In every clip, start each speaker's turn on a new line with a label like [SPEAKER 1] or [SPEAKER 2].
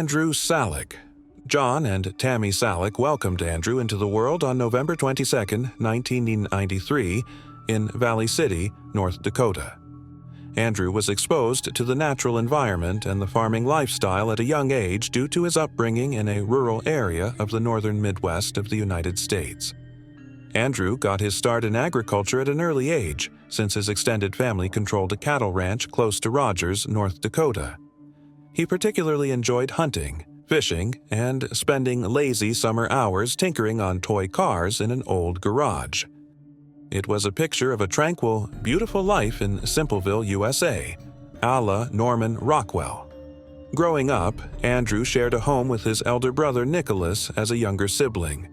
[SPEAKER 1] Andrew Salick. John and Tammy Salick welcomed Andrew into the world on November 22, 1993, in Valley City, North Dakota. Andrew was exposed to the natural environment and the farming lifestyle at a young age due to his upbringing in a rural area of the northern Midwest of the United States. Andrew got his start in agriculture at an early age, since his extended family controlled a cattle ranch close to Rogers, North Dakota. He particularly enjoyed hunting, fishing, and spending lazy summer hours tinkering on toy cars in an old garage. It was a picture of a tranquil, beautiful life in Simpleville, USA, a la Norman Rockwell. Growing up, Andrew shared a home with his elder brother Nicholas as a younger sibling.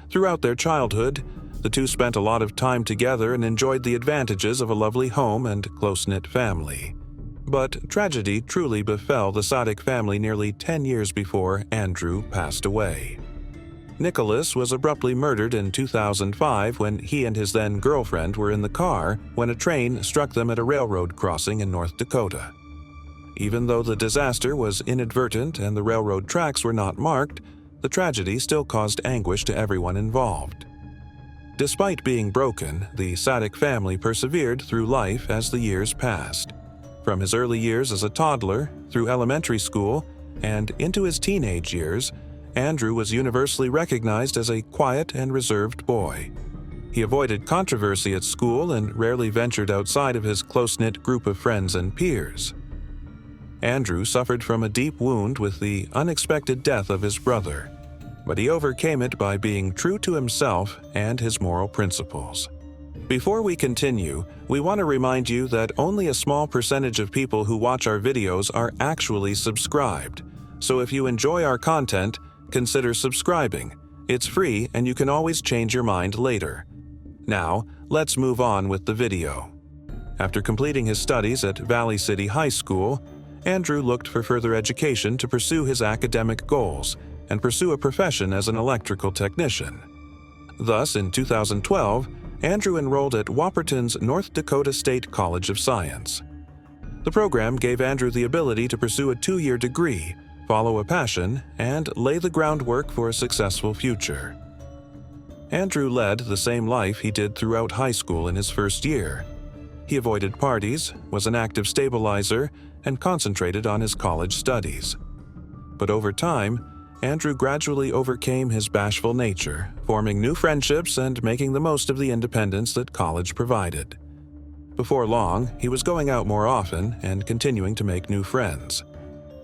[SPEAKER 1] Throughout their childhood, the two spent a lot of time together and enjoyed the advantages of a lovely home and close-knit family. But tragedy truly befell the Sadick family nearly 10 years before Andrew passed away. Nicholas was abruptly murdered in 2005 when he and his then-girlfriend were in the car when a train struck them at a railroad crossing in North Dakota. Even though the disaster was inadvertent and the railroad tracks were not marked, the tragedy still caused anguish to everyone involved. Despite being broken, the Sadick family persevered through life as the years passed. From his early years as a toddler, through elementary school, and into his teenage years, Andrew was universally recognized as a quiet and reserved boy. He avoided controversy at school and rarely ventured outside of his close-knit group of friends and peers. Andrew suffered from a deep wound with the unexpected death of his brother, but he overcame it by being true to himself and his moral principles. Before we continue, we want to remind you that only a small percentage of people who watch our videos are actually subscribed. So if you enjoy our content, consider subscribing. It's free and you can always change your mind later. Now, let's move on with the video. After completing his studies at Valley City High School, Andrew looked for further education to pursue his academic goals and pursue a profession as an electrical technician. Thus, in 2012, Andrew enrolled at Whopperton's North Dakota State College of Science. The program gave Andrew the ability to pursue a 2-year degree, follow a passion, and lay the groundwork for a successful future. Andrew led the same life he did throughout high school in his first year. He avoided parties, was an active stabilizer, and concentrated on his college studies. But over time, Andrew gradually overcame his bashful nature, forming new friendships and making the most of the independence that college provided. Before long, he was going out more often and continuing to make new friends.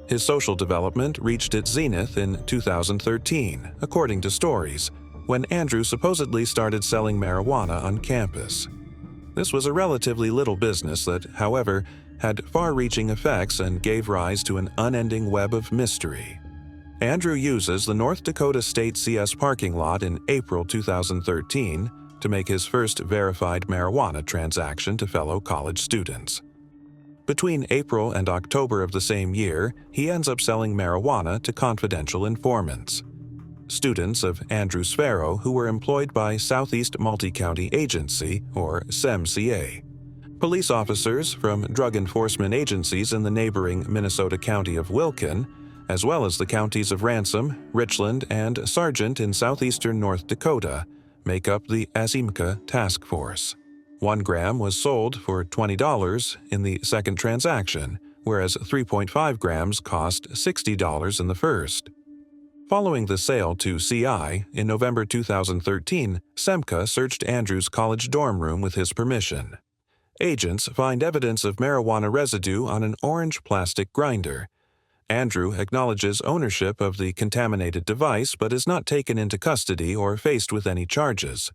[SPEAKER 1] His social development reached its zenith in 2013, according to stories, when Andrew supposedly started selling marijuana on campus. This was a relatively little business that, however, had far-reaching effects and gave rise to an unending web of mystery. Andrew uses the North Dakota State CS parking lot in April 2013 to make his first verified marijuana transaction to fellow college students. Between April and October of the same year, he ends up selling marijuana to confidential informants. Students of Andrew Sparrow who were employed by Southeast Multi-County Agency, or SEMCA. Police officers from drug enforcement agencies in the neighboring Minnesota County of Wilkin, as well as the counties of Ransom, Richland, and Sargent in southeastern North Dakota, make up the ASIMCA task force. 1 gram was sold for $20 in the second transaction, whereas 3.5 grams cost $60 in the first. Following the sale to CI, in November 2013, SEMCA searched Andrew's college dorm room with his permission. Agents find evidence of marijuana residue on an orange plastic grinder. Andrew acknowledges ownership of the contaminated device but is not taken into custody or faced with any charges.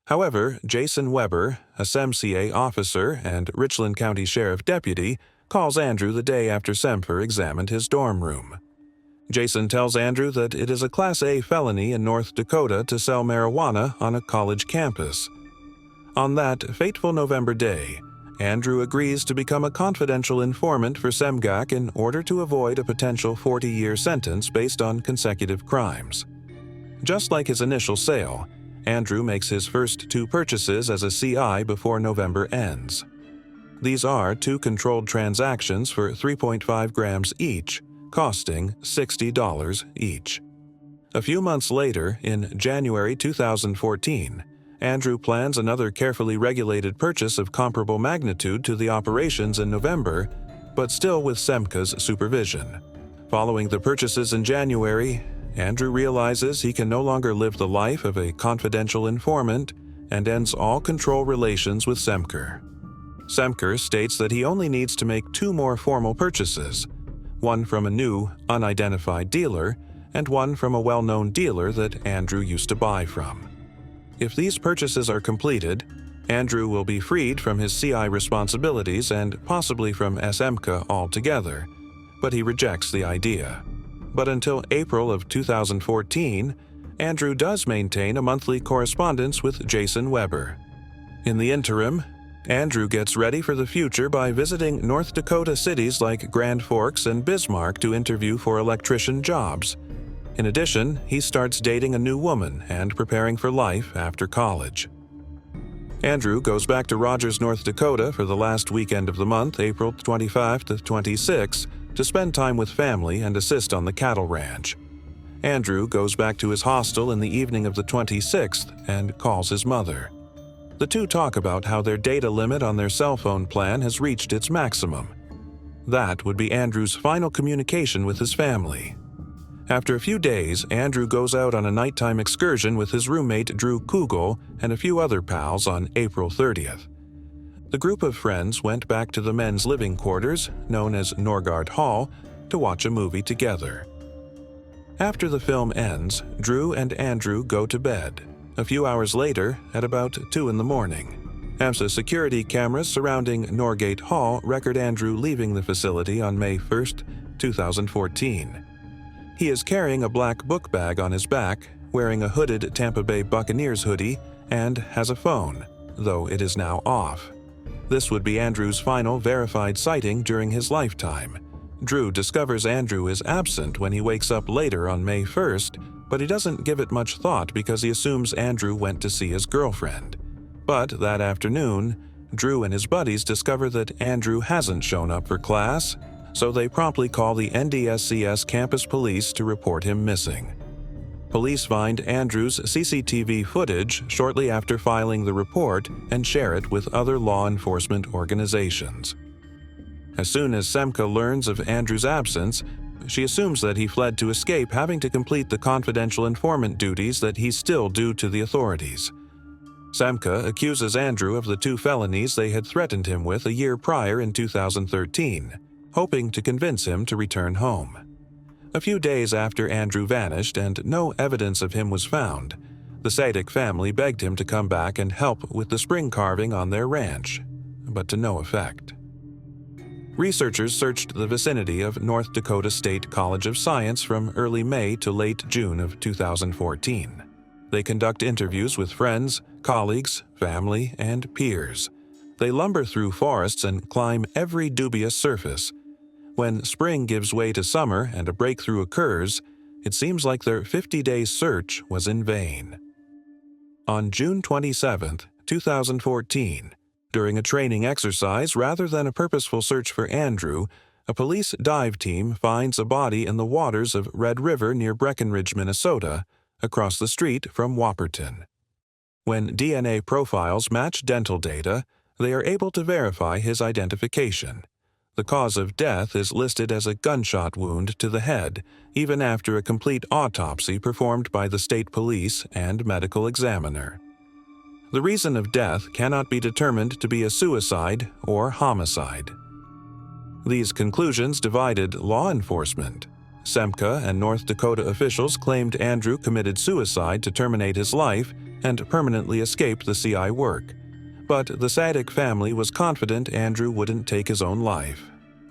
[SPEAKER 1] However, Jason Weber, a SEMCA officer and Richland County Sheriff deputy, calls Andrew the day after SEMFER examined his dorm room. Jason tells Andrew that it is a Class A felony in North Dakota to sell marijuana on a college campus. On that fateful November day, Andrew agrees to become a confidential informant for SEMGAC in order to avoid a potential 40-year sentence based on consecutive crimes. Just like his initial sale, Andrew makes his first 2 purchases as a CI before November ends. These are 2 controlled transactions for 3.5 grams each, costing $60 each. A few months later, in January 2014, Andrew plans another carefully regulated purchase of comparable magnitude to the operations in November, but still with Semka's supervision. Following the purchases in January, Andrew realizes he can no longer live the life of a confidential informant and ends all control relations with Semker. Semker states that he only needs to make 2 more formal purchases, one from a new, unidentified dealer and one from a well-known dealer that Andrew used to buy from. If these purchases are completed, Andrew will be freed from his CI responsibilities and possibly from SMK altogether, but he rejects the idea. But until April of 2014, Andrew does maintain a monthly correspondence with Jason Weber. In the interim, Andrew gets ready for the future by visiting North Dakota cities like Grand Forks and Bismarck to interview for electrician jobs. In addition, he starts dating a new woman and preparing for life after college. Andrew goes back to Rogers, North Dakota for the last weekend of the month, April 25 to 26, to spend time with family and assist on the cattle ranch. Andrew goes back to his hostel in the evening of the 26th and calls his mother. The two talk about how their data limit on their cell phone plan has reached its maximum. That would be Andrew's final communication with his family. After a few days, Andrew goes out on a nighttime excursion with his roommate Drew Kugel and a few other pals on April 30th. The group of friends went back to the men's living quarters, known as Norgard Hall, to watch a movie together. After the film ends, Drew and Andrew go to bed. A few hours later, at about 2 in the morning, AMSA security cameras surrounding Norgate Hall record Andrew leaving the facility on May 1st, 2014. He is carrying a black book bag on his back, wearing a hooded Tampa Bay Buccaneers hoodie, and has a phone, though it is now off. This would be Andrew's final verified sighting during his lifetime. Drew discovers Andrew is absent when he wakes up later on May 1st, but he doesn't give it much thought because he assumes Andrew went to see his girlfriend. But that afternoon, Drew and his buddies discover that Andrew hasn't shown up for class, so they promptly call the NDSCS campus police to report him missing. Police find Andrew's CCTV footage shortly after filing the report and share it with other law enforcement organizations. As soon as Semka learns of Andrew's absence, she assumes that he fled to escape having to complete the confidential informant duties that he's still due to the authorities. Semka accuses Andrew of the 2 felonies they had threatened him with a year prior in 2013, hoping to convince him to return home. A few days after Andrew vanished and no evidence of him was found, the Sadik family begged him to come back and help with the spring carving on their ranch, but to no effect. Researchers searched the vicinity of North Dakota State College of Science from early May to late June of 2014. They conduct interviews with friends, colleagues, family, and peers. They lumber through forests and climb every dubious surface. When spring gives way to summer and a breakthrough occurs, it seems like their 50-day search was in vain. On June 27, 2014, during a training exercise rather than a purposeful search for Andrew, a police dive team finds a body in the waters of Red River near Breckenridge, Minnesota, across the street from Whopperton. When DNA profiles match dental data, they are able to verify his identification. The cause of death is listed as a gunshot wound to the head, even after a complete autopsy performed by the state police and medical examiner. The reason of death cannot be determined to be a suicide or homicide. These conclusions divided law enforcement. Semka and North Dakota officials claimed Andrew committed suicide to terminate his life and permanently escape the CI work. But the Sadik family was confident Andrew wouldn't take his own life.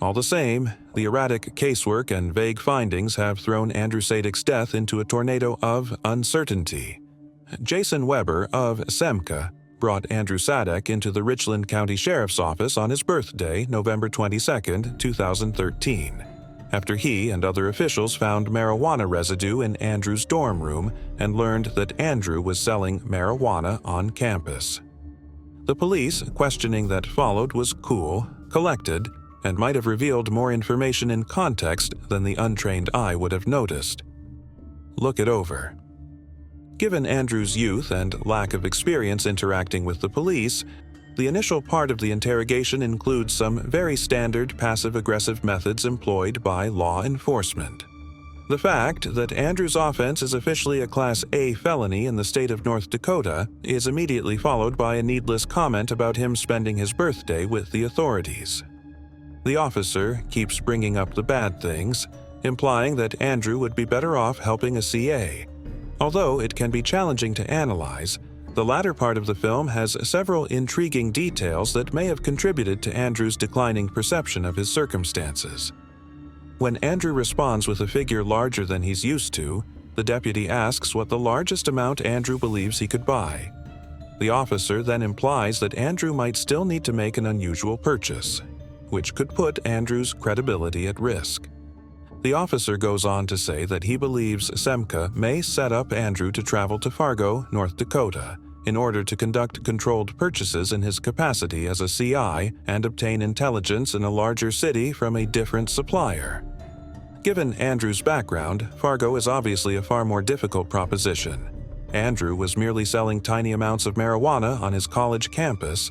[SPEAKER 1] All the same, the erratic casework and vague findings have thrown Andrew Sadik's death into a tornado of uncertainty. Jason Weber of Semka brought Andrew Sadik into the Richland County Sheriff's Office on his birthday, November 22, 2013, after he and other officials found marijuana residue in Andrew's dorm room and learned that Andrew was selling marijuana on campus. The police questioning that followed was cool, collected, and might have revealed more information in context than the untrained eye would have noticed. Look it over. Given Andrew's youth and lack of experience interacting with the police, the initial part of the interrogation includes some very standard passive-aggressive methods employed by law enforcement. The fact that Andrew's offense is officially a Class A felony in the state of North Dakota is immediately followed by a needless comment about him spending his birthday with the authorities. The officer keeps bringing up the bad things, implying that Andrew would be better off helping a CA. Although it can be challenging to analyze, the latter part of the film has several intriguing details that may have contributed to Andrew's declining perception of his circumstances. When Andrew responds with a figure larger than he's used to, the deputy asks what the largest amount Andrew believes he could buy. The officer then implies that Andrew might still need to make an unusual purchase, which could put Andrew's credibility at risk. The officer goes on to say that he believes Semka may set up Andrew to travel to Fargo, North Dakota, in order to conduct controlled purchases in his capacity as a CI and obtain intelligence in a larger city from a different supplier. Given Andrew's background, Fargo is obviously a far more difficult proposition. Andrew was merely selling tiny amounts of marijuana on his college campus.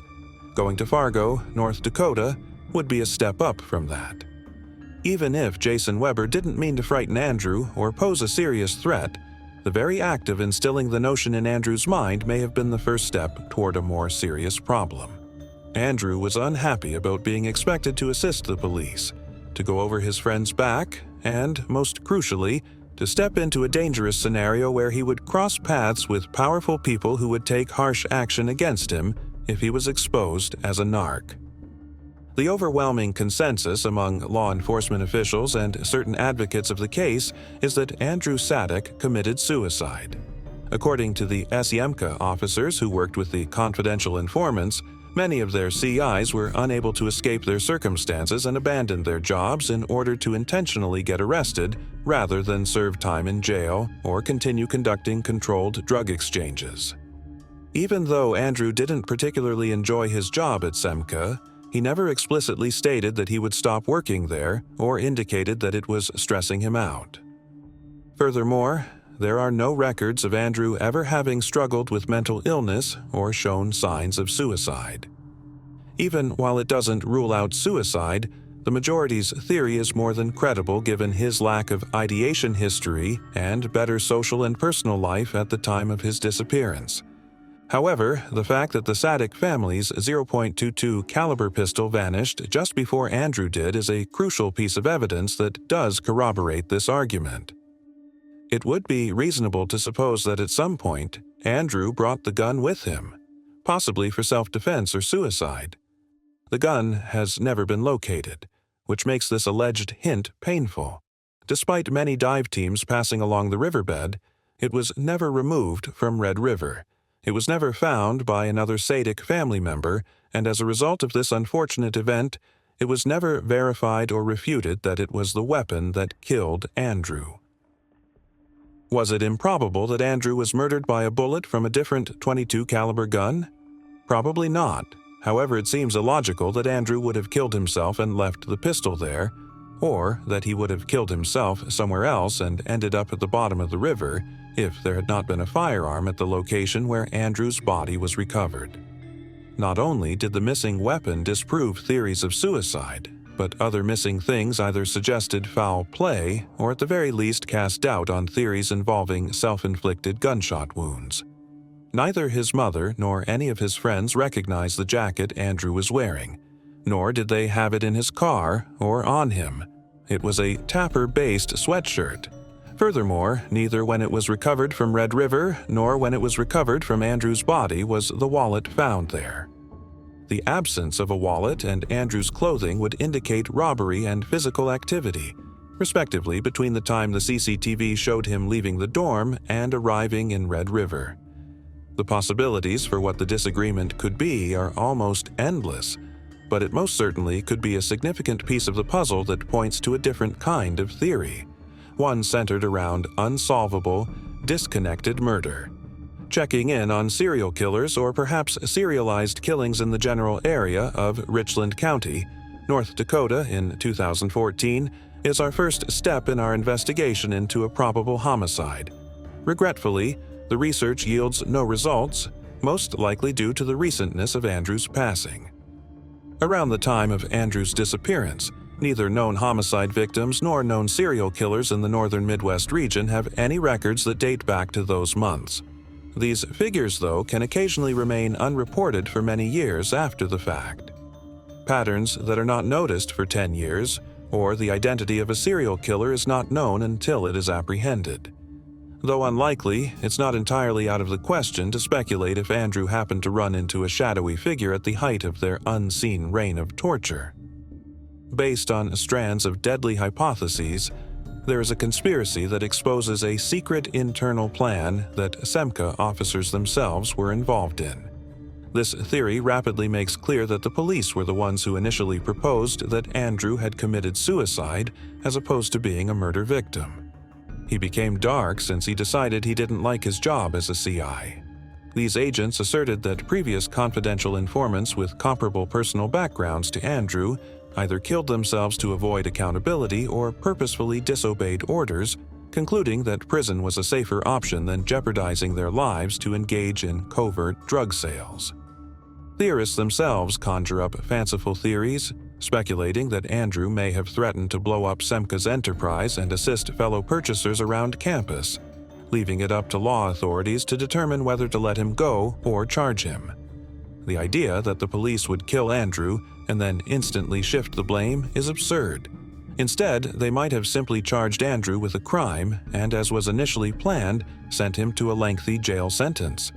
[SPEAKER 1] Going to Fargo, North Dakota, would be a step up from that. Even if Jason Weber didn't mean to frighten Andrew or pose a serious threat, the very act of instilling the notion in Andrew's mind may have been the first step toward a more serious problem. Andrew was unhappy about being expected to assist the police, to go over his friend's back, and, most crucially, to step into a dangerous scenario where he would cross paths with powerful people who would take harsh action against him if he was exposed as a narc. The overwhelming consensus among law enforcement officials and certain advocates of the case is that Andrew Sadek committed suicide. According to the SEMCA officers who worked with the confidential informants, many of their CIs were unable to escape their circumstances and abandoned their jobs in order to intentionally get arrested rather than serve time in jail or continue conducting controlled drug exchanges. Even though Andrew didn't particularly enjoy his job at SEMCA, he never explicitly stated that he would stop working there or indicated that it was stressing him out. Furthermore, there are no records of Andrew ever having struggled with mental illness or shown signs of suicide. Even while it doesn't rule out suicide, the majority's theory is more than credible given his lack of ideation history and better social and personal life at the time of his disappearance. However, the fact that the Sadek family's .22 caliber pistol vanished just before Andrew did is a crucial piece of evidence that does corroborate this argument. It would be reasonable to suppose that at some point, Andrew brought the gun with him, possibly for self-defense or suicide. The gun has never been located, which makes this alleged hint painful. Despite many dive teams passing along the riverbed, it was never removed from Red River. It was never found by another Sadek family member, and as a result of this unfortunate event, it was never verified or refuted that it was the weapon that killed Andrew. Was it improbable that Andrew was murdered by a bullet from a different .22 caliber gun? Probably not. However, it seems illogical that Andrew would have killed himself and left the pistol there, or that he would have killed himself somewhere else and ended up at the bottom of the river if there had not been a firearm at the location where Andrew's body was recovered. Not only did the missing weapon disprove theories of suicide, but other missing things either suggested foul play or at the very least cast doubt on theories involving self-inflicted gunshot wounds. Neither his mother nor any of his friends recognized the jacket Andrew was wearing, nor did they have it in his car or on him. It was a Tapper-based sweatshirt. Furthermore, neither when it was recovered from Red River nor when it was recovered from Andrew's body was the wallet found there. The absence of a wallet and Andrew's clothing would indicate robbery and physical activity, respectively between the time the CCTV showed him leaving the dorm and arriving in Red River. The possibilities for what the disagreement could be are almost endless, but it most certainly could be a significant piece of the puzzle that points to a different kind of theory, one centered around unsolvable, disconnected murder. Checking in on serial killers or perhaps serialized killings in the general area of Richland County, North Dakota in 2014 is our first step in our investigation into a probable homicide. Regretfully, the research yields no results, most likely due to the recentness of Andrew's passing. Around the time of Andrew's disappearance, neither known homicide victims nor known serial killers in the northern Midwest region have any records that date back to those months. These figures, though, can occasionally remain unreported for many years after the fact. Patterns that are not noticed for 10 years, or the identity of a serial killer is not known until it is apprehended. Though unlikely, it's not entirely out of the question to speculate if Andrew happened to run into a shadowy figure at the height of their unseen reign of torture. Based on strands of deadly hypotheses, there is a conspiracy that exposes a secret internal plan that Semka officers themselves were involved in. This theory rapidly makes clear that the police were the ones who initially proposed that Andrew had committed suicide as opposed to being a murder victim. He became dark since he decided he didn't like his job as a CI. These agents asserted that previous confidential informants with comparable personal backgrounds to Andrew either killed themselves to avoid accountability or purposefully disobeyed orders, concluding that prison was a safer option than jeopardizing their lives to engage in covert drug sales. Theorists themselves conjure up fanciful theories, speculating that Andrew may have threatened to blow up Semka's enterprise and assist fellow purchasers around campus, leaving it up to law authorities to determine whether to let him go or charge him. The idea that the police would kill Andrew and then instantly shift the blame is absurd. Instead, they might have simply charged Andrew with a crime and, as was initially planned, sent him to a lengthy jail sentence.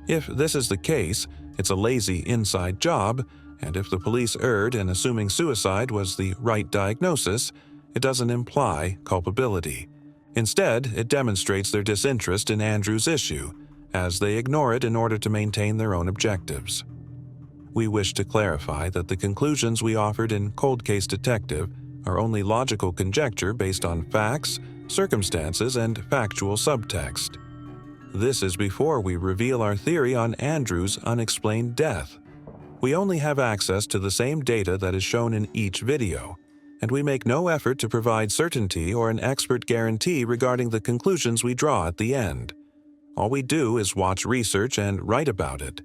[SPEAKER 1] If this is the case, it's a lazy inside job, and if the police erred in assuming suicide was the right diagnosis, it doesn't imply culpability. Instead, it demonstrates their disinterest in Andrew's issue, as they ignore it in order to maintain their own objectives. We wish to clarify that the conclusions we offered in Cold Case Detective are only logical conjecture based on facts, circumstances, and factual subtext. This is before we reveal our theory on Andrew's unexplained death. We only have access to the same data that is shown in each video, and we make no effort to provide certainty or an expert guarantee regarding the conclusions we draw at the end. All we do is watch research and write about it.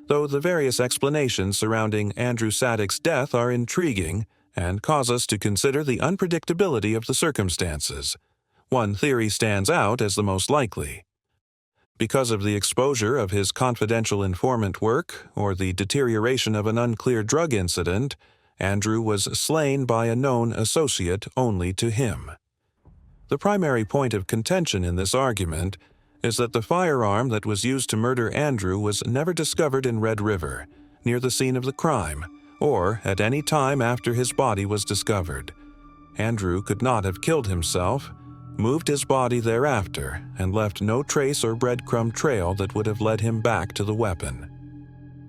[SPEAKER 1] Though the various explanations surrounding Andrew Sadek's death are intriguing and cause us to consider the unpredictability of the circumstances, one theory stands out as the most likely. Because of the exposure of his confidential informant work or the deterioration of an unclear drug incident, Andrew was slain by a known associate only to him. The primary point of contention in this argument is that the firearm that was used to murder Andrew was never discovered in Red River, near the scene of the crime, or at any time after his body was discovered. Andrew could not have killed himself, moved his body thereafter, and left no trace or breadcrumb trail that would have led him back to the weapon.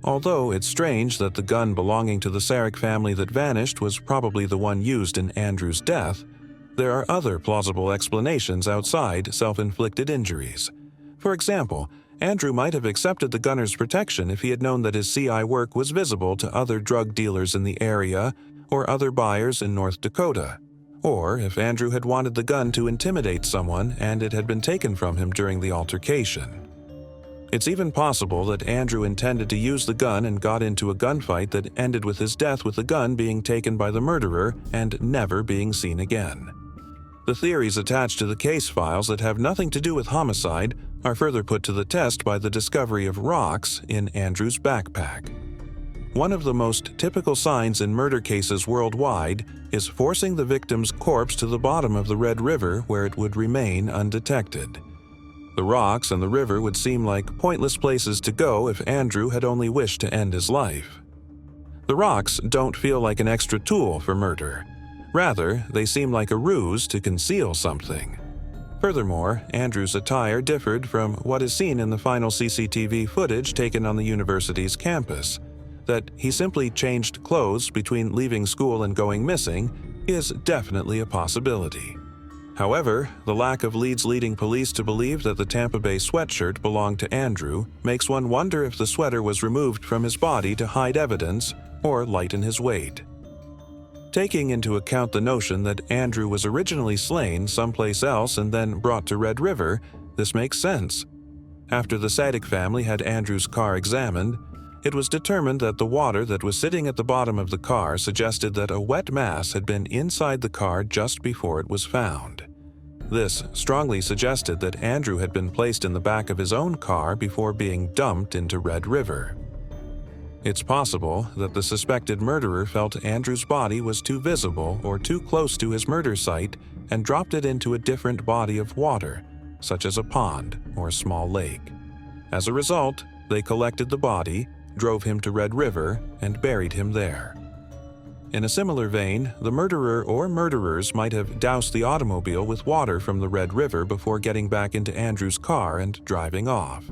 [SPEAKER 1] Although it's strange that the gun belonging to the Sarek family that vanished was probably the one used in Andrew's death, there are other plausible explanations outside self-inflicted injuries. For example, Andrew might have accepted the gunner's protection if he had known that his CI work was visible to other drug dealers in the area or other buyers in North Dakota, or if Andrew had wanted the gun to intimidate someone and it had been taken from him during the altercation. It's even possible that Andrew intended to use the gun and got into a gunfight that ended with his death with the gun being taken by the murderer and never being seen again. The theories attached to the case files that have nothing to do with homicide are further put to the test by the discovery of rocks in Andrew's backpack. One of the most typical signs in murder cases worldwide is forcing the victim's corpse to the bottom of the Red River where it would remain undetected. The rocks and the river would seem like pointless places to go if Andrew had only wished to end his life. The rocks don't feel like an extra tool for murder. Rather, they seem like a ruse to conceal something. Furthermore, Andrew's attire differed from what is seen in the final CCTV footage taken on the university's campus. That he simply changed clothes between leaving school and going missing is definitely a possibility. However, the lack of leads leading police to believe that the Tampa Bay sweatshirt belonged to Andrew makes one wonder if the sweater was removed from his body to hide evidence or lighten his weight. Taking into account the notion that Andrew was originally slain someplace else and then brought to Red River, this makes sense. After the Sadik family had Andrew's car examined, it was determined that the water that was sitting at the bottom of the car suggested that a wet mass had been inside the car just before it was found. This strongly suggested that Andrew had been placed in the back of his own car before being dumped into Red River. It's possible that the suspected murderer felt Andrew's body was too visible or too close to his murder site and dropped it into a different body of water, such as a pond or a small lake. As a result, they collected the body, drove him to Red River, and buried him there. In a similar vein, the murderer or murderers might have doused the automobile with water from the Red River before getting back into Andrew's car and driving off.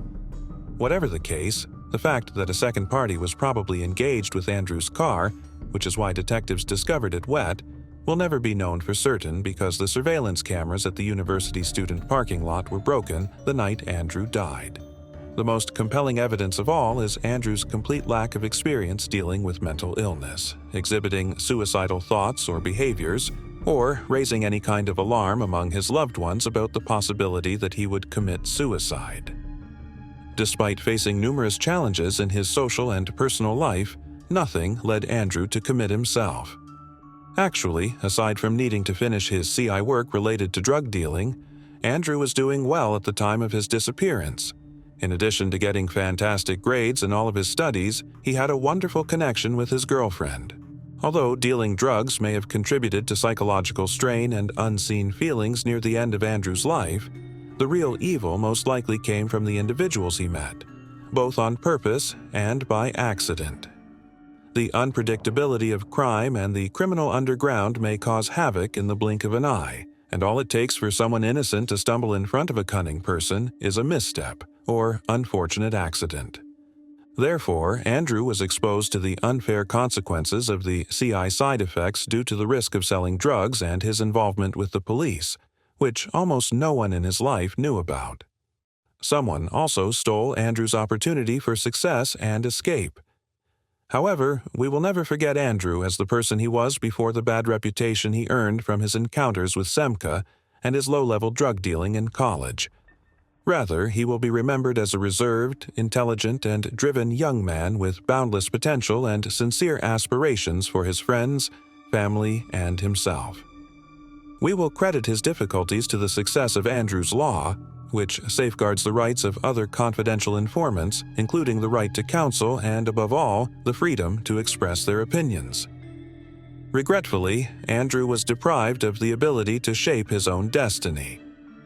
[SPEAKER 1] Whatever the case, the fact that a second party was probably engaged with Andrew's car, which is why detectives discovered it wet, will never be known for certain because the surveillance cameras at the university student parking lot were broken the night Andrew died. The most compelling evidence of all is Andrew's complete lack of experience dealing with mental illness, exhibiting suicidal thoughts or behaviors, or raising any kind of alarm among his loved ones about the possibility that he would commit suicide. Despite facing numerous challenges in his social and personal life, nothing led Andrew to commit himself. Actually, aside from needing to finish his CI work related to drug dealing, Andrew was doing well at the time of his disappearance. In addition to getting fantastic grades in all of his studies, he had a wonderful connection with his girlfriend. Although dealing drugs may have contributed to psychological strain and unseen feelings near the end of Andrew's life, the real evil most likely came from the individuals he met, both on purpose and by accident. The unpredictability of crime and the criminal underground may cause havoc in the blink of an eye, and all it takes for someone innocent to stumble in front of a cunning person is a misstep or unfortunate accident. Therefore, Andrew was exposed to the unfair consequences of the CI side effects due to the risk of selling drugs and his involvement with the police, which almost no one in his life knew about. Someone also stole Andrew's opportunity for success and escape. However, we will never forget Andrew as the person he was before the bad reputation he earned from his encounters with Semka and his low-level drug dealing in college. Rather, he will be remembered as a reserved, intelligent, and driven young man with boundless potential and sincere aspirations for his friends, family, and himself. We will credit his difficulties to the success of Andrew's Law, which safeguards the rights of other confidential informants, including the right to counsel and, above all, the freedom to express their opinions. Regretfully, Andrew was deprived of the ability to shape his own destiny,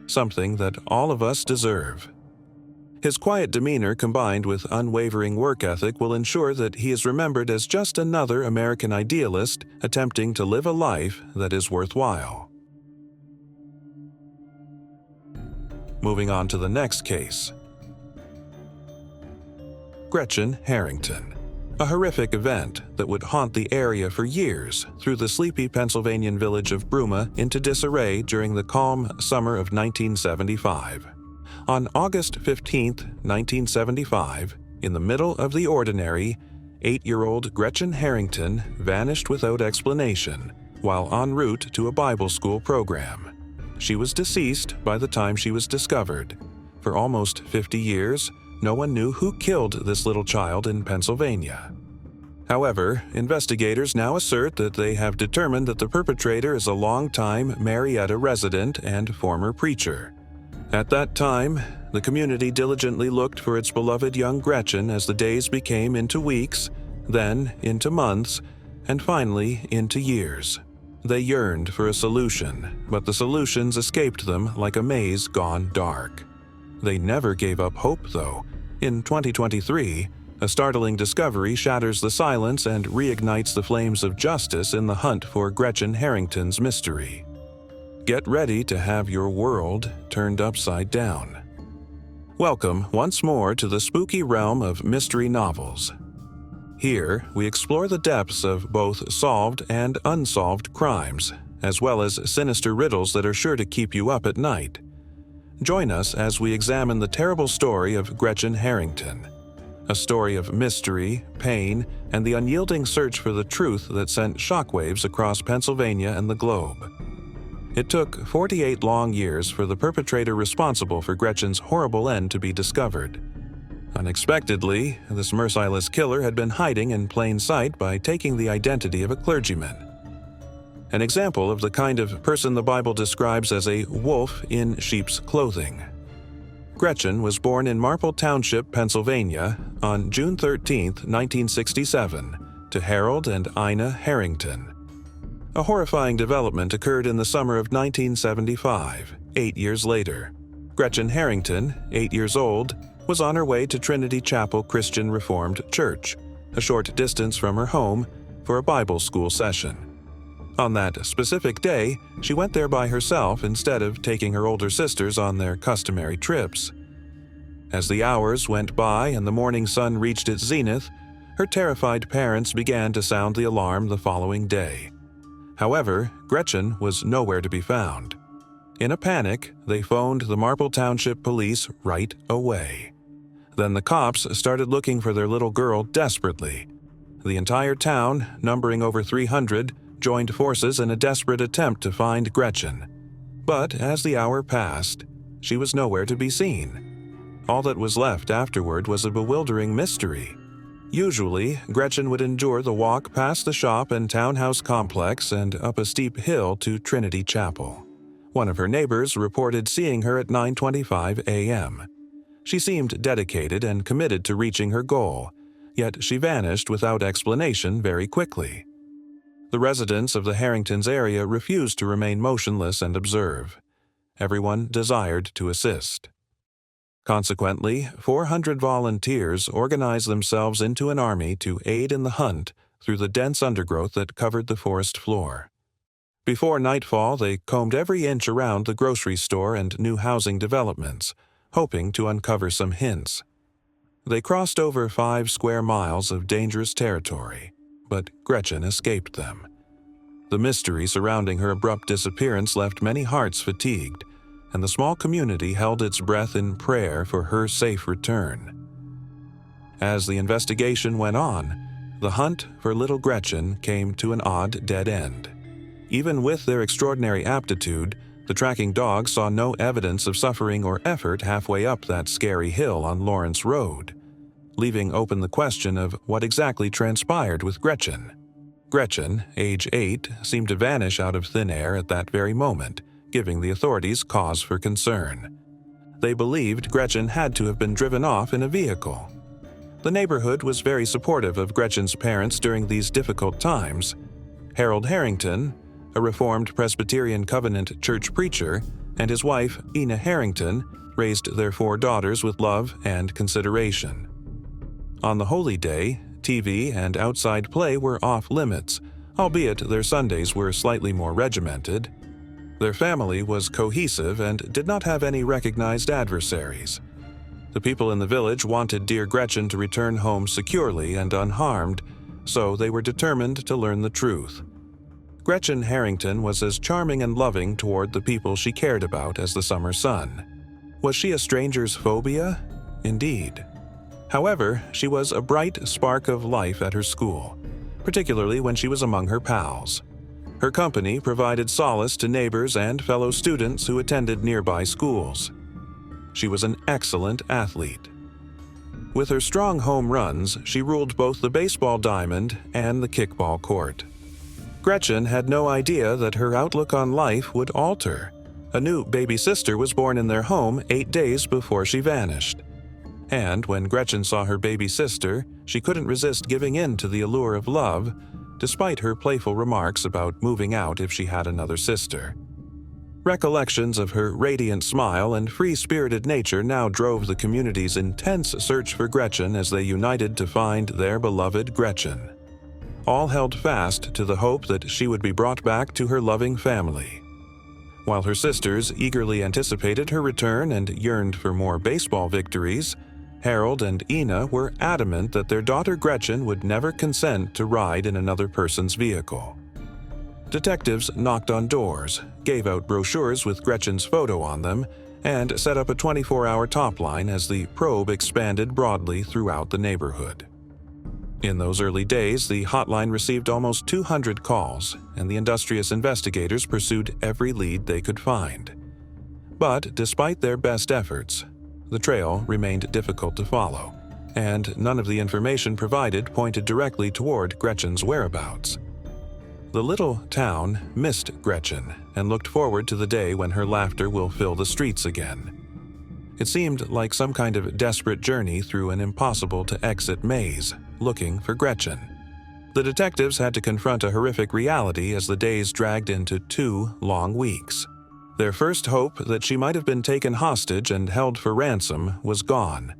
[SPEAKER 1] something that all of us deserve. His quiet demeanor combined with unwavering work ethic will ensure that he is remembered as just another American idealist attempting to live a life that is worthwhile. Moving on to the next case. Gretchen Harrington. A horrific event that would haunt the area for years through the sleepy Pennsylvanian village of Bruma into disarray during the calm summer of 1975. On August 15, 1975, in the middle of the ordinary, 8-year-old Gretchen Harrington vanished without explanation while en route to a Bible school program. She was deceased by the time she was discovered. For almost 50 years, no one knew who killed this little child in Pennsylvania. However, investigators now assert that they have determined that the perpetrator is a longtime Marietta resident and former preacher. At that time, the community diligently looked for its beloved young Gretchen as the days became into weeks, then into months, and finally into years. They yearned for a solution, but the solutions escaped them like a maze gone dark. They never gave up hope, though. In 2023, a startling discovery shatters the silence and reignites the flames of justice in the hunt for Gretchen Harrington's mystery. Get ready to have your world turned upside down. Welcome once more to the spooky realm of mystery novels. Here, we explore the depths of both solved and unsolved crimes, as well as sinister riddles that are sure to keep you up at night. Join us as we examine the terrible story of Gretchen Harrington, a story of mystery, pain, and the unyielding search for the truth that sent shockwaves across Pennsylvania and the globe. It took 48 long years for the perpetrator responsible for Gretchen's horrible end to be discovered. Unexpectedly, this merciless killer had been hiding in plain sight by taking the identity of a clergyman. An example of the kind of person the Bible describes as a wolf in sheep's clothing. Gretchen was born in Marple Township, Pennsylvania, on June 13, 1967, to Harold and Ina Harrington. A horrifying development occurred in the summer of 1975, 8 years later. Gretchen Harrington, 8 years old, was on her way to Trinity Chapel Christian Reformed Church, a short distance from her home, for a Bible school session. On that specific day, she went there by herself instead of taking her older sisters on their customary trips. As the hours went by and the morning sun reached its zenith, her terrified parents began to sound the alarm the following day. However, Gretchen was nowhere to be found. In a panic, they phoned the Marple Township Police right away. Then the cops started looking for their little girl desperately. The entire town, numbering over 300, joined forces in a desperate attempt to find Gretchen. But as the hour passed, she was nowhere to be seen. All that was left afterward was a bewildering mystery. Usually, Gretchen would endure the walk past the shop and townhouse complex and up a steep hill to Trinity Chapel. One of her neighbors reported seeing her at 9:25 a.m. She seemed dedicated and committed to reaching her goal, yet she vanished without explanation very quickly. The residents of the Harringtons area refused to remain motionless and observe. Everyone desired to assist. Consequently, 400 volunteers organized themselves into an army to aid in the hunt through the dense undergrowth that covered the forest floor. Before nightfall, they combed every inch around the grocery store and new housing developments, hoping to uncover some hints. They crossed over 5 square miles of dangerous territory, but Gretchen escaped them. The mystery surrounding her abrupt disappearance left many hearts fatigued, and the small community held its breath in prayer for her safe return. As the investigation went on, the hunt for little Gretchen came to an odd dead end. Even with their extraordinary aptitude, the tracking dogs saw no evidence of suffering or effort halfway up that scary hill on Lawrence Road, leaving open the question of what exactly transpired with Gretchen. Gretchen, age 8, seemed to vanish out of thin air at that very moment, giving the authorities cause for concern. They believed Gretchen had to have been driven off in a vehicle. The neighborhood was very supportive of Gretchen's parents during these difficult times. Harold Harrington, a Reformed Presbyterian Covenant church preacher, and his wife, Ina Harrington, raised their 4 daughters with love and consideration. On the holy day, TV and outside play were off limits, albeit their Sundays were slightly more regimented. Their family was cohesive and did not have any recognized adversaries. The people in the village wanted dear Gretchen to return home securely and unharmed, so they were determined to learn the truth. Gretchen Harrington was as charming and loving toward the people she cared about as the summer sun. Was she a stranger's phobia? Indeed. However, she was a bright spark of life at her school, particularly when she was among her pals. Her company provided solace to neighbors and fellow students who attended nearby schools. She was an excellent athlete. With her strong home runs, she ruled both the baseball diamond and the kickball court. Gretchen had no idea that her outlook on life would alter. A new baby sister was born in their home 8 days before she vanished. And when Gretchen saw her baby sister, she couldn't resist giving in to the allure of love, despite her playful remarks about moving out if she had another sister. Recollections of her radiant smile and free-spirited nature now drove the community's intense search for Gretchen as they united to find their beloved Gretchen. All held fast to the hope that she would be brought back to her loving family. While her sisters eagerly anticipated her return and yearned for more baseball victories, Harold and Ina were adamant that their daughter Gretchen would never consent to ride in another person's vehicle. Detectives knocked on doors, gave out brochures with Gretchen's photo on them, and set up a 24-hour top line as the probe expanded broadly throughout the neighborhood. In those early days, the hotline received almost 200 calls, and the industrious investigators pursued every lead they could find. But despite their best efforts, the trail remained difficult to follow, and none of the information provided pointed directly toward Gretchen's whereabouts. The little town missed Gretchen and looked forward to the day when her laughter will fill the streets again. It seemed like some kind of desperate journey through an impossible-to-exit maze, looking for Gretchen. The detectives had to confront a horrific reality as the days dragged into 2 long weeks. Their first hope that she might have been taken hostage and held for ransom was gone,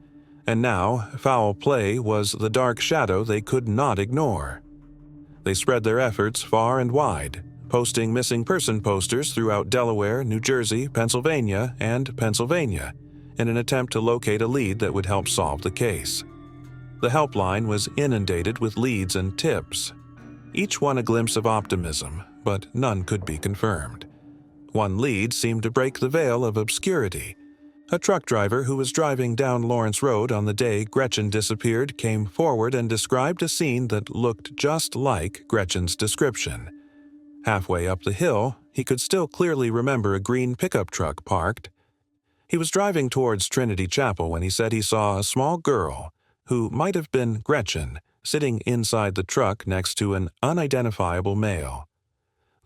[SPEAKER 1] and now foul play was the dark shadow they could not ignore. They spread their efforts far and wide, posting missing person posters throughout Delaware, New Jersey, Pennsylvania, in an attempt to locate a lead that would help solve the case. The helpline was inundated with leads and tips, each one a glimpse of optimism, but none could be confirmed. One lead seemed to break the veil of obscurity. A truck driver who was driving down Lawrence Road on the day Gretchen disappeared came forward and described a scene that looked just like Gretchen's description. Halfway up the hill, he could still clearly remember a green pickup truck parked. He was driving towards Trinity Chapel when he said he saw a small girl, who might have been Gretchen, sitting inside the truck next to an unidentifiable male.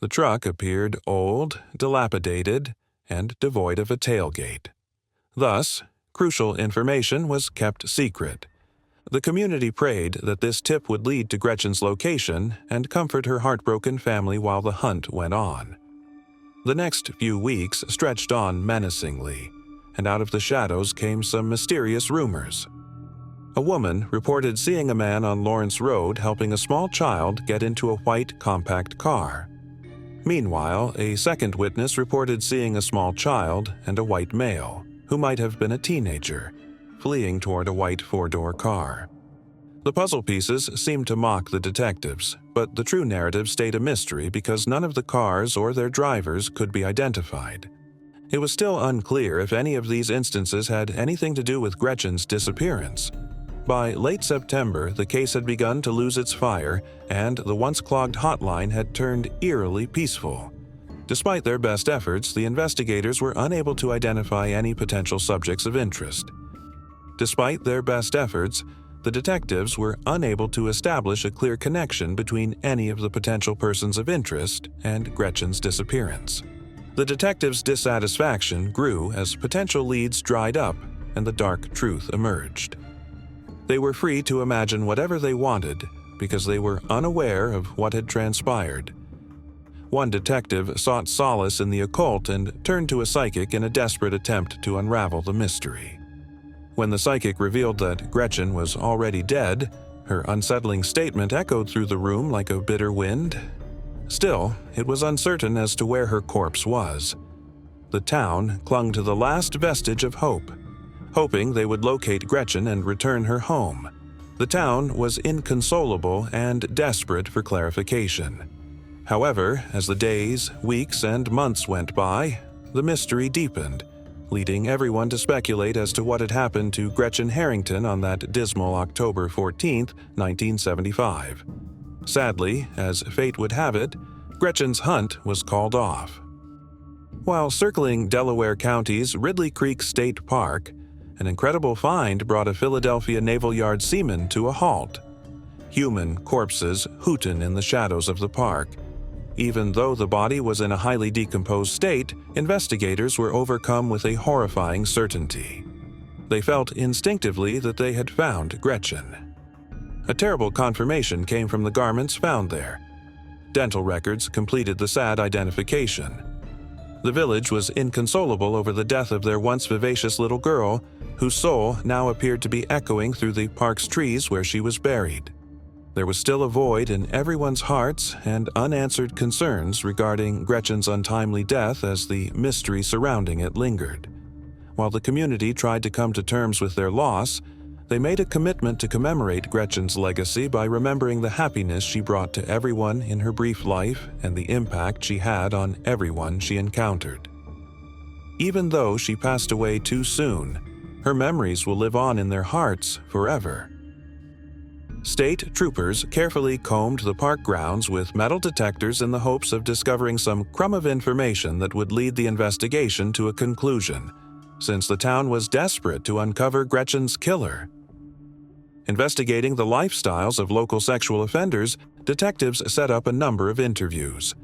[SPEAKER 1] The truck appeared old, dilapidated, and devoid of a tailgate. Thus, crucial information was kept secret. The community prayed that this tip would lead to Gretchen's location and comfort her heartbroken family while the hunt went on. The next few weeks stretched on menacingly, and out of the shadows came some mysterious rumors. A woman reported seeing a man on Lawrence Road helping a small child get into a white compact car. Meanwhile, a second witness reported seeing a small child and a white male, who might have been a teenager, fleeing toward a white 4-door car. The puzzle pieces seemed to mock the detectives, but the true narrative stayed a mystery because none of the cars or their drivers could be identified. It was still unclear if any of these instances had anything to do with Gretchen's disappearance. By late September, the case had begun to lose its fire, and the once-clogged hotline had turned eerily peaceful. Despite their best efforts, the investigators were unable to identify any potential subjects of interest. Despite their best efforts, the detectives were unable to establish a clear connection between any of the potential persons of interest and Gretchen's disappearance. The detectives' dissatisfaction grew as potential leads dried up and the dark truth emerged. They were free to imagine whatever they wanted because they were unaware of what had transpired. One detective sought solace in the occult and turned to a psychic in a desperate attempt to unravel the mystery. When the psychic revealed that Gretchen was already dead, her unsettling statement echoed through the room like a bitter wind. Still, it was uncertain as to where her corpse was. The town clung to the last vestige of hope, hoping they would locate Gretchen and return her home. The town was inconsolable and desperate for clarification. However, as the days, weeks, and months went by, the mystery deepened, leading everyone to speculate as to what had happened to Gretchen Harrington on that dismal October 14, 1975. Sadly, as fate would have it, Gretchen's hunt was called off. While circling Delaware County's Ridley Creek State Park, an incredible find brought a Philadelphia Naval Yard seaman to a halt. Human corpses hooted in the shadows of the park. Even though the body was in a highly decomposed state, investigators were overcome with a horrifying certainty. They felt instinctively that they had found Gretchen. A terrible confirmation came from the garments found there. Dental records completed the sad identification. The village was inconsolable over the death of their once vivacious little girl, whose soul now appeared to be echoing through the park's trees where she was buried. There was still a void in everyone's hearts and unanswered concerns regarding Gretchen's untimely death as the mystery surrounding it lingered. While the community tried to come to terms with their loss, they made a commitment to commemorate Gretchen's legacy by remembering the happiness she brought to everyone in her brief life and the impact she had on everyone she encountered. even though she passed away too soon, her memories will live on in their hearts forever. State troopers carefully combed the park grounds with metal detectors in the hopes of discovering some crumb of information that would lead the investigation to a conclusion, since the town was desperate to uncover Gretchen's killer. Investigating the lifestyles of local sexual offenders, detectives set up a number of interviews.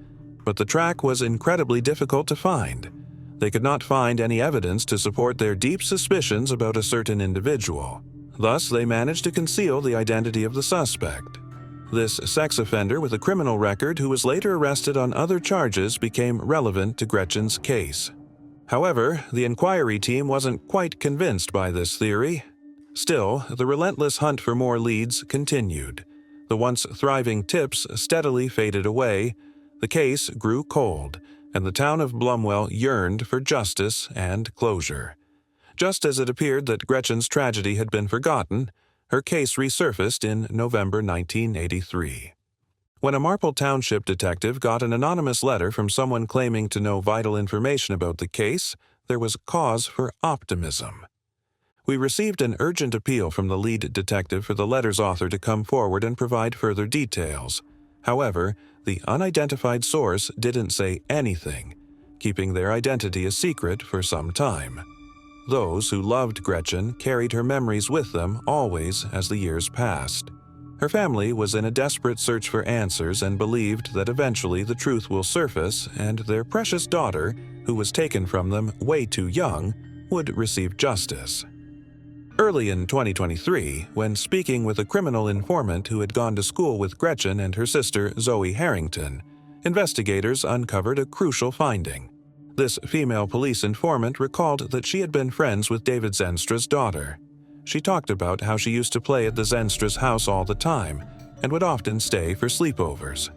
[SPEAKER 1] But the track was incredibly difficult to find. They could not find any evidence to support their deep suspicions about a certain individual. Thus, they managed to conceal the identity of the suspect. This sex offender with a criminal record who was later arrested on other charges became relevant to Gretchen's case. However, the inquiry team wasn't quite convinced by this theory. Still, the relentless hunt for more leads continued. The once thriving tips steadily faded away, the case grew cold, and the town of Blumwell yearned for justice and closure. Just as it appeared that Gretchen's tragedy had been forgotten, her case resurfaced in November 1983. When a Marple Township detective got an anonymous letter from someone claiming to know vital information about the case, there was cause for optimism. We received an urgent appeal from the lead detective for the letter's author to come forward and provide further details. However, the unidentified source didn't say anything, keeping their identity a secret for some time. Those who loved Gretchen carried her memories with them always as the years passed. Her family was in a desperate search for answers and believed that eventually the truth will surface and their precious daughter, who was taken from them way too young, would receive justice. Early in 2023, when speaking with a criminal informant who had gone to school with Gretchen and her sister Zoe Harrington, investigators uncovered a crucial finding. This female police informant recalled that she had been friends with David Zenstra's daughter. She talked about how she used to play at the Zenstra's house all the time and would often stay for sleepovers.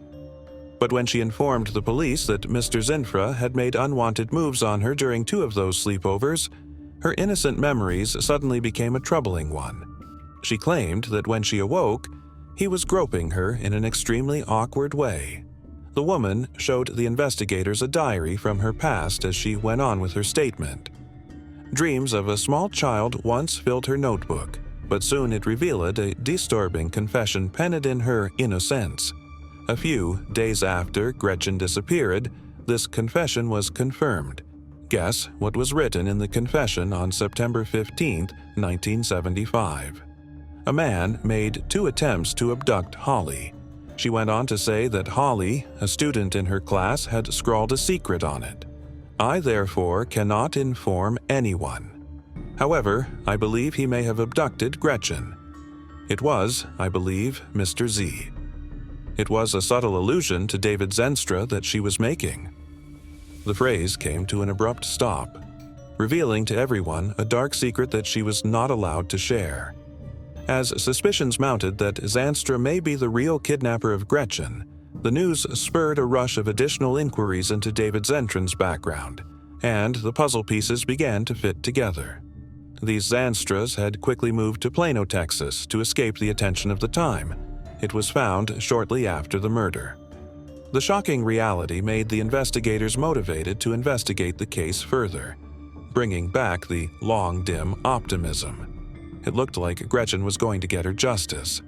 [SPEAKER 1] But when she informed the police that Mr. Zinfra had made unwanted moves on her during 2 of those sleepovers, her innocent memories suddenly became a troubling one. She claimed that when she awoke, he was groping her in an extremely awkward way. The woman showed the investigators a diary from her past as she went on with her statement. Dreams of a small child once filled her notebook, but soon it revealed a disturbing confession penned in her innocence. A few days after Gretchen disappeared, this confession was confirmed. Guess what was written in the confession on September 15, 1975. A man made 2 attempts to abduct Holly. She went on to say that Holly, a student in her class, had scrawled a secret on it. I therefore cannot inform anyone. However, I believe he may have abducted Gretchen. It was, I believe, Mr. Z. It was a subtle allusion to David Zenstra that she was making. The phrase came to an abrupt stop, revealing to everyone a dark secret that she was not allowed to share. As suspicions mounted that Zanstra may be the real kidnapper of Gretchen, the news spurred a rush of additional inquiries into David Zentran's background, and the puzzle pieces began to fit together. These Zanstras had quickly moved to Plano, Texas, to escape the attention of the time. It was found shortly after the murder. The shocking reality made the investigators motivated to investigate the case further, bringing back the long, dim optimism. It looked like Gretchen was going to get her justice.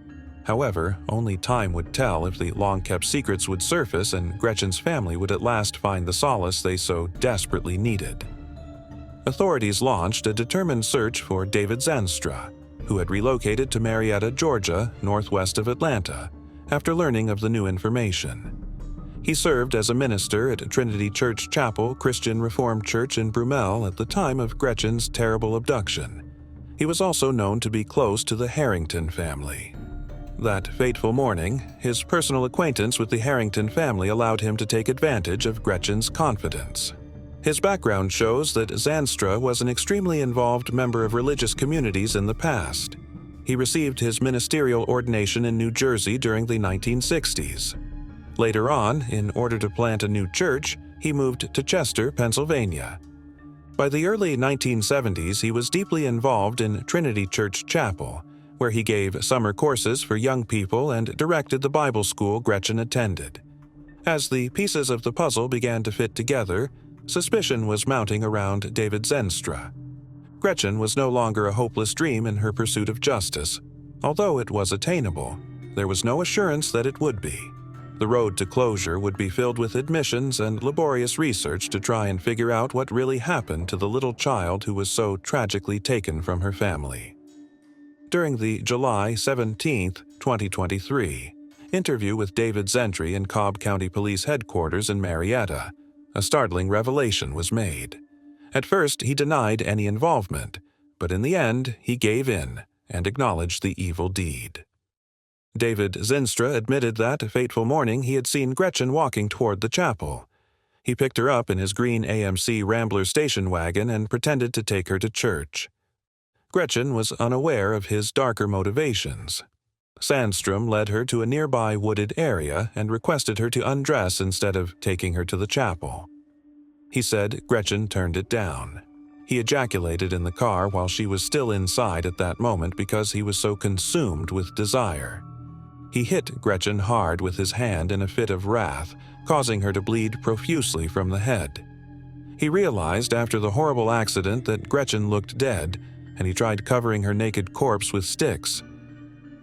[SPEAKER 1] However, only time would tell if the long-kept secrets would surface and Gretchen's family would at last find the solace they so desperately needed. Authorities launched a determined search for David Zanstra, who had relocated to Marietta, Georgia, northwest of Atlanta, after learning of the new information. He served as a minister at Trinity Church Chapel Christian Reformed Church in Brumell at the time of Gretchen's terrible abduction. He was also known to be close to the Harrington family. That fateful morning, his personal acquaintance with the Harrington family allowed him to take advantage of Gretchen's confidence. His background shows that Zanstra was an extremely involved member of religious communities in the past. He received his ministerial ordination in New Jersey during the 1960s. Later on, in order to plant a new church, he moved to Chester, Pennsylvania. By the early 1970s, he was deeply involved in Trinity Church Chapel, where he gave summer courses for young people and directed the Bible school Gretchen attended. As the pieces of the puzzle began to fit together, Suspicion was mounting around David Zenstra. Gretchen was no longer a hopeless dream in her pursuit of justice. Although it was attainable, there was no assurance that it would be. The road to closure would be filled with admissions and laborious research to try and figure out what really happened to the little child who was so tragically taken from her family. During the July 17, 2023, interview with David Zentry in Cobb County Police Headquarters in Marietta, a startling revelation was made. At first, he denied any involvement, but in the end, he gave in and acknowledged the evil deed. David Zenstra admitted that fateful morning he had seen Gretchen walking toward the chapel. He picked her up in his green AMC Rambler station wagon and pretended to take her to church. Gretchen was unaware of his darker motivations. Sandstrom led her to a nearby wooded area and requested her to undress instead of taking her to the chapel. He said Gretchen turned it down. He ejaculated in the car while she was still inside at that moment because he was so consumed with desire. He hit Gretchen hard with his hand in a fit of wrath, causing her to bleed profusely from the head. He realized after the horrible accident that Gretchen looked dead, and he tried covering her naked corpse with sticks.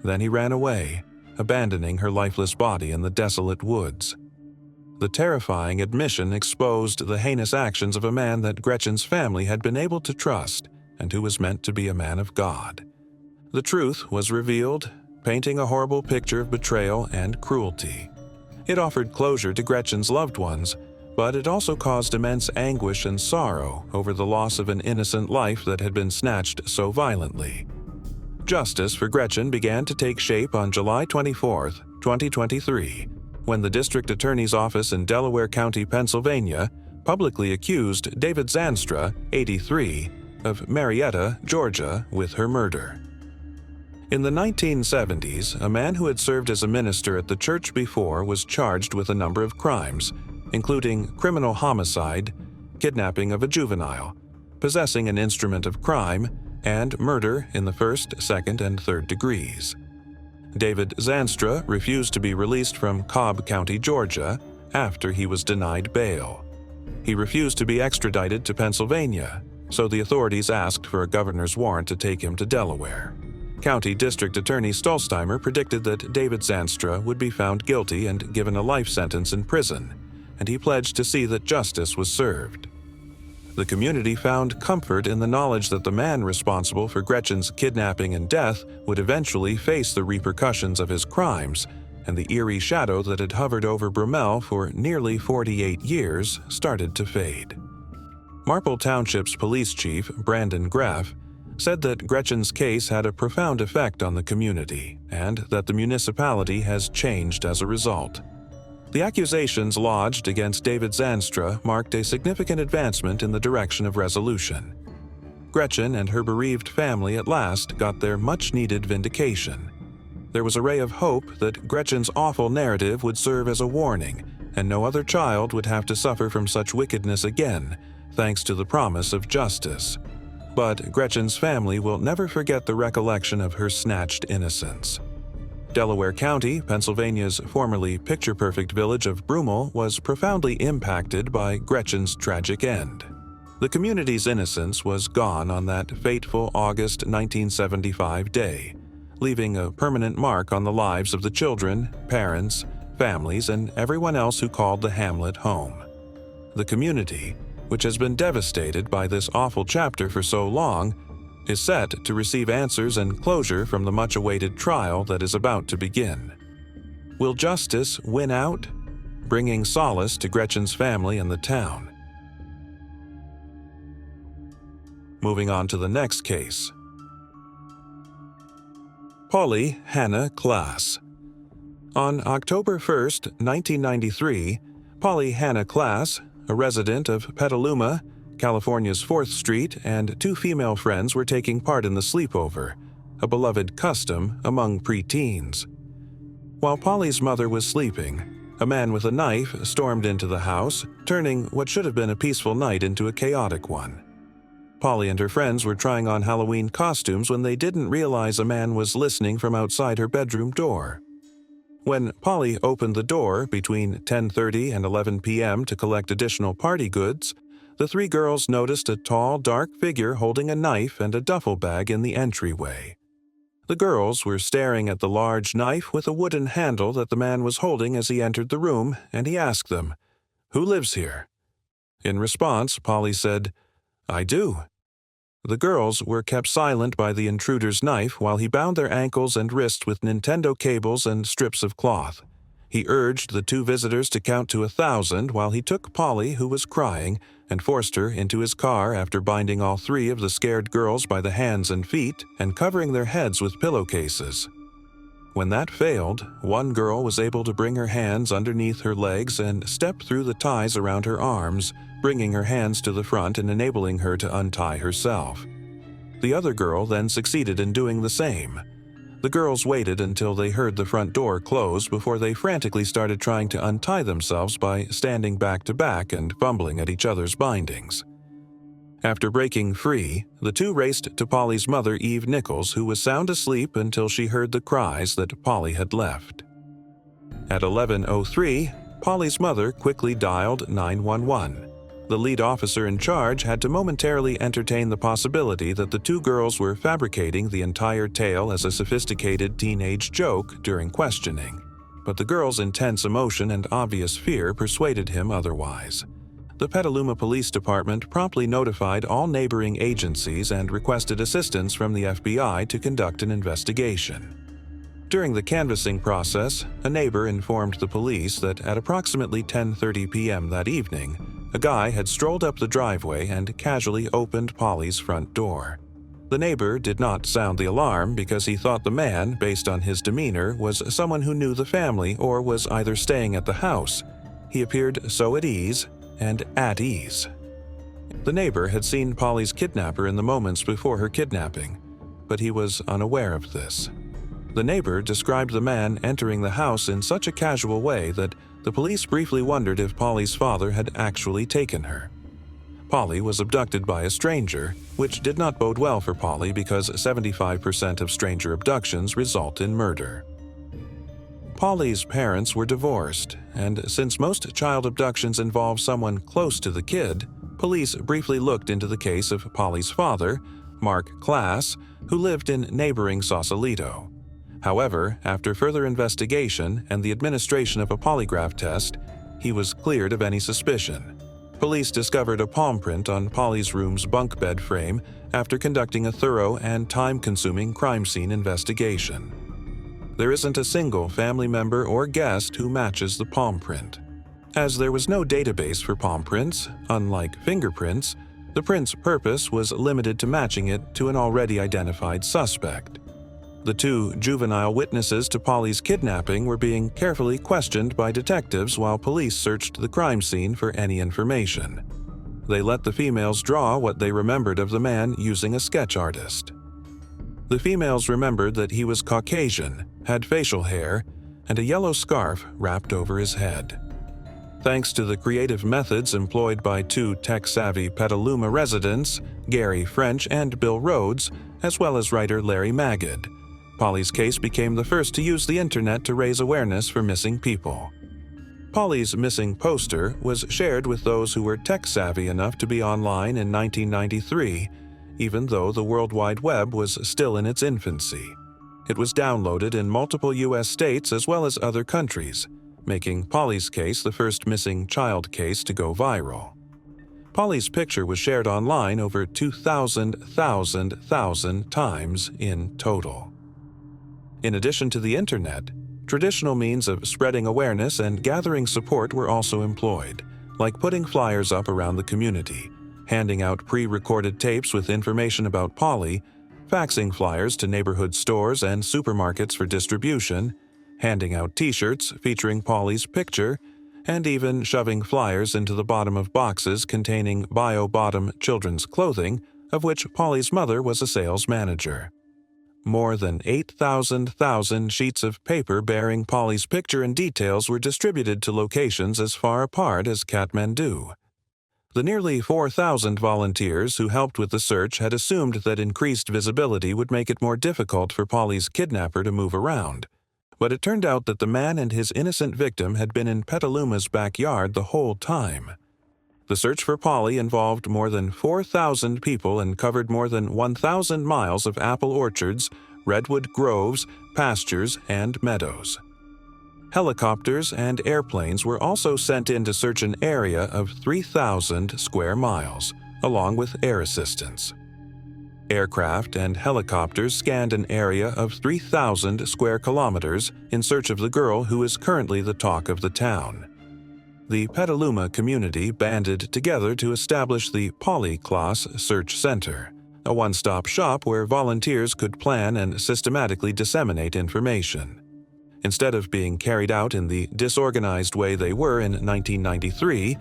[SPEAKER 1] Then he ran away, abandoning her lifeless body in the desolate woods. The terrifying admission exposed the heinous actions of a man that Gretchen's family had been able to trust and who was meant to be a man of God. The truth was revealed, painting a horrible picture of betrayal and cruelty. It offered closure to Gretchen's loved ones, but it also caused immense anguish and sorrow over the loss of an innocent life that had been snatched so violently. Justice for Gretchen began to take shape on July 24, 2023, when the district attorney's office in Delaware County, Pennsylvania, publicly accused David Zanstra, 83, of Marietta, Georgia, with her murder. In the 1970s, a man who had served as a minister at the church before was charged with a number of crimes, including criminal homicide, kidnapping of a juvenile, possessing an instrument of crime, and murder in the first, second, and third degrees. David Zanstra refused to be released from Cobb County, Georgia, after he was denied bail. He refused to be extradited to Pennsylvania, so the authorities asked for a governor's warrant to take him to Delaware. County District Attorney Stolzheimer predicted that David Zanstra would be found guilty and given a life sentence in prison, and he pledged to see that justice was served. The community found comfort in the knowledge that the man responsible for Gretchen's kidnapping and death would eventually face the repercussions of his crimes, and the eerie shadow that had hovered over Brummel for nearly 48 years started to fade. Marple Township's police chief, Brandon Graff, said that Gretchen's case had a profound effect on the community and that the municipality has changed as a result. The accusations lodged against David Zanstra marked a significant advancement in the direction of resolution. Gretchen and her bereaved family at last got their much-needed vindication. There was a ray of hope that Gretchen's awful narrative would serve as a warning, and no other child would have to suffer from such wickedness again, thanks to the promise of justice. But Gretchen's family will never forget the recollection of her snatched innocence. Delaware County, Pennsylvania's formerly picture-perfect village of Brummel, was profoundly impacted by Gretchen's tragic end. The community's innocence was gone on that fateful August 1975 day, leaving a permanent mark on the lives of the children, parents, families, and everyone else who called the hamlet home. The community, which has been devastated by this awful chapter for so long, is set to receive answers and closure from the much-awaited trial that is about to begin. Will justice win out, bringing solace to Gretchen's family and the town? Moving on to the next case. Polly Hannah Klaas. On October 1, 1993, Polly Hannah Klaas, a resident of Petaluma, California's 4th Street, and 2 female friends were taking part in the sleepover, a beloved custom among preteens. While Polly's mother was sleeping, a man with a knife stormed into the house, turning what should have been a peaceful night into a chaotic one. Polly and her friends were trying on Halloween costumes when they didn't realize a man was listening from outside her bedroom door. When Polly opened the door between 10:30 and 11 p.m. to collect additional party goods, the three girls noticed a tall, dark figure holding a knife and a duffel bag in the entryway. The girls were staring at the large knife with a wooden handle that the man was holding as he entered the room, and he asked them, "Who lives here?" In response, Polly said, "I do." The girls were kept silent by the intruder's knife while he bound their ankles and wrists with Nintendo cables and strips of cloth. He urged the two visitors to count to 1,000 while he took Polly, who was crying, and forced her into his car after binding all three of the scared girls by the hands and feet and covering their heads with pillowcases. When that failed, one girl was able to bring her hands underneath her legs and step through the ties around her arms, bringing her hands to the front and enabling her to untie herself. The other girl then succeeded in doing the same. The girls waited until they heard the front door close before they frantically started trying to untie themselves by standing back to back and fumbling at each other's bindings. After breaking free, the two raced to Polly's mother, Eve Nichols, who was sound asleep until she heard the cries that Polly had left. At 11:03, Polly's mother quickly dialed 911. The lead officer in charge had to momentarily entertain the possibility that the two girls were fabricating the entire tale as a sophisticated teenage joke during questioning, but the girls' intense emotion and obvious fear persuaded him otherwise. The Petaluma Police Department promptly notified all neighboring agencies and requested assistance from the FBI to conduct an investigation. During the canvassing process, a neighbor informed the police that at approximately 10:30 p.m. that evening, a guy had strolled up the driveway and casually opened Polly's front door. The neighbor did not sound the alarm because he thought the man, based on his demeanor, was someone who knew the family or was either staying at the house. He appeared so at ease and at ease. The neighbor had seen Polly's kidnapper in the moments before her kidnapping, but he was unaware of this. The neighbor described the man entering the house in such a casual way that the police briefly wondered if Polly's father had actually taken her. Polly was abducted by a stranger, which did not bode well for Polly because 75% of stranger abductions result in murder. Polly's parents were divorced, and since most child abductions involve someone close to the kid, police briefly looked into the case of Polly's father, Mark Klaas, who lived in neighboring Sausalito. However, after further investigation and the administration of a polygraph test, he was cleared of any suspicion. Police discovered a palm print on Polly's room's bunk bed frame after conducting a thorough and time-consuming crime scene investigation. There isn't a single family member or guest who matches the palm print. As there was no database for palm prints, unlike fingerprints, the print's purpose was limited to matching it to an already identified suspect. The two juvenile witnesses to Polly's kidnapping were being carefully questioned by detectives while police searched the crime scene for any information. They let the females draw what they remembered of the man using a sketch artist. The females remembered that he was Caucasian, had facial hair, and a yellow scarf wrapped over his head. Thanks to the creative methods employed by two tech-savvy Petaluma residents, Gary French and Bill Rhodes, as well as writer Larry Magid, Polly's case became the first to use the internet to raise awareness for missing people. Polly's missing poster was shared with those who were tech-savvy enough to be online in 1993, even though the World Wide Web was still in its infancy. It was downloaded in multiple U.S. states as well as other countries, making Polly's case the first missing child case to go viral. Polly's picture was shared online over 2,000 times in total. In addition to the internet, traditional means of spreading awareness and gathering support were also employed, like putting flyers up around the community, handing out pre-recorded tapes with information about Polly, faxing flyers to neighborhood stores and supermarkets for distribution, handing out t-shirts featuring Polly's picture, and even shoving flyers into the bottom of boxes containing bio-bottom children's clothing, of which Polly's mother was a sales manager. More than 8,000 sheets of paper bearing Polly's picture and details were distributed to locations as far apart as Kathmandu. The nearly 4,000 volunteers who helped with the search had assumed that increased visibility would make it more difficult for Polly's kidnapper to move around. But it turned out that the man and his innocent victim had been in Petaluma's backyard the whole time. The search for Polly involved more than 4,000 people and covered more than 1,000 miles of apple orchards, redwood groves, pastures, and meadows. Helicopters and airplanes were also sent in to search an area of 3,000 square miles, along with air assistance. Aircraft and helicopters scanned an area of 3,000 square kilometers in search of the girl who is currently the talk of the town. The Petaluma community banded together to establish the Polly Klaas Search Center, a one-stop shop where volunteers could plan and systematically disseminate information. Instead of being carried out in the disorganized way they were in 1993,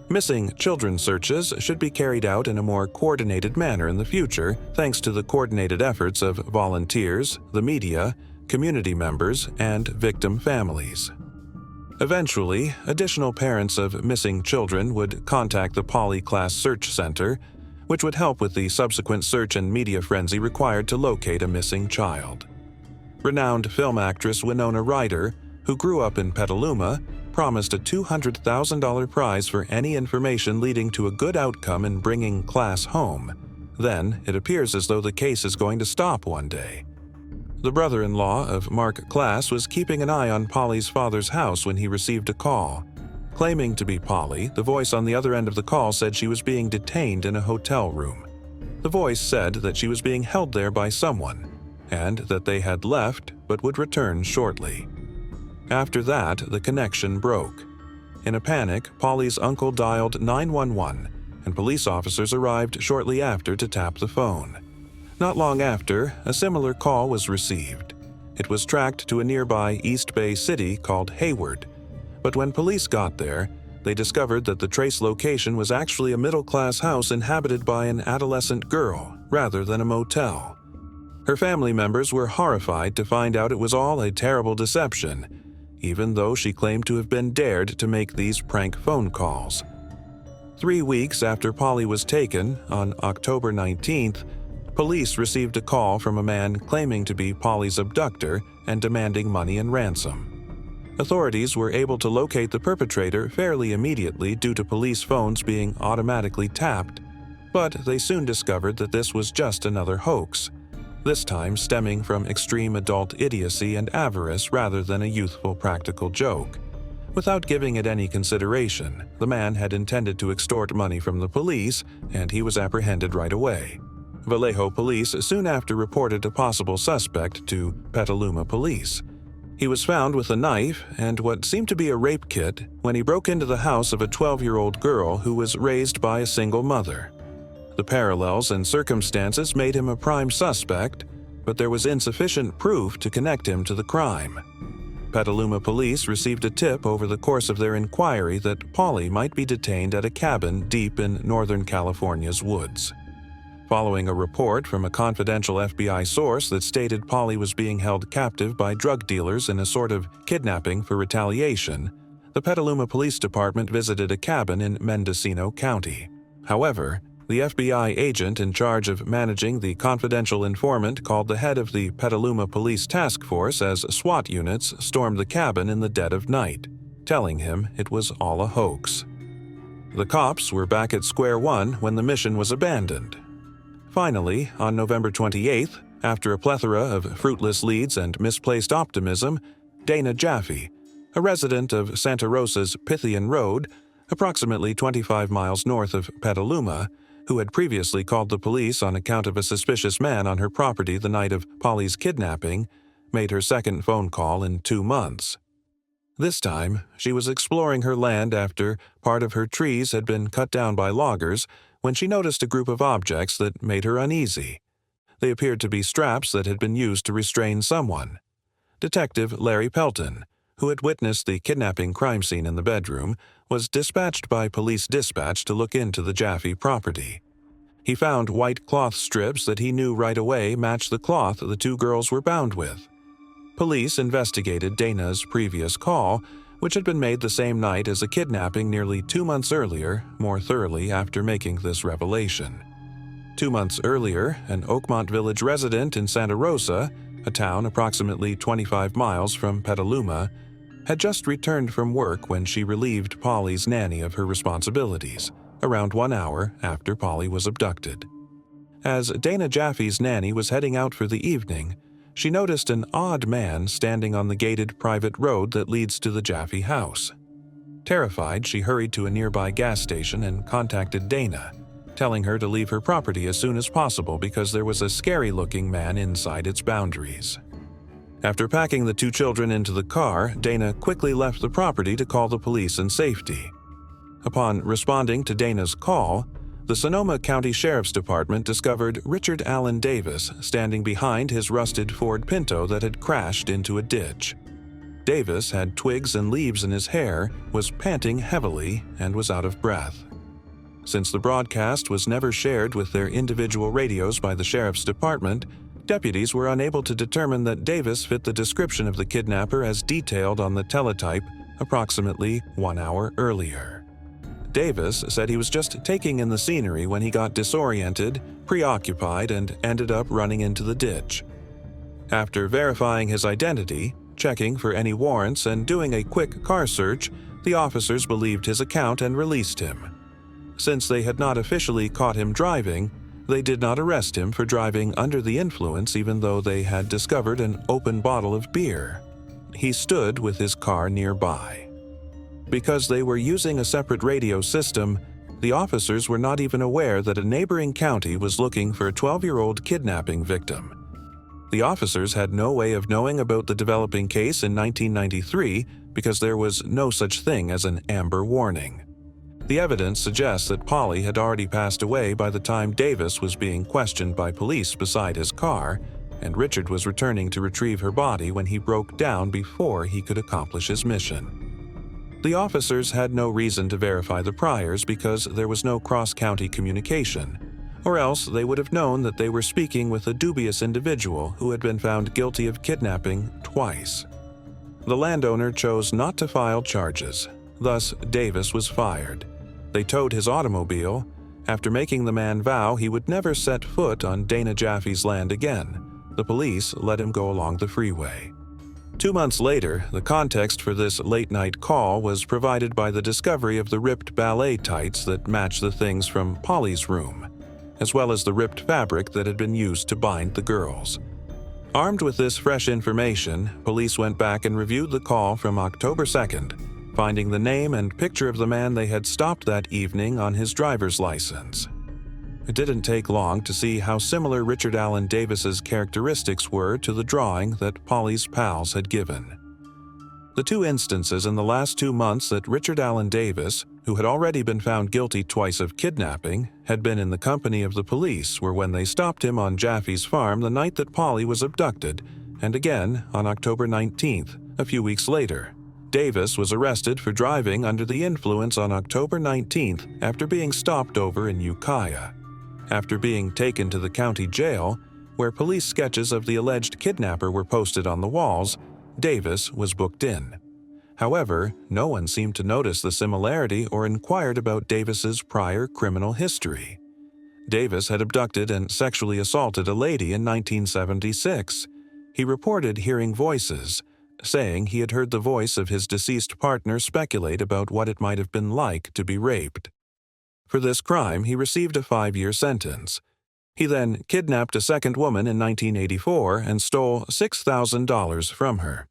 [SPEAKER 1] missing children searches should be carried out in a more coordinated manner in the future, thanks to the coordinated efforts of volunteers, the media, community members, and victim families. Eventually, additional parents of missing children would contact the Polly Klaas Search Center, which would help with the subsequent search and media frenzy required to locate a missing child. Renowned film actress Winona Ryder, who grew up in Petaluma, promised a $200,000 prize for any information leading to a good outcome in bringing Klaas home. Then, it appears as though the case is going to stop one day. The brother-in-law of Mark Klaas was keeping an eye on Polly's father's house when he received a call. Claiming to be Polly, the voice on the other end of the call said she was being detained in a hotel room. The voice said that she was being held there by someone, and that they had left but would return shortly. After that, the connection broke. In a panic, Polly's uncle dialed 911, and police officers arrived shortly after to tap the phone. Not long after, a similar call was received. It was tracked to a nearby East Bay city called Hayward, but when police got there, they discovered that the trace location was actually a middle-class house inhabited by an adolescent girl rather than a motel. Her family members were horrified to find out it was all a terrible deception, even though she claimed to have been dared to make these prank phone calls. 3 weeks after Polly was taken, on October 19th, police received a call from a man claiming to be Polly's abductor and demanding money and ransom. Authorities were able to locate the perpetrator fairly immediately due to police phones being automatically tapped, but they soon discovered that this was just another hoax, this time stemming from extreme adult idiocy and avarice rather than a youthful practical joke. Without giving it any consideration, the man had intended to extort money from the police, and he was apprehended right away. Vallejo police soon after reported a possible suspect to Petaluma police. He was found with a knife and what seemed to be a rape kit when he broke into the house of a 12-year-old girl who was raised by a single mother. The parallels and circumstances made him a prime suspect, but there was insufficient proof to connect him to the crime. Petaluma police received a tip over the course of their inquiry that Polly might be detained at a cabin deep in Northern California's woods. Following a report from a confidential FBI source that stated Polly was being held captive by drug dealers in a sort of kidnapping for retaliation, the Petaluma Police Department visited a cabin in Mendocino County. However, the FBI agent in charge of managing the confidential informant called the head of the Petaluma Police Task Force as SWAT units stormed the cabin in the dead of night, telling him it was all a hoax. The cops were back at square one when the mission was abandoned. Finally, on November 28th, after a plethora of fruitless leads and misplaced optimism, Dana Jaffe, a resident of Santa Rosa's Pythian Road, approximately 25 miles north of Petaluma, who had previously called the police on account of a suspicious man on her property the night of Polly's kidnapping, made her second phone call in 2 months. This time, she was exploring her land after part of her trees had been cut down by loggers when she noticed a group of objects that made her uneasy. They appeared to be straps that had been used to restrain someone. Detective Larry Pelton, who had witnessed the kidnapping crime scene in the bedroom, was dispatched by Police Dispatch to look into the Jaffe property. He found white cloth strips that he knew right away matched the cloth the two girls were bound with. Police investigated Dana's previous call, which had been made the same night as a kidnapping nearly 2 months earlier, more thoroughly after making this revelation. 2 months earlier, an Oakmont Village resident in Santa Rosa, a town approximately 25 miles from Petaluma, had just returned from work when she relieved Polly's nanny of her responsibilities, around 1 hour after Polly was abducted. As Dana Jaffe's nanny was heading out for the evening, she noticed an odd man standing on the gated private road that leads to the Jaffe house. Terrified, she hurried to a nearby gas station and contacted Dana, telling her to leave her property as soon as possible because there was a scary-looking man inside its boundaries. After packing the 2 children into the car, Dana quickly left the property to call the police in safety. Upon responding to Dana's call, the Sonoma County Sheriff's Department discovered Richard Allen Davis standing behind his rusted Ford Pinto that had crashed into a ditch. Davis had twigs and leaves in his hair, was panting heavily, and was out of breath. Since the broadcast was never shared with their individual radios by the Sheriff's Department, deputies were unable to determine that Davis fit the description of the kidnapper as detailed on the teletype approximately 1 hour earlier. Davis said he was just taking in the scenery when he got disoriented, preoccupied, and ended up running into the ditch. After verifying his identity, checking for any warrants, and doing a quick car search, the officers believed his account and released him. Since they had not officially caught him driving, they did not arrest him for driving under the influence even though they had discovered an open bottle of beer. He stood with his car nearby. Because they were using a separate radio system, the officers were not even aware that a neighboring county was looking for a 12-year-old kidnapping victim. The officers had no way of knowing about the developing case in 1993 because there was no such thing as an amber warning. The evidence suggests that Polly had already passed away by the time Davis was being questioned by police beside his car, and Richard was returning to retrieve her body when he broke down before he could accomplish his mission. The officers had no reason to verify the priors because there was no cross-county communication, or else they would have known that they were speaking with a dubious individual who had been found guilty of kidnapping twice. The landowner chose not to file charges, thus Davis was fired. They towed his automobile, after making the man vow he would never set foot on Dana Jaffe's land again. The police let him go along the freeway. 2 months later, the context for this late-night call was provided by the discovery of the ripped ballet tights that matched the things from Polly's room, as well as the ripped fabric that had been used to bind the girls. Armed with this fresh information, police went back and reviewed the call from October 2nd, finding the name and picture of the man they had stopped that evening on his driver's license. It didn't take long to see how similar Richard Allen Davis's characteristics were to the drawing that Polly's pals had given. The 2 instances in the last 2 months that Richard Allen Davis, who had already been found guilty twice of kidnapping, had been in the company of the police were when they stopped him on Jaffe's farm the night that Polly was abducted, and again on October 19th, a few weeks later. Davis was arrested for driving under the influence on October 19th after being stopped over in Ukiah. After being taken to the county jail, where police sketches of the alleged kidnapper were posted on the walls, Davis was booked in. However, no one seemed to notice the similarity or inquired about Davis's prior criminal history. Davis had abducted and sexually assaulted a lady in 1976. He reported hearing voices, saying he had heard the voice of his deceased partner speculate about what it might have been like to be raped. For this crime, he received a 5-year sentence. He then kidnapped a second woman in 1984 and stole $6,000 from her.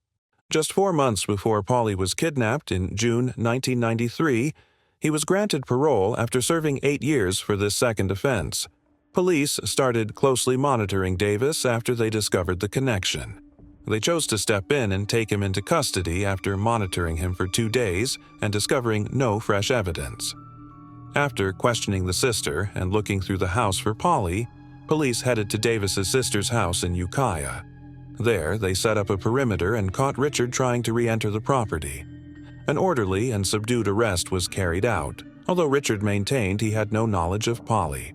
[SPEAKER 1] Just 4 months before Polly was kidnapped in June 1993, he was granted parole after serving 8 years for this second offense. Police started closely monitoring Davis after they discovered the connection. They chose to step in and take him into custody after monitoring him for 2 days and discovering no fresh evidence. After questioning the sister and looking through the house for Polly, police headed to Davis's sister's house in Ukiah. There, they set up a perimeter and caught Richard trying to re-enter the property. An orderly and subdued arrest was carried out, although Richard maintained he had no knowledge of Polly.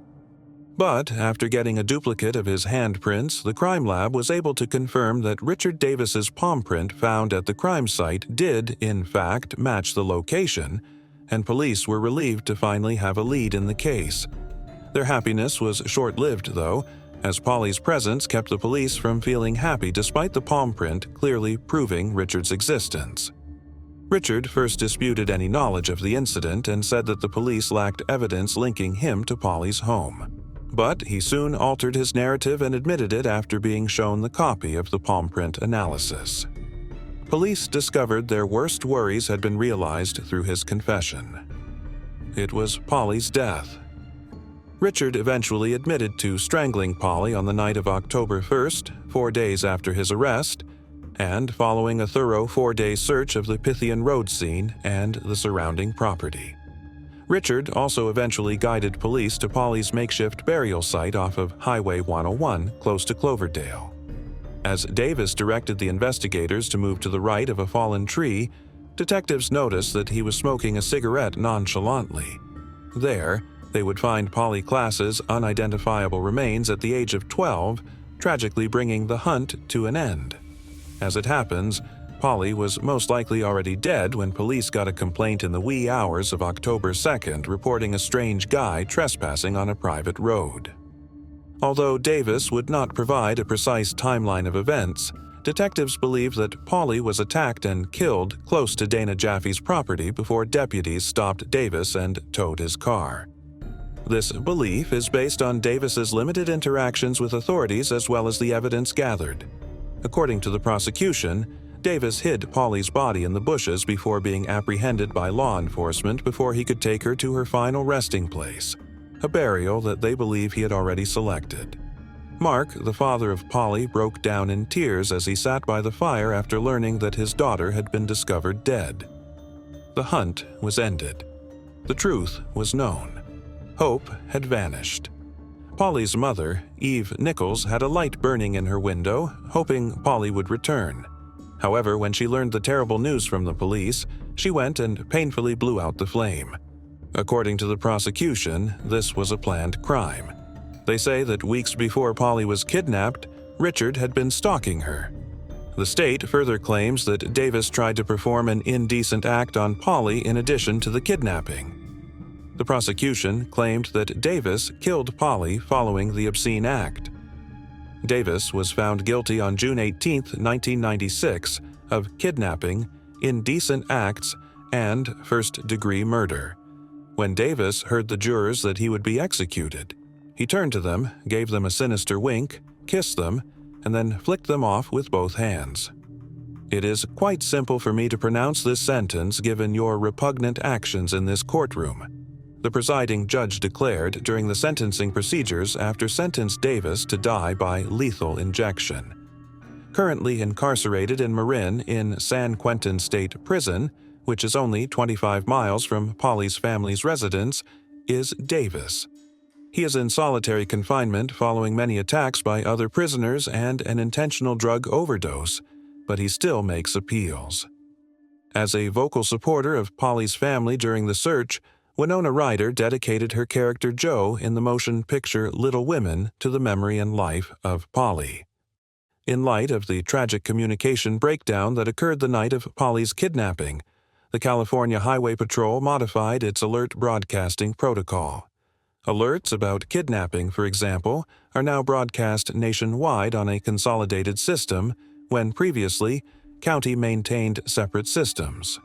[SPEAKER 1] But after getting a duplicate of his handprints, the crime lab was able to confirm that Richard Davis's palm print found at the crime site did, in fact, match the location, and police were relieved to finally have a lead in the case. Their happiness was short-lived, though, as Polly's presence kept the police from feeling happy despite the palm print clearly proving Richard's existence. Richard first disputed any knowledge of the incident and said that the police lacked evidence linking him to Polly's home. But he soon altered his narrative and admitted it after being shown the copy of the palm print analysis. Police discovered their worst worries had been realized through his confession. It was Polly's death. Richard eventually admitted to strangling Polly on the night of October 1st, 4 days after his arrest, and following a thorough 4-day search of the Pythian Road scene and the surrounding property. Richard also eventually guided police to Polly's makeshift burial site off of Highway 101, close to Cloverdale. As Davis directed the investigators to move to the right of a fallen tree, detectives noticed that he was smoking a cigarette nonchalantly. There, they would find Polly Klaas's unidentifiable remains at the age of 12, tragically bringing the hunt to an end. As it happens, Polly was most likely already dead when police got a complaint in the wee hours of October 2nd reporting a strange guy trespassing on a private road. Although Davis would not provide a precise timeline of events, detectives believe that Polly was attacked and killed close to Dana Jaffe's property before deputies stopped Davis and towed his car. This belief is based on Davis's limited interactions with authorities as well as the evidence gathered. According to the prosecution, Davis hid Polly's body in the bushes before being apprehended by law enforcement before he could take her to her final resting place, a burial that they believe he had already selected. Mark, the father of Polly, broke down in tears as he sat by the fire after learning that his daughter had been discovered dead. The hunt was ended. The truth was known. Hope had vanished. Polly's mother, Eve Nichols, had a light burning in her window, hoping Polly would return. However, when she learned the terrible news from the police, she went and painfully blew out the flame. According to the prosecution, this was a planned crime. They say that weeks before Polly was kidnapped, Richard had been stalking her. The state further claims that Davis tried to perform an indecent act on Polly in addition to the kidnapping. The prosecution claimed that Davis killed Polly following the obscene act. Davis was found guilty on June 18, 1996, of kidnapping, indecent acts, and first-degree murder. When Davis heard the jurors that he would be executed, he turned to them, gave them a sinister wink, kissed them, and then flicked them off with both hands. It is quite simple for me to pronounce this sentence given your repugnant actions in this courtroom, the presiding judge declared during the sentencing procedures after sentenced Davis to die by lethal injection. Currently incarcerated in Marin in San Quentin State Prison, which is only 25 miles from Polly's family's residence, is Davis. He is in solitary confinement following many attacks by other prisoners and an intentional drug overdose, but he still makes appeals. As a vocal supporter of Polly's family during the search, Winona Ryder dedicated her character Jo in the motion picture Little Women to the memory and life of Polly. In light of the tragic communication breakdown that occurred the night of Polly's kidnapping, the California Highway Patrol modified its alert broadcasting protocol. Alerts about kidnapping, for example, are now broadcast nationwide on a consolidated system, when previously, county-maintained separate systems.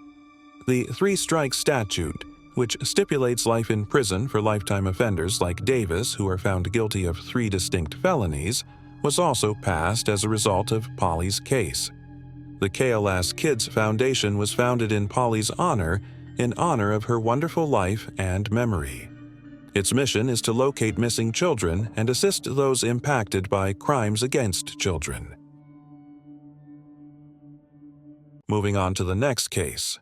[SPEAKER 1] The three-strike statute, which stipulates life in prison for lifetime offenders like Davis who are found guilty of 3 distinct felonies, was also passed as a result of Polly's case. The KLS Kids Foundation was founded in Polly's honor in honor of her wonderful life and memory. Its mission is to locate missing children and assist those impacted by crimes against children. Moving on to the next case.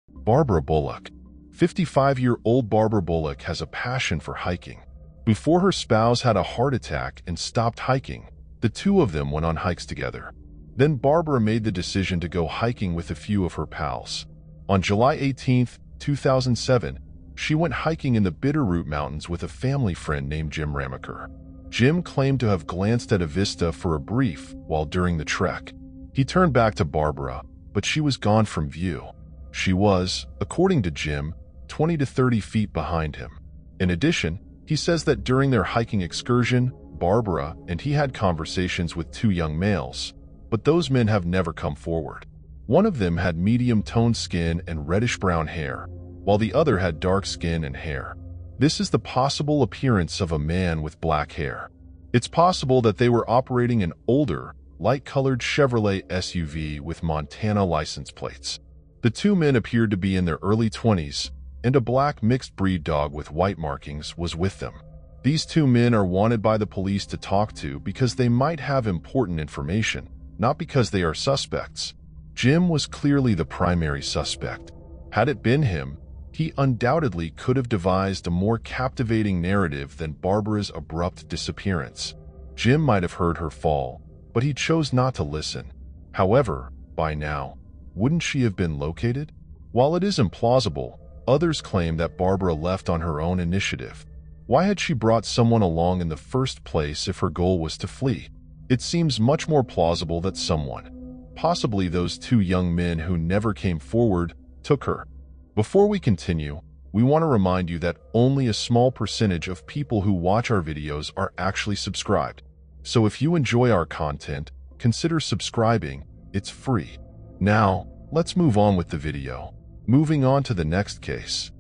[SPEAKER 2] Barbara Bullock. 55-year-old Barbara Bullock has a passion for hiking. Before her spouse had a heart attack and stopped hiking, the two of them went on hikes together. Then Barbara made the decision to go hiking with a few of her pals. On July 18, 2007, she went hiking in the Bitterroot Mountains with a family friend named Jim Ramaker. Jim claimed to have glanced at a vista for a brief while during the trek. He turned back to Barbara, but she was gone from view. She was, according to Jim, 20 to 30 feet behind him. In addition, he says that during their hiking excursion, Barbara and he had conversations with 2 young males, but those men have never come forward. One of them had medium-toned skin and reddish-brown hair, while the other had dark skin and hair. This is the possible appearance of a man with black hair. It's possible that they were operating an older, light-colored Chevrolet SUV with Montana license plates. The two men appeared to be in their early 20s, and a black mixed-breed dog with white markings was with them. These two men are wanted by the police to talk to because they might have important information, not because they are suspects. Jim was clearly the primary suspect. Had it been him, he undoubtedly could have devised a more captivating narrative than Barbara's abrupt disappearance. Jim might have heard her fall, but he chose not to listen. However, by now, wouldn't she have been located? While it is implausible, others claim that Barbara left on her own initiative. Why had she brought someone along in the first place if her goal was to flee? It seems much more plausible that someone, possibly those two young men who never came forward, took her. Before we continue, we want to remind you that only a small percentage of people who watch our videos are actually subscribed. So if you enjoy our content, consider subscribing. It's free. Now, let's move on with the video. Moving on to the next case.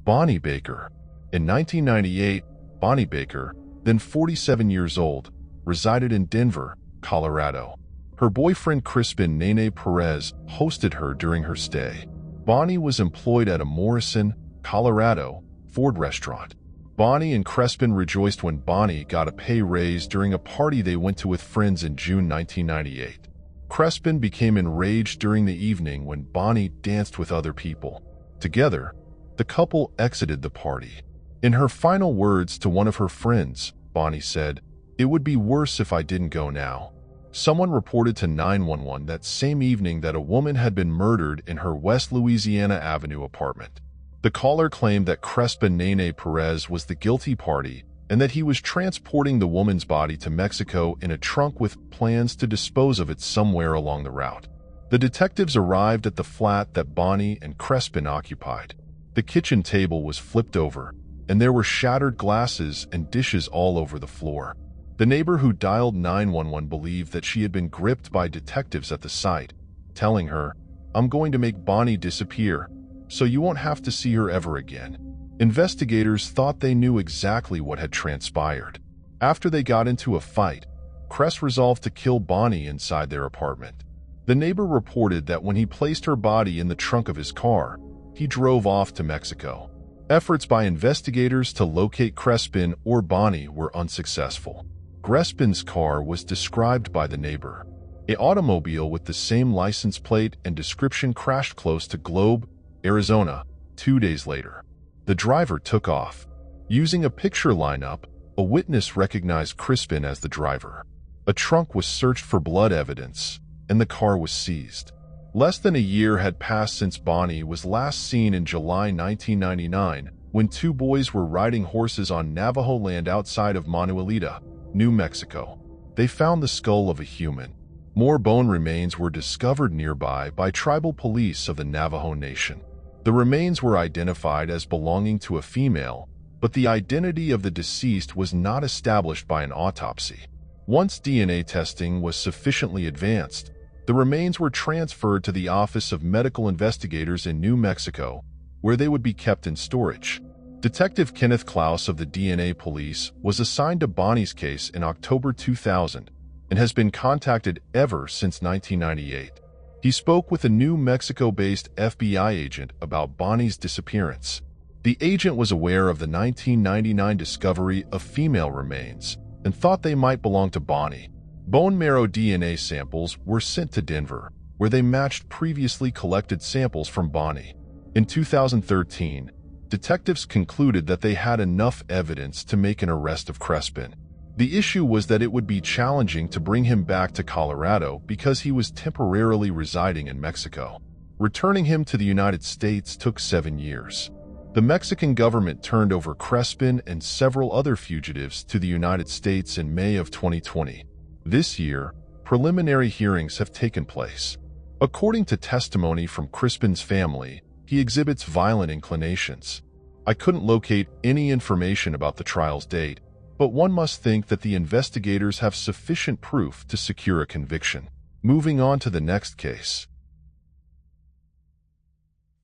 [SPEAKER 2] Bonnie Baker. In 1998, Bonnie Baker, then 47 years old, resided in Denver, Colorado. Her boyfriend Crispin Nene Perez hosted her during her stay. Bonnie was employed at a Morrison, Colorado, Ford restaurant. Bonnie and Crispin rejoiced when Bonnie got a pay raise during a party they went to with friends in June 1998. Crispin became enraged during the evening when Bonnie danced with other people. Together, the couple exited the party. In her final words to one of her friends, Bonnie said, "It would be worse if I didn't go now." Someone reported to 911 that same evening that a woman had been murdered in her West Louisiana Avenue apartment. The caller claimed that Crispin Nene Perez was the guilty party and that he was transporting the woman's body to Mexico in a trunk with plans to dispose of it somewhere along the route. The detectives arrived at the flat that Bonnie and Crispin occupied. The kitchen table was flipped over, and there were shattered glasses and dishes all over the floor. The neighbor who dialed 911 believed that she had been gripped by detectives at the site, telling her, "I'm going to make Bonnie disappear, so you won't have to see her ever again." Investigators thought they knew exactly what had transpired. After they got into a fight, Cress resolved to kill Bonnie inside their apartment. The neighbor reported that when he placed her body in the trunk of his car, he drove off to Mexico. Efforts by investigators to locate Crispin or Bonnie were unsuccessful. Crispin's car was described by the neighbor. An automobile with the same license plate and description crashed close to Globe, Arizona, 2 days later. The driver took off. Using a picture lineup, a witness recognized Crispin as the driver. A trunk was searched for blood evidence, and the car was seized. Less than a year had passed since Bonnie was last seen in July 1999, when two boys were riding horses on Navajo land outside of Manuelita, New Mexico. They found the skull of a human. More bone remains were discovered nearby by tribal police of the Navajo Nation. The remains were identified as belonging to a female, but the identity of the deceased was not established by an autopsy. Once DNA testing was sufficiently advanced, the remains were transferred to the Office of Medical Investigators in New Mexico, where they would be kept in storage. Detective Kenneth Klaus of the DNA Police was assigned to Bonnie's case in October 2000 and has been contacted ever since 1998. He spoke with a New Mexico-based FBI agent about Bonnie's disappearance. The agent was aware of the 1999 discovery of female remains and thought they might belong to Bonnie. Bone marrow DNA samples were sent to Denver, where they matched previously collected samples from Bonnie. In 2013, detectives concluded that they had enough evidence to make an arrest of Crispin. The issue was that it would be challenging to bring him back to Colorado because he was temporarily residing in Mexico. Returning him to the United States took 7 years. The Mexican government turned over Crispin and several other fugitives to the United States in May of 2020. This year, preliminary hearings have taken place. According to testimony from Crispin's family, he exhibits violent inclinations. I couldn't locate any information about the trial's date, but one must think that the investigators have sufficient proof to secure a conviction. Moving on to the next case.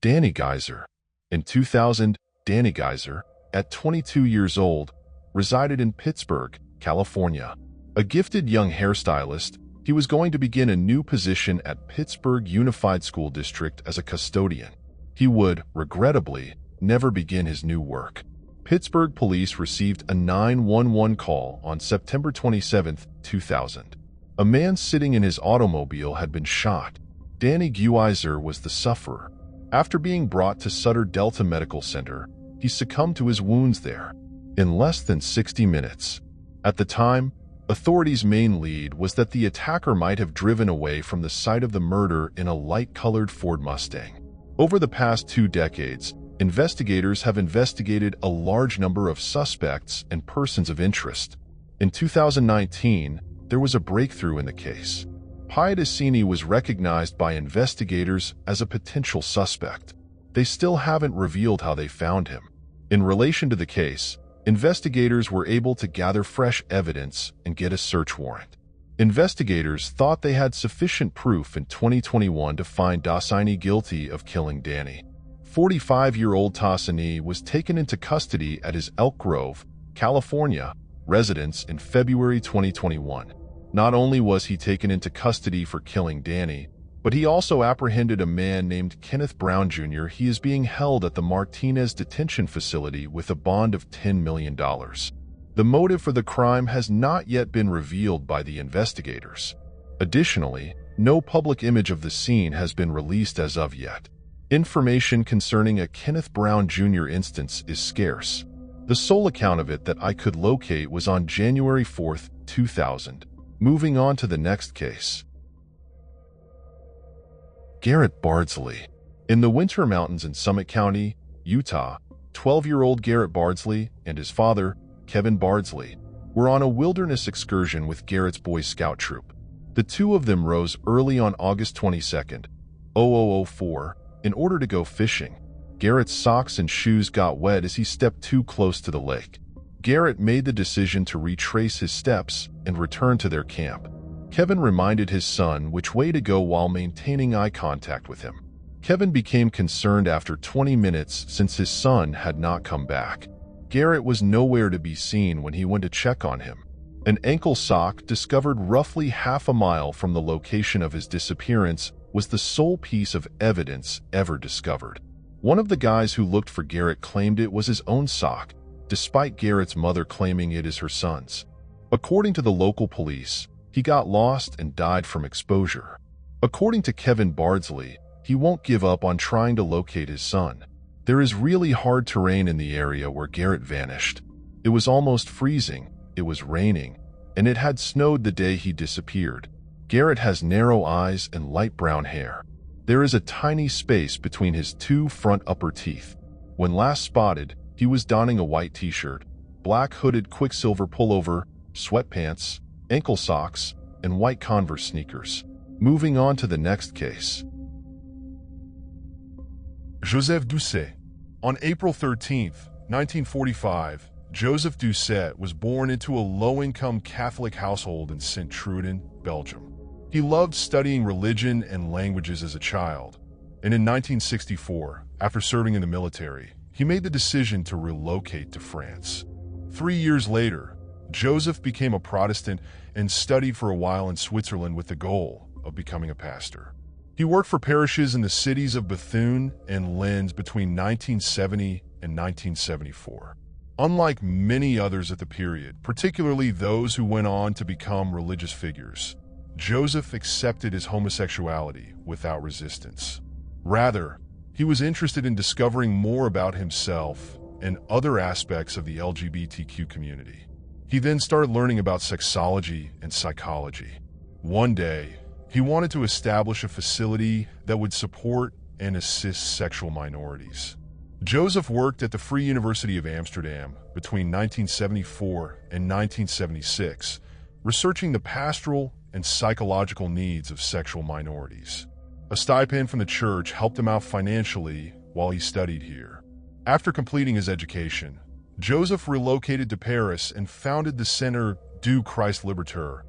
[SPEAKER 2] Danny Geyser. In 2000, Danny Geyser, at 22 years old, resided in Pittsburgh, California. A gifted young hairstylist, he was going to begin a new position at Pittsburgh Unified School District as a custodian. He would, regrettably, never begin his new work. Pittsburgh police received a 911 call on September 27, 2000. A man sitting in his automobile had been shot. Danny Geyser was the sufferer. After being brought to Sutter Delta Medical Center, he succumbed to his wounds there in less than 60 minutes. At the time, authorities' main lead was that the attacker might have driven away from the site of the murder in a light-colored Ford Mustang. Over the past 2 decades, investigators have investigated a large number of suspects and persons of interest. In 2019, there was a breakthrough in the case. Piedicini was recognized by investigators as a potential suspect. They still haven't revealed how they found him. In relation to the case, investigators were able to gather fresh evidence and get a search warrant. Investigators thought they had sufficient proof in 2021 to find Tassini guilty of killing Danny. 45-year-old Tassini was taken into custody at his Elk Grove, California, residence in February 2021. Not only was he taken into custody for killing Danny, but he also apprehended a man named Kenneth Brown Jr. He is being held at the Martinez Detention Facility with a bond of $10 million. The motive for the crime has not yet been revealed by the investigators. Additionally, no public image of the scene has been released as of yet. Information concerning a Kenneth Brown Jr. instance is scarce. The sole account of it that I could locate was on January 4, 2000. Moving on to the next case. Garrett Bardsley. In the Winter Mountains in Summit County, Utah, 12-year-old Garrett Bardsley and his father, Kevin Bardsley, were on a wilderness excursion with Garrett's Boy Scout troop. The two of them rose early on August 22, 2004, in order to go fishing. Garrett's socks and shoes got wet as he stepped too close to the lake. Garrett made the decision to retrace his steps and return to their camp. Kevin reminded his son which way to go while maintaining eye contact with him. Kevin became concerned after 20 minutes since his son had not come back. Garrett was nowhere to be seen when he went to check on him. An ankle sock discovered roughly half a mile from the location of his disappearance was the sole piece of evidence ever discovered. One of the guys who looked for Garrett claimed it was his own sock, despite Garrett's mother claiming it is her son's. According to the local police, he got lost and died from exposure. According to Kevin Bardsley, he won't give up on trying to locate his son. There is really hard terrain in the area where Garrett vanished. It was almost freezing, it was raining, and it had snowed the day he disappeared. Garrett has narrow eyes and light brown hair. There is a tiny space between his 2 front upper teeth. When last spotted, he was donning a white t-shirt, black hooded Quicksilver pullover, sweatpants, ankle socks, and white Converse sneakers. Moving on to the next case. Joseph Duet. On April 13, 1945, Joseph Duet was born into a low-income Catholic household in Sint-Truiden, Belgium. He loved studying religion and languages as a child, and in 1964, after serving in the military, he made the decision to relocate to France. 3 years later, Joseph became a Protestant and studied for a while in Switzerland with the goal of becoming a pastor. He worked for parishes in the cities of Bethune and Linz between 1970 and 1974. Unlike many others at the period, particularly those who went on to become religious figures, Joseph accepted his homosexuality without resistance. Rather, he was interested in discovering more about himself and other aspects of the LGBTQ community. He then started learning about sexology and psychology. One day, he wanted to establish a facility that would support and assist sexual minorities. Joseph worked at the Free University of Amsterdam between 1974 and 1976, researching the pastoral and psychological needs of sexual minorities. A stipend from the church helped him out financially while he studied here. After completing his education, Joseph relocated to Paris and founded the Centre du Christ Liberateur,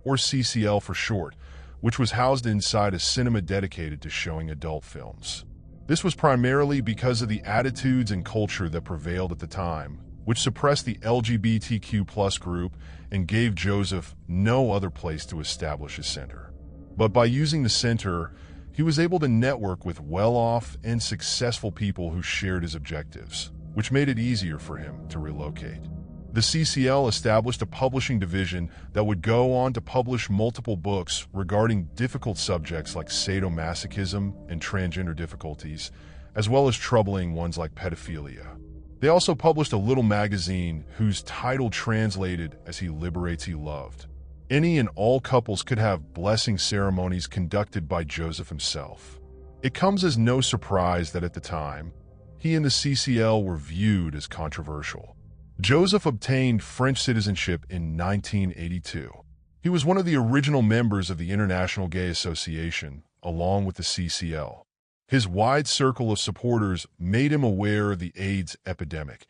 [SPEAKER 2] or CCL for short, which was housed inside a cinema dedicated to showing adult films. This was primarily because of the attitudes and culture that prevailed at the time, which suppressed the LGBTQ+ group and gave Joseph no other place to establish a center. But by using the center, he was able to network with well-off and successful people who shared his objectives, which made it easier for him to relocate. The CCL established a publishing division that would go on to publish multiple books regarding difficult subjects like sadomasochism and transgender difficulties, as well as troubling ones like pedophilia. They also published a little magazine whose title translated as He Liberates He Loved. Any and all couples could have blessing ceremonies conducted by Joseph himself. It comes as no surprise that at the time, he and the CCL were viewed as controversial. Joseph obtained French citizenship in 1982. He was one of the original members of the International Gay Association, along with the CCL. His wide circle of supporters made him aware of the AIDS epidemic,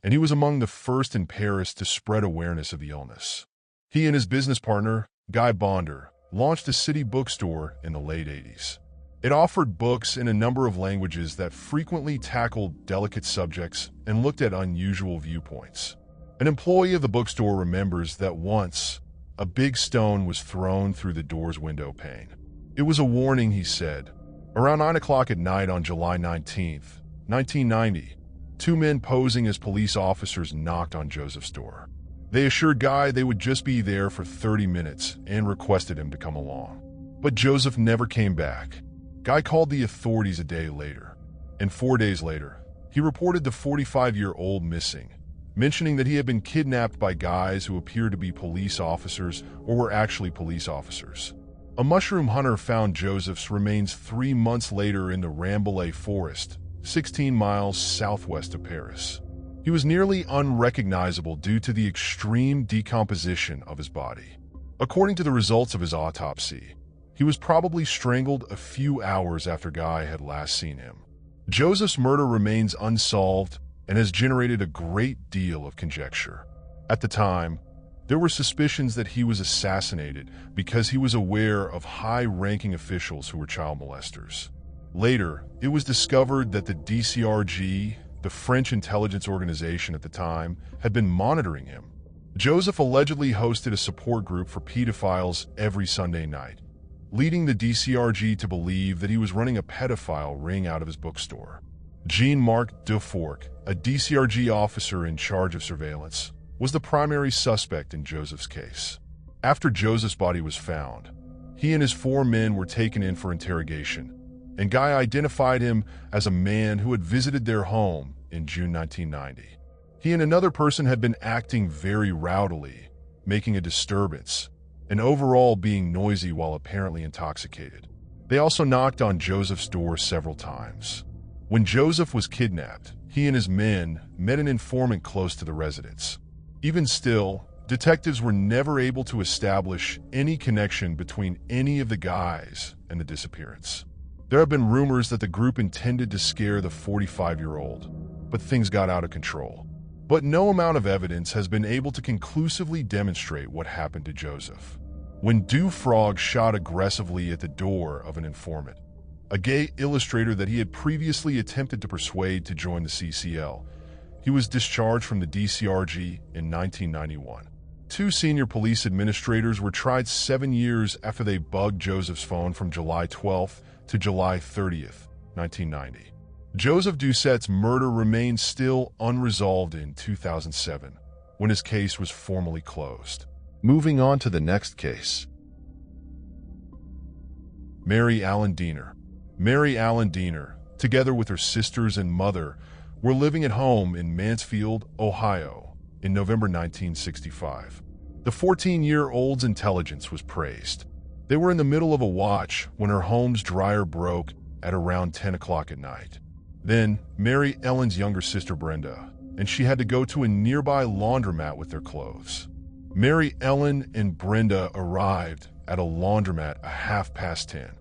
[SPEAKER 2] and he was among the first in Paris to spread awareness of the illness. He and his business partner, Guy Bonder, launched a city bookstore in the late 80s. It offered books in a number of languages that frequently tackled delicate subjects and looked at unusual viewpoints. An employee of the bookstore remembers that once, a big stone was thrown through the door's window pane. It was a warning, he said. Around 9 o'clock at night on July 19, 1990, two men posing as police officers knocked on Joseph's door. They assured Guy they would just be there for 30 minutes and requested him to come along. But Joseph never came back. Guy called the authorities a day later, and 4 days later, he reported the 45-year-old missing, mentioning that he had been kidnapped by guys who appeared to be police officers or were actually police officers. A mushroom hunter found Joseph's remains 3 months later in the Rambouillet forest, 16 miles southwest of Paris. He was nearly unrecognizable due to the extreme decomposition of his body. According to the results of his autopsy, he was probably strangled a few hours after Guy had last seen him. Joseph's murder remains unsolved and has generated a great deal of conjecture. At the time, there were suspicions that he was assassinated because he was aware of high-ranking officials who were child molesters. Later, it was discovered that the DCRG, the French intelligence organization at the time, had been monitoring him. Joseph allegedly hosted a support group for pedophiles every Sunday night, leading the DCRG to believe that he was running a pedophile ring out of his bookstore. Jean-Marc Dufourc, a DCRG officer in charge of surveillance, was the primary suspect in Joseph's case. After Joseph's body was found, he and his 4 men were taken in for interrogation, and Guy identified him as a man who had visited their home in June 1990. He and another person had been acting very rowdily, making a disturbance, and overall being noisy while apparently intoxicated. They also knocked on Joseph's door several times. When Joseph was kidnapped, he and his men met an informant close to the residence. Even still, detectives were never able to establish any connection between any of the guys and the disappearance. There have been rumors that the group intended to scare the 45-year-old, but things got out of control. But no amount of evidence has been able to conclusively demonstrate what happened to Joseph. When Dufourc shot aggressively at the door of an informant, a gay illustrator that he had previously attempted to persuade to join the CCL, he was discharged from the DCRG in 1991. 2 senior police administrators were tried 7 years after they bugged Joseph's phone from July 12th to July 30th, 1990. Joseph Duet's murder remained still unresolved in 2007, when his case was formally closed. Moving on to the next case. Mary Allen Diener. Mary Allen Diener, together with her sisters and mother, were living at home in Mansfield, Ohio, in November 1965. The 14-year-old's intelligence was praised. They were in the middle of a watch when her home's dryer broke at around 10 o'clock at night. Then, Mary Ellen's younger sister Brenda, and she had to go to a nearby laundromat with their clothes. Mary Ellen and Brenda arrived at a laundromat at 10:30.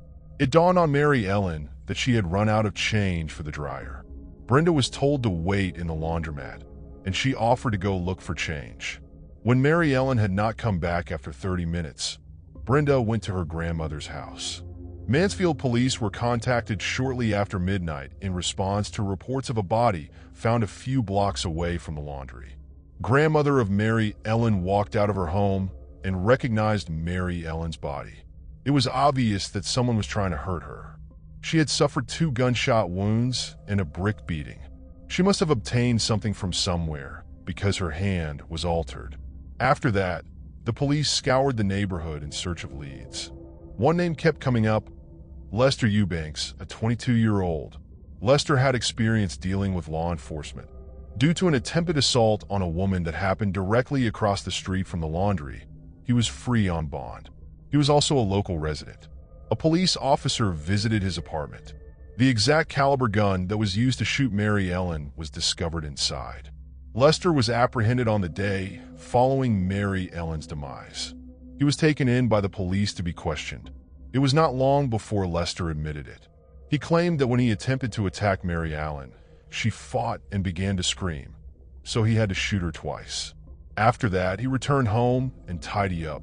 [SPEAKER 2] It dawned on Mary Ellen that she had run out of change for the dryer. Brenda was told to wait in the laundromat, and she offered to go look for change. When Mary Ellen had not come back after 30 minutes, Brenda went to her grandmother's house. Mansfield police were contacted shortly after midnight in response to reports of a body found a few blocks away from the laundry. Grandmother of Mary Ellen walked out of her home and recognized Mary Ellen's body. It was obvious that someone was trying to hurt her. She had suffered 2 gunshot wounds and a brick beating. She must have obtained something from somewhere because her hand was altered. After that, the police scoured the neighborhood in search of leads. One name kept coming up: Lester Eubanks, a 22-year-old. Lester had experience dealing with law enforcement. Due to an attempted assault on a woman that happened directly across the street from the laundry, he was free on bond. He was also a local resident. A police officer visited his apartment. The exact caliber gun that was used to shoot Mary Ellen was discovered inside. Lester was apprehended on the day following Mary Ellen's demise. He was taken in by the police to be questioned. It was not long before Lester admitted it. He claimed that when he attempted to attack Mary Ellen, she fought and began to scream, so he had to shoot her twice. After that, he returned home and tidied up.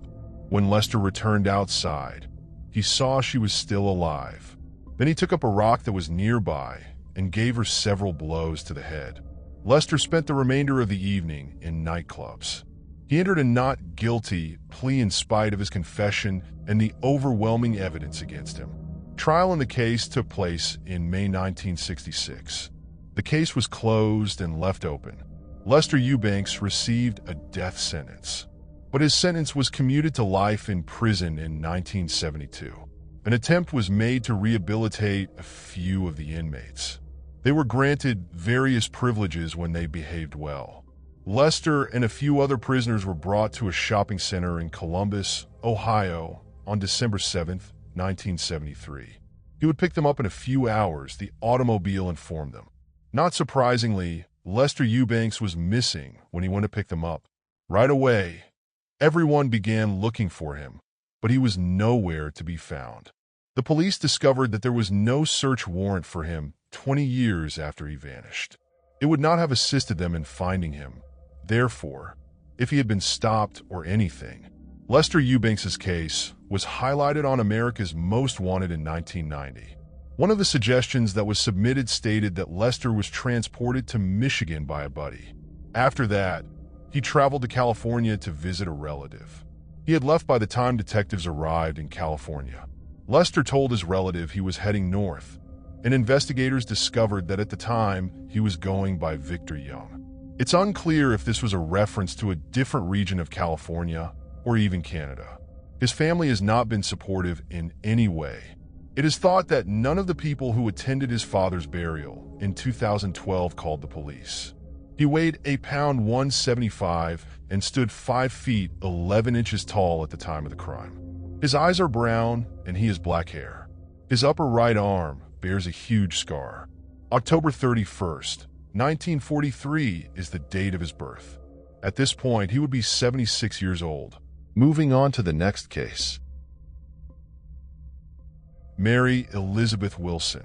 [SPEAKER 2] When Lester returned outside, he saw she was still alive. Then he took up a rock that was nearby and gave her several blows to the head. Lester spent the remainder of the evening in nightclubs. He entered a not guilty plea in spite of his confession and the overwhelming evidence against him. Trial in the case took place in May 1966. The case was closed and left open. Lester Eubanks received a death sentence, but his sentence was commuted to life in prison in 1972. An attempt was made to rehabilitate a few of the inmates. They were granted various privileges when they behaved well. Lester and a few other prisoners were brought to a shopping center in Columbus, Ohio, on December 7, 1973. He would pick them up in a few hours, the automobile informed them. Not surprisingly, Lester Eubanks was missing when he went to pick them up. Right away, everyone began looking for him, but he was nowhere to be found. The police discovered that there was no search warrant for him 20 years after he vanished. It would not have assisted them in finding him. Therefore, if he had been stopped or anything, Lester Eubanks' case was highlighted on America's Most Wanted in 1990. One of the suggestions that was submitted stated that Lester was transported to Michigan by a buddy. After that, he traveled to California to visit a relative. He had left by the time detectives arrived in California. Lester told his relative he was heading north, and investigators discovered that at the time he was going by Victor Young. It's unclear if this was a reference to a different region of California or even Canada. His family has not been supportive in any way. It is thought that none of the people who attended his father's burial in 2012 called the police. He weighed a pound 175 and stood 5 feet 11 inches tall at the time of the crime. His eyes are brown and he has black hair. His upper right arm bears a huge scar. October 31st, 1943 is the date of his birth. At this point, he would be 76 years old. Moving on to the next case. Mary Elizabeth Wilson.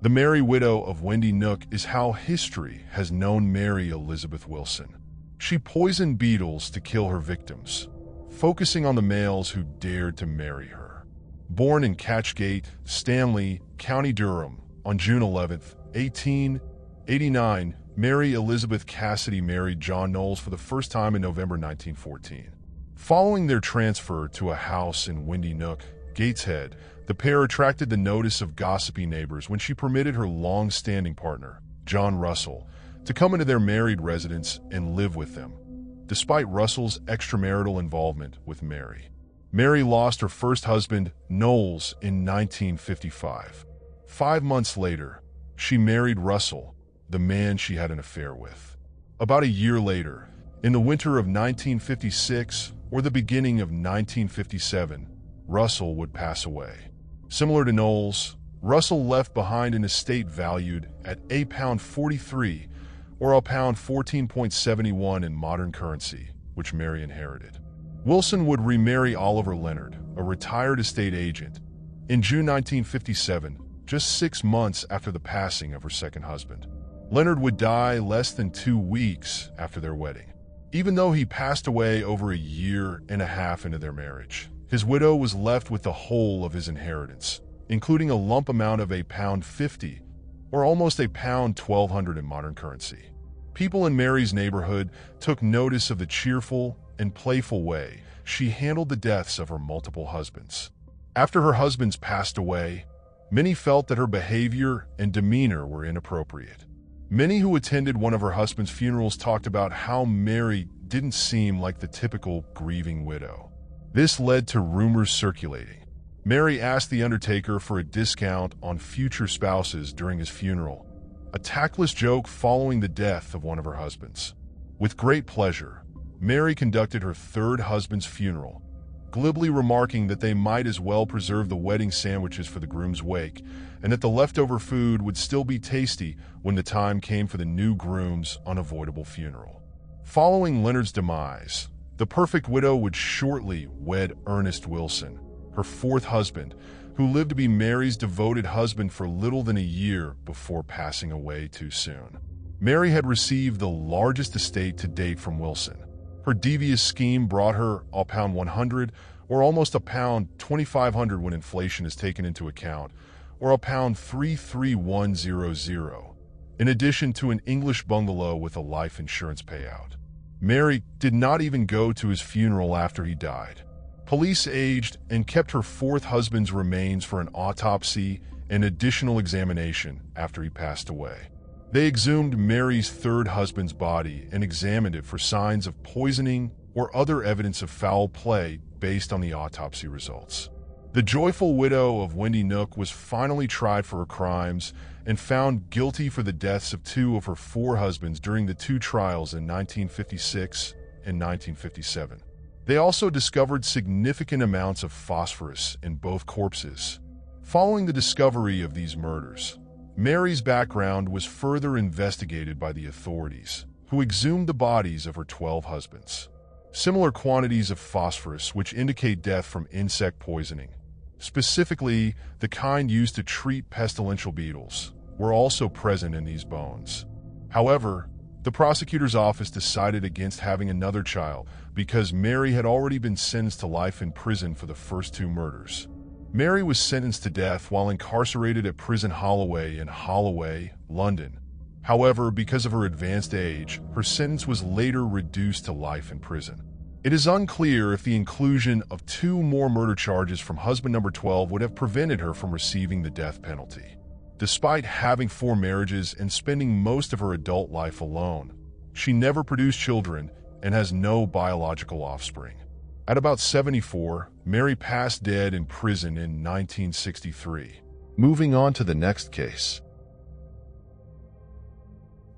[SPEAKER 2] The Mary widow of Wendy Nook is how history has known Mary Elizabeth Wilson. She poisoned beetles to kill her victims, focusing on the males who dared to marry her. Born in Catchgate, Stanley, County Durham, on June 11, 1889, Mary Elizabeth Cassidy married John Knowles for the first time in November 1914. Following their transfer to a house in Wendy Nook, Gateshead, the pair attracted the notice of gossipy neighbors when she permitted her long-standing partner, John Russell, to come into their married residence and live with them, despite Russell's extramarital involvement with Mary. Mary lost her first husband, Knowles, in 1955. 5 months later, she married Russell, the man she had an affair with. About a year later, in the winter of 1956 or the beginning of 1957, Russell would pass away. Similar to Knowles, Russell left behind an estate valued at £1.43 or £14.71 in modern currency, which Mary inherited. Wilson would remarry Oliver Leonard, a retired estate agent, in June 1957, just 6 months after the passing of her second husband. Leonard would die less than 2 weeks after their wedding. Even though he passed away over a year and a half into their marriage, His widow was left with the whole of his inheritance, including a lump amount of £1.50, or almost £1,200 in modern currency. People in Mary's neighborhood took notice of the cheerful and playful way she handled the deaths of her multiple husbands. After her husbands passed away, many felt that her behavior and demeanor were inappropriate. Many who attended one of her husband's funerals talked about how Mary didn't seem like the typical grieving widow. This led to rumors circulating. Mary asked the undertaker for a discount on future spouses during his funeral, a tactless joke following the death of one of her husbands. With great pleasure, Mary conducted her third husband's funeral, glibly remarking that they might as well preserve the wedding sandwiches for the groom's wake, and that the leftover food would still be tasty when the time came for the new groom's unavoidable funeral. Following Leonard's demise, the perfect widow would shortly wed Ernest Wilson, her fourth husband, who lived to be Mary's devoted husband for little than a year before passing away too soon. Mary had received the largest estate to date from Wilson. Her devious scheme brought her £100, or almost £2,500 when inflation is taken into account, or £33100, in addition to an English bungalow with a life insurance payout. Mary did not even go to his funeral after he died. Police aged and kept her fourth husband's remains for an autopsy and additional examination after he passed away. They exhumed Mary's third husband's body and examined it for signs of poisoning or other evidence of foul play based on the autopsy results. The joyful widow of Wendy Nook was finally tried for her crimes and found guilty for the deaths of two of her four husbands during the two trials in 1956 and 1957. They also discovered significant amounts of phosphorus in both corpses. Following the discovery of these murders, Mary's background was further investigated by the authorities, who exhumed the bodies of her 12 husbands. Similar quantities of phosphorus, which indicate death from insect poisoning, specifically the kind used to treat pestilential beetles, were also present in these bones. However, the prosecutor's office decided against having another child because Mary had already been sentenced to life in prison for the first two murders. Mary was sentenced to death while incarcerated at Prison Holloway in Holloway, London. However, because of her advanced age, her sentence was later reduced to life in prison. It is unclear if the inclusion of two more murder charges from husband number 12 would have prevented her from receiving the death penalty. Despite having 4 marriages and spending most of her adult life alone, she never produced children and has no biological offspring. At about 74, Mary passed dead in prison in 1963. Moving on to the next case.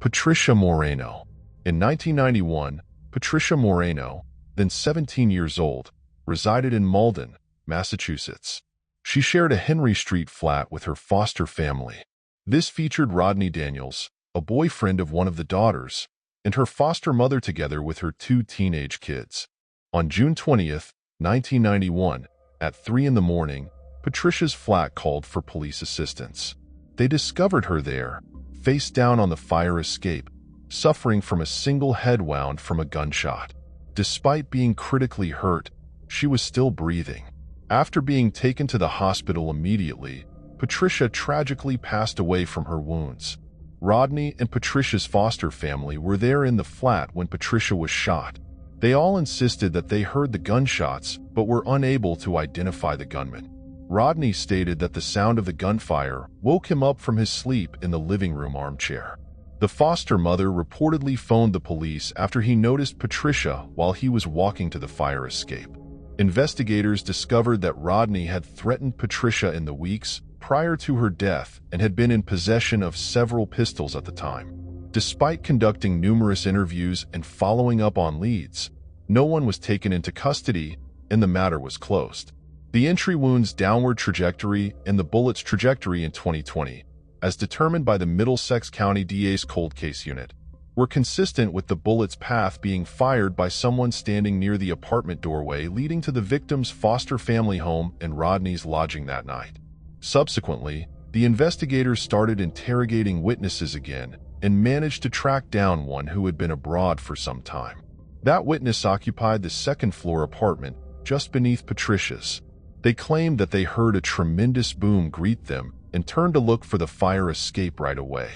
[SPEAKER 2] Patricia Moreno. In 1991, Patricia Moreno, then 17 years old, resided in Malden, Massachusetts. She shared a Henry Street flat with her foster family. This featured Rodney Daniels, a boyfriend of one of the daughters, and her foster mother together with her 2 teenage kids. On June 20th, 1991, at 3 a.m, Patricia's flat called for police assistance. They discovered her there, face down on the fire escape, suffering from a single head wound from a gunshot. Despite being critically hurt, she was still breathing. After being taken to the hospital immediately, Patricia tragically passed away from her wounds. Rodney and Patricia's foster family were there in the flat when Patricia was shot. They all insisted that they heard the gunshots but were unable to identify the gunman. Rodney stated that the sound of the gunfire woke him up from his sleep in the living room armchair. The foster mother reportedly phoned the police after he noticed Patricia while he was walking to the fire escape. Investigators discovered that Rodney had threatened Patricia in the weeks prior to her death and had been in possession of several pistols at the time. Despite conducting numerous interviews and following up on leads, no one was taken into custody and the matter was closed. The entry wound's downward trajectory and the bullet's trajectory in 2020, as determined by the Middlesex County DA's cold case unit, were consistent with the bullet's path being fired by someone standing near the apartment doorway leading to the victim's foster family home and Rodney's lodging that night. Subsequently, the investigators started interrogating witnesses again and managed to track down one who had been abroad for some time. That witness occupied the second-floor apartment just beneath Patricia's. They claimed that they heard a tremendous boom greet them and turned to look for the fire escape right away.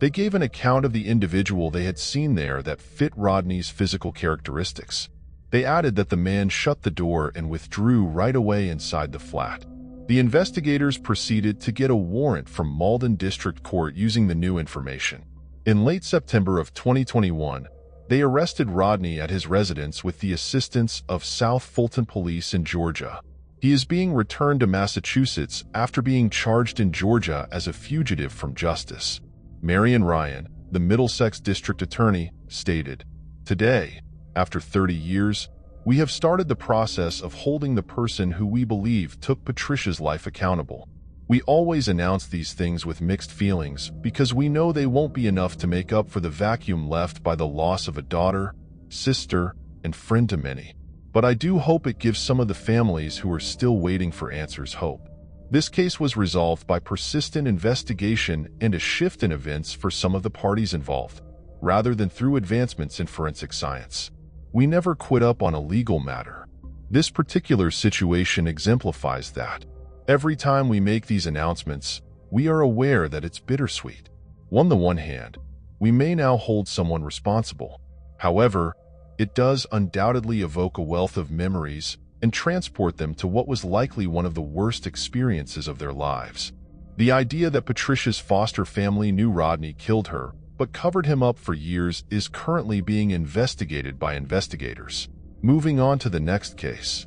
[SPEAKER 2] They gave an account of the individual they had seen there that fit Rodney's physical characteristics. They added that the man shut the door and withdrew right away inside the flat. The investigators proceeded to get a warrant from Malden District Court using the new information. In late September of 2021, they arrested Rodney at his residence with the assistance of South Fulton Police in Georgia. He is being returned to Massachusetts after being charged in Georgia as a fugitive from justice. Marion Ryan, the Middlesex District Attorney, stated, "Today, after 30 years, we have started the process of holding the person who we believe took Patricia's life accountable. We always announce these things with mixed feelings because we know they won't be enough to make up for the vacuum left by the loss of a daughter, sister, and friend to many. But I do hope it gives some of the families who are still waiting for answers hope." This case was resolved by persistent investigation and a shift in events for some of the parties involved, rather than through advancements in forensic science. We never quit up on a legal matter. This particular situation exemplifies that. Every time we make these announcements, we are aware that it's bittersweet. On the one hand, we may now hold someone responsible. However, it does undoubtedly evoke a wealth of memories and transport them to what was likely one of the worst experiences of their lives. The idea that Patricia's foster family knew Rodney killed her but covered him up for years is currently being investigated by investigators. Moving on to the next case.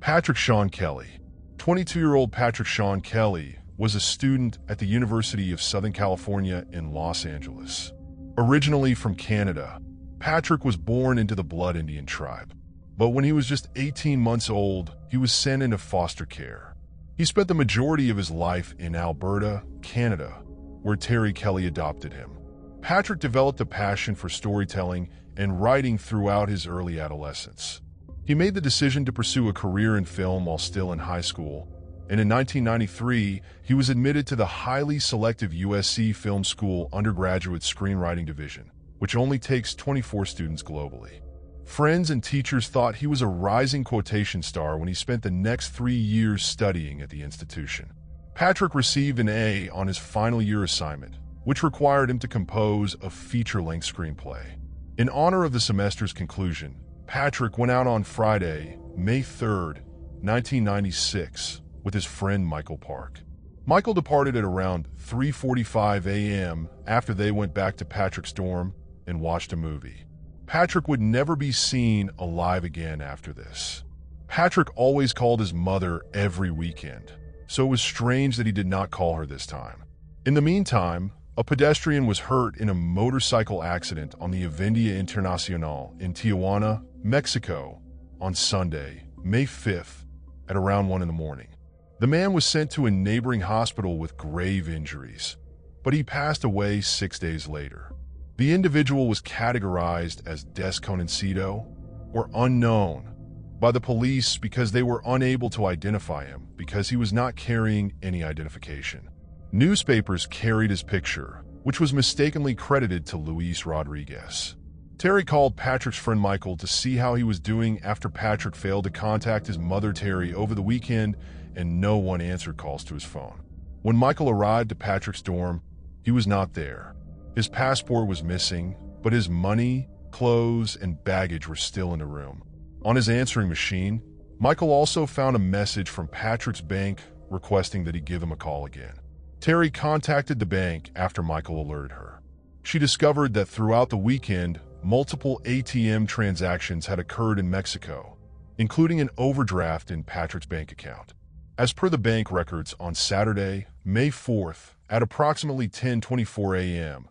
[SPEAKER 2] Patrick Sean Kelly. 22-year-old Patrick Sean Kelly was a student at the University of Southern California in Los Angeles. Originally from Canada, Patrick was born into the Blood Indian tribe, but when he was just 18 months old, he was sent into foster care. He spent the majority of his life in Alberta, Canada, where Terry Kelly adopted him. Patrick developed a passion for storytelling and writing throughout his early adolescence. He made the decision to pursue a career in film while still in high school, and in 1993, he was admitted to the highly selective USC Film School undergraduate screenwriting division, which only takes 24 students globally. Friends and teachers thought he was a rising quotation star when he spent the next 3 years studying at the institution. Patrick received an A on his final year assignment, which required him to compose a feature-length screenplay. In honor of the semester's conclusion, Patrick went out on Friday, May 3rd, 1996, with his friend Michael Park. Michael departed at around 3:45 a.m. after they went back to Patrick's dorm and watched a movie. Patrick would never be seen alive again after this. Patrick always called his mother every weekend, so it was strange that he did not call her this time. In the meantime, a pedestrian was hurt in a motorcycle accident on the Avenida Internacional in Tijuana, Mexico, on Sunday, May 5th, at around 1 in the morning. The man was sent to a neighboring hospital with grave injuries, but he passed away 6 days later. The individual was categorized as desconocido, or unknown, by the police because they were unable to identify him because he was not carrying any identification. Newspapers carried his picture, which was mistakenly credited to Luis Rodriguez. Terry called Patrick's friend Michael to see how he was doing after Patrick failed to contact his mother Terry over the weekend, and no one answered calls to his phone. When Michael arrived at Patrick's dorm, he was not there. His passport was missing, but his money, clothes, and baggage were still in the room. On his answering machine, Michael also found a message from Patrick's bank requesting that he give him a call again. Terry contacted the bank after Michael alerted her. She discovered that throughout the weekend, multiple ATM transactions had occurred in Mexico, including an overdraft in Patrick's bank account. As per the bank records, on Saturday, May 4th, at approximately 10:24 a.m.,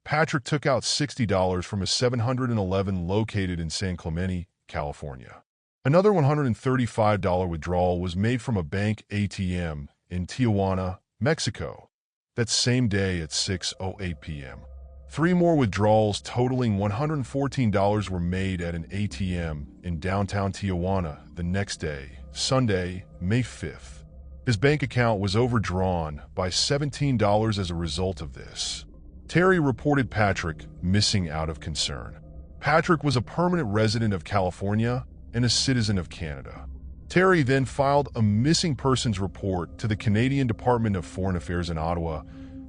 [SPEAKER 2] Patrick took out $60 from a 7-Eleven located in San Clemente, California. Another $135 withdrawal was made from a bank ATM in Tijuana, Mexico, that same day at 6:08 p.m. 3 more withdrawals totaling $114 were made at an ATM in downtown Tijuana the next day, Sunday, May 5th. His bank account was overdrawn by $17 as a result of this. Terry reported Patrick missing out of concern. Patrick was a permanent resident of California and a citizen of Canada. Terry then filed a missing persons report to the Canadian Department of Foreign Affairs in Ottawa,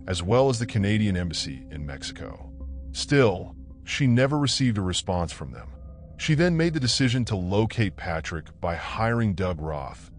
[SPEAKER 2] as well as the Canadian Embassy in Mexico. Still, she never received a response from them. She then made the decision to locate Patrick by hiring Doug Roth,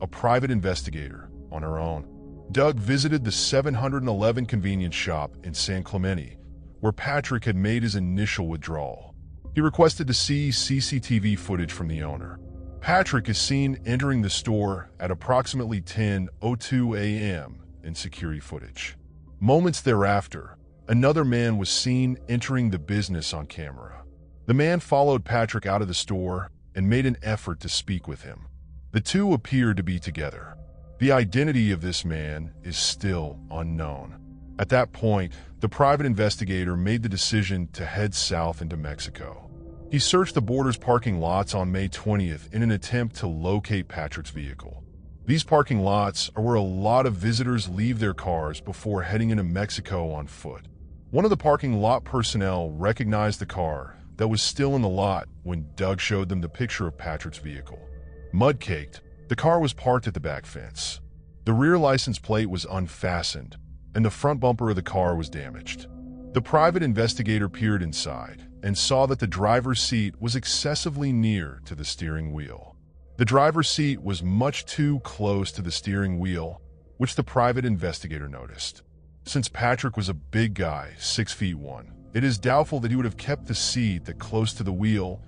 [SPEAKER 2] a private investigator, on her own. Doug visited the 711 convenience shop in San Clemente, where Patrick had made his initial withdrawal. He requested to see CCTV footage from the owner. Patrick is seen entering the store at approximately 10:02 a.m. in security footage. Moments thereafter, another man was seen entering the business on camera. The man followed Patrick out of the store and made an effort to speak with him. The two appeared to be together. The identity of this man is still unknown. At that point, the private investigator made the decision to head south into Mexico. He searched the border's parking lots on May 20th in an attempt to locate Patrick's vehicle. These parking lots are where a lot of visitors leave their cars before heading into Mexico on foot. One of the parking lot personnel recognized the car that was still in the lot when Doug showed them the picture of Patrick's vehicle. Mud-caked, the car was parked at the back fence. The rear license plate was unfastened, and the front bumper of the car was damaged. The private investigator peered inside and saw that the driver's seat was excessively near to the steering wheel. The driver's seat was much too close to the steering wheel, which the private investigator noticed. Since Patrick was a big guy, 6'1", it is doubtful that he would have kept the seat that close to the wheel,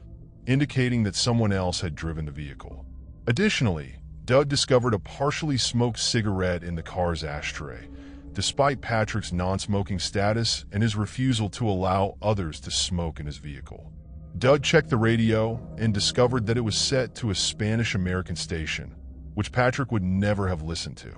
[SPEAKER 2] indicating that someone else had driven the vehicle. Additionally, Doug discovered a partially smoked cigarette in the car's ashtray, despite Patrick's non-smoking status and his refusal to allow others to smoke in his vehicle. Doug checked the radio and discovered that it was set to a Spanish-American station, which Patrick would never have listened to.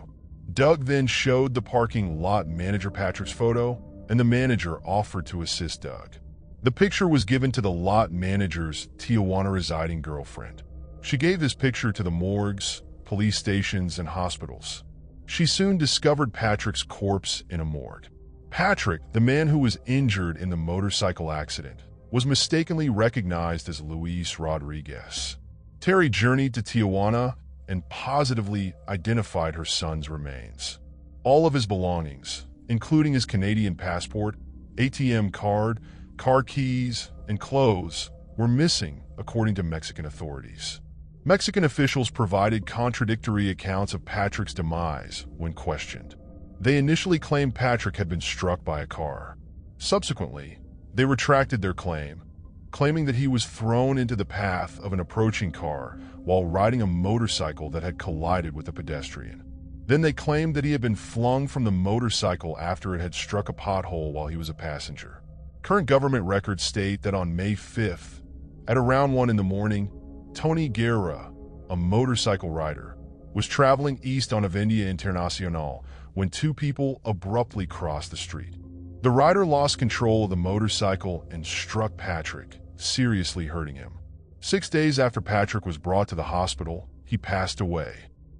[SPEAKER 2] Doug then showed the parking lot manager Patrick's photo, and the manager offered to assist Doug. The picture was given to the lot manager's Tijuana residing girlfriend. She gave this picture to the morgues, police stations, and hospitals. She soon discovered Patrick's corpse in a morgue. Patrick, the man who was injured in the motorcycle accident, was mistakenly recognized as Luis Rodriguez. Terry journeyed to Tijuana and positively identified her son's remains. All of his belongings, including his Canadian passport, ATM card, car keys, and clothes, were missing, according to Mexican authorities. Mexican officials provided contradictory accounts of Patrick's demise when questioned. They initially claimed Patrick had been struck by a car. Subsequently, they retracted their claim, claiming that he was thrown into the path of an approaching car while riding a motorcycle that had collided with a pedestrian. Then they claimed that he had been flung from the motorcycle after it had struck a pothole while he was a passenger. Current government records state that on May 5th, at around 1 in the morning, Tony Guerra, a motorcycle rider, was traveling east on Avenida Internacional when two people abruptly crossed the street. The rider lost control of the motorcycle and struck Patrick, seriously hurting him. 6 days after Patrick was brought to the hospital, he passed away.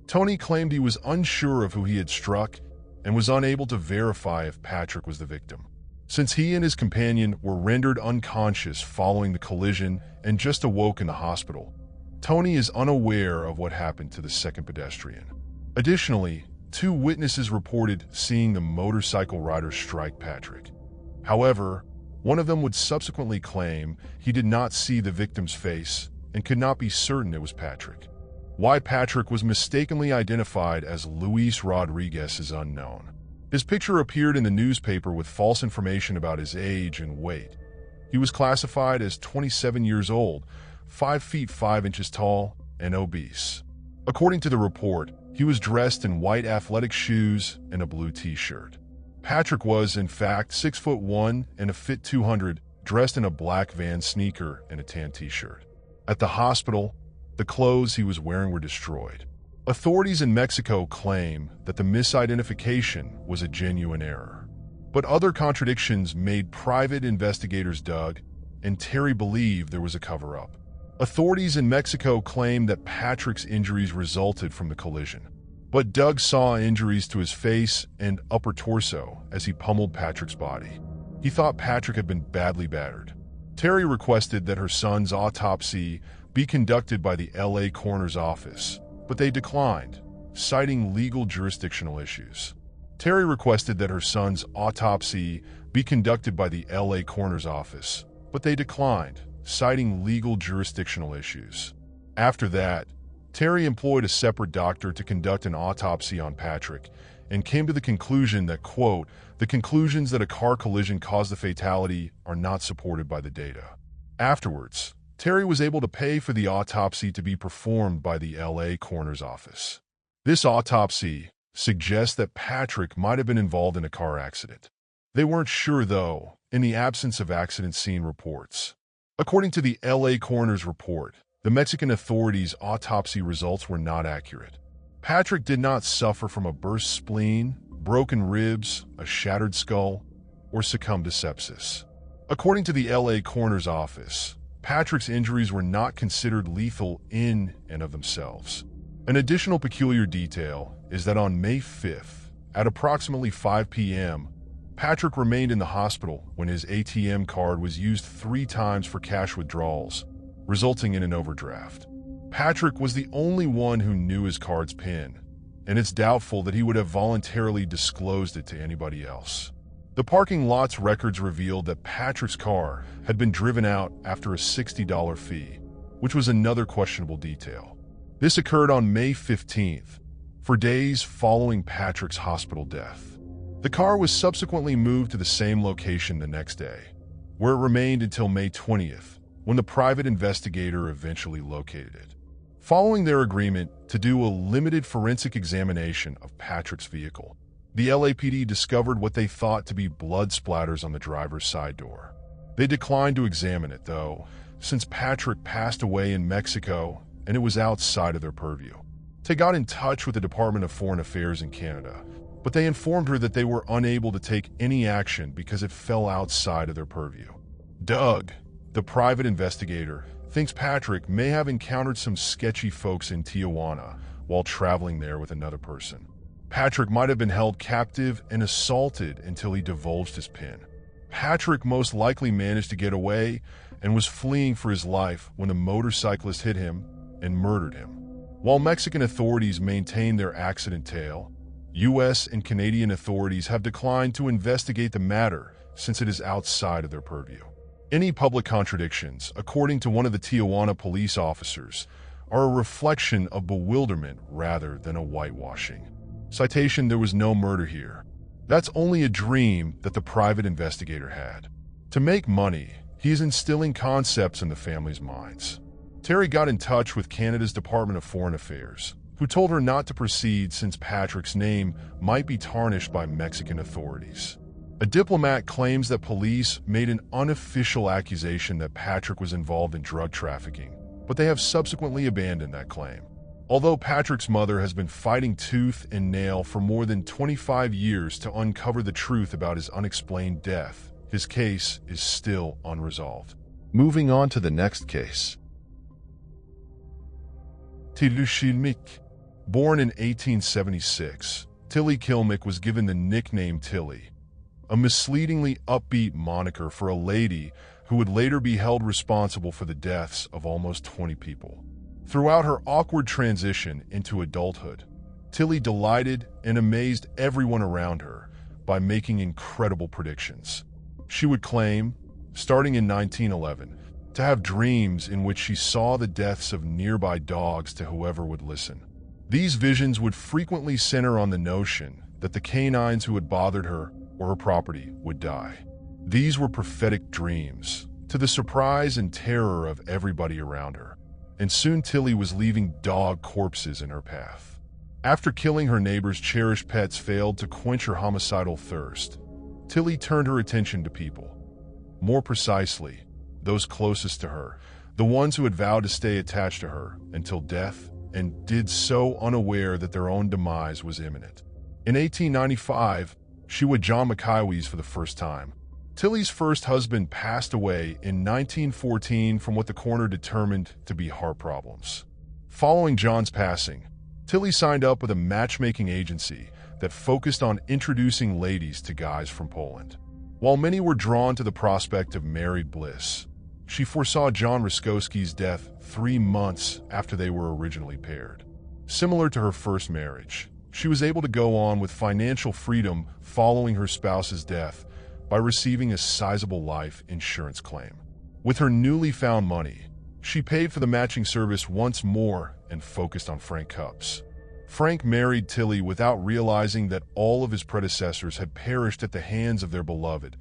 [SPEAKER 2] Tony claimed he was unsure of who he had struck and was unable to verify if Patrick was the victim. Since he and his companion were rendered unconscious following the collision and just awoke in the hospital, Tony is unaware of what happened to the second pedestrian. Additionally, 2 witnesses reported seeing the motorcycle rider strike Patrick. However, one of them would subsequently claim he did not see the victim's face and could not be certain it was Patrick. Why Patrick was mistakenly identified as Luis Rodriguez is unknown. His picture appeared in the newspaper with false information about his age and weight. He was classified as 27 years old, 5 feet 5 inches tall, and obese. According to the report, he was dressed in white athletic shoes and a blue t-shirt. Patrick was, in fact, 6'1" and a fit 200, dressed in a black Vans sneaker and a tan t-shirt. At the hospital, the clothes he was wearing were destroyed. Authorities in Mexico claim that the misidentification was a genuine error. But other contradictions made private investigators Doug and Terry believe there was a cover-up. Authorities in Mexico claim that Patrick's injuries resulted from the collision, but Doug saw injuries to his face and upper torso as he pummeled Patrick's body. He thought Patrick had been badly battered. Terry requested that her son's autopsy be conducted by the LA coroner's office, but they declined, citing legal jurisdictional issues. Terry requested that her son's autopsy be conducted by the LA coroner's office, but they declined, citing legal jurisdictional issues. After that, Terry employed a separate doctor to conduct an autopsy on Patrick and came to the conclusion that, quote, the conclusions that a car collision caused the fatality are not supported by the data. Afterwards, Terry was able to pay for the autopsy to be performed by the LA coroner's office. This autopsy suggests that Patrick might have been involved in a car accident. They weren't sure, though, in the absence of accident scene reports. According to the LA coroner's report, the Mexican authorities' autopsy results were not accurate. Patrick did not suffer from a burst spleen, broken ribs, a shattered skull, or succumb to sepsis. According to the LA coroner's office, Patrick's injuries were not considered lethal in and of themselves. An additional peculiar detail is that on May 5th, at approximately 5 p.m., Patrick remained in the hospital when his ATM card was used 3 times for cash withdrawals, resulting in an overdraft. Patrick was the only one who knew his card's PIN, and it's doubtful that he would have voluntarily disclosed it to anybody else. The parking lot's records revealed that Patrick's car had been driven out after a $60 fee, which was another questionable detail. This occurred on May 15th, for days following Patrick's hospital death. The car was subsequently moved to the same location the next day, where it remained until May 20th, when the private investigator eventually located it. Following their agreement to do a limited forensic examination of Patrick's vehicle, the LAPD discovered what they thought to be blood splatters on the driver's side door. They declined to examine it, though, since Patrick passed away in Mexico and it was outside of their purview. They got in touch with the Department of Foreign Affairs in Canada, but they informed her that they were unable to take any action because it fell outside of their purview. Doug, the private investigator, thinks Patrick may have encountered some sketchy folks in Tijuana while traveling there with another person. Patrick might have been held captive and assaulted until he divulged his PIN. Patrick most likely managed to get away and was fleeing for his life when the motorcyclist hit him and murdered him. While Mexican authorities maintain their accident tale, U.S. and Canadian authorities have declined to investigate the matter since it is outside of their purview. Any public contradictions, according to one of the Tijuana police officers, are a reflection of bewilderment rather than a whitewashing. Citation: there was no murder here. That's only a dream that the private investigator had. To make money, he is instilling concepts in the family's minds. Terry got in touch with Canada's Department of Foreign Affairs, who told her not to proceed since Patrick's name might be tarnished by Mexican authorities. A diplomat claims that police made an unofficial accusation that Patrick was involved in drug trafficking, but they have subsequently abandoned that claim. Although Patrick's mother has been fighting tooth and nail for more than 25 years to uncover the truth about his unexplained death, his case is still unresolved. Moving on to the next case. Tilly Kilmick. Born in 1876, Tilly Kilmick was given the nickname Tilly, a misleadingly upbeat moniker for a lady who would later be held responsible for the deaths of almost 20 people. Throughout her awkward transition into adulthood, Tilly delighted and amazed everyone around her by making incredible predictions. She would claim, starting in 1911, to have dreams in which she saw the deaths of nearby dogs to whoever would listen. These visions would frequently center on the notion that the canines who had bothered her or her property would die. These were prophetic dreams, to the surprise and terror of everybody around her, and soon Tilly was leaving dog corpses in her path. After killing her neighbor's cherished pets failed to quench her homicidal thirst, Tilly turned her attention to people. More precisely, those closest to her, the ones who had vowed to stay attached to her until death, and did so unaware that their own demise was imminent. In 1895, she wed John McKewies for the first time. Tilly's first husband passed away in 1914 from what the coroner determined to be heart problems. Following John's passing, Tilly signed up with a matchmaking agency that focused on introducing ladies to guys from Poland. While many were drawn to the prospect of married bliss, She foresaw John Ruskowski's death 3 months after they were originally paired. Similar to her first marriage, she was able to go on with financial freedom following her spouse's death by receiving a sizable life insurance claim. With her newly found money, she paid for the matching service once more and focused on Frank Cupps. Frank married Tilly without realizing that all of his predecessors had perished at the hands of their beloved,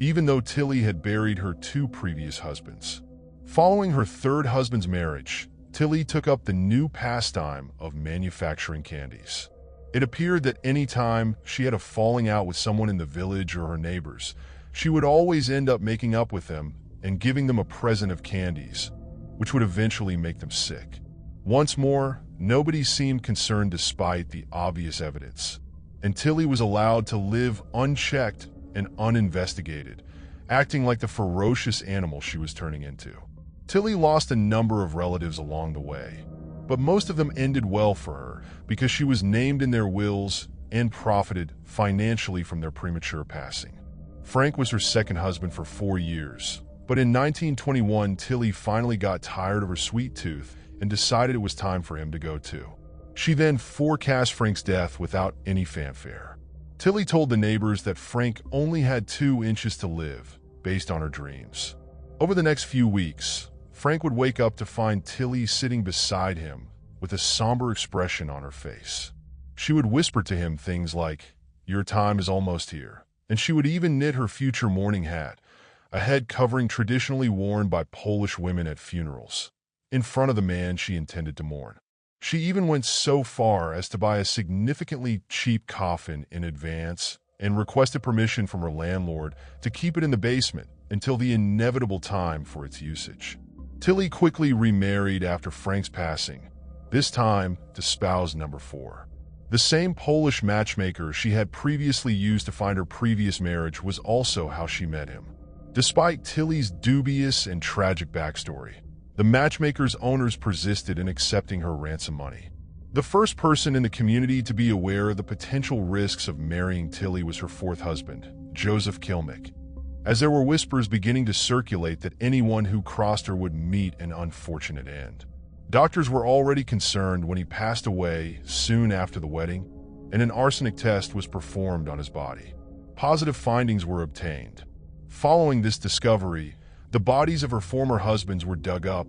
[SPEAKER 2] even though Tilly had buried her 2 previous husbands. Following her 3rd husband's marriage, Tilly took up the new pastime of manufacturing candies. It appeared that any time she had a falling out with someone in the village or her neighbors, she would always end up making up with them and giving them a present of candies, which would eventually make them sick. Once more, nobody seemed concerned despite the obvious evidence, and Tilly was allowed to live unchecked and uninvestigated, acting like the ferocious animal she was turning into. Tilly lost a number of relatives along the way, but most of them ended well for her because she was named in their wills and profited financially from their premature passing. Frank was her 2nd husband for 4 years, but in 1921, Tilly finally got tired of her sweet tooth and decided it was time for him to go too. She then forecast Frank's death without any fanfare. Tilly told the neighbors that Frank only had 2 inches to live, based on her dreams. Over the next few weeks, Frank would wake up to find Tilly sitting beside him with a somber expression on her face. She would whisper to him things like, "Your time is almost here," and she would even knit her future mourning hat, a head covering traditionally worn by Polish women at funerals, in front of the man she intended to mourn. She even went so far as to buy a significantly cheap coffin in advance and requested permission from her landlord to keep it in the basement until the inevitable time for its usage. Tilly quickly remarried after Frank's passing, this time to spouse number 4. The same Polish matchmaker she had previously used to find her previous marriage was also how she met him. Despite Tilly's dubious and tragic backstory, the matchmaker's owners persisted in accepting her ransom money. The first person in the community to be aware of the potential risks of marrying Tilly was her 4th husband, Joseph Kilmick, as there were whispers beginning to circulate that anyone who crossed her would meet an unfortunate end. Doctors were already concerned when he passed away soon after the wedding, and an arsenic test was performed on his body. Positive findings were obtained. Following this discovery, the bodies of her former husbands were dug up,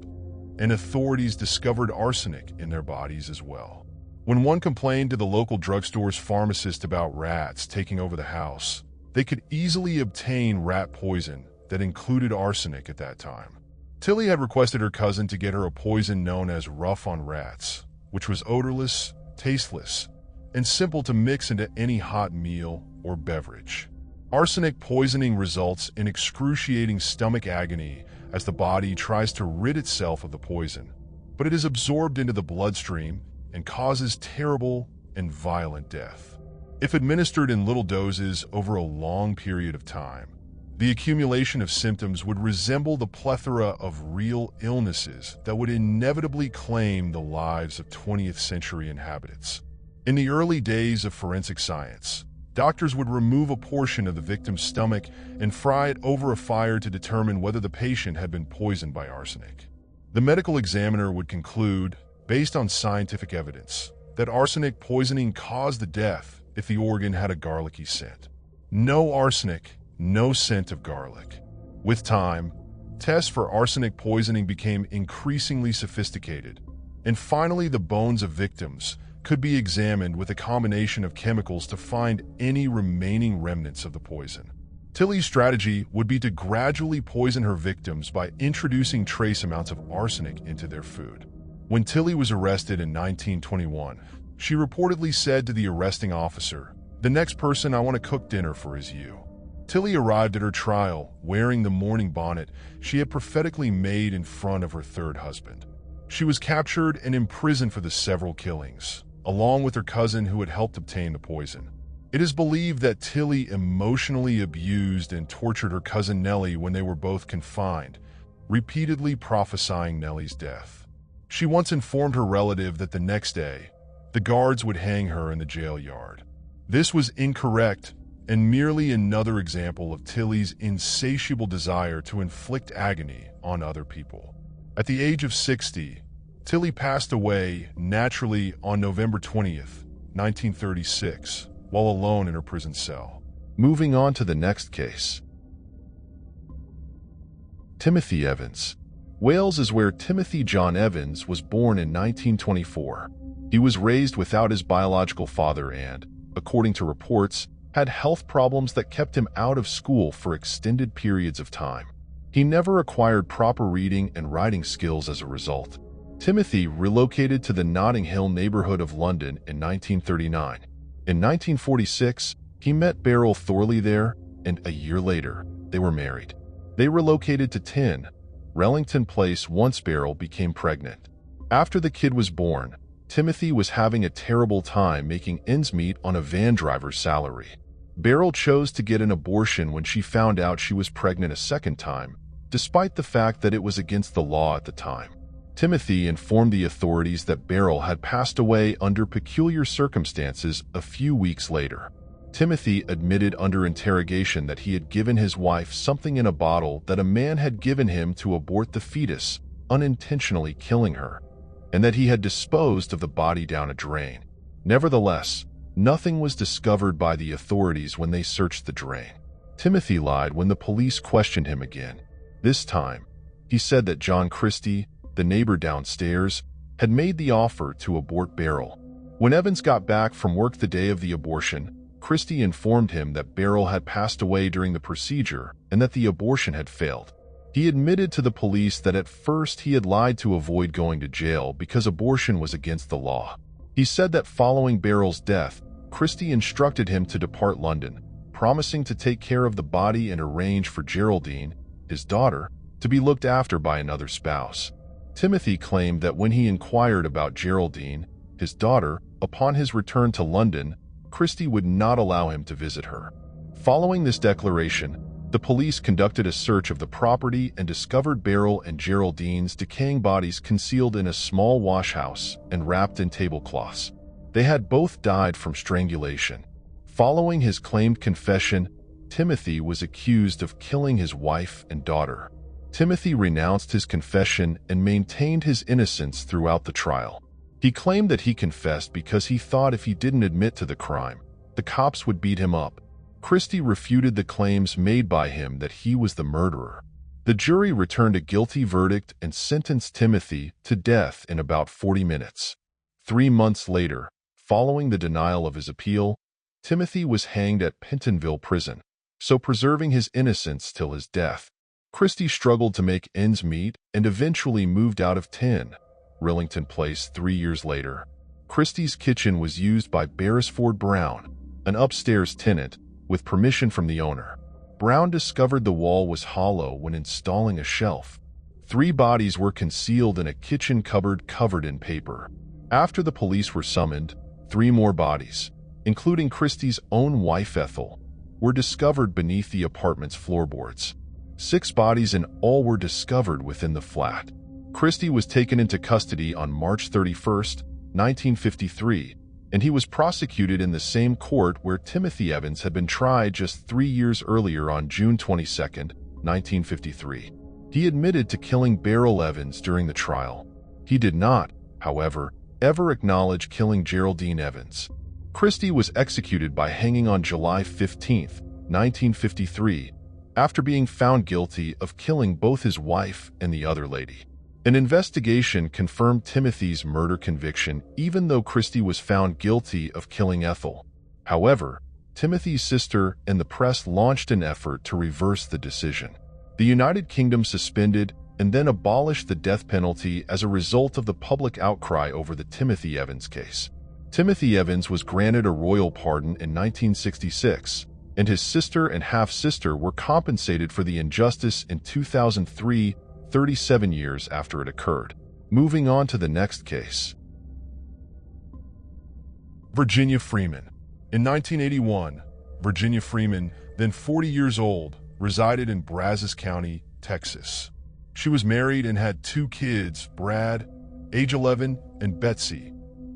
[SPEAKER 2] and authorities discovered arsenic in their bodies as well. When one complained to the local drugstore's pharmacist about rats taking over the house, they could easily obtain rat poison that included arsenic at that time. Tilly had requested her cousin to get her a poison known as Rough on Rats, which was odorless, tasteless, and simple to mix into any hot meal or beverage. Arsenic poisoning results in excruciating stomach agony as the body tries to rid itself of the poison, but it is absorbed into the bloodstream and causes terrible and violent death. If administered in little doses over a long period of time, the accumulation of symptoms would resemble the plethora of real illnesses that would inevitably claim the lives of 20th century inhabitants. In the early days of forensic science, doctors would remove a portion of the victim's stomach and fry it over a fire to determine whether the patient had been poisoned by arsenic. The medical examiner would conclude, based on scientific evidence, that arsenic poisoning caused the death if the organ had a garlicky scent. No arsenic, no scent of garlic. With time, tests for arsenic poisoning became increasingly sophisticated, and finally the bones of victims could be examined with a combination of chemicals to find any remaining remnants of the poison. Tilly's strategy would be to gradually poison her victims by introducing trace amounts of arsenic into their food. When Tilly was arrested in 1921, she reportedly said to the arresting officer, "The next person I want to cook dinner for is you." Tilly arrived at her trial wearing the mourning bonnet she had prophetically made in front of her 3rd husband. She was captured and imprisoned for the several killings, along with her cousin who had helped obtain the poison. It is believed that Tilly emotionally abused and tortured her cousin Nellie when they were both confined, repeatedly prophesying Nellie's death. She once informed her relative that the next day, the guards would hang her in the jail yard. This was incorrect and merely another example of Tilly's insatiable desire to inflict agony on other people. At the age of 60, Tilly passed away naturally on November 20th, 1936, while alone in her prison cell. Moving on to the next case. Timothy Evans. Wales is where Timothy John Evans was born in 1924. He was raised without his biological father and, according to reports, had health problems that kept him out of school for extended periods of time. He never acquired proper reading and writing skills as a result. Timothy relocated to the Notting Hill neighborhood of London in 1939. In 1946, he met Beryl Thorley there, and a year later, they were married. They relocated to 10 Rellington Place once Beryl became pregnant. After the kid was born, Timothy was having a terrible time making ends meet on a van driver's salary. Beryl chose to get an abortion when she found out she was pregnant a second time, despite the fact that it was against the law at the time. Timothy informed the authorities that Beryl had passed away under peculiar circumstances a few weeks later. Timothy admitted under interrogation that he had given his wife something in a bottle that a man had given him to abort the fetus, unintentionally killing her, and that he had disposed of the body down a drain. Nevertheless, nothing was discovered by the authorities when they searched the drain. Timothy lied when the police questioned him again. This time, he said that John Christie, the neighbor downstairs, had made the offer to abort Beryl. When Evans got back from work the day of the abortion, Christie informed him that Beryl had passed away during the procedure and that the abortion had failed. He admitted to the police that at first he had lied to avoid going to jail because abortion was against the law. He said that following Beryl's death, Christie instructed him to depart London, promising to take care of the body and arrange for Geraldine, his daughter, to be looked after by another spouse. Timothy claimed that when he inquired about Geraldine, his daughter, upon his return to London, Christie would not allow him to visit her. Following this declaration, the police conducted a search of the property and discovered Beryl and Geraldine's decaying bodies concealed in a small washhouse and wrapped in tablecloths. They had both died from strangulation. Following his claimed confession, Timothy was accused of killing his wife and daughter. Timothy renounced his confession and maintained his innocence throughout the trial. He claimed that he confessed because he thought if he didn't admit to the crime, the cops would beat him up. Christie refuted the claims made by him that he was the murderer. The jury returned a guilty verdict and sentenced Timothy to death in about 40 minutes. 3 months later, following the denial of his appeal, Timothy was hanged at Pentonville Prison, so preserving his innocence till his death. Christie struggled to make ends meet and eventually moved out of 10 Rellington Place 3 years later. Christie's kitchen was used by Beresford Brown, an upstairs tenant, with permission from the owner. Brown discovered the wall was hollow when installing a shelf. 3 bodies were concealed in a kitchen cupboard covered in paper. After the police were summoned, 3 more bodies, including Christie's own wife Ethel, were discovered beneath the apartment's floorboards. 6 bodies in all were discovered within the flat. Christie was taken into custody on March 31, 1953, and he was prosecuted in the same court where Timothy Evans had been tried just 3 years earlier on June 22, 1953. He admitted to killing Beryl Evans during the trial. He did not, however, ever acknowledge killing Geraldine Evans. Christie was executed by hanging on July 15, 1953, after being found guilty of killing both his wife and the other lady. An investigation confirmed Timothy's murder conviction even though Christie was found guilty of killing Ethel. However, Timothy's sister and the press launched an effort to reverse the decision. The United Kingdom suspended and then abolished the death penalty as a result of the public outcry over the Timothy Evans case. Timothy Evans was granted a royal pardon in 1966, and his sister and half-sister were compensated for the injustice in 2003, 37 years after it occurred. Moving on to the next case. Virginia Freeman. In 1981, Virginia Freeman, then 40 years old, resided in Brazos County, Texas. She was married and had 2 kids, Brad, age 11, and Betsy,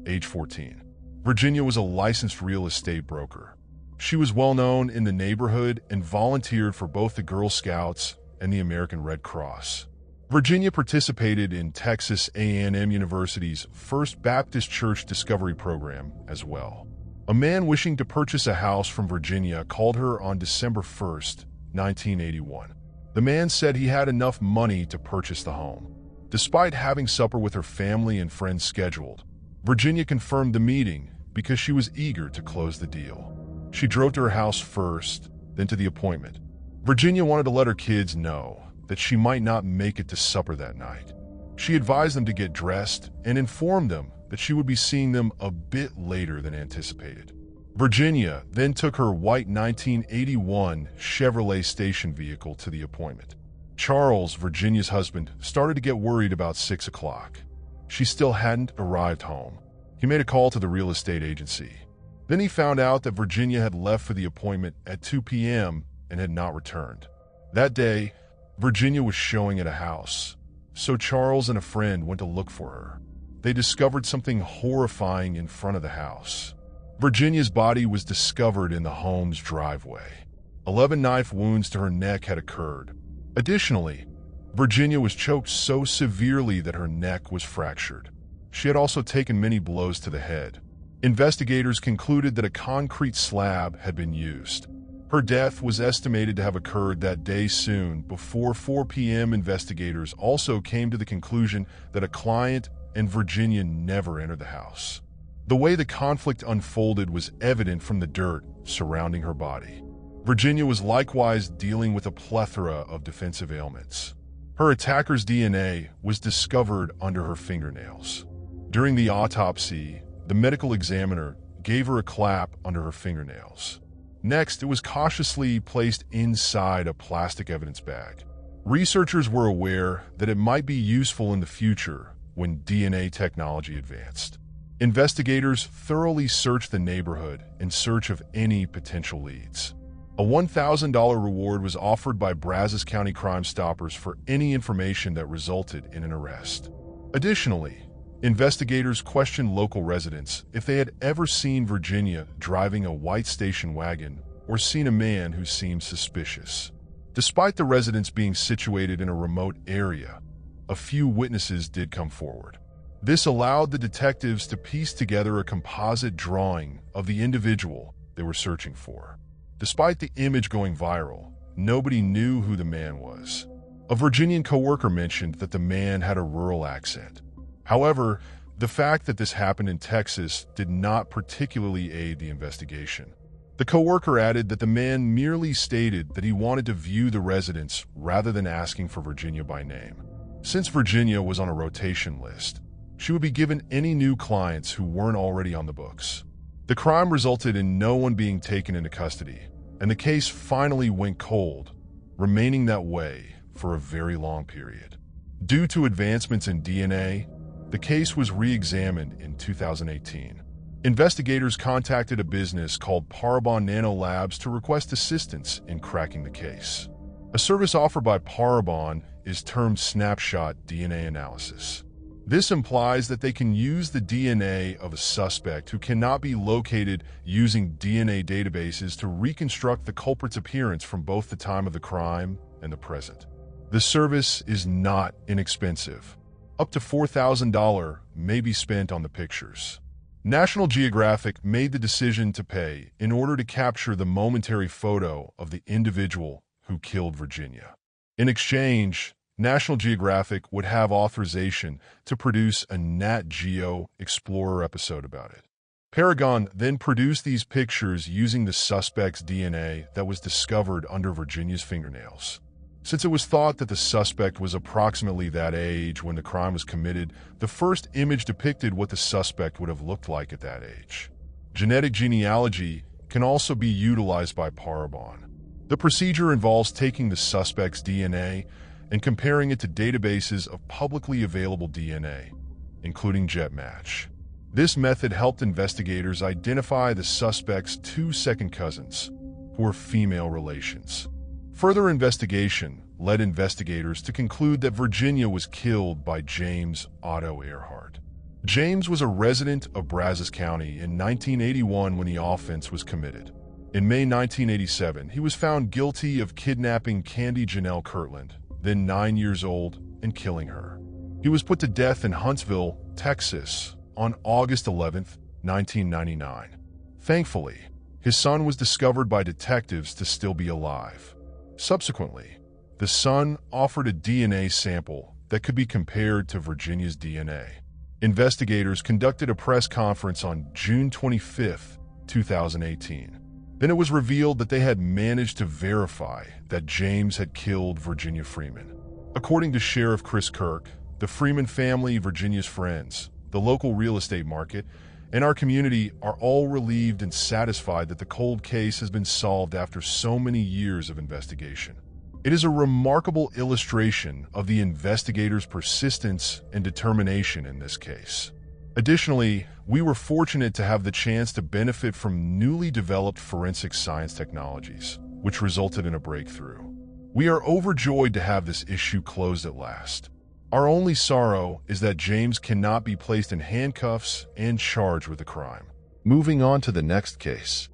[SPEAKER 2] age 14. Virginia was a licensed real estate broker. She was well known in the neighborhood and volunteered for both the Girl Scouts and the American Red Cross. Virginia participated in Texas A&M University's First Baptist Church Discovery Program as well. A man wishing to purchase a house from Virginia called her on December 1st, 1981. The man said he had enough money to purchase the home. Despite having supper with her family and friends scheduled, Virginia confirmed the meeting because she was eager to close the deal. She drove to her house first, then to the appointment. Virginia wanted to let her kids know that she might not make it to supper that night. She advised them to get dressed and informed them that she would be seeing them a bit later than anticipated. Virginia then took her white 1981 Chevrolet station vehicle to the appointment. Charles, Virginia's husband, started to get worried about 6 o'clock. She still hadn't arrived home. He made a call to the real estate agency. Then he found out that Virginia had left for the appointment at 2 p.m. and had not returned. That day, Virginia was showing at a house, so Charles and a friend went to look for her. They discovered something horrifying in front of the house. Virginia's body was discovered in the home's driveway. 11 knife wounds to her neck had occurred. Additionally, Virginia was choked so severely that her neck was fractured. She had also taken many blows to the head. Investigators concluded that a concrete slab had been used. Her death was estimated to have occurred that day soon. Before 4 p.m., investigators also came to the conclusion that a client and Virginia never entered the house. The way the conflict unfolded was evident from the dirt surrounding her body. Virginia was likewise dealing with a plethora of defensive ailments. Her attacker's DNA was discovered under her fingernails. During the autopsy, the medical examiner gave her a clap under her fingernails. Next, it was cautiously placed inside a plastic evidence bag. Researchers were aware that it might be useful in the future when DNA technology advanced. Investigators thoroughly searched the neighborhood in search of any potential leads. A $1,000 reward was offered by Brazos County Crime Stoppers for any information that resulted in an arrest. Additionally, investigators questioned local residents if they had ever seen Virginia driving a white station wagon or seen a man who seemed suspicious. Despite the residents being situated in a remote area, a few witnesses did come forward. This allowed the detectives to piece together a composite drawing of the individual they were searching for. Despite the image going viral, nobody knew who the man was. A Virginian coworker mentioned that the man had a rural accent. However, the fact that this happened in Texas did not particularly aid the investigation. The coworker added that the man merely stated that he wanted to view the residents rather than asking for Virginia by name. Since Virginia was on a rotation list, she would be given any new clients who weren't already on the books. The crime resulted in no one being taken into custody, and the case finally went cold, remaining that way for a very long period. Due to advancements in DNA, the case was re-examined in 2018. Investigators contacted a business called Parabon Nano Labs to request assistance in cracking the case. A service offered by Parabon is termed snapshot DNA analysis. This implies that they can use the DNA of a suspect who cannot be located using DNA databases to reconstruct the culprit's appearance from both the time of the crime and the present. The service is not inexpensive. Up to $4,000 may be spent on the pictures. National Geographic made the decision to pay in order to capture the momentary photo of the individual who killed Virginia. In exchange, National Geographic would have authorization to produce a Nat Geo Explorer episode about it. Paragon then produced these pictures using the suspect's DNA that was discovered under Virginia's fingernails. Since it was thought that the suspect was approximately that age when the crime was committed, the first image depicted what the suspect would have looked like at that age. Genetic genealogy can also be utilized by Parabon. The procedure involves taking the suspect's DNA and comparing it to databases of publicly available DNA, including JetMatch. This method helped investigators identify the suspect's two second cousins, who were female relations. Further investigation led investigators to conclude that Virginia was killed by James Otto Earhart. James was a resident of Brazos County in 1981 when the offense was committed. In May 1987, he was found guilty of kidnapping Candy Janelle Kirtland, then 9 years old, and killing her. He was put to death in Huntsville, Texas, on August 11, 1999. Thankfully, his son was discovered by detectives to still be alive. Subsequently, the son offered a DNA sample that could be compared to Virginia's DNA. Investigators conducted a press conference on June 25, 2018. Then it was revealed that they had managed to verify that James had killed Virginia Freeman. According to Sheriff Chris Kirk, the Freeman family, Virginia's friends, the local real estate market, and our community are all relieved and satisfied that the cold case has been solved after so many years of investigation. It is a remarkable illustration of the investigators' persistence and determination in this case. Additionally, we were fortunate to have the chance to benefit from newly developed forensic science technologies, which resulted in a breakthrough. We are overjoyed to have this issue closed at last. Our only sorrow is that James cannot be placed in handcuffs and charged with the crime. Moving on to the next case.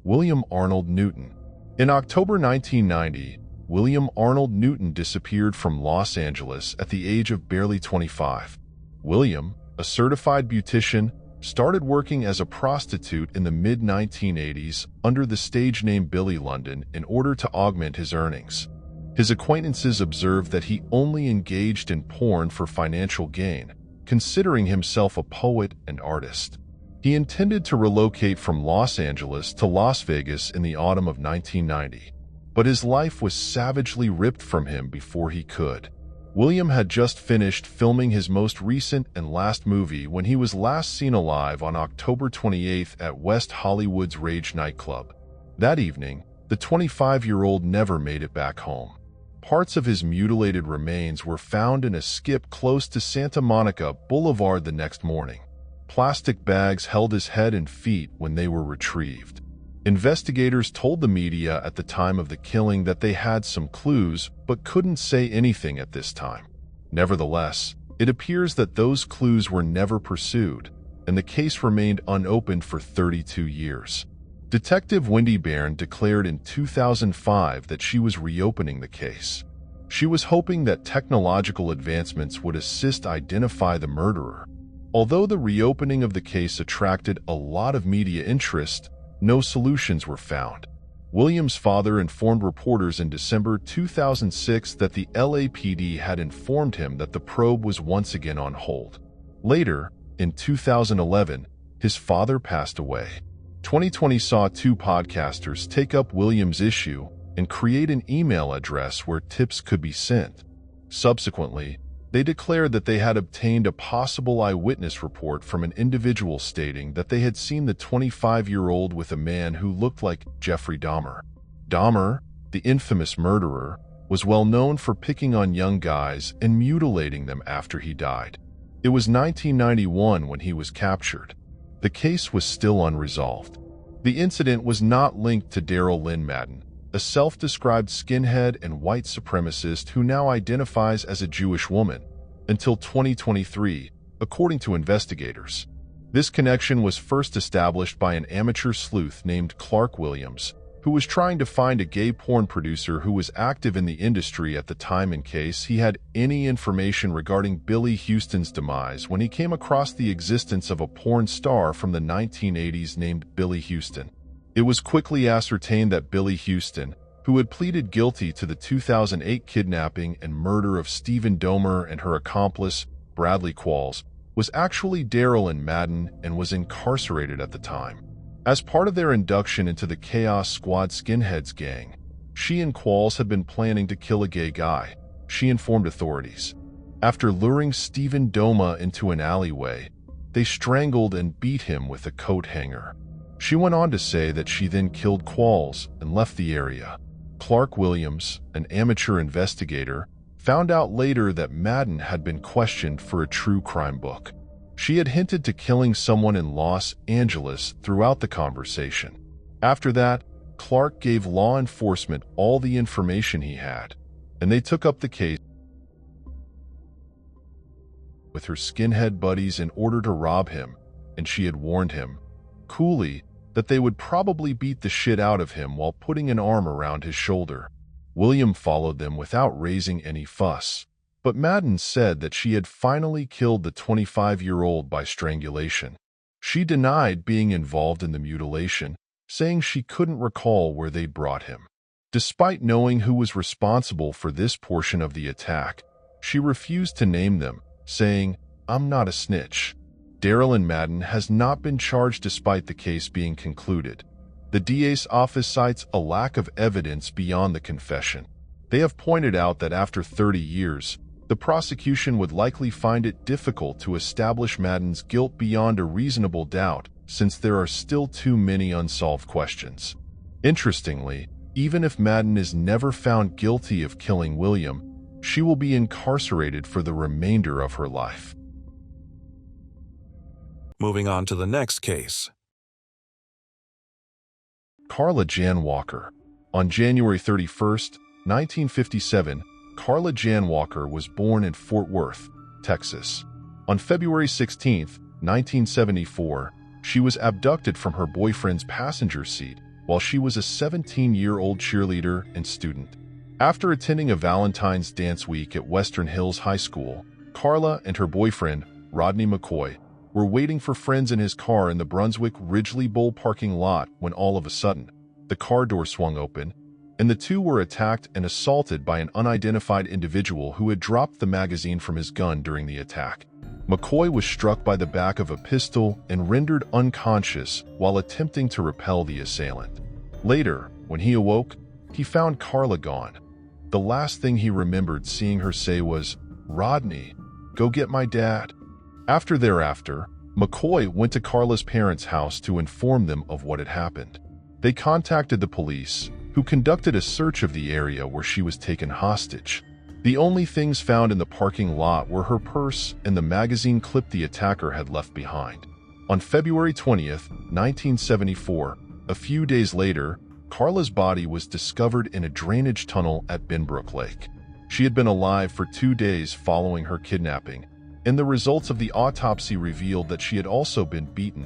[SPEAKER 2] William Arnold Newton. In October 1990, William Arnold Newton disappeared from Los Angeles at the age of barely 25. William, a certified beautician, started working as a prostitute in the mid-1980s under the stage name Billy London in order to augment his earnings. His acquaintances observed that he only engaged in porn for financial gain, considering himself a poet and artist. He intended to relocate from Los Angeles to Las Vegas in the autumn of 1990, but his life was savagely ripped from him before he could. William had just finished filming his most recent and last movie when he was last seen alive on October 28th at West Hollywood's Rage nightclub. That evening, the 25-year-old never made it back home. Parts of his mutilated remains were found in a skip close to Santa Monica Boulevard the next morning. Plastic bags held his head and feet when they were retrieved. Investigators told the media at the time of the killing that they had some clues, but couldn't say anything at this time. Nevertheless, it appears that those clues were never pursued, and the case remained unopened for 32 years. Detective Wendy Bairn declared in 2005 that she was reopening the case. She was hoping that technological advancements would assist identify the murderer. Although the reopening of the case attracted a lot of media interest, no solutions were found. William's father informed reporters in December 2006 that the LAPD had informed him that the probe was once again on hold. Later, in 2011, his father passed away. 2020 saw two podcasters take up William's issue and create an email address where tips could be sent. Subsequently, they declared that they had obtained a possible eyewitness report from an individual stating that they had seen the 25-year-old with a man who looked like Jeffrey Dahmer. Dahmer, the infamous murderer, was well known for picking on young guys and mutilating them after he died. It was 1991 when he was captured. The case was still unresolved. The incident was not linked to Daryl Lynn Madden, a self-described skinhead and white supremacist who now identifies as a Jewish woman, until 2023, according to investigators. This connection was first established by an amateur sleuth named Clark Williams, who was trying to find a gay porn producer who was active in the industry at the time in case he had any information regarding Billy Houston's demise when he came across the existence of a porn star from the 1980s named Billy Houston. It was quickly ascertained that Billy Houston, who had pleaded guilty to the 2008 kidnapping and murder of Stephen Domer and her accomplice, Bradley Qualls, was actually Daryl Lynn Madden and was incarcerated at the time. As part of their induction into the Chaos Squad Skinheads gang, she and Qualls had been planning to kill a gay guy, she informed authorities. After luring Stephen Doma into an alleyway, they strangled and beat him with a coat hanger. She went on to say that she then killed Qualls and left the area. Clark Williams, an amateur investigator, found out later that Madden had been questioned for a true crime book. She had hinted to killing someone in Los Angeles throughout the conversation. After that, Clark gave law enforcement all the information he had, and they took up the case with her skinhead buddies in order to rob him, and she had warned him, coolly, that they would probably beat the shit out of him while putting an arm around his shoulder. William followed them without raising any fuss, but Madden said that she had finally killed the 25-year-old by strangulation. She denied being involved in the mutilation, saying she couldn't recall where they'd brought him. Despite knowing who was responsible for this portion of the attack, she refused to name them, saying, "I'm not a snitch." Darlene Madden has not been charged despite the case being concluded. The DA's office cites a lack of evidence beyond the confession. They have pointed out that after 30 years, the prosecution would likely find it difficult to establish Madden's guilt beyond a reasonable doubt, since there are still too many unsolved questions. Interestingly, even if Madden is never found guilty of killing William, she will be incarcerated for the remainder of her life.
[SPEAKER 1] Moving on to the next case.
[SPEAKER 2] Carla Jan Walker. On January 31, 1957, Carla Jan Walker was born in Fort Worth, Texas. On February 16, 1974, she was abducted from her boyfriend's passenger seat while she was a 17-year-old cheerleader and student. After attending a Valentine's Dance Week at Western Hills High School, Carla and her boyfriend, Rodney McCoy, were waiting for friends in his car in the Brunswick Ridgely Bowl parking lot when all of a sudden, the car door swung open, and the two were attacked and assaulted by an unidentified individual who had dropped the magazine from his gun during the attack. McCoy was struck by the back of a pistol and rendered unconscious while attempting to repel the assailant. Later, when he awoke, he found Carla gone. The last thing he remembered seeing her say was, "Rodney, go get my dad." Thereafter, McCoy went to Carla's parents' house to inform them of what had happened. They contacted the police, who conducted a search of the area where she was taken hostage. The only things found in the parking lot were her purse and the magazine clip the attacker had left behind. On February 20th, 1974, a few days later, Carla's body was discovered in a drainage tunnel at Benbrook Lake. She had been alive for 2 days following her kidnapping, and the results of the autopsy revealed that she had also been beaten,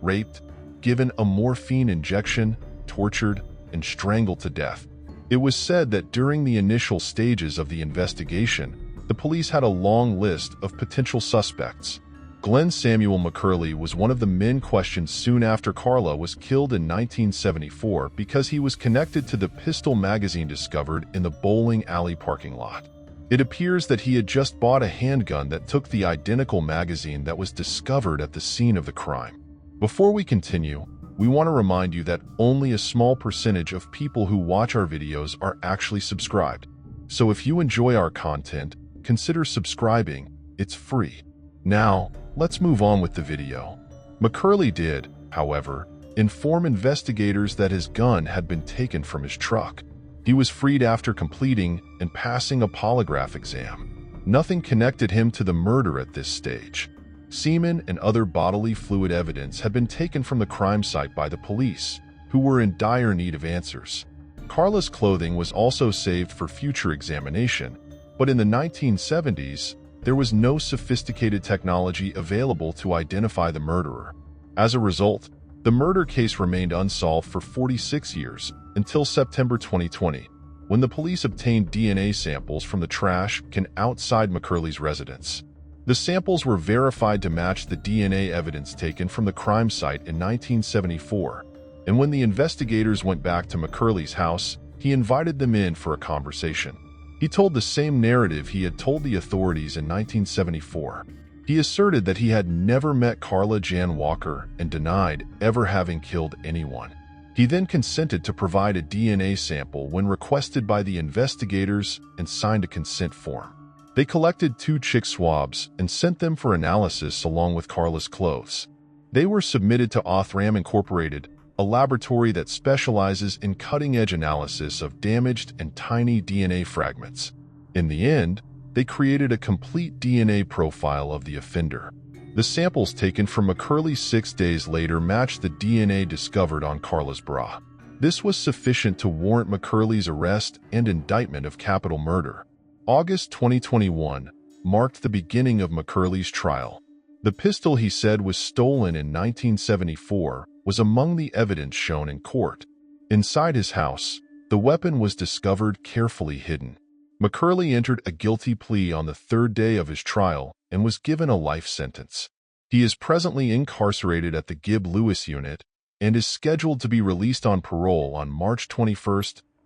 [SPEAKER 2] raped, given a morphine injection, tortured, and strangled to death. It was said that during the initial stages of the investigation, the police had a long list of potential suspects. Glenn Samuel McCurley was one of the men questioned soon after Carla was killed in 1974 because he was connected to the pistol magazine discovered in the bowling alley parking lot. It appears that he had just bought a handgun that took the identical magazine that was discovered at the scene of the crime. Before we continue, we want to remind you that only a small percentage of people who watch our videos are actually subscribed. So if you enjoy our content, consider subscribing. It's free. Now, let's move on with the video. McCurley did, however, inform investigators that his gun had been taken from his truck. He was freed after completing and passing a polygraph exam. Nothing connected him to the murder at this stage. Semen and other bodily fluid evidence had been taken from the crime site by the police, who were in dire need of answers. Carla's clothing was also saved for future examination, but in the 1970s, there was no sophisticated technology available to identify the murderer. As a result, the murder case remained unsolved for 46 years until September 2020, when the police obtained DNA samples from the trash can outside McCurley's residence. The samples were verified to match the DNA evidence taken from the crime site in 1974, and when the investigators went back to McCurley's house, he invited them in for a conversation. He told the same narrative he had told the authorities in 1974. He asserted that he had never met Carla Jan Walker and denied ever having killed anyone. He then consented to provide a DNA sample when requested by the investigators and signed a consent form. They collected 2 chick swabs and sent them for analysis along with Carla's clothes. They were submitted to Othram Incorporated, a laboratory that specializes in cutting-edge analysis of damaged and tiny DNA fragments. In the end, they created a complete DNA profile of the offender. The samples taken from McCurley 6 days later matched the DNA discovered on Carla's bra. This was sufficient to warrant McCurley's arrest and indictment of capital murder. August 2021 marked the beginning of McCurley's trial. The pistol he said was stolen in 1974 was among the evidence shown in court. Inside his house, the weapon was discovered carefully hidden. McCurley entered a guilty plea on the third day of his trial and was given a life sentence. He is presently incarcerated at the Gibb Lewis unit and is scheduled to be released on parole on March 21,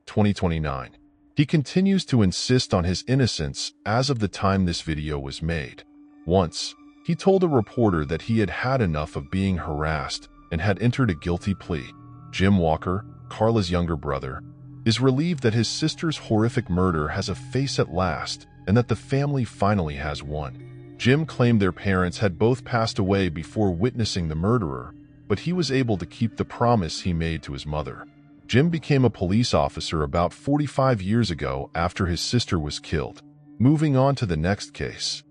[SPEAKER 2] 2029. He continues to insist on his innocence as of the time this video was made. Once, he told a reporter that he had had enough of being harassed and had entered a guilty plea. Jim Walker, Carla's younger brother, is relieved that his sister's horrific murder has a face at last and that the family finally has one. Jim claimed their parents had both passed away before witnessing the murderer, but he was able to keep the promise he made to his mother. Jim became a police officer about 45 years ago after his sister was killed. Moving on to the next case.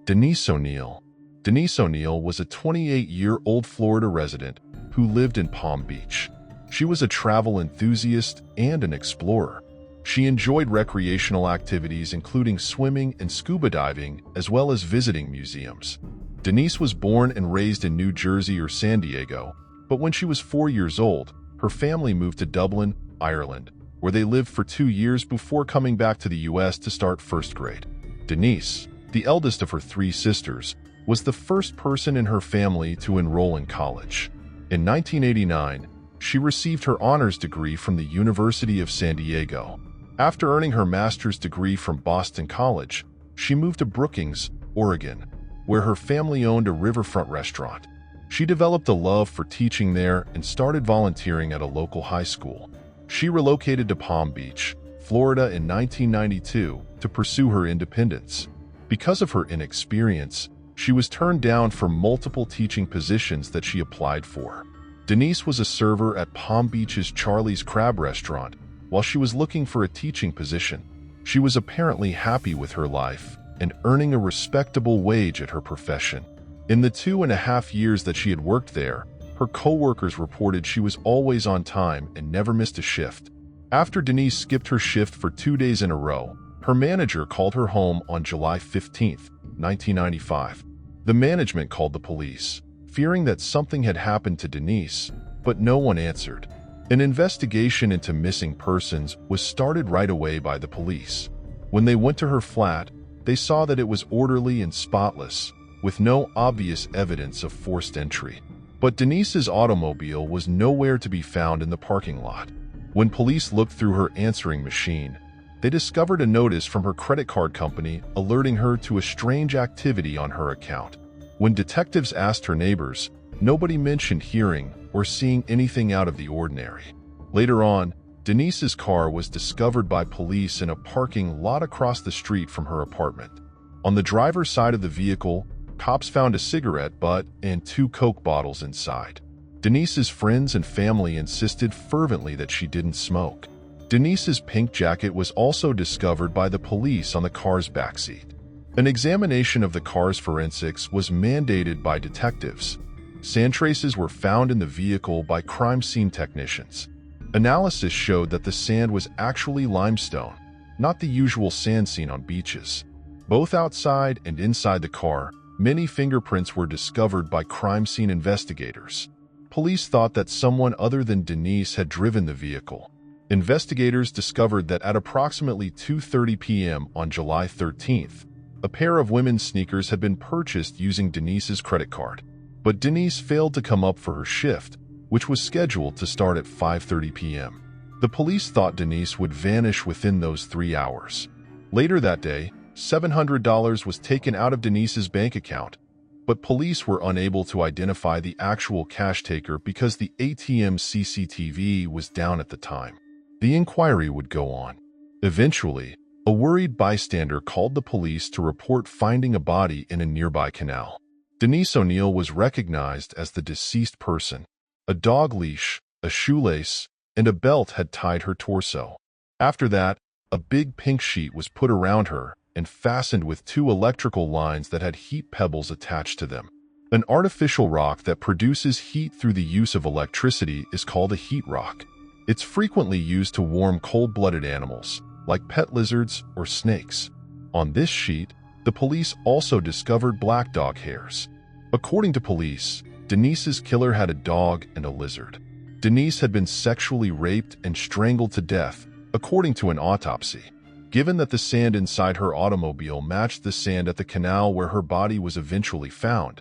[SPEAKER 2] Denise O'Neal. Denise O'Neal was a 28-year-old Florida resident who lived in Palm Beach. She was a travel enthusiast and an explorer. She enjoyed recreational activities including swimming and scuba diving, as well as visiting museums. Denise was born and raised in New Jersey or San Diego, but when she was 4 years old, her family moved to Dublin, Ireland, where they lived for 2 years before coming back to the U.S. to start first grade. Denise, the eldest of her 3 sisters, was the first person in her family to enroll in college. In 1989, she received her honors degree from the University of San Diego. After earning her master's degree from Boston College, she moved to Brookings, Oregon, where her family owned a riverfront restaurant. She developed a love for teaching there and started volunteering at a local high school. She relocated to Palm Beach, Florida in 1992 to pursue her independence. Because of her inexperience, she was turned down for multiple teaching positions that she applied for. Denise was a server at Palm Beach's Charlie's Crab restaurant while she was looking for a teaching position. She was apparently happy with her life and earning a respectable wage at her profession. In the 2.5 years that she had worked there, her co-workers reported she was always on time and never missed a shift. After Denise skipped her shift for 2 days in a row, her manager called her home on July 15, 1995. The management called the police, fearing that something had happened to Denise, but no one answered. An investigation into missing persons was started right away by the police. When they went to her flat, they saw that it was orderly and spotless, with no obvious evidence of forced entry. But Denise's automobile was nowhere to be found in the parking lot. When police looked through her answering machine, they discovered a notice from her credit card company alerting her to a strange activity on her account. When detectives asked her neighbors, nobody mentioned hearing or seeing anything out of the ordinary. Later on, Denise's car was discovered by police in a parking lot across the street from her apartment. On the driver's side of the vehicle, cops found a cigarette butt and 2 Coke bottles inside. Denise's friends and family insisted fervently that she didn't smoke. Denise's pink jacket was also discovered by the police on the car's backseat. An examination of the car's forensics was mandated by detectives. Sand traces were found in the vehicle by crime scene technicians. Analysis showed that the sand was actually limestone, not the usual sand seen on beaches. Both outside and inside the car, many fingerprints were discovered by crime scene investigators. Police thought that someone other than Denise had driven the vehicle. Investigators discovered that at approximately 2:30 p.m. on July 13th, a pair of women's sneakers had been purchased using Denise's credit card. But Denise failed to come up for her shift, which was scheduled to start at 5:30 p.m. The police thought Denise would vanish within those 3 hours. Later that day, $700 was taken out of Denise's bank account, but police were unable to identify the actual cash taker because the ATM CCTV was down at the time. The inquiry would go on. Eventually, a worried bystander called the police to report finding a body in a nearby canal. Denise O'Neal was recognized as the deceased person. A dog leash, a shoelace, and a belt had tied her torso. After that, a big pink sheet was put around her and fastened with 2 electrical lines that had heat pebbles attached to them. An artificial rock that produces heat through the use of electricity is called a heat rock. It's frequently used to warm cold-blooded animals, like pet lizards or snakes. On this sheet, the police also discovered black dog hairs. According to police, Denise's killer had a dog and a lizard. Denise had been sexually raped and strangled to death, according to an autopsy. Given that the sand inside her automobile matched the sand at the canal where her body was eventually found,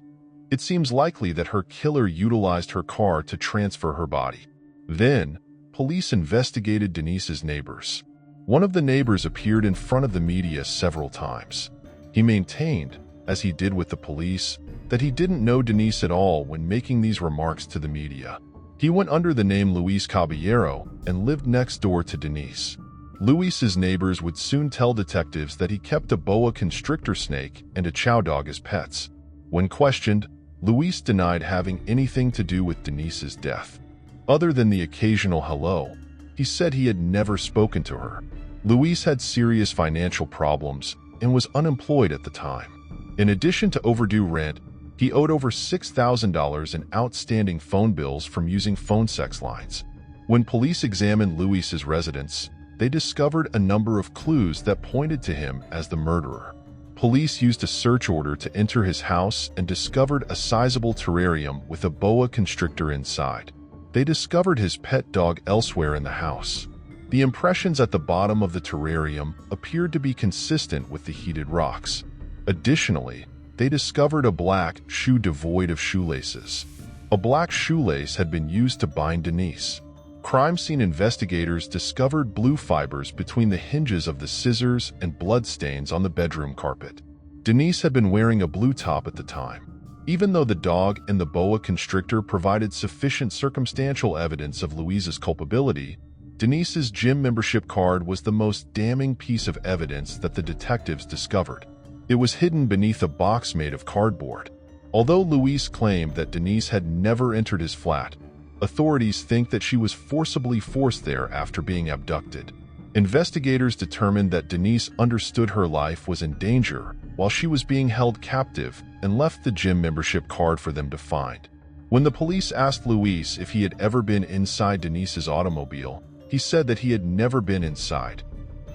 [SPEAKER 2] it seems likely that her killer utilized her car to transfer her body. Then, police investigated Denise's neighbors. One of the neighbors appeared in front of the media several times. He maintained, as he did with the police, that he didn't know Denise at all when making these remarks to the media. He went under the name Luis Caballero and lived next door to Denise. Luis's neighbors would soon tell detectives that he kept a boa constrictor snake and a chow dog as pets. When questioned, Luis denied having anything to do with Denise's death. Other than the occasional hello, he said he had never spoken to her. Luis had serious financial problems and was unemployed at the time. In addition to overdue rent, he owed over $6,000 in outstanding phone bills from using phone sex lines. When police examined Luis's residence, they discovered a number of clues that pointed to him as the murderer. Police used a search order to enter his house and discovered a sizable terrarium with a boa constrictor inside. They discovered his pet dog elsewhere in the house. The impressions at the bottom of the terrarium appeared to be consistent with the heated rocks. Additionally, they discovered a black shoe devoid of shoelaces. A black shoelace had been used to bind Denise. Crime scene investigators discovered blue fibers between the hinges of the scissors and bloodstains on the bedroom carpet. Denise had been wearing a blue top at the time. Even though the dog and the boa constrictor provided sufficient circumstantial evidence of Luis's culpability, Denise's gym membership card was the most damning piece of evidence that the detectives discovered. It was hidden beneath a box made of cardboard. Although Luis claimed that Denise had never entered his flat, authorities think that she was forcibly forced there after being abducted. Investigators determined that Denise understood her life was in danger while she was being held captive and left the gym membership card for them to find. When the police asked Luis if he had ever been inside Denise's automobile, he said that he had never been inside.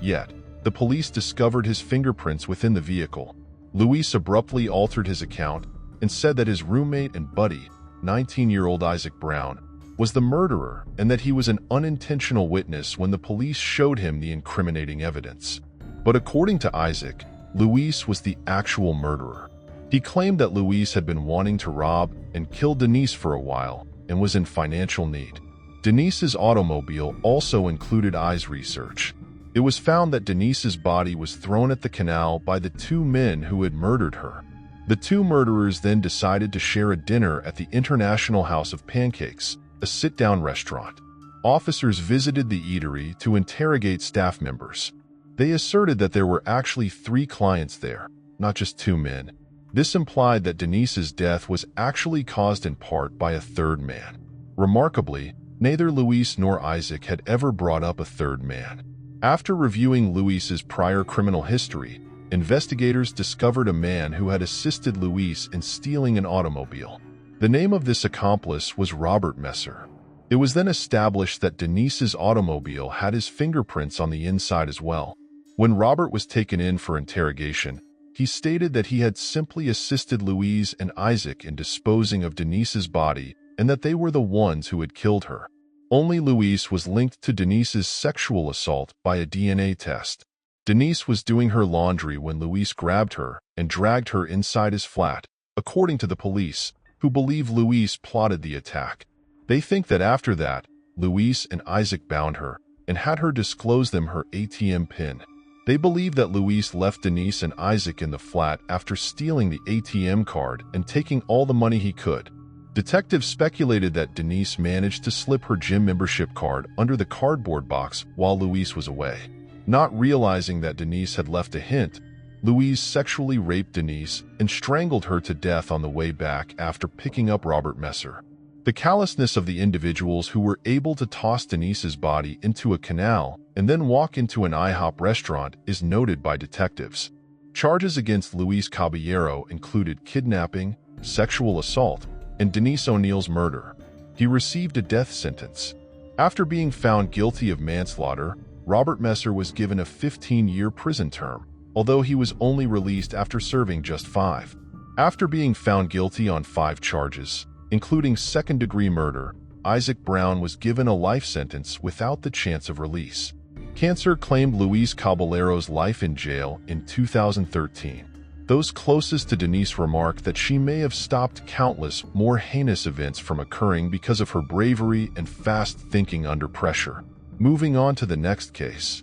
[SPEAKER 2] Yet, the police discovered his fingerprints within the vehicle. Luis abruptly altered his account and said that his roommate and buddy, 19-year-old Isaac Brown, was the murderer and that he was an unintentional witness when the police showed him the incriminating evidence. But according to Isaac, Luis was the actual murderer. He claimed that Luis had been wanting to rob and kill Denise for a while and was in financial need. Denise's automobile also included eyes research. It was found that Denise's body was thrown at the canal by the two men who had murdered her. The two murderers then decided to share a dinner at the International House of Pancakes, a sit-down restaurant. Officers visited the eatery to interrogate staff members. They asserted that there were actually 3 clients there, not just 2 men. This implied that Denise's death was actually caused in part by a third man. Remarkably, neither Luis nor Isaac had ever brought up a third man. After reviewing Luis's prior criminal history, investigators discovered a man who had assisted Luis in stealing an automobile. The name of this accomplice was Robert Messer. It was then established that Denise's automobile had his fingerprints on the inside as well. When Robert was taken in for interrogation, he stated that he had simply assisted Luis and Isaac in disposing of Denise's body and that they were the ones who had killed her. Only Luis was linked to Denise's sexual assault by a DNA test. Denise was doing her laundry when Luis grabbed her and dragged her inside his flat, according to the police, who believe Luis plotted the attack. They think that after that, Luis and Isaac bound her and had her disclose them her ATM PIN. They believe that Luis left Denise and Isaac in the flat after stealing the ATM card and taking all the money he could. Detectives speculated that Denise managed to slip her gym membership card under the cardboard box while Luis was away. Not realizing that Denise had left a hint, Luis sexually raped Denise and strangled her to death on the way back after picking up Robert Messer. The callousness of the individuals who were able to toss Denise's body into a canal and then walk into an IHOP restaurant is noted by detectives. Charges against Luis Caballero included kidnapping, sexual assault, and Denise O'Neal's murder. He received a death sentence. After being found guilty of manslaughter, Robert Messer was given a 15-year prison term, although he was only released after serving just 5. After being found guilty on 5 charges, including second-degree murder, Isaac Brown was given a life sentence without the chance of release. Cancer claimed Luis Caballero's life in jail in 2013. Those closest to Denise remarked that she may have stopped countless more heinous events from occurring because of her bravery and fast thinking under pressure. Moving on to the next case.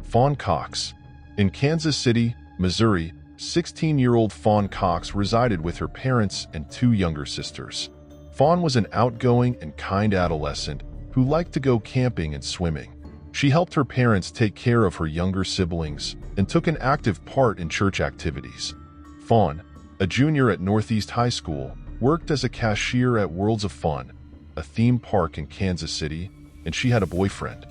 [SPEAKER 2] Fawn Cox. In Kansas City, Missouri, 16-year-old Fawn Cox resided with her parents and two younger sisters. Fawn was an outgoing and kind adolescent who liked to go camping and swimming. She helped her parents take care of her younger siblings and took an active part in church activities. Fawn, a junior at Northeast High School, worked as a cashier at Worlds of Fun, a theme park in Kansas City, and she had a boyfriend.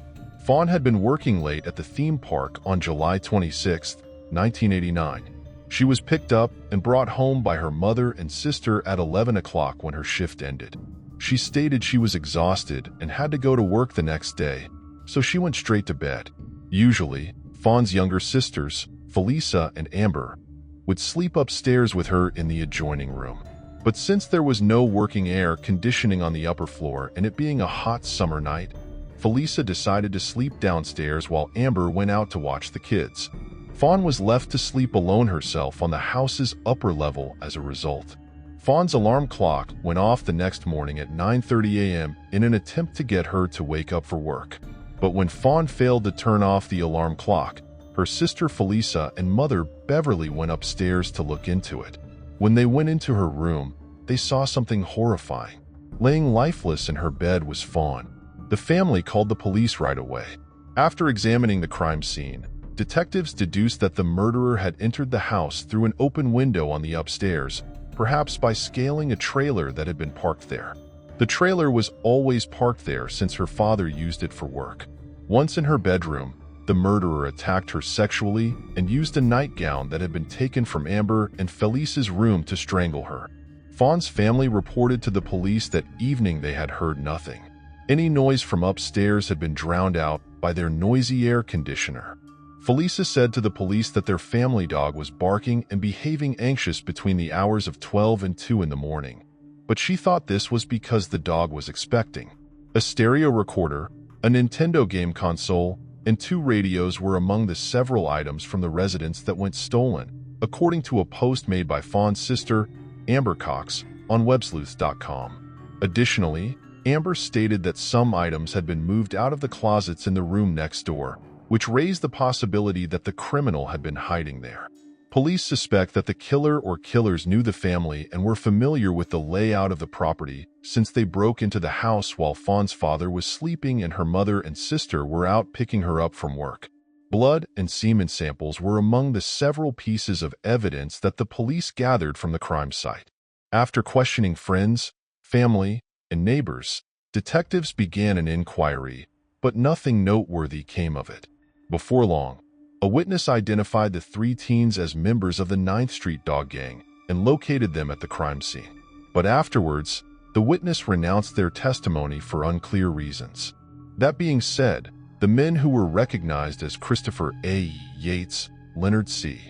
[SPEAKER 2] Fawn had been working late at the theme park on July 26, 1989. She was picked up and brought home by her mother and sister at 11 o'clock when her shift ended. She stated she was exhausted and had to go to work the next day, so she went straight to bed. Usually, Fawn's younger sisters, Felisa and Amber, would sleep upstairs with her in the adjoining room. But since there was no working air conditioning on the upper floor and it being a hot summer night, Felisa decided to sleep downstairs while Amber went out to watch the kids. Fawn was left to sleep alone herself on the house's upper level as a result. Fawn's alarm clock went off the next morning at 9:30 a.m. in an attempt to get her to wake up for work. But when Fawn failed to turn off the alarm clock, her sister Felisa and mother Beverly went upstairs to look into it. When they went into her room, they saw something horrifying. Laying lifeless in her bed was Fawn. The family called the police right away. After examining the crime scene, detectives deduced that the murderer had entered the house through an open window on the upstairs, perhaps by scaling a trailer that had been parked there. The trailer was always parked there since her father used it for work. Once in her bedroom, the murderer attacked her sexually and used a nightgown that had been taken from Amber and Felisa's room to strangle her. Fawn's family reported to the police that evening they had heard nothing. Any noise from upstairs had been drowned out by their noisy air conditioner. Felisa said to the police that their family dog was barking and behaving anxious between the hours of 12 and 2 in the morning, but she thought this was because the dog was expecting. A stereo recorder, a Nintendo game console, and 2 radios were among the several items from the residence that went stolen, according to a post made by Fawn's sister, Amber Cox, on websleuth.com. Additionally, Amber stated that some items had been moved out of the closets in the room next door, which raised the possibility that the criminal had been hiding there. Police suspect that the killer or killers knew the family and were familiar with the layout of the property since they broke into the house while Fawn's father was sleeping and her mother and sister were out picking her up from work. Blood and semen samples were among the several pieces of evidence that the police gathered from the crime site. After questioning friends, family, and neighbors, detectives began an inquiry, but nothing noteworthy came of it. Before long, a witness identified the 3 teens as members of the 9th Street Dog Gang and located them at the crime scene. But afterwards, the witness renounced their testimony for unclear reasons. That being said, the men who were recognized as Christopher A. Yates, Leonard C.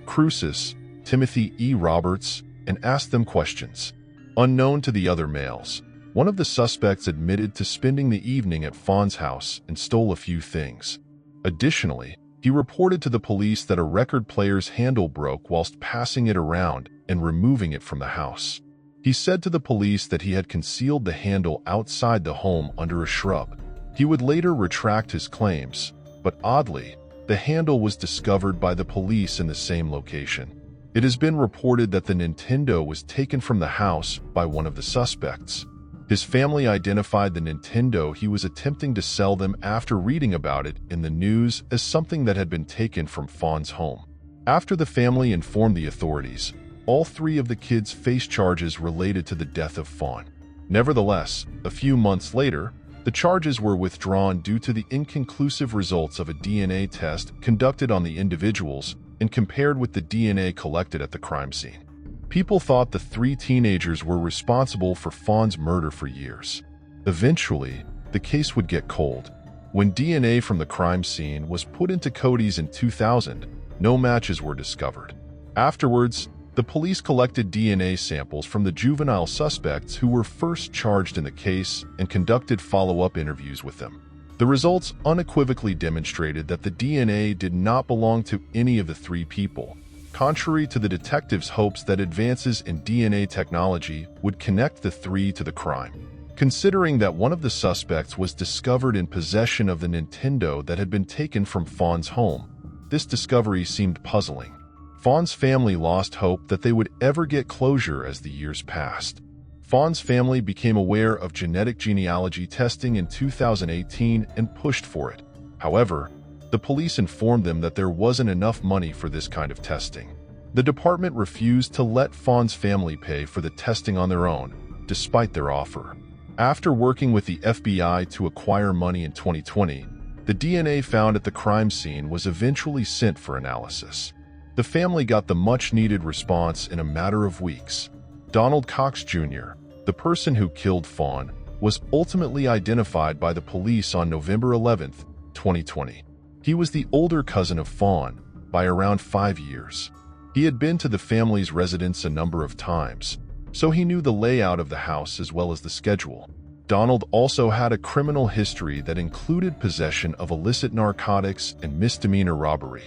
[SPEAKER 2] Crucis, Timothy E. Roberts, and asked them questions. Unknown to the other males, one of the suspects admitted to spending the evening at Fawn's house and stole a few things. Additionally, he reported to the police that a record player's handle broke whilst passing it around and removing it from the house. He said to the police that he had concealed the handle outside the home under a shrub. He would later retract his claims, but oddly, the handle was discovered by the police in the same location. It has been reported that the Nintendo was taken from the house by one of the suspects. His family identified the Nintendo he was attempting to sell them after reading about it in the news as something that had been taken from Fawn's home. After the family informed the authorities, all 3 of the kids faced charges related to the death of Fawn. Nevertheless, a few months later, the charges were withdrawn due to the inconclusive results of a DNA test conducted on the individuals and compared with the DNA collected at the crime scene. People thought the 3 teenagers were responsible for Fawn's murder for years. Eventually, the case would get cold. When DNA from the crime scene was put into Cody's in 2000, no matches were discovered. Afterwards, The police collected DNA samples from the juvenile suspects who were first charged in the case and conducted follow-up interviews with them. The results unequivocally demonstrated that the DNA did not belong to any of the three people, contrary to the detectives' hopes that advances in DNA technology would connect the three to the crime. Considering that one of the suspects was discovered in possession of the Nintendo that had been taken from Fawn's home, this discovery seemed puzzling. Fawn's family lost hope that they would ever get closure as the years passed. Fawn's family became aware of genetic genealogy testing in 2018 and pushed for it. However, the police informed them that there wasn't enough money for this kind of testing. The department refused to let Fawn's family pay for the testing on their own, despite their offer. After working with the FBI to acquire money in 2020, the DNA found at the crime scene was eventually sent for analysis. The family got the much-needed response in a matter of weeks. Donald Cox Jr., the person who killed Fawn, was ultimately identified by the police on November 11, 2020. He was the older cousin of Fawn by around 5 years. He had been to the family's residence a number of times, so he knew the layout of the house as well as the schedule. Donald also had a criminal history that included possession of illicit narcotics and misdemeanor robbery.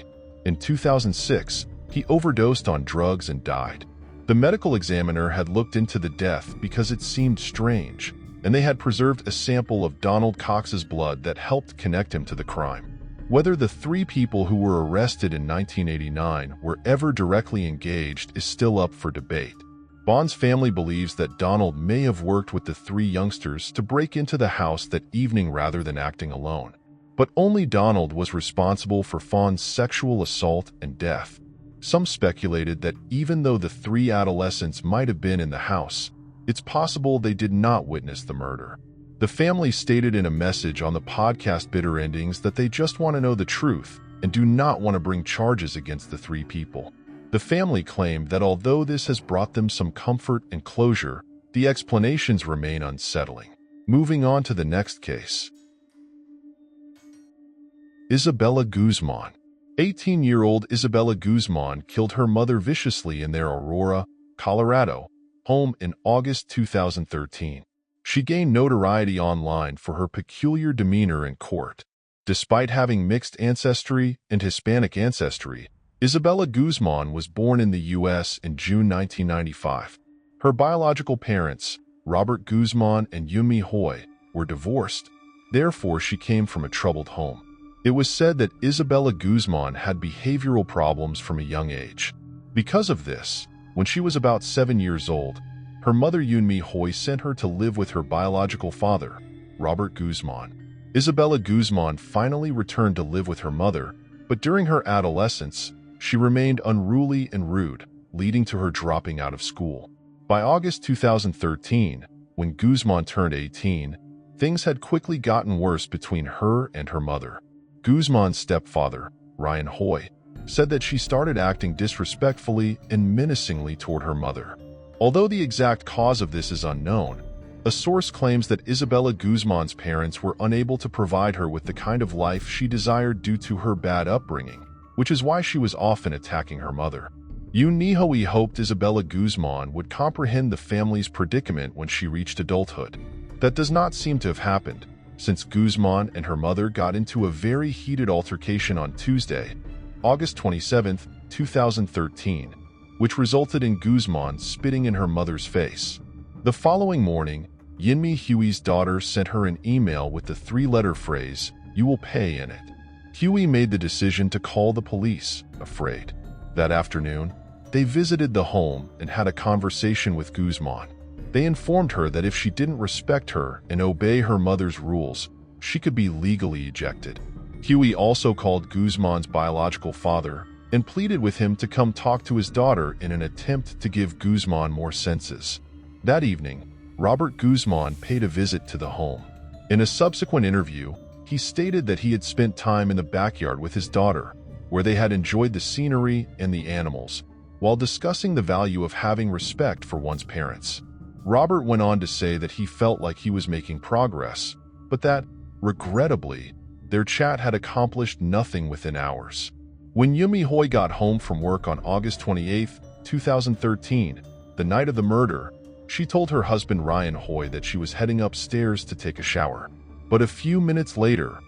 [SPEAKER 2] In 2006, he overdosed on drugs and died. The medical examiner had looked into the death because it seemed strange, and they had preserved a sample of Donald Cox's blood that helped connect him to the crime. Whether the three people who were arrested in 1989 were ever directly engaged is still up for debate. Fawn's family believes that Donald may have worked with the three youngsters to break into the house that evening rather than acting alone. But only Donald was responsible for Fawn's sexual assault and death. Some speculated that even though the three adolescents might have been in the house, it's possible they did not witness the murder. The family stated in a message on the podcast Bitter Endings that they just want to know the truth and do not want to bring charges against the three people. The family claimed that although this has brought them some comfort and closure, the explanations remain unsettling. Moving on to the next case. Isabella Guzman. 18-year-old Isabella Guzman killed her mother viciously in their Aurora, Colorado, home in August 2013. She gained notoriety online for her peculiar demeanor in court. Despite having mixed ancestry and Hispanic ancestry, Isabella Guzman was born in the U.S. in June 1995. Her biological parents, Robert Guzman and Yumi Hoy, were divorced. Therefore, she came from a troubled home. It was said that Isabella Guzman had behavioral problems from a young age. Because of this, when she was about 7 years old, her mother Yumi Hoy sent her to live with her biological father, Robert Guzman. Isabella Guzman finally returned to live with her mother, but during her adolescence, she remained unruly and rude, leading to her dropping out of school. By August 2013, when Guzman turned 18, things had quickly gotten worse between her and her mother. Guzman's stepfather, Ryan Hoy, said that she started acting disrespectfully and menacingly toward her mother. Although the exact cause of this is unknown, a source claims that Isabella Guzman's parents were unable to provide her with the kind of life she desired due to her bad upbringing, which is why she was often attacking her mother. Yumi Hoy hoped Isabella Guzman would comprehend the family's predicament when she reached adulthood. That does not seem to have happened, since Guzman and her mother got into a very heated altercation on Tuesday, August 27, 2013, which resulted in Guzman spitting in her mother's face. The following morning, Yumi Hoy's daughter sent her an email with the three-letter phrase, "You will pay," in it. Hoy made the decision to call the police, afraid. That afternoon, they visited the home and had a conversation with Guzman. They informed her that if she didn't respect her and obey her mother's rules, she could be legally ejected. Hoy also called Guzman's biological father and pleaded with him to come talk to his daughter in an attempt to give Guzman more senses. That evening, Robert Guzman paid a visit to the home. In a subsequent interview, he stated that he had spent time in the backyard with his daughter, where they had enjoyed the scenery and the animals, while discussing the value of having respect for one's parents. Robert went on to say that he felt like he was making progress, but that, regrettably, their chat had accomplished nothing within hours. When Yumi Hoy got home from work on August 28, 2013, the night of the murder, she told her husband Ryan Hoy that she was heading upstairs to take a shower. But a few minutes later,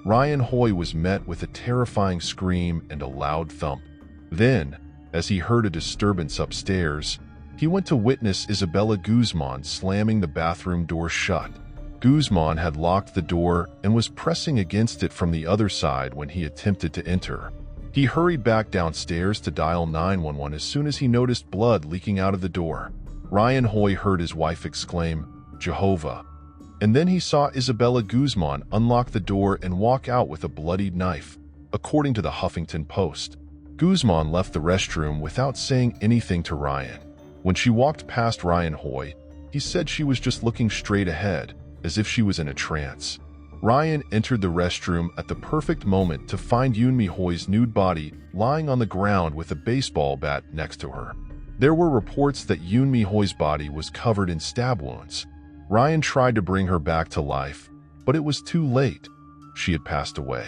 [SPEAKER 2] Ryan Hoy was met with a terrifying scream and a loud thump. Then, as he heard a disturbance upstairs, he went to witness Isabella Guzman slamming the bathroom door shut. Guzman had locked the door and was pressing against it from the other side when he attempted to enter. He hurried back downstairs to dial 911 as soon as he noticed blood leaking out of the door. Ryan Hoy heard his wife exclaim, "Jehovah," and then he saw Isabella Guzman unlock the door and walk out with a bloodied knife, according to the Huffington Post. Guzman left the restroom without saying anything to Ryan. When she walked past Ryan Hoy, he said she was just looking straight ahead, as if she was in a trance. Ryan entered the restroom at the perfect moment to find Yunmi Hoy's nude body lying on the ground with a baseball bat next to her. There were reports that Yunmi Hoy's body was covered in stab wounds. Ryan tried to bring her back to life, but it was too late. She had passed away.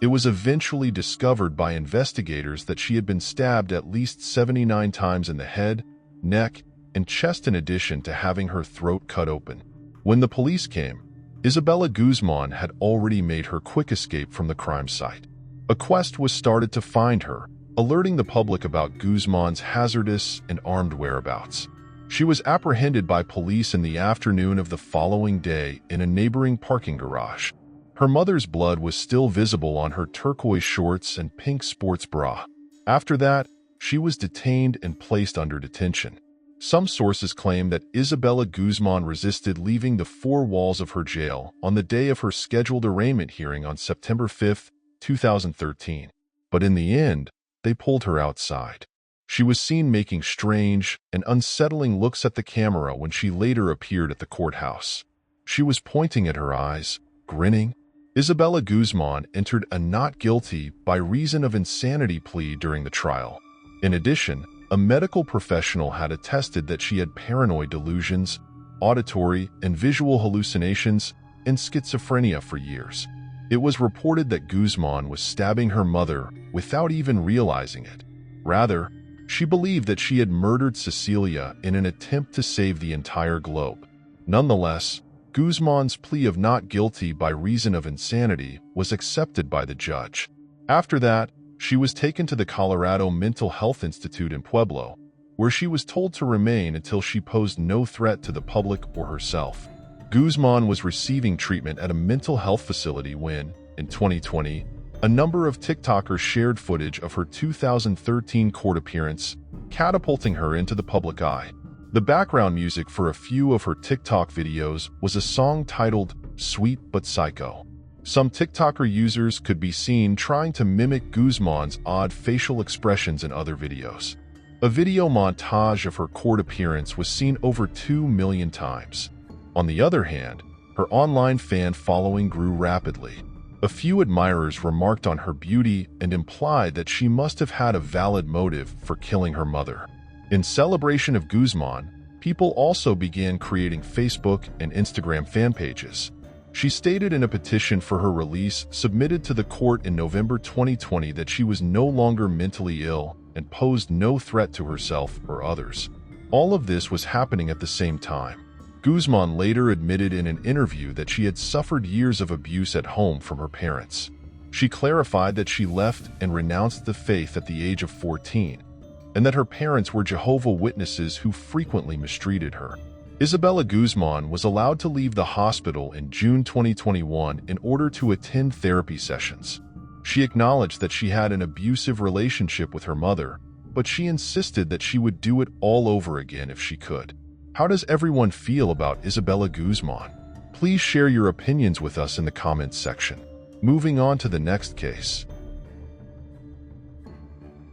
[SPEAKER 2] It was eventually discovered by investigators that she had been stabbed at least 79 times in the head, neck, and chest in addition to having her throat cut open. When the police came, Isabella Guzman had already made her quick escape from the crime site. A quest was started to find her, alerting the public about Guzman's hazardous and armed whereabouts. She was apprehended by police in the afternoon of the following day in a neighboring parking garage. Her mother's blood was still visible on her turquoise shorts and pink sports bra. After that, she was detained and placed under detention. Some sources claim that Isabella Guzman resisted leaving the four walls of her jail on the day of her scheduled arraignment hearing on September 5, 2013. But in the end, they pulled her outside. She was seen making strange and unsettling looks at the camera when she later appeared at the courthouse. She was pointing at her eyes, grinning. Isabella Guzman entered a not guilty by reason of insanity plea during the trial. In addition, a medical professional had attested that she had paranoid delusions, auditory and visual hallucinations, and schizophrenia for years. It was reported that Guzman was stabbing her mother without even realizing it. Rather, she believed that she had murdered Cecilia in an attempt to save the entire globe. Nonetheless, Guzman's plea of not guilty by reason of insanity was accepted by the judge. After that, she was taken to the Colorado Mental Health Institute in Pueblo, where she was told to remain until she posed no threat to the public or herself. Guzman was receiving treatment at a mental health facility when, in 2020, a number of TikTokers shared footage of her 2013 court appearance, catapulting her into the public eye. The background music for a few of her TikTok videos was a song titled "Sweet But Psycho." Some TikToker users could be seen trying to mimic Guzman's odd facial expressions in other videos. A video montage of her court appearance was seen over 2 million times. On the other hand, her online fan following grew rapidly. A few admirers remarked on her beauty and implied that she must have had a valid motive for killing her mother. In celebration of Guzman, people also began creating Facebook and Instagram fan pages. She stated in a petition for her release submitted to the court in November 2020 that she was no longer mentally ill and posed no threat to herself or others. All of this was happening at the same time. Guzman later admitted in an interview that she had suffered years of abuse at home from her parents. She clarified that she left and renounced the faith at the age of 14, and that her parents were Jehovah's Witnesses who frequently mistreated her. Isabella Guzman was allowed to leave the hospital in June 2021 in order to attend therapy sessions. She acknowledged that she had an abusive relationship with her mother, but she insisted that she would do it all over again if she could. How does everyone feel about Isabella Guzman? Please share your opinions with us in the comments section. Moving on to the next case.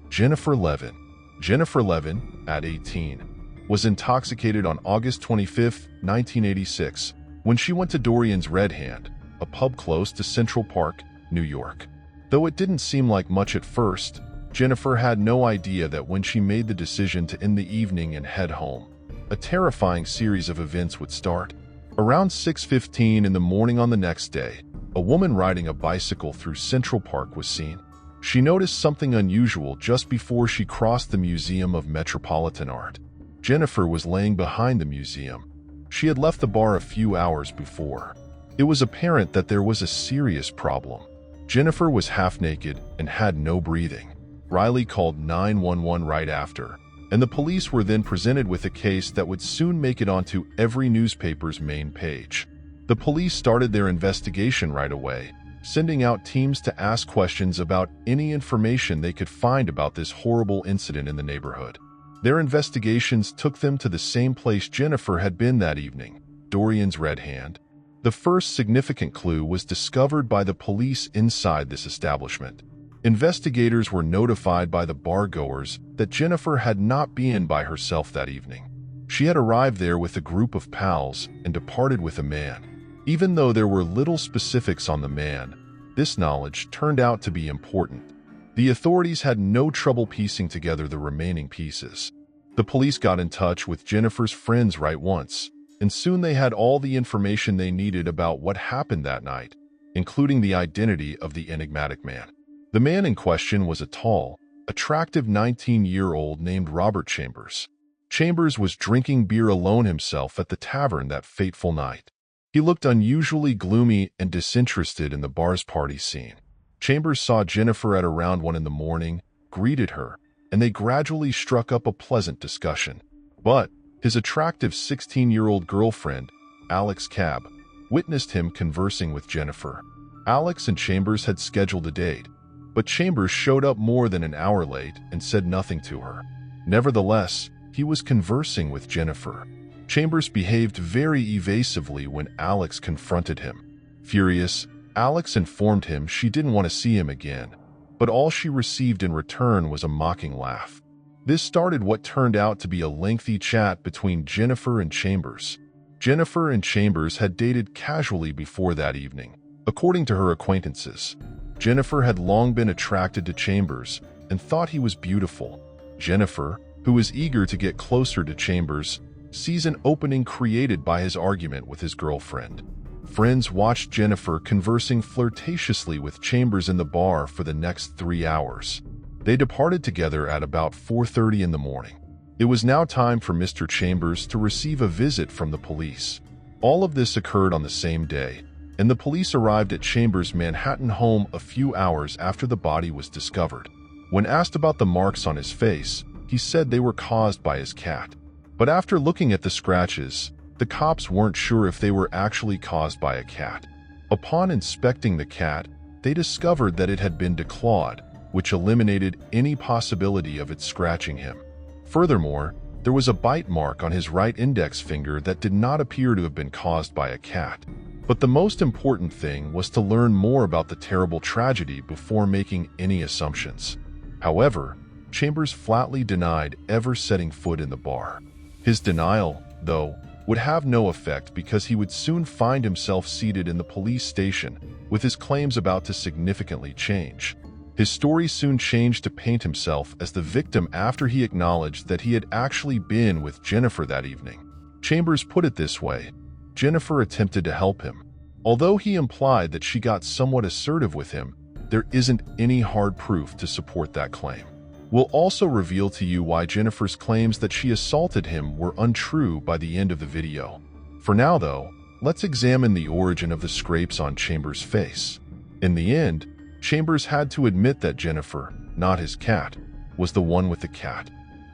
[SPEAKER 2] Jennifer Levan. Jennifer Levan, at 18, was intoxicated on August 25, 1986, when she went to Dorian's Red Hand, a pub close to Central Park, New York. Though it didn't seem like much at first, Jennifer had no idea that when she made the decision to end the evening and head home, a terrifying series of events would start. Around 6:15 in the morning on the next day, a woman riding a bicycle through Central Park was seen. She noticed something unusual just before she crossed the Museum of Metropolitan Art. Jennifer was laying behind the museum. She had left the bar a few hours before. It was apparent that there was a serious problem. Jennifer was half naked and had no breathing. Riley called 911 right after, and the police were then presented with a case that would soon make it onto every newspaper's main page. The police started their investigation right away, sending out teams to ask questions about any information they could find about this horrible incident in the neighborhood. Their investigations took them to the same place Jennifer had been that evening, Dorian's Red Hand. The first significant clue was discovered by the police inside this establishment. Investigators were notified by the bar-goers that Jennifer had not been by herself that evening. She had arrived there with a group of pals and departed with a man. Even though there were little specifics on the man, this knowledge turned out to be important. The authorities had no trouble piecing together the remaining pieces. The police got in touch with Jennifer's friends right once, and soon they had all the information they needed about what happened that night, including the identity of the enigmatic man. The man in question was a tall, attractive 19-year-old named Robert Chambers. Chambers was drinking beer alone himself at the tavern that fateful night. He looked unusually gloomy and disinterested in the bar's party scene. Chambers saw Jennifer at around 1 a.m, greeted her, and they gradually struck up a pleasant discussion. But his attractive 16-year-old girlfriend, Alex Cab, witnessed him conversing with Jennifer. Alex and Chambers had scheduled a date, but Chambers showed up more than an hour late and said nothing to her. Nevertheless, he was conversing with Jennifer. Chambers behaved very evasively when Alex confronted him. Furious, Alex informed him she didn't want to see him again, but all she received in return was a mocking laugh. This started what turned out to be a lengthy chat between Jennifer and Chambers. Jennifer and Chambers had dated casually before that evening. According to her acquaintances, Jennifer had long been attracted to Chambers and thought he was beautiful. Jennifer, who was eager to get closer to Chambers, sees an opening created by his argument with his girlfriend. Friends watched Jennifer conversing flirtatiously with Chambers in the bar for the next 3 hours. They departed together at about 4:30 in the morning. It was now time for Mr. Chambers to receive a visit from the police. All of this occurred on the same day, and the police arrived at Chambers' Manhattan home a few hours after the body was discovered. When asked about the marks on his face, he said they were caused by his cat. But after looking at the scratches, the cops weren't sure if they were actually caused by a cat. Upon inspecting the cat, they discovered that it had been declawed, which eliminated any possibility of it scratching him. Furthermore, there was a bite mark on his right index finger that did not appear to have been caused by a cat. But the most important thing was to learn more about the terrible tragedy before making any assumptions. However, Chambers flatly denied ever setting foot in the bar. His denial, though, would have no effect because he would soon find himself seated in the police station, with his claims about to significantly change. His story soon changed to paint himself as the victim after he acknowledged that he had actually been with Jennifer that evening. Chambers put it this way: Jennifer attempted to help him. Although he implied that she got somewhat assertive with him, there isn't any hard proof to support that claim. We'll also reveal to you why Jennifer's claims that she assaulted him were untrue by the end of the video. For now, though, let's examine the origin of the scrapes on Chambers' face. In the end, Chambers had to admit that Jennifer, not his cat, was the one with the cat.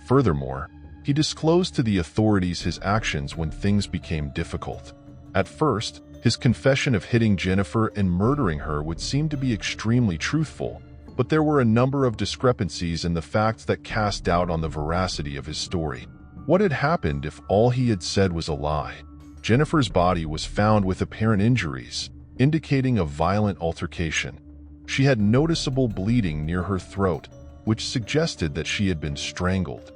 [SPEAKER 2] Furthermore, he disclosed to the authorities his actions when things became difficult. At first, his confession of hitting Jennifer and murdering her would seem to be extremely truthful, but there were a number of discrepancies in the facts that cast doubt on the veracity of his story. What had happened if all he had said was a lie? Jennifer's body was found with apparent injuries, indicating a violent altercation. She had noticeable bleeding near her throat, which suggested that she had been strangled.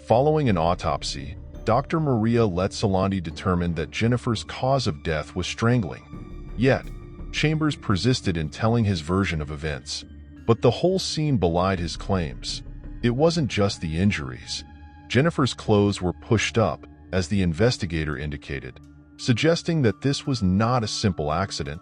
[SPEAKER 2] Following an autopsy, Dr. Maria Letzalandi determined that Jennifer's cause of death was strangling. Yet, Chambers persisted in telling his version of events. But the whole scene belied his claims. It wasn't just the injuries. Jennifer's clothes were pushed up, as the investigator indicated, suggesting that this was not a simple accident.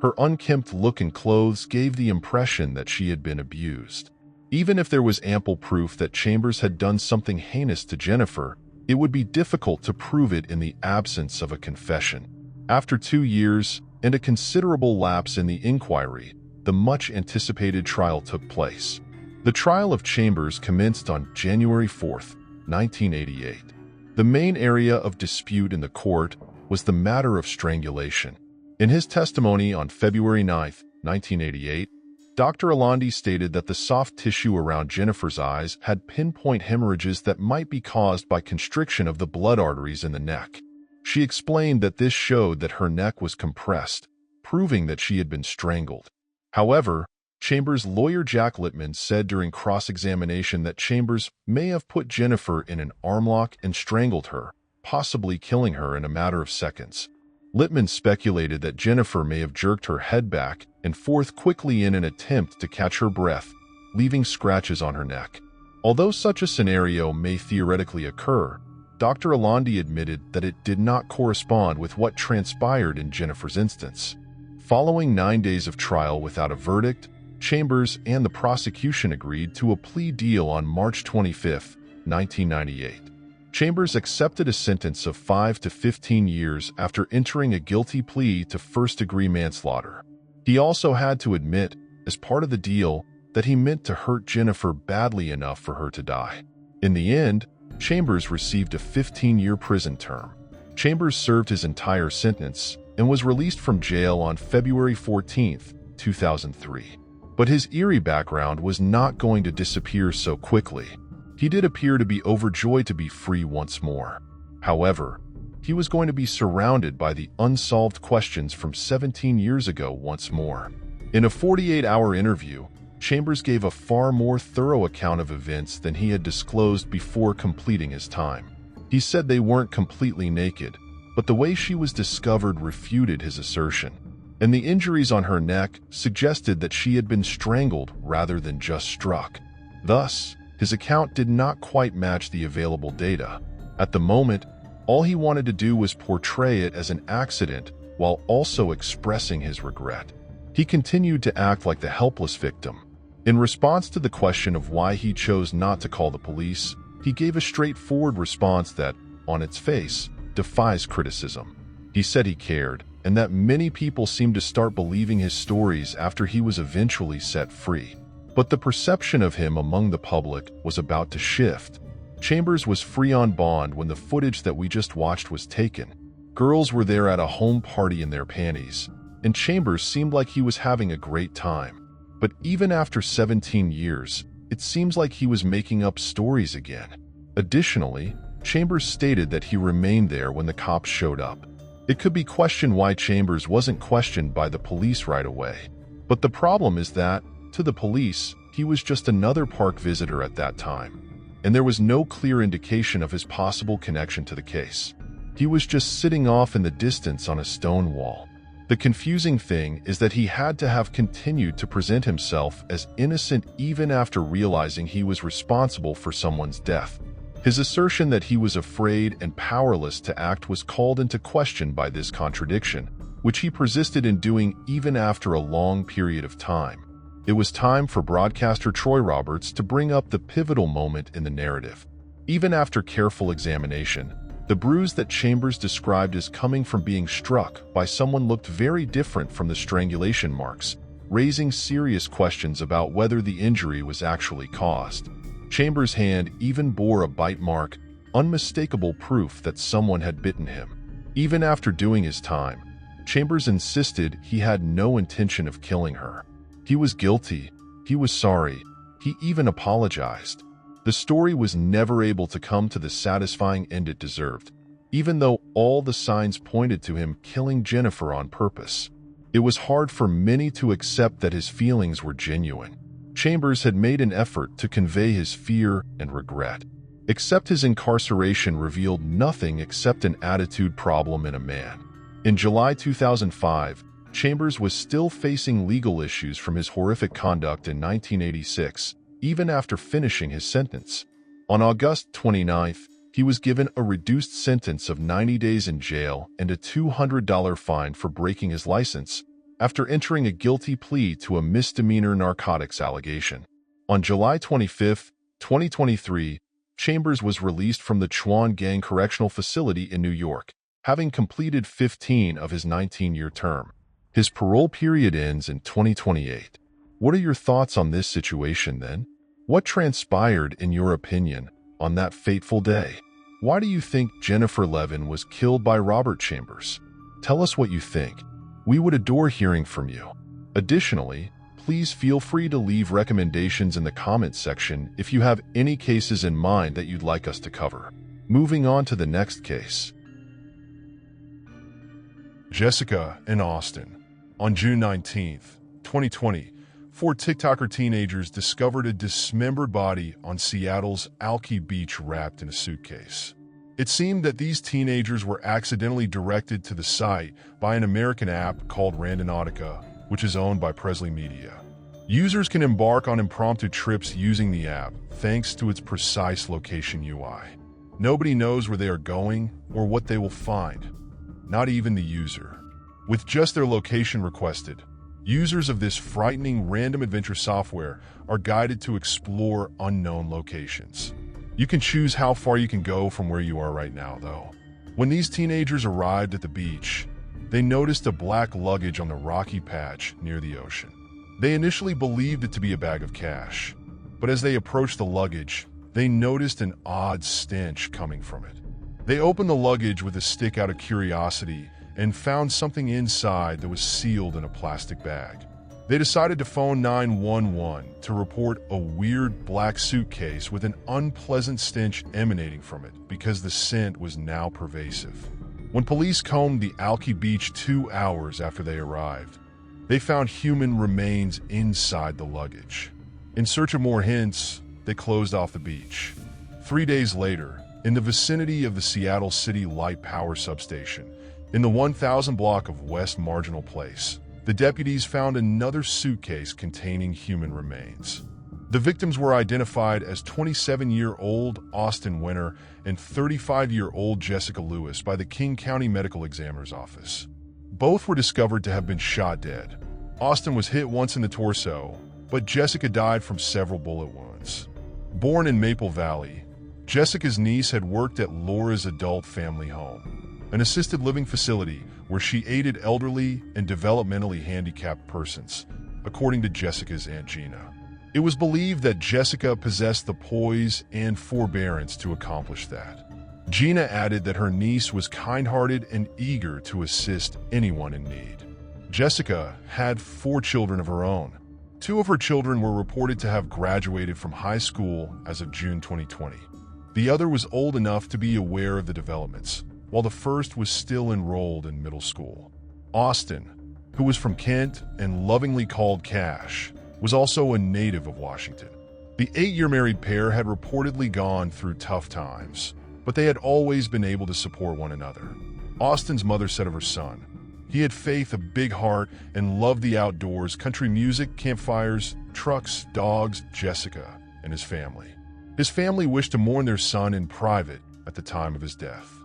[SPEAKER 2] Her unkempt look and clothes gave the impression that she had been abused. Even if there was ample proof that Chambers had done something heinous to Jennifer, it would be difficult to prove it in the absence of a confession. After 2 years and a considerable lapse in the inquiry, the much-anticipated trial took place. The trial of Chambers commenced on January 4, 1988. The main area of dispute in the court was the matter of strangulation. In his testimony on February 9, 1988, Dr. Alandi stated that the soft tissue around Jennifer's eyes had pinpoint hemorrhages that might be caused by constriction of the blood arteries in the neck. She explained that this showed that her neck was compressed, proving that she had been strangled. However, Chambers' lawyer Jack Littman said during cross-examination that Chambers may have put Jennifer in an armlock and strangled her, possibly killing her in a matter of seconds. Littman speculated that Jennifer may have jerked her head back and forth quickly in an attempt to catch her breath, leaving scratches on her neck. Although such a scenario may theoretically occur, Dr. Alandi admitted that it did not correspond with what transpired in Jennifer's instance. Following 9 days of trial without a verdict, Chambers and the prosecution agreed to a plea deal on March 25, 1998. Chambers accepted a sentence of 5 to 15 years after entering a guilty plea to first-degree manslaughter. He also had to admit, as part of the deal, that he meant to hurt Jennifer badly enough for her to die. In the end, Chambers received a 15-year prison term. Chambers served his entire sentence and was released from jail on February 14, 2003. But his eerie background was not going to disappear so quickly. He did appear to be overjoyed to be free once more. However, he was going to be surrounded by the unsolved questions from 17 years ago once more. In a 48-hour interview, Chambers gave a far more thorough account of events than he had disclosed before completing his time. He said they weren't completely naked, but the way she was discovered refuted his assertion, and the injuries on her neck suggested that she had been strangled rather than just struck. Thus, his account did not quite match the available data. At the moment, all he wanted to do was portray it as an accident while also expressing his regret. He continued to act like the helpless victim. In response to the question of why he chose not to call the police, he gave a straightforward response that, on its face, defies criticism. He said he cared, and that many people seemed to start believing his stories after he was eventually set free. But the perception of him among the public was about to shift. Chambers was free on bond when the footage that we just watched was taken. Girls were there at a home party in their panties, and Chambers seemed like he was having a great time. But even after 17 years, it seems like he was making up stories again. Additionally, Chambers stated that he remained there when the cops showed up. It could be questioned why Chambers wasn't questioned by the police right away. But the problem is that, to the police, he was just another park visitor at that time, and there was no clear indication of his possible connection to the case. He was just sitting off in the distance on a stone wall. The confusing thing is that he had to have continued to present himself as innocent even after realizing he was responsible for someone's death. His assertion that he was afraid and powerless to act was called into question by this contradiction, which he persisted in doing even after a long period of time. It was time for broadcaster Troy Roberts to bring up the pivotal moment in the narrative. Even after careful examination, the bruise that Chambers described as coming from being struck by someone looked very different from the strangulation marks, raising serious questions about whether the injury was actually caused. Chambers' hand even bore a bite mark, unmistakable proof that someone had bitten him. Even after doing his time, Chambers insisted he had no intention of killing her. He was guilty, he was sorry, he even apologized. The story was never able to come to the satisfying end it deserved, even though all the signs pointed to him killing Jennifer on purpose. It was hard for many to accept that his feelings were genuine. Chambers had made an effort to convey his fear and regret. Except his incarceration revealed nothing except an attitude problem in a man. In July 2005, Chambers was still facing legal issues from his horrific conduct in 1986, even after finishing his sentence. On August 29th, he was given a reduced sentence of 90 days in jail and a $200 fine for breaking his license, after entering a guilty plea to a misdemeanor narcotics allegation. On July 25, 2023, Chambers was released from the Chuan Gang Correctional Facility in New York, having completed 15 of his 19-year term. His parole period ends in 2028. What are your thoughts on this situation then? What transpired, in your opinion, on that fateful day? Why do you think Jennifer Levan was killed by Robert Chambers? Tell us what you think. We would adore hearing from you. Additionally, please feel free to leave recommendations in the comments section if you have any cases in mind that you'd like us to cover. Moving on to the next case. Jessica and Austin. On June 19, 2020, 4 TikToker teenagers discovered a dismembered body on Seattle's Alki Beach wrapped in a suitcase. It seemed that these teenagers were accidentally directed to the site by an American app called Randonautica, which is owned by Presley Media. Users can embark on impromptu trips using the app thanks to its precise location UI. Nobody knows where they are going or what they will find, not even the user. With just their location requested, users of this frightening random adventure software are guided to explore unknown locations. You can choose how far you can go from where you are right now, though. When these teenagers arrived at the beach, they noticed a black luggage on the rocky patch near the ocean. They initially believed it to be a bag of cash, but as they approached the luggage, they noticed an odd stench coming from it. They opened the luggage with a stick out of curiosity and found something inside that was sealed in a plastic bag. They decided to phone 911 to report a weird black suitcase with an unpleasant stench emanating from it because the scent was now pervasive. When police combed the Alki Beach 2 hours after they arrived, they found human remains inside the luggage. In search of more hints, they closed off the beach. 3 days later, in the vicinity of the Seattle City Light Power Substation, in the 1000 block of West Marginal Place, the deputies found another suitcase containing human remains. The victims were identified as 27-year-old Austin Werner and 35-year-old Jessica Lewis by the King County Medical Examiner's Office. Both were discovered to have been shot dead. Austin was hit once in the torso, but Jessica died from several bullet wounds. Born in Maple Valley, Jessica's niece had worked at Laura's Adult Family Home, an assisted living facility where she aided elderly and developmentally handicapped persons, according to Jessica's Aunt Gina. It was believed that Jessica possessed the poise and forbearance to accomplish that. Gina added that her niece was kind-hearted and eager to assist anyone in need. Jessica had 4 children of her own. 2 of her children were reported to have graduated from high school as of June 2020. The other was old enough to be aware of the developments, while the first was still enrolled in middle school. Austin, who was from Kent and lovingly called Cash, was also a native of Washington. The 8-year married pair had reportedly gone through tough times, but they had always been able to support one another. Austin's mother said of her son, he had faith, a big heart, and loved the outdoors, country music, campfires, trucks, dogs, Jessica, and his family. His family wished to mourn their son in private at the time of his death.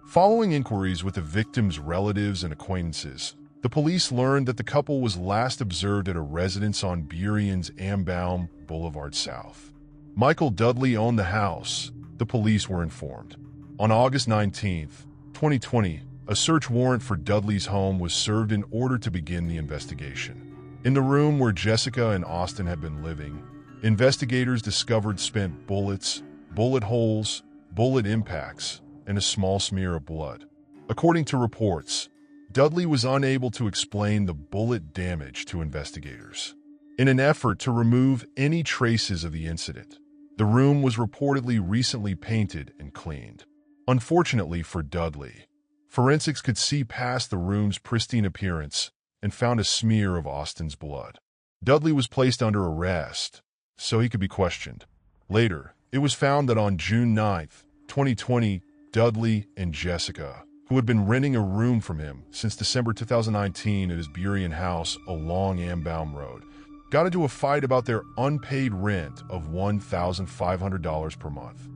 [SPEAKER 2] Following inquiries with the victim's relatives and acquaintances, the police learned that the couple was last observed at a residence on Burion's Ambaum Boulevard South. Michael Dudley owned the house, the police were informed. On August 19, 2020, a search warrant for Dudley's home was served in order to begin the investigation. In the room where Jessica and Austin had been living, investigators discovered spent bullets, bullet holes, bullet impacts, and a small smear of blood. According to reports, Dudley was unable to explain the bullet damage to investigators. In an effort to remove any traces of the incident, the room was reportedly recently painted and cleaned. Unfortunately for Dudley, forensics could see past the room's pristine appearance and found a smear of Austin's blood. Dudley was placed under arrest, so he could be questioned. Later, it was found that on June 9, 2020, Dudley and Jessica, who had been renting a room from him since December 2019 at his Burien house along Ambaum Road, got into a fight about their unpaid rent of $1,500 per month.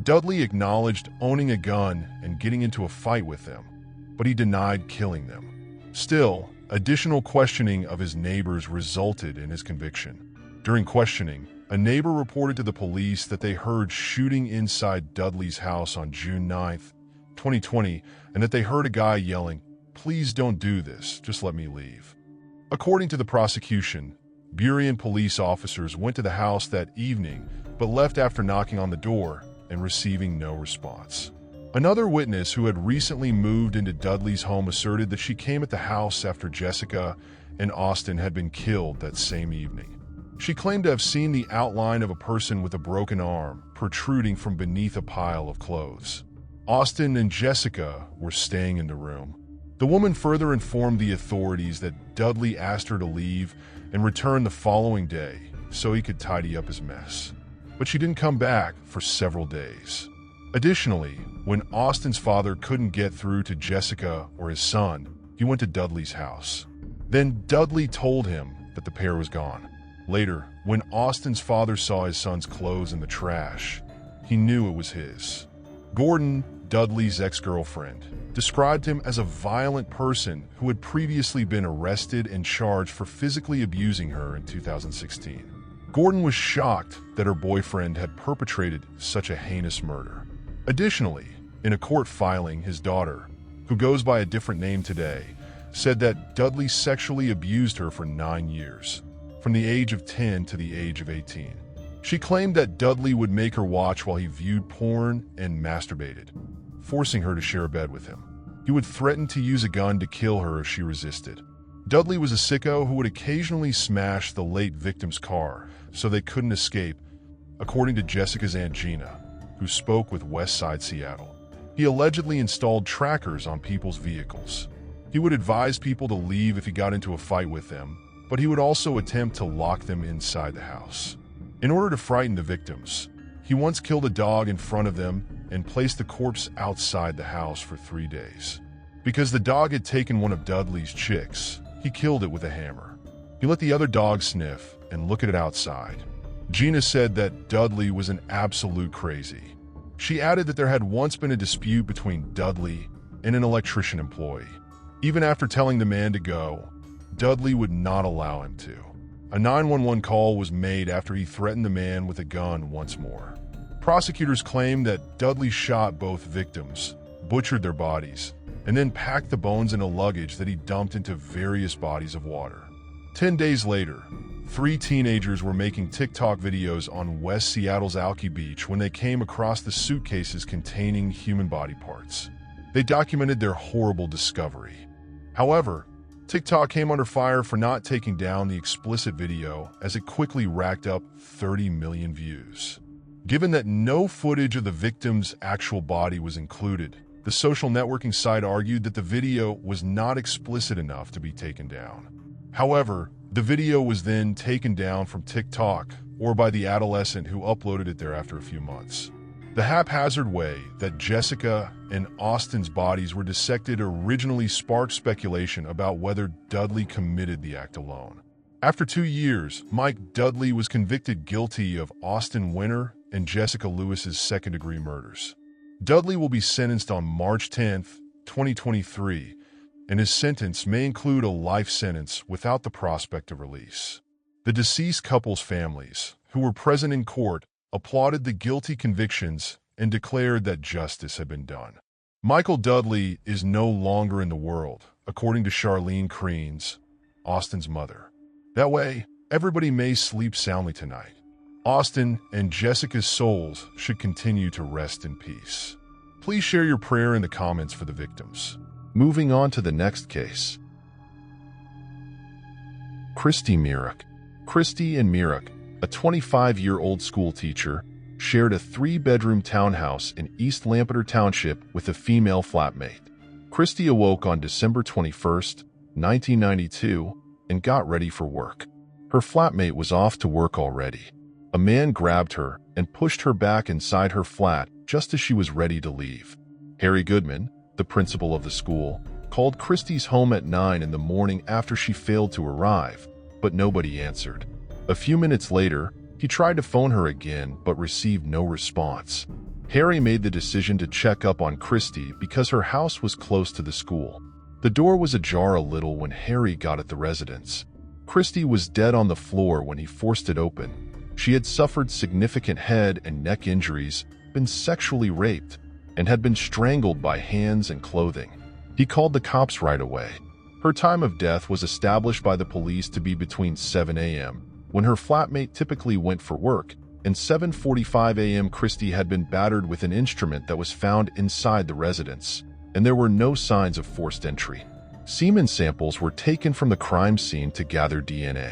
[SPEAKER 2] Dudley acknowledged owning a gun and getting into a fight with them, but he denied killing them. Still, Additional questioning of his neighbors resulted in his conviction. During questioning, a neighbor reported to the police that they heard shooting inside Dudley's house on June 9, 2020, and that they heard a guy yelling, "Please don't do this, just let me leave." According to the prosecution, Burien police officers went to the house that evening but left after knocking on the door and receiving no response. Another witness who had recently moved into Dudley's home asserted that she came at the house after Jessica and Austin had been killed that same evening. She claimed to have seen the outline of a person with a broken arm protruding from beneath a pile of clothes. Austin and Jessica were staying in the room. The woman further informed the authorities that Dudley asked her to leave and return the following day so he could tidy up his mess. But she didn't come back for several days. Additionally, when Austin's father couldn't get through to Jessica or his son, he went to Dudley's house. Then Dudley told him that the pair was gone. Later, when Austin's father saw his son's clothes in the trash, he knew it was his. Gordon, Dudley's ex-girlfriend, described him as a violent person who had previously been arrested and charged for physically abusing her in 2016. Gordon was shocked that her boyfriend had perpetrated such a heinous murder. Additionally, in a court filing, his daughter, who goes by a different name today, said that Dudley sexually abused her for 9 years, from the age of 10 to the age of 18. She claimed that Dudley would make her watch while he viewed porn and masturbated, forcing her to share a bed with him. He would threaten to use a gun to kill her if she resisted. Dudley was a sicko who would occasionally smash the late victim's car so they couldn't escape, according to Jessica's Aunt Gina, who spoke with West Side Seattle. He allegedly installed trackers on people's vehicles. He would advise people to leave if he got into a fight with them, but he would also attempt to lock them inside the house. In order to frighten the victims, he once killed a dog in front of them and placed the corpse outside the house for 3 days. Because the dog had taken one of Dudley's chicks, he killed it with a hammer. He let the other dog sniff and look at it outside. Gina said that Dudley was an absolute crazy. She added that there had once been a dispute between Dudley and an electrician employee. Even after telling the man to go, Dudley would not allow him to. A 911 call was made after he threatened the man with a gun once more. Prosecutors claimed that Dudley shot both victims, butchered their bodies, and then packed the bones in a luggage that he dumped into various bodies of water. 10 days later, 3 teenagers were making TikTok videos on West Seattle's Alki Beach when they came across the suitcases containing human body parts. They documented their horrible discovery. However, TikTok came under fire for not taking down the explicit video as it quickly racked up 30 million views. Given that no footage of the victim's actual body was included, the social networking site argued that the video was not explicit enough to be taken down. However, the video was then taken down from TikTok or by the adolescent who uploaded it there after a few months. The haphazard way that Jessica and Austin's bodies were dissected originally sparked speculation about whether Dudley committed the act alone. After 2 years, Mike Dudley was convicted guilty of Austin Winter and Jessica Lewis's second-degree murders. Dudley will be sentenced on March 10, 2023, and his sentence may include a life sentence without the prospect of release. The deceased couple's families, who were present in court, applauded the guilty convictions and declared that justice had been done. Michael Dudley is no longer in the world, according to Charlene Creans, Austin's mother. That way, everybody may sleep soundly tonight. Austin and Jessica's souls should continue to rest in peace. Please share your prayer in the comments for the victims. Moving on to the next case. Christy Mirr. Christy and Mirr, a 25-year-old school teacher, shared a 3-bedroom townhouse in East Lampeter Township with a female flatmate. Christy awoke on December 21, 1992, and got ready for work. Her flatmate was off to work already. A man grabbed her and pushed her back inside her flat just as she was ready to leave. Harry Goodman, the principal of the school, called Christy's home at 9 in the morning after she failed to arrive, but nobody answered. A few minutes later, he tried to phone her again but received no response. Harry made the decision to check up on Christy because her house was close to the school. The door was ajar a little when Harry got at the residence. Christy was dead on the floor when he forced it open. She had suffered significant head and neck injuries, been sexually raped, and had been strangled by hands and clothing. He called the cops right away. Her time of death was established by the police to be between 7 a.m., when her flatmate typically went for work, and 7:45 a.m. Christy had been battered with an instrument that was found inside the residence, and there were no signs of forced entry. Semen samples were taken from the crime scene to gather DNA.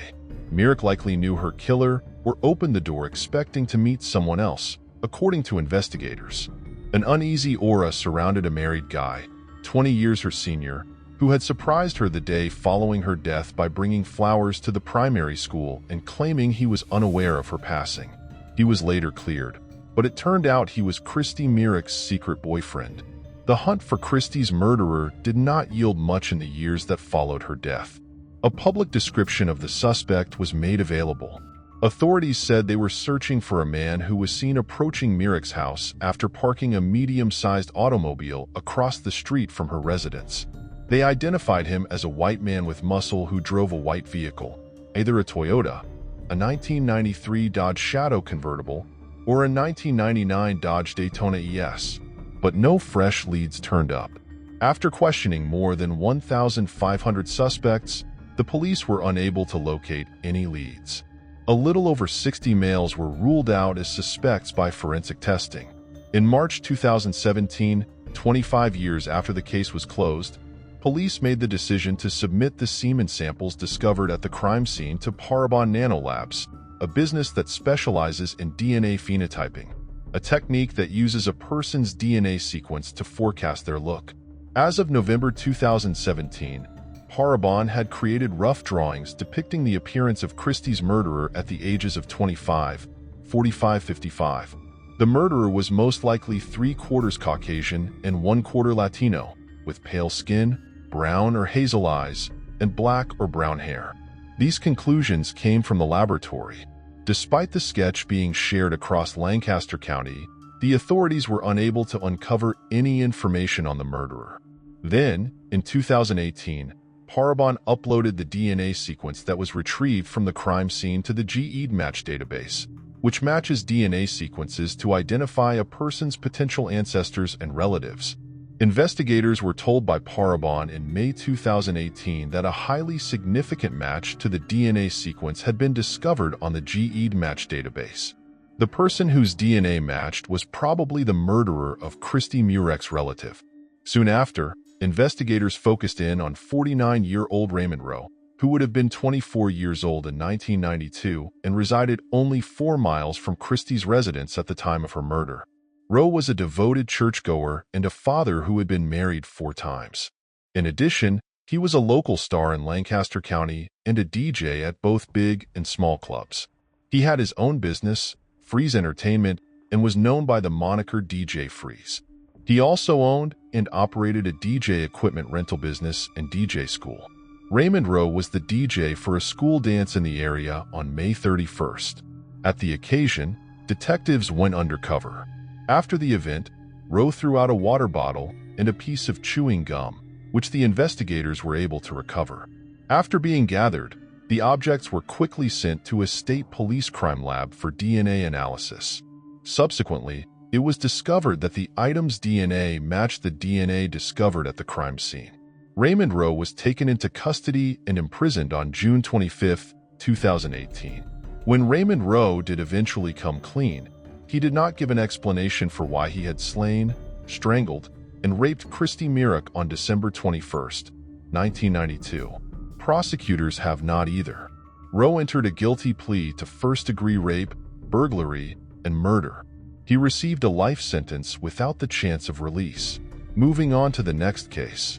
[SPEAKER 2] Mirr likely knew her killer or opened the door expecting to meet someone else, according to investigators. An uneasy aura surrounded a married guy, 20 years her senior, who had surprised her the day following her death by bringing flowers to the primary school and claiming he was unaware of her passing. He was later cleared, but it turned out he was Christy Mirr's secret boyfriend. The hunt for Christy's murderer did not yield much in the years that followed her death. A public description of the suspect was made available. Authorities said they were searching for a man who was seen approaching Mirr's house after parking a medium-sized automobile across the street from her residence. They identified him as a white man with muscle who drove a white vehicle, either a Toyota, a 1993 Dodge Shadow convertible, or a 1999 Dodge Daytona ES. But no fresh leads turned up. After questioning more than 1,500 suspects, the police were unable to locate any leads. A little over 60 males were ruled out as suspects by forensic testing. In March 2017, 25 years after the case was closed, police made the decision to submit the semen samples discovered at the crime scene to Parabon Nanolabs, a business that specializes in DNA phenotyping, a technique that uses a person's DNA sequence to forecast their look. As of November 2017, Parabon had created rough drawings depicting the appearance of Christy's murderer at the ages of 25, 45, 55. The murderer was most likely 3/4 Caucasian and 1/4 Latino, with pale skin, brown or hazel eyes, and black or brown hair. These conclusions came from the laboratory. Despite the sketch being shared across Lancaster County, the authorities were unable to uncover any information on the murderer. Then, in 2018, Parabon uploaded the DNA sequence that was retrieved from the crime scene to the GEDmatch database, which matches DNA sequences to identify a person's potential ancestors and relatives. Investigators were told by Parabon in May 2018 that a highly significant match to the DNA sequence had been discovered on the GEDmatch database. The person whose DNA matched was probably the murderer of Christy Mirr's relative. Soon after, investigators focused in on 49-year-old Raymond Rowe, who would have been 24 years old in 1992 and resided only 4 miles from Christy's residence at the time of her murder. Rowe was a devoted churchgoer and a father who had been married 4 times. In addition, he was a local star in Lancaster County and a DJ at both big and small clubs. He had his own business, Freeze Entertainment, and was known by the moniker DJ Freeze. He also owned and operated a DJ equipment rental business and DJ school. Raymond Rowe was the DJ for a school dance in the area on May 31st. At the occasion, detectives went undercover. After the event, Rowe threw out a water bottle and a piece of chewing gum, which the investigators were able to recover. After being gathered, the objects were quickly sent to a state police crime lab for DNA analysis. Subsequently, it was discovered that the item's DNA matched the DNA discovered at the crime scene. Raymond Rowe was taken into custody and imprisoned on June 25, 2018. When Raymond Rowe did eventually come clean, he did not give an explanation for why he had slain, strangled, and raped Christy Mirr on December 21, 1992. Prosecutors have not either. Rowe entered a guilty plea to first-degree rape, burglary, and murder. He received a life sentence without the chance of release. Moving on to the next case.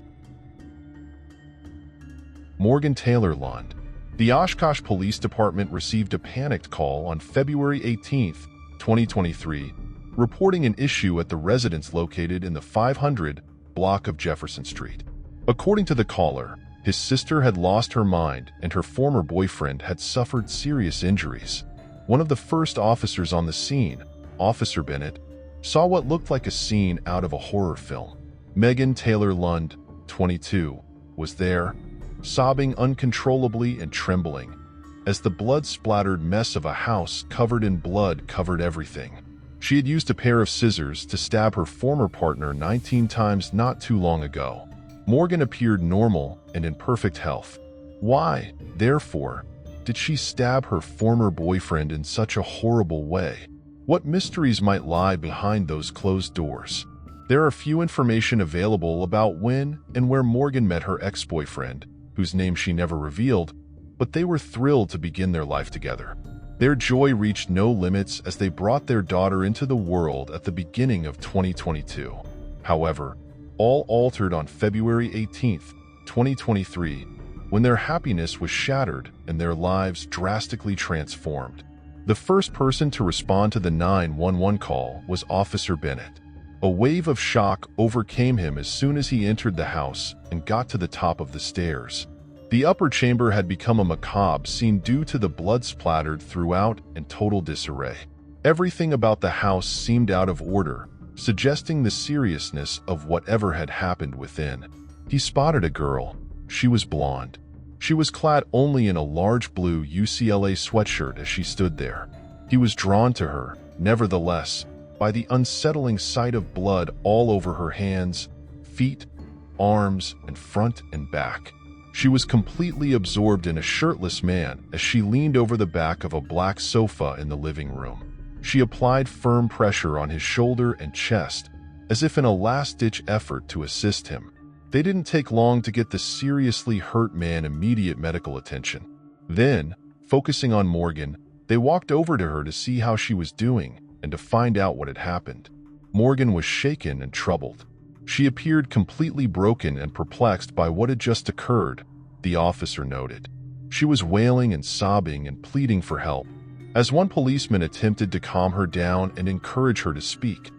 [SPEAKER 2] Morgan Taylor Lund. The Oshkosh Police Department received a panicked call on February 18, 2023, reporting an issue at the residence located in the 500 block of Jefferson Street. According to the caller, his sister had lost her mind and her former boyfriend had suffered serious injuries. One of the first officers on the scene, Officer Bennett, saw what looked like a scene out of a horror film. Megan Taylor Lund, 22, was there, sobbing uncontrollably and trembling, as the blood-splattered mess of a house covered in blood covered everything. She had used a pair of scissors to stab her former partner 19 times not too long ago. Morgan appeared normal and in perfect health. Why, therefore, did she stab her former boyfriend in such a horrible way? What mysteries might lie behind those closed doors? There are few information available about when and where Morgan met her ex-boyfriend, whose name she never revealed, but they were thrilled to begin their life together. Their joy reached no limits as they brought their daughter into the world at the beginning of 2022. However, all altered on February 18, 2023, when their happiness was shattered and their lives drastically transformed. The first person to respond to the 911 call was Officer Bennett. A wave of shock overcame him as soon as he entered the house and got to the top of the stairs. The upper chamber had become a macabre scene due to the blood splattered throughout and total disarray. Everything about the house seemed out of order, suggesting the seriousness of whatever had happened within. He spotted a girl. She was blonde. She was clad only in a large blue UCLA sweatshirt as she stood there. He was drawn to her, nevertheless, by the unsettling sight of blood all over her hands, feet, arms, and front and back. She was completely absorbed in a shirtless man as she leaned over the back of a black sofa in the living room. She applied firm pressure on his shoulder and chest, as if in a last-ditch effort to assist him. They didn't take long to get the seriously hurt man immediate medical attention. Then, focusing on Morgan, they walked over to her to see how she was doing and to find out what had happened. Morgan was shaken and troubled. She appeared completely broken and perplexed by what had just occurred, the officer noted. She was wailing and sobbing and pleading for help. As one policeman attempted to calm her down and encourage her to speak,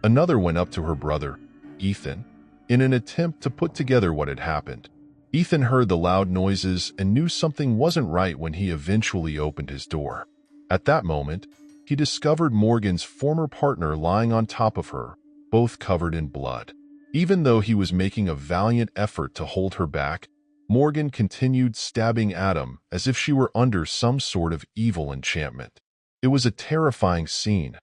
[SPEAKER 2] another went up to her brother, Ethan, in an attempt to put together what had happened. Ethan heard the loud noises and knew something wasn't right when he eventually opened his door. At that moment, he discovered Morgan's former partner lying on top of her, both covered in blood. Even though he was making a valiant effort to hold her back, Morgan continued stabbing at him as if she were under some sort of evil enchantment. It was a terrifying scene,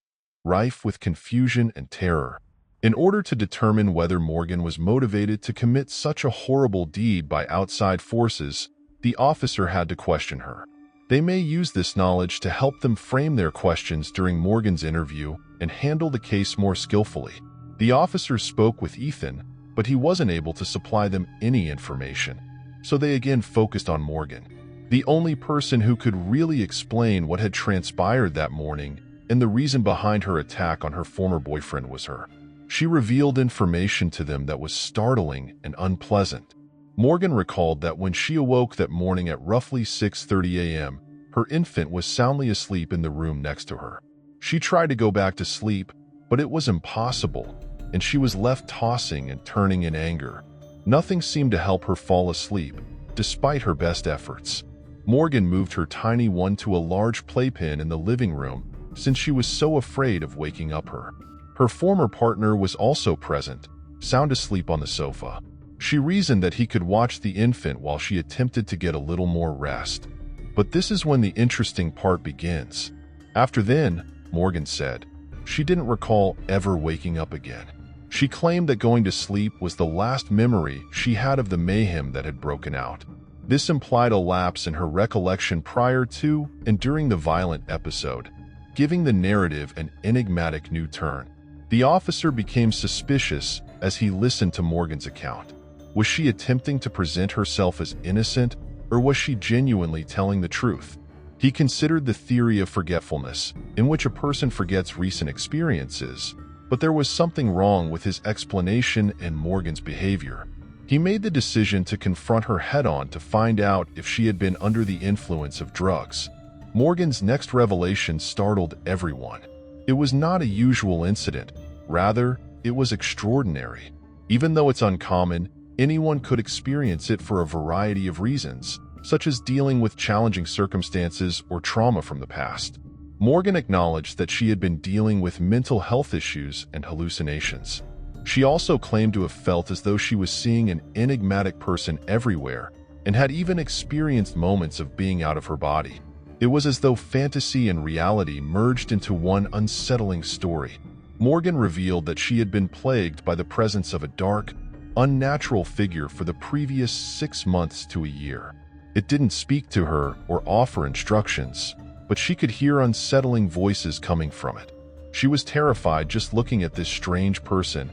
[SPEAKER 2] rife with confusion and terror. In order to determine whether Morgan was motivated to commit such a horrible deed by outside forces, the officer had to question her. They may use this knowledge to help them frame their questions during Morgan's interview and handle the case more skillfully. The officer spoke with Ethan, but he wasn't able to supply them any information, so they again focused on Morgan, the only person who could really explain what had transpired that morning, and the reason behind her attack on her former boyfriend was her. She revealed information to them that was startling and unpleasant. Morgan recalled that when she awoke that morning at roughly 6:30 a.m., her infant was soundly asleep in the room next to her. She tried to go back to sleep, but it was impossible, and she was left tossing and turning in anger. Nothing seemed to help her fall asleep, despite her best efforts. Morgan moved her tiny one to a large playpen in the living room since she was so afraid of waking up her. Her former partner was also present, sound asleep on the sofa. She reasoned that he could watch the infant while she attempted to get a little more rest. But this is when the interesting part begins. After then, Morgan said, she didn't recall ever waking up again. She claimed that going to sleep was the last memory she had of the mayhem that had broken out. This implied a lapse in her recollection prior to and during the violent episode, giving the narrative an enigmatic new turn. The officer became suspicious as he listened to Morgan's account. Was she attempting to present herself as innocent, or was she genuinely telling the truth? He considered the theory of forgetfulness, in which a person forgets recent experiences, but there was something wrong with his explanation and Morgan's behavior. He made the decision to confront her head-on to find out if she had been under the influence of drugs. Morgan's next revelation startled everyone. It was not a usual incident. Rather, it was extraordinary. Even though it's uncommon, anyone could experience it for a variety of reasons, such as dealing with challenging circumstances or trauma from the past. Morgan acknowledged that she had been dealing with mental health issues and hallucinations. She also claimed to have felt as though she was seeing an enigmatic person everywhere and had even experienced moments of being out of her body. It was as though fantasy and reality merged into one unsettling story. Morgan revealed that she had been plagued by the presence of a dark, unnatural figure for the previous 6 months to a year. It didn't speak to her or offer instructions, but she could hear unsettling voices coming from it. She was terrified just looking at this strange person,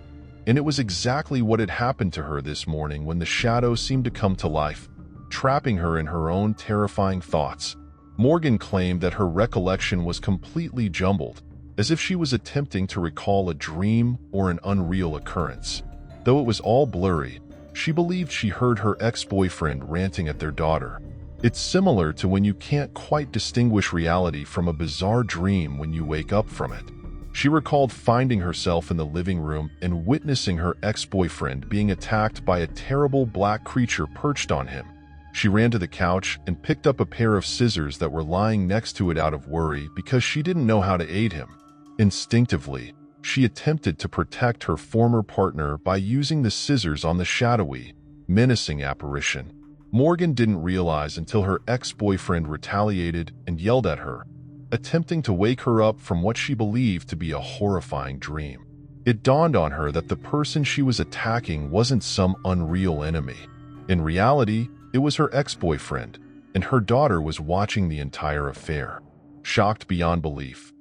[SPEAKER 2] and it was exactly what had happened to her this morning when the shadow seemed to come to life, trapping her in her own terrifying thoughts. Morgan claimed that her recollection was completely jumbled, as if she was attempting to recall a dream or an unreal occurrence. Though it was all blurry, she believed she heard her ex-boyfriend ranting at their daughter. It's similar to when you can't quite distinguish reality from a bizarre dream when you wake up from it. She recalled finding herself in the living room and witnessing her ex-boyfriend being attacked by a terrible black creature perched on him. She ran to the couch and picked up a pair of scissors that were lying next to it out of worry because she didn't know how to aid him. Instinctively, she attempted to protect her former partner by using the scissors on the shadowy, menacing apparition. Morgan didn't realize until her ex-boyfriend retaliated and yelled at her, attempting to wake her up from what she believed to be a horrifying dream. It dawned on her that the person she was attacking wasn't some unreal enemy. In reality, it was her ex-boyfriend, and her daughter was watching the entire affair. Shocked beyond belief,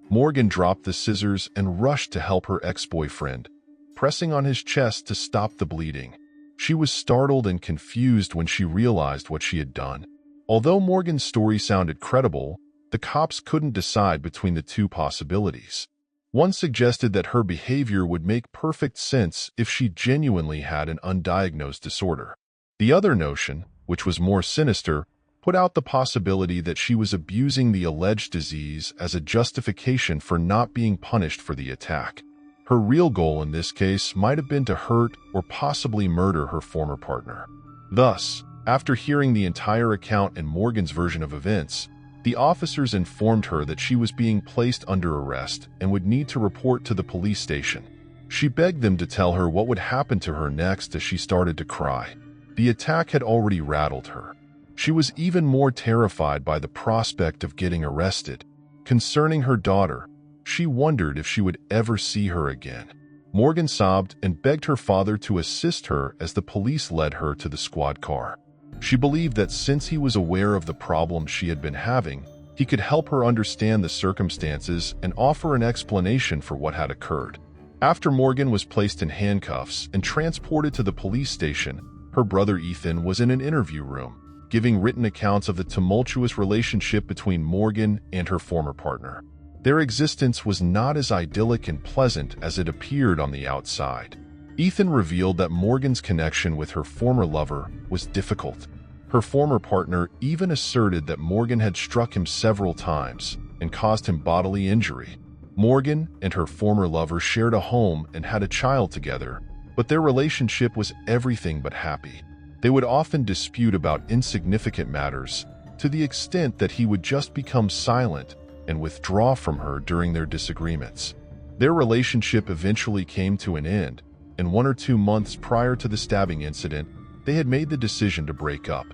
[SPEAKER 2] Morgan dropped the scissors and rushed to help her ex-boyfriend, pressing on his chest to stop the bleeding. She was startled and confused when she realized what she had done. Although Morgan's story sounded credible, the cops couldn't decide between the two possibilities. One suggested that her behavior would make perfect sense if she genuinely had an undiagnosed disorder. The other notion, which was more sinister, put out the possibility that she was abusing the alleged disease as a justification for not being punished for the attack. Her real goal in this case might have been to hurt or possibly murder her former partner. Thus, after hearing the entire account and Morgan's version of events, the officers informed her that she was being placed under arrest and would need to report to the police station. She begged them to tell her what would happen to her next as she started to cry. The attack had already rattled her. She was even more terrified by the prospect of getting arrested. Concerning her daughter, she wondered if she would ever see her again. Morgan sobbed and begged her father to assist her as the police led her to the squad car. She believed that since he was aware of the problems she had been having, he could help her understand the circumstances and offer an explanation for what had occurred. After Morgan was placed in handcuffs and transported to the police station, her brother Ethan was in an interview room, giving written accounts of the tumultuous relationship between Morgan and her former partner. Their existence was not as idyllic and pleasant as it appeared on the outside. Ethan revealed that Morgan's connection with her former lover was difficult. Her former partner even asserted that Morgan had struck him several times and caused him bodily injury. Morgan and her former lover shared a home and had a child together, but their relationship was everything but happy. They would often dispute about insignificant matters, to the extent that he would just become silent and withdraw from her during their disagreements. Their relationship eventually came to an end, and 1 or 2 months prior to the stabbing incident, they had made the decision to break up.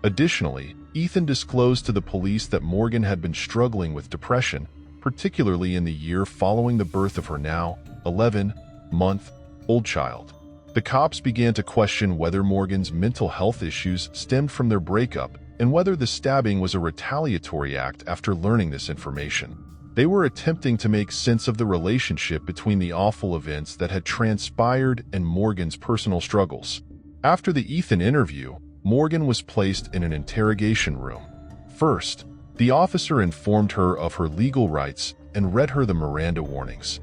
[SPEAKER 2] Additionally, Ethan disclosed to the police that Morgan had been struggling with depression, particularly in the year following the birth of her now 11-month-old child. The cops began to question whether Morgan's mental health issues stemmed from their breakup and whether the stabbing was a retaliatory act after learning this information. They were attempting to make sense of the relationship between the awful events that had transpired and Morgan's personal struggles. After the Ethan interview, Morgan was placed in an interrogation room. First, the officer informed her of her legal rights and read her the Miranda warnings.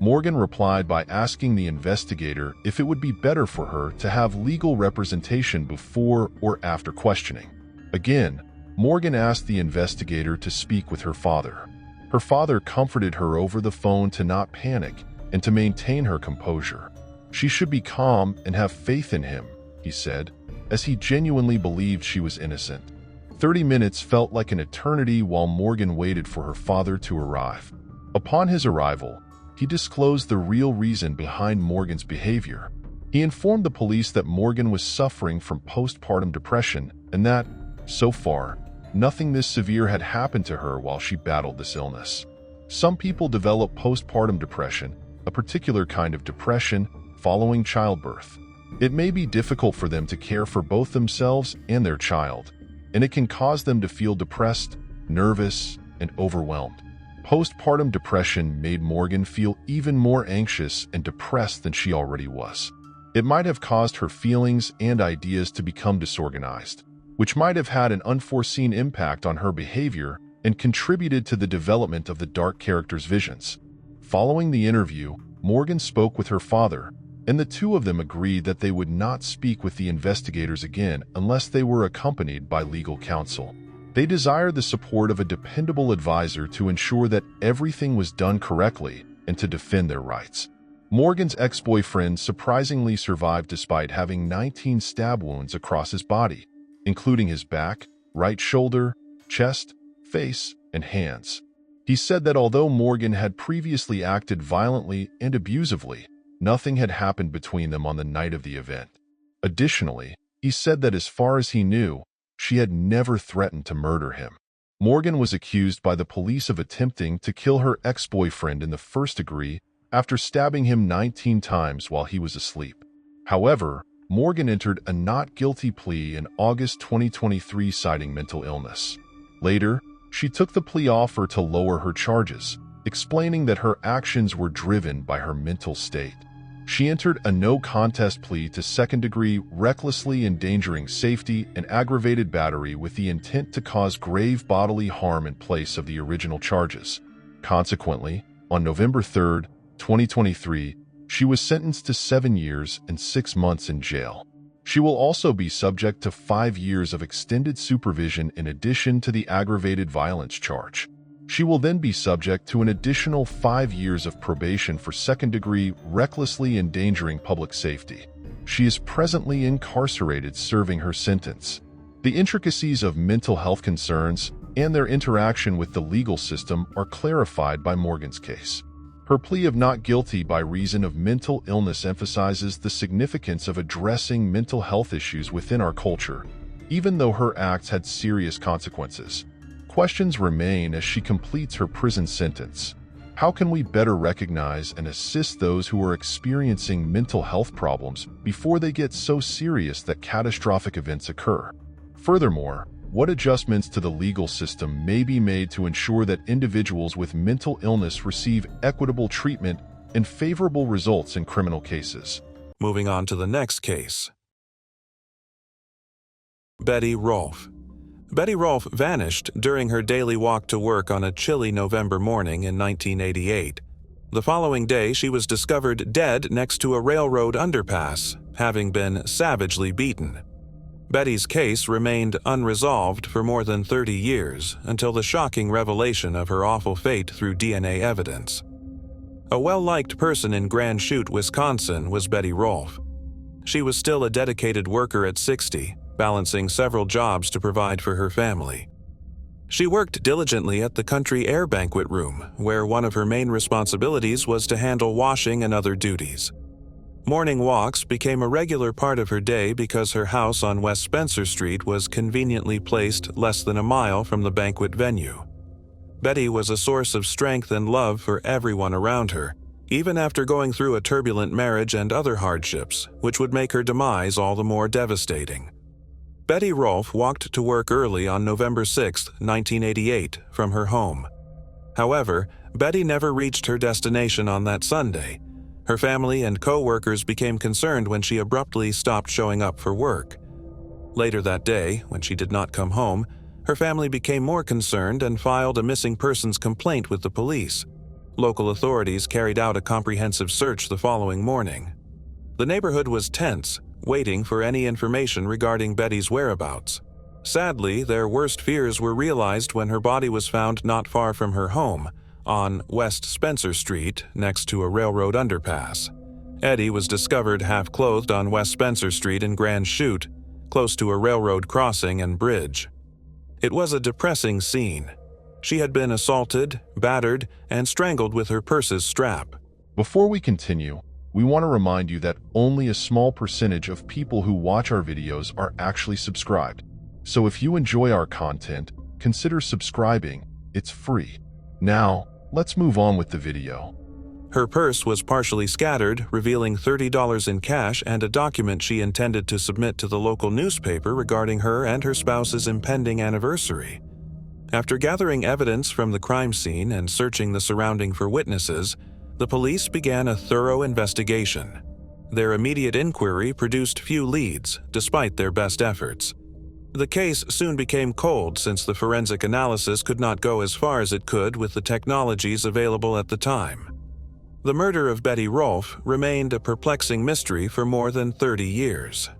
[SPEAKER 2] Morgan replied by asking the investigator if it would be better for her to have legal representation before or after questioning. Again, Morgan asked the investigator to speak with her father. Her father comforted her over the phone to not panic and to maintain her composure. She should be calm and have faith in him, he said, as he genuinely believed she was innocent. 30 minutes felt like an eternity while Morgan waited for her father to arrive. Upon his arrival, he disclosed the real reason behind Morgan's behavior. He informed the police that Morgan was suffering from postpartum depression and that, so far, nothing this severe had happened to her while she battled this illness. Some people develop postpartum depression, a particular kind of depression following childbirth. It may be difficult for them to care for both themselves and their child, and it can cause them to feel depressed, nervous, and overwhelmed. Postpartum depression made Morgan feel even more anxious and depressed than she already was. It might have caused her feelings and ideas to become disorganized, which might have had an unforeseen impact on her behavior and contributed to the development of the dark character's visions. Following the interview, Morgan spoke with her father, and the two of them agreed that they would not speak with the investigators again unless they were accompanied by legal counsel. They desired the support of a dependable advisor to ensure that everything was done correctly and to defend their rights. Morgan's ex-boyfriend surprisingly survived despite having 19 stab wounds across his body, including his back, right shoulder, chest, face, and hands. He said that although Morgan had previously acted violently and abusively, nothing had happened between them on the night of the event. Additionally, he said that as far as he knew, she had never threatened to murder him. Morgan was accused by the police of attempting to kill her ex-boyfriend in the first degree after stabbing him 19 times while he was asleep. However, Morgan entered a not guilty plea in August 2023 citing mental illness. Later, she took the plea offer to lower her charges, explaining that her actions were driven by her mental state. She entered a no-contest plea to second-degree recklessly endangering safety and aggravated battery with the intent to cause grave bodily harm in place of the original charges. Consequently, on November 3, 2023, she was sentenced to 7 years and 6 months in jail. She will also be subject to 5 years of extended supervision in addition to the aggravated violence charge. She will then be subject to an additional 5 years of probation for second-degree recklessly endangering public safety. She is presently incarcerated serving her sentence. The intricacies of mental health concerns and their interaction with the legal system are clarified by Morgan's case. Her plea of not guilty by reason of mental illness emphasizes the significance of addressing mental health issues within our culture, even though her acts had serious consequences. Questions remain as she completes her prison sentence. How can we better recognize and assist those who are experiencing mental health problems before they get so serious that catastrophic events occur? Furthermore, what adjustments to the legal system may be made to ensure that individuals with mental illness receive equitable treatment and favorable results in criminal cases?
[SPEAKER 1] Moving on to the next case. Betty Rolfe. Betty Rolfe vanished during her daily walk to work on a chilly November morning in 1988. The following day, she was discovered dead next to a railroad underpass, having been savagely beaten. Betty's case remained unresolved for more than 30 years until the shocking revelation of her awful fate through DNA evidence. A well-liked person in Grand Chute, Wisconsin was Betty Rolfe. She was still a dedicated worker at 60, balancing several jobs to provide for her family. She worked diligently at the Country Air Banquet Room, where one of her main responsibilities was to handle washing and other duties. Morning walks became a regular part of her day because her house on West Spencer Street was conveniently placed less than a mile from the banquet venue. Betty was a source of strength and love for everyone around her, even after going through a turbulent marriage and other hardships, which would make her demise all the more devastating. Betty Rolfe walked to work early on November 6, 1988, from her home. However, Betty never reached her destination on that Sunday. Her family and co-workers became concerned when she abruptly stopped showing up for work. Later that day, when she did not come home, her family became more concerned and filed a missing persons complaint with the police. Local authorities carried out a comprehensive search the following morning. The neighborhood was tense, waiting for any information regarding Betty's whereabouts. Sadly, their worst fears were realized when her body was found not far from her home, on West Spencer Street, next to a railroad underpass. Eddie was discovered half-clothed on West Spencer Street in Grand Chute, close to a railroad crossing and bridge. It was a depressing scene. She had been assaulted, battered, and strangled with her purse's strap.
[SPEAKER 2] Before we continue, we want to remind you that only a small percentage of people who watch our videos are actually subscribed. So if you enjoy our content, consider subscribing. It's free. Now, let's move on with the video.
[SPEAKER 1] Her purse was partially scattered, revealing $30 in cash and a document she intended to submit to the local newspaper regarding her and her spouse's impending anniversary. After gathering evidence from the crime scene and searching the surrounding for witnesses, the police began a thorough investigation. Their immediate inquiry produced few leads, despite their best efforts. The case soon became cold since the forensic analysis could not go as far as it could with the technologies available at the time. The murder of Betty Rolfe remained a perplexing mystery for more than 30 years.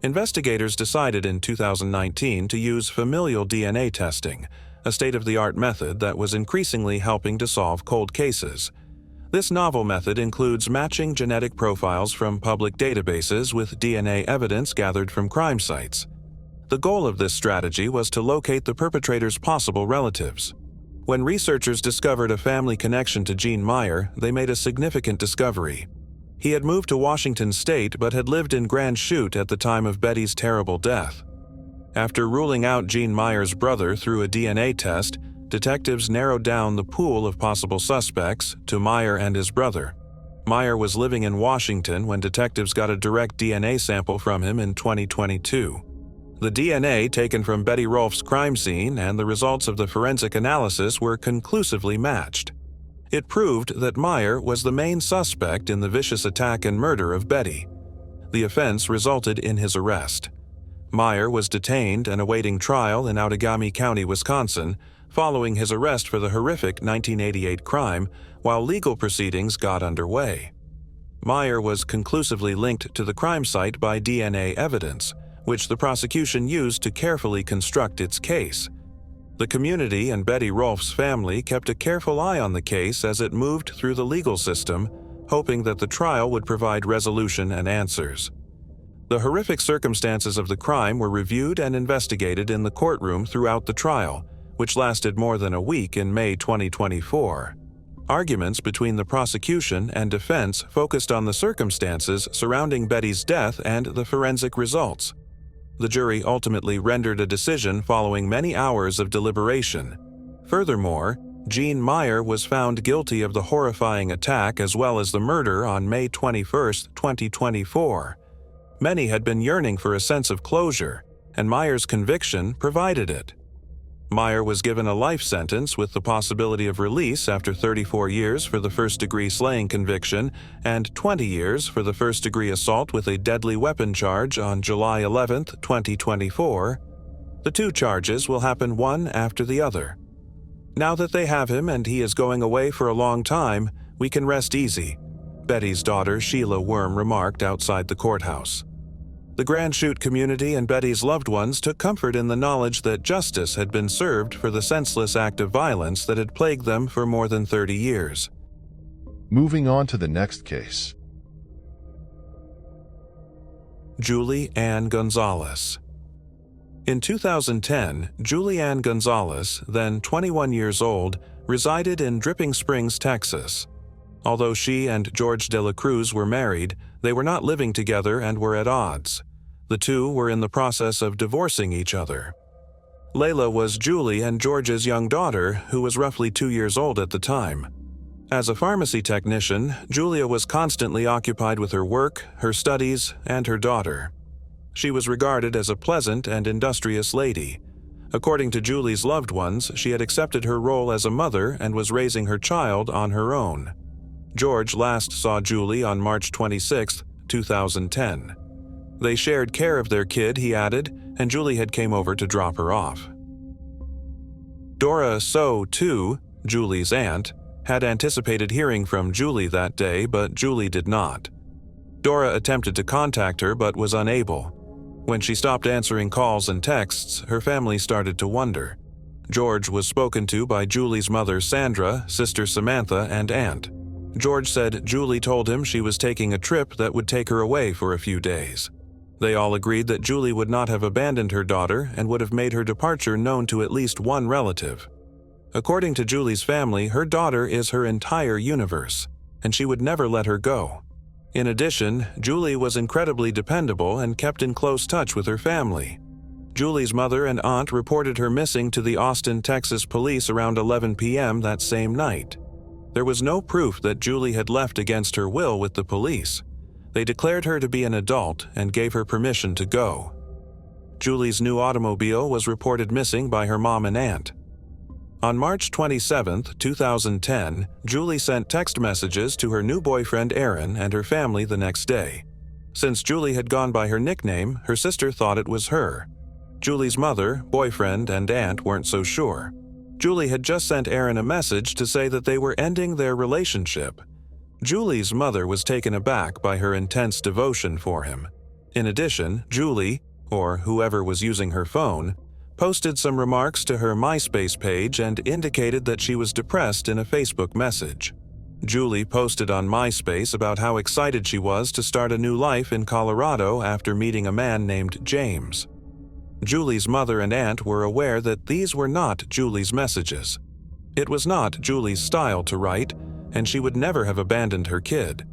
[SPEAKER 1] Investigators decided in 2019 to use familial DNA testing, a state-of-the-art method that was increasingly helping to solve cold cases. This novel method includes matching genetic profiles from public databases with DNA evidence gathered from crime sites. The goal of this strategy was to locate the perpetrator's possible relatives. When researchers discovered a family connection to Jean Meyer, they made a significant discovery. He had moved to Washington State but had lived in Grand Chute at the time of Betty's terrible death. After ruling out Jean Meyer's brother through a DNA test, detectives narrowed down the pool of possible suspects to Meyer and his brother. Meyer was living in Washington when detectives got a direct DNA sample from him in 2022. The DNA taken from Betty Rolfe's crime scene and the results of the forensic analysis were conclusively matched. It proved that Meyer was the main suspect in the vicious attack and murder of Betty. The offense resulted in his arrest. Meyer was detained and awaiting trial in Outagamie County, Wisconsin, following his arrest for the horrific 1988 crime, while legal proceedings got underway. Meyer was conclusively linked to the crime site by DNA evidence, which the prosecution used to carefully construct its case. The community and Betty Rolfe's family kept a careful eye on the case as it moved through the legal system, hoping that the trial would provide resolution and answers. The horrific circumstances of the crime were reviewed and investigated in the courtroom throughout the trial, which lasted more than a week in May 2024. Arguments between the prosecution and defense focused on the circumstances surrounding Betty's death and the forensic results. The jury ultimately rendered a decision following many hours of deliberation. Furthermore, Jean Meyer was found guilty of the horrifying attack as well as the murder on May 21, 2024. Many had been yearning for a sense of closure, and Meyer's conviction provided it. Meyer was given a life sentence with the possibility of release after 34 years for the first-degree slaying conviction and 20 years for the first-degree assault with a deadly weapon charge on July 11, 2024. The two charges will happen one after the other. Now that they have him and he is going away for a long time, we can rest easy, Betty's daughter Sheila Worm remarked outside the courthouse. The Grand Chute community and Betty's loved ones took comfort in the knowledge that justice had been served for the senseless act of violence that had plagued them for more than 30 years.
[SPEAKER 2] Moving on to the next case.
[SPEAKER 1] Julianne Gonzalez. In 2010, Julianne Gonzalez, then 21 years old, resided in Dripping Springs, Texas. Although she and George de la Cruz were married, they were not living together and were at odds. The two were in the process of divorcing each other. Layla was Julie and George's young daughter, who was roughly 2 years old at the time. As a pharmacy technician, Julia was constantly occupied with her work, her studies, and her daughter. She was regarded as a pleasant and industrious lady. According to Julie's loved ones, she had accepted her role as a mother and was raising her child on her own. George last saw Julie on March 26, 2010. They shared care of their kid, he added, and Julie had came over to drop her off. Dora So, too, Julie's aunt, had anticipated hearing from Julie that day, but Julie did not. Dora attempted to contact her but was unable. When she stopped answering calls and texts, her family started to wonder. George was spoken to by Julie's mother Sandra, sister Samantha, and aunt. George said Julie told him she was taking a trip that would take her away for a few days. They all agreed that Julie would not have abandoned her daughter and would have made her departure known to at least one relative. According to Julie's family, her daughter is her entire universe. and she would never let her go. In addition, Julie was incredibly dependable and kept in close touch with her family. Julie's mother and aunt reported her missing to the Austin, Texas police around 11 p.m. that same night. There was no proof that Julie had left against her will with the police. They declared her to be an adult and gave her permission to go. Julie's new automobile was reported missing by her mom and aunt. On March 27, 2010, Julie sent text messages to her new boyfriend Aaron and her family the next day. Since Julie had gone by her nickname, her sister thought it was her. Julie's mother, boyfriend, and aunt weren't so sure. Julie had just sent Aaron a message to say that they were ending their relationship. Julie's mother was taken aback by her intense devotion for him. In addition, Julie, or whoever was using her phone, posted some remarks to her MySpace page and indicated that she was depressed in a Facebook message. Julie posted on MySpace about how excited she was to start a new life in Colorado after meeting a man named James. Julie's mother and aunt were aware that these were not Julie's messages. It was not Julie's style to write, and she would never have abandoned her kid.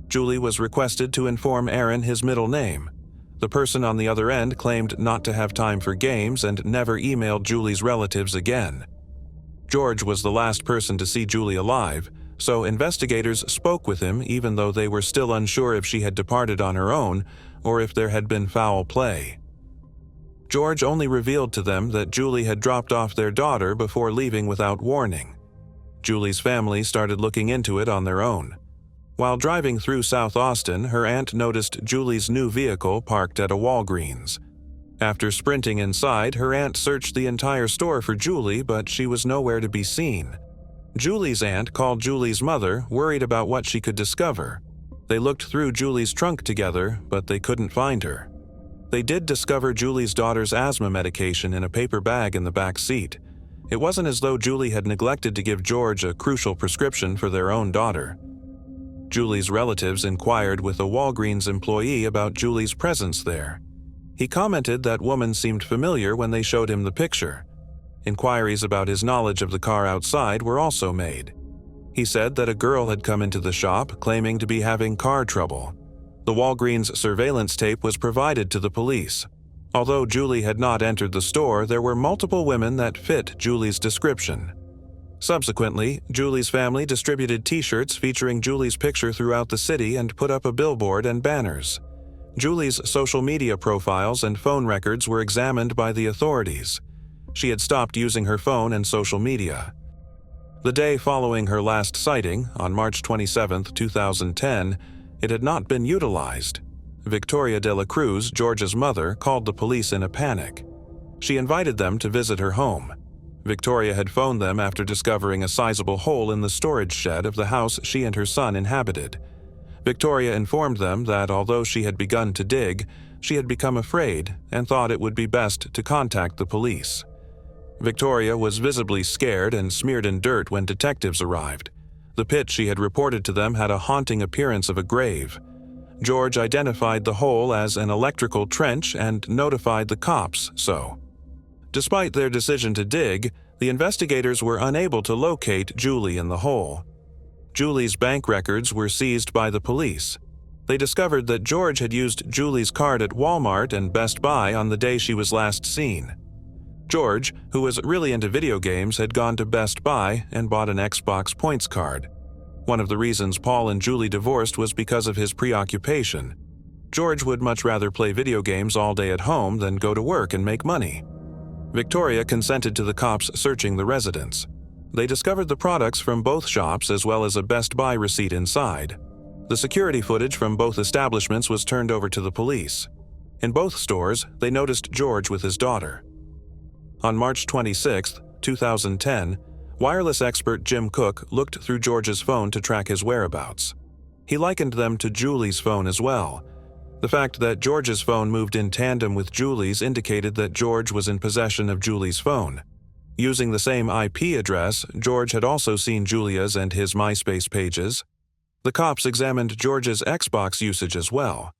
[SPEAKER 1] Julie was requested to inform Aaron his middle name. The person on the other end claimed not to have time for games and never emailed Julie's relatives again. George was the last person to see Julie alive, so investigators spoke with him even though they were still unsure if she had departed on her own or if there had been foul play. George only revealed to them that Julie had dropped off their daughter before leaving without warning. Julie's family started looking into it on their own. While driving through South Austin, her aunt noticed Julie's new vehicle parked at a Walgreens. After sprinting inside, her aunt searched the entire store for Julie, but she was nowhere to be seen. Julie's aunt called Julie's mother, worried about what she could discover. They looked through Julie's trunk together, but they couldn't find her. They did discover Julie's daughter's asthma medication in a paper bag in the back seat. It wasn't as though Julie had neglected to give George a crucial prescription for their own daughter. Julie's relatives inquired with a Walgreens employee about Julie's presence there. He commented that woman seemed familiar when they showed him the picture. Inquiries about his knowledge of the car outside were also made. He said that a girl had come into the shop claiming to be having car trouble. The Walgreens surveillance tape was provided to the police. Although Julie had not entered the store, there were multiple women that fit Julie's description. Subsequently, Julie's family distributed T-shirts featuring Julie's picture throughout the city and put up a billboard and banners. Julie's social media profiles and phone records were examined by the authorities. She had stopped using her phone and social media. The day following her last sighting, on March 27, 2010, it had not been utilized. Victoria de la Cruz, George's mother, called the police in a panic. She invited them to visit her home. Victoria had phoned them after discovering a sizable hole in the storage shed of the house she and her son inhabited. Victoria informed them that although she had begun to dig, she had become afraid and thought it would be best to contact the police. Victoria was visibly scared and smeared in dirt when detectives arrived. The pit she had reported to them had a haunting appearance of a grave. George identified the hole as an electrical trench and notified the cops so. Despite their decision to dig, the investigators were unable to locate Julie in the hole. Julie's bank records were seized by the police. They discovered that George had used Julie's card at Walmart and Best Buy on the day she was last seen. George, who was really into video games, had gone to Best Buy and bought an Xbox points card. One of the reasons Paul and Julie divorced was because of his preoccupation. George would much rather play video games all day at home than go to work and make money. Victoria consented to the cops searching the residence. They discovered the products from both shops as well as a Best Buy receipt inside. The security footage from both establishments was turned over to the police. In both stores, they noticed George with his daughter. On March 26, 2010, wireless expert Jim Cook looked through George's phone to track his whereabouts. He likened them to Julie's phone as well. The fact that George's phone moved in tandem with Julie's indicated that George was in possession of Julie's phone. Using the same IP address, George had also seen Julia's and his MySpace pages. The cops examined George's Xbox usage as well.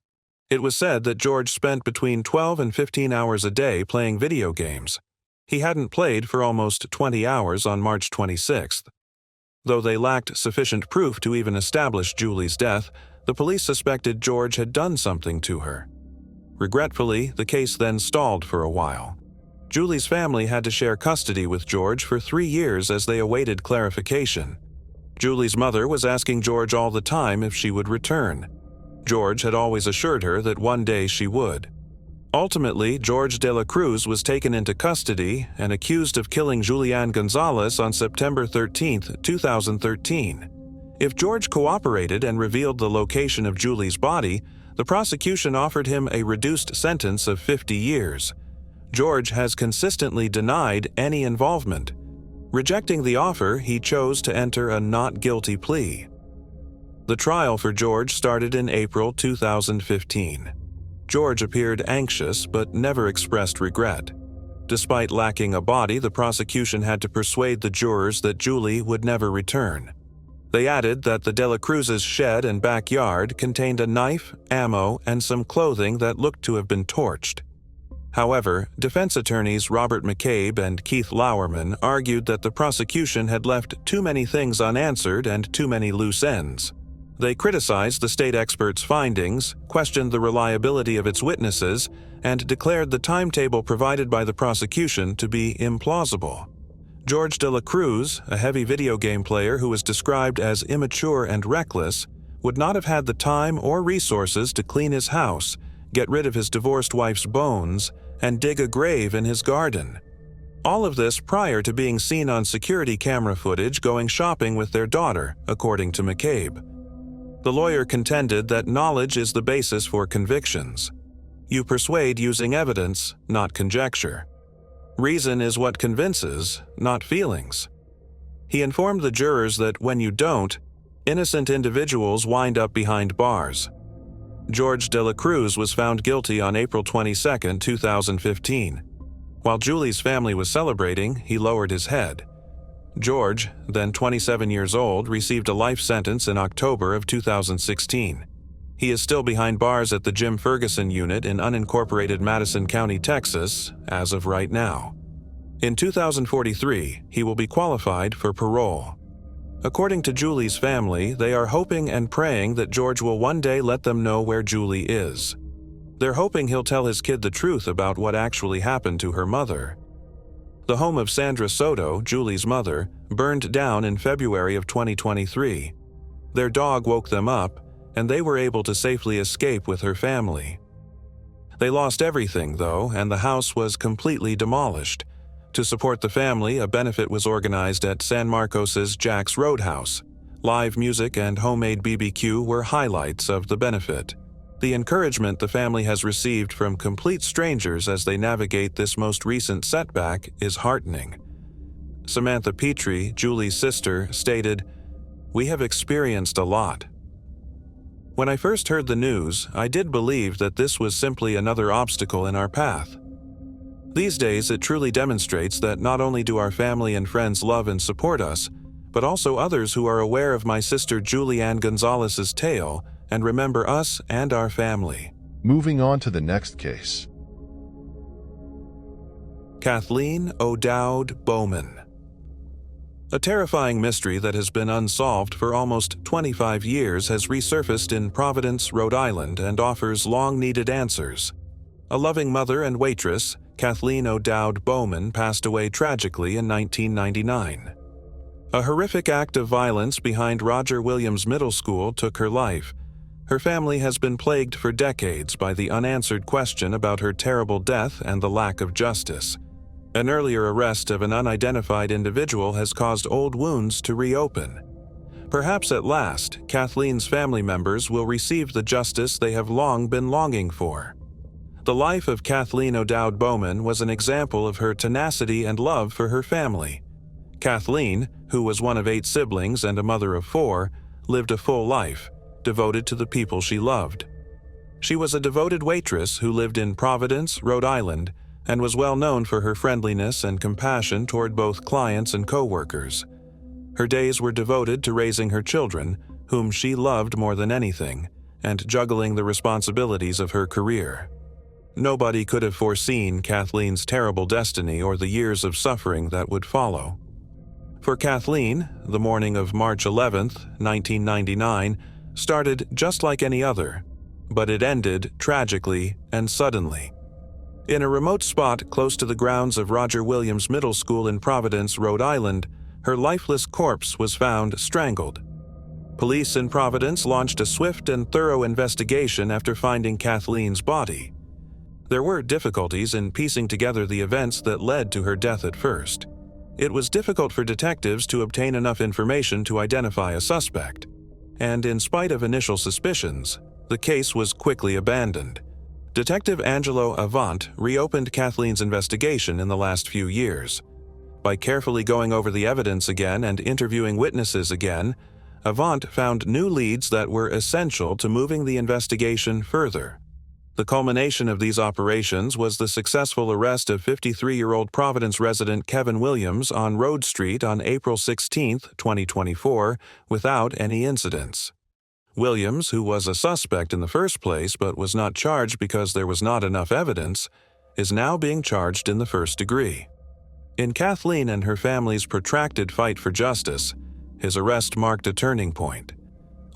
[SPEAKER 1] It was said that George spent between 12 and 15 hours a day playing video games. He hadn't played for almost 20 hours on March 26th. Though they lacked sufficient proof to even establish Julie's death, the police suspected George had done something to her. Regretfully, the case then stalled for a while. Julie's family had to share custody with George for 3 years as they awaited clarification. Julie's mother was asking George all the time if she would return. George had always assured her that one day she would. Ultimately, George de la Cruz was taken into custody and accused of killing Julianne Gonzalez on September 13, 2013. If George cooperated and revealed the location of Julie's body, the prosecution offered him a reduced sentence of 50 years. George has consistently denied any involvement. Rejecting the offer, he chose to enter a not guilty plea. The trial for George started in April 2015. George appeared anxious but never expressed regret. Despite lacking a body, the prosecution had to persuade the jurors that Julie would never return. They added that the de la Cruz's shed and backyard contained a knife, ammo, and some clothing that looked to have been torched. However, defense attorneys Robert McCabe and Keith Lauerman argued that the prosecution had left too many things unanswered and too many loose ends. They criticized the state expert's findings, questioned the reliability of its witnesses, and declared the timetable provided by the prosecution to be implausible. George de la Cruz, a heavy video game player who was described as immature and reckless, would not have had the time or resources to clean his house, get rid of his divorced wife's bones, and dig a grave in his garden. All of this prior to being seen on security camera footage going shopping with their daughter, according to McCabe. The lawyer contended that knowledge is the basis for convictions. You persuade using evidence, not conjecture. Reason is what convinces, not feelings. He informed the jurors that when you don't, innocent individuals wind up behind bars. George de la Cruz was found guilty on April 22, 2015. While Julie's family was celebrating, he lowered his head. George, then 27 years old, received a life sentence in October of 2016. He is still behind bars at the Jim Ferguson unit in unincorporated Madison County, Texas, as of right now. In 2043, he will be qualified for parole. According to Julie's family, they are hoping and praying that George will one day let them know where Julie is. They're hoping he'll tell his kid the truth about what actually happened to her mother. The home of Sandra Soto, Julie's mother, burned down in February of 2023. Their dog woke them up, and they were able to safely escape with her family. They lost everything, though, and the house was completely demolished. To support the family, a benefit was organized at San Marcos's Jack's Roadhouse. Live music and homemade BBQ were highlights of the benefit. The encouragement the family has received from complete strangers as they navigate this most recent setback is heartening. Samantha Petrie, Julie's sister, stated, "We have experienced a lot. When I first heard the news, I did believe that this was simply another obstacle in our path. These days, it truly demonstrates that not only do our family and friends love and support us, but also others who are aware of my sister Julianne Gonzalez's tale and remember us and our family."
[SPEAKER 2] Moving on to the next case.
[SPEAKER 1] Kathleen O'Dowd Bowman. A terrifying mystery that has been unsolved for almost 25 years has resurfaced in Providence, Rhode Island, and offers long-needed answers. A loving mother and waitress, Kathleen O'Dowd Bowman, passed away tragically in 1999. A horrific act of violence behind Roger Williams Middle School took her life. Her family has been plagued for decades by the unanswered question about her terrible death and the lack of justice. An earlier arrest of an unidentified individual has caused old wounds to reopen. Perhaps at last, Kathleen's family members will receive the justice they have long been longing for. The life of Kathleen O'Dowd Bowman was an example of her tenacity and love for her family. Kathleen, who was one of 8 siblings and a mother of 4, lived a full life, devoted to the people she loved. She was a devoted waitress who lived in Providence, Rhode Island, and was well known for her friendliness and compassion toward both clients and co-workers. Her days were devoted to raising her children, whom she loved more than anything, and juggling the responsibilities of her career. Nobody could have foreseen Kathleen's terrible destiny or the years of suffering that would follow. For Kathleen, the morning of March 11, 1999, started just like any other, but it ended tragically and suddenly. In a remote spot close to the grounds of Roger Williams Middle School in Providence, Rhode Island, her lifeless corpse was found strangled. Police in Providence launched a swift and thorough investigation after finding Kathleen's body. There were difficulties in piecing together the events that led to her death at first. It was difficult for detectives to obtain enough information to identify a suspect, and in spite of initial suspicions, the case was quickly abandoned. Detective Angelo Avant reopened Kathleen's investigation in the last few years. By carefully going over the evidence again and interviewing witnesses again, Avant found new leads that were essential to moving the investigation further. The culmination of these operations was the successful arrest of 53-year-old Providence resident Kevin Williams on Road Street on April 16, 2024, without any incidents. Williams, who was a suspect in the first place but was not charged because there was not enough evidence, is now being charged in the first degree. In Kathleen and her family's protracted fight for justice, his arrest marked a turning point.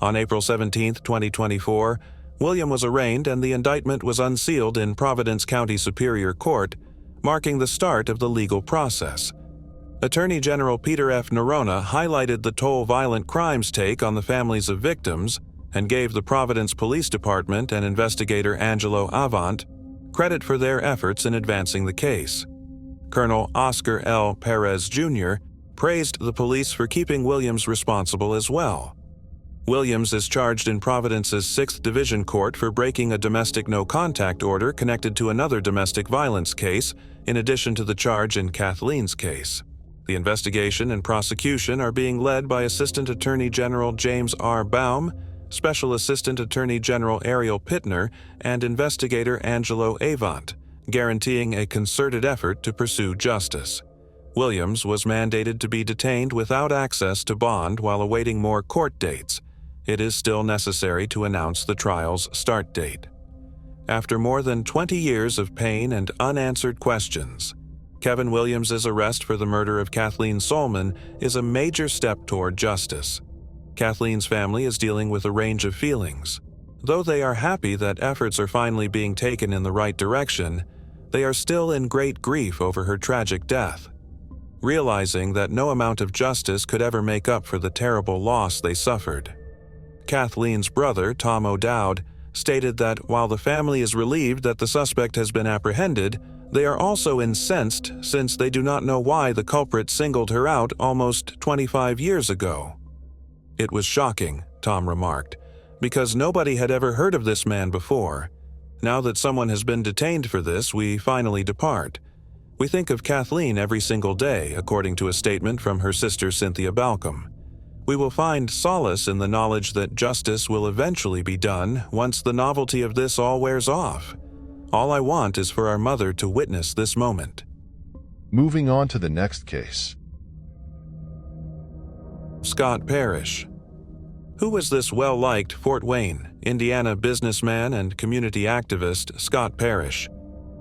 [SPEAKER 1] On April 17, 2024, William was arraigned and the indictment was unsealed in Providence County Superior Court, marking the start of the legal process. Attorney General Peter F. Nerona highlighted the toll violent crimes take on the families of victims and gave the Providence Police Department and investigator Angelo Avant credit for their efforts in advancing the case. Colonel Oscar L. Perez, Jr. praised the police for keeping Williams responsible as well. Williams is charged in Providence's 6th Division Court for breaking a domestic no-contact order connected to another domestic violence case, in addition to the charge in Kathleen's case. The investigation and prosecution are being led by Assistant Attorney General James R. Baum, Special Assistant Attorney General Ariel Pittner, and investigator Angelo Avant, guaranteeing a concerted effort to pursue justice. Williams was mandated to be detained without access to bond while awaiting more court dates. It is still necessary to announce the trial's start date. After more than 20 years of pain and unanswered questions, Kevin Williams' arrest for the murder of Kathleen Solman is a major step toward justice. Kathleen's family is dealing with a range of feelings. Though they are happy that efforts are finally being taken in the right direction, they are still in great grief over her tragic death, realizing that no amount of justice could ever make up for the terrible loss they suffered. Kathleen's brother, Tom O'Dowd, stated that while the family is relieved that the suspect has been apprehended, they are also incensed since they do not know why the culprit singled her out almost 25 years ago. "It was shocking," Tom remarked, "because nobody had ever heard of this man before. Now that someone has been detained for this, we finally depart. We think of Kathleen every single day," according to a statement from her sister Cynthia Balcom. "We will find solace in the knowledge that justice will eventually be done once the novelty of this all wears off. All I want is for our mother to witness this moment."
[SPEAKER 2] Moving on to the next case.
[SPEAKER 1] Scott Parrish. Who was this well-liked Fort Wayne, Indiana businessman and community activist Scott Parrish?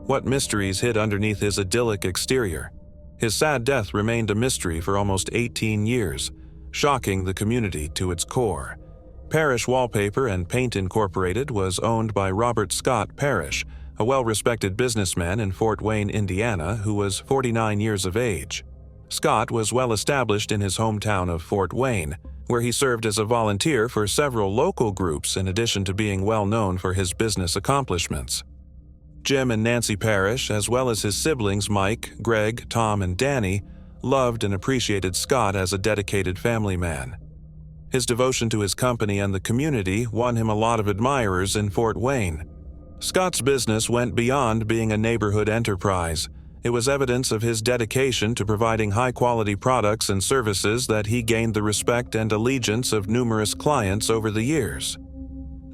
[SPEAKER 1] What mysteries hid underneath his idyllic exterior? His sad death remained a mystery for almost 18 years, shocking the community to its core. Parrish Wallpaper and Paint Incorporated was owned by Robert Scott Parrish, a well-respected businessman in Fort Wayne, Indiana, who was 49 years of age. Scott was well established in his hometown of Fort Wayne, where he served as a volunteer for several local groups in addition to being well known for his business accomplishments. Jim and Nancy Parrish, as well as his siblings Mike, Greg, Tom, and Danny, loved and appreciated Scott as a dedicated family man. His devotion to his company and the community won him a lot of admirers in Fort Wayne. Scott's business went beyond being a neighborhood enterprise. It was evidence of his dedication to providing high-quality products and services that he gained the respect and allegiance of numerous clients over the years.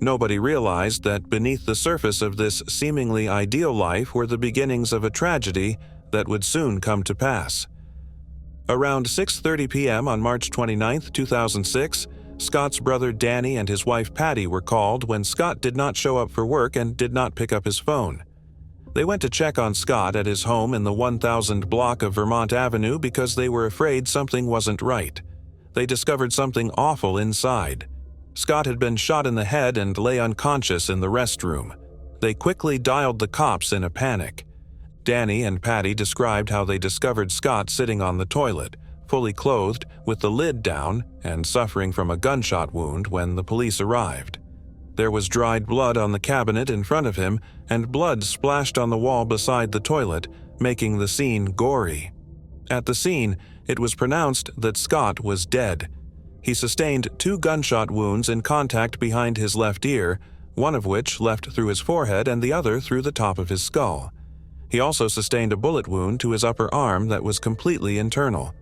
[SPEAKER 1] Nobody realized that beneath the surface of this seemingly ideal life were the beginnings of a tragedy that would soon come to pass. Around 6:30 p.m. on March 29, 2006, Scott's brother Danny and his wife Patty were called when Scott did not show up for work and did not pick up his phone. They went to check on Scott at his home in the 1000 block of Vermont Avenue because they were afraid something wasn't right. They discovered something awful inside. Scott had been shot in the head and lay unconscious in the restroom. They quickly dialed the cops in a panic. Danny and Patty described how they discovered Scott sitting on the toilet, fully clothed, with the lid down, and suffering from a gunshot wound when the police arrived. There was dried blood on the cabinet in front of him, and blood splashed on the wall beside the toilet, making the scene gory. At the scene, it was pronounced that Scott was dead. He sustained 2 gunshot wounds in contact behind his left ear, one of which left through his forehead and the other through the top of his skull. He also sustained a bullet wound to his upper arm that was completely internal.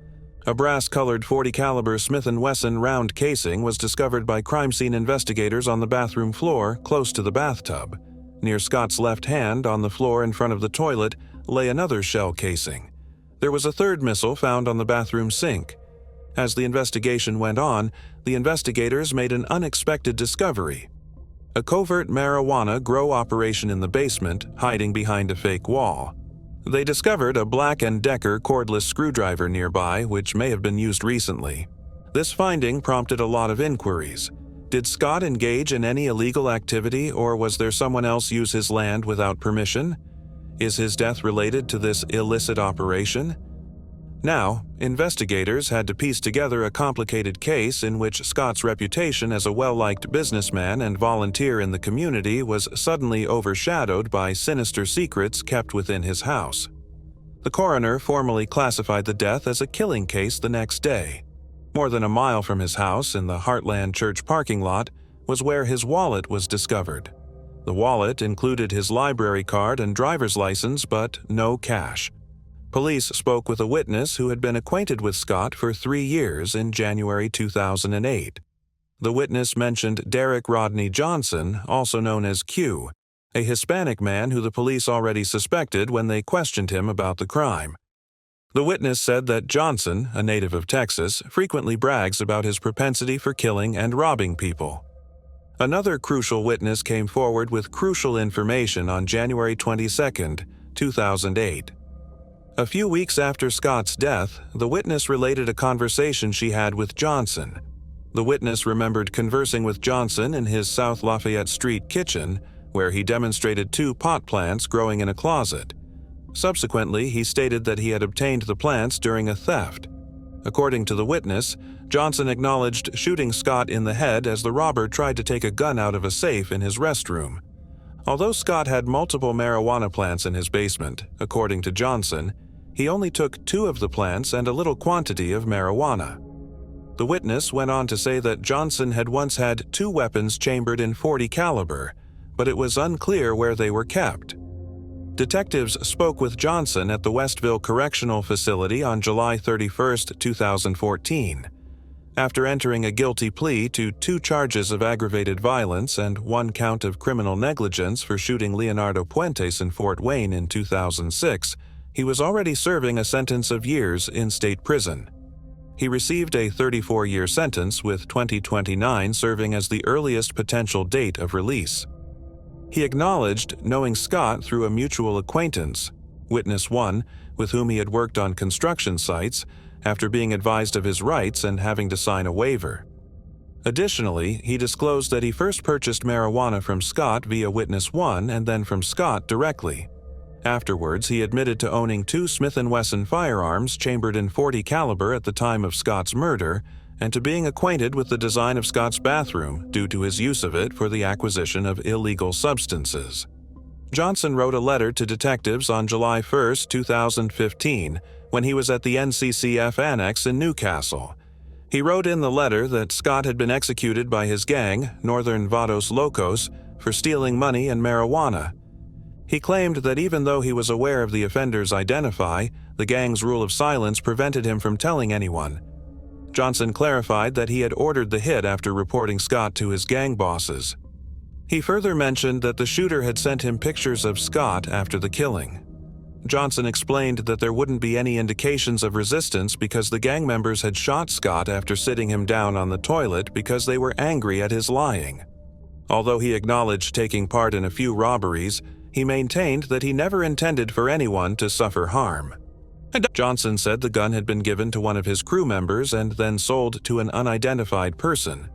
[SPEAKER 1] A brass-colored .40 caliber Smith & Wesson round casing was discovered by crime scene investigators on the bathroom floor close to the bathtub. Near Scott's left hand, on the floor in front of the toilet, lay another shell casing. There was a third missile found on the bathroom sink. As the investigation went on, the investigators made an unexpected discovery: a covert marijuana grow operation in the basement, hiding behind a fake wall. They discovered a Black & Decker cordless screwdriver nearby, which may have been used recently. This finding prompted a lot of inquiries. Did Scott engage in any illegal activity, or was there someone else use his land without permission? Is his death related to this illicit operation? Now, investigators had to piece together a complicated case in which Scott's reputation as a well-liked businessman and volunteer in the community was suddenly overshadowed by sinister secrets kept within his house. The coroner formally classified the death as a killing case the next day. More than a mile from his house, in the Heartland Church parking lot, was where his wallet was discovered. The wallet included his library card and driver's license, but no cash. Police spoke with a witness who had been acquainted with Scott for 3 years in January 2008. The witness mentioned Derek Rodney Johnson, also known as Q, a Hispanic man who the police already suspected when they questioned him about the crime. The witness said that Johnson, a native of Texas, frequently brags about his propensity for killing and robbing people. Another crucial witness came forward with crucial information on January 22, 2008. A few weeks after Scott's death, the witness related a conversation she had with Johnson. The witness remembered conversing with Johnson in his South Lafayette Street kitchen, where he demonstrated 2 pot plants growing in a closet. Subsequently, he stated that he had obtained the plants during a theft. According to the witness, Johnson acknowledged shooting Scott in the head as the robber tried to take a gun out of a safe in his restroom. Although Scott had multiple marijuana plants in his basement, according to Johnson, he only took 2 of the plants and a little quantity of marijuana. The witness went on to say that Johnson had once had 2 weapons chambered in .40 caliber, but it was unclear where they were kept. Detectives spoke with Johnson at the Westville Correctional Facility on July 31, 2014. After entering a guilty plea to 2 charges of aggravated violence and 1 count of criminal negligence for shooting Leonardo Puentes in Fort Wayne in 2006, he was already serving a sentence of years in state prison. He received a 34-year sentence, with 2029 serving as the earliest potential date of release. He acknowledged knowing Scott through a mutual acquaintance, Witness 1, with whom he had worked on construction sites, after being advised of his rights and having to sign a waiver. Additionally, he disclosed that he first purchased marijuana from Scott via Witness 1 and then from Scott directly. Afterwards, he admitted to owning 2 Smith & Wesson firearms chambered in .40 caliber at the time of Scott's murder, and to being acquainted with the design of Scott's bathroom due to his use of it for the acquisition of illegal substances. Johnson wrote a letter to detectives on July 1, 2015, when he was at the NCCF Annex in Newcastle. He wrote in the letter that Scott had been executed by his gang, Northern Vados Locos, for stealing money and marijuana. He claimed that even though he was aware of the offender's identity, the gang's rule of silence prevented him from telling anyone. Johnson clarified that he had ordered the hit after reporting Scott to his gang bosses. He further mentioned that the shooter had sent him pictures of Scott after the killing. Johnson explained that there wouldn't be any indications of resistance because the gang members had shot Scott after sitting him down on the toilet because they were angry at his lying. Although he acknowledged taking part in a few robberies, He maintained that he never intended for anyone to suffer harm. Johnson said the gun had been given to one of his crew members and then sold to an unidentified person.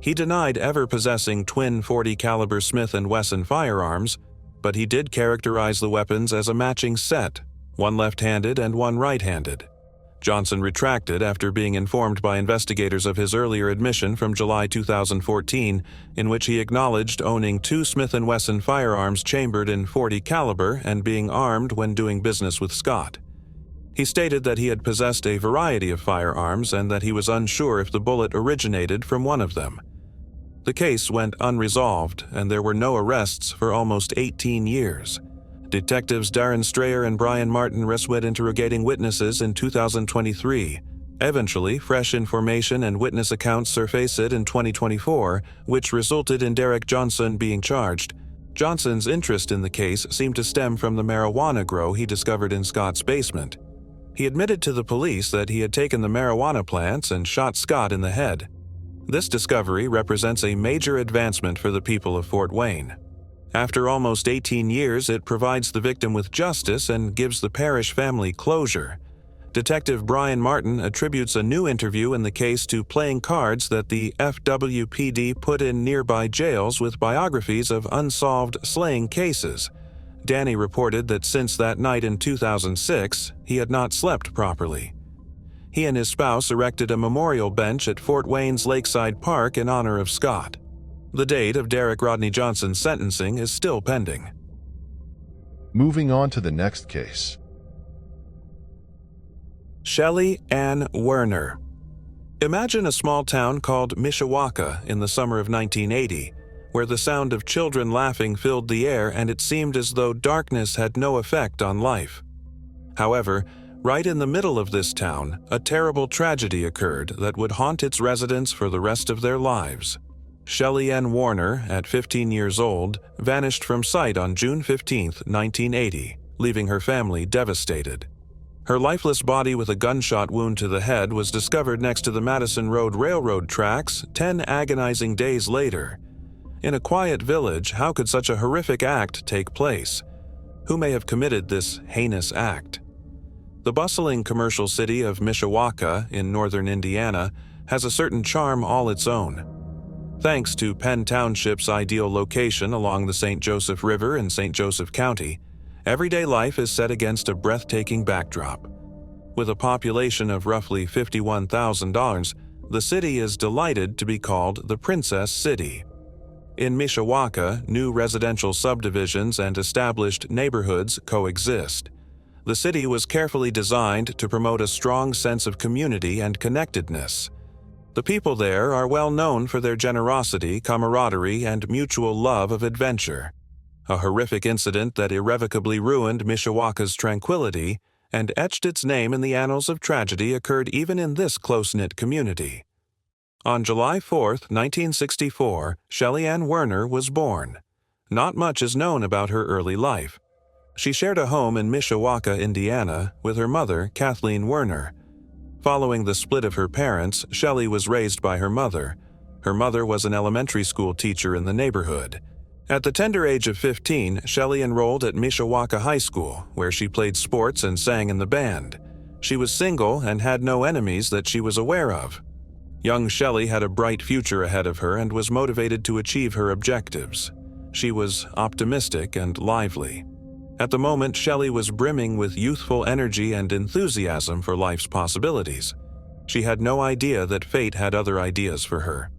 [SPEAKER 1] He denied ever possessing twin .40 caliber Smith & Wesson firearms, but he did characterize the weapons as a matching set, one left-handed and one right-handed. Johnson retracted after being informed by investigators of his earlier admission from July 2014, in which he acknowledged owning two Smith & Wesson firearms chambered in .40 caliber and being armed when doing business with Scott. He stated that he had possessed a variety of firearms and that he was unsure if the bullet originated from one of them. The case went unresolved, and there were no arrests for almost 18 years. Detectives Darren Strayer and Brian Martin risked interrogating witnesses in 2023. Eventually, fresh information and witness accounts surfaced in 2024, which resulted in Derek Johnson being charged. Johnson's interest in the case seemed to stem from the marijuana grow he discovered in Scott's basement. He admitted to the police that he had taken the marijuana plants and shot Scott in the head. This discovery represents a major advancement for the people of Fort Wayne. After almost 18 years, it provides the victim with justice and gives the Parrish family closure. Detective Brian Martin attributes a new interview in the case to playing cards that the FWPD put in nearby jails with biographies of unsolved slaying cases. Danny reported that since that night in 2006, he had not slept properly. He and his spouse erected a memorial bench at Fort Wayne's Lakeside Park in honor of Scott. The date of Derek Rodney Johnson's sentencing is still pending.
[SPEAKER 2] Moving on to the next case.
[SPEAKER 1] Shelly Werner. Imagine a small town called Mishawaka in the summer of 1980, where the sound of children laughing filled the air and it seemed as though darkness had no effect on life. However, right in the middle of this town, a terrible tragedy occurred that would haunt its residents for the rest of their lives. Shelly Werner, at 15 years old, vanished from sight on June 15, 1980, leaving her family devastated. Her lifeless body with a gunshot wound to the head was discovered next to the Madison Road Railroad tracks 10 agonizing days later. In a quiet village, how could such a horrific act take place? Who may have committed this heinous act? The bustling commercial city of Mishawaka in northern Indiana has a certain charm all its own. Thanks to Penn Township's ideal location along the St. Joseph River in St. Joseph County, everyday life is set against a breathtaking backdrop. With a population of roughly 51,000, the city is delighted to be called the Princess City. In Mishawaka, new residential subdivisions and established neighborhoods coexist. The city was carefully designed to promote a strong sense of community and connectedness. The people there are well known for their generosity, camaraderie, and mutual love of adventure. A horrific incident that irrevocably ruined Mishawaka's tranquility and etched its name in the annals of tragedy occurred even in this close-knit community. On July 4, 1964, Shelly Werner was born. Not much is known about her early life. She shared a home in Mishawaka, Indiana, with her mother, Kathleen Werner. Following the split of her parents, Shelly was raised by her mother. Her mother was an elementary school teacher in the neighborhood. At the tender age of 15, Shelly enrolled at Mishawaka High School, where she played sports and sang in the band. She was single and had no enemies that she was aware of. Young Shelly had a bright future ahead of her and was motivated to achieve her objectives. She was optimistic and lively. At the moment, Shelly was brimming with youthful energy and enthusiasm for life's possibilities. She had no idea that fate had other ideas for her.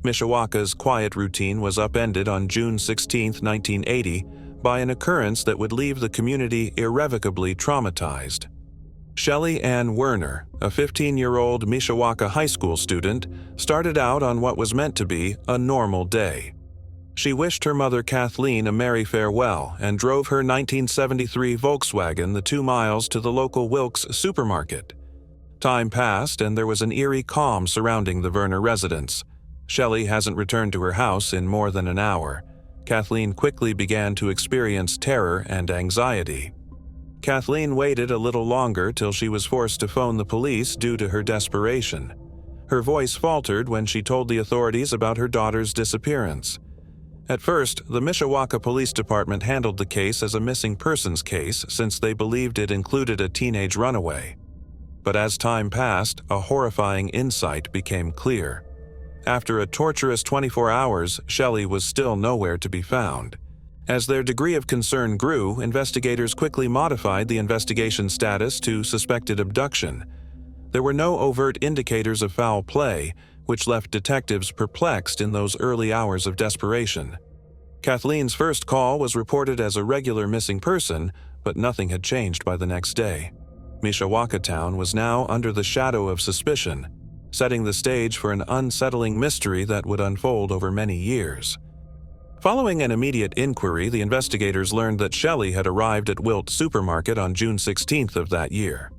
[SPEAKER 1] Mishawaka's quiet routine was upended on June 16, 1980, by an occurrence that would leave the community irrevocably traumatized. Shelly Werner, a 15-year-old Mishawaka high school student, started out on what was meant to be a normal day. She wished her mother Kathleen a merry farewell and drove her 1973 Volkswagen the 2 miles to the local Wilkes supermarket. Time passed and there was an eerie calm surrounding the Werner residence. Shelly hasn't returned to her house in more than an hour. Kathleen quickly began to experience terror and anxiety. Kathleen waited a little longer till she was forced to phone the police due to her desperation. Her voice faltered when she told the authorities about her daughter's disappearance. At first, the Mishawaka Police Department handled the case as a missing persons case since they believed it included a teenage runaway. But as time passed, a horrifying insight became clear. After a torturous 24 hours, Shelly was still nowhere to be found. As their degree of concern grew, investigators quickly modified the investigation status to suspected abduction. There were no overt indicators of foul play, which left detectives perplexed in those early hours of desperation. Kathleen's first call was reported as a regular missing person, but nothing had changed by the next day. Mishawaka Town was now under the shadow of suspicion, setting the stage for an unsettling mystery that would unfold over many years. Following an immediate inquiry, the investigators learned that Shelly had arrived at Wilt Supermarket on June 16th of that year.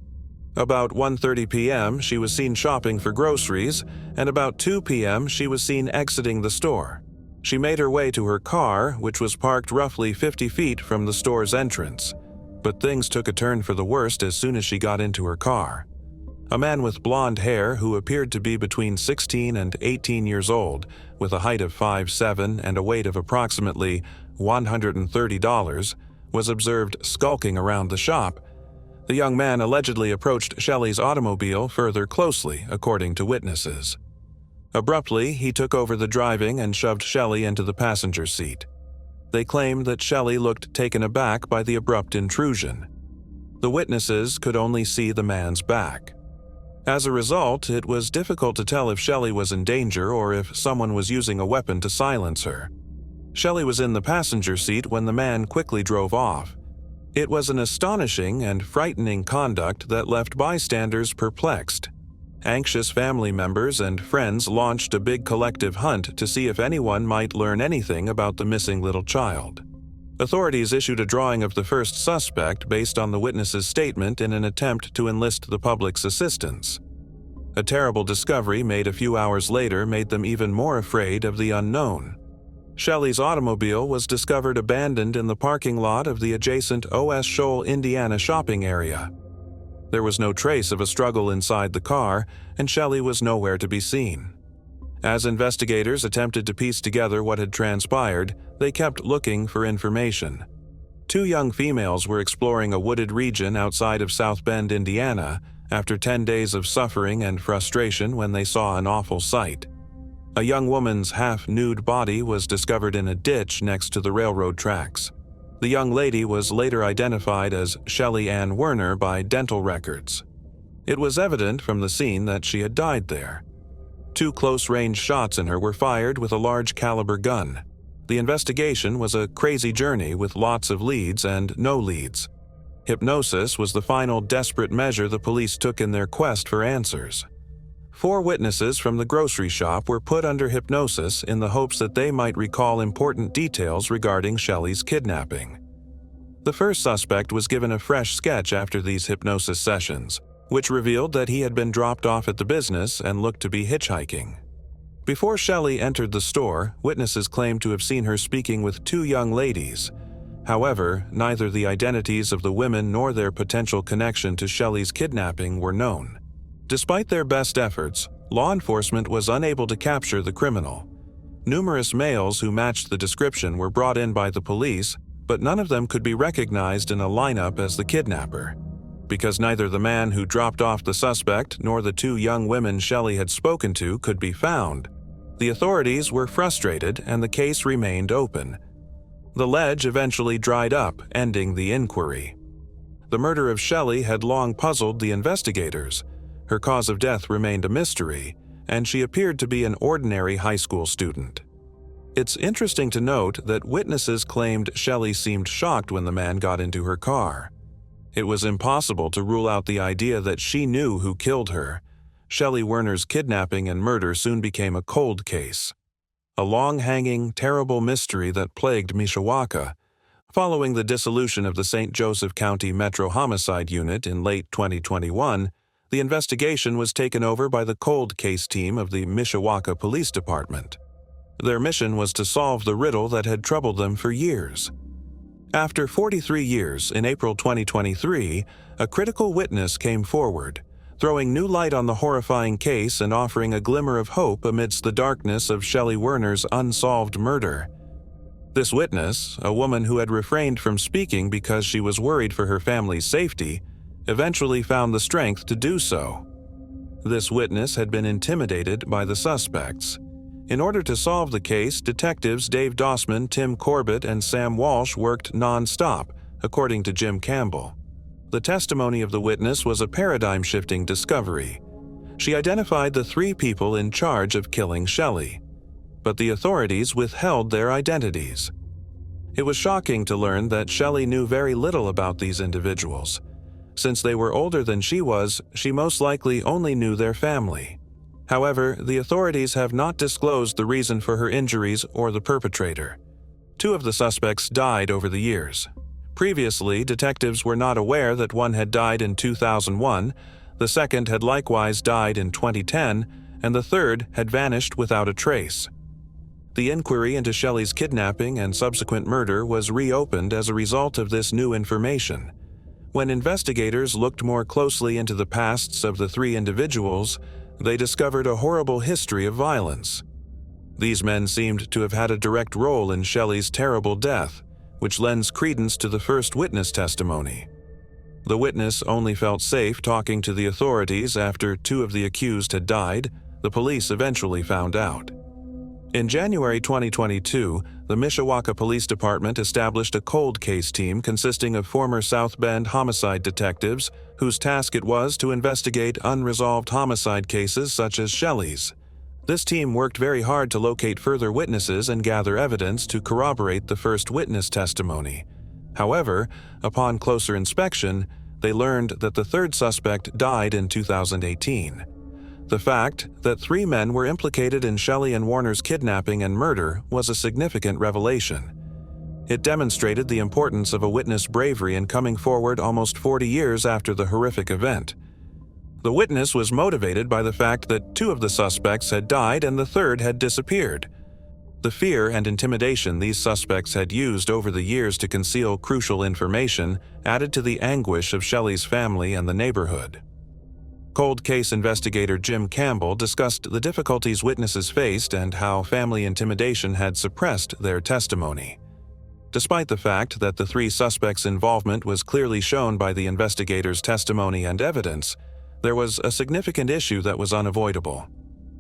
[SPEAKER 1] About 1:30 p.m., she was seen shopping for groceries, and about 2 p.m., she was seen exiting the store. She made her way to her car, which was parked roughly 50 feet from the store's entrance. But things took a turn for the worst as soon as she got into her car. A man with blonde hair who appeared to be between 16 and 18 years old, with a height of 5'7" and a weight of approximately $130, was observed skulking around the shop. The young man allegedly approached Shelly's automobile further closely, according to witnesses. Abruptly, he took over the driving and shoved Shelly into the passenger seat. They claimed that Shelly looked taken aback by the abrupt intrusion. The witnesses could only see the man's back. As a result, it was difficult to tell if Shelly was in danger or if someone was using a weapon to silence her. Shelly was in the passenger seat when the man quickly drove off. It was an astonishing and frightening conduct that left bystanders perplexed. Anxious family members and friends launched a big collective hunt to see if anyone might learn anything about the missing little child. Authorities issued a drawing of the first suspect based on the witness's statement in an attempt to enlist the public's assistance. A terrible discovery made a few hours later made them even more afraid of the unknown. Shelly's automobile was discovered abandoned in the parking lot of the adjacent O.S. Shoal, Indiana shopping area. There was no trace of a struggle inside the car, and Shelly was nowhere to be seen. As investigators attempted to piece together what had transpired, they kept looking for information. 2 young females were exploring a wooded region outside of South Bend, Indiana, after 10 days of suffering and frustration when they saw an awful sight. A young woman's half-nude body was discovered in a ditch next to the railroad tracks. The young lady was later identified as Shelly Ann Werner by dental records. It was evident from the scene that she had died there. 2 close-range shots in her were fired with a large-caliber gun. The investigation was a crazy journey with lots of leads and no leads. Hypnosis was the final desperate measure the police took in their quest for answers. 4 witnesses from the grocery shop were put under hypnosis in the hopes that they might recall important details regarding Shelly's kidnapping. The first suspect was given a fresh sketch after these hypnosis sessions, which revealed that he had been dropped off at the business and looked to be hitchhiking. Before Shelly entered the store, witnesses claimed to have seen her speaking with 2 young ladies. However, neither the identities of the women nor their potential connection to Shelly's kidnapping were known. Despite their best efforts, law enforcement was unable to capture the criminal. Numerous males who matched the description were brought in by the police, but none of them could be recognized in a lineup as the kidnapper. Because neither the man who dropped off the suspect nor the 2 young women Shelly had spoken to could be found, the authorities were frustrated and the case remained open. The ledge eventually dried up, ending the inquiry. The murder of Shelly had long puzzled the investigators. Her cause of death remained a mystery, and she appeared to be an ordinary high school student. It's interesting to note that witnesses claimed Shelly seemed shocked when the man got into her car. It was impossible to rule out the idea that she knew who killed her. Shelly Werner's kidnapping and murder soon became a cold case. A long-hanging, terrible mystery that plagued Mishawaka. Following the dissolution of the St. Joseph County Metro Homicide Unit in late 2021, the investigation was taken over by the cold case team of the Mishawaka Police Department. Their mission was to solve the riddle that had troubled them for years. After 43 years, in April 2023, a critical witness came forward, throwing new light on the horrifying case and offering a glimmer of hope amidst the darkness of Shelly Werner's unsolved murder. This witness, a woman who had refrained from speaking because she was worried for her family's safety, eventually found the strength to do so. This witness had been intimidated by the suspects. In order to solve the case, detectives Dave Dossman, Tim Corbett, and Sam Walsh worked non-stop, according to Jim Campbell. The testimony of the witness was a paradigm-shifting discovery. She identified the 3 people in charge of killing Shelly, but the authorities withheld their identities. It was shocking to learn that Shelly knew very little about these individuals. Since they were older than she was, she most likely only knew their family. However, the authorities have not disclosed the reason for her injuries or the perpetrator. 2 of the suspects died over the years. Previously, detectives were not aware that one had died in 2001, the second had likewise died in 2010, and the third had vanished without a trace. The inquiry into Shelly's kidnapping and subsequent murder was reopened as a result of this new information. When investigators looked more closely into the pasts of the 3 individuals, they discovered a horrible history of violence. These men seemed to have had a direct role in Shelly's terrible death, which lends credence to the first witness testimony. The witness only felt safe talking to the authorities after 2 of the accused had died. The police eventually found out. In January 2022, the Mishawaka Police Department established a cold case team consisting of former South Bend homicide detectives whose task it was to investigate unresolved homicide cases such as Shelly's. This team worked very hard to locate further witnesses and gather evidence to corroborate the first witness testimony. However, upon closer inspection, they learned that the third suspect died in 2018. The fact that 3 men were implicated in Shelly and Warner's kidnapping and murder was a significant revelation. It demonstrated the importance of a witness' bravery in coming forward almost 40 years after the horrific event. The witness was motivated by the fact that 2 of the suspects had died and the third had disappeared. The fear and intimidation these suspects had used over the years to conceal crucial information added to the anguish of Shelly's family and the neighborhood. Cold case investigator Jim Campbell discussed the difficulties witnesses faced and how family intimidation had suppressed their testimony. Despite the fact that the 3 suspects' involvement was clearly shown by the investigators' testimony and evidence, there was a significant issue that was unavoidable.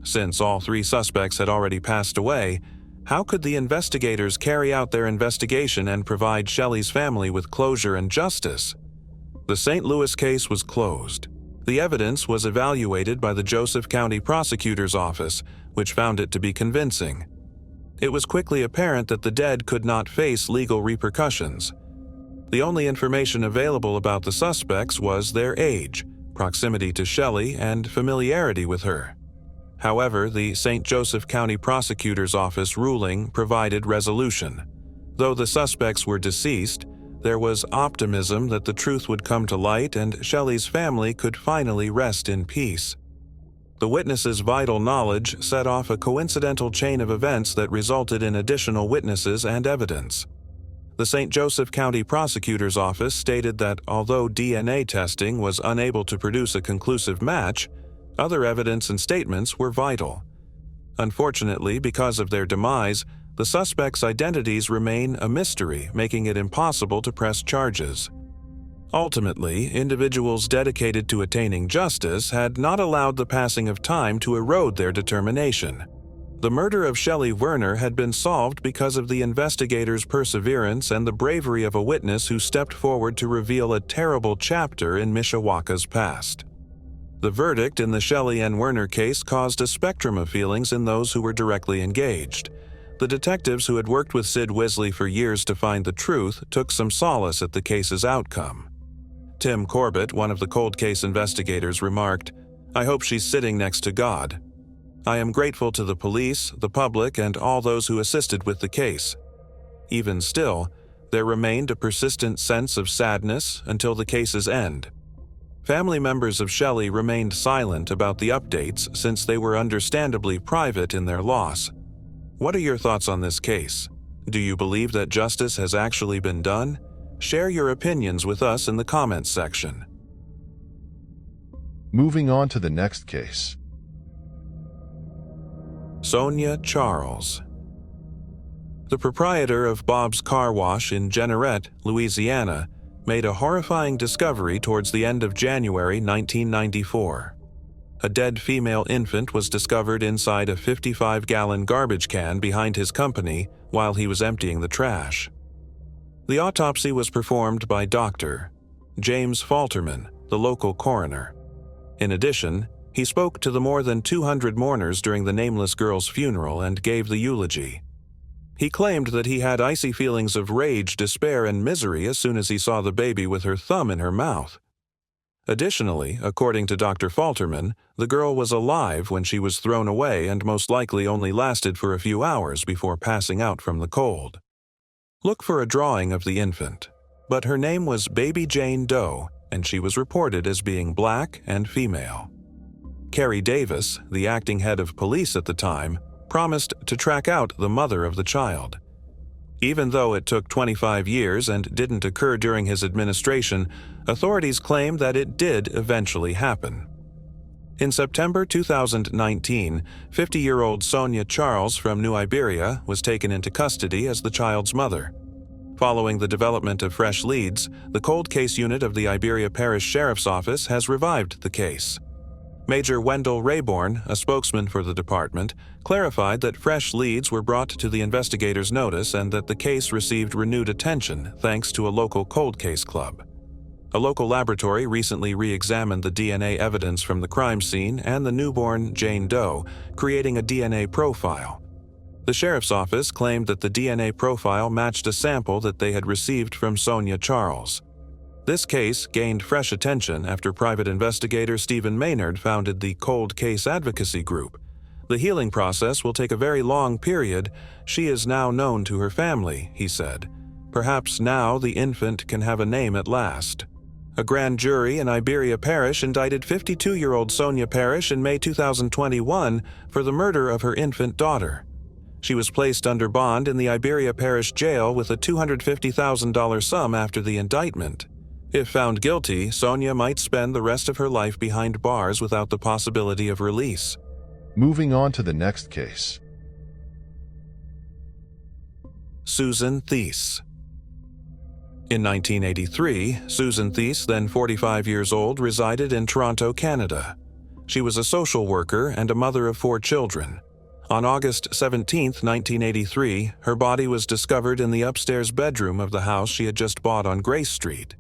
[SPEAKER 1] Since all 3 suspects had already passed away, how could the investigators carry out their investigation and provide Shelly's family with closure and justice? The St. Louis case was closed. The evidence was evaluated by the Joseph County Prosecutor's Office, which found it to be convincing. It was quickly apparent that the dead could not face legal repercussions. The only information available about the suspects was their age, proximity to Shelly, and familiarity with her. However, the St. Joseph County Prosecutor's Office ruling provided resolution. Though the suspects were deceased, there was optimism that the truth would come to light and Shelly's family could finally rest in peace. The witnesses' vital knowledge set off a coincidental chain of events that resulted in additional witnesses and evidence. The St. Joseph County Prosecutor's Office stated that although DNA testing was unable to produce a conclusive match, other evidence and statements were vital. Unfortunately, because of their demise, the suspects' identities remain a mystery, making it impossible to press charges. Ultimately, individuals dedicated to attaining justice had not allowed the passing of time to erode their determination. The murder of Shelly Werner had been solved because of the investigators' perseverance and the bravery of a witness who stepped forward to reveal a terrible chapter in Mishawaka's past. The verdict in the Shelly and Werner case caused a spectrum of feelings in those who were directly engaged. The detectives who had worked with Sid Wisley for years to find the truth took some solace at the case's outcome. Tim Corbett, one of the cold case investigators, remarked, "I hope she's sitting next to God. I am grateful to the police, the public, and all those who assisted with the case. Even still, there remained a persistent sense of sadness until the case's end." Family members of Shelly remained silent about the updates since they were understandably private in their loss. What are your thoughts on this case? Do you believe that justice has actually been done? Share your opinions with us in the comments section.
[SPEAKER 2] Moving on to the next case.
[SPEAKER 1] Sonia Charles. The proprietor of Bob's Car Wash in Jeanerette, Louisiana, made a horrifying discovery towards the end of January 1994. A dead female infant was discovered inside a 55-gallon garbage can behind his company while he was emptying the trash. The autopsy was performed by Dr. James Falterman, the local coroner. In addition, he spoke to the more than 200 mourners during the nameless girl's funeral and gave the eulogy. He claimed that he had icy feelings of rage, despair, and misery as soon as he saw the baby with her thumb in her mouth. Additionally, according to Dr. Falterman, the girl was alive when she was thrown away and most likely only lasted for a few hours before passing out from the cold. Look for a drawing of the infant, but her name was Baby Jane Doe, and she was reported as being black and female. Carrie Davis, the acting head of police at the time, promised to track out the mother of the child. Even though it took 25 years and didn't occur during his administration, authorities claim that it did eventually happen. In September 2019, 50-year-old Sonia Charles from New Iberia was taken into custody as the child's mother. Following the development of fresh leads, the cold case unit of the Iberia Parish Sheriff's Office has revived the case. Major Wendell Rayborn, a spokesman for the department, clarified that fresh leads were brought to the investigators' notice and that the case received renewed attention thanks to a local cold case club. A local laboratory recently re-examined the DNA evidence from the crime scene and the newborn Jane Doe, creating a DNA profile. The sheriff's office claimed that the DNA profile matched a sample that they had received from Sonia Charles. This case gained fresh attention after private investigator Stephen Maynard founded the Cold Case Advocacy Group. The healing process will take a very long period. She is now known to her family, he said. Perhaps now the infant can have a name at last. A grand jury in Iberia Parish indicted 52-year-old Sonia Parrish in May 2021 for the murder of her infant daughter. She was placed under bond in the Iberia Parish jail with a $250,000 sum after the indictment. If found guilty, Sonia might spend the rest of her life behind bars without the possibility of release.
[SPEAKER 2] Moving on to the next case.
[SPEAKER 1] Susan Thies. In 1983, Susan Thies, then 45 years old, resided in Toronto, Canada. She was a social worker and a mother of 4 children. On August 17, 1983, her body was discovered in the upstairs bedroom of the house she had just bought on Grace Street.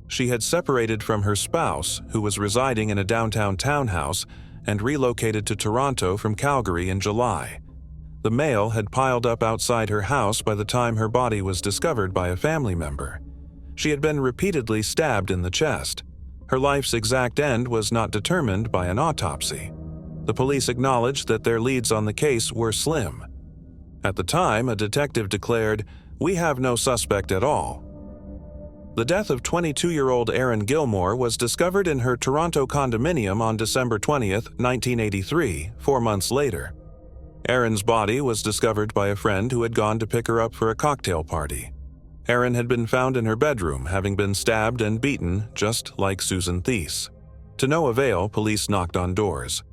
[SPEAKER 1] She had separated from her spouse, who was residing in a downtown townhouse, and relocated to Toronto from Calgary in July. The mail had piled up outside her house by the time her body was discovered by a family member. She had been repeatedly stabbed in the chest. Her life's exact end was not determined by an autopsy. The police acknowledged that their leads on the case were slim. At the time, a detective declared, "We have no suspect at all." The death of 22-year-old Erin Gilmore was discovered in her Toronto condominium on December 20, 1983, 4 months later. Erin's body was discovered by a friend who had gone to pick her up for a cocktail party. Erin had been found in her bedroom, having been stabbed and beaten, just like Susan Thies. To no avail, police knocked on doors.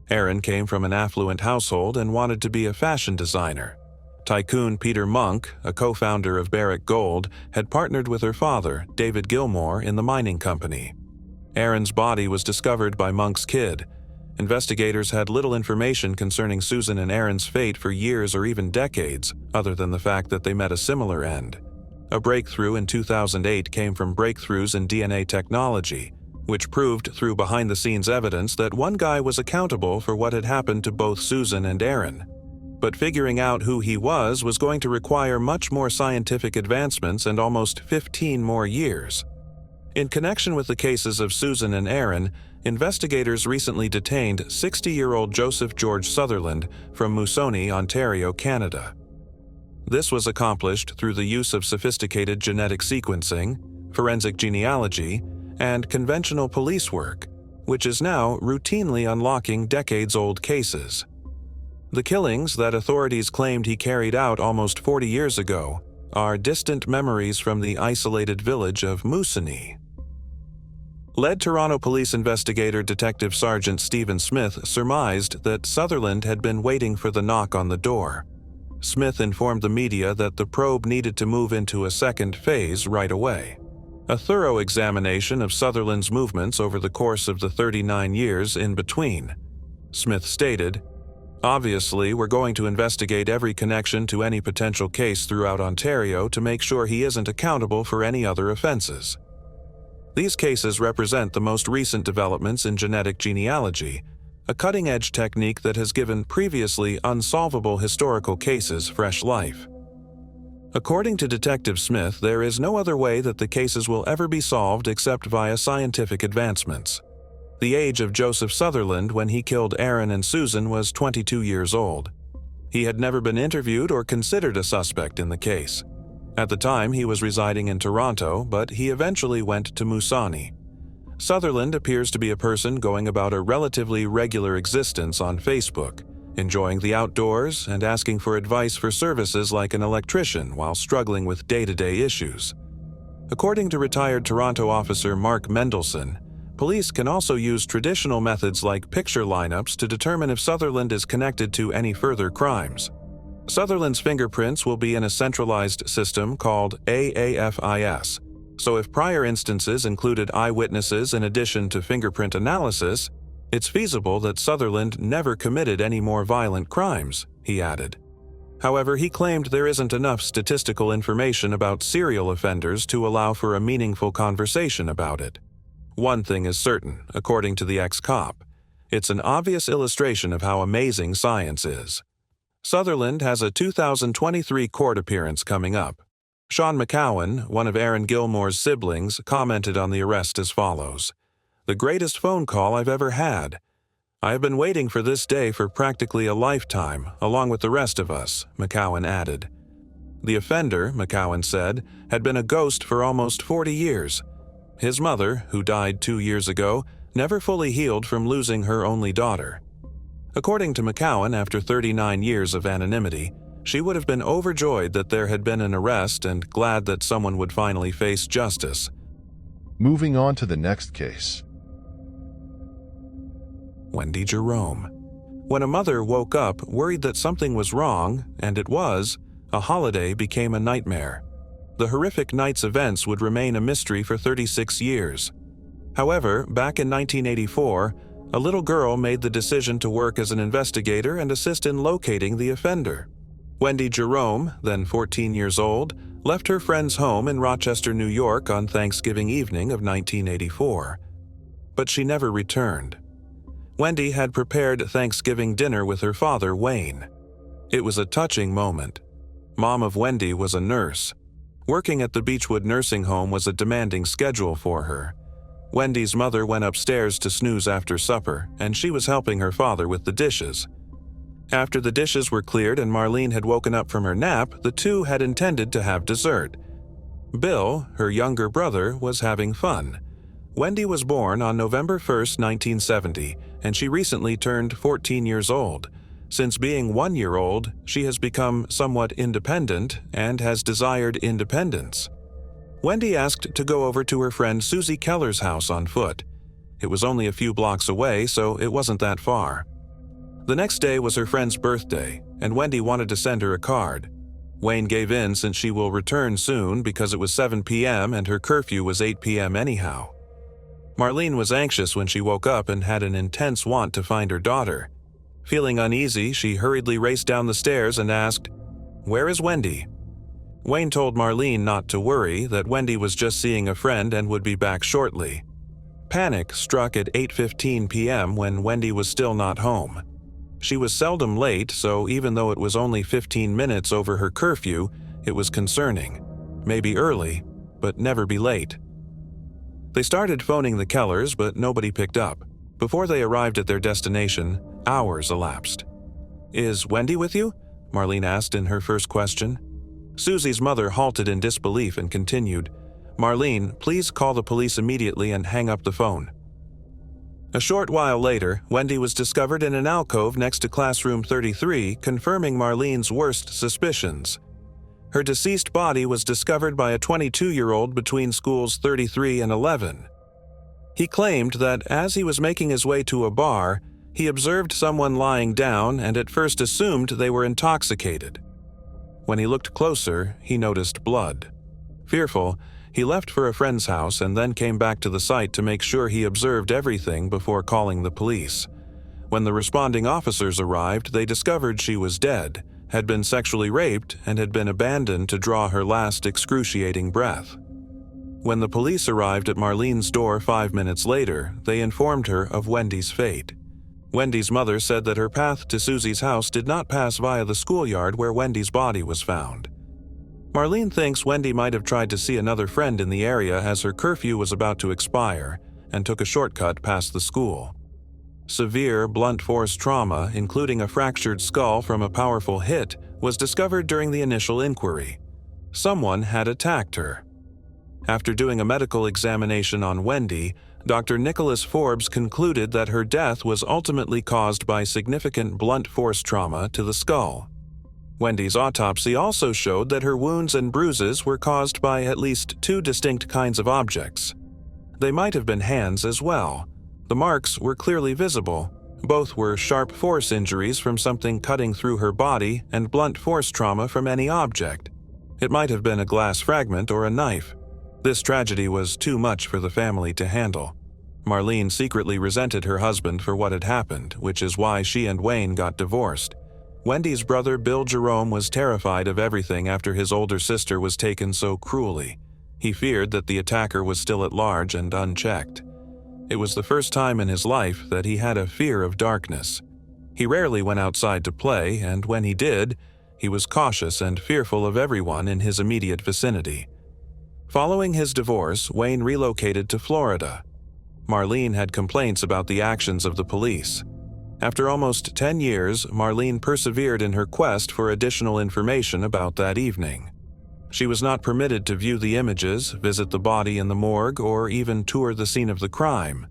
[SPEAKER 1] Erin came from an affluent household and wanted to be a fashion designer. Tycoon Peter Monk, a co-founder of Barrick Gold, had partnered with her father, David Gilmore, in the mining company. Erin's body was discovered by Monk's kid. Investigators had little information concerning Susan and Erin's fate for years or even decades, other than the fact that they met a similar end. A breakthrough in 2008 came from breakthroughs in DNA technology, which proved through behind-the-scenes evidence that one guy was accountable for what had happened to both Susan and Erin. But figuring out who he was going to require much more scientific advancements and almost 15 more years. In connection with the cases of Susan and Erin, investigators recently detained 60-year-old Joseph George Sutherland from Moosonee, Ontario, Canada. This was accomplished through the use of sophisticated genetic sequencing, forensic genealogy, and conventional police work, which is now routinely unlocking decades-old cases. The killings that authorities claimed he carried out almost 40 years ago are distant memories from the isolated village of Moosonee. Lead Toronto police investigator Detective Sergeant Stephen Smith surmised that Sutherland had been waiting for the knock on the door. Smith informed the media that the probe needed to move into a second phase right away. A thorough examination of Sutherland's movements over the course of the 39 years in between. Smith stated, "Obviously, we're going to investigate every connection to any potential case throughout Ontario to make sure he isn't accountable for any other offenses." These cases represent the most recent developments in genetic genealogy, a cutting-edge technique that has given previously unsolvable historical cases fresh life. According to Detective Smith, there is no other way that the cases will ever be solved except via scientific advancements. The age of Joseph Sutherland when he killed Aaron and Susan was 22 years old. He had never been interviewed or considered a suspect in the case. At the time, he was residing in Toronto, but he eventually went to Moosonee. Sutherland appears to be a person going about a relatively regular existence on Facebook, enjoying the outdoors and asking for advice for services like an electrician while struggling with day-to-day issues. According to retired Toronto officer Mark Mendelson, police can also use traditional methods like picture lineups to determine if Sutherland is connected to any further crimes. Sutherland's fingerprints will be in a centralized system called AAFIS, so if prior instances included eyewitnesses in addition to fingerprint analysis, it's feasible that Sutherland never committed any more violent crimes, he added. However, he claimed there isn't enough statistical information about serial offenders to allow for a meaningful conversation about it. One thing is certain, according to the ex-cop. It's an obvious illustration of how amazing science is. Sutherland has a 2023 court appearance coming up. Sean McCowan, one of Aaron Gilmore's siblings, commented on the arrest as follows. "The greatest phone call I've ever had. I have been waiting for this day for practically a lifetime, along with the rest of us," McCowan added. The offender, McCowan said, had been a ghost for almost 40 years. His mother, who died 2 years ago, never fully healed from losing her only daughter. According to McCowan, after 39 years of anonymity, she would have been overjoyed that there had been an arrest and glad that someone would finally face justice.
[SPEAKER 2] Moving on to the next case.
[SPEAKER 1] Wendy Jerome. When a mother woke up worried that something was wrong, and it was, a holiday became a nightmare. The horrific night's events would remain a mystery for 36 years. However, back in 1984, a little girl made the decision to work as an investigator and assist in locating the offender. Wendy Jerome, then 14 years old, left her friend's home in Rochester, New York on Thanksgiving evening of 1984. But she never returned. Wendy had prepared Thanksgiving dinner with her father, Wayne. It was a touching moment. Mom of Wendy was a nurse. Working at the Beechwood nursing home was a demanding schedule for her. Wendy's mother went upstairs to snooze after supper, and she was helping her father with the dishes. After the dishes were cleared and Marlene had woken up from her nap, the two had intended to have dessert. Bill, her younger brother, was having fun. Wendy was born on November 1, 1970, and she recently turned 14 years old. Since being 1 year old, she has become somewhat independent and has desired independence. Wendy asked to go over to her friend Susie Keller's house on foot. It was only a few blocks away, so it wasn't that far. The next day was her friend's birthday, and Wendy wanted to send her a card. Wayne gave in since she will return soon because it was 7 p.m. and her curfew was 8 p.m. anyhow. Marlene was anxious when she woke up and had an intense want to find her daughter. Feeling uneasy, she hurriedly raced down the stairs and asked, "Where is Wendy?" Wayne told Marlene not to worry, that Wendy was just seeing a friend and would be back shortly. Panic struck at 8:15 p.m. when Wendy was still not home. She was seldom late, so even though it was only 15 minutes over her curfew, it was concerning. Maybe early, but never be late. They started phoning the Kellers, but nobody picked up. Before they arrived at their destination, hours elapsed. "Is Wendy with you?" Marlene asked in her first question. Susie's mother halted in disbelief and continued, "Marlene, please call the police immediately and hang up the phone." A short while later, Wendy was discovered in an alcove next to classroom 33, confirming Marlene's worst suspicions. Her deceased body was discovered by a 22-year-old between schools 33 and 11. He claimed that as he was making his way to a bar, he observed someone lying down and at first assumed they were intoxicated. When he looked closer, he noticed blood. Fearful, he left for a friend's house and then came back to the site to make sure he observed everything before calling the police. When the responding officers arrived, they discovered she was dead, had been sexually raped, and had been abandoned to draw her last excruciating breath. When the police arrived at Marlene's door 5 minutes later, they informed her of Wendy's fate. Wendy's mother said that her path to Susie's house did not pass via the schoolyard where Wendy's body was found. Marlene thinks Wendy might have tried to see another friend in the area as her curfew was about to expire and took a shortcut past the school. Severe blunt force trauma, including a fractured skull from a powerful hit, was discovered during the initial inquiry. Someone had attacked her. After doing a medical examination on Wendy, Dr. Nicholas Forbes concluded that her death was ultimately caused by significant blunt force trauma to the skull. Wendy's autopsy also showed that her wounds and bruises were caused by at least 2 distinct kinds of objects. They might have been hands as well. The marks were clearly visible. Both were sharp force injuries from something cutting through her body and blunt force trauma from any object. It might have been a glass fragment or a knife. This tragedy was too much for the family to handle. Marlene secretly resented her husband for what had happened, which is why she and Wayne got divorced. Wendy's brother Bill Jerome was terrified of everything after his older sister was taken so cruelly. He feared that the attacker was still at large and unchecked. It was the first time in his life that he had a fear of darkness. He rarely went outside to play, and when he did, he was cautious and fearful of everyone in his immediate vicinity. Following his divorce, Wayne relocated to Florida. Marlene had complaints about the actions of the police. After almost 10 years, Marlene persevered in her quest for additional information about that evening. She was not permitted to view the images, visit the body in the morgue, or even tour the scene of the crime.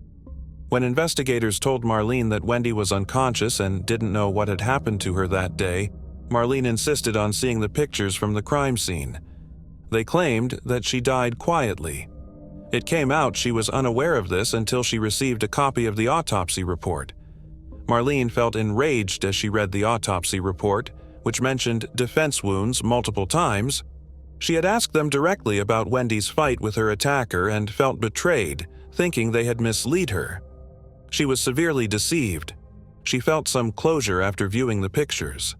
[SPEAKER 1] When investigators told Marlene that Wendy was unconscious and didn't know what had happened to her that day, Marlene insisted on seeing the pictures from the crime scene. They claimed that she died quietly. It came out she was unaware of this until she received a copy of the autopsy report. Marlene felt enraged as she read the autopsy report, which mentioned defense wounds multiple times. She had asked them directly about Wendy's fight with her attacker and felt betrayed, thinking they had misled her. She was severely deceived. She felt some closure after viewing the pictures.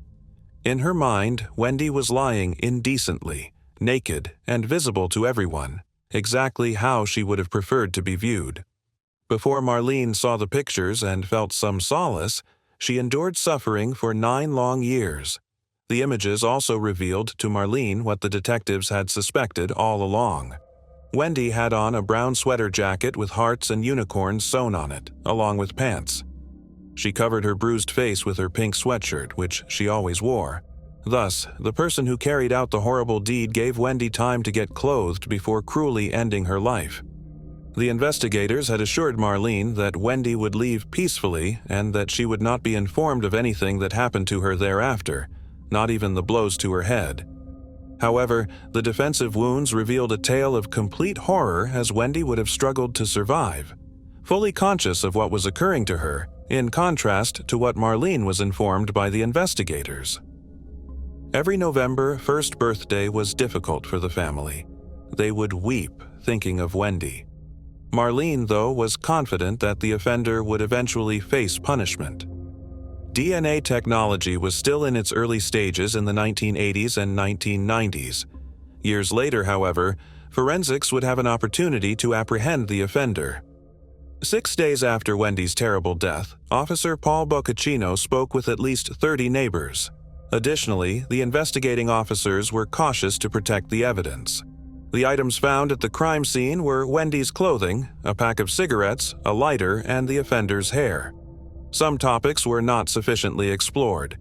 [SPEAKER 1] In her mind, Wendy was lying indecently, naked, and visible to everyone, exactly how she would have preferred to be viewed. Before Marlene saw the pictures and felt some solace, she endured suffering for 9 long years. The images also revealed to Marlene what the detectives had suspected all along. Wendy had on a brown sweater jacket with hearts and unicorns sewn on it, along with pants. She covered her bruised face with her pink sweatshirt, which she always wore. Thus, the person who carried out the horrible deed gave Wendy time to get clothed before cruelly ending her life. The investigators had assured Marlene that Wendy would leave peacefully and that she would not be informed of anything that happened to her thereafter, not even the blows to her head. However, the defensive wounds revealed a tale of complete horror as Wendy would have struggled to survive, fully conscious of what was occurring to her, in contrast to what Marlene was informed by the investigators. Every November 1st birthday was difficult for the family. They would weep thinking of Wendy. Marlene, though, was confident that the offender would eventually face punishment. DNA technology was still in its early stages in the 1980s and 1990s. Years later, however, forensics would have an opportunity to apprehend the offender. 6 days after Wendy's terrible death, Officer Paul Boccaccino spoke with at least 30 neighbors. Additionally, the investigating officers were cautious to protect the evidence. The items found at the crime scene were Wendy's clothing, a pack of cigarettes, a lighter, and the offender's hair. Some topics were not sufficiently explored.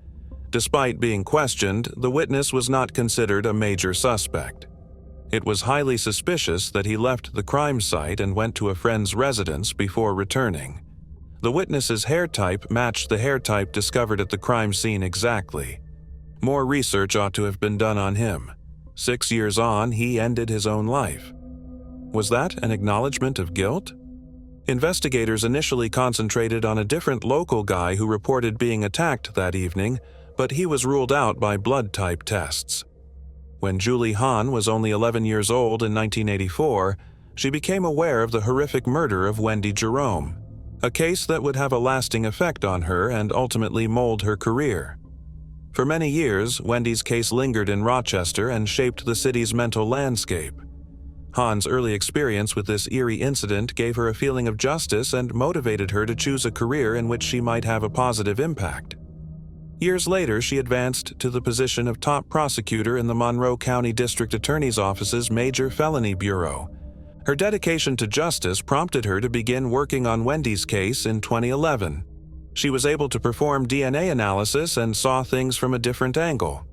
[SPEAKER 1] Despite being questioned, the witness was not considered a major suspect. It was highly suspicious that he left the crime site and went to a friend's residence before returning. The witness's hair type matched the hair type discovered at the crime scene exactly. More research ought to have been done on him. 6 years on, he ended his own life. Was that an acknowledgement of guilt? Investigators initially concentrated on a different local guy who reported being attacked that evening, but he was ruled out by blood type tests. When Julie Hahn was only 11 years old in 1984, she became aware of the horrific murder of Wendy Jerome, a case that would have a lasting effect on her and ultimately mold her career. For many years, Wendy's case lingered in Rochester and shaped the city's mental landscape. Hahn's early experience with this eerie incident gave her a feeling of justice and motivated her to choose a career in which she might have a positive impact. Years later, she advanced to the position of top prosecutor in the Monroe County District Attorney's Office's Major Felony Bureau. Her dedication to justice prompted her to begin working on Wendy's case in 2011. She was able to perform DNA analysis and saw things from a different angle.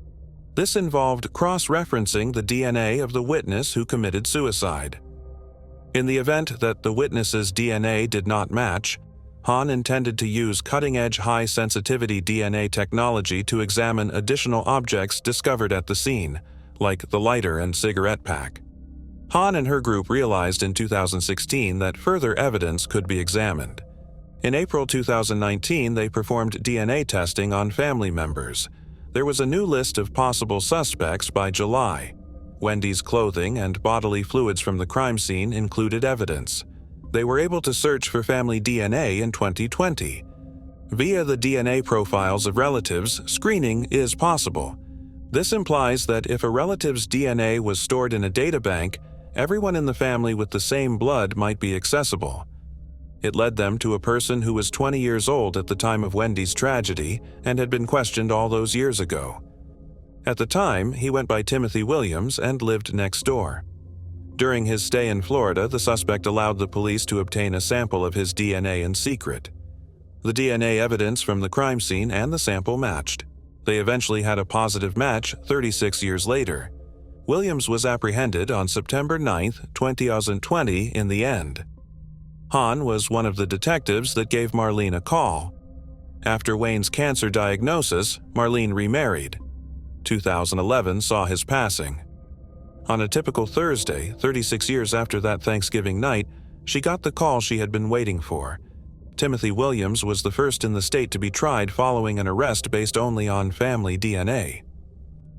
[SPEAKER 1] This involved cross-referencing the DNA of the witness who committed suicide. In the event that the witness's DNA did not match, Hahn intended to use cutting-edge high-sensitivity DNA technology to examine additional objects discovered at the scene, like the lighter and cigarette pack. Hahn and her group realized in 2016 that further evidence could be examined. In April 2019, they performed DNA testing on family members. There was a new list of possible suspects by July. Wendy's clothing and bodily fluids from the crime scene included evidence. They were able to search for family DNA in 2020. Via the DNA profiles of relatives, screening is possible. This implies that if a relative's DNA was stored in a databank, everyone in the family with the same blood might be accessible. It led them to a person who was 20 years old at the time of Wendy's tragedy and had been questioned all those years ago. At the time, he went by Timothy Williams and lived next door. During his stay in Florida, the suspect allowed the police to obtain a sample of his DNA in secret. The DNA evidence from the crime scene and the sample matched. They eventually had a positive match 36 years later. Williams was apprehended on September 9, 2020 in the end. Hahn was one of the detectives that gave Marlene a call. After Wayne's cancer diagnosis, Marlene remarried. 2011 saw his passing. On a typical Thursday, 36 years after that Thanksgiving night, she got the call she had been waiting for. Timothy Williams was the first in the state to be tried following an arrest based only on family DNA.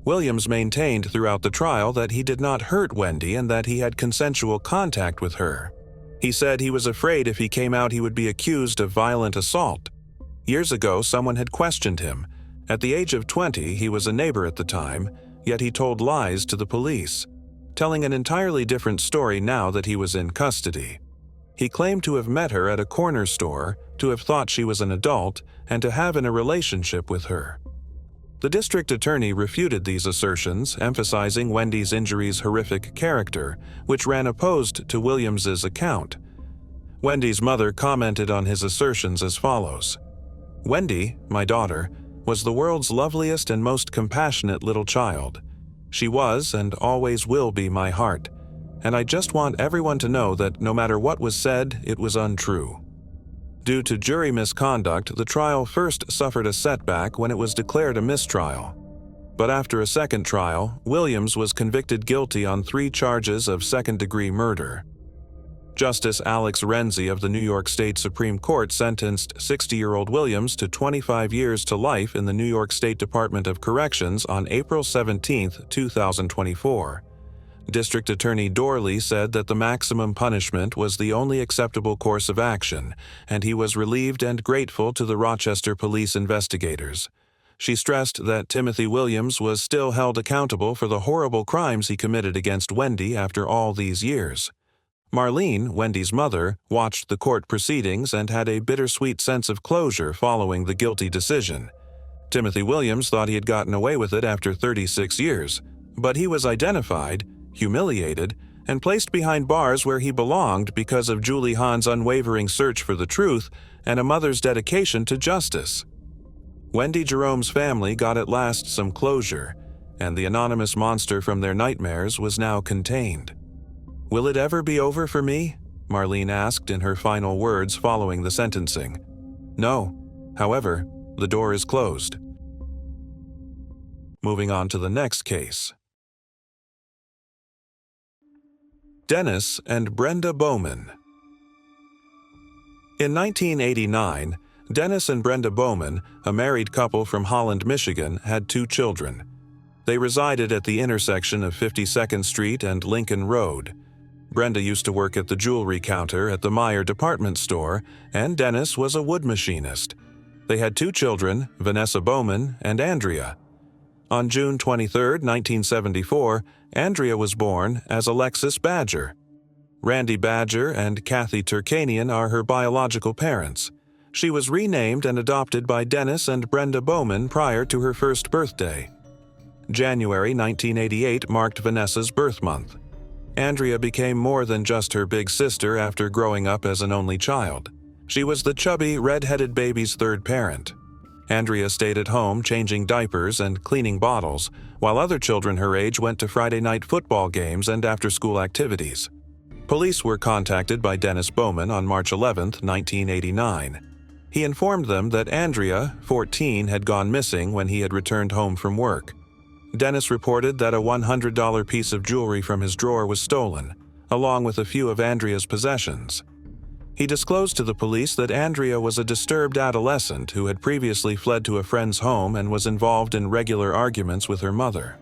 [SPEAKER 1] Williams maintained throughout the trial that he did not hurt Wendy and that he had consensual contact with her. He said he was afraid if he came out he would be accused of violent assault. Years ago, someone had questioned him. At the age of 20, he was a neighbor at the time, yet he told lies to the police, telling an entirely different story now that he was in custody. He claimed to have met her at a corner store, to have thought she was an adult, and to have in a relationship with her. The district attorney refuted these assertions, emphasizing Wendy's injuries' horrific character, which ran opposed to Williams's account. Wendy's mother commented on his assertions as follows: "Wendy, my daughter, was the world's loveliest and most compassionate little child. She was and always will be my heart, and I just want everyone to know that no matter what was said, it was untrue." Due to jury misconduct, the trial first suffered a setback when it was declared a mistrial. But after a second trial, Williams was convicted guilty on 3 charges of second-degree murder. Justice Alex Renzi of the New York State Supreme Court sentenced 60-year-old Williams to 25 years to life in the New York State Department of Corrections on April 17, 2024. District Attorney Dorley said that the maximum punishment was the only acceptable course of action, and he was relieved and grateful to the Rochester police investigators. She stressed that Timothy Williams was still held accountable for the horrible crimes he committed against Wendy after all these years. Marlene, Wendy's mother, watched the court proceedings and had a bittersweet sense of closure following the guilty decision. Timothy Williams thought he had gotten away with it after 36 years, but he was identified, humiliated, and placed behind bars where he belonged because of Julie Hahn's unwavering search for the truth and a mother's dedication to justice. Wendy Jerome's family got at last some closure, and the anonymous monster from their nightmares was now contained. "Will it ever be over for me?" Marlene asked in her final words following the sentencing. "No. However, the door is closed." Moving on to the next case. Dennis and Brenda Bowman. In 1989, Dennis and Brenda Bowman, a married couple from Holland, Michigan, had 2 children. They resided at the intersection of 52nd Street and Lincoln Road. Brenda used to work at the jewelry counter at the Meyer department store, and Dennis was a wood machinist. They had 2 children, Vanessa Bowman and Andrea. On June 23, 1974, Andrea was born as Alexis Badger. Randy Badger and Kathy Turkanian are her biological parents. She was renamed and adopted by Dennis and Brenda Bowman prior to her first birthday. January 1988 marked Vanessa's birth month. Andrea became more than just her big sister after growing up as an only child. She was the chubby, red-headed baby's 3rd parent. Andrea stayed at home changing diapers and cleaning bottles, while other children her age went to Friday night football games and after-school activities. Police were contacted by Dennis Bowman on March 11, 1989. He informed them that Andrea, 14, had gone missing when he had returned home from work. Dennis reported that a $100 piece of jewelry from his drawer was stolen, along with a few of Andrea's possessions. He disclosed to the police that Andrea was a disturbed adolescent who had previously fled to a friend's home and was involved in regular arguments with her mother.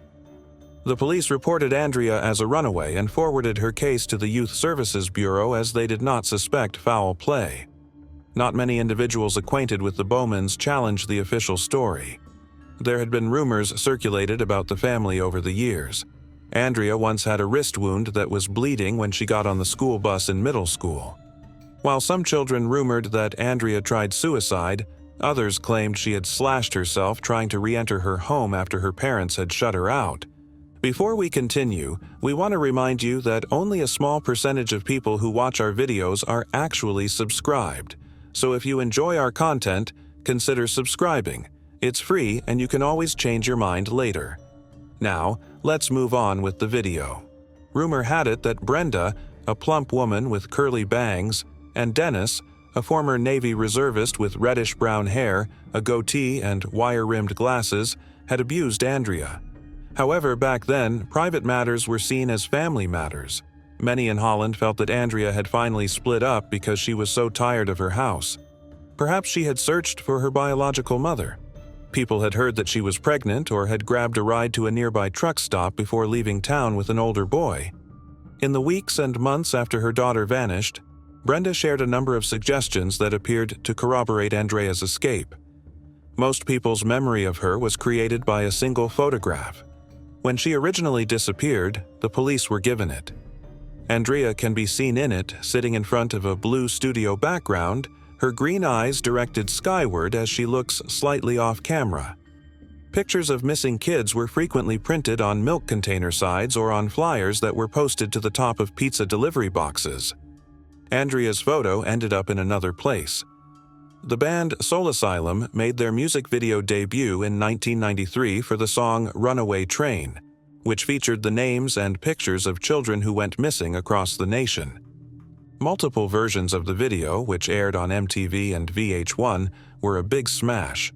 [SPEAKER 1] The police reported Andrea as a runaway and forwarded her case to the Youth Services Bureau as they did not suspect foul play. Not many individuals acquainted with the Bowmans challenged the official story. There had been rumors circulated about the family over the years. Andrea once had a wrist wound that was bleeding when she got on the school bus in middle school. While some children rumored that Andrea tried suicide, others claimed she had slashed herself trying to re-enter her home after her parents had shut her out. Before we continue, we want to remind you that only a small percentage of people who watch our videos are actually subscribed. So if you enjoy our content, consider subscribing. It's free and you can always change your mind later. Now, let's move on with the video. Rumor had it that Brenda, a plump woman with curly bangs, and Dennis, a former Navy reservist with reddish-brown hair, a goatee, and wire-rimmed glasses, had abused Andrea. However, back then, private matters were seen as family matters. Many in Holland felt that Andrea had finally split up because she was so tired of her house. Perhaps she had searched for her biological mother. People had heard that she was pregnant or had grabbed a ride to a nearby truck stop before leaving town with an older boy. In the weeks and months after her daughter vanished, Brenda shared a number of suggestions that appeared to corroborate Andrea's escape. Most people's memory of her was created by a single photograph. When she originally disappeared, the police were given it. Andrea can be seen in it, sitting in front of a blue studio background, her green eyes directed skyward as she looks slightly off camera. Pictures of missing kids were frequently printed on milk container sides or on flyers that were posted to the top of pizza delivery boxes. Andrea's photo ended up in another place. The band Soul Asylum made their music video debut in 1993 for the song Runaway Train, which featured the names and pictures of children who went missing across the nation. Multiple versions of the video, which aired on MTV and VH1, were a big smash.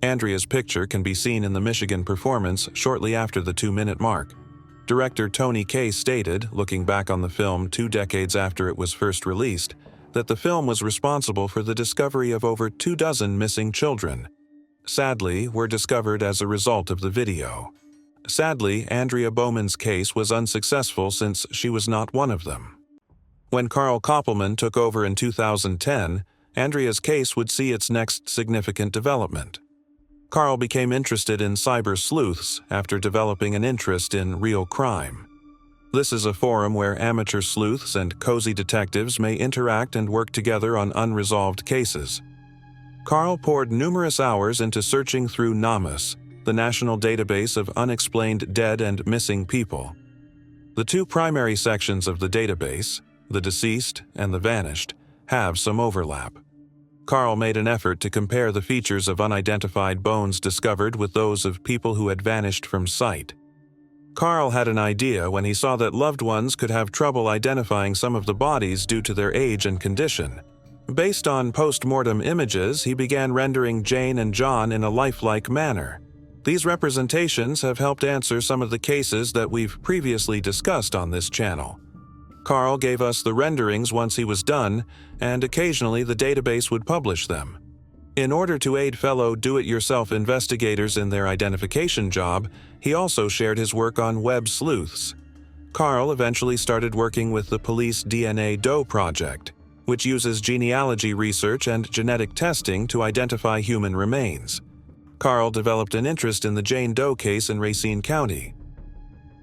[SPEAKER 1] Andrea's picture can be seen in the Michigan performance shortly after the 2-minute mark. Director Tony Kaye stated, looking back on the film 2 decades after it was first released, that the film was responsible for the discovery of over 24 missing children. Sadly, were discovered as a result of the video. Sadly, Andrea Bowman's case was unsuccessful since she was not one of them. When Carl Koppelman took over in 2010, Andrea's case would see its next significant development. Carl became interested in cyber sleuths after developing an interest in real crime. This is a forum where amateur sleuths and cozy detectives may interact and work together on unresolved cases. Carl poured numerous hours into searching through NAMUS, the National Database of Unexplained Dead and Missing People. The 2 primary sections of the database, the deceased and the vanished, have some overlap. Carl made an effort to compare the features of unidentified bones discovered with those of people who had vanished from sight. Carl had an idea when he saw that loved ones could have trouble identifying some of the bodies due to their age and condition. Based on post-mortem images, he began rendering Jane and John in a lifelike manner. These representations have helped answer some of the cases that we've previously discussed on this channel. Carl gave us the renderings once he was done, and occasionally the database would publish them. In order to aid fellow do-it-yourself investigators in their identification job, he also shared his work on web sleuths. Carl eventually started working with the police DNA Doe project, which uses genealogy research and genetic testing to identify human remains. Carl developed an interest in the Jane Doe case in Racine County.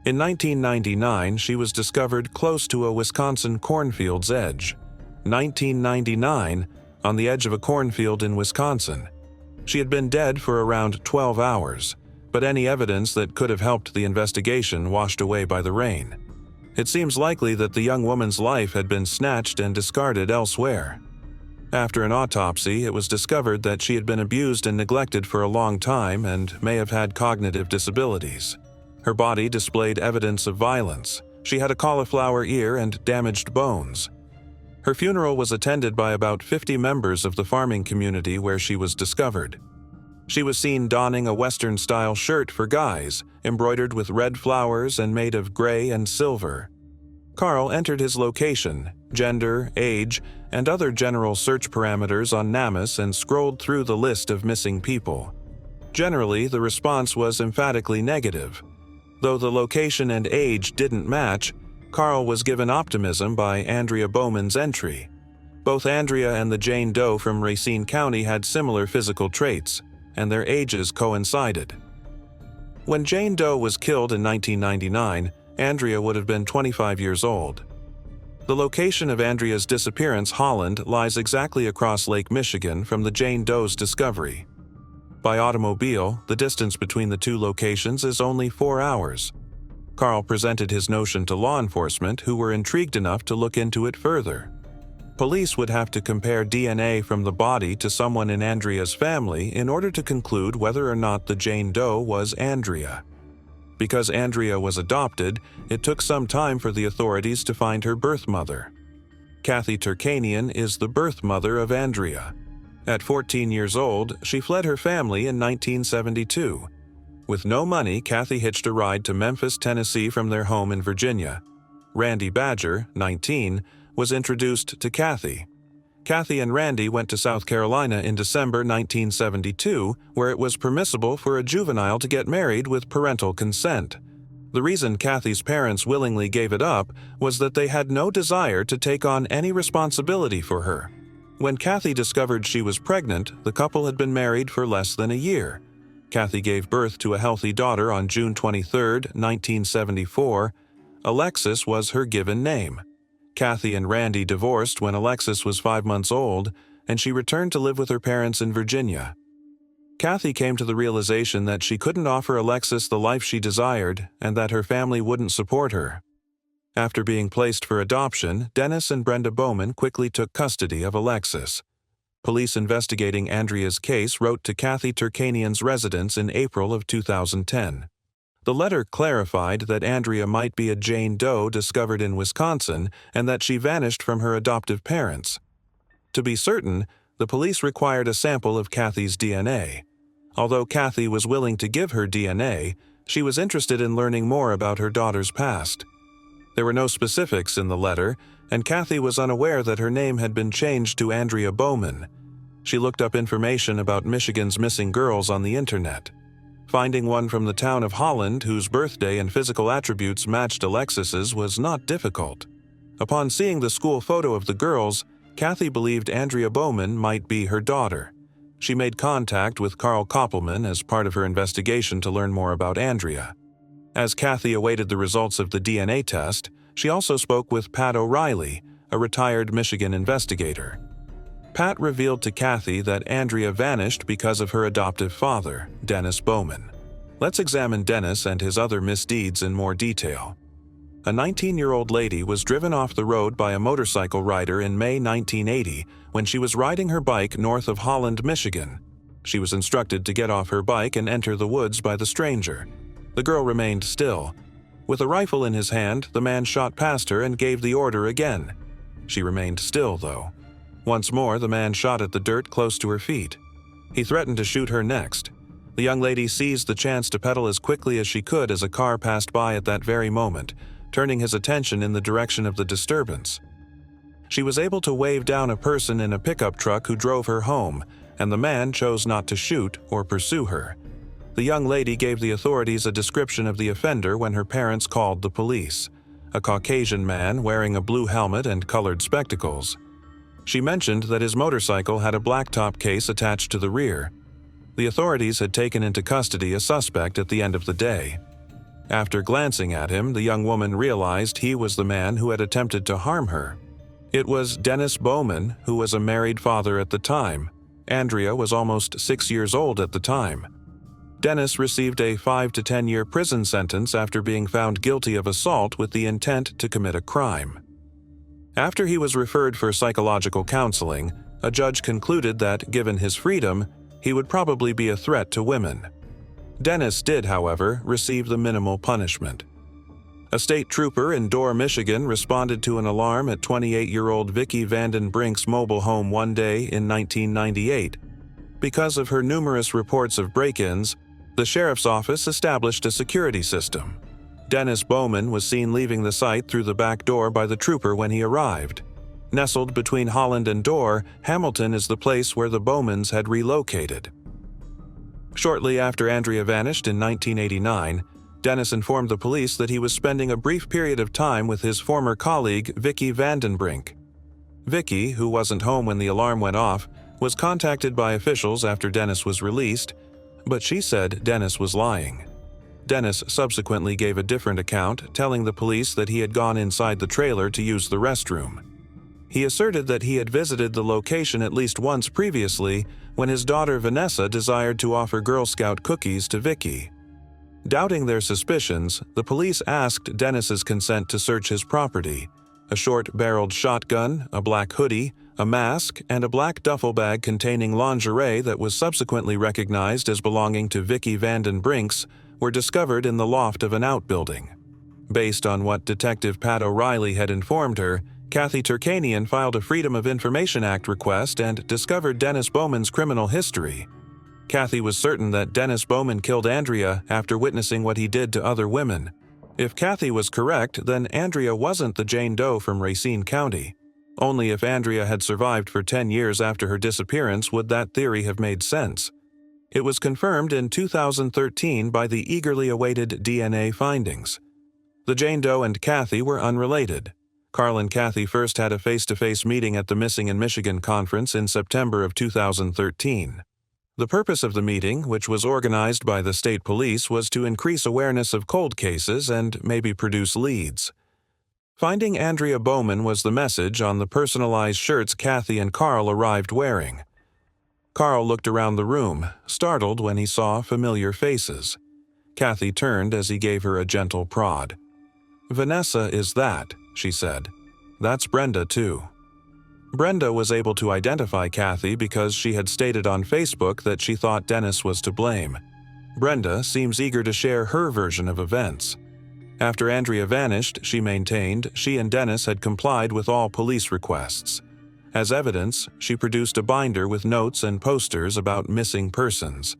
[SPEAKER 1] In 1999, she was discovered close to a Wisconsin cornfield's edge. 1999, on the edge of a cornfield in Wisconsin. She had been dead for around 12 hours, but any evidence that could have helped the investigation washed away by the rain. It seems likely that the young woman's life had been snatched and discarded elsewhere. After an autopsy, it was discovered that she had been abused and neglected for a long time and may have had cognitive disabilities. Her body displayed evidence of violence. She had a cauliflower ear and damaged bones. Her funeral was attended by about 50 members of the farming community where she was discovered. She was seen donning a Western-style shirt for guys, embroidered with red flowers and made of gray and silver. Carl entered his location, gender, age, and other general search parameters on NamUs and scrolled through the list of missing people. Generally, the response was emphatically negative. Though the location and age didn't match, Carl was given optimism by Andrea Bowman's entry. Both Andrea and the Jane Doe from Racine County had similar physical traits, and their ages coincided. When Jane Doe was killed in 1999, Andrea would have been 25 years old. The location of Andrea's disappearance, Holland, lies exactly across Lake Michigan from the Jane Doe's discovery. By automobile, the distance between the two locations is only 4 hours. Carl presented his notion to law enforcement, who were intrigued enough to look into it further. Police would have to compare DNA from the body to someone in Andrea's family in order to conclude whether or not the Jane Doe was Andrea. Because Andrea was adopted, it took some time for the authorities to find her birth mother. Kathy Turkanian is the birth mother of Andrea. At 14 years old, she fled her family in 1972. With no money, Kathy hitched a ride to Memphis, Tennessee from their home in Virginia. Randy Badger, 19, was introduced to Kathy. Kathy and Randy went to South Carolina in December 1972, where it was permissible for a juvenile to get married with parental consent. The reason Kathy's parents willingly gave it up was that they had no desire to take on any responsibility for her. When Kathy discovered she was pregnant, the couple had been married for less than a year. Kathy gave birth to a healthy daughter on June 23, 1974. Alexis was her given name. Kathy and Randy divorced when Alexis was 5 months old, and she returned to live with her parents in Virginia. Kathy came to the realization that she couldn't offer Alexis the life she desired and that her family wouldn't support her. After being placed for adoption, Dennis and Brenda Bowman quickly took custody of Alexis. Police investigating Andrea's case wrote to Kathy Turkanian's residence in April of 2010. The letter clarified that Andrea might be a Jane Doe discovered in Wisconsin and that she vanished from her adoptive parents. To be certain, the police required a sample of Kathy's DNA. Although Kathy was willing to give her DNA, she was interested in learning more about her daughter's past. There were no specifics in the letter, and Kathy was unaware that her name had been changed to Andrea Bowman. She looked up information about Michigan's missing girls on the internet. Finding one from the town of Holland whose birthday and physical attributes matched Alexis's was not difficult. Upon seeing the school photo of the girls, Kathy believed Andrea Bowman might be her daughter. She made contact with Carl Koppelman as part of her investigation to learn more about Andrea. As Kathy awaited the results of the DNA test, she also spoke with Pat O'Reilly, a retired Michigan investigator. Pat revealed to Kathy that Andrea vanished because of her adoptive father, Dennis Bowman. Let's examine Dennis and his other misdeeds in more detail. A 19-year-old lady was driven off the road by a motorcycle rider in May 1980 when she was riding her bike north of Holland, Michigan. She was instructed to get off her bike and enter the woods by the stranger. The girl remained still. With a rifle in his hand, the man shot past her and gave the order again. She remained still, though. Once more, the man shot at the dirt close to her feet. He threatened to shoot her next. The young lady seized the chance to pedal as quickly as she could as a car passed by at that very moment, turning his attention in the direction of the disturbance. She was able to wave down a person in a pickup truck who drove her home, and the man chose not to shoot or pursue her. The young lady gave the authorities a description of the offender when her parents called the police: a Caucasian man wearing a blue helmet and colored spectacles. She mentioned that his motorcycle had a blacktop case attached to the rear. The authorities had taken into custody a suspect at the end of the day. After glancing at him, the young woman realized he was the man who had attempted to harm her. It was Dennis Bowman, who was a married father at the time. Andrea was almost 6 years old at the time. Dennis received a 5 to 10-year prison sentence after being found guilty of assault with the intent to commit a crime. After he was referred for psychological counseling, a judge concluded that, given his freedom, he would probably be a threat to women. Dennis did, however, receive the minimal punishment. A state trooper in Dorr, Michigan responded to an alarm at 28-year-old Vicki Vanden Brink's mobile home one day in 1998. Because of her numerous reports of break-ins, the sheriff's office established a security system. Dennis Bowman was seen leaving the site through the back door by the trooper when he arrived. Nestled between Holland and Dorr, Hamilton is the place where the Bowmans had relocated. Shortly after Andrea vanished in 1989, Dennis informed the police that he was spending a brief period of time with his former colleague, Vicki Vanden Brink. Vicki, who wasn't home when the alarm went off, was contacted by officials after Dennis was released, but she said Dennis was lying. Dennis subsequently gave a different account, telling the police that he had gone inside the trailer to use the restroom. He asserted that he had visited the location at least once previously when his daughter Vanessa desired to offer Girl Scout cookies to Vicki. Doubting their suspicions, the police asked Dennis's consent to search his property: a short-barreled shotgun, a black hoodie, a mask, and a black duffel bag containing lingerie that was subsequently recognized as belonging to Vicki Vanden Brink's were discovered in the loft of an outbuilding. Based on what Detective Pat O'Reilly had informed her, Kathy Turkanian filed a Freedom of Information Act request and discovered Dennis Bowman's criminal history. Kathy was certain that Dennis Bowman killed Andrea after witnessing what he did to other women. If Kathy was correct, then Andrea wasn't the Jane Doe from Racine County. Only if Andrea had survived for 10 years after her disappearance would that theory have made sense. It was confirmed in 2013 by the eagerly awaited DNA findings. The Jane Doe and Kathy were unrelated. Carl and Kathy first had a face-to-face meeting at the Missing in Michigan conference in September of 2013. The purpose of the meeting, which was organized by the state police, was to increase awareness of cold cases and maybe produce leads. Finding Andrea Bowman was the message on the personalized shirts Kathy and Carl arrived wearing. Carl looked around the room, startled when he saw familiar faces. Kathy turned as he gave her a gentle prod. "Vanessa is that," she said. "That's Brenda, too." Brenda was able to identify Kathy because she had stated on Facebook that she thought Dennis was to blame. Brenda seems eager to share her version of events. After Andrea vanished, she maintained, she and Dennis had complied with all police requests. As evidence, she produced a binder with notes and posters about missing persons.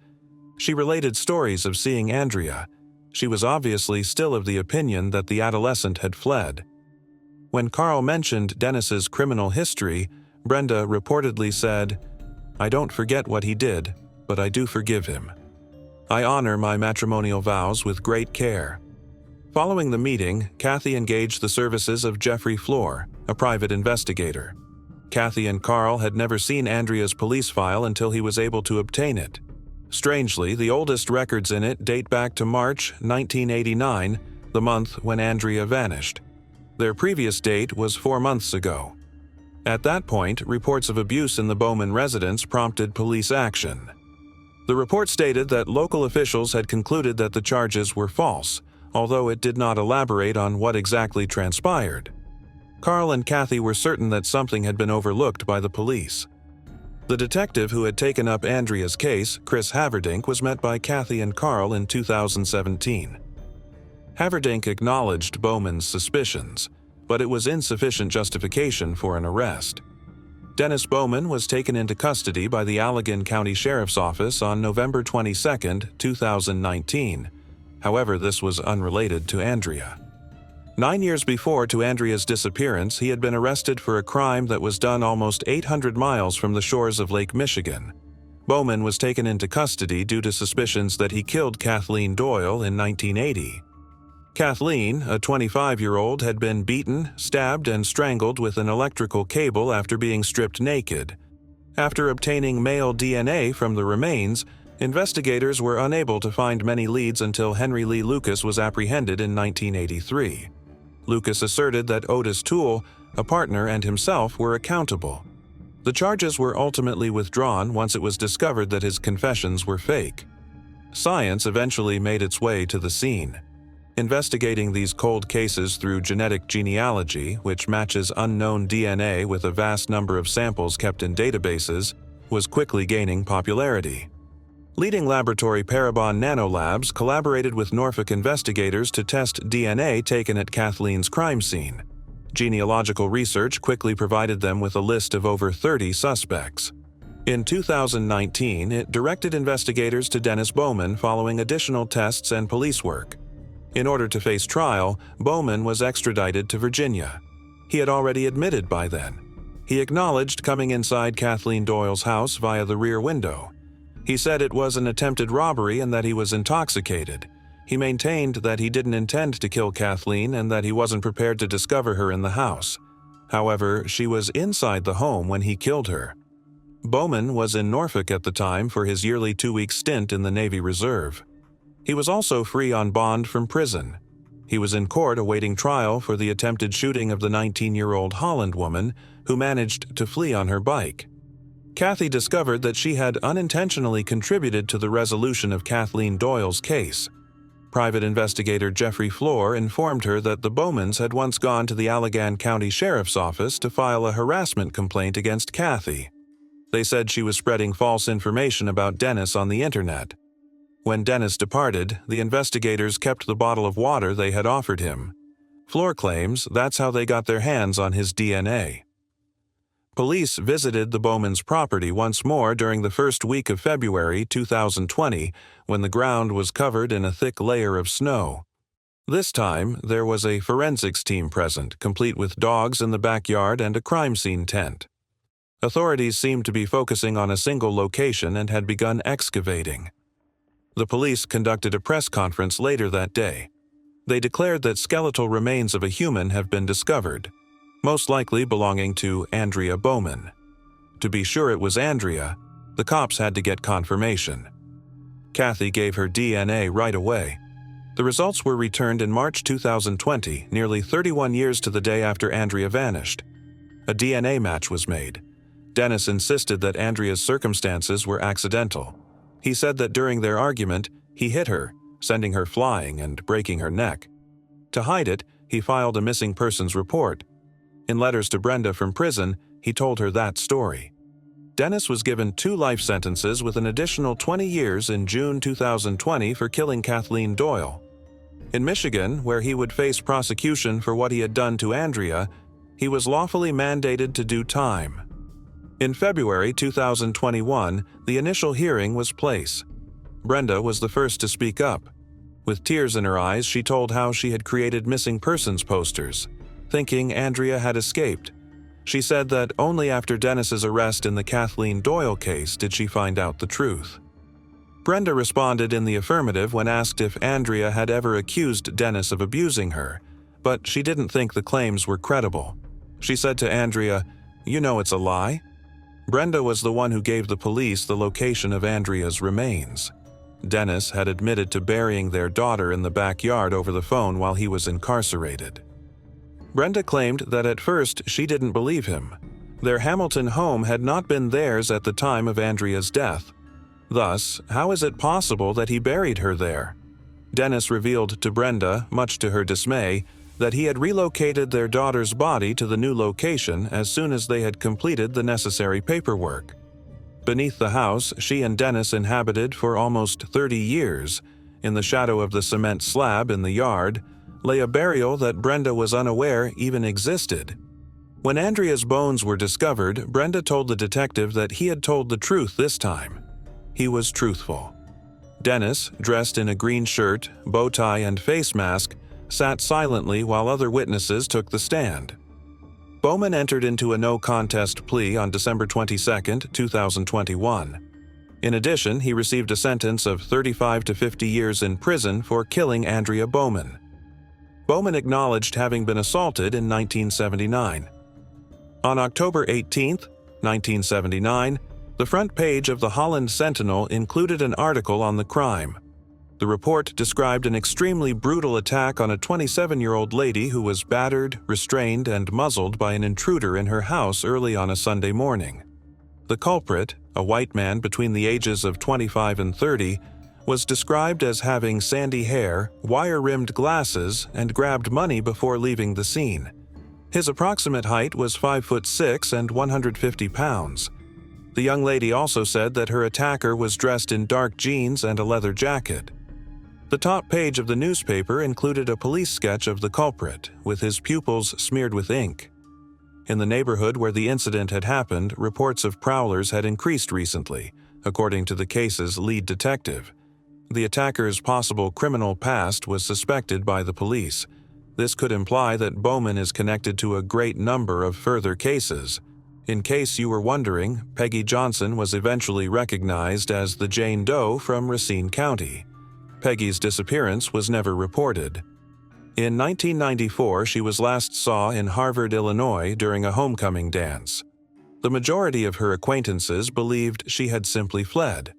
[SPEAKER 1] She related stories of seeing Andrea. She was obviously still of the opinion that the adolescent had fled. When Carl mentioned Dennis's criminal history, Brenda reportedly said, "I don't forget what he did, but I do forgive him. I honor my matrimonial vows with great care." Following the meeting, Kathy engaged the services of Jeffrey Floor, a private investigator. Kathy and Carl had never seen Andrea's police file until he was able to obtain it. Strangely, the oldest records in it date back to March 1989, the month when Andrea vanished. Their previous date was 4 months ago. At that point, reports of abuse in the Bowman residence prompted police action. The report stated that local officials had concluded that the charges were false, although it did not elaborate on what exactly transpired. Carl and Kathy were certain that something had been overlooked by the police. The detective who had taken up Andrea's case, Chris Haverdink, was met by Kathy and Carl in 2017. Haverdink acknowledged Bowman's suspicions, but it was insufficient justification for an arrest. Dennis Bowman was taken into custody by the Allegan County Sheriff's Office on November 22, 2019. However, this was unrelated to Andrea. 9 years before to Andrea's disappearance, he had been arrested for a crime that was done almost 800 miles from the shores of Lake Michigan. Bowman was taken into custody due to suspicions that he killed Kathleen Doyle in 1980. Kathleen, a 25-year-old, had been beaten, stabbed, and strangled with an electrical cable after being stripped naked. After obtaining male DNA from the remains, investigators were unable to find many leads until Henry Lee Lucas was apprehended in 1983. Lucas asserted that Otis Toole, a partner, and himself were accountable. The charges were ultimately withdrawn once it was discovered that his confessions were fake. Science eventually made its way to the scene. Investigating these cold cases through genetic genealogy, which matches unknown DNA with a vast number of samples kept in databases, was quickly gaining popularity. Leading laboratory Parabon Nanolabs collaborated with Norfolk investigators to test DNA taken at Kathleen's crime scene. Genealogical research quickly provided them with a list of over 30 suspects. In 2019, it directed investigators to Dennis Bowman following additional tests and police work. In order to face trial, Bowman was extradited to Virginia. He had already admitted by then. He acknowledged coming inside Kathleen Doyle's house via the rear window. He said it was an attempted robbery and that he was intoxicated. He maintained that he didn't intend to kill Kathleen and that he wasn't prepared to discover her in the house. However, she was inside the home when he killed her. Bowman was in Norfolk at the time for his yearly 2-week stint in the Navy Reserve. He was also free on bond from prison. He was in court awaiting trial for the attempted shooting of the 19-year-old Holland woman who managed to flee on her bike. Kathy discovered that she had unintentionally contributed to the resolution of Kathleen Doyle's case. Private investigator Jeffrey Floor informed her that the Bowmans had once gone to the Allegan County Sheriff's Office to file a harassment complaint against Kathy. They said she was spreading false information about Dennis on the internet. When Dennis departed, the investigators kept the bottle of water they had offered him. Floor claims that's how they got their hands on his DNA. Police visited the Bowmans' property once more during the first week of February 2020, when the ground was covered in a thick layer of snow. This time, there was a forensics team present, complete with dogs in the backyard and a crime scene tent. Authorities seemed to be focusing on a single location and had begun excavating. The police conducted a press conference later that day. They declared that skeletal remains of a human have been discovered, most likely belonging to Andrea Bowman. To be sure it was Andrea, the cops had to get confirmation. Kathy gave her DNA right away. The results were returned in March 2020, nearly 31 years to the day after Andrea vanished. A DNA match was made. Dennis insisted that Andrea's circumstances were accidental. He said that during their argument, he hit her, sending her flying and breaking her neck. To hide it, he filed a missing persons report. In letters to Brenda from prison, he told her that story. Dennis was given 2 life sentences with an additional 20 years in June 2020 for killing Kathleen Doyle. In Michigan, where he would face prosecution for what he had done to Andrea, he was lawfully mandated to do time. In February 2021, the initial hearing was placed. Brenda was the first to speak up. With tears in her eyes, she told how she had created missing persons posters, thinking Andrea had escaped. She said that only after Dennis's arrest in the Kathleen Doyle case did she find out the truth. Brenda responded in the affirmative when asked if Andrea had ever accused Dennis of abusing her, but she didn't think the claims were credible. She said to Andrea, "You know it's a lie?" Brenda was the one who gave the police the location of Andrea's remains. Dennis had admitted to burying their daughter in the backyard over the phone while he was incarcerated. Brenda claimed that at first she didn't believe him. Their Hamilton home had not been theirs at the time of Andrea's death. Thus, how is it possible that he buried her there? Dennis revealed to Brenda, much to her dismay, that he had relocated their daughter's body to the new location as soon as they had completed the necessary paperwork. Beneath the house she and Dennis inhabited for almost 30 years, in the shadow of the cement slab in the yard, lay a burial that Brenda was unaware even existed. When Andrea's bones were discovered, Brenda told the detective that he had told the truth this time. He was truthful. Dennis, dressed in a green shirt, bow tie, and face mask, sat silently while other witnesses took the stand. Bowman entered into a no-contest plea on December 22, 2021. In addition, he received a sentence of 35 to 50 years in prison for killing Andrea Bowman. Bowman acknowledged having been assaulted in 1979. On October 18, 1979, the front page of the Holland Sentinel included an article on the crime. The report described an extremely brutal attack on a 27-year-old lady who was battered, restrained, and muzzled by an intruder in her house early on a Sunday morning. The culprit, a white man between the ages of 25 and 30, was described as having sandy hair, wire-rimmed glasses, and grabbed money before leaving the scene. His approximate height was 5'6" and 150 pounds. The young lady also said that her attacker was dressed in dark jeans and a leather jacket. The top page of the newspaper included a police sketch of the culprit, with his pupils smeared with ink. In the neighborhood where the incident had happened, reports of prowlers had increased recently, according to the case's lead detective. The attacker's possible criminal past was suspected by the police. This could imply that Bowman is connected to a great number of further cases. In case you were wondering, Peggy Johnson was eventually recognized as the Jane Doe from Racine County. Peggy's disappearance was never reported. In 1994, she was last saw in Harvard, Illinois during a homecoming dance. The majority of her acquaintances believed she had simply fled.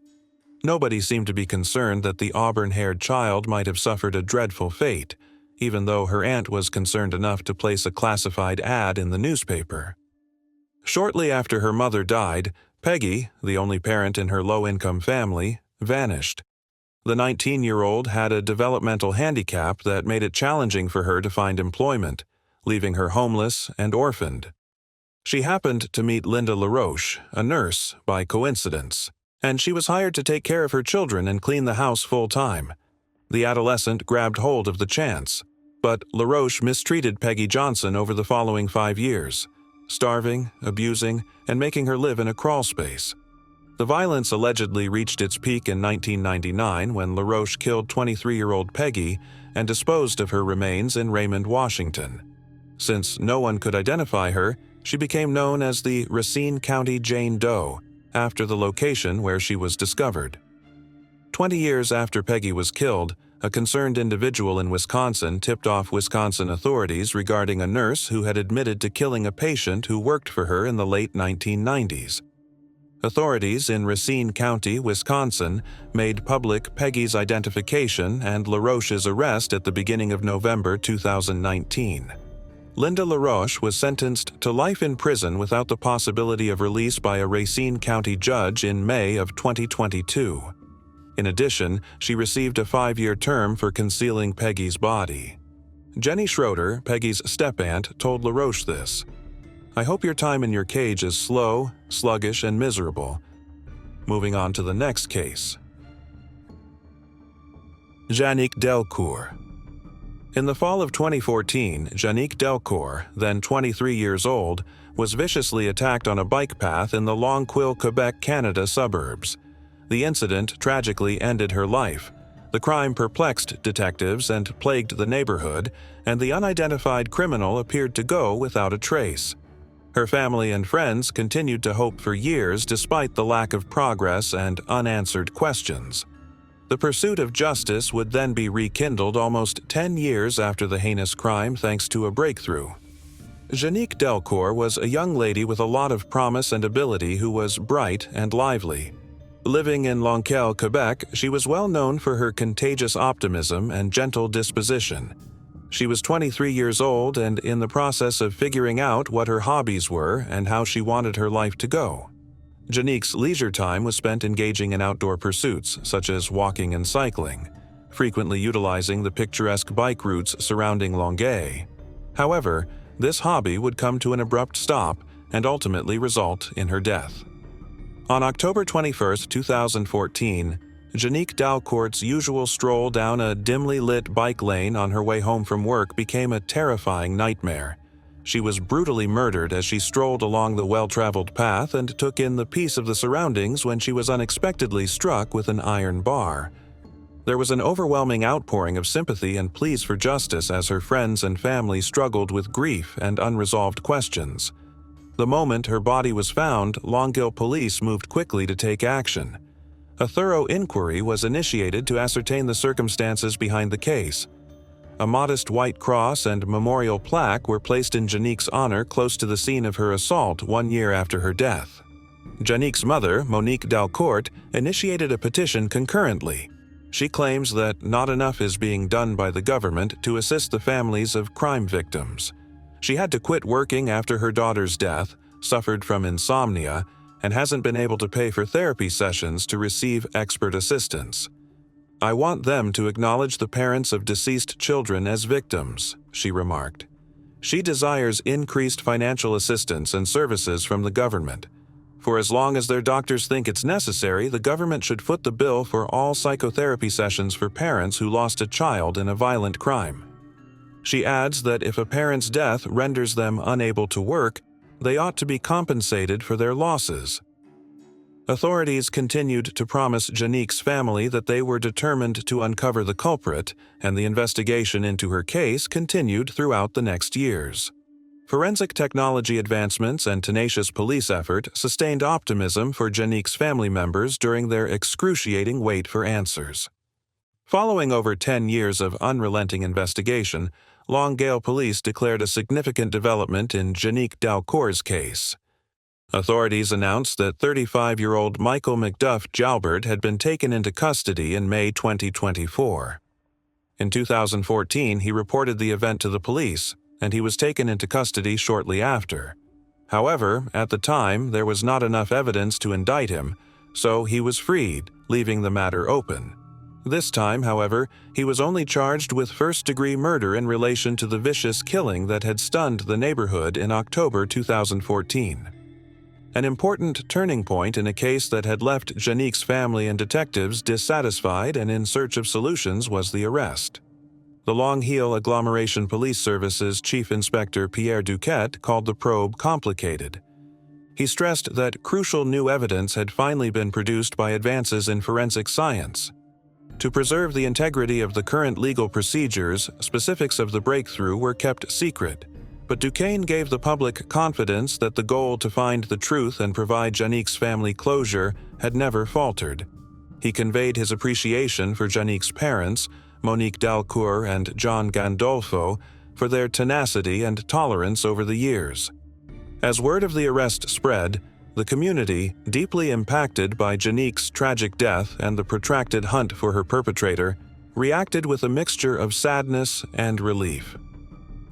[SPEAKER 1] Nobody seemed to be concerned that the auburn-haired child might have suffered a dreadful fate, even though her aunt was concerned enough to place a classified ad in the newspaper. Shortly after her mother died, Peggy, the only parent in her low-income family, vanished. The 19-year-old had a developmental handicap that made it challenging for her to find employment, leaving her homeless and orphaned. She happened to meet Linda LaRoche, a nurse, by coincidence, and she was hired to take care of her children and clean the house full-time. The adolescent grabbed hold of the chance, but LaRoche mistreated Peggy Johnson over the following 5 years, starving, abusing, and making her live in a crawl space. The violence allegedly reached its peak in 1999 when LaRoche killed 23-year-old Peggy and disposed of her remains in Raymond, Washington. Since no one could identify her, she became known as the Racine County Jane Doe, after the location where she was discovered. 20 years after Peggy was killed, a concerned individual in Wisconsin tipped off Wisconsin authorities regarding a nurse who had admitted to killing a patient who worked for her in the late 1990s. Authorities in Racine County, Wisconsin, made public Peggy's identification and LaRoche's arrest at the beginning of November 2019. Linda LaRoche was sentenced to life in prison without the possibility of release by a Racine County judge in May of 2022. In addition, she received a 5-year term for concealing Peggy's body. Jenny Schroeder, Peggy's step-aunt, told LaRoche this. "I hope your time in your cage is slow, sluggish, and miserable." Moving on to the next case. Janique Dalor. In the fall of 2014, Janique Dalor, then 23 years old, was viciously attacked on a bike path in the Longueuil, Quebec, Canada suburbs. The incident tragically ended her life. The crime perplexed detectives and plagued the neighborhood, and the unidentified criminal appeared to go without a trace. Her family and friends continued to hope for years despite the lack of progress and unanswered questions. The pursuit of justice would then be rekindled almost 10 years after the heinous crime thanks to a breakthrough. Janique Dalor was a young lady with a lot of promise and ability who was bright and lively. Living in Longueuil, Quebec, she was well known for her contagious optimism and gentle disposition. She was 23 years old and in the process of figuring out what her hobbies were and how she wanted her life to go. Janique's leisure time was spent engaging in outdoor pursuits, such as walking and cycling, frequently utilizing the picturesque bike routes surrounding Longueuil. However, this hobby would come to an abrupt stop and ultimately result in her death. On October 21, 2014, Janique Dalor's usual stroll down a dimly lit bike lane on her way home from work became a terrifying nightmare. She was brutally murdered as she strolled along the well-traveled path and took in the peace of the surroundings when she was unexpectedly struck with an iron bar. There was an overwhelming outpouring of sympathy and pleas for justice as her friends and family struggled with grief and unresolved questions. The moment her body was found, Longueuil police moved quickly to take action. A thorough inquiry was initiated to ascertain the circumstances behind the case. A modest white cross and memorial plaque were placed in Janique's honor close to the scene of her assault 1 year after her death. Janique's mother, Monique Dalcourt, initiated a petition concurrently. She claims that not enough is being done by the government to assist the families of crime victims. She had to quit working after her daughter's death, suffered from insomnia, and hasn't been able to pay for therapy sessions to receive expert assistance. "I want them to acknowledge the parents of deceased children as victims," she remarked. She desires increased financial assistance and services from the government. For as long as their doctors think it's necessary, the government should foot the bill for all psychotherapy sessions for parents who lost a child in a violent crime. She adds that if a parent's death renders them unable to work, they ought to be compensated for their losses. Authorities continued to promise Janique's family that they were determined to uncover the culprit, and the investigation into her case continued throughout the next years. Forensic technology advancements and tenacious police effort sustained optimism for Janique's family members during their excruciating wait for answers. Following over 10 years of unrelenting investigation, Longueuil police declared a significant development in Janique Dalcourt's case. Authorities announced that 35-year-old Michael McDuff Jalbert had been taken into custody in May 2024. In 2014, he reported the event to the police, and he was taken into custody shortly after. However, at the time, there was not enough evidence to indict him, so he was freed, leaving the matter open. This time, however, he was only charged with first-degree murder in relation to the vicious killing that had stunned the neighborhood in October 2014. An important turning point in a case that had left Janique's family and detectives dissatisfied and in search of solutions was the arrest. The Long Heel Agglomeration Police Service's Chief Inspector Pierre Duquette called the probe complicated. He stressed that crucial new evidence had finally been produced by advances in forensic science. To preserve the integrity of the current legal procedures, specifics of the breakthrough were kept secret, but Duquesne gave the public confidence that the goal to find the truth and provide Janique's family closure had never faltered. He conveyed his appreciation for Janique's parents, Monique Dalcourt and John Gandolfo, for their tenacity and tolerance over the years. As word of the arrest spread, the community, deeply impacted by Janique's tragic death and the protracted hunt for her perpetrator, reacted with a mixture of sadness and relief.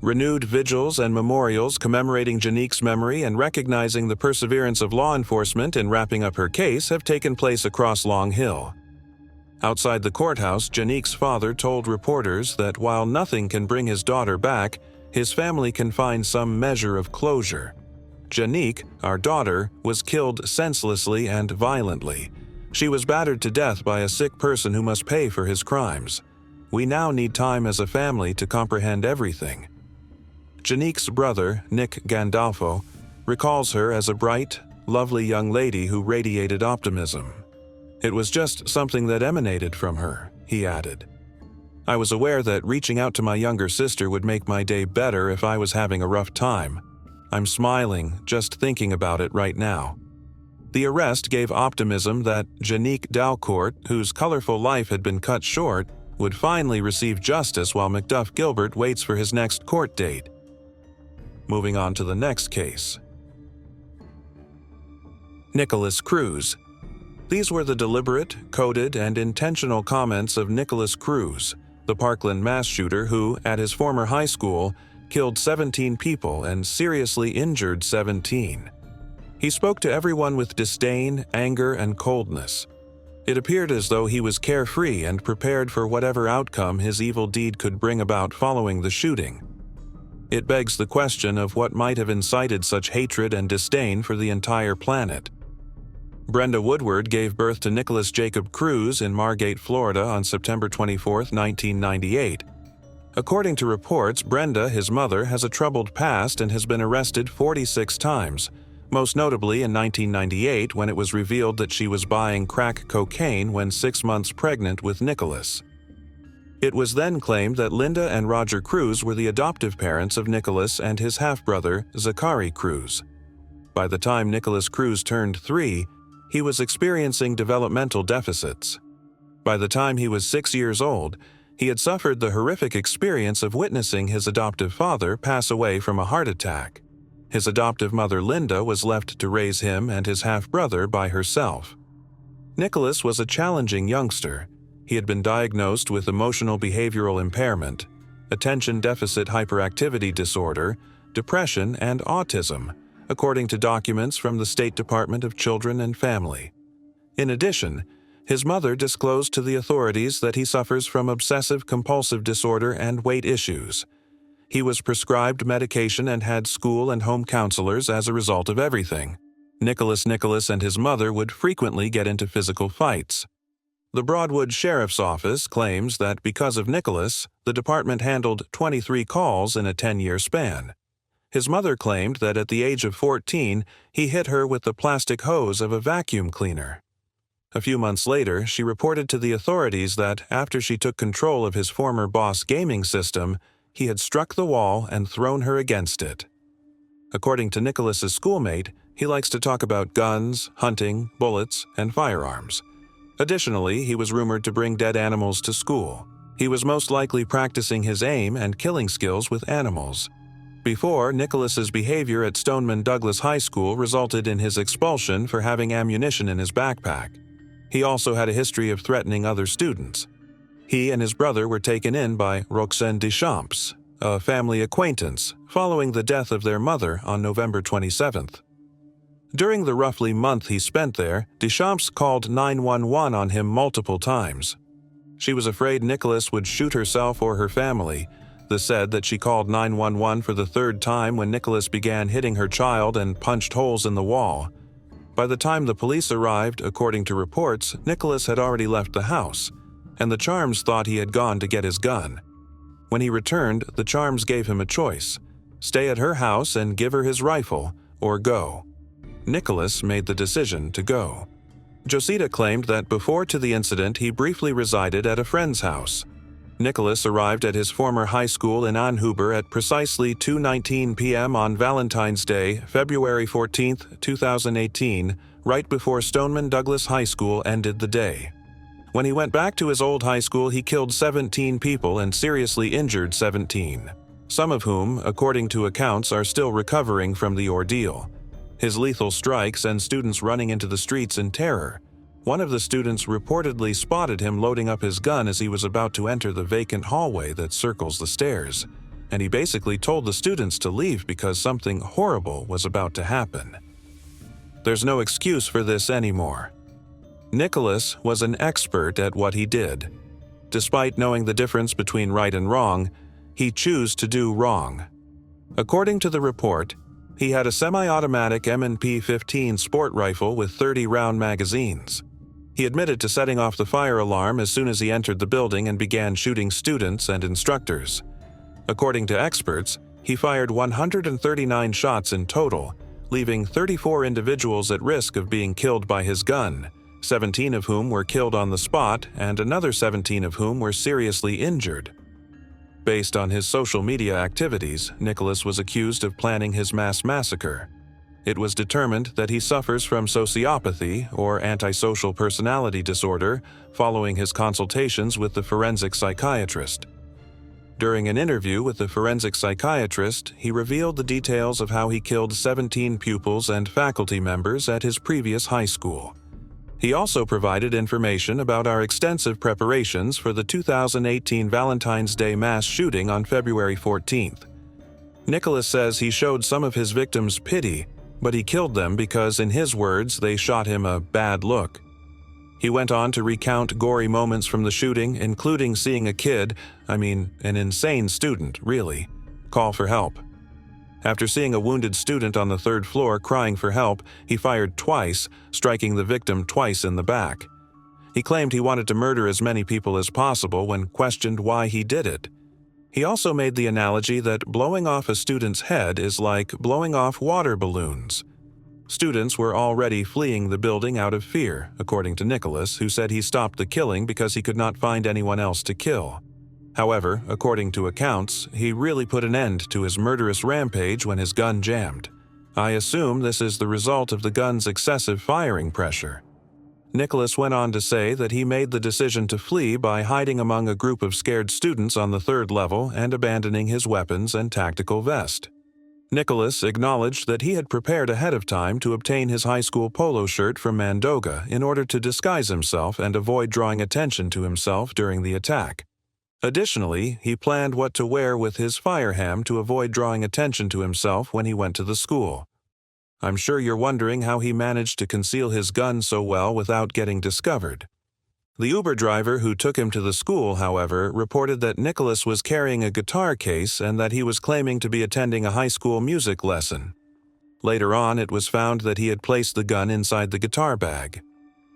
[SPEAKER 1] Renewed vigils and memorials commemorating Janique's memory and recognizing the perseverance of law enforcement in wrapping up her case have taken place across Long Hill. Outside the courthouse, Janique's father told reporters that while nothing can bring his daughter back, his family can find some measure of closure. Janique, our daughter, was killed senselessly and violently. She was battered to death by a sick person who must pay for his crimes. We now need time as a family to comprehend everything. Janique's brother, Nick Gandolfo, recalls her as a bright, lovely young lady who radiated optimism. It was just something that emanated from her, he added. I was aware that reaching out to my younger sister would make my day better if I was having a rough time. I'm smiling just thinking about it right now. The arrest gave optimism that Janique Dalcourt, whose colorful life had been cut short, would finally receive justice while McDuff Gilbert waits for his next court date. Moving on to the next case. Nicholas Cruz. These were the deliberate, coded, and intentional comments of Nicholas Cruz, the Parkland mass shooter who, at his former high school, killed 17 people and seriously injured 17. He spoke to everyone with disdain, anger, and coldness. It appeared as though he was carefree and prepared for whatever outcome his evil deed could bring about following the shooting. It begs the question of what might have incited such hatred and disdain for the entire planet. Brenda Woodward gave birth to Nicholas Jacob Cruz in Margate, Florida on September 24, 1998. According to reports, Brenda, his mother, has a troubled past and has been arrested 46 times, most notably in 1998 when it was revealed that she was buying crack cocaine when 6 months pregnant with Nicholas. It was then claimed that Linda and Roger Cruz were the adoptive parents of Nicholas and his half-brother, Zachary Cruz. By the time Nicholas Cruz turned 3, he was experiencing developmental deficits. By the time he was 6 years old, he had suffered the horrific experience of witnessing his adoptive father pass away from a heart attack. His adoptive mother Linda was left to raise him and his half-brother by herself. Nicholas was a challenging youngster. He had been diagnosed with emotional behavioral impairment, attention deficit hyperactivity disorder, depression, and autism, according to documents from the State Department of Children and Family. In addition, his mother disclosed to the authorities that he suffers from obsessive-compulsive disorder and weight issues. He was prescribed medication and had school and home counselors as a result of everything. Nicholas and his mother would frequently get into physical fights. The Broadwood Sheriff's Office claims that because of Nicholas, the department handled 23 calls in a 10-year span. His mother claimed that at the age of 14, he hit her with the plastic hose of a vacuum cleaner. A few months later, she reported to the authorities that after she took control of his former boss' gaming system, he had struck the wall and thrown her against it. According to Nicholas's schoolmate, he likes to talk about guns, hunting, bullets, and firearms. Additionally, he was rumored to bring dead animals to school. He was most likely practicing his aim and killing skills with animals. Before, Nicholas's behavior at Stoneman Douglas High School resulted in his expulsion for having ammunition in his backpack. He also had a history of threatening other students. He and his brother were taken in by Roxane Deschamps, a family acquaintance, following the death of their mother on November 27th. During the roughly month he spent there, Deschamps called 911 on him multiple times. She was afraid Nicholas would shoot herself or her family. This said that she called 911 for the third time when Nicholas began hitting her child and punched holes in the wall. By the time the police arrived, according to reports, Nicholas had already left the house, and the Charms thought he had gone to get his gun. When he returned, the Charms gave him a choice: stay at her house and give her his rifle, or go. Nicholas made the decision to go. Josita claimed that before to the incident he briefly resided at a friend's house. Nicholas arrived at his former high school in Anhuber at precisely 2:19 p.m. on Valentine's Day, February 14, 2018, right before Stoneman Douglas High School ended the day. When he went back to his old high school, he killed 17 people and seriously injured 17, some of whom, according to accounts, are still recovering from the ordeal. His lethal strikes sent students running into the streets in terror. One of the students reportedly spotted him loading up his gun as he was about to enter the vacant hallway that circles the stairs, and he basically told the students to leave because something horrible was about to happen. There's no excuse for this anymore. Nicholas was an expert at what he did. Despite knowing the difference between right and wrong, he chose to do wrong. According to the report, he had a semi-automatic M&P 15 sport rifle with 30-round magazines. He admitted to setting off the fire alarm as soon as he entered the building and began shooting students and instructors. According to experts, he fired 139 shots in total, leaving 34 individuals at risk of being killed by his gun, 17 of whom were killed on the spot and another 17 of whom were seriously injured. Based on his social media activities, Nicholas was accused of planning his mass massacre. It was determined that he suffers from sociopathy or antisocial personality disorder following his consultations with the forensic psychiatrist. During an interview with the forensic psychiatrist, he revealed the details of how he killed 17 pupils and faculty members at his previous high school. He also provided information about our extensive preparations for the 2018 Valentine's Day mass shooting on February 14th. Nicholas says he showed some of his victims pity, but he killed them because, in his words, they shot him a bad look. He went on to recount gory moments from the shooting, including seeing a kid, an insane student, really, call for help. After seeing a wounded student on the third floor crying for help, he fired twice, striking the victim twice in the back. He claimed he wanted to murder as many people as possible when questioned why he did it. He also made the analogy that blowing off a student's head is like blowing off water balloons. Students were already fleeing the building out of fear, according to Nicholas, who said he stopped the killing because he could not find anyone else to kill. However, according to accounts, he really put an end to his murderous rampage when his gun jammed. I assume this is the result of the gun's excessive firing pressure. Nicholas went on to say that he made the decision to flee by hiding among a group of scared students on the 3rd level and abandoning his weapons and tactical vest. Nicholas acknowledged that he had prepared ahead of time to obtain his high school polo shirt from Mandoga in order to disguise himself and avoid drawing attention to himself during the attack. Additionally, he planned what to wear with his fireham to avoid drawing attention to himself when he went to the school. I'm sure you're wondering how he managed to conceal his gun so well without getting discovered. The Uber driver who took him to the school, however, reported that Nicholas was carrying a guitar case and that he was claiming to be attending a high school music lesson. Later on, it was found that he had placed the gun inside the guitar bag.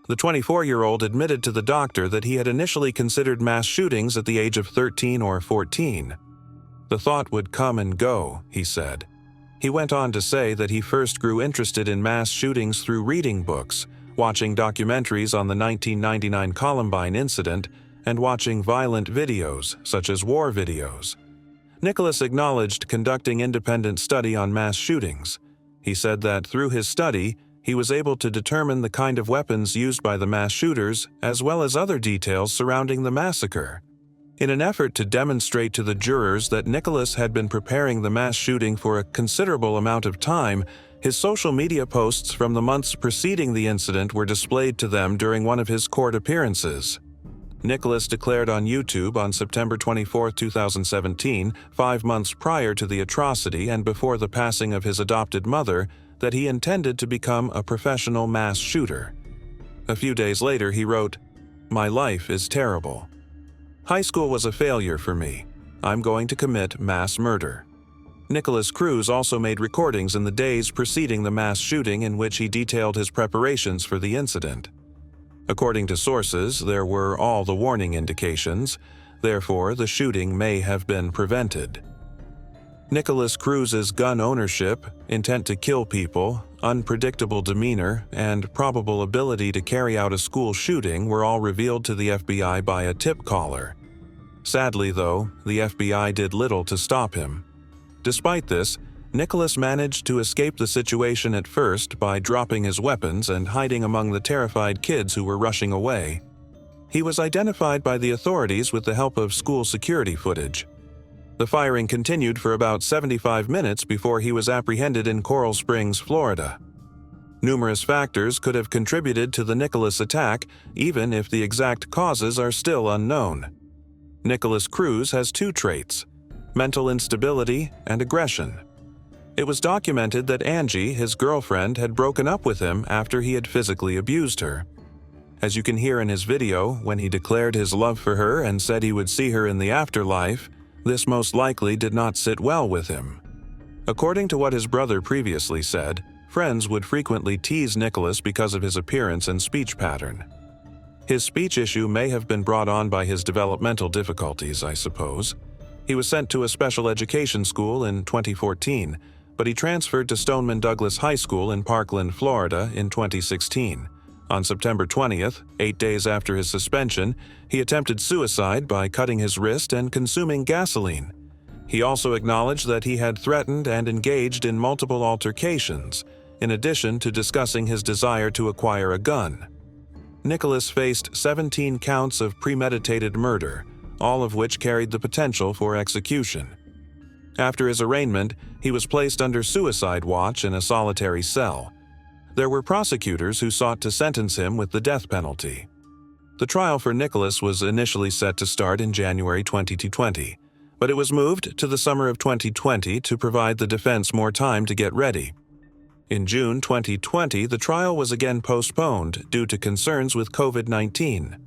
[SPEAKER 1] The 24-year-old admitted to the doctor that he had initially considered mass shootings at the age of 13 or 14. The thought would come and go, he said. He went on to say that he first grew interested in mass shootings through reading books, watching documentaries on the 1999 Columbine incident, and watching violent videos, such as war videos. Nicholas acknowledged conducting independent study on mass shootings. He said that through his study, he was able to determine the kind of weapons used by the mass shooters, as well as other details surrounding the massacre. In an effort to demonstrate to the jurors that Nicholas had been preparing the mass shooting for a considerable amount of time, his social media posts from the months preceding the incident were displayed to them during one of his court appearances. Nicholas declared on YouTube on September 24, 2017, 5 months prior to the atrocity and before the passing of his adopted mother, that he intended to become a professional mass shooter. A few days later, he wrote, "My life is terrible. High school was a failure for me. I'm going to commit mass murder." Nicholas Cruz also made recordings in the days preceding the mass shooting in which he detailed his preparations for the incident. According to sources, there were all the warning indications, therefore the shooting may have been prevented. Nicholas Cruz's gun ownership, intent to kill people, unpredictable demeanor, and probable ability to carry out a school shooting were all revealed to the FBI by a tip caller. Sadly, though, the FBI did little to stop him. Despite this, Nicholas managed to escape the situation at first by dropping his weapons and hiding among the terrified kids who were rushing away. He was identified by the authorities with the help of school security footage. The firing continued for about 75 minutes before he was apprehended in Coral Springs, Florida. Numerous factors could have contributed to the Nicholas attack, even if the exact causes are still unknown. Nicholas Cruz has 2 traits: mental instability and aggression. It was documented that Angie, his girlfriend, had broken up with him after he had physically abused her. As you can hear in his video, when he declared his love for her and said he would see her in the afterlife, this most likely did not sit well with him. According to what his brother previously said, friends would frequently tease Nicholas because of his appearance and speech pattern. His speech issue may have been brought on by his developmental difficulties, I suppose. He was sent to a special education school in 2014, but he transferred to Stoneman Douglas High School in Parkland, Florida in 2016. On September 20th, 8 days after his suspension, he attempted suicide by cutting his wrist and consuming gasoline. He also acknowledged that he had threatened and engaged in multiple altercations, in addition to discussing his desire to acquire a gun. Nicholas faced 17 counts of premeditated murder, all of which carried the potential for execution. After his arraignment, he was placed under suicide watch in a solitary cell. There were prosecutors who sought to sentence him with the death penalty. The trial for Nicholas was initially set to start in January 2020, but it was moved to the summer of 2020 to provide the defense more time to get ready. In June 2020, the trial was again postponed due to concerns with COVID-19.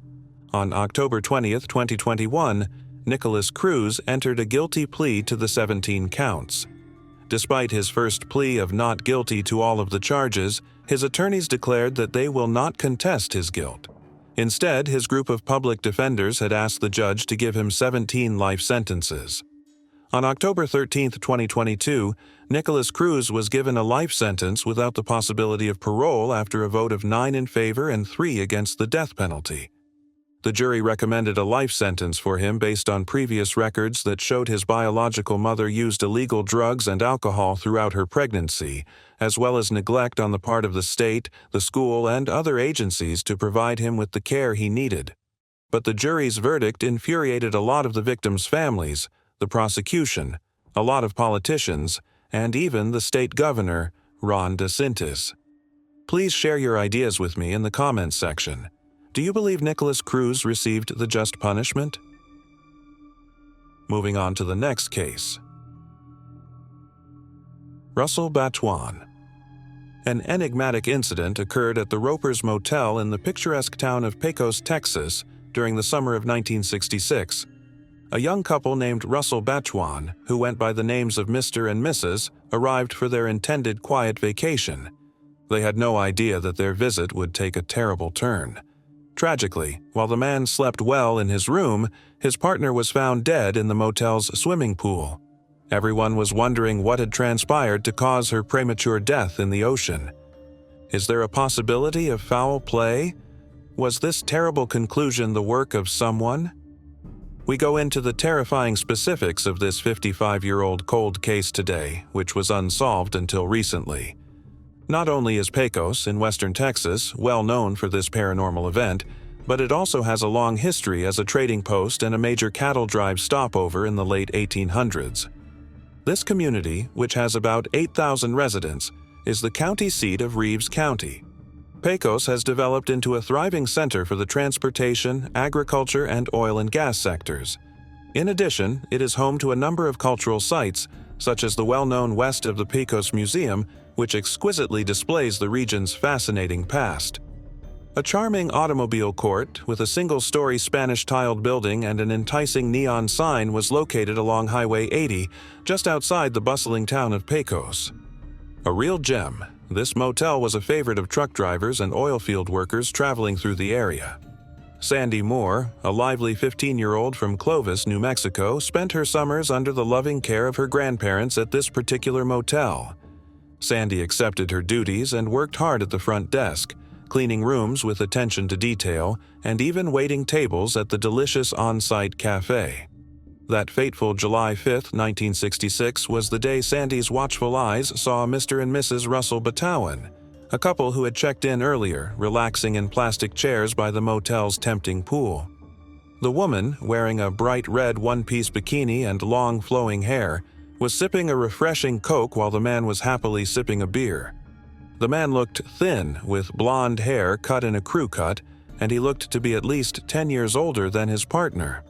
[SPEAKER 1] On October 20th, 2021, Nicholas Cruz entered a guilty plea to the 17 counts. Despite his first plea of not guilty to all of the charges, his attorneys declared that they will not contest his guilt. Instead, his group of public defenders had asked the judge to give him 17 life sentences. On October 13, 2022, Nicholas Cruz was given a life sentence without the possibility of parole after a vote of 9 in favor and 3 against the death penalty. The jury recommended a life sentence for him based on previous records that showed his biological mother used illegal drugs and alcohol throughout her pregnancy, as well as neglect on the part of the state, the school, and other agencies to provide him with the care he needed. But the jury's verdict infuriated a lot of the victims' families, the prosecution, a lot of politicians, and even the state governor, Ron DeSantis. Please share your ideas with me in the comments section. Do you believe Nicholas Cruz received the just punishment? Moving on to the next case. Russell Batuan. An enigmatic incident occurred at the Ropers Motel in the picturesque town of Pecos, Texas, during the summer of 1966. A young couple named Russell Batuan, who went by the names of Mr. and Mrs., arrived for their intended quiet vacation. They had no idea that their visit would take a terrible turn. Tragically, while the man slept well in his room, his partner was found dead in the motel's swimming pool. Everyone was wondering what had transpired to cause her premature death in the ocean. Is there a possibility of foul play? Was this terrible conclusion the work of someone? We go into the terrifying specifics of this 55-year-old cold case today, which was unsolved until recently. Not only is Pecos in western Texas well known for this paranormal event, but it also has a long history as a trading post and a major cattle drive stopover in the late 1800s. This community, which has about 8,000 residents, is the county seat of Reeves County. Pecos has developed into a thriving center for the transportation, agriculture, and oil and gas sectors. In addition, it is home to a number of cultural sites, such as the well-known West of the Pecos Museum, which exquisitely displays the region's fascinating past. A charming automobile court with a single-story Spanish-tiled building and an enticing neon sign was located along Highway 80, just outside the bustling town of Pecos. A real gem, this motel was a favorite of truck drivers and oil field workers traveling through the area. Sandy Moore, a lively 15-year-old from Clovis, New Mexico, spent her summers under the loving care of her grandparents at this particular motel. Sandy accepted her duties and worked hard at the front desk, cleaning rooms with attention to detail, and even waiting tables at the delicious on-site cafe. That fateful July 5, 1966 was the day Sandy's watchful eyes saw Mr. and Mrs. Russell Batuan, a couple who had checked in earlier, relaxing in plastic chairs by the motel's tempting pool. The woman, wearing a bright red one-piece bikini and long flowing hair, was sipping a refreshing Coke while the man was happily sipping a beer. The man looked thin, with blonde hair cut in a crew cut, and he looked to be at least 10 years older than his partner.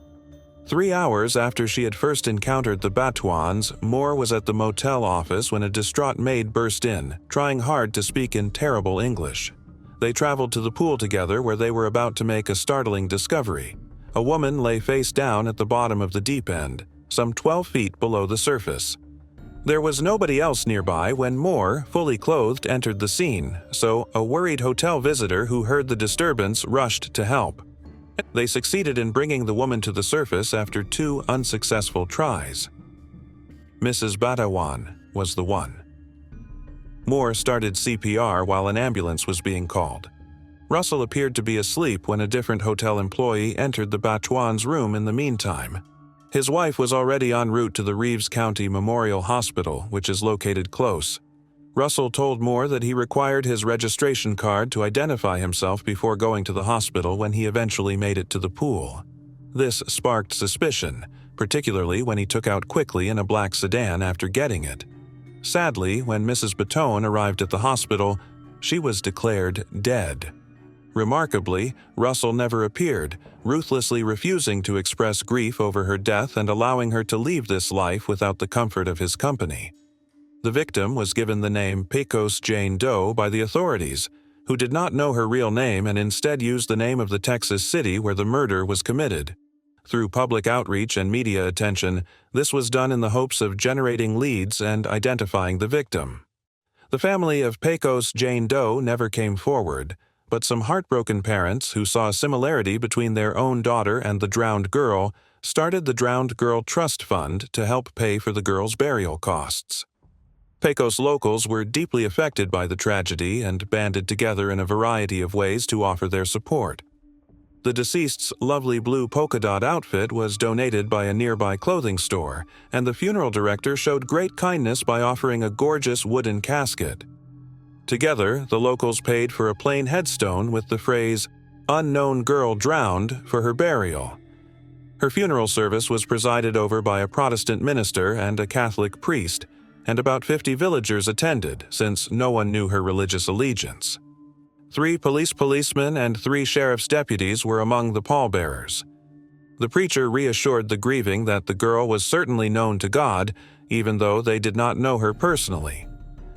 [SPEAKER 1] 3 hours after she had first encountered the Batuans, Moore was at the motel office when a distraught maid burst in, trying hard to speak in terrible English. They traveled to the pool together where they were about to make a startling discovery. A woman lay face down at the bottom of the deep end, some 12 feet below the surface. There was nobody else nearby when Moore, fully clothed, entered the scene, so a worried hotel visitor who heard the disturbance rushed to help. They succeeded in bringing the woman to the surface after 2 unsuccessful tries. Mrs. Batuan was the one. Moore started CPR while an ambulance was being called. Russell appeared to be asleep when a different hotel employee entered the Batuans' room in the meantime. His wife was already en route to the Reeves County Memorial Hospital, which is located close. Russell told Moore that he required his registration card to identify himself before going to the hospital when he eventually made it to the pool. This sparked suspicion, particularly when he took out quickly in a black sedan after getting it. Sadly, when Mrs. Batuan arrived at the hospital, she was declared dead. Remarkably, Russell never appeared, ruthlessly refusing to express grief over her death and allowing her to leave this life without the comfort of his company. The victim was given the name Pecos Jane Doe by the authorities, who did not know her real name and instead used the name of the Texas city where the murder was committed. Through public outreach and media attention, this was done in the hopes of generating leads and identifying the victim. The family of Pecos Jane Doe never came forward, but some heartbroken parents who saw a similarity between their own daughter and the drowned girl started the Drowned Girl Trust Fund to help pay for the girl's burial costs. Pecos locals were deeply affected by the tragedy and banded together in a variety of ways to offer their support. The deceased's lovely blue polka dot outfit was donated by a nearby clothing store, and the funeral director showed great kindness by offering a gorgeous wooden casket. Together, the locals paid for a plain headstone with the phrase, "Unknown girl drowned," for her burial. Her funeral service was presided over by a Protestant minister and a Catholic priest, and about 50 villagers attended, since no one knew her religious allegiance. 3 policemen and 3 sheriff's deputies were among the pallbearers. The preacher reassured the grieving that the girl was certainly known to God, even though they did not know her personally.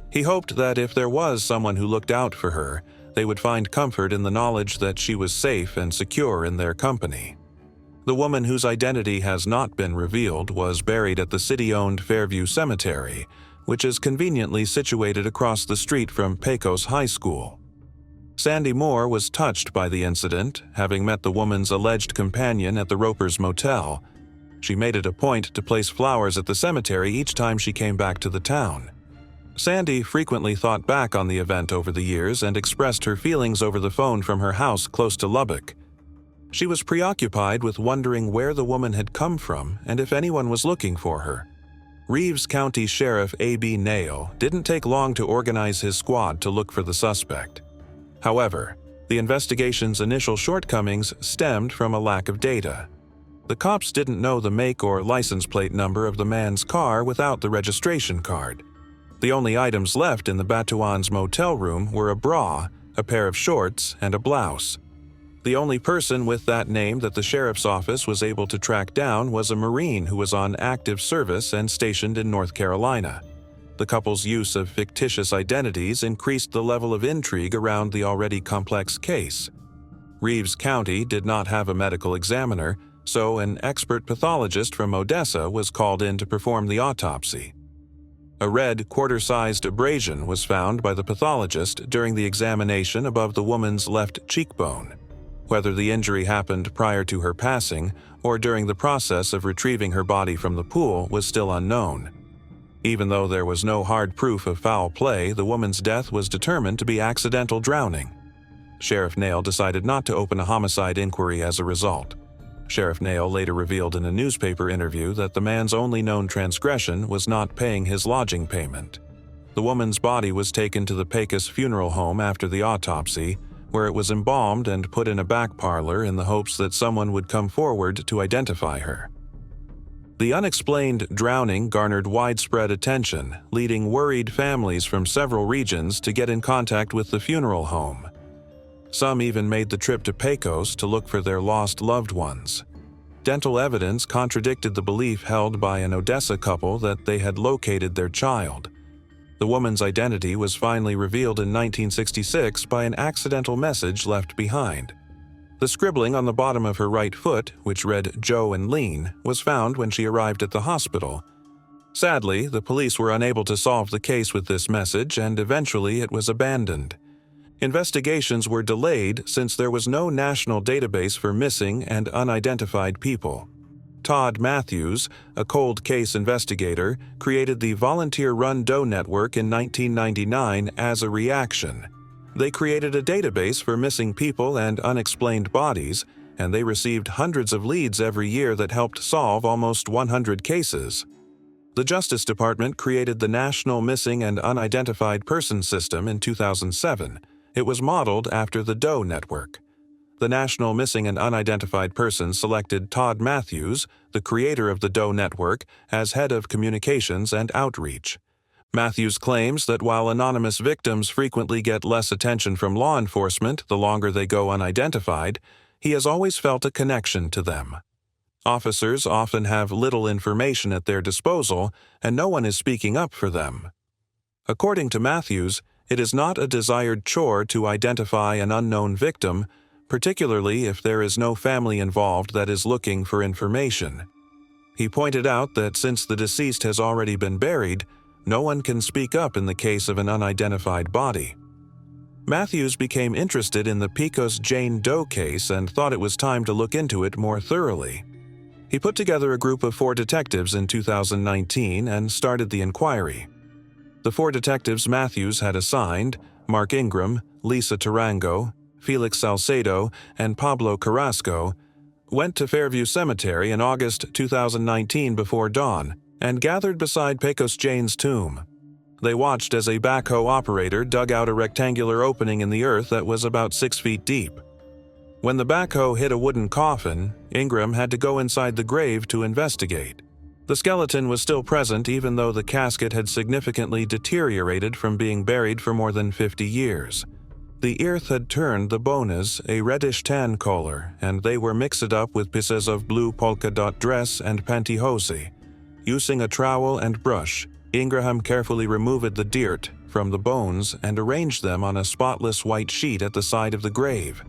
[SPEAKER 1] He hoped that if there was someone who looked out for her, they would find comfort in the knowledge that she was safe and secure in their company. The woman whose identity has not been revealed was buried at the city-owned Fairview Cemetery, which is conveniently situated across the street from Pecos High School. Sandy Moore was touched by the incident, having met the woman's alleged companion at the Ropers Motel. She made it a point to place flowers at the cemetery each time she came back to the town. Sandy frequently thought back on the event over the years and expressed her feelings over the phone from her house close to Lubbock. She was preoccupied with wondering where the woman had come from and if anyone was looking for her. Reeves County Sheriff A.B. Nail didn't take long to organize his squad to look for the suspect. However, the investigation's initial shortcomings stemmed from a lack of data. The cops didn't know the make or license plate number of the man's car without the registration card. The only items left in the Batuan's motel room were a bra, a pair of shorts, and a blouse. The only person with that name that the sheriff's office was able to track down was a Marine who was on active service and stationed in North Carolina. The couple's use of fictitious identities increased the level of intrigue around the already complex case. Reeves County did not have a medical examiner, so an expert pathologist from Odessa was called in to perform the autopsy. A red, quarter-sized abrasion was found by the pathologist during the examination above the woman's left cheekbone. Whether the injury happened prior to her passing or during the process of retrieving her body from the pool was still unknown. Even though there was no hard proof of foul play, the woman's death was determined to be accidental drowning. Sheriff Nail decided not to open a homicide inquiry as a result. Sheriff Nail later revealed in a newspaper interview that the man's only known transgression was not paying his lodging payment. The woman's body was taken to the Pecos funeral home after the autopsy, where it was embalmed and put in a back parlor in the hopes that someone would come forward to identify her. The unexplained drowning garnered widespread attention, leading worried families from several regions to get in contact with the funeral home. Some even made the trip to Pecos to look for their lost loved ones. Dental evidence contradicted the belief held by an Odessa couple that they had located their child. The woman's identity was finally revealed in 1966 by an accidental message left behind. The scribbling on the bottom of her right foot, which read Joe and Lean, was found when she arrived at the hospital. Sadly, the police were unable to solve the case with this message, and eventually it was abandoned. Investigations were delayed since there was no national database for missing and unidentified people. Todd Matthews, a cold case investigator, created the volunteer-run Doe Network in 1999 as a reaction. They created a database for missing people and unexplained bodies, and they received hundreds of leads every year that helped solve almost 100 cases. The Justice Department created the National Missing and Unidentified Persons System in 2007. It was modeled after the Doe Network. The National Missing and Unidentified Persons selected Todd Matthews, the creator of the Doe Network, as head of communications and outreach. Matthews claims that while anonymous victims frequently get less attention from law enforcement the longer they go unidentified, he has always felt a connection to them. Officers often have little information at their disposal, and no one is speaking up for them. According to Matthews, it is not a desired chore to identify an unknown victim, particularly if there is no family involved that is looking for information. He pointed out that since the deceased has already been buried, no one can speak up in the case of an unidentified body. Matthews became interested in the Pecos Jane Doe case and thought it was time to look into it more thoroughly. He put together a group of 4 detectives in 2019 and started the inquiry. The 4 detectives Matthews had assigned, Mark Ingram, Lisa Tarango, Felix Salcedo, and Pablo Carrasco, went to Fairview Cemetery in August 2019 before dawn and gathered beside Pecos Jane's tomb. They watched as a backhoe operator dug out a rectangular opening in the earth that was about 6 feet deep. When the backhoe hit a wooden coffin, Ingram had to go inside the grave to investigate. The skeleton was still present even though the casket had significantly deteriorated from being buried for more than 50 years. The earth had turned the bones a reddish-tan color, and they were mixed up with pieces of blue polka dot dress and pantyhose. Using a trowel and brush, Ingraham carefully removed the dirt from the bones and arranged them on a spotless white sheet at the side of the grave.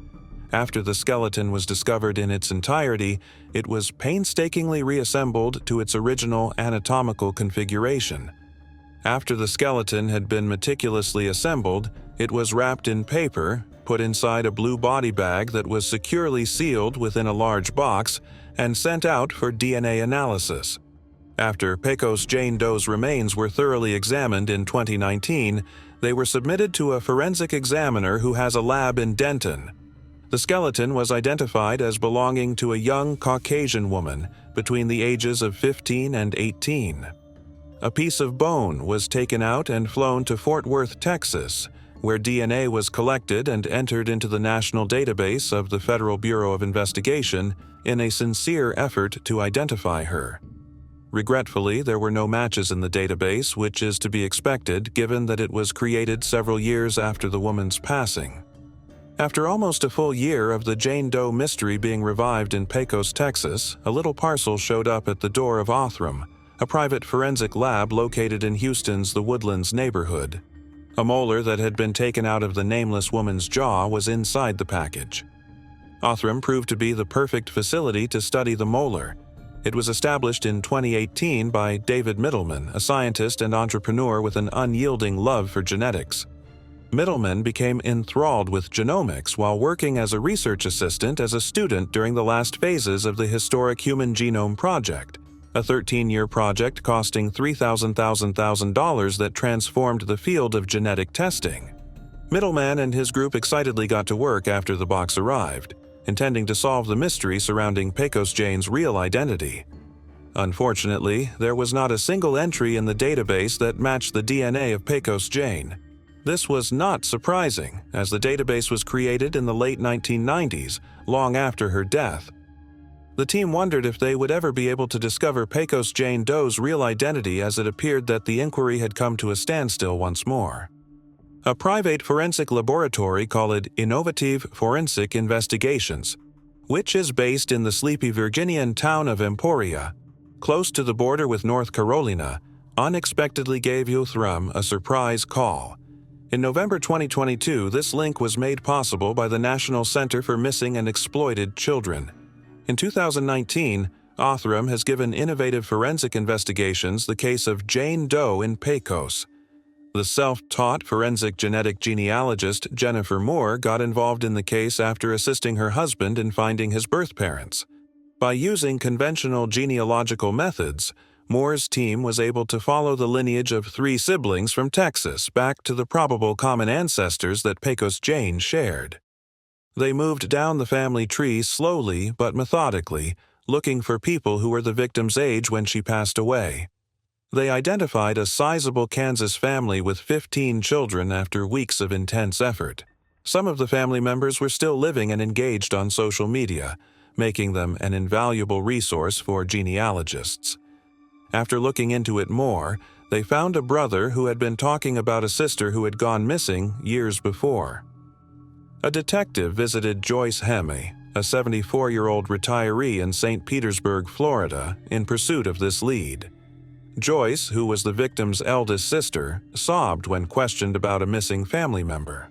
[SPEAKER 1] After the skeleton was discovered in its entirety, it was painstakingly reassembled to its original anatomical configuration. After the skeleton had been meticulously assembled, it was wrapped in paper, put inside a blue body bag that was securely sealed within a large box, and sent out for DNA analysis. After Pecos Jane Doe's remains were thoroughly examined in 2019, they were submitted to a forensic examiner who has a lab in Denton. The skeleton was identified as belonging to a young Caucasian woman between the ages of 15 and 18. A piece of bone was taken out and flown to Fort Worth, Texas, where DNA was collected and entered into the national database of the Federal Bureau of Investigation in a sincere effort to identify her. Regretfully, there were no matches in the database, which is to be expected given that it was created several years after the woman's passing. After almost a full year of the Jane Doe mystery being revived in Pecos, Texas, a little parcel showed up at the door of Othram, a private forensic lab located in Houston's The Woodlands neighborhood. A molar that had been taken out of the nameless woman's jaw was inside the package. Othram proved to be the perfect facility to study the molar. It was established in 2018 by David Middleman, a scientist and entrepreneur with an unyielding love for genetics. Middleman became enthralled with genomics while working as a research assistant as a student during the last phases of the historic Human Genome Project, a 13-year project costing $3,000 that transformed the field of genetic testing. Middleman and his group excitedly got to work after the box arrived, intending to solve the mystery surrounding Pecos Jane's real identity. Unfortunately, there was not a single entry in the database that matched the DNA of Pecos Jane. This was not surprising, as the database was created in the late 1990s, long after her death. The team wondered if they would ever be able to discover Pecos Jane Doe's real identity, as it appeared that the inquiry had come to a standstill once more. A private forensic laboratory called Innovative Forensic Investigations, which is based in the sleepy Virginian town of Emporia, close to the border with North Carolina, unexpectedly gave Othram a surprise call. In November 2022, this link was made possible by the National Center for Missing and Exploited Children. In 2019, Othram has given Innovative Forensic Investigations the case of Jane Doe in Pecos. The self-taught forensic genetic genealogist Jennifer Moore got involved in the case after assisting her husband in finding his birth parents. By using conventional genealogical methods, Moore's team was able to follow the lineage of 3 siblings from Texas back to the probable common ancestors that Pecos Jane shared. They moved down the family tree slowly but methodically, looking for people who were the victim's age when she passed away. They identified a sizable Kansas family with 15 children after weeks of intense effort. Some of the family members were still living and engaged on social media, making them an invaluable resource for genealogists. After looking into it more, they found a brother who had been talking about a sister who had gone missing years before. A detective visited Joyce Hemme, a 74-year-old retiree in St. Petersburg, Florida, in pursuit of this lead. Joyce, who was the victim's eldest sister, sobbed when questioned about a missing family member.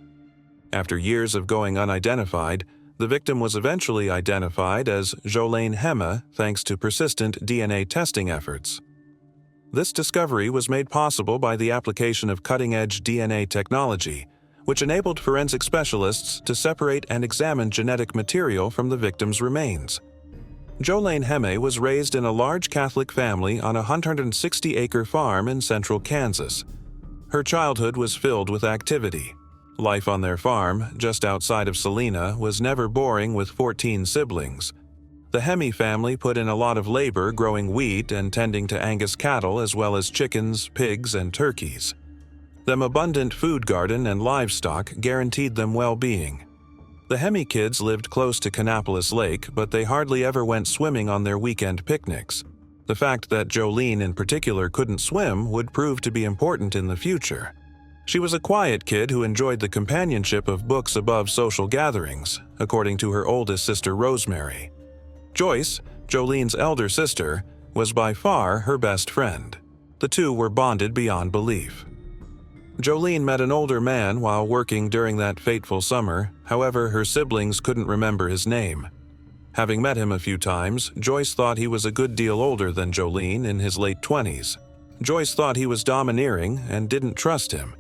[SPEAKER 1] After years of going unidentified, the victim was eventually identified as Jolene Hemme thanks to persistent DNA testing efforts. This discovery was made possible by the application of cutting-edge DNA technology, which enabled forensic specialists to separate and examine genetic material from the victim's remains. Jolene Hemme was raised in a large Catholic family on a 160-acre farm in central Kansas. Her childhood was filled with activity. Life on their farm, just outside of Salina, was never boring with 14 siblings. The Hemme family put in a lot of labor growing wheat and tending to Angus cattle as well as chickens, pigs, and turkeys. Them abundant food garden and livestock guaranteed them well-being. The Hemme kids lived close to Kannapolis Lake, but they hardly ever went swimming on their weekend picnics. The fact that Jolene in particular couldn't swim would prove to be important in the future. She was a quiet kid who enjoyed the companionship of books above social gatherings, according to her oldest sister Rosemary. Joyce, Jolene's elder sister, was by far her best friend. The two were bonded beyond belief. Jolene met an older man while working during that fateful summer, however, her siblings couldn't remember his name. Having met him a few times, Joyce thought he was a good deal older than Jolene, in his late 20s. Joyce thought he was domineering and didn't trust him.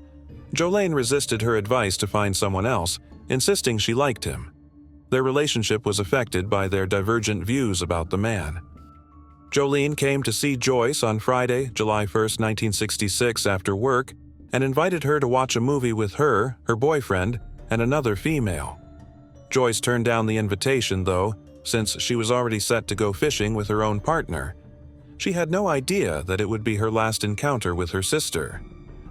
[SPEAKER 1] Jolene resisted her advice to find someone else, insisting she liked him. Their relationship was affected by their divergent views about the man. Jolene came to see Joyce on Friday, July 1, 1966, after work, and invited her to watch a movie with her boyfriend, and another female. Joyce turned down the invitation, though, since she was already set to go fishing with her own partner. She had no idea that it would be her last encounter with her sister.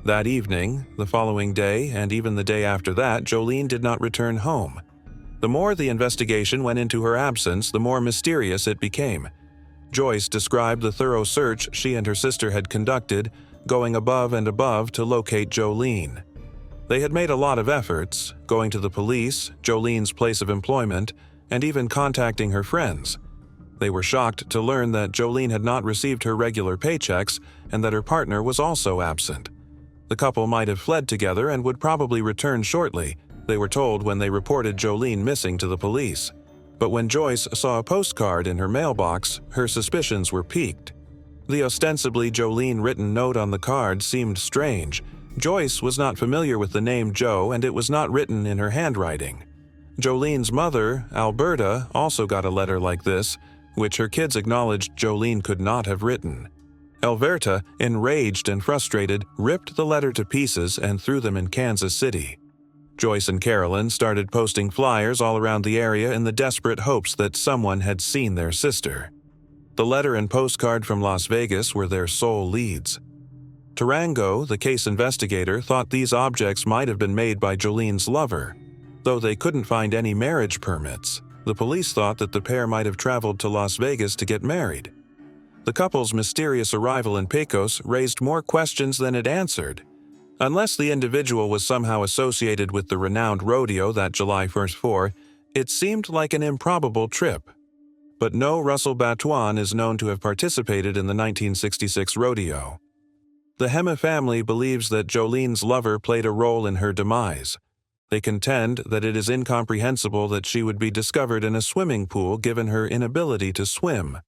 [SPEAKER 1] That evening, the following day, and even the day after that, Jolene did not return home. The more the investigation went into her absence, the more mysterious it became. Joyce described the thorough search she and her sister had conducted, going above and above to locate Jolene. They had made a lot of efforts, going to the police, Jolene's place of employment, and even contacting her friends. They were shocked to learn that Jolene had not received her regular paychecks and that her partner was also absent. The couple might have fled together and would probably return shortly, they were told when they reported Jolene missing to the police. But when Joyce saw a postcard in her mailbox, her suspicions were piqued. The ostensibly Jolene-written note on the card seemed strange. Joyce was not familiar with the name Joe, and it was not written in her handwriting. Jolene's mother, Alberta, also got a letter like this, which her kids acknowledged Jolene could not have written. Alberta, enraged and frustrated, ripped the letter to pieces and threw them in Kansas City. Joyce and Carolyn started posting flyers all around the area in the desperate hopes that someone had seen their sister. The letter and postcard from Las Vegas were their sole leads. Tarango, the case investigator, thought these objects might have been made by Jolene's lover. Though they couldn't find any marriage permits, the police thought that the pair might have traveled to Las Vegas to get married. The couple's mysterious arrival in Pecos raised more questions than it answered. Unless the individual was somehow associated with the renowned rodeo that July 1st for, it seemed like an improbable trip. But no Russell Batuan is known to have participated in the 1966 rodeo. The Hemme family believes that Jolene's lover played a role in her demise. They contend that it is incomprehensible that she would be discovered in a swimming pool given her inability to swim.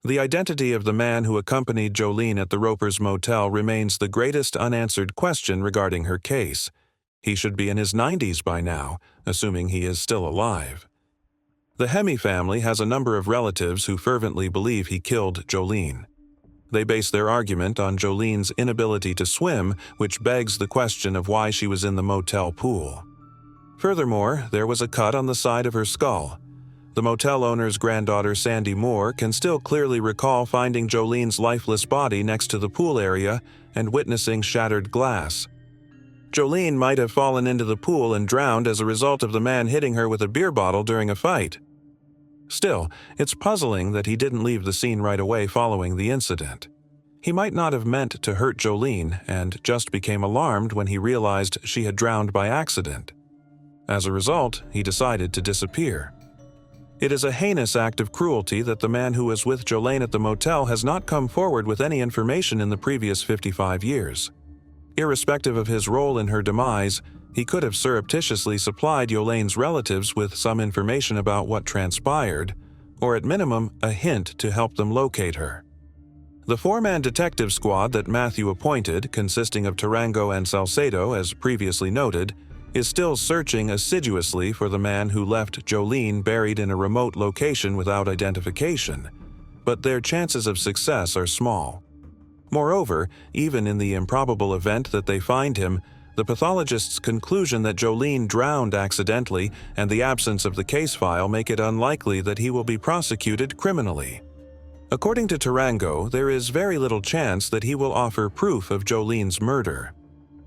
[SPEAKER 1] The identity of the man who accompanied Jolene at the Ropers Motel remains the greatest unanswered question regarding her case. He should be in his 90s by now, assuming he is still alive. The Hemme family has a number of relatives who fervently believe he killed Jolene. They base their argument on Jolene's inability to swim, which begs the question of why she was in the motel pool. Furthermore, there was a cut on the side of her skull. The motel owner's granddaughter Sandy Moore can still clearly recall finding Jolene's lifeless body next to the pool area and witnessing shattered glass. Jolene might have fallen into the pool and drowned as a result of the man hitting her with a beer bottle during a fight. Still, it's puzzling that he didn't leave the scene right away following the incident. He might not have meant to hurt Jolene and just became alarmed when he realized she had drowned by accident. As a result, he decided to disappear. It is a heinous act of cruelty that the man who was with Jolene at the motel has not come forward with any information in the previous 55 years. Irrespective of his role in her demise, he could have surreptitiously supplied Jolene's relatives with some information about what transpired, or at minimum, a hint to help them locate her. The four-man detective squad that Matthew appointed, consisting of Tarango and Salcedo, as previously noted, is still searching assiduously for the man who left Jolene buried in a remote location without identification, but their chances of success are small. Moreover, even in the improbable event that they find him, The pathologist's conclusion that Jolene drowned accidentally and the absence of the case file make it unlikely that he will be prosecuted criminally. According to Tarango, there is very little chance that he will offer proof of Jolene's murder.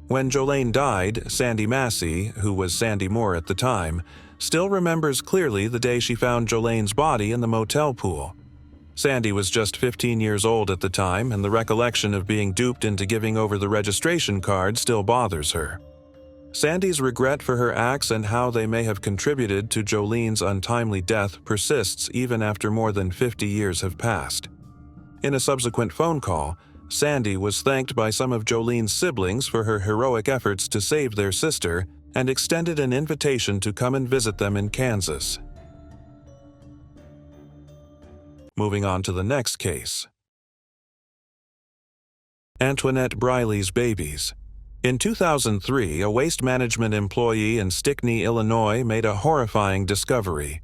[SPEAKER 1] When Jolene died, Sandy Massey, who was Sandy Moore at the time, still remembers clearly the day she found Jolene's body in the motel pool. Sandy was just 15 years old at the time, and the recollection of being duped into giving over the registration card still bothers her. Sandy's regret for her acts and how they may have contributed to Jolene's untimely death persists even after more than 50 years have passed. In a subsequent phone call, Sandy was thanked by some of Jolene's siblings for her heroic efforts to save their sister and extended an invitation to come and visit them in Kansas. Moving on to the next case. Antoinette Briley's babies. In 2003, a waste management employee in Stickney, Illinois, made a horrifying discovery.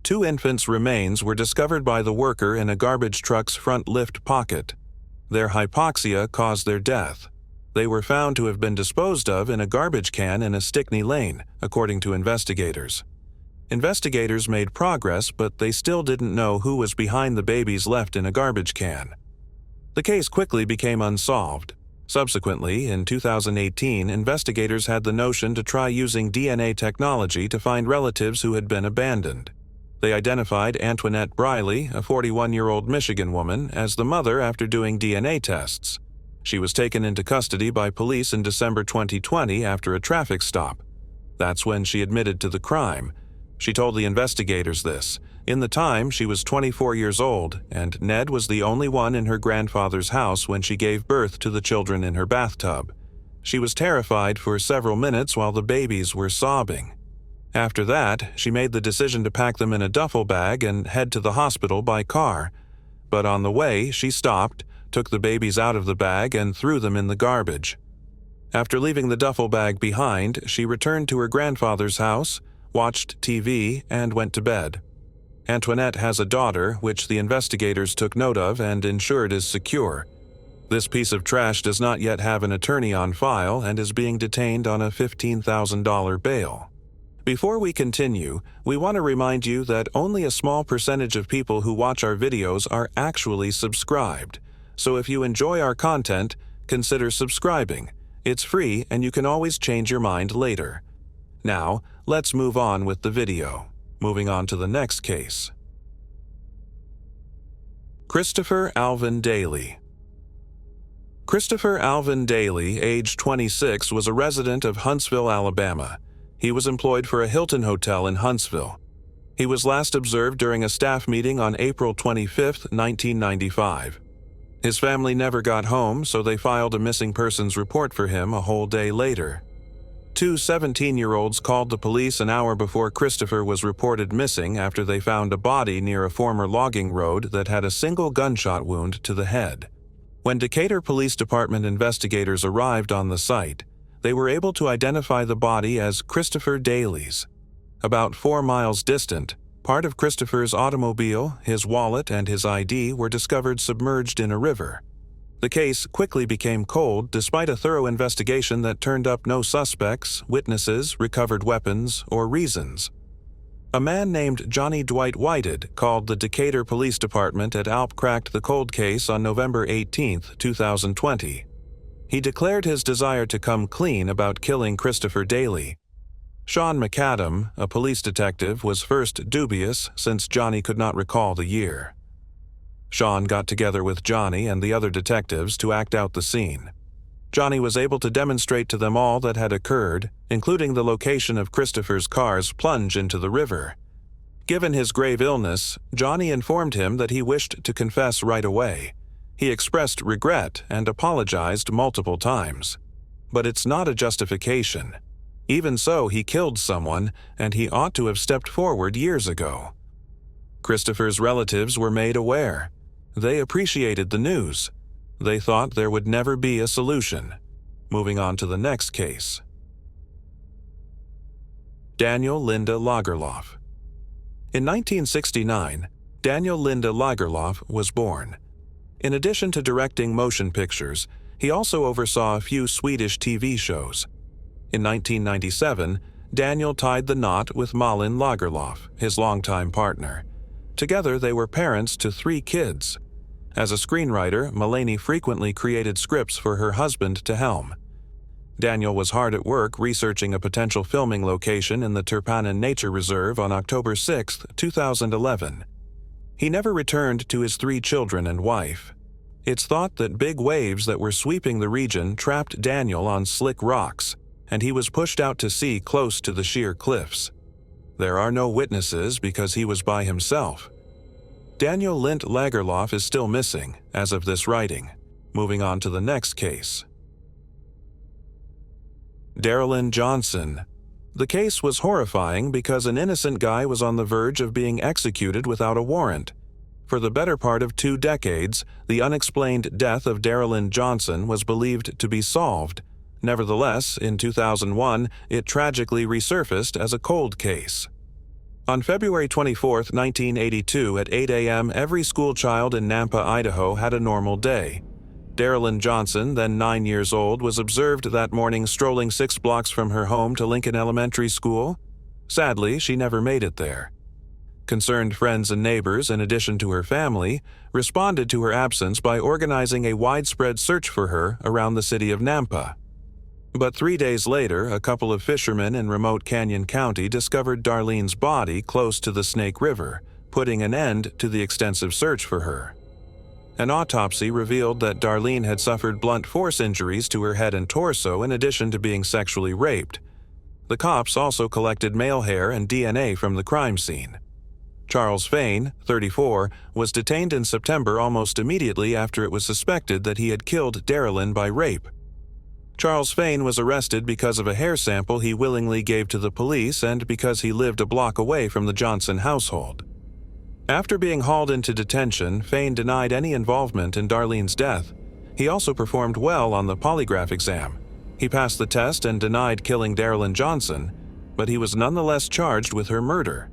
[SPEAKER 1] 2 infants' remains were discovered by the worker in a garbage truck's front lift pocket. Their hypoxia caused their death. They were found to have been disposed of in a garbage can in a Stickney lane, according to investigators. Investigators made progress, but they still didn't know who was behind the babies left in a garbage can. The case quickly became unsolved. Subsequently, in 2018, investigators had the notion to try using DNA technology to find relatives who had been abandoned. They identified Antoinette Briley, a 41-year-old Michigan woman, as the mother after doing DNA tests. She was taken into custody by police in December 2020 after a traffic stop. That's when she admitted to the crime. She told the investigators this. In the time, she was 24 years old, and Ned was the only one in her grandfather's house when she gave birth to the children in her bathtub. She was terrified for several minutes while the babies were sobbing. After that, she made the decision to pack them in a duffel bag and head to the hospital by car. But on the way, she stopped, took the babies out of the bag, and threw them in the garbage. After leaving the duffel bag behind, she returned to her grandfather's house, watched TV, and went to bed. Antoinette has a daughter, which the investigators took note of and ensured is secure. This piece of trash does not yet have an attorney on file and is being detained on a $15,000 bail. Before we continue, we want to remind you that only a small percentage of people who watch our videos are actually subscribed. So if you enjoy our content, consider subscribing. It's free and you can always change your mind later. Now, let's move on with the video. Moving on to the next case. Christopher Alvin Daly. Christopher Alvin Daly, age 26, was a resident of Huntsville, Alabama. He was employed for a Hilton Hotel in Huntsville. He was last observed during a staff meeting on April 25, 1995. His family never got home, so they filed a missing persons report for him a whole day later. 2 17-year-olds called the police an hour before Christopher was reported missing after they found a body near a former logging road that had a single gunshot wound to the head. When Decatur Police Department investigators arrived on the site, they were able to identify the body as Christopher Daly's. About 4 miles distant, part of Christopher's automobile, his wallet, and his ID were discovered submerged in a river. The case quickly became cold despite a thorough investigation that turned up no suspects, witnesses, recovered weapons, or reasons. A man named Johnny Dwight Whited called the Decatur Police Department at Alp cracked the cold case on November 18, 2020. He declared his desire to come clean about killing Christopher Daly. Sean McAdam, a police detective, was first dubious since Johnny could not recall the year. Sean got together with Johnny and the other detectives to act out the scene. Johnny was able to demonstrate to them all that had occurred, including the location of Christopher's car's plunge into the river. Given his grave illness, Johnny informed him that he wished to confess right away. He expressed regret and apologized multiple times. But it's not a justification. Even so, he killed someone, and he ought to have stepped forward years ago. Christopher's relatives were made aware. They appreciated the news. They thought there would never be a solution. Moving on to the next case. Daniel Linda Lagerlof. In 1969, Daniel Linda Lagerlof was born. In addition to directing motion pictures, he also oversaw a few Swedish TV shows. In 1997, Daniel tied the knot with Malin Lagerlof, his longtime partner. Together, they were parents to 3 kids. As a screenwriter, Mulaney frequently created scripts for her husband to helm. Daniel was hard at work researching a potential filming location in the Turpanen Nature Reserve on October 6, 2011. He never returned to his 3 children and wife. It's thought that big waves that were sweeping the region trapped Daniel on slick rocks, and he was pushed out to sea close to the sheer cliffs. There are no witnesses because he was by himself. Daniel Lint Lagerlof is still missing, as of this writing. Moving on to the next case. Darlene Johnson. The case was horrifying because an innocent guy was on the verge of being executed without a warrant. For the better part of 2 decades, the unexplained death of Darlene Johnson was believed to be solved. Nevertheless, in 2001, it tragically resurfaced as a cold case. On February 24, 1982, at 8 a.m., every schoolchild in Nampa, Idaho had a normal day. Darlene Johnson, then 9 years old, was observed that morning strolling 6 blocks from her home to Lincoln Elementary School. Sadly, she never made it there. Concerned friends and neighbors, in addition to her family, responded to her absence by organizing a widespread search for her around the city of Nampa. But 3 days later, a couple of fishermen in remote Canyon County discovered Darlene's body close to the Snake River, putting an end to the extensive search for her. An autopsy revealed that Darlene had suffered blunt force injuries to her head and torso in addition to being sexually raped. The cops also collected male hair and DNA from the crime scene. Charles Fain, 34, was detained in September almost immediately after it was suspected that he had killed Darlene by rape. Charles Fain was arrested because of a hair sample he willingly gave to the police and because he lived a block away from the Johnson household. After being hauled into detention, Fain denied any involvement in Darlene's death. He also performed well on the polygraph exam. He passed the test and denied killing Darlene Johnson, but he was nonetheless charged with her murder.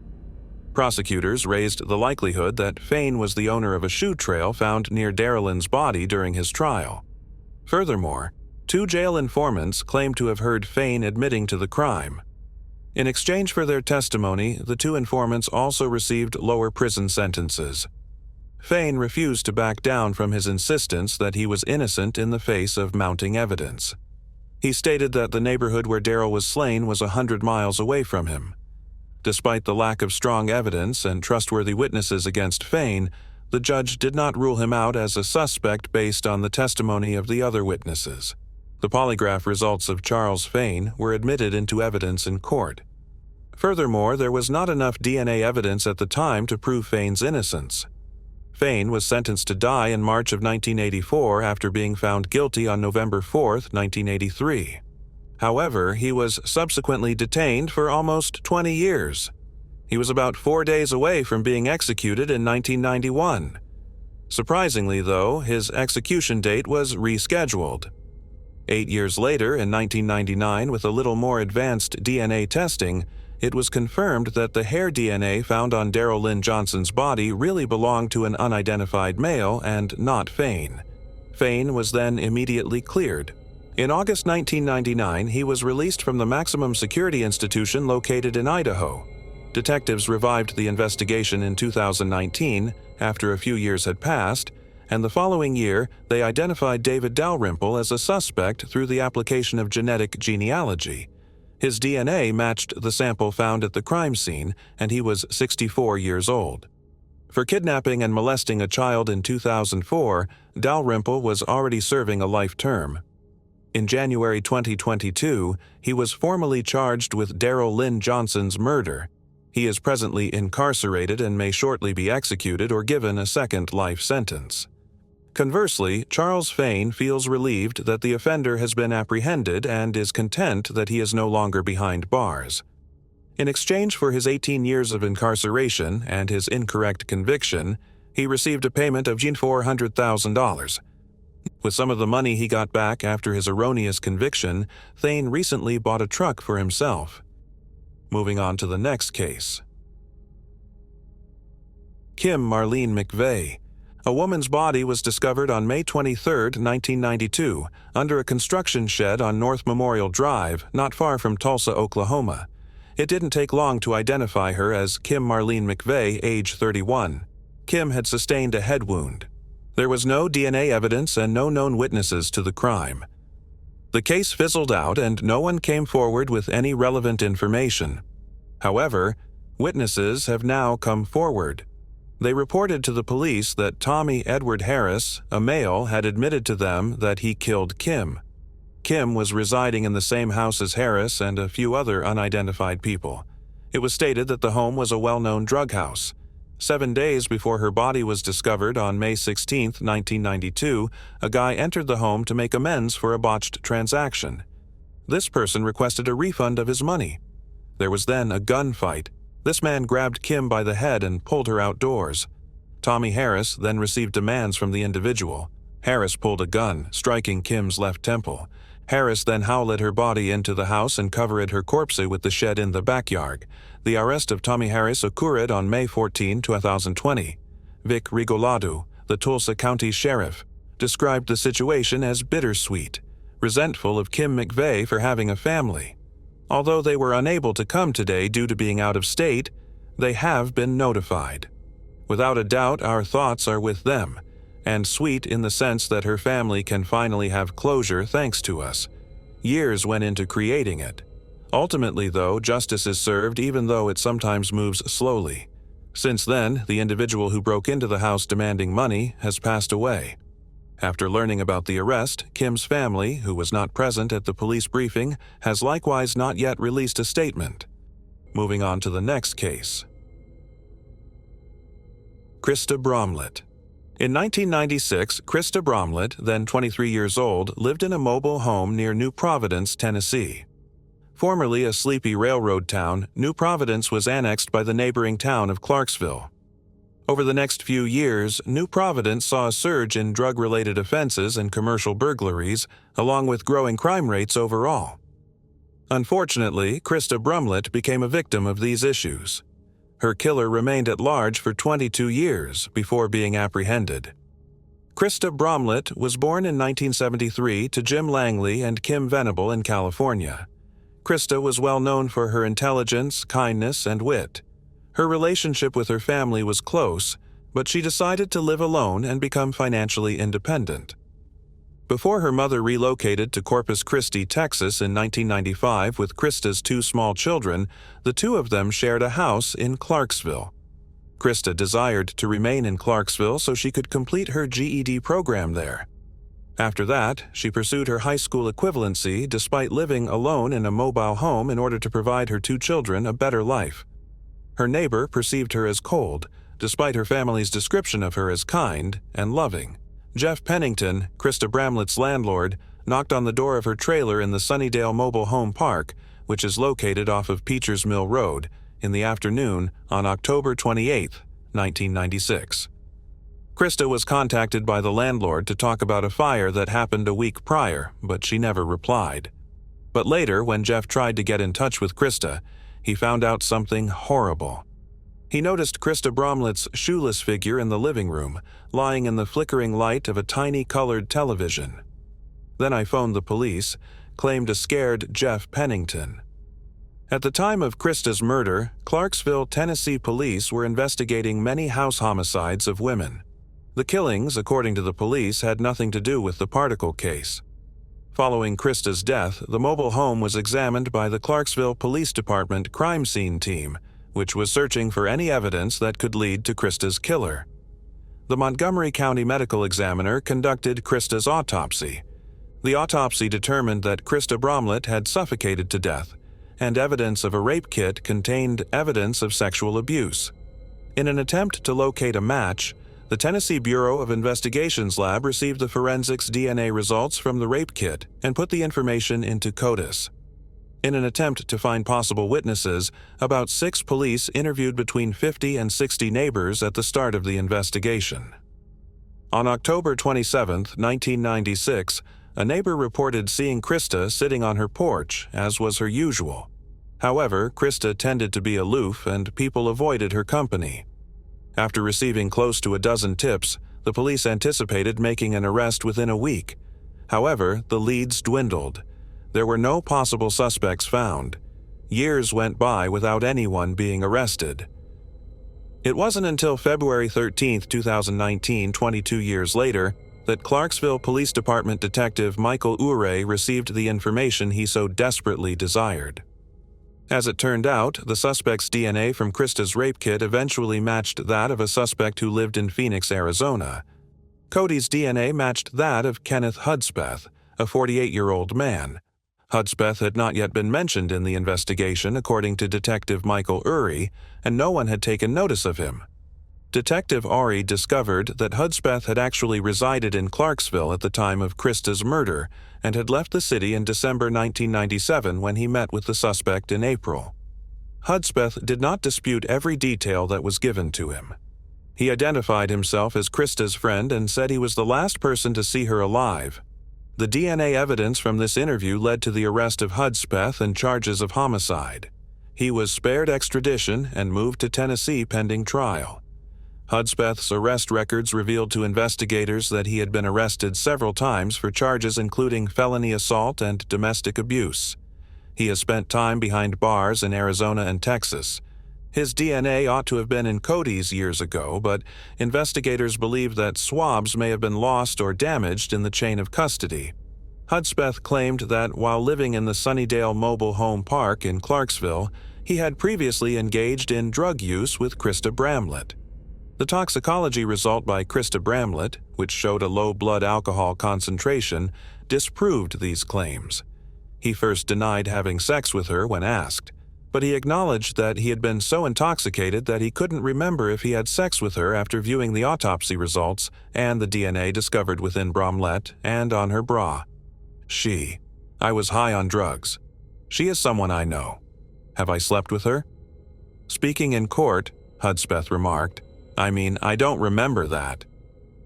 [SPEAKER 1] Prosecutors raised the likelihood that Fain was the owner of a shoe trail found near Darlene's body during his trial. Furthermore, 2 jail informants claimed to have heard Fain admitting to the crime. In exchange for their testimony, the 2 informants also received lower prison sentences. Fain refused to back down from his insistence that he was innocent in the face of mounting evidence. He stated that the neighborhood where Darrell was slain was 100 miles away from him. Despite the lack of strong evidence and trustworthy witnesses against Fain, the judge did not rule him out as a suspect based on the testimony of the other witnesses. The polygraph results of Charles Fain were admitted into evidence in court. Furthermore, there was not enough DNA evidence at the time to prove Fain's innocence. Fain was sentenced to die in March of 1984 after being found guilty on November 4, 1983. However, he was subsequently detained for almost 20 years. He was about 4 days away from being executed in 1991. Surprisingly, though, his execution date was rescheduled. 8 years later, in 1999, with a little more advanced DNA testing, it was confirmed that the hair DNA found on Darlene Johnson's body really belonged to an unidentified male and not Fain. Fain was then immediately cleared. In August 1999, he was released from the maximum security institution located in Idaho. Detectives revived the investigation in 2019, after a few years had passed, and the following year, they identified David Dalrymple as a suspect through the application of genetic genealogy. His DNA matched the sample found at the crime scene, and he was 64 years old. For kidnapping and molesting a child in 2004, Dalrymple was already serving a life term. In January 2022, he was formally charged with Darrell Lynn Johnson's murder. He is presently incarcerated and may shortly be executed or given a second life sentence. Conversely, Charles Fain feels relieved that the offender has been apprehended and is content that he is no longer behind bars. In exchange for his 18 years of incarceration and his incorrect conviction, he received a payment of $400,000. With some of the money he got back after his erroneous conviction, Fain recently bought a truck for himself. Moving on to the next case. Kim Marlene McVey. A woman's body was discovered on May 23, 1992, under a construction shed on North Memorial Drive, not far from Tulsa, Oklahoma. It didn't take long to identify her as Kim Marlene McVey, age 31. Kim had sustained a head wound. There was no DNA evidence and no known witnesses to the crime. The case fizzled out and no one came forward with any relevant information. However, witnesses have now come forward. They reported to the police that Tommy Edward Harris, a male, had admitted to them that he killed Kim. Kim was residing in the same house as Harris and a few other unidentified people. It was stated that the home was a well-known drug house. 7 days before her body was discovered on May 16, 1992, a guy entered the home to make amends for a botched transaction. This person requested a refund of his money. There was then a gunfight. This man grabbed Kim by the head and pulled her outdoors. Tommy Harris then received demands from the individual. Harris pulled a gun, striking Kim's left temple. Harris then hauled her body into the house and covered her corpse with the shed in the backyard. The arrest of Tommy Harris occurred on May 14, 2020. Vic Rigolado, the Tulsa County Sheriff, described the situation as bittersweet, resentful of Kim McVey for having a family. Although they were unable to come today due to being out of state, they have been notified. Without a doubt, our thoughts are with them, and sweet in the sense that her family can finally have closure thanks to us. Years went into creating it. Ultimately, though, justice is served even though it sometimes moves slowly. Since then, the individual who broke into the house demanding money has passed away. After learning about the arrest, Kim's family, who was not present at the police briefing, has likewise not yet released a statement. Moving on to the next case. Christa Bramlet. In 1996, Christa Bramlet, then 23 years old, lived in a mobile home near New Providence, Tennessee. Formerly a sleepy railroad town, New Providence was annexed by the neighboring town of Clarksville. Over the next few years, New Providence saw a surge in drug-related offenses and commercial burglaries, along with growing crime rates overall. Unfortunately, Christa Bramlet became a victim of these issues. Her killer remained at large for 22 years before being apprehended. Christa Bramlet was born in 1973 to Jim Langley and Kim Venable in California. Christa was well known for her intelligence, kindness, and wit. Her relationship with her family was close, but she decided to live alone and become financially independent. Before her mother relocated to Corpus Christi, Texas in 1995 with Christa's 2 small children, the 2 of them shared a house in Clarksville. Christa desired to remain in Clarksville so she could complete her GED program there. After that, she pursued her high school equivalency despite living alone in a mobile home in order to provide her 2 children a better life. Her neighbor perceived her as cold, despite her family's description of her as kind and loving. Jeff Pennington, Christa Bramlet's landlord, knocked on the door of her trailer in the Sunnydale Mobile Home Park, which is located off of Peachers Mill Road, in the afternoon on October 28, 1996. Christa was contacted by the landlord to talk about a fire that happened a week prior, but she never replied. But later, when Jeff tried to get in touch with Christa, he found out something horrible. He noticed Christa Bramlet's shoeless figure in the living room, lying in the flickering light of a tiny colored television. Then I phoned the police, claimed a scared Jeff Pennington. At the time of Christa's murder, Clarksville, Tennessee police were investigating many house homicides of women. The killings, according to the police, had nothing to do with the particle case. Following Christa's death, the mobile home was examined by the Clarksville Police Department crime scene team, which was searching for any evidence that could lead to Christa's killer. The Montgomery County Medical Examiner conducted Christa's autopsy. The autopsy determined that Christa Bramlet had suffocated to death, and evidence of a rape kit contained evidence of sexual abuse. In an attempt to locate a match, the Tennessee Bureau of Investigation's lab received the forensics DNA results from the rape kit and put the information into CODIS. In an attempt to find possible witnesses, about 6 police interviewed between 50 and 60 neighbors at the start of the investigation. On October 27, 1996, a neighbor reported seeing Christa sitting on her porch, as was her usual. However, Christa tended to be aloof and people avoided her company. After receiving close to a dozen tips, The police anticipated making an arrest within a week. However, the leads dwindled. There were no possible suspects found. Years went by without anyone being arrested. It wasn't until February 13, 2019, 22 years later, that Clarksville Police Department Detective Michael Urey received the information he so desperately desired. As it turned out, the suspect's DNA from Christa's rape kit eventually matched that of a suspect who lived in Phoenix, Arizona. Cody's DNA matched that of Kenneth Hudspeth, a 48-year-old man. Hudspeth had not yet been mentioned in the investigation, according to Detective Michael Urey, and no one had taken notice of him. Detective Urey discovered that Hudspeth had actually resided in Clarksville at the time of Christa's murder and had left the city in December 1997 when he met with the suspect in April. Hudspeth did not dispute every detail that was given to him. He identified himself as Christa's friend and said he was the last person to see her alive. The DNA evidence from this interview led to the arrest of Hudspeth and charges of homicide. He was spared extradition and moved to Tennessee pending trial. Hudspeth's arrest records revealed to investigators that he had been arrested several times for charges including felony assault and domestic abuse. He has spent time behind bars in Arizona and Texas. His DNA ought to have been in Cody's years ago, but investigators believe that swabs may have been lost or damaged in the chain of custody. Hudspeth claimed that while living in the Sunnydale Mobile Home Park in Clarksville, he had previously engaged in drug use with Christa Bramlet. The toxicology result by Christa Bramlet, which showed a low blood alcohol concentration, disproved these claims. He first denied having sex with her when asked, but he acknowledged that he had been so intoxicated that he couldn't remember if he had sex with her after viewing the autopsy results and the DNA discovered within Bramlet and on her bra. I was high on drugs. She is someone I know. Have I slept with her? Speaking in court, Hudspeth remarked, I don't remember that.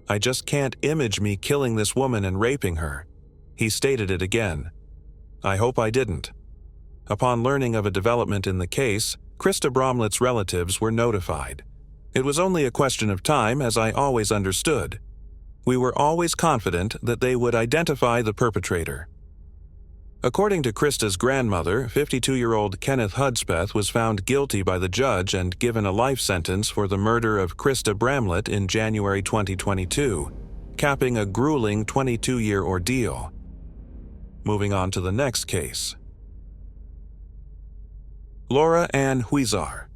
[SPEAKER 1] I just can't image me killing this woman and raping her. He stated it again. I hope I didn't. Upon learning of a development in the case, Christa Bramlet's relatives were notified. It was only a question of time, as I always understood. We were always confident that they would identify the perpetrator. According to Christa's grandmother, 52-year-old Kenneth Hudspeth was found guilty by the judge and given a life sentence for the murder of Christa Bramlet in January 2022, capping a grueling 22-year ordeal. Moving on to the next case. Laura Ann Huizar.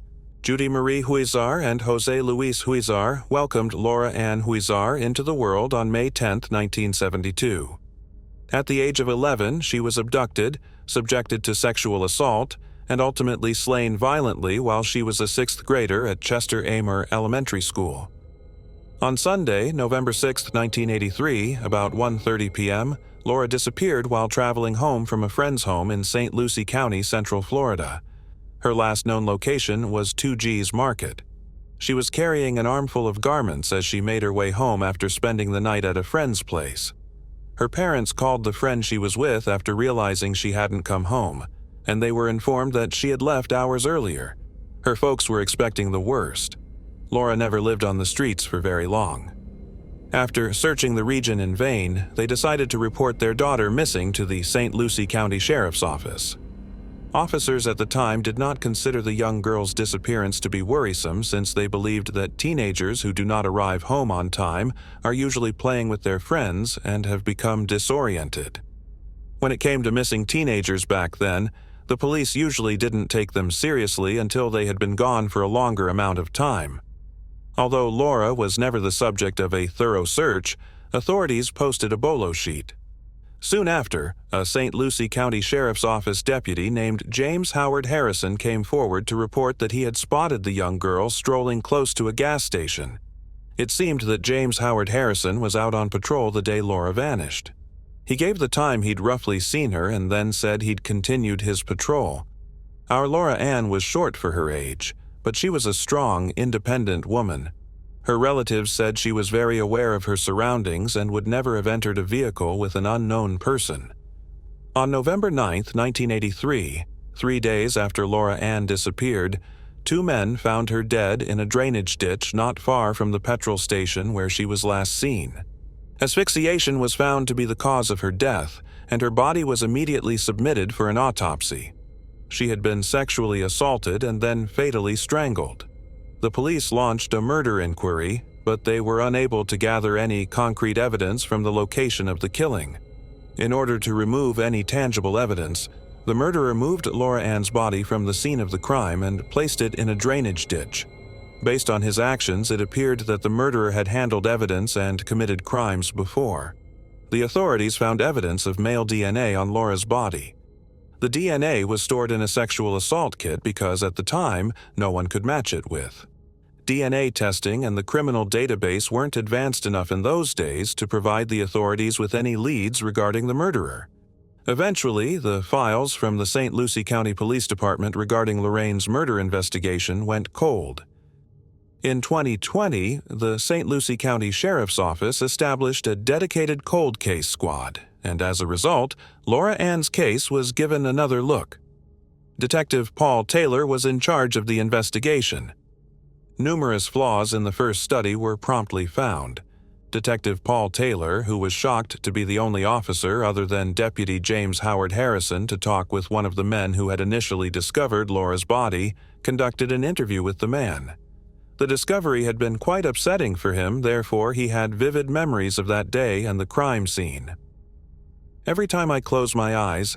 [SPEAKER 1] Judy Marie Huizar and Jose Luis Huizar welcomed Laura Ann Huizar into the world on May 10, 1972. At the age of 11, she was abducted, subjected to sexual assault, and ultimately slain violently while she was a 6th grader at Chester Amer Elementary School. On Sunday, November 6, 1983, about 1:30 p.m., Laura disappeared while traveling home from a friend's home in St. Lucie County, Central Florida. Her last known location was 2G's Market. She was carrying an armful of garments as she made her way home after spending the night at a friend's place. Her parents called the friend she was with after realizing she hadn't come home, and they were informed that she had left hours earlier. Her folks were expecting the worst. Laura never lived on the streets for very long. After searching the region in vain, they decided to report their daughter missing to the St. Lucie County Sheriff's Office. Officers at the time did not consider the young girl's disappearance to be worrisome since they believed that teenagers who do not arrive home on time are usually playing with their friends and have become disoriented. When it came to missing teenagers back then, the police usually didn't take them seriously until they had been gone for a longer amount of time. Although Laura was never the subject of a thorough search, authorities posted a bolo sheet. Soon after, a St. Lucie County Sheriff's Office deputy named James Howard Harrison came forward to report that he had spotted the young girl strolling close to a gas station. It seemed that James Howard Harrison was out on patrol the day Laura vanished. He gave the time he'd roughly seen her and then said he'd continued his patrol. Our Laura Ann was short for her age, but she was a strong, independent woman. Her relatives said she was very aware of her surroundings and would never have entered a vehicle with an unknown person. On November 9, 1983, 3 days after Laura Ann disappeared, two men found her dead in a drainage ditch not far from the petrol station where she was last seen. Asphyxiation was found to be the cause of her death, and her body was immediately submitted for an autopsy. She had been sexually assaulted and then fatally strangled. The police launched a murder inquiry, but they were unable to gather any concrete evidence from the location of the killing. In order to remove any tangible evidence, the murderer moved Laura Ann's body from the scene of the crime and placed it in a drainage ditch. Based on his actions, it appeared that the murderer had handled evidence and committed crimes before. The authorities found evidence of male DNA on Laura's body. The DNA was stored in a sexual assault kit because at the time, no one could match it with. DNA testing and the criminal database weren't advanced enough in those days to provide the authorities with any leads regarding the murderer. Eventually, the files from the St. Lucie County Police Department regarding Lorraine's murder investigation went cold. In 2020, the St. Lucie County Sheriff's Office established a dedicated cold case squad, and as a result, Laura Ann's case was given another look. Detective Paul Taylor was in charge of the investigation. Numerous flaws in the first study were promptly found. Detective Paul Taylor, who was shocked to be the only officer other than Deputy James Howard Harrison to talk with one of the men who had initially discovered Laura's body, conducted an interview with the man. The discovery had been quite upsetting for him, therefore he had vivid memories of that day and the crime scene. Every time I close my eyes,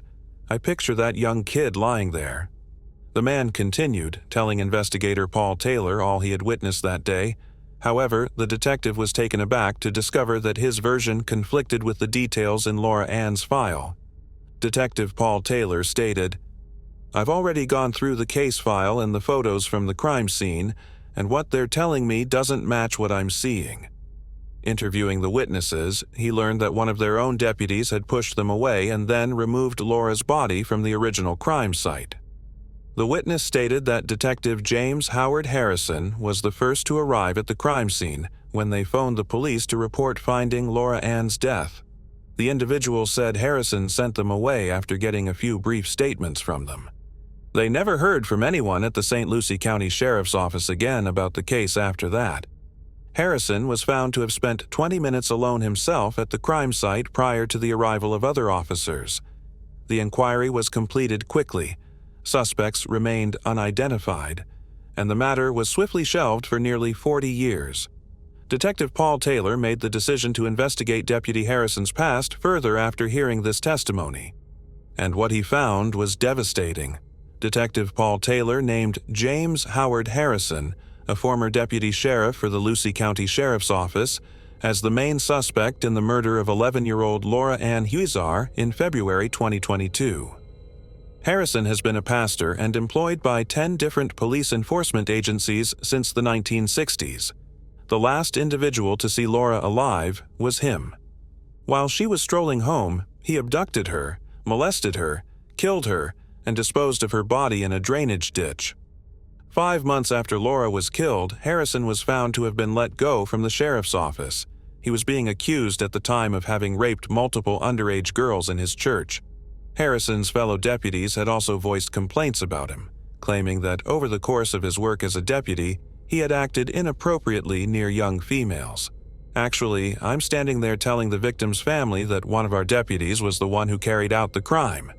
[SPEAKER 1] I picture that young kid lying there. The man continued, telling investigator Paul Taylor all he had witnessed that day. However, the detective was taken aback to discover that his version conflicted with the details in Laura Ann's file. Detective Paul Taylor stated, "I've already gone through the case file and the photos from the crime scene, and what they're telling me doesn't match what I'm seeing." Interviewing the witnesses, he learned that one of their own deputies had pushed them away and then removed Laura's body from the original crime site. The witness stated that Detective James Howard Harrison was the first to arrive at the crime scene when they phoned the police to report finding Laura Ann's death. The individual said Harrison sent them away after getting a few brief statements from them. They never heard from anyone at the St. Lucie County Sheriff's Office again about the case after that. Harrison was found to have spent 20 minutes alone himself at the crime site prior to the arrival of other officers. The inquiry was completed quickly. Suspects remained unidentified, and the matter was swiftly shelved for nearly 40 years. Detective Paul Taylor made the decision to investigate Deputy Harrison's past further after hearing this testimony. And what he found was devastating. Detective Paul Taylor named James Howard Harrison, a former deputy sheriff for the Lucie County Sheriff's Office, as the main suspect in the murder of 11-year-old Laura Ann Huizar in February 2022. Harrison has been a pastor and employed by 10 different police enforcement agencies since the 1960s. The last individual to see Laura alive was him. While she was strolling home, he abducted her, molested her, killed her, and disposed of her body in a drainage ditch. 5 months after Laura was killed, Harrison was found to have been let go from the sheriff's office. He was being accused at the time of having raped multiple underage girls in his church. Harrison's fellow deputies had also voiced complaints about him, claiming that over the course of his work as a deputy, he had acted inappropriately near young females. "Actually, I'm standing there telling the victim's family that one of our deputies was the one who carried out the crime."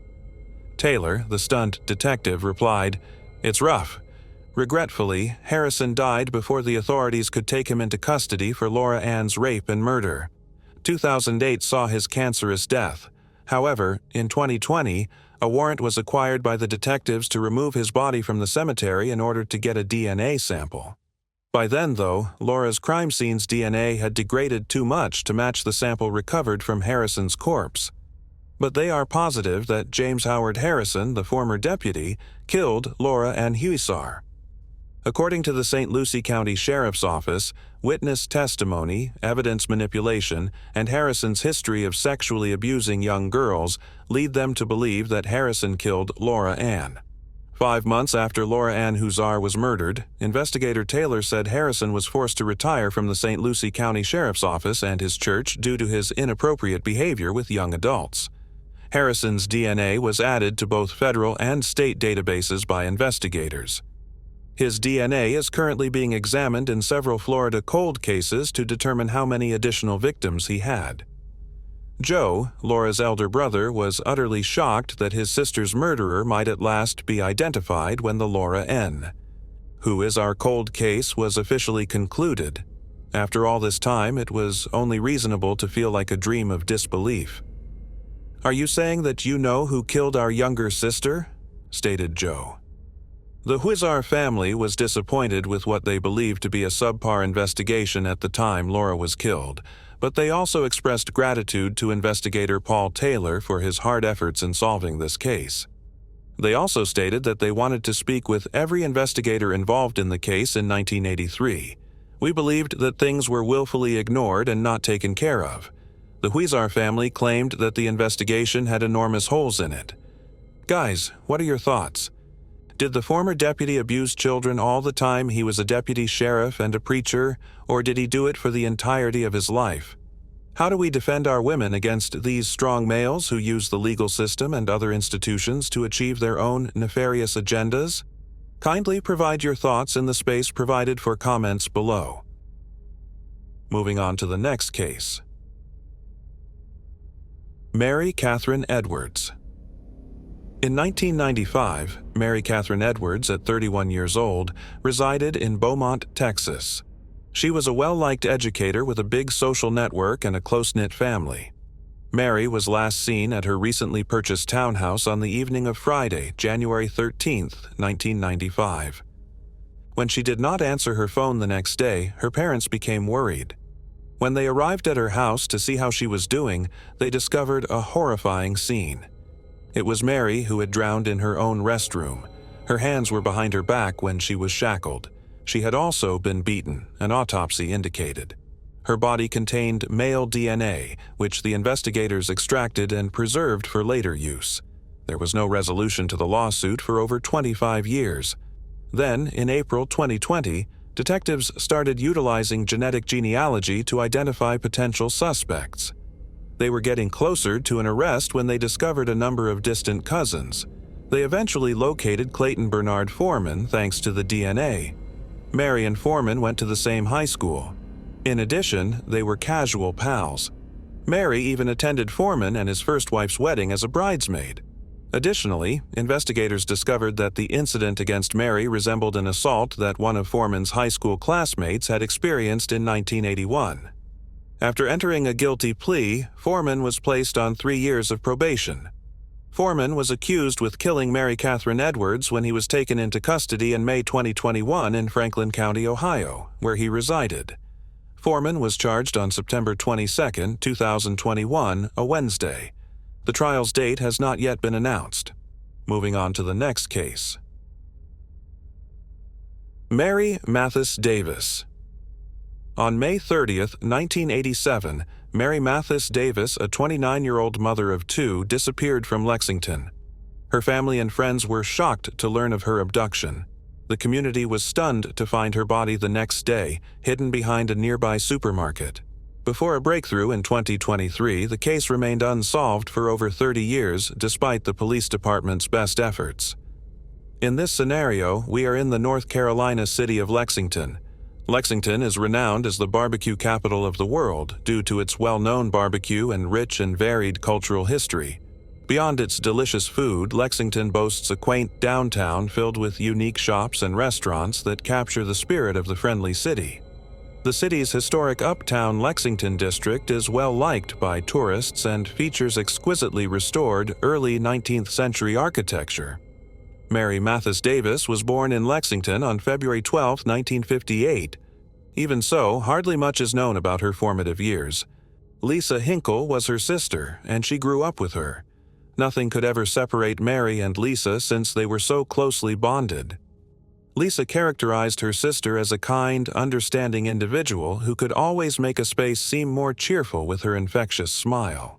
[SPEAKER 1] Taylor, the stunned detective, replied, "It's rough. Regretfully, Harrison died before the authorities could take him into custody for Laura Ann's rape and murder. 2008 saw his cancerous death. However, in 2020, a warrant was acquired by the detectives to remove his body from the cemetery in order to get a DNA sample. By then, though, Laura's crime scene's DNA had degraded too much to match the sample recovered from Harrison's corpse. But they are positive that James Howard Harrison, the former deputy, killed Laura Ann Huizar. According to the St. Lucie County Sheriff's Office, witness testimony, evidence manipulation, and Harrison's history of sexually abusing young girls lead them to believe that Harrison killed Laura Ann. 5 months after Laura Ann Huizar was murdered, investigator Taylor said Harrison was forced to retire from the St. Lucie County Sheriff's Office and his church due to his inappropriate behavior with young adults. Harrison's DNA was added to both federal and state databases by investigators. His DNA is currently being examined in several Florida cold cases to determine how many additional victims he had. Joe, Laura's elder brother, was utterly shocked that his sister's murderer might at last be identified when the Laura N. Who is our cold case was officially concluded. After all this time, it was only reasonable to feel like a dream of disbelief. "Are you saying that you know who killed our younger sister?" stated Joe. The Huizar family was disappointed with what they believed to be a subpar investigation at the time Laura was killed, but they also expressed gratitude to investigator Paul Taylor for his hard efforts in solving this case. They also stated that they wanted to speak with every investigator involved in the case in 1983. "We believed that things were willfully ignored and not taken care of. The Huizar family claimed that the investigation had enormous holes in it. Guys, what are your thoughts? Did the former deputy abuse children all the time he was a deputy sheriff and a preacher, or did he do it for the entirety of his life? How do we defend our women against these strong males who use the legal system and other institutions to achieve their own nefarious agendas? Kindly provide your thoughts in the space provided for comments below." Moving on to the next case. Mary Katherine Edwards. In 1995, Mary Katherine Edwards, at 31 years old, resided in Beaumont, Texas. She was a well-liked educator with a big social network and a close-knit family. Mary was last seen at her recently purchased townhouse on the evening of Friday, January 13, 1995. When she did not answer her phone the next day, her parents became worried. When they arrived at her house to see how she was doing, they discovered a horrifying scene. It was Mary who had drowned in her own restroom. Her hands were behind her back when she was shackled. She had also been beaten, an autopsy indicated. Her body contained male DNA, which the investigators extracted and preserved for later use. There was no resolution to the lawsuit for over 25 years. Then, in April 2020, detectives started utilizing genetic genealogy to identify potential suspects. They were getting closer to an arrest when they discovered a number of distant cousins. They eventually located Clayton Bernard Foreman thanks to the DNA. Mary and Foreman went to the same high school. In addition, they were casual pals. Mary even attended Foreman and his first wife's wedding as a bridesmaid. Additionally, investigators discovered that the incident against Mary resembled an assault that one of Foreman's high school classmates had experienced in 1981. After entering a guilty plea, Foreman was placed on 3 years of probation. Foreman was accused with killing Mary Katherine Edwards when he was taken into custody in May 2021 in Franklin County, Ohio, where he resided. Foreman was charged on September 22, 2021, a Wednesday. The trial's date has not yet been announced. Moving on to the next case. Mary Mathys Davis. On May 30, 1987, Mary Mathys Davis, a 29-year-old mother of 2, disappeared from Lexington. Her family and friends were shocked to learn of her abduction. The community was stunned to find her body the next day, hidden behind a nearby supermarket. Before a breakthrough in 2023, the case remained unsolved for over 30 years, despite the police department's best efforts. In this scenario, we are in the North Carolina city of Lexington. Lexington is renowned as the barbecue capital of the world due to its well-known barbecue and rich and varied cultural history. Beyond its delicious food, Lexington boasts a quaint downtown filled with unique shops and restaurants that capture the spirit of the friendly city. The city's historic Uptown Lexington district is well-liked by tourists and features exquisitely restored early 19th century architecture. Mary Mathys Davis was born in Lexington on February 12, 1958. Even so, hardly much is known about her formative years. Lisa Hinkle was her sister, and she grew up with her. Nothing could ever separate Mary and Lisa since they were so closely bonded. Lisa characterized her sister as a kind, understanding individual who could always make a space seem more cheerful with her infectious smile.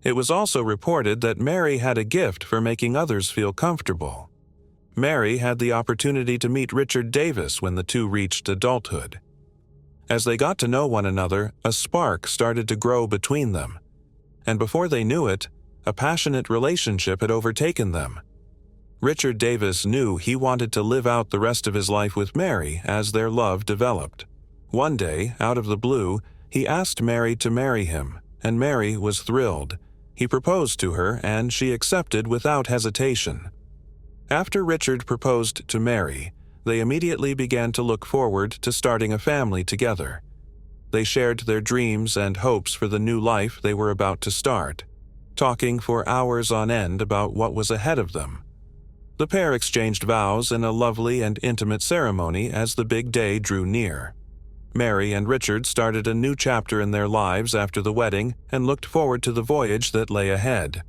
[SPEAKER 1] It was also reported that Mary had a gift for making others feel comfortable. Mary had the opportunity to meet Richard Davis when the two reached adulthood. As they got to know one another, a spark started to grow between them. And before they knew it, a passionate relationship had overtaken them. Richard Davis knew he wanted to live out the rest of his life with Mary as their love developed. One day, out of the blue, he asked Mary to marry him, and Mary was thrilled. He proposed to her, and she accepted without hesitation. After Richard proposed to Mary, they immediately began to look forward to starting a family together. They shared their dreams and hopes for the new life they were about to start, talking for hours on end about what was ahead of them. The pair exchanged vows in a lovely and intimate ceremony as the big day drew near. Mary and Richard started a new chapter in their lives after the wedding and looked forward to the voyage that lay ahead.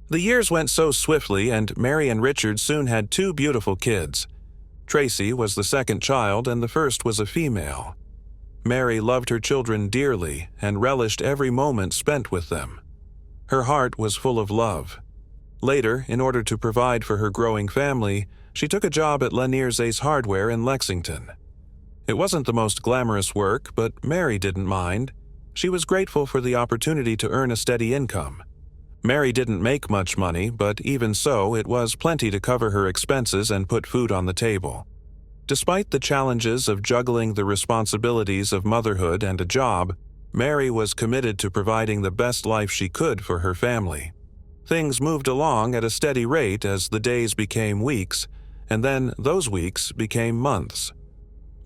[SPEAKER 1] The years went so swiftly, and Mary and Richard soon had two beautiful kids. Tracy was the second child, and the first was a female. Mary loved her children dearly and relished every moment spent with them. Her heart was full of love. Later, in order to provide for her growing family, she took a job at Lanier's Ace Hardware in Lexington. It wasn't the most glamorous work, but Mary didn't mind. She was grateful for the opportunity to earn a steady income. Mary didn't make much money, but even so, it was plenty to cover her expenses and put food on the table. Despite the challenges of juggling the responsibilities of motherhood and a job, Mary was committed to providing the best life she could for her family. Things moved along at a steady rate as the days became weeks, and then those weeks became months.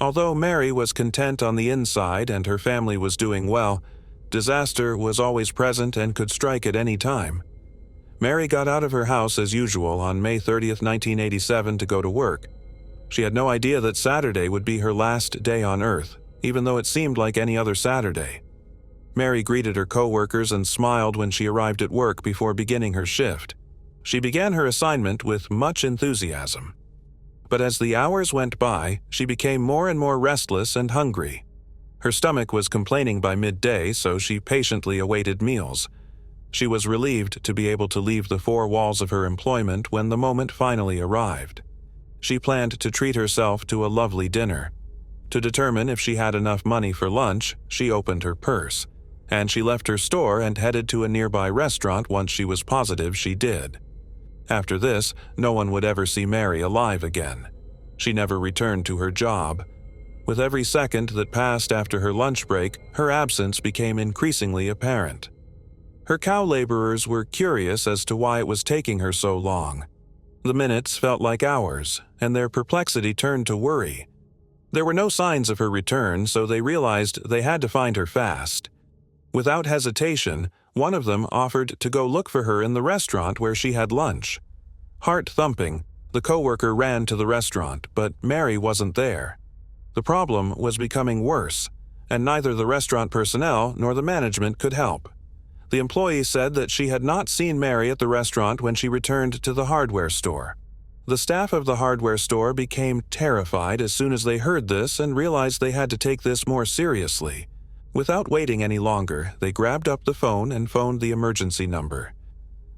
[SPEAKER 1] Although Mary was content on the inside and her family was doing well, disaster was always present and could strike at any time. Mary got out of her house as usual on May 30th, 1987 to go to work. She had no idea that Saturday would be her last day on Earth, even though it seemed like any other Saturday. Mary greeted her co-workers and smiled when she arrived at work before beginning her shift. She began her assignment with much enthusiasm. But as the hours went by, she became more and more restless and hungry. Her stomach was complaining by midday, so she patiently awaited meals. She was relieved to be able to leave the four walls of her employment when the moment finally arrived. She planned to treat herself to a lovely dinner. To determine if she had enough money for lunch, she opened her purse, and she left her store and headed to a nearby restaurant once she was positive she did. After this, no one would ever see Mary alive again. She never returned to her job. With every second that passed after her lunch break, her absence became increasingly apparent. Her cow laborers were curious as to why it was taking her so long. The minutes felt like hours, and their perplexity turned to worry. There were no signs of her return, so they realized they had to find her fast. Without hesitation, one of them offered to go look for her in the restaurant where she had lunch. Heart-thumping, the coworker ran to the restaurant, but Mary wasn't there. The problem was becoming worse, and neither the restaurant personnel nor the management could help. The employee said that she had not seen Mary at the restaurant when she returned to the hardware store. The staff of the hardware store became terrified as soon as they heard this and realized they had to take this more seriously. Without waiting any longer, they grabbed up the phone and phoned the emergency number.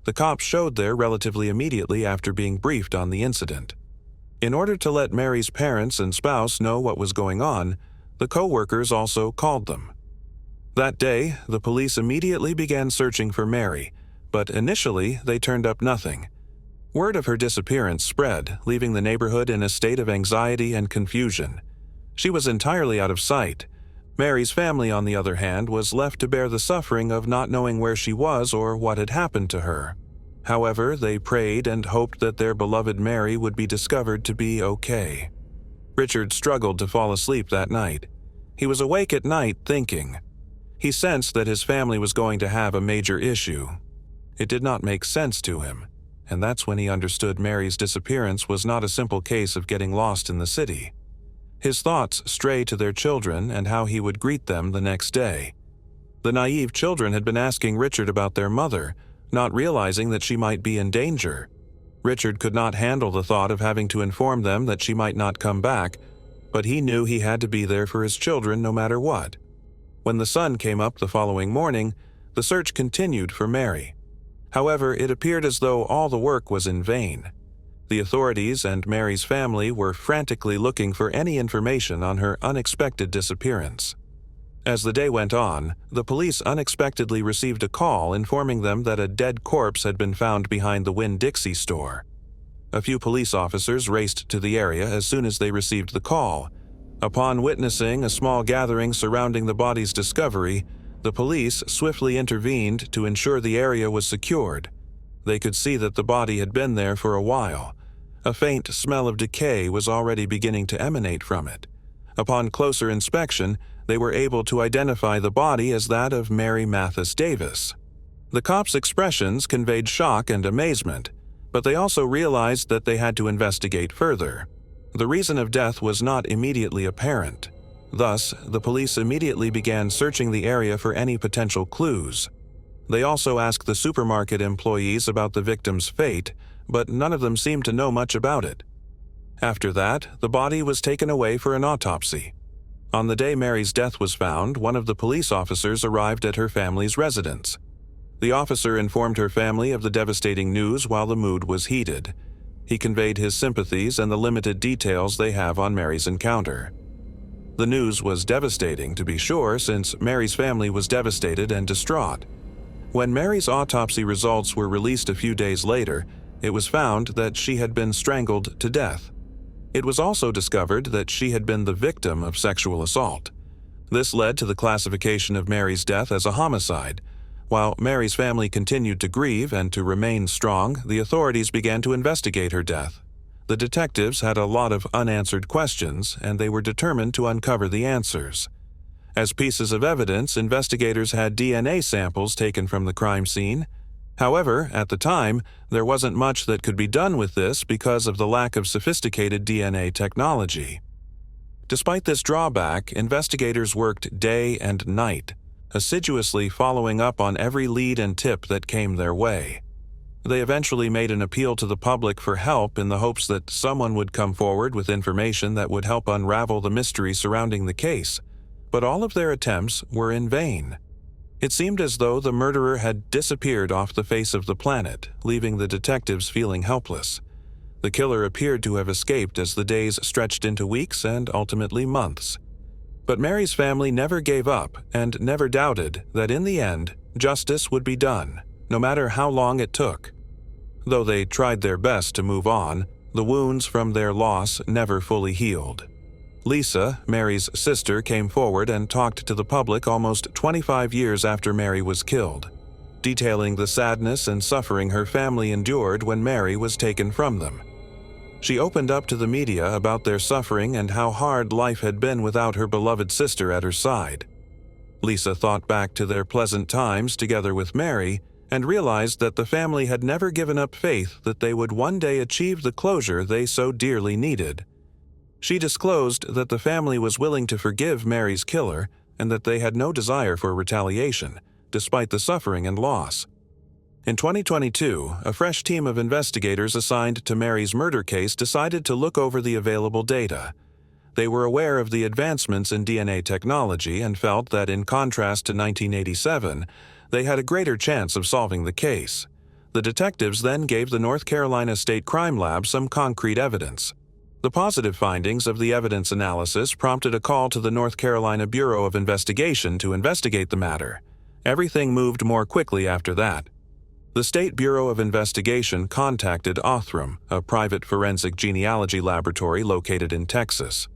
[SPEAKER 1] The cops showed there relatively immediately after being briefed on the incident. In order to let Mary's parents and spouse know what was going on, the co-workers also called them. That day, the police immediately began searching for Mary, but initially they turned up nothing. Word of her disappearance spread, leaving the neighborhood in a state of anxiety and confusion. She was entirely out of sight. Mary's family, on the other hand, was left to bear the suffering of not knowing where she was or what had happened to her. However, they prayed and hoped that their beloved Mary would be discovered to be okay. Richard struggled to fall asleep that night. He was awake at night thinking. He sensed that his family was going to have a major issue. It did not make sense to him, and that's when he understood Mary's disappearance was not a simple case of getting lost in the city. His thoughts strayed to their children and how he would greet them the next day. The naive children had been asking Richard about their mother, not realizing that she might be in danger. Richard could not handle the thought of having to inform them that she might not come back, but he knew he had to be there for his children no matter what. When the sun came up the following morning, the search continued for Mary. However, it appeared as though all the work was in vain. The authorities and Mary's family were frantically looking for any information on her unexpected disappearance. As the day went on, the police unexpectedly received a call informing them that a dead corpse had been found behind the Winn-Dixie store. A few police officers raced to the area as soon as they received the call. Upon witnessing a small gathering surrounding the body's discovery, the police swiftly intervened to ensure the area was secured. They could see that the body had been there for a while. A faint smell of decay was already beginning to emanate from it. Upon closer inspection, they were able to identify the body as that of Mary Mathys Davis. The cops' expressions conveyed shock and amazement, but they also realized that they had to investigate further. The reason of death was not immediately apparent. Thus, the police immediately began searching the area for any potential clues. They also asked the supermarket employees about the victim's fate, but none of them seemed to know much about it. After that, the body was taken away for an autopsy. On the day Mary's death was found, one of the police officers arrived at her family's residence. The officer informed her family of the devastating news while the mood was heated. He conveyed his sympathies and the limited details they have on Mary's encounter. The news was devastating, to be sure, since Mary's family was devastated and distraught. When Mary's autopsy results were released a few days later, it was found that she had been strangled to death. It was also discovered that she had been the victim of sexual assault. This led to the classification of Mary's death as a homicide. While Mary's family continued to grieve and to remain strong, the authorities began to investigate her death. The detectives had a lot of unanswered questions, and they were determined to uncover the answers. As pieces of evidence, investigators had DNA samples taken from the crime scene. However, at the time, there wasn't much that could be done with this because of the lack of sophisticated DNA technology. Despite this drawback, investigators worked day and night, assiduously following up on every lead and tip that came their way. They eventually made an appeal to the public for help in the hopes that someone would come forward with information that would help unravel the mystery surrounding the case, but all of their attempts were in vain. It seemed as though the murderer had disappeared off the face of the planet, leaving the detectives feeling helpless. The killer appeared to have escaped as the days stretched into weeks and ultimately months. But Mary's family never gave up and never doubted that in the end, justice would be done, no matter how long it took. Though they tried their best to move on, the wounds from their loss never fully healed. Lisa, Mary's sister, came forward and talked to the public almost 25 years after Mary was killed, detailing the sadness and suffering her family endured when Mary was taken from them. She opened up to the media about their suffering and how hard life had been without her beloved sister at her side. Lisa thought back to their pleasant times together with Mary and realized that the family had never given up faith that they would one day achieve the closure they so dearly needed. She disclosed that the family was willing to forgive Mary's killer and that they had no desire for retaliation, despite the suffering and loss. In 2022, a fresh team of investigators assigned to Mary's murder case decided to look over the available data. They were aware of the advancements in DNA technology and felt that in contrast to 1987, they had a greater chance of solving the case. The detectives then gave the North Carolina State Crime Lab some concrete evidence. The positive findings of the evidence analysis prompted a call to the North Carolina Bureau of Investigation to investigate the matter. Everything moved more quickly after that. The State Bureau of Investigation contacted Othram, a private forensic genealogy laboratory located in Texas.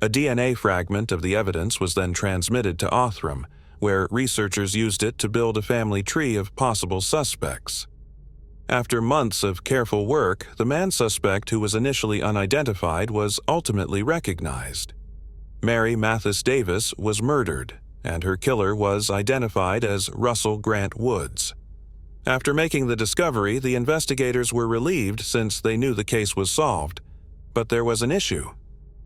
[SPEAKER 1] A DNA fragment of the evidence was then transmitted to Othram, where researchers used it to build a family tree of possible suspects. After months of careful work, the man suspect who was initially unidentified was ultimately recognized. Mary Mathys Davis was murdered, and her killer was identified as Russell Grant Woods. After making the discovery, the investigators were relieved since they knew the case was solved. But there was an issue.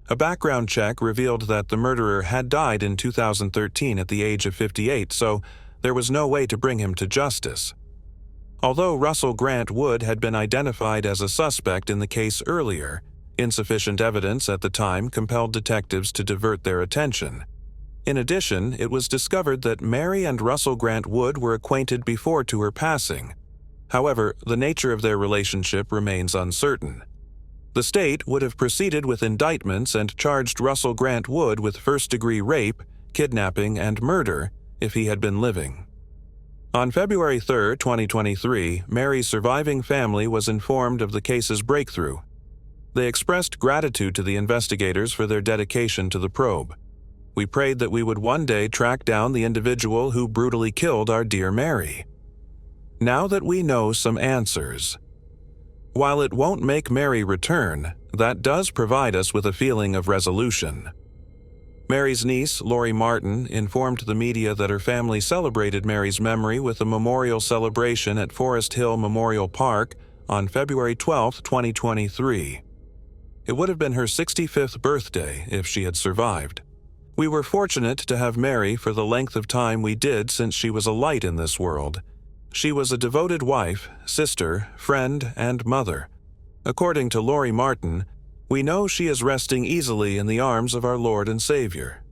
[SPEAKER 1] A background check revealed that the murderer had died in 2013 at the age of 58, so there was no way to bring him to justice. Although Russell Grant Wood had been identified as a suspect in the case earlier, insufficient evidence at the time compelled detectives to divert their attention. In addition, it was discovered that Mary and Russell Grant Wood were acquainted before to her passing. However, the nature of their relationship remains uncertain. The state would have proceeded with indictments and charged Russell Grant Wood with first-degree rape, kidnapping, and murder if he had been living. On February 3, 2023, Mary's surviving family was informed of the case's breakthrough. They expressed gratitude to the investigators for their dedication to the probe. We prayed that we would one day track down the individual who brutally killed our dear Mary. Now that we know some answers. While it won't make Mary return, that does provide us with a feeling of resolution. Mary's niece, Lori Martin, informed the media that her family celebrated Mary's memory with a memorial celebration at Forest Hill Memorial Park on February 12, 2023. It would have been her 65th birthday if she had survived. We were fortunate to have Mary for the length of time we did since she was a light in this world. She was a devoted wife, sister, friend, and mother. According to Lori Martin, we know she is resting easily in the arms of our Lord and Savior.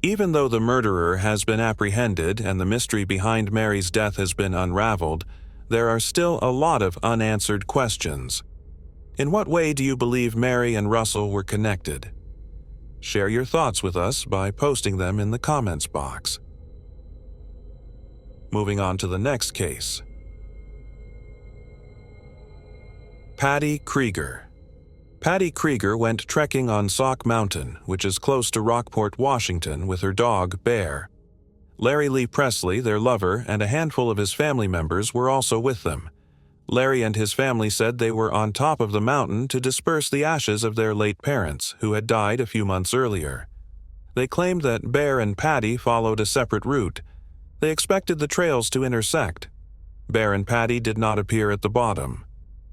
[SPEAKER 1] Even though the murderer has been apprehended and the mystery behind Mary's death has been unraveled, there are still a lot of unanswered questions. In what way do you believe Mary and Russell were connected? Share your thoughts with us by posting them in the comments box. Moving on to the next case. Patty Krieger. Patty Krieger went trekking on Sauk Mountain, which is close to Rockport, Washington, with her dog, Bear. Larry Lee Presley, their lover, and a handful of his family members were also with them. Larry and his family said they were on top of the mountain to disperse the ashes of their late parents, who had died a few months earlier. They claimed that Bear and Patty followed a separate route. They expected the trails to intersect. Bear and Patty did not appear at the bottom.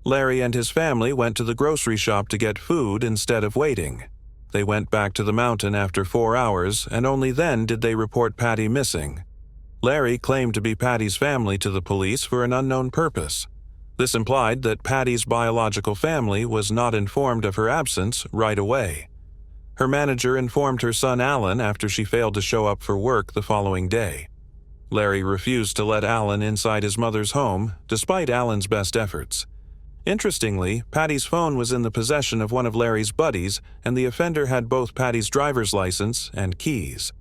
[SPEAKER 1] Larry and his family went to the grocery shop to get food instead of waiting. They went back to the mountain after 4 hours, and only then did they report Patty missing. Larry claimed to be Patty's family to the police for an unknown purpose. This implied that Patty's biological family was not informed of her absence right away. Her manager informed her son Alan after she failed to show up for work the following day. Larry refused to let Alan inside his mother's home, despite Alan's best efforts. Interestingly, Patty's phone was in the possession of one of Larry's buddies, and the offender had both Patty's driver's license and keys.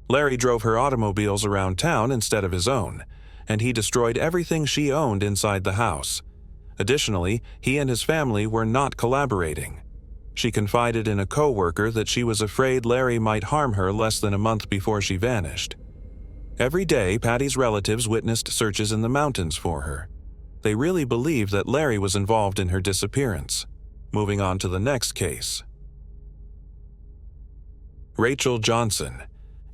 [SPEAKER 1] Larry drove her automobiles around town instead of his own, and he destroyed everything she owned inside the house. Additionally, he and his family were not collaborating. She confided in a co-worker that she was afraid Larry might harm her less than a month before she vanished. Every day, Patty's relatives witnessed searches in the mountains for her. They really believed that Larry was involved in her disappearance. Moving on to the next case. Rachel Johnson.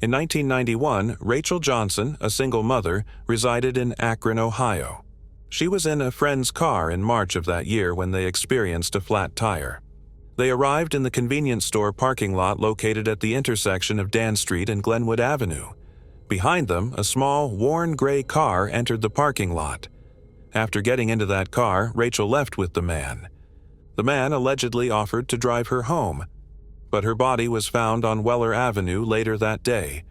[SPEAKER 1] In 1991, Rachel Johnson, a single mother, resided in Akron, Ohio. She was in a friend's car in March of that year when they experienced a flat tire. They arrived in the convenience store parking lot located at the intersection of Dan Street and Glenwood Avenue. Behind them, a small, worn gray car entered the parking lot. After getting into that car, Rachel left with the man. The man allegedly offered to drive her home, but her body was found on Weller Avenue later that day.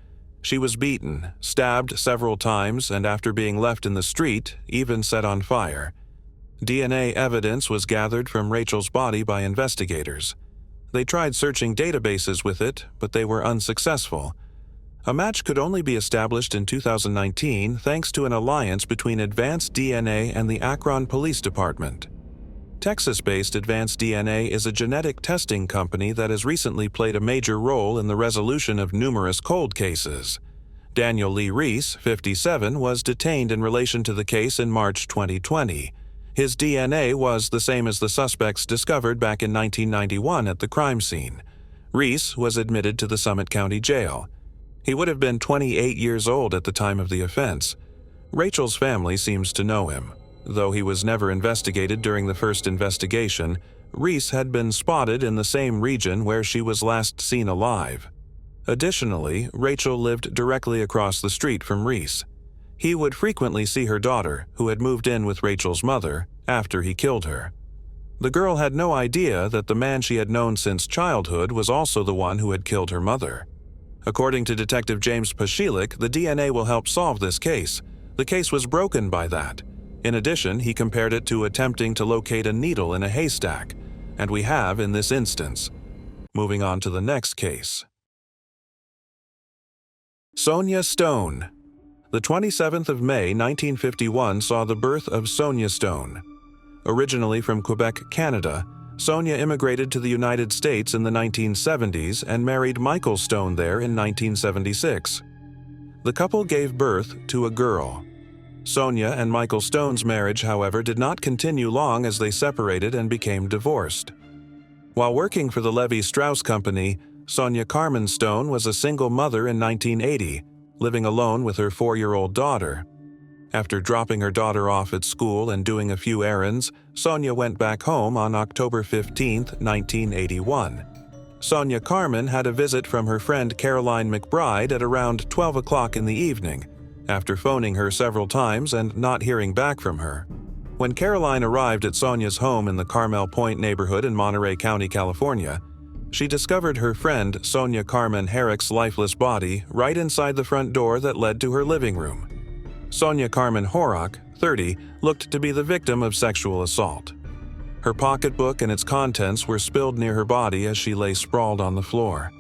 [SPEAKER 1] She was beaten, stabbed several times, and after being left in the street, even set on fire. DNA evidence was gathered from Rachel's body by investigators. They tried searching databases with it, but they were unsuccessful. A match could only be established in 2019 thanks to an alliance between Advanced DNA and the Akron Police Department. Texas-based Advanced DNA is a genetic testing company that has recently played a major role in the resolution of numerous cold cases. Daniel Lee Reese, 57, was detained in relation to the case in March 2020. His DNA was the same as the suspects discovered back in 1991 at the crime scene. Reese was admitted to the Summit County Jail. He would have been 28 years old at the time of the offense. Rachel's family seems to know him. Though he was never investigated during the first investigation, Reese had been spotted in the same region where she was last seen alive. Additionally, Rachel lived directly across the street from Reese. He would frequently see her daughter, who had moved in with Rachel's mother, after he killed her. The girl had no idea that the man she had known since childhood was also the one who had killed her mother. According to Detective James Pashelik, the DNA will help solve this case. The case was broken by that. In addition, he compared it to attempting to locate a needle in a haystack, and we have in this instance. Moving on to the next case. Sonia Stone. The 27th of May, 1951 saw the birth of Sonia Stone. Originally from Quebec, Canada, Sonia immigrated to the United States in the 1970s and married Michael Stone there in 1976. The couple gave birth to a girl. Sonia and Michael Stone's marriage, however, did not continue long as they separated and became divorced. While working for the Levi-Strauss Company, Sonia Carmen Stone was a single mother in 1980, living alone with her 4-year-old daughter. After dropping her daughter off at school and doing a few errands, Sonia went back home on October 15, 1981. Sonia Carmen had a visit from her friend Caroline McBride at around 12 o'clock in the evening, after phoning her several times and not hearing back from her. When Caroline arrived at Sonia's home in the Carmel Point neighborhood in Monterey County, California, she discovered her friend Sonia Carmen Herrick's lifeless body right inside the front door that led to her living room. Sonia Carmen Horrock, 30, looked to be the victim of sexual assault. Her pocketbook and its contents were spilled near her body as she lay sprawled on the floor.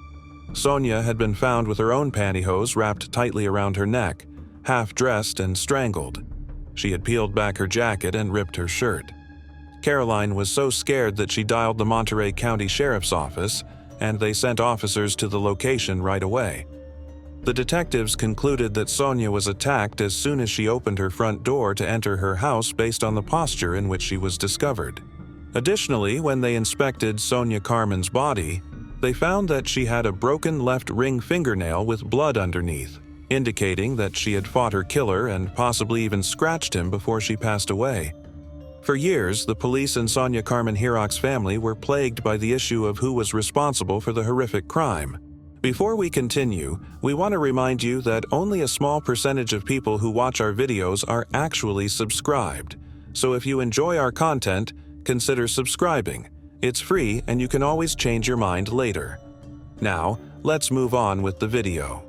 [SPEAKER 1] Sonia had been found with her own pantyhose wrapped tightly around her neck, half-dressed and strangled. She had peeled back her jacket and ripped her shirt. Caroline was so scared that she dialed the Monterey County Sheriff's Office, and they sent officers to the location right away. The detectives concluded that Sonia was attacked as soon as she opened her front door to enter her house based on the posture in which she was discovered. Additionally, when they inspected Sonia Carmen's body, they found that she had a broken left ring fingernail with blood underneath, indicating that she had fought her killer and possibly even scratched him before she passed away. For years, the police and Sonia Carmen Horrock's family were plagued by the issue of who was responsible for the horrific crime. Before we continue, we want to remind you that only a small percentage of people who watch our videos are actually subscribed. So if you enjoy our content, consider subscribing. It's free and you can always change your mind later. Now, let's move on with the video.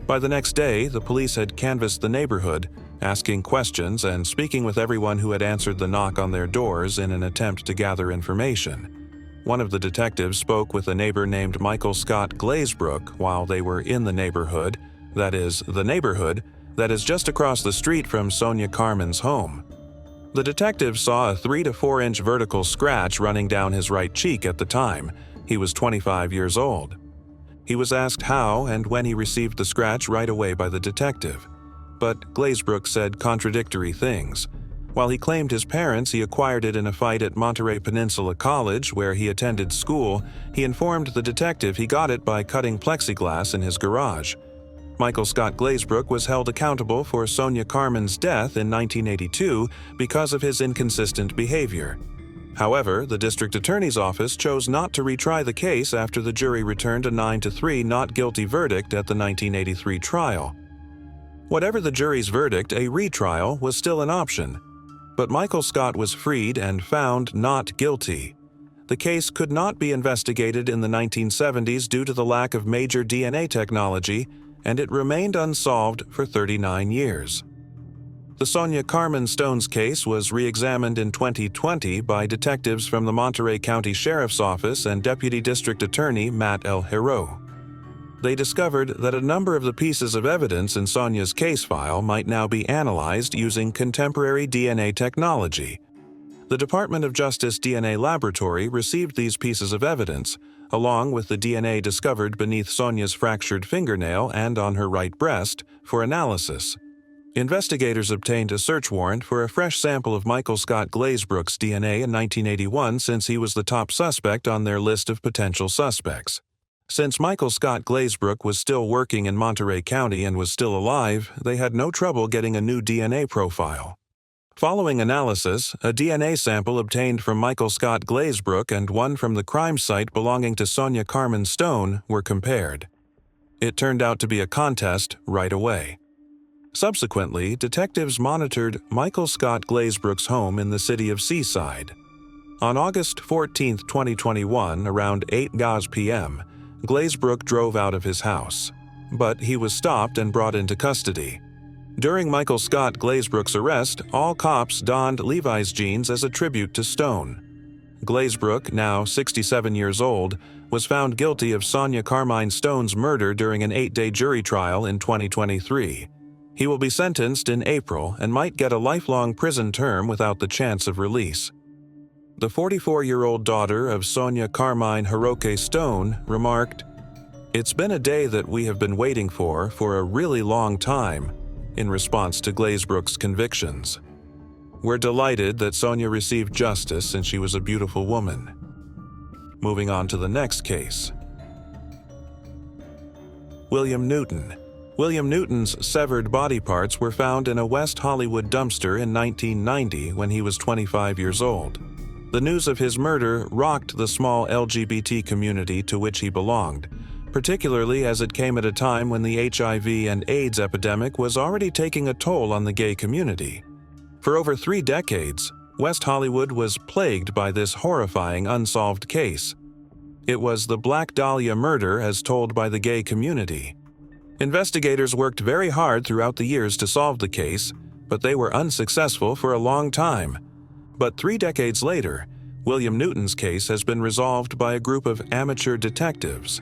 [SPEAKER 1] By the next day, the police had canvassed the neighborhood, asking questions and speaking with everyone who had answered the knock on their doors in an attempt to gather information. One of the detectives spoke with a neighbor named Michael Scott Glazebrook while they were in the neighborhood that is just across the street from Sonia Carmen's home. The detective saw a 3 to 4 inch vertical scratch running down his right cheek at the time. He was 25 years old. He was asked how and when he received the scratch right away by the detective, but Glazebrook said contradictory things. While he claimed his parents he acquired it in a fight at Monterey Peninsula College where he attended school, he informed the detective he got it by cutting plexiglass in his garage. Michael Scott Glazebrook was held accountable for Sonia Carmen's death in 1982 because of his inconsistent behavior. However, the district attorney's office chose not to retry the case after the jury returned a 9-3 not guilty verdict at the 1983 trial. Whatever the jury's verdict, a retrial was still an option. But Michael Scott was freed and found not guilty. The case could not be investigated in the 1970s due to the lack of major DNA technology, and it remained unsolved for 39 years. The Sonia Carmen Stone's case was re-examined in 2020 by detectives from the Monterey County Sheriff's Office and Deputy District Attorney Matt L. Hero. They discovered that a number of the pieces of evidence in Sonia's case file might now be analyzed using contemporary DNA technology. The Department of Justice DNA Laboratory received these pieces of evidence, along with the DNA discovered beneath Sonia's fractured fingernail and on her right breast, for analysis. Investigators obtained a search warrant for a fresh sample of Michael Scott Glazebrook's DNA in 1981 since he was the top suspect on their list of potential suspects. Since Michael Scott Glazebrook was still working in Monterey County and was still alive, they had no trouble getting a new DNA profile. Following analysis, a DNA sample obtained from Michael Scott Glazebrook and one from the crime site belonging to Sonia Carmen Stone were compared. It turned out to be a contest right away. Subsequently, detectives monitored Michael Scott Glazebrook's home in the city of Seaside. On August 14, 2021, around 8 p.m., Glazebrook drove out of his house, but he was stopped and brought into custody. During Michael Scott Glazebrook's arrest, all cops donned Levi's jeans as a tribute to Stone. Glazebrook, now 67 years old, was found guilty of Sonia Carmen Stone's murder during an 8-day jury trial in 2023. He will be sentenced in April and might get a lifelong prison term without the chance of release. The 44-year-old daughter of Sonia Carmine Hiroke Stone remarked, "It's been a day that we have been waiting for a really long time," in response to Glazebrook's convictions. "We're delighted that Sonia received justice and she was a beautiful woman." Moving on to the next case. William Newton. William Newton's severed body parts were found in a West Hollywood dumpster in 1990 when he was 25 years old. The news of his murder rocked the small LGBT community to which he belonged, particularly as it came at a time when the HIV and AIDS epidemic was already taking a toll on the gay community. For over 3 decades, West Hollywood was plagued by this horrifying unsolved case. It was the Black Dahlia murder as told by the gay community. Investigators worked very hard throughout the years to solve the case, but they were unsuccessful for a long time. But 3 decades later, William Newton's case has been resolved by a group of amateur detectives.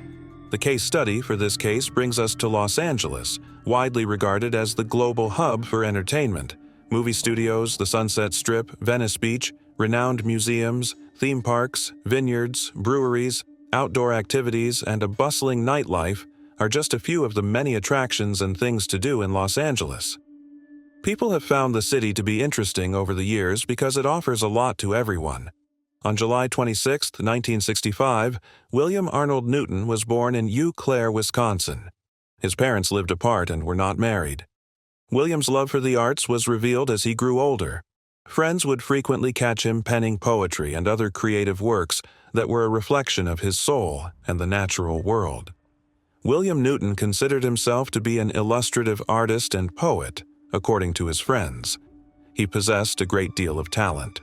[SPEAKER 1] The case study for this case brings us to Los Angeles, widely regarded as the global hub for entertainment. Movie studios, the Sunset Strip, Venice Beach, renowned museums, theme parks, vineyards, breweries, outdoor activities, and a bustling nightlife are just a few of the many attractions and things to do in Los Angeles. People have found the city to be interesting over the years because it offers a lot to everyone. On July 26, 1965, William Arnold Newton was born in Eau Claire, Wisconsin. His parents lived apart and were not married. William's love for the arts was revealed as he grew older. Friends would frequently catch him penning poetry and other creative works that were a reflection of his soul and the natural world. William Newton considered himself to be an illustrative artist and poet, according to his friends. He possessed a great deal of talent.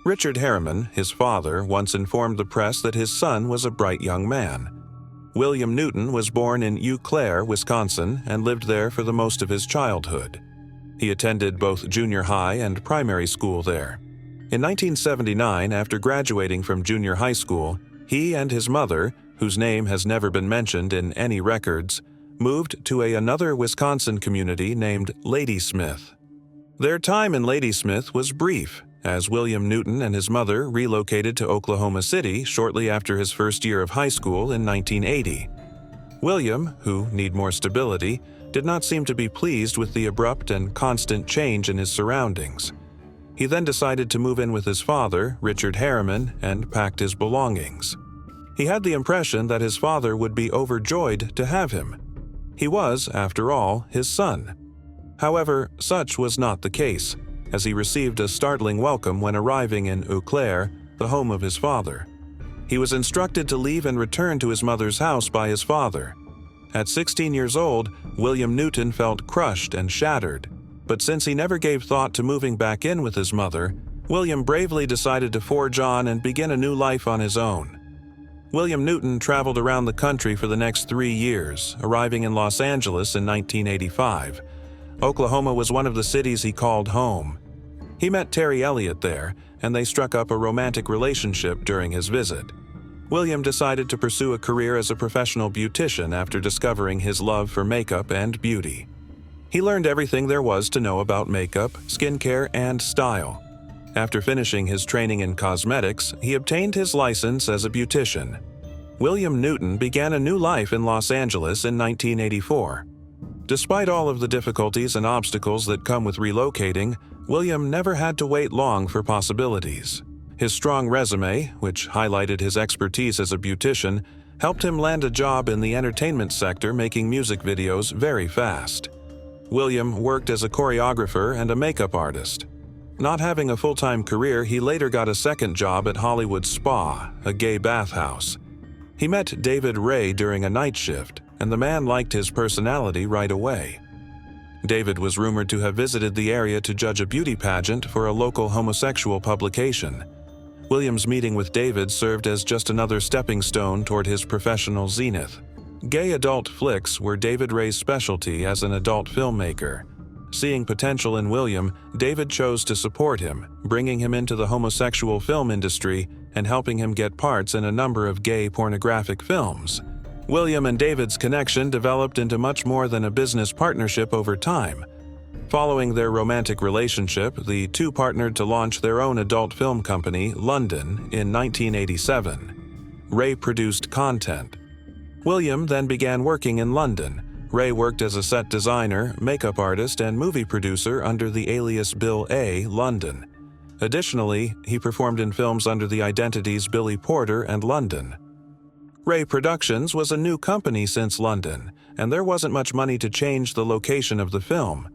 [SPEAKER 1] Richard Harriman, his father, once informed the press that his son was a bright young man. William Newton was born in Eau Claire, Wisconsin, and lived there for the most of his childhood. He attended both junior high and primary school there. In 1979, after graduating from junior high school, he and his mother, whose name has never been mentioned in any records, moved to another Wisconsin community named Ladysmith. Their time in Ladysmith was brief, as William Newton and his mother relocated to Oklahoma City shortly after his first year of high school in 1980. William, who needed more stability, did not seem to be pleased with the abrupt and constant change in his surroundings. He then decided to move in with his father, Richard Harriman, and packed his belongings. He had the impression that his father would be overjoyed to have him. He was, after all, his son. However, such was not the case, as he received a startling welcome when arriving in Eau Claire, the home of his father. He was instructed to leave and return to his mother's house by his father. At 16 years old, William Newton felt crushed and shattered, but since he never gave thought to moving back in with his mother, William bravely decided to forge on and begin a new life on his own. William Newton traveled around the country for the next 3 years, arriving in Los Angeles in 1985. Oklahoma was one of the cities he called home. He met Terry Elliott there, and they struck up a romantic relationship during his visit. William decided to pursue a career as a professional beautician after discovering his love for makeup and beauty. He learned everything there was to know about makeup, skincare, and style. After finishing his training in cosmetics, he obtained his license as a beautician. William Newton began a new life in Los Angeles in 1984. Despite all of the difficulties and obstacles that come with relocating, William never had to wait long for possibilities. His strong resume, which highlighted his expertise as a beautician, helped him land a job in the entertainment sector making music videos very fast. William worked as a choreographer and a makeup artist. Not having a full-time career, he later got a second job at Hollywood Spa, a gay bathhouse. He met David Ray during a night shift, and the man liked his personality right away. David was rumored to have visited the area to judge a beauty pageant for a local homosexual publication. William's meeting with David served as just another stepping stone toward his professional zenith. Gay adult flicks were David Ray's specialty as an adult filmmaker. Seeing potential in William, David chose to support him, bringing him into the homosexual film industry and helping him get parts in a number of gay pornographic films. William and David's connection developed into much more than a business partnership over time. Following their romantic relationship, the two partnered to launch their own adult film company, London, in 1987. Ray produced content. William then began working in London. Ray worked as a set designer, makeup artist, and movie producer under the alias Bill A. London. Additionally, he performed in films under the identities Billy Porter and London. Ray Productions was a new company since London, and there wasn't much money to change the location of the film.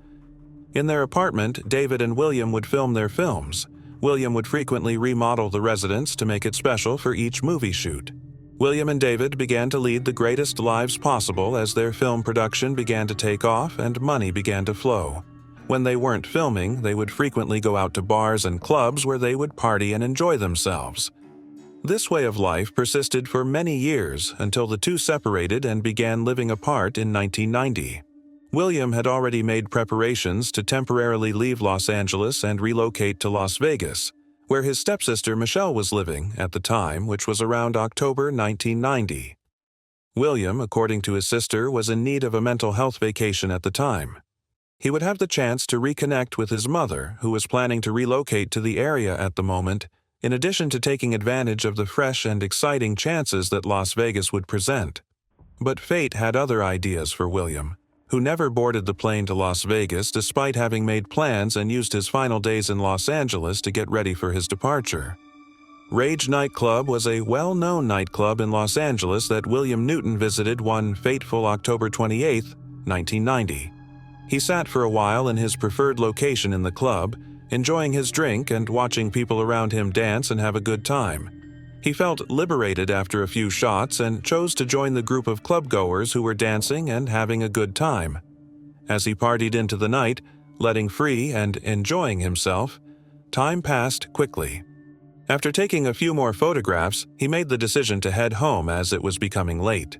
[SPEAKER 1] In their apartment, David and William would film their films. William would frequently remodel the residence to make it special for each movie shoot. William and David began to lead the greatest lives possible as their film production began to take off and money began to flow. When they weren't filming, they would frequently go out to bars and clubs where they would party and enjoy themselves. This way of life persisted for many years until the two separated and began living apart in 1990. William had already made preparations to temporarily leave Los Angeles and relocate to Las Vegas, where his stepsister Michelle was living at the time, which was around October 1990. William, according to his sister, was in need of a mental health vacation at the time. He would have the chance to reconnect with his mother, who was planning to relocate to the area at the moment, in addition to taking advantage of the fresh and exciting chances that Las Vegas would present. But fate had other ideas for William, who never boarded the plane to Las Vegas despite having made plans and used his final days in Los Angeles to get ready for his departure. Rage Nightclub was a well-known nightclub in Los Angeles that William Newton visited one fateful October 28, 1990. He sat for a while in his preferred location in the club, enjoying his drink and watching people around him dance and have a good time. He felt liberated after a few shots and chose to join the group of clubgoers who were dancing and having a good time. As he partied into the night, letting free and enjoying himself, time passed quickly. After taking a few more photographs, he made the decision to head home as it was becoming late.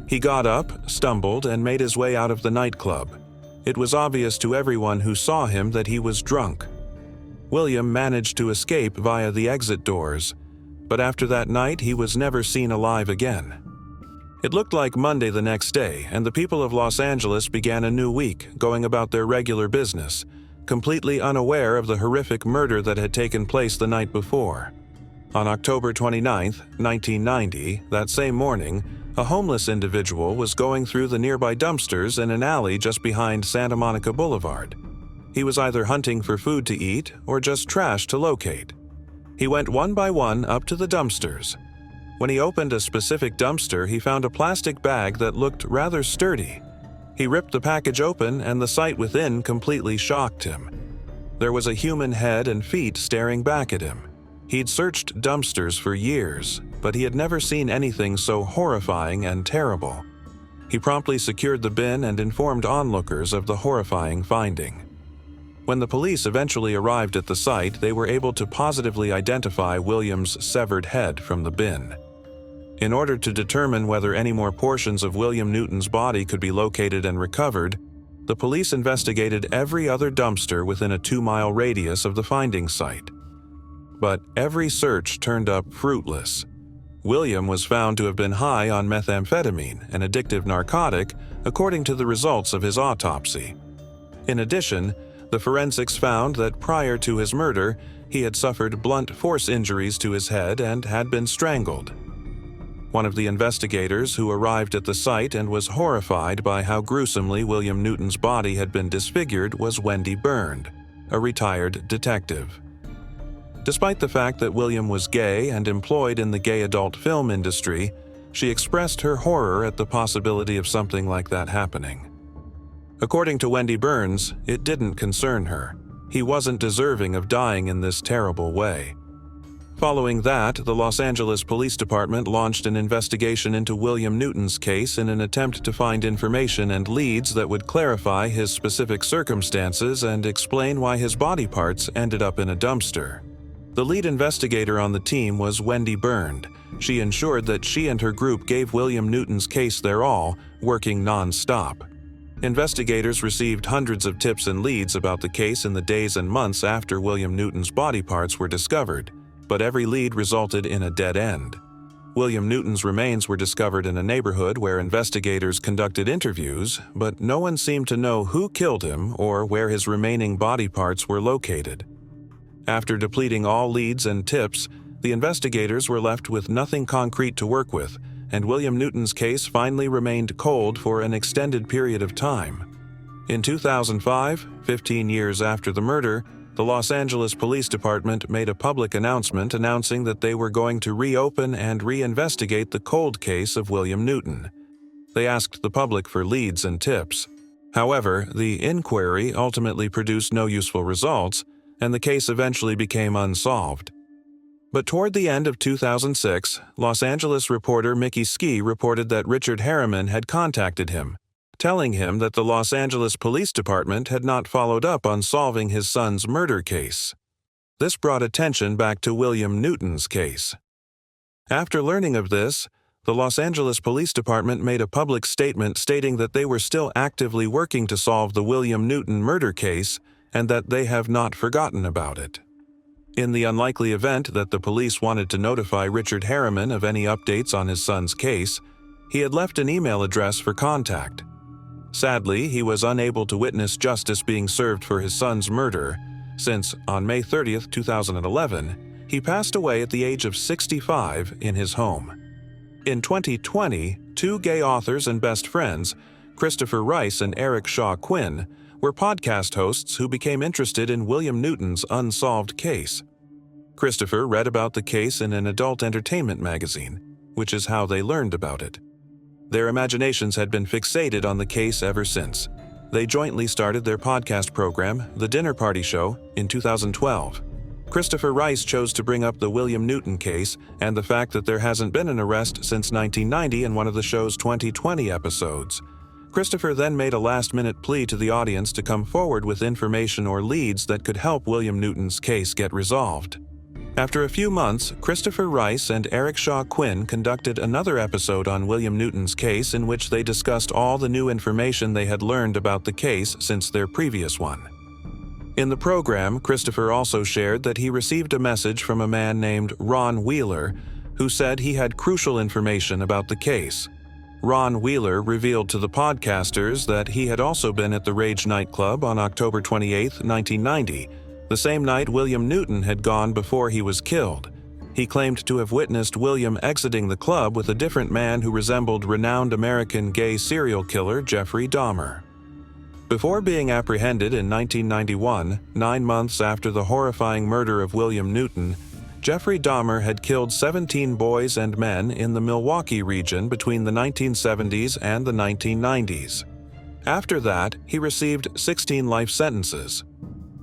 [SPEAKER 1] He got up, stumbled, and made his way out of the nightclub. It was obvious to everyone who saw him that he was drunk. William managed to escape via the exit doors, but after that night he was never seen alive again. It looked like Monday the next day, and the people of Los Angeles began a new week, going about their regular business, completely unaware of the horrific murder that had taken place the night before. On October 29, 1990, that same morning, a homeless individual was going through the nearby dumpsters in an alley just behind Santa Monica Boulevard. He was either hunting for food to eat or just trash to locate. He went one by one up to the dumpsters. When he opened a specific dumpster, he found a plastic bag that looked rather sturdy. He ripped the package open, and the sight within completely shocked him. There was a human head and feet staring back at him. He'd searched dumpsters for years, but he had never seen anything so horrifying and terrible. He promptly secured the bin and informed onlookers of the horrifying finding. When the police eventually arrived at the site, they were able to positively identify William's severed head from the bin. In order to determine whether any more portions of William Newton's body could be located and recovered, the police investigated every other dumpster within a 2-mile radius of the finding site. But every search turned up fruitless. William was found to have been high on methamphetamine, an addictive narcotic, according to the results of his autopsy. In addition, the forensics found that prior to his murder, he had suffered blunt force injuries to his head and had been strangled. One of the investigators who arrived at the site and was horrified by how gruesomely William Newton's body had been disfigured was Wendy Byrne, a retired detective. Despite the fact that William was gay and employed in the gay adult film industry, she expressed her horror at the possibility of something like that happening. According to Wendy Burns, it didn't concern her. He wasn't deserving of dying in this terrible way. Following that, the Los Angeles Police Department launched an investigation into William Newton's case in an attempt to find information and leads that would clarify his specific circumstances and explain why his body parts ended up in a dumpster. The lead investigator on the team was Wendy Byrne. She ensured that she and her group gave William Newton's case their all, working non-stop. Investigators received hundreds of tips and leads about the case in the days and months after William Newton's body parts were discovered, but every lead resulted in a dead end. William Newton's remains were discovered in a neighborhood where investigators conducted interviews, but no one seemed to know who killed him or where his remaining body parts were located. After depleting all leads and tips, the investigators were left with nothing concrete to work with, and William Newton's case finally remained cold for an extended period of time. In 2005, 15 years after the murder, the Los Angeles Police Department made a public announcement announcing that they were going to reopen and reinvestigate the cold case of William Newton. They asked the public for leads and tips. However, the inquiry ultimately produced no useful results, and the case eventually became unsolved. But toward the end of 2006, Los Angeles reporter Mickey Ski reported that Richard Harriman had contacted him, telling him that the Los Angeles Police Department had not followed up on solving his son's murder case. This brought attention back to William Newton's case. After learning of this, the Los Angeles Police Department made a public statement stating that they were still actively working to solve the William Newton murder case and that they have not forgotten about it. In the unlikely event that the police wanted to notify Richard Harriman of any updates on his son's case, he had left an email address for contact. Sadly, he was unable to witness justice being served for his son's murder, since on May 30, 2011, he passed away at the age of 65 in his home. In 2020, two gay authors and best friends, Christopher Rice and Eric Shaw Quinn, were podcast hosts who became interested in William Newton's unsolved case. Christopher read about the case in an adult entertainment magazine, which is how they learned about it. Their imaginations had been fixated on the case ever since. They jointly started their podcast program, The Dinner Party Show, in 2012. Christopher Rice chose to bring up the William Newton case and the fact that there hasn't been an arrest since 1990 in one of the show's 2020 episodes. Christopher then made a last-minute plea to the audience to come forward with information or leads that could help William Newton's case get resolved. After a few months, Christopher Rice and Eric Shaw Quinn conducted another episode on William Newton's case in which they discussed all the new information they had learned about the case since their previous one. In the program, Christopher also shared that he received a message from a man named Ron Wheeler, who said he had crucial information about the case. Ron Wheeler revealed to the podcasters that he had also been at the Rage nightclub on October 28, 1990, the same night William Newton had gone before he was killed. He claimed to have witnessed William exiting the club with a different man who resembled renowned American gay serial killer Jeffrey Dahmer. Before being apprehended in 1991, 9 months after the horrifying murder of William Newton, Jeffrey Dahmer had killed 17 boys and men in the Milwaukee region between the 1970s and the 1990s. After that, he received 16 life sentences.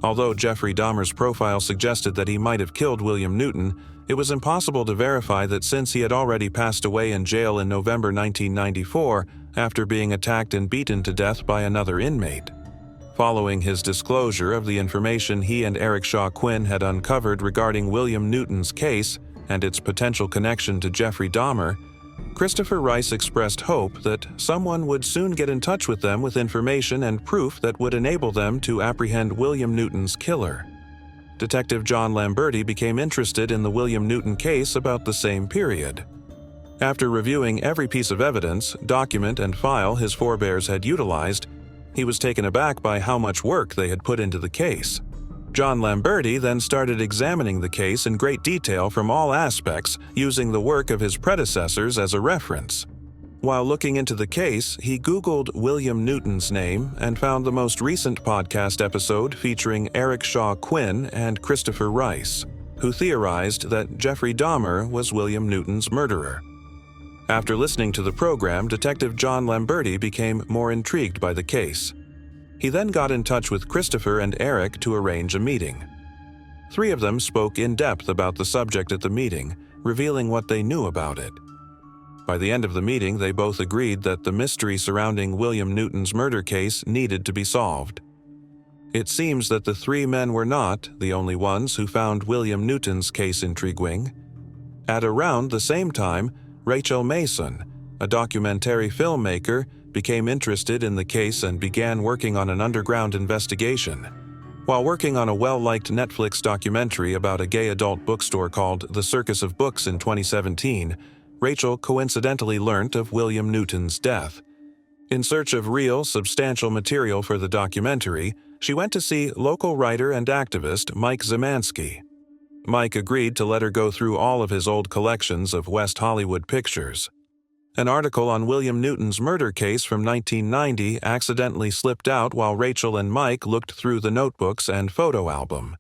[SPEAKER 1] Although Jeffrey Dahmer's profile suggested that he might have killed William Newton, it was impossible to verify that since he had already passed away in jail in November 1994 after being attacked and beaten to death by another inmate. Following his disclosure of the information he and Eric Shaw Quinn had uncovered regarding William Newton's case and its potential connection to Jeffrey Dahmer, Christopher Rice expressed hope that someone would soon get in touch with them with information and proof that would enable them to apprehend William Newton's killer. Detective John Lamberti became interested in the William Newton case about the same period. After reviewing every piece of evidence, document, and file his forebears had utilized, he was taken aback by how much work they had put into the case. John Lamberti then started examining the case in great detail from all aspects, using the work of his predecessors as a reference. While looking into the case, he Googled William Newton's name and found the most recent podcast episode featuring Eric Shaw Quinn and Christopher Rice, who theorized that Jeffrey Dahmer was William Newton's murderer. After listening to the program, Detective John Lamberti became more intrigued by the case. He then got in touch with Christopher and Eric to arrange a meeting. 3 of them spoke in depth about the subject at the meeting, revealing what they knew about it. By the end of the meeting, they both agreed that the mystery surrounding William Newton's murder case needed to be solved. It seems that the 3 men were not the only ones who found William Newton's case intriguing. At around the same time, Rachel Mason, a documentary filmmaker, became interested in the case and began working on an underground investigation. While working on a well-liked Netflix documentary about a gay adult bookstore called The Circus of Books in 2017, Rachel coincidentally learnt of William Newton's death. In search of real, substantial material for the documentary, she went to see local writer and activist Mike Zimanski. Mike agreed to let her go through all of his old collections of West Hollywood pictures. An article on William Newton's murder case from 1990 accidentally slipped out while Rachel and Mike looked through the notebooks and photo album.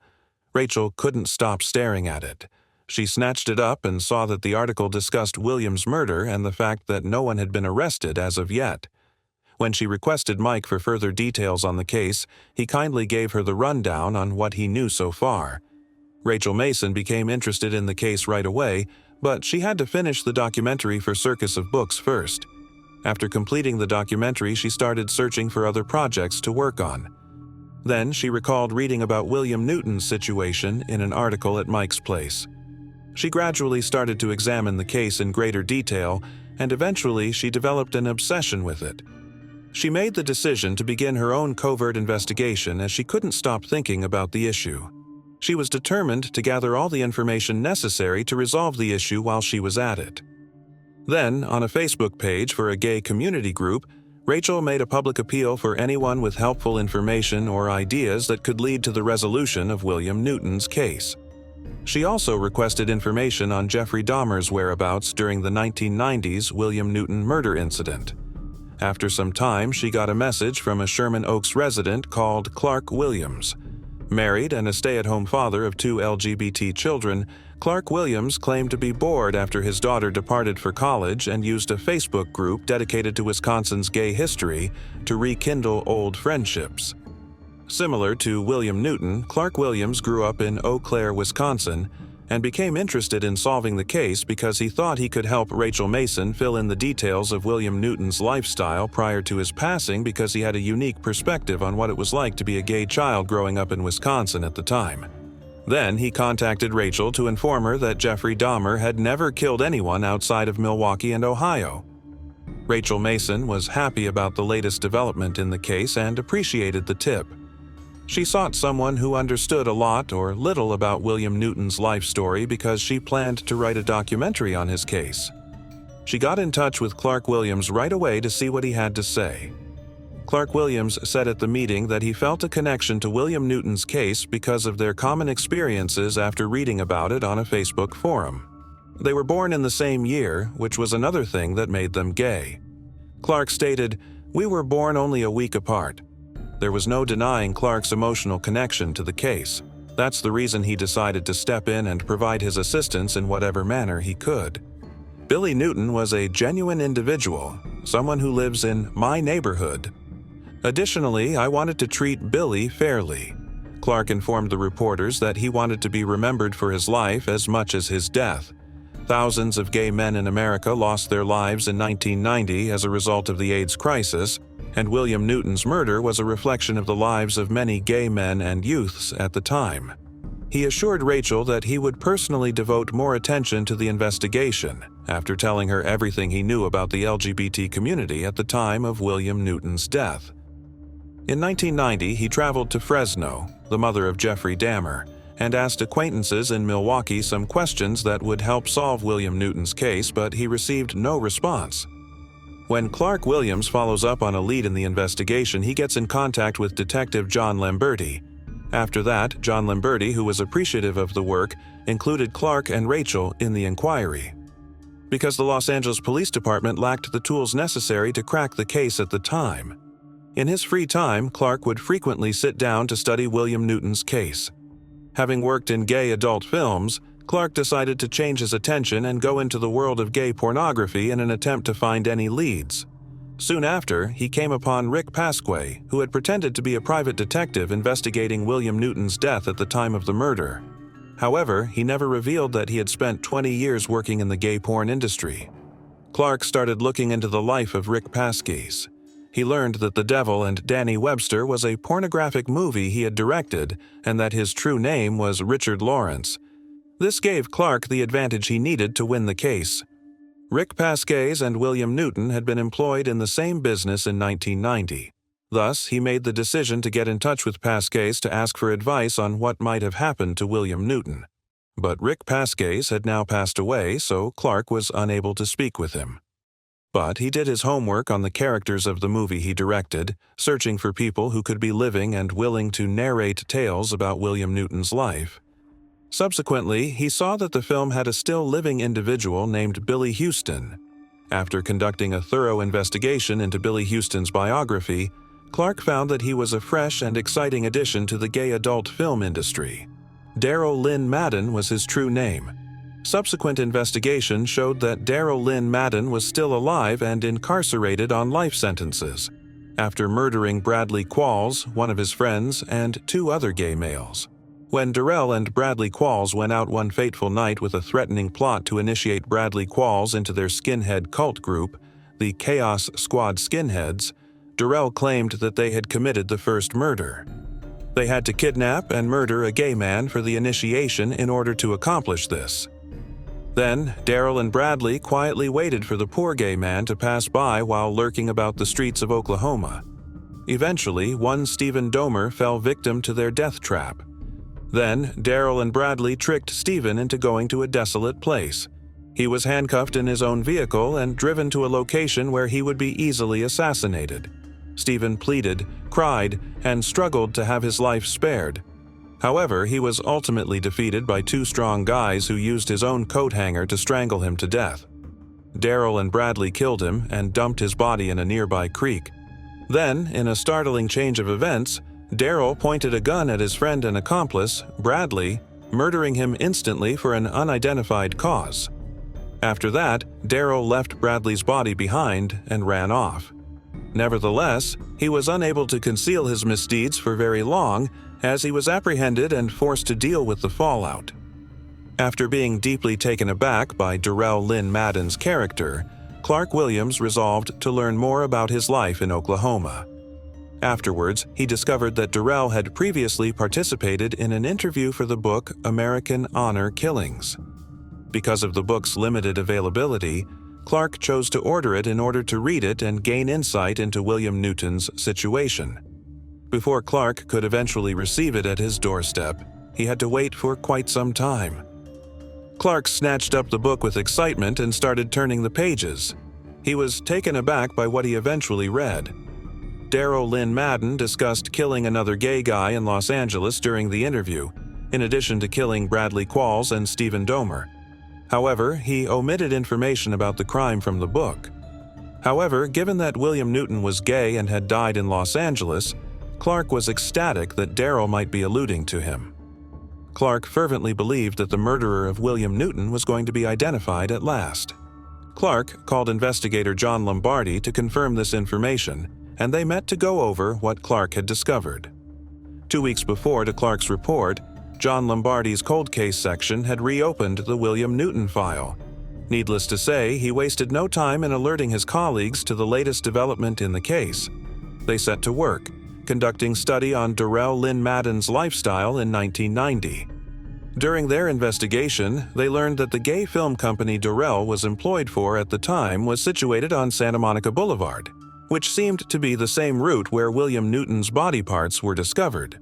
[SPEAKER 1] Rachel couldn't stop staring at it. She snatched it up and saw that the article discussed William's murder and the fact that no one had been arrested as of yet. When she requested Mike for further details on the case, he kindly gave her the rundown on what he knew so far. Rachel Mason became interested in the case right away, but she had to finish the documentary for Circus of Books first. After completing the documentary, she started searching for other projects to work on. Then she recalled reading about William Newton's situation in an article at Mike's place. She gradually started to examine the case in greater detail, and eventually she developed an obsession with it. She made the decision to begin her own covert investigation as she couldn't stop thinking about the issue. She was determined to gather all the information necessary to resolve the issue while she was at it. Then, on a Facebook page for a gay community group, Rachel made a public appeal for anyone with helpful information or ideas that could lead to the resolution of William Newton's case. She also requested information on Jeffrey Dahmer's whereabouts during the 1990s William Newton murder incident. After some time, she got a message from a Sherman Oaks resident called Clark Williams. Married and a stay-at-home father of 2 LGBT children, Clark Williams claimed to be bored after his daughter departed for college and used a Facebook group dedicated to Wisconsin's gay history to rekindle old friendships. Similar to William Newton, Clark Williams grew up in Eau Claire, Wisconsin, and became interested in solving the case because he thought he could help Rachel Mason fill in the details of William Newton's lifestyle prior to his passing because he had a unique perspective on what it was like to be a gay child growing up in Wisconsin at the time. Then he contacted Rachel to inform her that Jeffrey Dahmer had never killed anyone outside of Milwaukee and Ohio. Rachel Mason was happy about the latest development in the case and appreciated the tip. She sought someone who understood a lot or little about William Newton's life story because she planned to write a documentary on his case. She got in touch with Clark Williams right away to see what he had to say. Clark Williams said at the meeting that he felt a connection to William Newton's case because of their common experiences after reading about it on a Facebook forum. They were born in the same year, which was another thing that made them gay. Clark stated, "We were born only a week apart." There was no denying Clark's emotional connection to the case. That's the reason he decided to step in and provide his assistance in whatever manner he could. Billy Newton was a genuine individual, someone who lives in my neighborhood. Additionally, I wanted to treat Billy fairly. Clark informed the reporters that he wanted to be remembered for his life as much as his death. Thousands of gay men in America lost their lives in 1990 as a result of the AIDS crisis, and William Newton's murder was a reflection of the lives of many gay men and youths at the time. He assured Rachel that he would personally devote more attention to the investigation after telling her everything he knew about the LGBT community at the time of William Newton's death. In 1990, he traveled to Fresno, the mother of Jeffrey Dahmer, and asked acquaintances in Milwaukee some questions that would help solve William Newton's case, but he received no response. When Clark Williams follows up on a lead in the investigation, he gets in contact with Detective John Lamberti. After that, John Lamberti, who was appreciative of the work, included Clark and Rachel in the inquiry. Because the Los Angeles Police Department lacked the tools necessary to crack the case at the time. In his free time, Clark would frequently sit down to study William Newton's case. Having worked in gay adult films, Clark decided to change his attention and go into the world of gay pornography in an attempt to find any leads. Soon after, he came upon Rick Pasquay, who had pretended to be a private detective investigating William Newton's death at the time of the murder. However, he never revealed that he had spent 20 years working in the gay porn industry. Clark started looking into the life of Rick Pasquay. He learned that The Devil and Danny Webster was a pornographic movie he had directed and that his true name was Richard Lawrence. This gave Clark the advantage he needed to win the case. Rick Pasquay and William Newton had been employed in the same business in 1990. Thus, he made the decision to get in touch with Pasquay to ask for advice on what might have happened to William Newton. But Rick Pasquez had now passed away, so Clark was unable to speak with him. But he did his homework on the characters of the movie he directed, searching for people who could be living and willing to narrate tales about William Newton's life. Subsequently, he saw that the film had a still living individual named Billy Houston. After conducting a thorough investigation into Billy Houston's biography, Clark found that he was a fresh and exciting addition to the gay adult film industry. Darrell Lynn Madden was his true name. Subsequent investigation showed that Darrell Lynn Madden was still alive and incarcerated on life sentences, after murdering Bradley Qualls, one of his friends, and 2 other gay males. When Darrell and Bradley Qualls went out one fateful night with a threatening plot to initiate Bradley Qualls into their skinhead cult group, the Chaos Squad Skinheads, Darrell claimed that they had committed the first murder. They had to kidnap and murder a gay man for the initiation in order to accomplish this. Then, Darrell and Bradley quietly waited for the poor gay man to pass by while lurking about the streets of Oklahoma. Eventually, one Stephen Domer fell victim to their death trap. Then, Darrell and Bradley tricked Stephen into going to a desolate place. He was handcuffed in his own vehicle and driven to a location where he would be easily assassinated. Stephen pleaded, cried, and struggled to have his life spared. However, he was ultimately defeated by 2 strong guys who used his own coat hanger to strangle him to death. Darrell and Bradley killed him and dumped his body in a nearby creek. Then, in a startling change of events, Darrell pointed a gun at his friend and accomplice, Bradley, murdering him instantly for an unidentified cause. After that, Darrell left Bradley's body behind and ran off. Nevertheless, he was unable to conceal his misdeeds for very long, as he was apprehended and forced to deal with the fallout. After being deeply taken aback by Darrell Lynn Madden's character, Clark Williams resolved to learn more about his life in Oklahoma. Afterwards, he discovered that Darrell had previously participated in an interview for the book American Honor Killings. Because of the book's limited availability, Clark chose to order it in order to read it and gain insight into William Newton's situation. Before Clark could eventually receive it at his doorstep, he had to wait for quite some time. Clark snatched up the book with excitement and started turning the pages. He was taken aback by what he eventually read. Darrell Lynn Madden discussed killing another gay guy in Los Angeles during the interview, in addition to killing Bradley Qualls and Stephen Domer. However, he omitted information about the crime from the book. However, given that William Newton was gay and had died in Los Angeles, Clark was ecstatic that Darrell might be alluding to him. Clark fervently believed that the murderer of William Newton was going to be identified at last. Clark called investigator John Lombardi to confirm this information, and they met to go over what Clark had discovered. 2 weeks before to Clark's report, John Lombardi's cold case section had reopened the William Newton file. Needless to say, he wasted no time in alerting his colleagues to the latest development in the case. They set to work, conducting study on Darrell Lynn Madden's lifestyle in 1990. During their investigation, they learned that the gay film company Darrell was employed for at the time was situated on Santa Monica Boulevard, which seemed to be the same route where William Newton's body parts were discovered.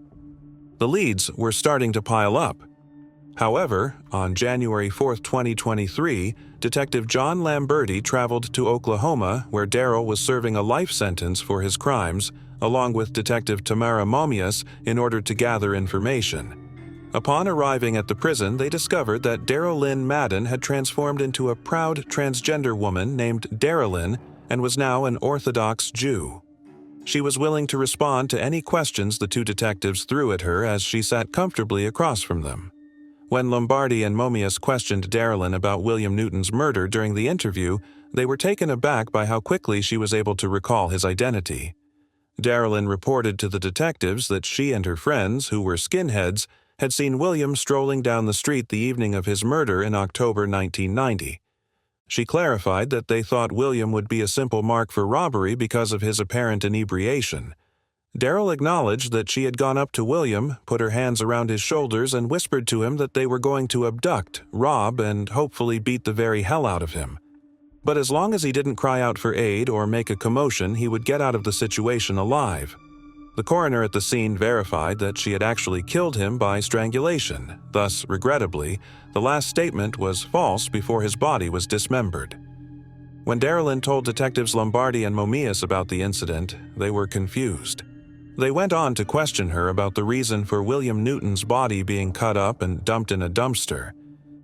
[SPEAKER 1] The leads were starting to pile up. However, on January 4, 2023, Detective John Lamberti traveled to Oklahoma, where Darrell was serving a life sentence for his crimes, along with Detective Tamara Momias, in order to gather information. Upon arriving at the prison, they discovered that Darrell Lynn Madden had transformed into a proud transgender woman named Darylyn and was now an Orthodox Jew. She was willing to respond to any questions the 2 detectives threw at her as she sat comfortably across from them. When Lombardi and Momias questioned Darylyn about William Newton's murder during the interview, they were taken aback by how quickly she was able to recall his identity. Darylyn reported to the detectives that she and her friends, who were skinheads, had seen William strolling down the street the evening of his murder in October 1990. She clarified that they thought William would be a simple mark for robbery because of his apparent inebriation. Darrell acknowledged that she had gone up to William, put her hands around his shoulders, and whispered to him that they were going to abduct, rob, and hopefully beat the very hell out of him. But as long as he didn't cry out for aid or make a commotion, he would get out of the situation alive. The coroner at the scene verified that she had actually killed him by strangulation. Thus, regrettably, the last statement was false before his body was dismembered. When Darlene told detectives Lombardi and Momias about the incident, they were confused. They went on to question her about the reason for William Newton's body being cut up and dumped in a dumpster.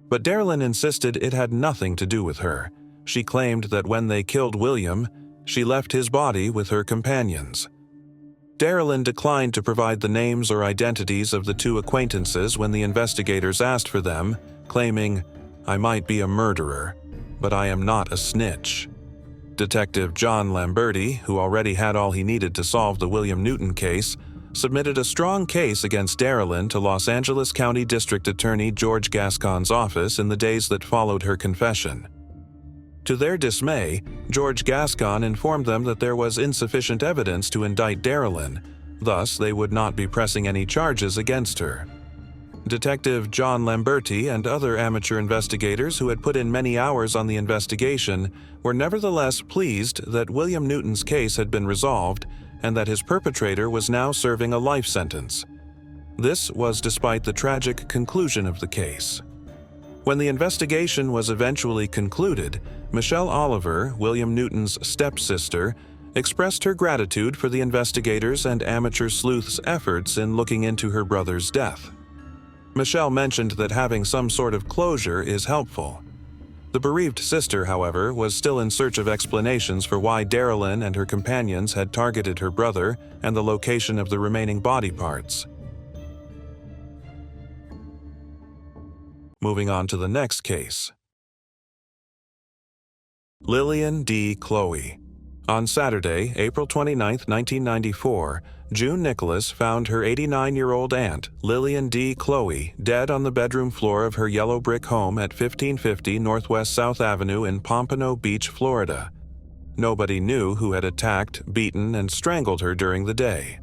[SPEAKER 1] But Darlene insisted it had nothing to do with her. She claimed that when they killed William, she left his body with her companions. Darlene declined to provide the names or identities of the two acquaintances when the investigators asked for them, claiming, "I might be a murderer, but I am not a snitch." Detective John Lamberti, who already had all he needed to solve the William Newton case, submitted a strong case against Darlene to Los Angeles County District Attorney George Gascon's office in the days that followed her confession. To their dismay, George Gascon informed them that there was insufficient evidence to indict Darlene, thus they would not be pressing any charges against her. Detective John Lamberti and other amateur investigators who had put in many hours on the investigation were nevertheless pleased that William Newton's case had been resolved and that his perpetrator was now serving a life sentence. This was despite the tragic conclusion of the case. When the investigation was eventually concluded, Michelle Oliver, William Newton's stepsister, expressed her gratitude for the investigators' and amateur sleuths' efforts in looking into her brother's death. Michelle mentioned that having some sort of closure is helpful. The bereaved sister, however, was still in search of explanations for why Darlene and her companions had targeted her brother and the location of the remaining body parts. Moving on to the next case. Lillian D. Chloe. On Saturday, April 29, 1994, June Nicholas found her 89-year-old aunt, Lillian D. Chloe, dead on the bedroom floor of her yellow brick home at 1550 Northwest South Avenue in Pompano Beach, Florida. Nobody knew who had attacked, beaten, and strangled her during the day.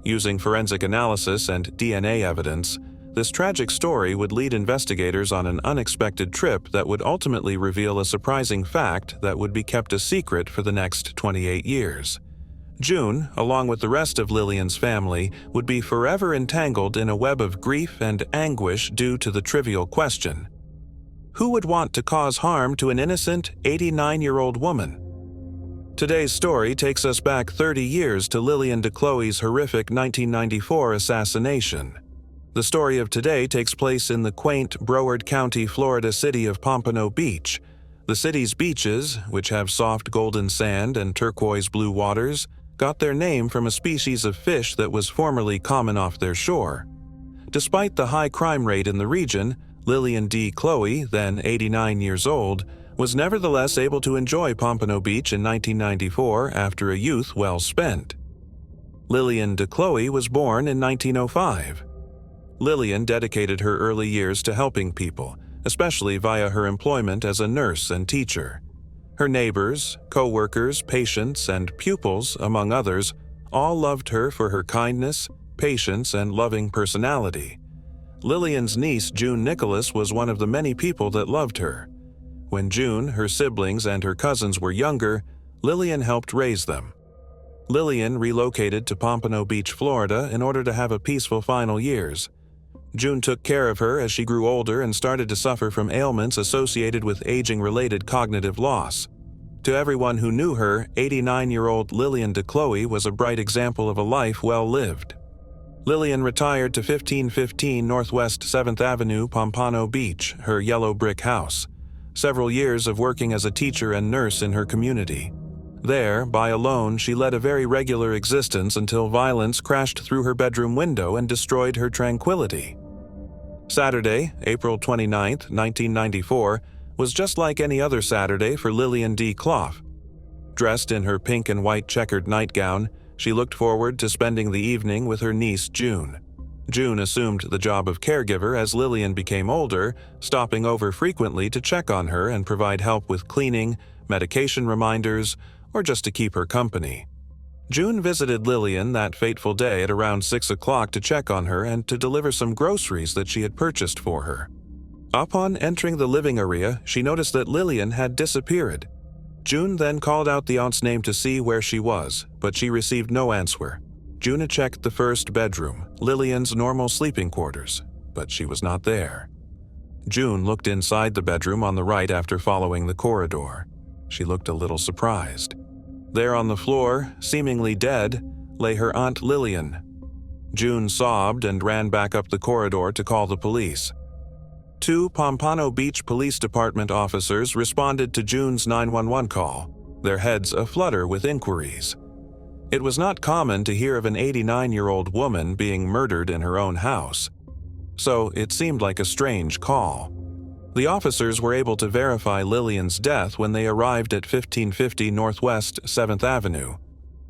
[SPEAKER 1] Using forensic analysis and DNA evidence, this tragic story would lead investigators on an unexpected trip that would ultimately reveal a surprising fact that would be kept a secret for the next 28 years. June, along with the rest of Lillian's family, would be forever entangled in a web of grief and anguish due to the trivial question: who would want to cause harm to an innocent 89-year-old woman? Today's story takes us back 30 years to Lillian de Chloe's horrific 1994 assassination. The story of today takes place in the quaint Broward County, Florida city of Pompano Beach. The city's beaches, which have soft golden sand and turquoise blue waters, got their name from a species of fish that was formerly common off their shore. Despite the high crime rate in the region, Lillian D. Chloe, then 89 years old, was nevertheless able to enjoy Pompano Beach in 1994 after a youth well spent. Lillian de Chloe was born in 1905. Lillian dedicated her early years to helping people, especially via her employment as a nurse and teacher. Her neighbors, co-workers, patients, and pupils, among others, all loved her for her kindness, patience, and loving personality. Lillian's niece, June Nicholas, was one of the many people that loved her. When June, her siblings, and her cousins were younger, Lillian helped raise them. Lillian relocated to Pompano Beach, Florida, in order to have a peaceful final years. June took care of her as she grew older and started to suffer from ailments associated with aging-related cognitive loss. To everyone who knew her, 89-year-old Lillian de Chloe was a bright example of a life well lived. Lillian retired to 1515 Northwest 7th Avenue, Pompano Beach, her yellow brick house. Several years of working as a teacher and nurse in her community. There, by alone, she led a very regular existence until violence crashed through her bedroom window and destroyed her tranquility. Saturday, April 29, 1994, was just like any other Saturday for Lillian D. Chloe. Dressed in her pink and white checkered nightgown, she looked forward to spending the evening with her niece, June. June assumed the job of caregiver as Lillian became older, stopping over frequently to check on her and provide help with cleaning, medication reminders, or just to keep her company. June visited Lillian that fateful day at around 6 o'clock to check on her and to deliver some groceries that she had purchased for her. Upon entering the living area, she noticed that Lillian had disappeared. June then called out the aunt's name to see where she was, but she received no answer. June checked the first bedroom, Lillian's normal sleeping quarters, but she was not there. June looked inside the bedroom on the right after following the corridor. She looked a little surprised. There on the floor, seemingly dead, lay her Aunt Lillian. June sobbed and ran back up the corridor to call the police. 2 Pompano Beach Police Department officers responded to June's 911 call, their heads aflutter with inquiries. It was not common to hear of an 89-year-old woman being murdered in her own house, so it seemed like a strange call. The officers were able to verify Lillian's death when they arrived at 1550 Northwest 7th Avenue.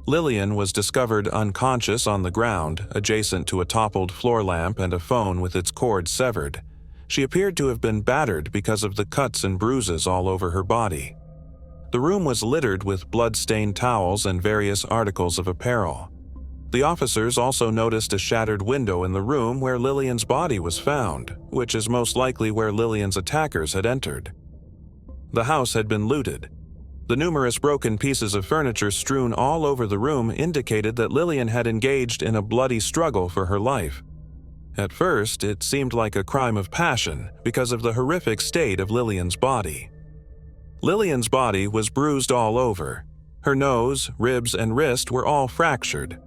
[SPEAKER 1] Lillian was discovered unconscious on the ground, adjacent to a toppled floor lamp and a phone with its cord severed. She appeared to have been battered because of the cuts and bruises all over her body. The room was littered with blood-stained towels and various articles of apparel. The officers also noticed a shattered window in the room where Lillian's body was found, which is most likely where Lillian's attackers had entered. The house had been looted. The numerous broken pieces of furniture strewn all over the room indicated that Lillian had engaged in a bloody struggle for her life. At first, it seemed like a crime of passion because of the horrific state of Lillian's body. Lillian's body was bruised all over. Her nose, ribs, and wrist were all fractured.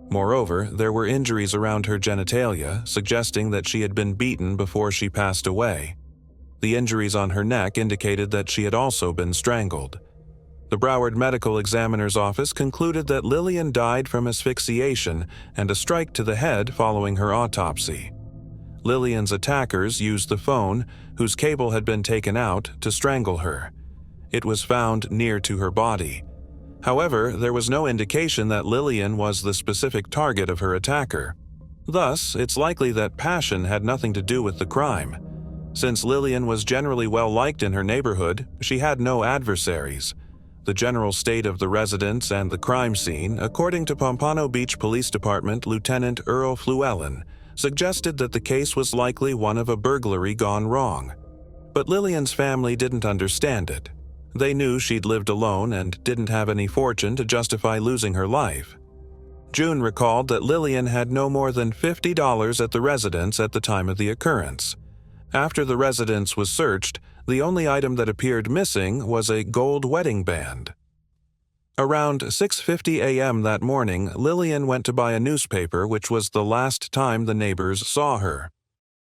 [SPEAKER 1] Moreover, there were injuries around her genitalia, suggesting that she had been beaten before she passed away. The injuries on her neck indicated that she had also been strangled. The Broward Medical Examiner's Office concluded that Lillian died from asphyxiation and a strike to the head following her autopsy. Lillian's attackers used the phone, whose cable had been taken out, to strangle her. It was found near to her body. However, there was no indication that Lillian was the specific target of her attacker. Thus, it's likely that passion had nothing to do with the crime. Since Lillian was generally well-liked in her neighborhood, she had no adversaries. The general state of the residence and the crime scene, according to Pompano Beach Police Department Lieutenant Earl Fluellen, suggested that the case was likely one of a burglary gone wrong. But Lillian's family didn't understand it. They knew she'd lived alone and didn't have any fortune to justify losing her life. June recalled that Lillian had no more than $50 at the residence at the time of the occurrence. After the residence was searched, the only item that appeared missing was a gold wedding band. Around 6:50 a.m. that morning, Lillian went to buy a newspaper, which was the last time the neighbors saw her.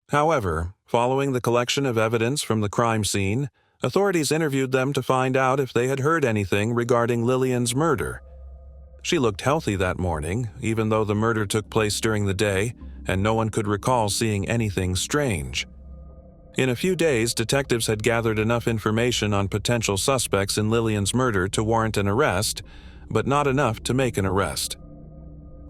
[SPEAKER 1] However, following the collection of evidence from the crime scene, authorities interviewed them to find out if they had heard anything regarding Lillian's murder. She looked healthy that morning, even though the murder took place during the day, and no one could recall seeing anything strange. In a few days, detectives had gathered enough information on potential suspects in Lillian's murder to warrant an arrest, but not enough to make an arrest.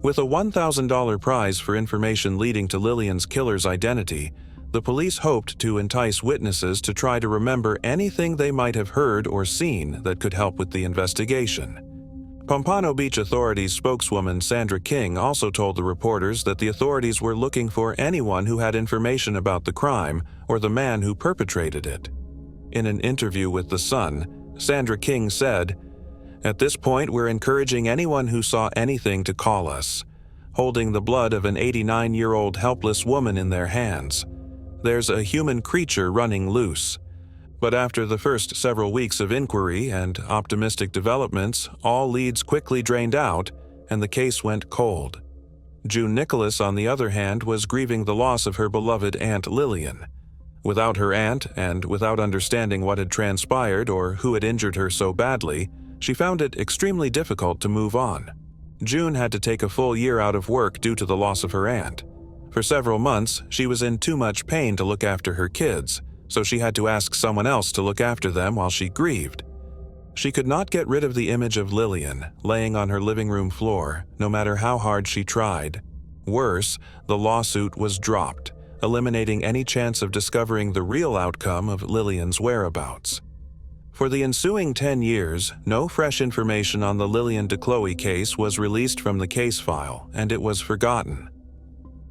[SPEAKER 1] With a $1,000 prize for information leading to Lillian's killer's identity, the police hoped to entice witnesses to try to remember anything they might have heard or seen that could help with the investigation. Pompano Beach Authorities spokeswoman Sandra King also told the reporters that the authorities were looking for anyone who had information about the crime or the man who perpetrated it. In an interview with The Sun, Sandra King said, "At this point, we're encouraging anyone who saw anything to call us, holding the blood of an 89-year-old helpless woman in their hands. There's a human creature running loose." But after the first several weeks of inquiry and optimistic developments, all leads quickly drained out, and the case went cold. June Nicholas, on the other hand, was grieving the loss of her beloved Aunt Lillian. Without her aunt, and without understanding what had transpired or who had injured her so badly, she found it extremely difficult to move on. June had to take a full year out of work due to the loss of her aunt. For several months, she was in too much pain to look after her kids, so she had to ask someone else to look after them while she grieved. She could not get rid of the image of Lillian laying on her living room floor, no matter how hard she tried. Worse, the lawsuit was dropped, eliminating any chance of discovering the real outcome of Lillian's whereabouts. For the ensuing 10 years, no fresh information on the Lillian DeCloe case was released from the case file, and it was forgotten.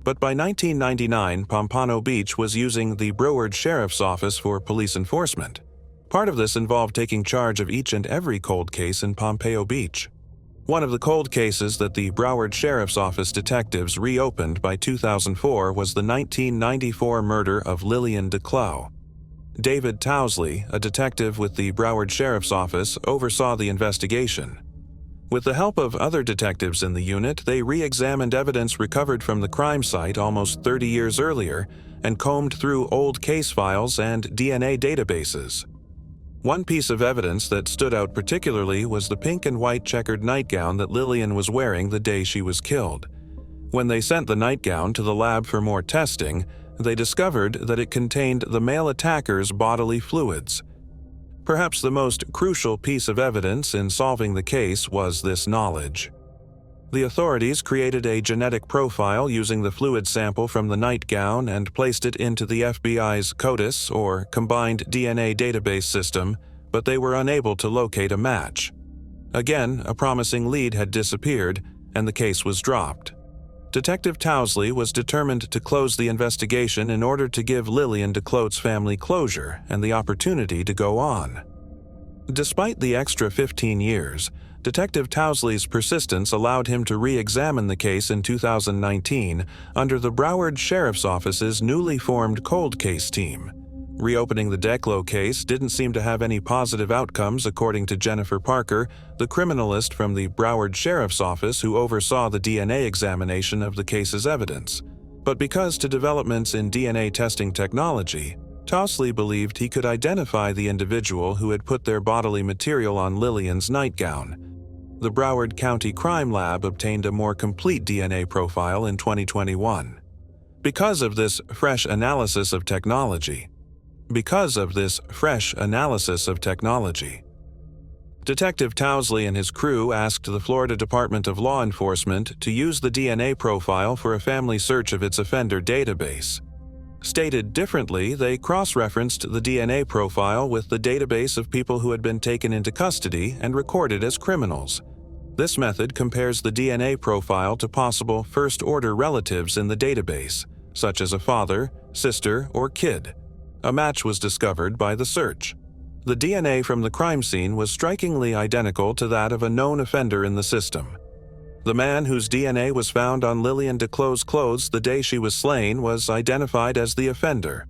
[SPEAKER 1] But by 1999, Pompano Beach was using the Broward Sheriff's Office for police enforcement. Part of this involved taking charge of each and every cold case in Pompano Beach. One of the cold cases that the Broward Sheriff's Office detectives reopened by 2004 was the 1994 murder of Lillian Deo. David Towsley, a detective with the Broward Sheriff's Office, oversaw the investigation. With the help of other detectives in the unit, they re-examined evidence recovered from the crime site almost 30 years earlier and combed through old case files and DNA databases. One piece of evidence that stood out particularly was the pink and white checkered nightgown that Lillian was wearing the day she was killed. When they sent the nightgown to the lab for more testing, they discovered that it contained the male attacker's bodily fluids. Perhaps the most crucial piece of evidence in solving the case was this knowledge. The authorities created a genetic profile using the fluid sample from the nightgown and placed it into the FBI's CODIS, or Combined DNA Database System, but they were unable to locate a match. Again, a promising lead had disappeared, and the case was dropped. Detective Towsley was determined to close the investigation in order to give Lillian Deo's family closure and the opportunity to go on. Despite the extra 15 years, Detective Towsley's persistence allowed him to re-examine the case in 2019 under the Broward Sheriff's Office's newly formed cold case team. Reopening the Deo case didn't seem to have any positive outcomes, according to Jennifer Parker, the criminalist from the Broward Sheriff's Office who oversaw the DNA examination of the case's evidence. But because to developments in DNA testing technology, Towsley believed he could identify the individual who had put their bodily material on Lillian's nightgown. The Broward County Crime Lab obtained a more complete DNA profile in 2021. Because of this fresh analysis of technology, Detective Towsley and his crew asked the Florida Department of Law Enforcement to use the DNA profile for a family search of its offender database. Stated differently, they cross-referenced the DNA profile with the database of people who had been taken into custody and recorded as criminals. This method compares the DNA profile to possible first-order relatives in the database, such as a father, sister, or kid. A match was discovered by the search. The DNA from the crime scene was strikingly identical to that of a known offender in the system. The man whose DNA was found on Lillian Deo's clothes the day she was slain was identified as the offender.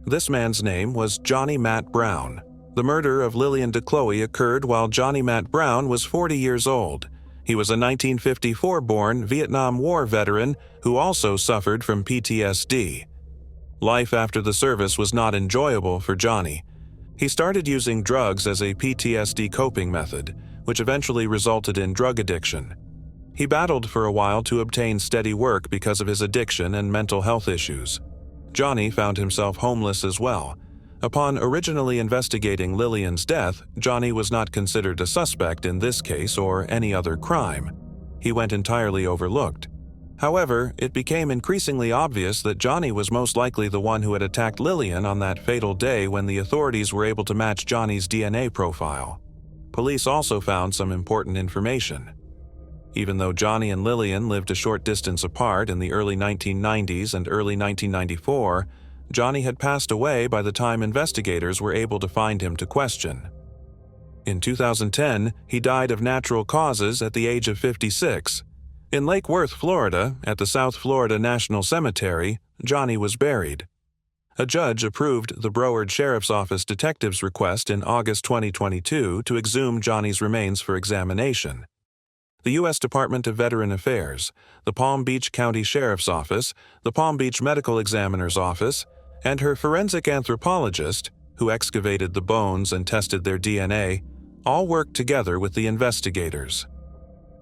[SPEAKER 1] This man's name was Johnny Matt Brown. The murder of Lillian Deo occurred while Johnny Matt Brown was 40 years old. He was a 1954-born Vietnam War veteran who also suffered from PTSD. Life after the service was not enjoyable for Johnny. He started using drugs as a PTSD coping method, which eventually resulted in drug addiction. He battled for a while to obtain steady work because of his addiction and mental health issues. Johnny found himself homeless as well. Upon originally investigating Lillian's death, Johnny was not considered a suspect in this case or any other crime. He went entirely overlooked. However, it became increasingly obvious that Johnny was most likely the one who had attacked Lillian on that fatal day when the authorities were able to match Johnny's DNA profile. Police also found some important information. Even though Johnny and Lillian lived a short distance apart in the early 1990s and early 1994, Johnny had passed away by the time investigators were able to find him to question. In 2010, he died of natural causes at the age of 56. In Lake Worth, Florida, at the South Florida National Cemetery, Johnny was buried. A judge approved the Broward Sheriff's Office detective's request in August 2022 to exhume Johnny's remains for examination. The U.S. Department of Veteran Affairs, the Palm Beach County Sheriff's Office, the Palm Beach Medical Examiner's Office, and her forensic anthropologist, who excavated the bones and tested their DNA, all worked together with the investigators.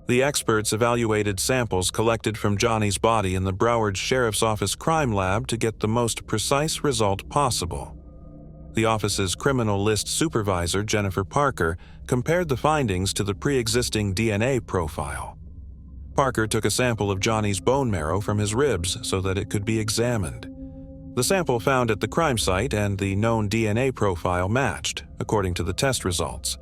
[SPEAKER 1] The experts evaluated samples collected from Johnny's body in the Broward Sheriff's Office crime lab to get the most precise result possible. The office's criminal list supervisor, Jennifer Parker, compared the findings to the pre-existing DNA profile. Parker took a sample of Johnny's bone marrow from his ribs so that it could be examined. The sample found at the crime site and the known DNA profile matched, according to the test results.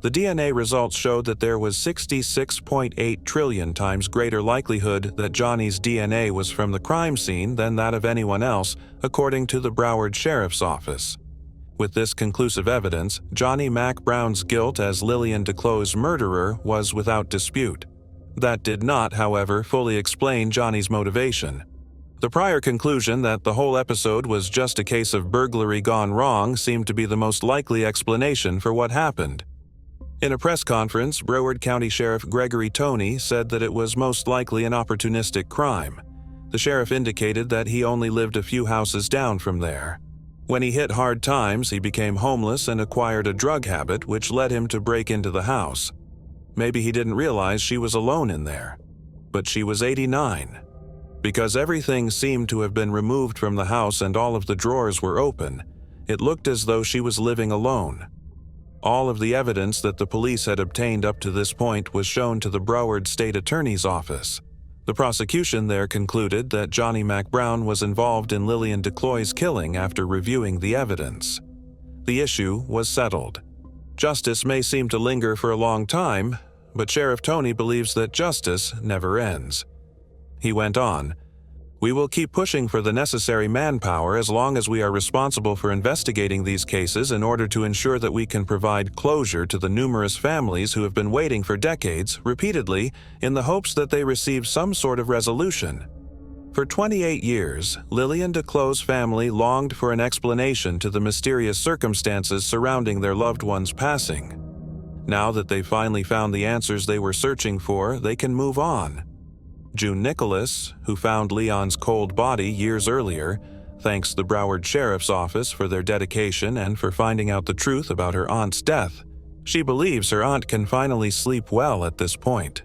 [SPEAKER 1] The DNA results showed that there was 66.8 trillion times greater likelihood that Johnny's DNA was from the crime scene than that of anyone else, according to the Broward Sheriff's Office. With this conclusive evidence, Johnny Mac Brown's guilt as Lillian Declose's murderer was without dispute. That did not, however, fully explain Johnny's motivation. The prior conclusion that the whole episode was just a case of burglary gone wrong seemed to be the most likely explanation for what happened. In a press conference, Broward County Sheriff Gregory Toney said that it was most likely an opportunistic crime. The sheriff indicated that he only lived a few houses down from there. When he hit hard times, he became homeless and acquired a drug habit which led him to break into the house. Maybe he didn't realize she was alone in there. But she was 89. Because everything seemed to have been removed from the house and all of the drawers were open, it looked as though she was living alone. All of the evidence that the police had obtained up to this point was shown to the Broward State Attorney's Office. The prosecution there concluded that Johnny Mac Brown was involved in Lillian Declose's killing after reviewing the evidence. The issue was settled. Justice may seem to linger for a long time, but Sheriff Toney believes that justice never ends. He went on, "We will keep pushing for the necessary manpower as long as we are responsible for investigating these cases in order to ensure that we can provide closure to the numerous families who have been waiting for decades, repeatedly, in the hopes that they receive some sort of resolution." For 28 years, Lillian Declose's family longed for an explanation to the mysterious circumstances surrounding their loved one's passing. Now that they've finally found the answers they were searching for, they can move on. June Nicholas, who found Leon's cold body years earlier, thanks the Broward Sheriff's Office for their dedication and for finding out the truth about her aunt's death. She believes her aunt can finally sleep well at this point.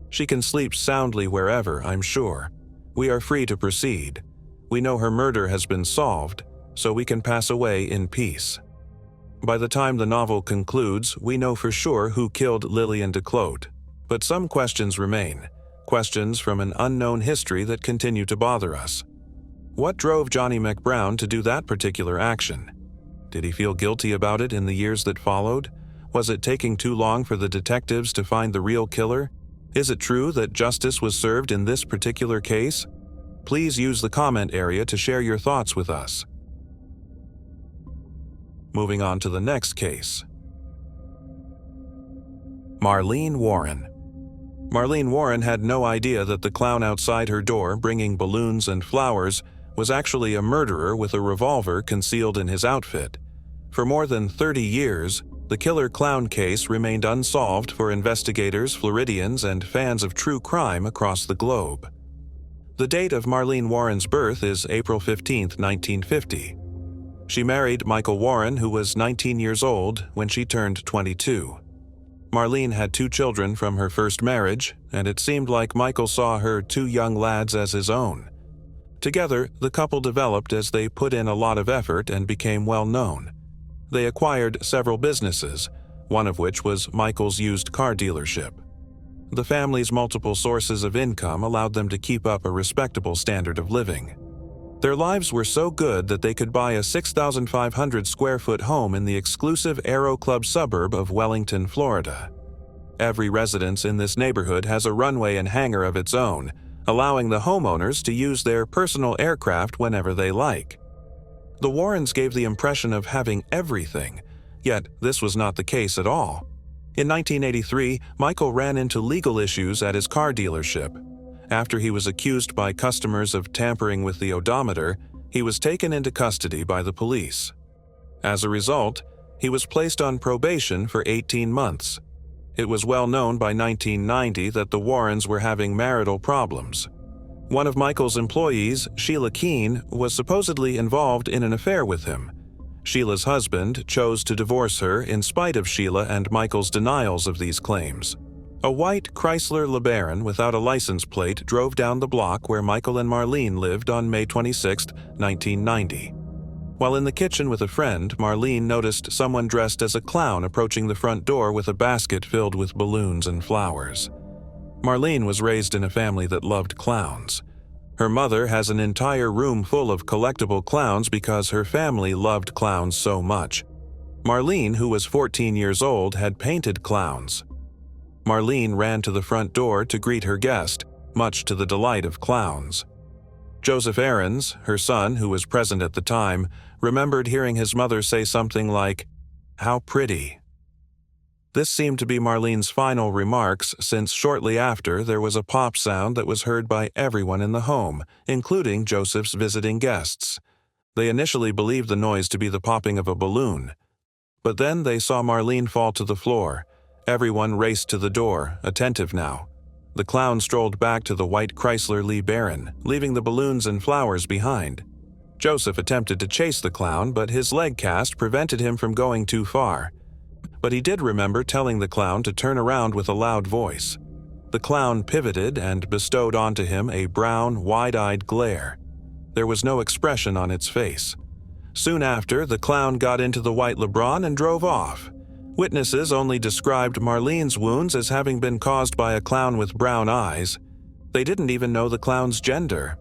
[SPEAKER 1] She can sleep soundly wherever, I'm sure. We are free to proceed. We know her murder has been solved, so we can pass away in peace. By the time the novel concludes, we know for sure who killed Lillian Declote, but some questions remain. Questions from an unknown history that continue to bother us. What drove Johnny Mac Brown to do that particular action? Did he feel guilty about it in the years that followed? Was it taking too long for the detectives to find the real killer? Is it true that justice was served in this particular case? Please use the comment area to share your thoughts with us. Moving on to the next case. Marlene Warren. Marlene Warren had no idea that the clown outside her door bringing balloons and flowers was actually a murderer with a revolver concealed in his outfit. For more than 30 years, the killer clown case remained unsolved for investigators, Floridians, and fans of true crime across the globe. The date of Marlene Warren's birth is April 15, 1950. She married Michael Warren, who was 19 years old when she turned 22. Marlene had 2 children from her first marriage, and it seemed like Michael saw her 2 young lads as his own. Together, the couple developed as they put in a lot of effort and became well known. They acquired several businesses, one of which was Michael's used car dealership. The family's multiple sources of income allowed them to keep up a respectable standard of living. Their lives were so good that they could buy a 6,500 square foot home in the exclusive Aero Club suburb of Wellington, Florida. Every residence in this neighborhood has a runway and hangar of its own, allowing the homeowners to use their personal aircraft whenever they like. The Warrens gave the impression of having everything, yet this was not the case at all. In 1983, Michael ran into legal issues at his car dealership. After he was accused by customers of tampering with the odometer, he was taken into custody by the police. As a result, he was placed on probation for 18 months. It was well known by 1990 that the Warrens were having marital problems. One of Michael's employees, Sheila Keene, was supposedly involved in an affair with him. Sheila's husband chose to divorce her in spite of Sheila and Michael's denials of these claims. A white Chrysler LeBaron without a license plate drove down the block where Michael and Marlene lived on May 26, 1990. While in the kitchen with a friend, Marlene noticed someone dressed as a clown approaching the front door with a basket filled with balloons and flowers. Marlene was raised in a family that loved clowns. Her mother has an entire room full of collectible clowns because her family loved clowns so much. Marlene, who was 14 years old, had painted clowns. Marlene ran to the front door to greet her guest, much to the delight of clowns. Joseph Aarons, her son, who was present at the time, remembered hearing his mother say something like, "How pretty." This seemed to be Marlene's final remarks, since shortly after there was a pop sound that was heard by everyone in the home, including Joseph's visiting guests. They initially believed the noise to be the popping of a balloon. But then they saw Marlene fall to the floor. Everyone raced to the door, attentive now. The clown strolled back to the white Chrysler LeBaron, leaving the balloons and flowers behind. Joseph attempted to chase the clown, but his leg cast prevented him from going too far. But he did remember telling the clown to turn around with a loud voice. The clown pivoted and bestowed onto him a brown, wide-eyed glare. There was no expression on its face. Soon after, the clown got into the white LeBron and drove off. Witnesses only described Marlene's wounds as having been caused by a clown with brown eyes. They didn't even know the clown's gender.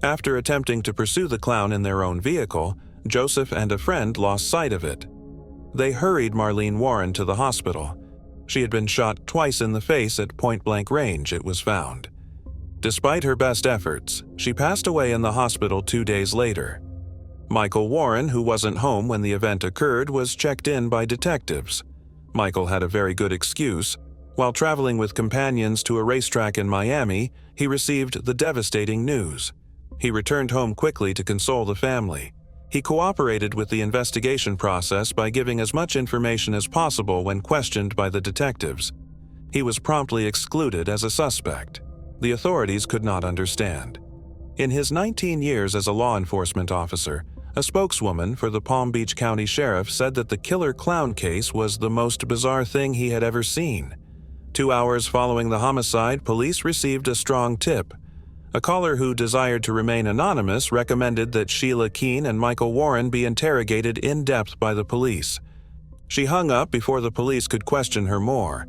[SPEAKER 1] After attempting to pursue the clown in their own vehicle, Joseph and a friend lost sight of it. They hurried Marlene Warren to the hospital. She had been shot twice in the face at point-blank range, it was found. Despite her best efforts, she passed away in the hospital 2 days later. Michael Warren, who wasn't home when the event occurred, was checked in by detectives. Michael had a very good excuse. While traveling with companions to a racetrack in Miami, he received the devastating news. He returned home quickly to console the family. He cooperated with the investigation process by giving as much information as possible when questioned by the detectives. He was promptly excluded as a suspect. The authorities could not understand. In his 19 years as a law enforcement officer, a spokeswoman for the Palm Beach County Sheriff said that the killer clown case was the most bizarre thing he had ever seen. 2 hours following the homicide, police received a strong tip. A caller who desired to remain anonymous recommended that Sheila Keene and Michael Warren be interrogated in depth by the police. She hung up before the police could question her more.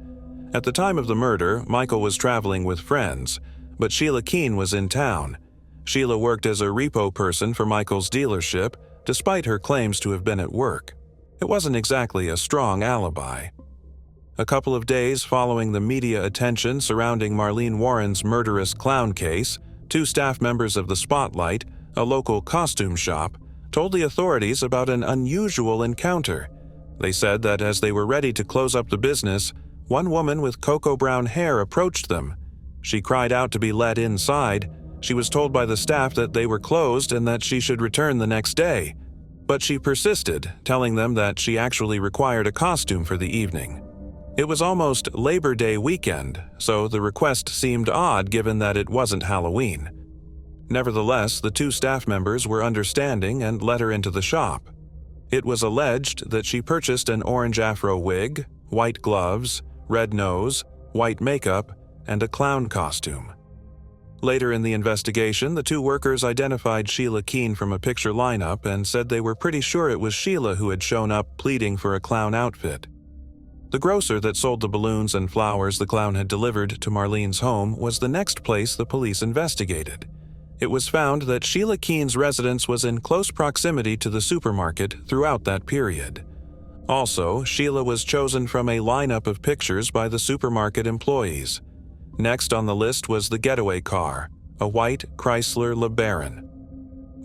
[SPEAKER 1] At the time of the murder, Michael was traveling with friends, but Sheila Keene was in town. Sheila worked as a repo person for Michael's dealership, despite her claims to have been at work. It wasn't exactly a strong alibi. A couple of days following the media attention surrounding Marlene Warren's murderous clown case, 2 staff members of the Spotlight, a local costume shop, told the authorities about an unusual encounter. They said that as they were ready to close up the business, one woman with cocoa brown hair approached them. She cried out to be let inside. She was told by the staff that they were closed and that she should return the next day. But she persisted, telling them that she actually required a costume for the evening. It was almost Labor Day weekend, so the request seemed odd given that it wasn't Halloween. Nevertheless, the 2 staff members were understanding and let her into the shop. It was alleged that she purchased an orange afro wig, white gloves, red nose, white makeup, and a clown costume. Later in the investigation, the 2 workers identified Sheila Keene from a picture lineup and said they were pretty sure it was Sheila who had shown up pleading for a clown outfit. The grocer that sold the balloons and flowers the clown had delivered to Marlene's home was the next place the police investigated. It was found that Sheila Keene's residence was in close proximity to the supermarket throughout that period. Also, Sheila was chosen from a lineup of pictures by the supermarket employees. Next on the list was the getaway car, a white Chrysler LeBaron.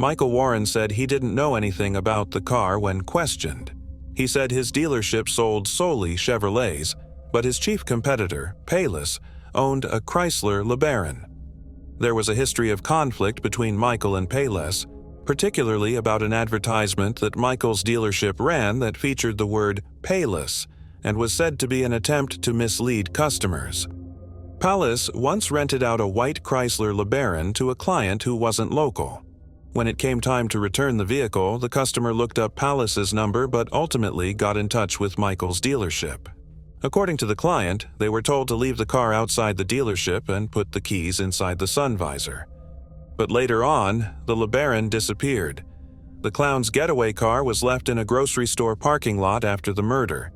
[SPEAKER 1] Michael Warren said he didn't know anything about the car when questioned. He said his dealership sold solely Chevrolets, but his chief competitor, Payless, owned a Chrysler LeBaron. There was a history of conflict between Michael and Payless, particularly about an advertisement that Michael's dealership ran that featured the word Payless and was said to be an attempt to mislead customers. Payless once rented out a white Chrysler LeBaron to a client who wasn't local. When it came time to return the vehicle, the customer looked up Payless's number but ultimately got in touch with Michael's dealership. According to the client, they were told to leave the car outside the dealership and put the keys inside the sun visor. But later on, the LeBaron disappeared. The clown's getaway car was left in a grocery store parking lot after the murder.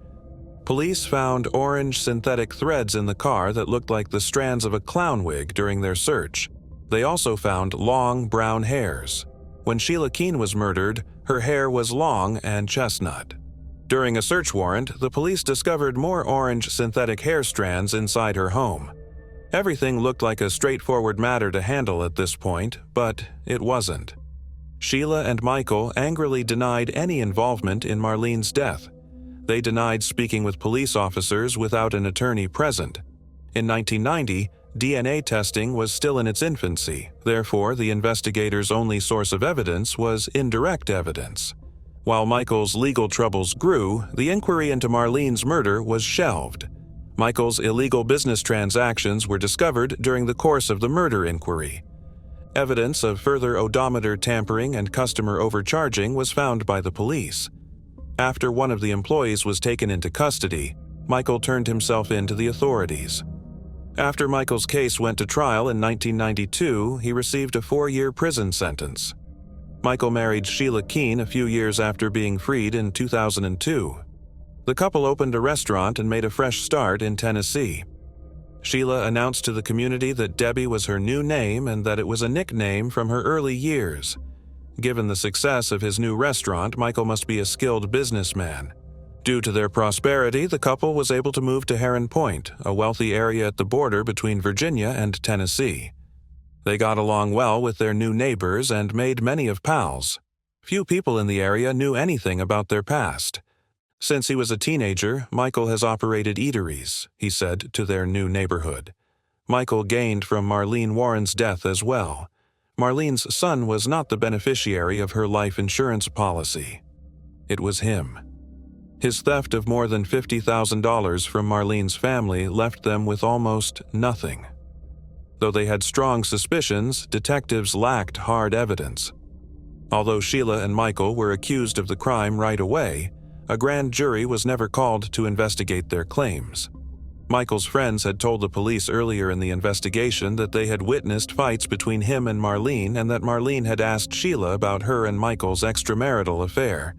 [SPEAKER 1] Police found orange synthetic threads in the car that looked like the strands of a clown wig during their search. They also found long brown hairs. When Sheila Keene was murdered, her hair was long and chestnut. During a search warrant, the police discovered more orange synthetic hair strands inside her home. Everything looked like a straightforward matter to handle at this point, but it wasn't. Sheila and Michael angrily denied any involvement in Marlene's death. They denied speaking with police officers without an attorney present. In 1990, DNA testing was still in its infancy, therefore the investigators' only source of evidence was indirect evidence. While Michael's legal troubles grew, the inquiry into Marlene's murder was shelved. Michael's illegal business transactions were discovered during the course of the murder inquiry. Evidence of further odometer tampering and customer overcharging was found by the police. After one of the employees was taken into custody, Michael turned himself in to the authorities. After Michael's case went to trial in 1992, he received a 4-year prison sentence. Michael married Sheila Keene a few years after being freed in 2002. The couple opened a restaurant and made a fresh start in Tennessee. Sheila announced to the community that Debbie was her new name and that it was a nickname from her early years. Given the success of his new restaurant, Michael must be a skilled businessman. Due to their prosperity, the couple was able to move to Heron Point, a wealthy area at the border between Virginia and Tennessee. They got along well with their new neighbors and made many of pals. Few people in the area knew anything about their past. Since he was a teenager, Michael has operated eateries, he said to their new neighborhood. Michael gained from Marlene Warren's death as well. Marlene's son was not the beneficiary of her life insurance policy. It was him. His theft of more than $50,000 from Marlene's family left them with almost nothing. Though they had strong suspicions, detectives lacked hard evidence. Although Sheila and Michael were accused of the crime right away, a grand jury was never called to investigate their claims. Michael's friends had told the police earlier in the investigation that they had witnessed fights between him and Marlene and that Marlene had asked Sheila about her and Michael's extramarital affair.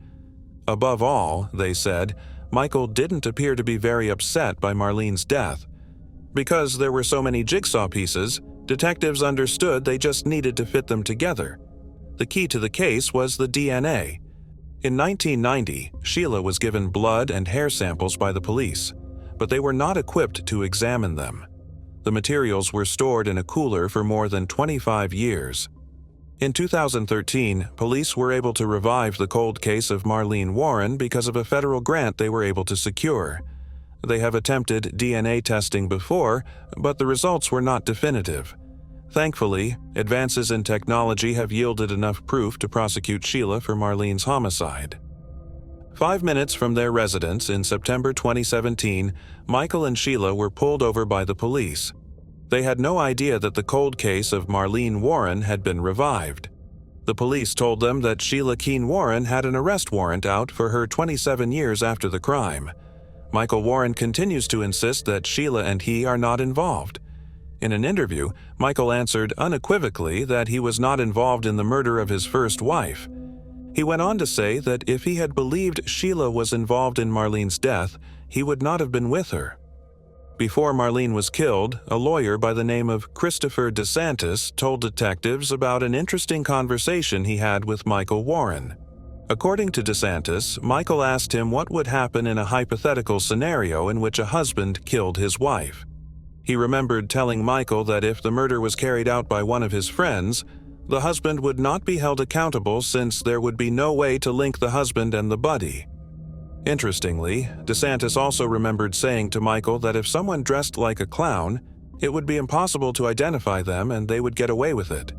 [SPEAKER 1] Above all, they said, Michael didn't appear to be very upset by Marlene's death. Because there were so many jigsaw pieces, detectives understood they just needed to fit them together. The key to the case was the DNA. In 1990, Sheila was given blood and hair samples by the police, but they were not equipped to examine them. The materials were stored in a cooler for more than 25 years. In 2013, police were able to revive the cold case of Marlene Warren because of a federal grant they were able to secure. They have attempted DNA testing before, but the results were not definitive. Thankfully, advances in technology have yielded enough proof to prosecute Sheila for Marlene's homicide. 5 minutes from their residence in September 2017, Michael and Sheila were pulled over by the police. They had no idea that the cold case of Marlene Warren had been revived. The police told them that Sheila Keene Warren had an arrest warrant out for her 27 years after the crime. Michael Warren continues to insist that Sheila and he are not involved. In an interview, Michael answered unequivocally that he was not involved in the murder of his first wife. He went on to say that if he had believed Sheila was involved in Marlene's death, he would not have been with her. Before Marlene was killed, a lawyer by the name of Christopher DeSantis told detectives about an interesting conversation he had with Michael Warren. According to DeSantis, Michael asked him what would happen in a hypothetical scenario in which a husband killed his wife. He remembered telling Michael that if the murder was carried out by one of his friends, the husband would not be held accountable since there would be no way to link the husband and the buddy. Interestingly, DeSantis also remembered saying to Michael that if someone dressed like a clown, it would be impossible to identify them and they would get away with it.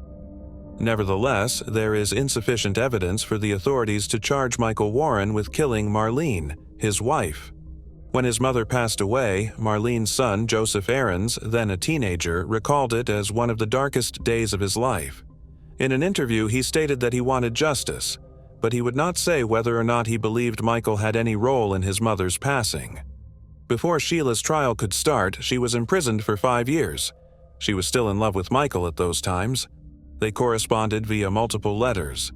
[SPEAKER 1] Nevertheless, there is insufficient evidence for the authorities to charge Michael Warren with killing Marlene, his wife. When his mother passed away, Marlene's son, Joseph Aarons, then a teenager, recalled it as one of the darkest days of his life. In an interview, he stated that he wanted justice, but he would not say whether or not he believed Michael had any role in his mother's passing. Before Sheila's trial could start, she was imprisoned for 5 years. She was still in love with Michael at those times. They corresponded via multiple letters.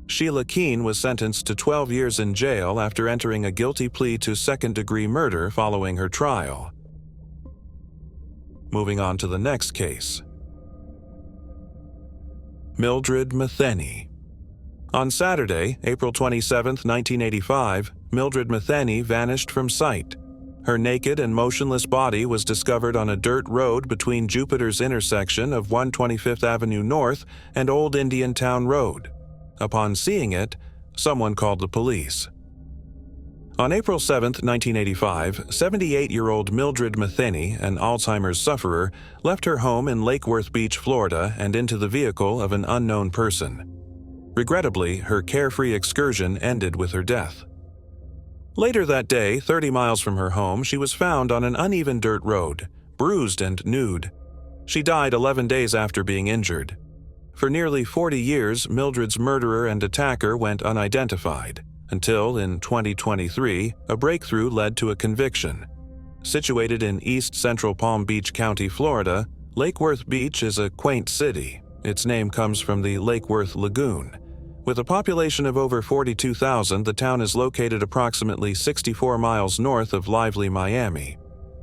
[SPEAKER 1] Sheila Keene was sentenced to 12 years in jail after entering a guilty plea to second-degree murder following her trial. Moving on to the next case. Mildred Metheny. On Saturday, April 27, 1985, Mildred Metheny vanished from sight. Her naked and motionless body was discovered on a dirt road between Jupiter's intersection of 125th Avenue North and Old Indian Town Road. Upon seeing it, someone called the police. On April 7, 1985, 78-year-old Mildred Metheny, an Alzheimer's sufferer, left her home in Lake Worth Beach, Florida, and into the vehicle of an unknown person. Regrettably, her carefree excursion ended with her death. Later that day, 30 miles from her home, she was found on an uneven dirt road, bruised and nude. She died 11 days after being injured. For nearly 40 years, Mildred's murderer and attacker went unidentified, until in 2023, a breakthrough led to a conviction. Situated in East Central Palm Beach County, Florida, Lake Worth Beach is a quaint city. Its name comes from the Lake Worth Lagoon. With a population of over 42,000, the town is located approximately 64 miles north of lively Miami.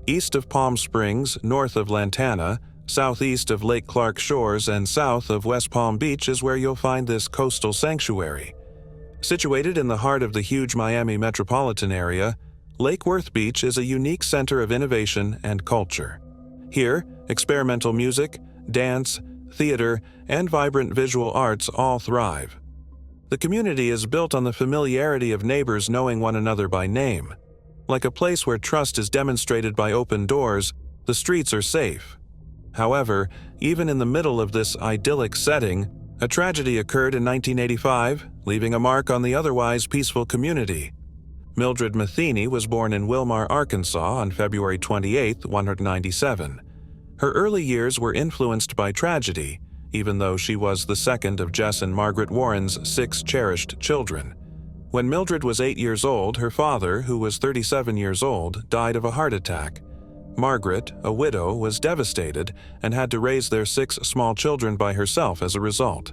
[SPEAKER 1] East of Palm Springs, north of Lantana, southeast of Lake Clark Shores, and south of West Palm Beach is where you'll find this coastal sanctuary. Situated in the heart of the huge Miami metropolitan area, Lake Worth Beach is a unique center of innovation and culture. Here, experimental music, dance, theater, and vibrant visual arts all thrive. The community is built on the familiarity of neighbors knowing one another by name. Like a place where trust is demonstrated by open doors, the streets are safe. However, even in the middle of this idyllic setting, a tragedy occurred in 1985, leaving a mark on the otherwise peaceful community. Mildred Metheny was born in Wilmar, Arkansas on February 28, 1997. Her early years were influenced by tragedy, even though she was the second of Jess and Margaret Warren's 6 cherished children. When Mildred was 8 years old, her father, who was 37 years old, died of a heart attack. Margaret, a widow, was devastated and had to raise their 6 small children by herself as a result.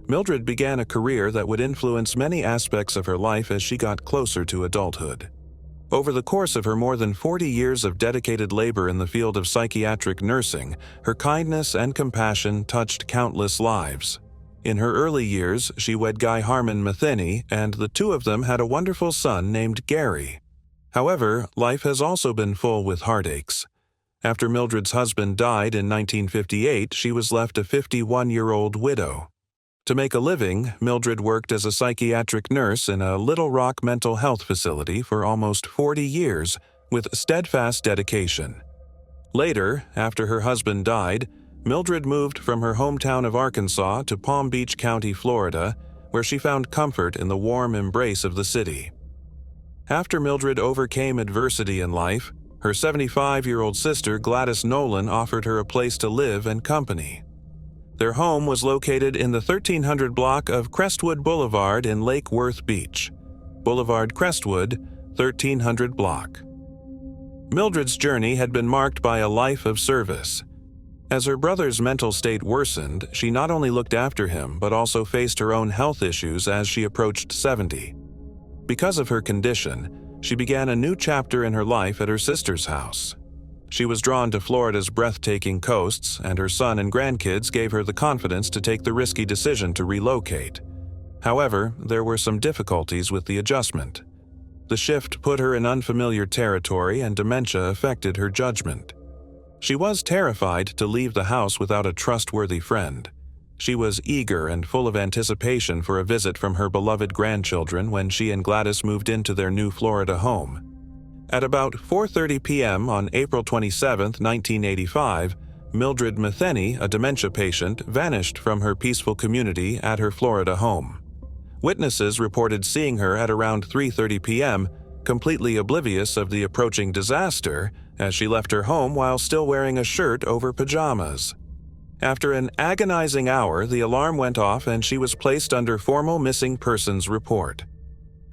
[SPEAKER 1] Mildred began a career that would influence many aspects of her life as she got closer to adulthood. Over the course of her more than 40 years of dedicated labor in the field of psychiatric nursing, her kindness and compassion touched countless lives. In her early years, she wed Guy Harmon Metheny, and the two of them had a wonderful son named Gary. However, life has also been full with heartaches. After Mildred's husband died in 1958, she was left a 51-year-old widow. To make a living, Mildred worked as a psychiatric nurse in a Little Rock mental health facility for almost 40 years with steadfast dedication. Later, after her husband died, Mildred moved from her hometown of Arkansas to Palm Beach County, Florida, where she found comfort in the warm embrace of the city. After Mildred overcame adversity in life, her 75-year-old sister Gladys Nolan offered her a place to live and company. Their home was located in the 1300 block of Crestwood Boulevard in Lake Worth Beach. Boulevard Crestwood, 1300 block. Mildred's journey had been marked by a life of service. As her brother's mental state worsened, she not only looked after him but also faced her own health issues as she approached 70. Because of her condition, she began a new chapter in her life at her sister's house. She was drawn to Florida's breathtaking coasts, and her son and grandkids gave her the confidence to take the risky decision to relocate. However, there were some difficulties with the adjustment. The shift put her in unfamiliar territory, and dementia affected her judgment. She was terrified to leave the house without a trustworthy friend. She was eager and full of anticipation for a visit from her beloved grandchildren when she and Gladys moved into their new Florida home. At about 4:30 p.m. on April 27, 1985, Mildred Metheny, a dementia patient, vanished from her peaceful community at her Florida home. Witnesses reported seeing her at around 3:30 p.m., completely oblivious of the approaching disaster, as she left her home while still wearing a shirt over pajamas. After an agonizing hour, the alarm went off and she was placed under formal missing persons report.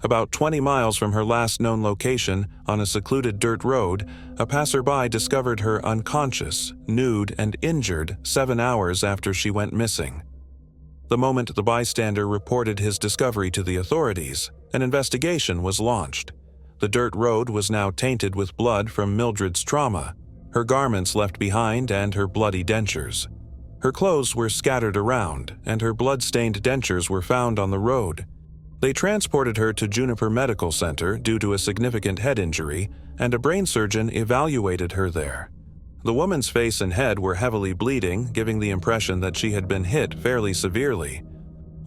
[SPEAKER 1] About 20 miles from her last known location, on a secluded dirt road, a passerby discovered her unconscious, nude, and injured 7 hours after she went missing. The moment the bystander reported his discovery to the authorities, an investigation was launched. The dirt road was now tainted with blood from Mildred's trauma, her garments left behind, and her bloody dentures. Her clothes were scattered around, and her blood-stained dentures were found on the road. They transported her to Juniper Medical Center due to a significant head injury, and a brain surgeon evaluated her there. The woman's face and head were heavily bleeding, giving the impression that she had been hit fairly severely.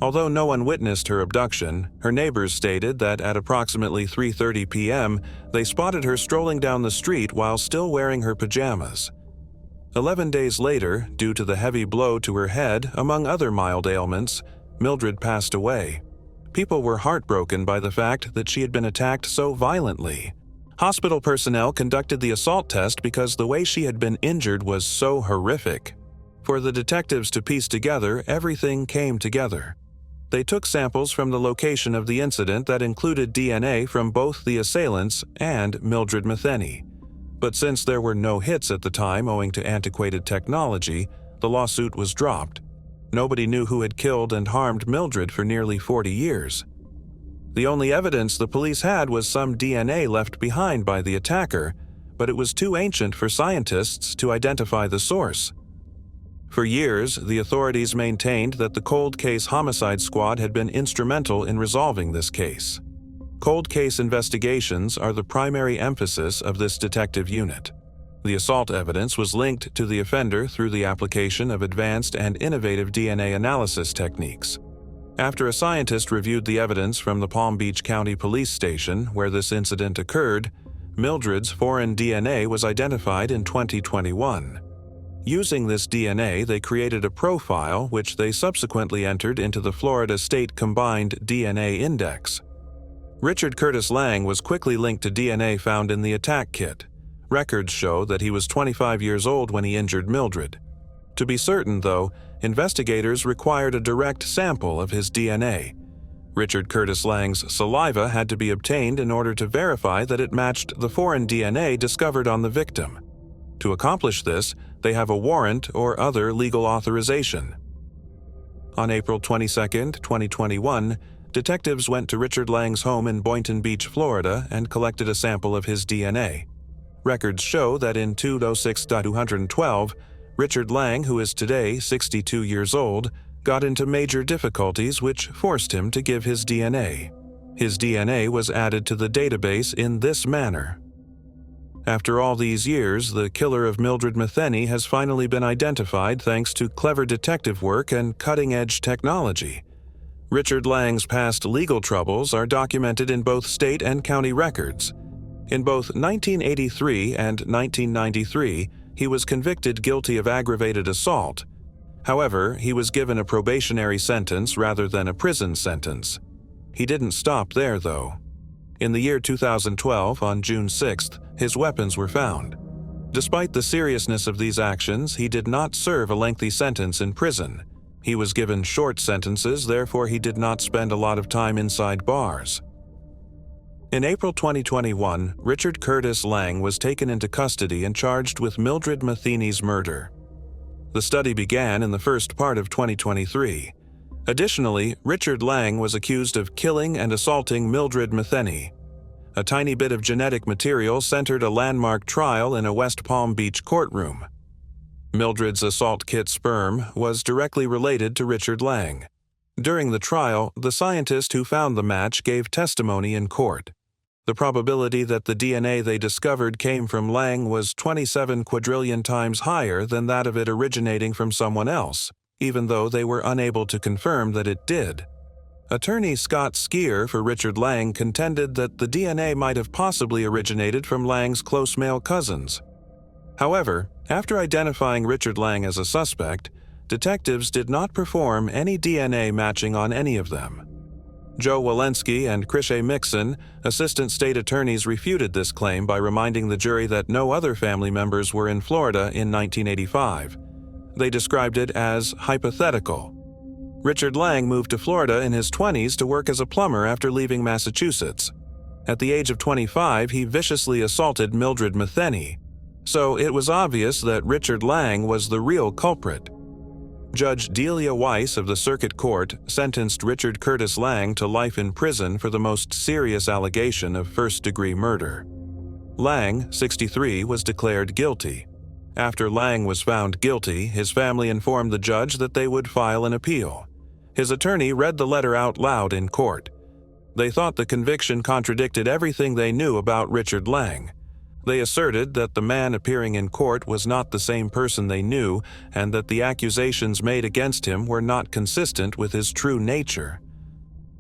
[SPEAKER 1] Although no one witnessed her abduction, her neighbors stated that at approximately 3:30 p.m., they spotted her strolling down the street while still wearing her pajamas. 11 days later, due to the heavy blow to her head, among other mild ailments, Mildred passed away. People were heartbroken by the fact that she had been attacked so violently. Hospital personnel conducted the assault test because the way she had been injured was so horrific. For the detectives to piece together, everything came together. They took samples from the location of the incident that included DNA from both the assailants and Mildred Metheny. But since there were no hits at the time owing to antiquated technology, the lawsuit was dropped. Nobody knew who had killed and harmed Mildred for nearly 40 years. The only evidence the police had was some DNA left behind by the attacker, but it was too ancient for scientists to identify the source. For years, the authorities maintained that the Cold Case Homicide Squad had been instrumental in resolving this case. Cold case investigations are the primary emphasis of this detective unit. The assault evidence was linked to the offender through the application of advanced and innovative DNA analysis techniques. After a scientist reviewed the evidence from the Palm Beach County Police Station where this incident occurred, Mildred's foreign DNA was identified in 2021. Using this DNA, they created a profile which they subsequently entered into the Florida State Combined DNA Index. Richard Curtis Lang was quickly linked to DNA found in the attack kit. Records show that he was 25 years old when he injured Mildred. To be certain, though, investigators required a direct sample of his DNA. Richard Curtis Lang's saliva had to be obtained in order to verify that it matched the foreign DNA discovered on the victim. To accomplish this, they have a warrant or other legal authorization. On April 22, 2021, detectives went to Richard Lang's home in Boynton Beach, Florida, and collected a sample of his DNA. Records show that in 206.212, Richard Lang, who is today 62 years old, got into major difficulties which forced him to give his DNA. His DNA was added to the database in this manner. After all these years, the killer of Mildred Metheny has finally been identified thanks to clever detective work and cutting-edge technology. Richard Lang's past legal troubles are documented in both state and county records. In both 1983 and 1993, he was convicted guilty of aggravated assault. However, he was given a probationary sentence rather than a prison sentence. He didn't stop there, though. In the year 2012, on June 6th, his weapons were found. Despite the seriousness of these actions, he did not serve a lengthy sentence in prison. He was given short sentences, therefore he did not spend a lot of time inside bars. In April 2021, Richard Curtis Lang was taken into custody and charged with Mildred Metheny's murder. The study began in the first part of 2023. Additionally, Richard Lang was accused of killing and assaulting Mildred Metheny. A tiny bit of genetic material centered a landmark trial in a West Palm Beach courtroom. Mildred's assault kit sperm was directly related to Richard Lang. During the trial, the scientist who found the match gave testimony in court. The probability that the DNA they discovered came from Lang was 27 quadrillion times higher than that of it originating from someone else, even though they were unable to confirm that it did. Attorney Scott Skier for Richard Lang contended that the DNA might have possibly originated from Lang's close male cousins. However, after identifying Richard Lang as a suspect, detectives did not perform any DNA matching on any of them. Joe Walensky and Krisha Mixon, assistant state attorneys, refuted this claim by reminding the jury that no other family members were in Florida in 1985. They described it as hypothetical. Richard Lang moved to Florida in his 20s to work as a plumber after leaving Massachusetts. At the age of 25, he viciously assaulted Mildred Metheny. So it was obvious that Richard Lang was the real culprit. Judge Delia Weiss of the Circuit Court sentenced Richard Curtis Lang to life in prison for the most serious allegation of first-degree murder. Lang, 63, was declared guilty. After Lang was found guilty, his family informed the judge that they would file an appeal. His attorney read the letter out loud in court. They thought the conviction contradicted everything they knew about Richard Lang. They asserted that the man appearing in court was not the same person they knew and that the accusations made against him were not consistent with his true nature.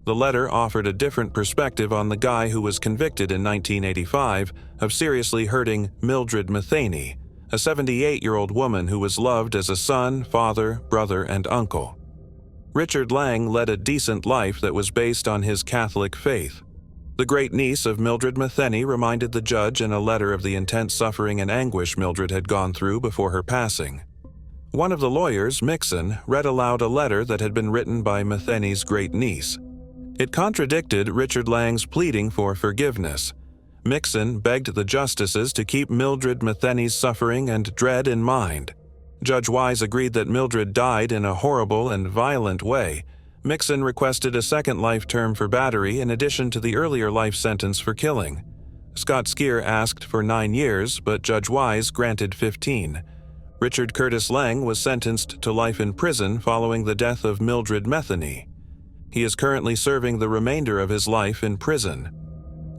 [SPEAKER 1] The letter offered a different perspective on the guy who was convicted in 1985 of seriously hurting Mildred Metheny, a 78-year-old woman who was loved as a son, father, brother, and uncle. Richard Lang led a decent life that was based on his Catholic faith. The great-niece of Mildred Metheny reminded the judge in a letter of the intense suffering and anguish Mildred had gone through before her passing. One of the lawyers, Mixon, read aloud a letter that had been written by Metheny's great-niece. It contradicted Richard Lang's pleading for forgiveness. Mixon begged the justices to keep Mildred Metheny's suffering and dread in mind. Judge Wise agreed that Mildred died in a horrible and violent way. Mixon requested a second life term for battery in addition to the earlier life sentence for killing. Scott Skier asked for 9 years, but Judge Wise granted 15. Richard Curtis Lang was sentenced to life in prison following the death of Mildred Metheny. He is currently serving the remainder of his life in prison.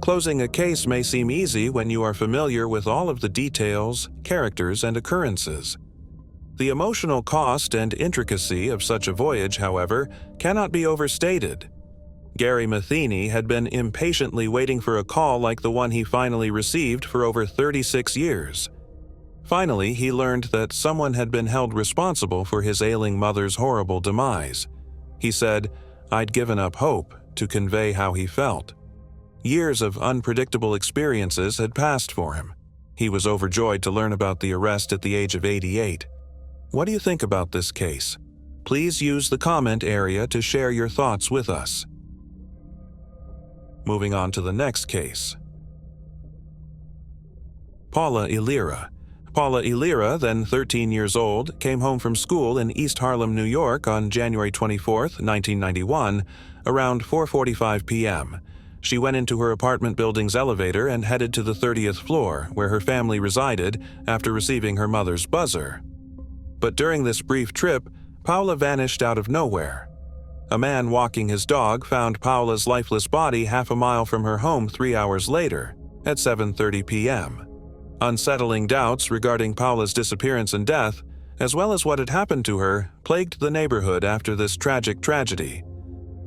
[SPEAKER 1] Closing a case may seem easy when you are familiar with all of the details, characters, and occurrences. The emotional cost and intricacy of such a voyage, however, cannot be overstated. Gary Metheny had been impatiently waiting for a call like the one he finally received for over 36 years. Finally, he learned that someone had been held responsible for his ailing mother's horrible demise. He said, "I'd given up hope," to convey how he felt. Years of unpredictable experiences had passed for him. He was overjoyed to learn about the arrest at the age of 88. What do you think about this case? Please use the comment area to share your thoughts with us. Moving on to the next case. Paula Ilera. Paula Ilera, then 13 years old, came home from school in East Harlem, New York on January 24, 1991, around 4:45 p.m. She went into her apartment building's elevator and headed to the 30th floor, where her family resided, after receiving her mother's buzzer. But during this brief trip, Paula vanished out of nowhere. A man walking his dog found Paula's lifeless body half a mile from her home 3 hours later, at 7:30 p.m. Unsettling doubts regarding Paula's disappearance and death, as well as what had happened to her, plagued the neighborhood after this tragic tragedy.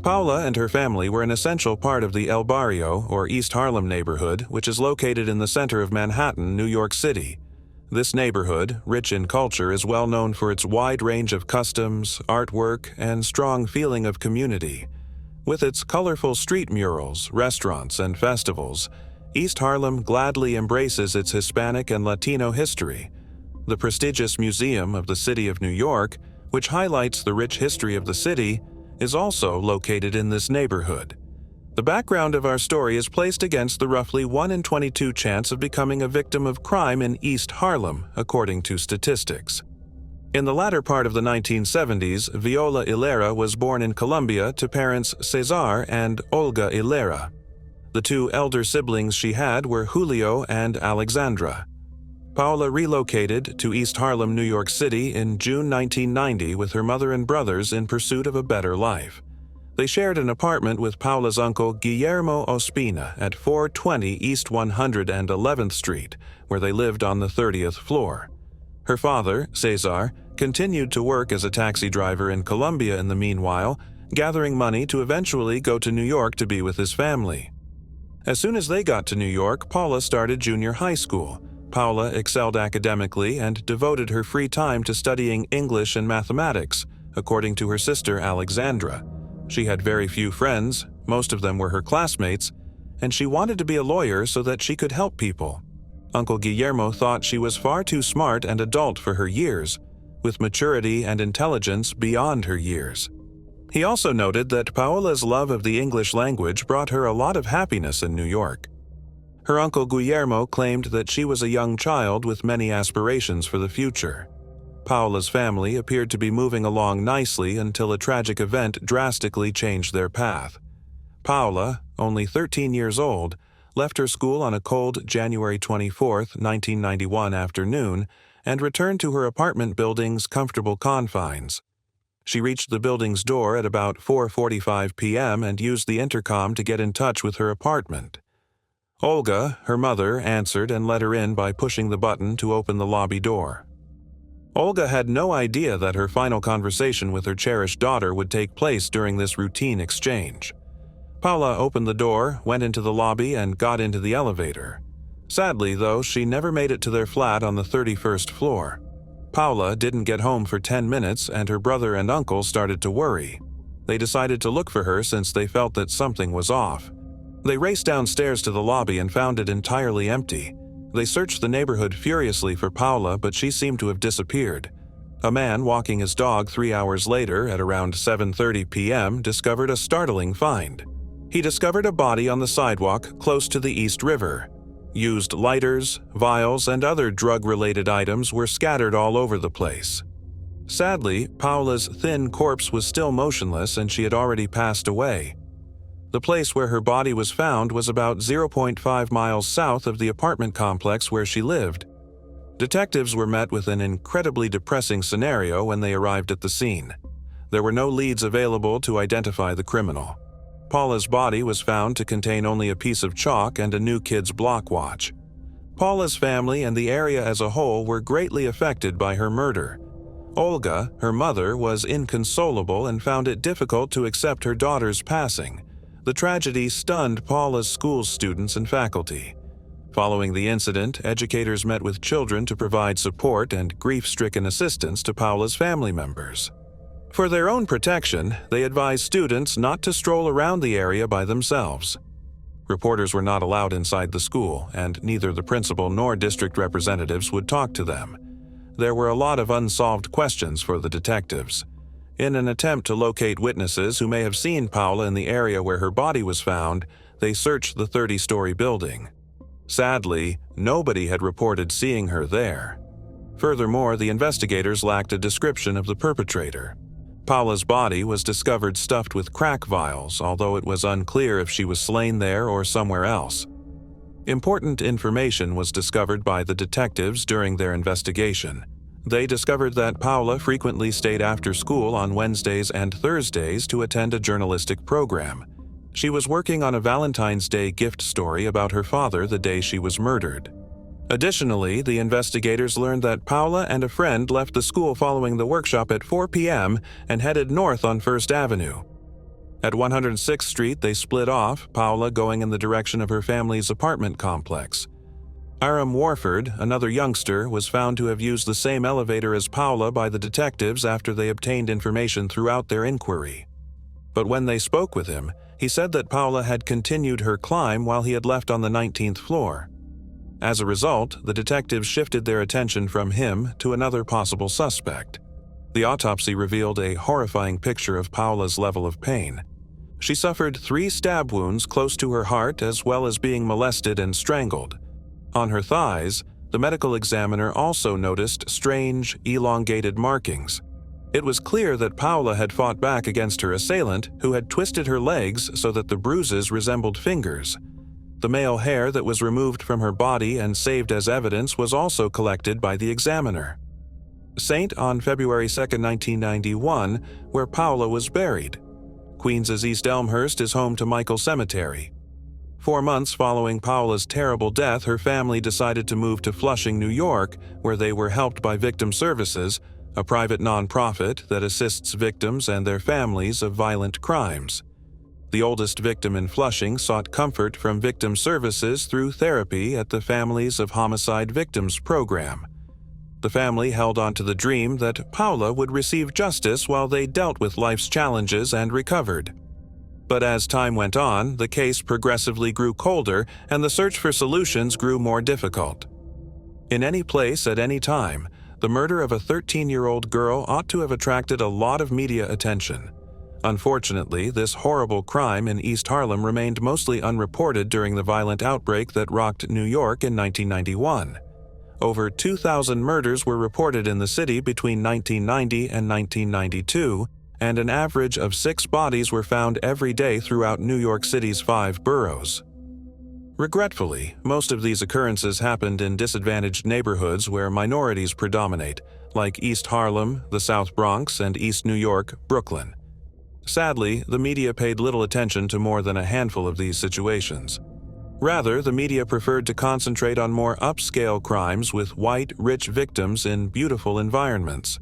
[SPEAKER 1] Paula and her family were an essential part of the El Barrio, or East Harlem neighborhood, which is located in the center of Manhattan, New York City. This neighborhood, rich in culture, is well known for its wide range of customs, artwork, and strong feeling of community. With its colorful street murals, restaurants, and festivals, East Harlem gladly embraces its Hispanic and Latino history. The prestigious Museum of the City of New York, which highlights the rich history of the city, is also located in this neighborhood. The background of our story is placed against the roughly 1 in 22 chance of becoming a victim of crime in East Harlem, according to statistics. In the latter part of the 1970s, Viola Ilera was born in Colombia to parents Cesar and Olga Ilera. The two elder siblings she had were Julio and Alexandra. Paula relocated to East Harlem, New York City in June 1990 with her mother and brothers in pursuit of a better life. They shared an apartment with Paula's uncle Guillermo Ospina at 420 East 111th Street, where they lived on the 30th floor. Her father, Cesar, continued to work as a taxi driver in Colombia in the meanwhile, gathering money to eventually go to New York to be with his family. As soon as they got to New York, Paula started junior high school. Paula excelled academically and devoted her free time to studying English and mathematics, according to her sister Alexandra. She had very few friends, most of them were her classmates, and she wanted to be a lawyer so that she could help people. Uncle Guillermo thought she was far too smart and adult for her years, with maturity and intelligence beyond her years. He also noted that Paola's love of the English language brought her a lot of happiness in New York. Her uncle Guillermo claimed that she was a young child with many aspirations for the future. Paola's family appeared to be moving along nicely until a tragic event drastically changed their path. Paula, only 13 years old, left her school on a cold January 24, 1991 afternoon and returned to her apartment building's comfortable confines. She reached the building's door at about 4:45 p.m. and used the intercom to get in touch with her apartment. Olga, her mother, answered and let her in by pushing the button to open the lobby door. Olga had no idea that her final conversation with her cherished daughter would take place during this routine exchange. Paula opened the door, went into the lobby, and got into the elevator. Sadly, though, she never made it to their flat on the 31st floor. Paula didn't get home for 10 minutes, and her brother and uncle started to worry. They decided to look for her since they felt that something was off. They raced downstairs to the lobby and found it entirely empty. They searched the neighborhood furiously for Paula, but she seemed to have disappeared. A man walking his dog 3 hours later at around 7:30 p.m. discovered a startling find. He discovered a body on the sidewalk close to the East River. Used lighters, vials, and other drug-related items were scattered all over the place. Sadly, Paula's thin corpse was still motionless and she had already passed away. The place where her body was found was about 0.5 miles south of the apartment complex where she lived. Detectives were met with an incredibly depressing scenario when they arrived at the scene. There were no leads available to identify the criminal. Paula's body was found to contain only a piece of chalk and a new kid's block watch. Paula's family and the area as a whole were greatly affected by her murder. Olga, her mother, was inconsolable and found it difficult to accept her daughter's passing. The tragedy stunned Paula's school students and faculty. Following the incident, educators met with children to provide support and grief-stricken assistance to Paula's family members. For their own protection, they advised students not to stroll around the area by themselves. Reporters were not allowed inside the school, and neither the principal nor district representatives would talk to them. There were a lot of unsolved questions for the detectives. In an attempt to locate witnesses who may have seen Paula in the area where her body was found, they searched the 30-story building. Sadly, nobody had reported seeing her there. Furthermore, the investigators lacked a description of the perpetrator. Paula's body was discovered stuffed with crack vials, although it was unclear if she was slain there or somewhere else. Important information was discovered by the detectives during their investigation. They discovered that Paula frequently stayed after school on Wednesdays and Thursdays to attend a journalistic program. She was working on a Valentine's Day gift story about her father the day she was murdered. Additionally, the investigators learned that Paula and a friend left the school following the workshop at 4 p.m. and headed north on 1st Avenue. At 106th Street, they split off, Paula going in the direction of her family's apartment complex. Aram Warford, another youngster, was found to have used the same elevator as Paula by the detectives after they obtained information throughout their inquiry. But when they spoke with him, he said that Paula had continued her climb while he had left on the 19th floor. As a result, the detectives shifted their attention from him to another possible suspect. The autopsy revealed a horrifying picture of Paula's level of pain. She suffered 3 stab wounds close to her heart as well as being molested and strangled. On her thighs, the medical examiner also noticed strange, elongated markings. It was clear that Paula had fought back against her assailant, who had twisted her legs so that the bruises resembled fingers. The male hair that was removed from her body and saved as evidence was also collected by the examiner. St. on February 2, 1991, where Paula was buried. Queens's East Elmhurst is home to Michael Cemetery. 4 months following Paula's terrible death, her family decided to move to Flushing, New York, where they were helped by Victim Services, a private nonprofit that assists victims and their families of violent crimes. The oldest victim in Flushing sought comfort from Victim Services through therapy at the Families of Homicide Victims program. The family held on to the dream that Paula would receive justice while they dealt with life's challenges and recovered. But as time went on, the case progressively grew colder and the search for solutions grew more difficult. In any place at any time, the murder of a 13-year-old girl ought to have attracted a lot of media attention. Unfortunately, this horrible crime in East Harlem remained mostly unreported during the violent outbreak that rocked New York in 1991. Over 2,000 murders were reported in the city between 1990 and 1992, and an average of 6 bodies were found every day throughout New York City's 5 boroughs. Regretfully, most of these occurrences happened in disadvantaged neighborhoods where minorities predominate, like East Harlem, the South Bronx, and East New York, Brooklyn. Sadly, the media paid little attention to more than a handful of these situations. Rather, the media preferred to concentrate on more upscale crimes with white, rich victims in beautiful environments.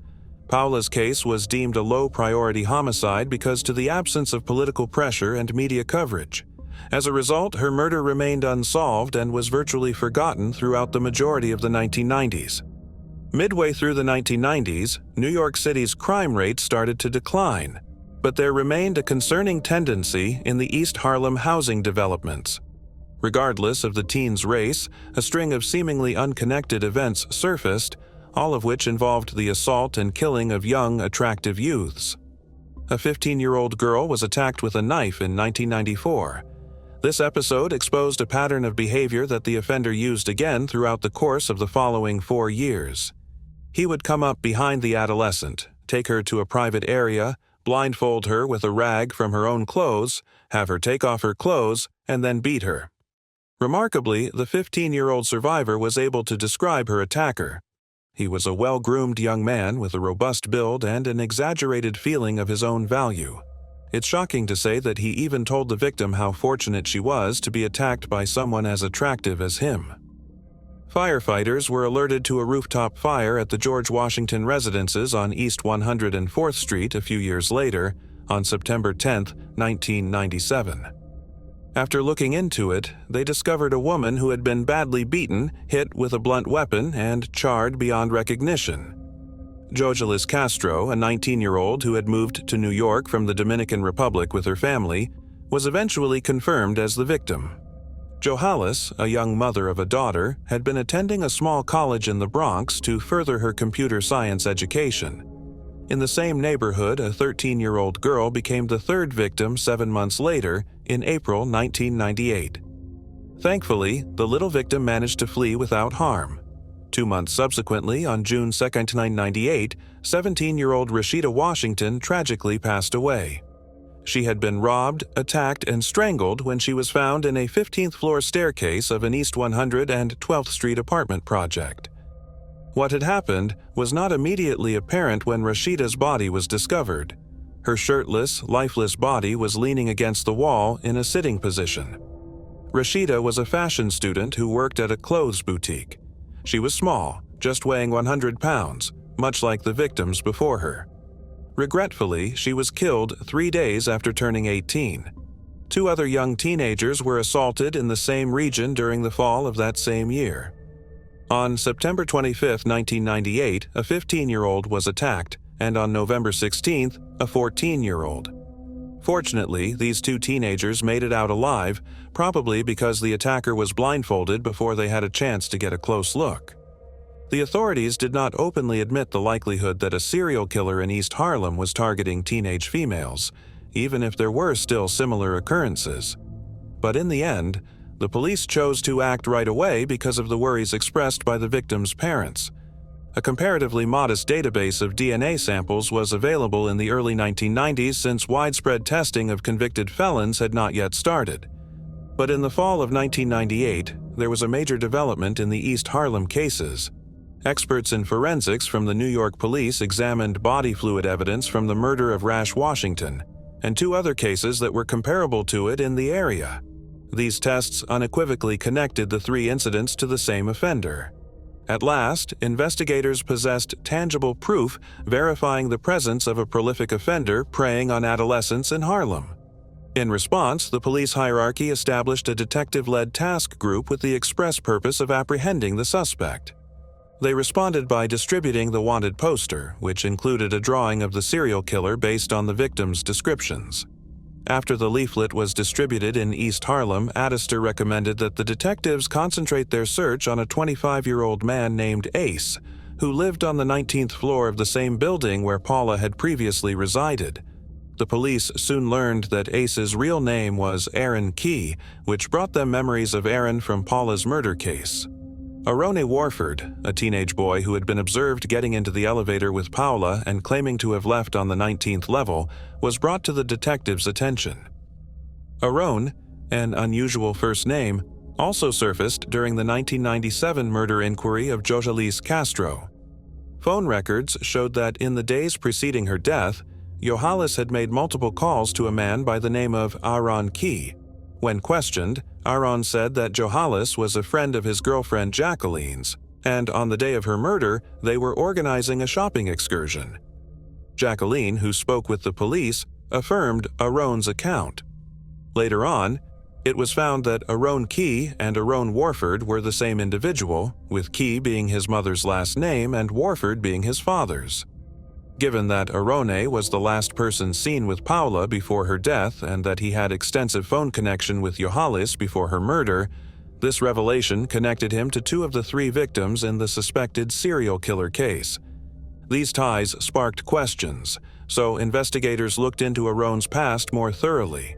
[SPEAKER 1] Paula's case was deemed a low-priority homicide because of the absence of political pressure and media coverage. As a result, her murder remained unsolved and was virtually forgotten throughout the majority of the 1990s. Midway through the 1990s, New York City's crime rate started to decline, but there remained a concerning tendency in the East Harlem housing developments. Regardless of the teens' race, a string of seemingly unconnected events surfaced, all of which involved the assault and killing of young, attractive youths. A 15-year-old girl was attacked with a knife in 1994. This episode exposed a pattern of behavior that the offender used again throughout the course of the following 4 years. He would come up behind the adolescent, take her to a private area, blindfold her with a rag from her own clothes, have her take off her clothes, and then beat her. Remarkably, the 15-year-old survivor was able to describe her attacker. He was a well-groomed young man with a robust build and an exaggerated feeling of his own value. It's shocking to say that he even told the victim how fortunate she was to be attacked by someone as attractive as him. Firefighters were alerted to a rooftop fire at the George Washington residences on East 104th Street a few years later, on September 10, 1997. After looking into it, they discovered a woman who had been badly beaten, hit with a blunt weapon, and charred beyond recognition. Joselis Castro, a 19-year-old who had moved to New York from the Dominican Republic with her family, was eventually confirmed as the victim. Johalis, a young mother of a daughter, had been attending a small college in the Bronx to further her computer science education. In the same neighborhood, a 13-year-old girl became the third victim 7 months later, in April 1998. Thankfully, the little victim managed to flee without harm. 2 months subsequently, on June 2, 1998, 17-year-old Rashida Washington tragically passed away. She had been robbed, attacked, and strangled when she was found in a 15th-floor staircase of an East 100 and 12th Street apartment project. What had happened was not immediately apparent when Rashida's body was discovered. Her shirtless, lifeless body was leaning against the wall in a sitting position. Rashida was a fashion student who worked at a clothes boutique. She was small, just weighing 100 pounds, much like the victims before her. Regretfully, she was killed 3 days after turning 18. 2 other young teenagers were assaulted in the same region during the fall of that same year. On September 25, 1998, a 15-year-old was attacked, and on November 16th, a 14-year-old. Fortunately, these 2 teenagers made it out alive, probably because the attacker was blindfolded before they had a chance to get a close look. The authorities did not openly admit the likelihood that a serial killer in East Harlem was targeting teenage females, even if there were still similar occurrences. But in the end, the police chose to act right away because of the worries expressed by the victims' parents. A comparatively modest database of DNA samples was available in the early 1990s since widespread testing of convicted felons had not yet started. But in the fall of 1998, there was a major development in the East Harlem cases. Experts in forensics from the New York police examined body fluid evidence from the murder of Rash Washington, and 2 other cases that were comparable to it in the area. These tests unequivocally connected the 3 incidents to the same offender. At last, investigators possessed tangible proof verifying the presence of a prolific offender preying on adolescents in Harlem. In response, the police hierarchy established a detective-led task group with the express purpose of apprehending the suspect. They responded by distributing the wanted poster, which included a drawing of the serial killer based on the victims' descriptions. After the leaflet was distributed in East Harlem, Addister recommended that the detectives concentrate their search on a 25-year-old man named Ace, who lived on the 19th floor of the same building where Paula had previously resided. The police soon learned that Ace's real name was Aaron Key, which brought them memories of Aaron from Paula's murder case. Arone Warford, a teenage boy who had been observed getting into the elevator with Paula and claiming to have left on the 19th level, was brought to the detectives' attention. Arone, an unusual first name, also surfaced during the 1997 murder inquiry of Joselis Castro. Phone records showed that in the days preceding her death, Johalis had made multiple calls to a man by the name of Aaron Key. When questioned, Aaron said that Johannes was a friend of his girlfriend Jacqueline's, and on the day of her murder, they were organizing a shopping excursion. Jacqueline, who spoke with the police, affirmed Aaron's account. Later on, it was found that Aaron Key and Aaron Warford were the same individual, with Key being his mother's last name and Warford being his father's. Given that Arone was the last person seen with Paula before her death and that he had extensive phone connection with Johannes before her murder, this revelation connected him to 2 of the 3 victims in the suspected serial killer case. These ties sparked questions, so investigators looked into Aron's past more thoroughly.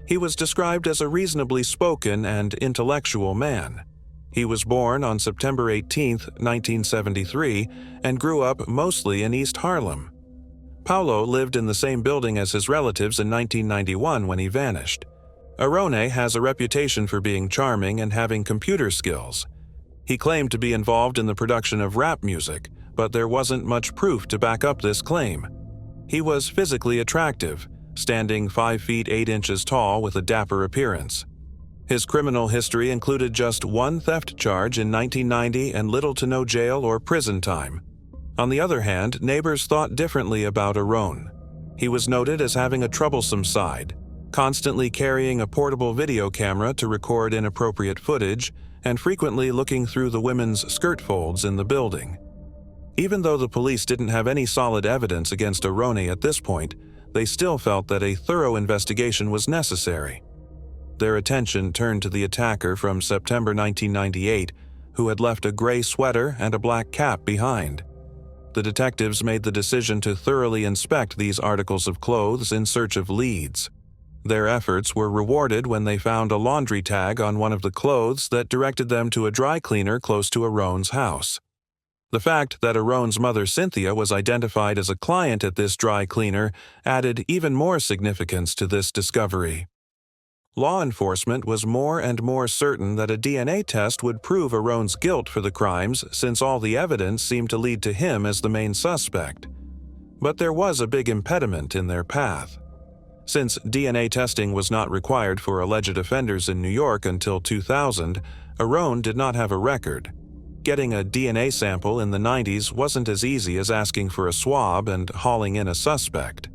[SPEAKER 1] He was described as a reasonably spoken and intellectual man. He was born on September 18, 1973, and grew up mostly in East Harlem. Paulo lived in the same building as his relatives in 1991 when he vanished. Arone has a reputation for being charming and having computer skills. He claimed to be involved in the production of rap music, but there wasn't much proof to back up this claim. He was physically attractive, standing 5 feet 8 inches tall with a dapper appearance. His criminal history included just 1 theft charge in 1990 and little to no jail or prison time. On the other hand, neighbors thought differently about Aron. He was noted as having a troublesome side, constantly carrying a portable video camera to record inappropriate footage, and frequently looking through the women's skirt folds in the building. Even though the police didn't have any solid evidence against Arone at this point, they still felt that a thorough investigation was necessary. Their attention turned to the attacker from September 1998, who had left a gray sweater and a black cap behind. The detectives made the decision to thoroughly inspect these articles of clothes in search of leads. Their efforts were rewarded when they found a laundry tag on one of the clothes that directed them to a dry cleaner close to Aron's house. The fact that Aron's mother Cynthia was identified as a client at this dry cleaner added even more significance to this discovery. Law enforcement was more and more certain that a DNA test would prove Aron's guilt for the crimes since all the evidence seemed to lead to him as the main suspect. But there was a big impediment in their path. Since DNA testing was not required for alleged offenders in New York until 2000, Aron did not have a record. Getting a DNA sample in the 90s wasn't as easy as asking for a swab and hauling in a suspect.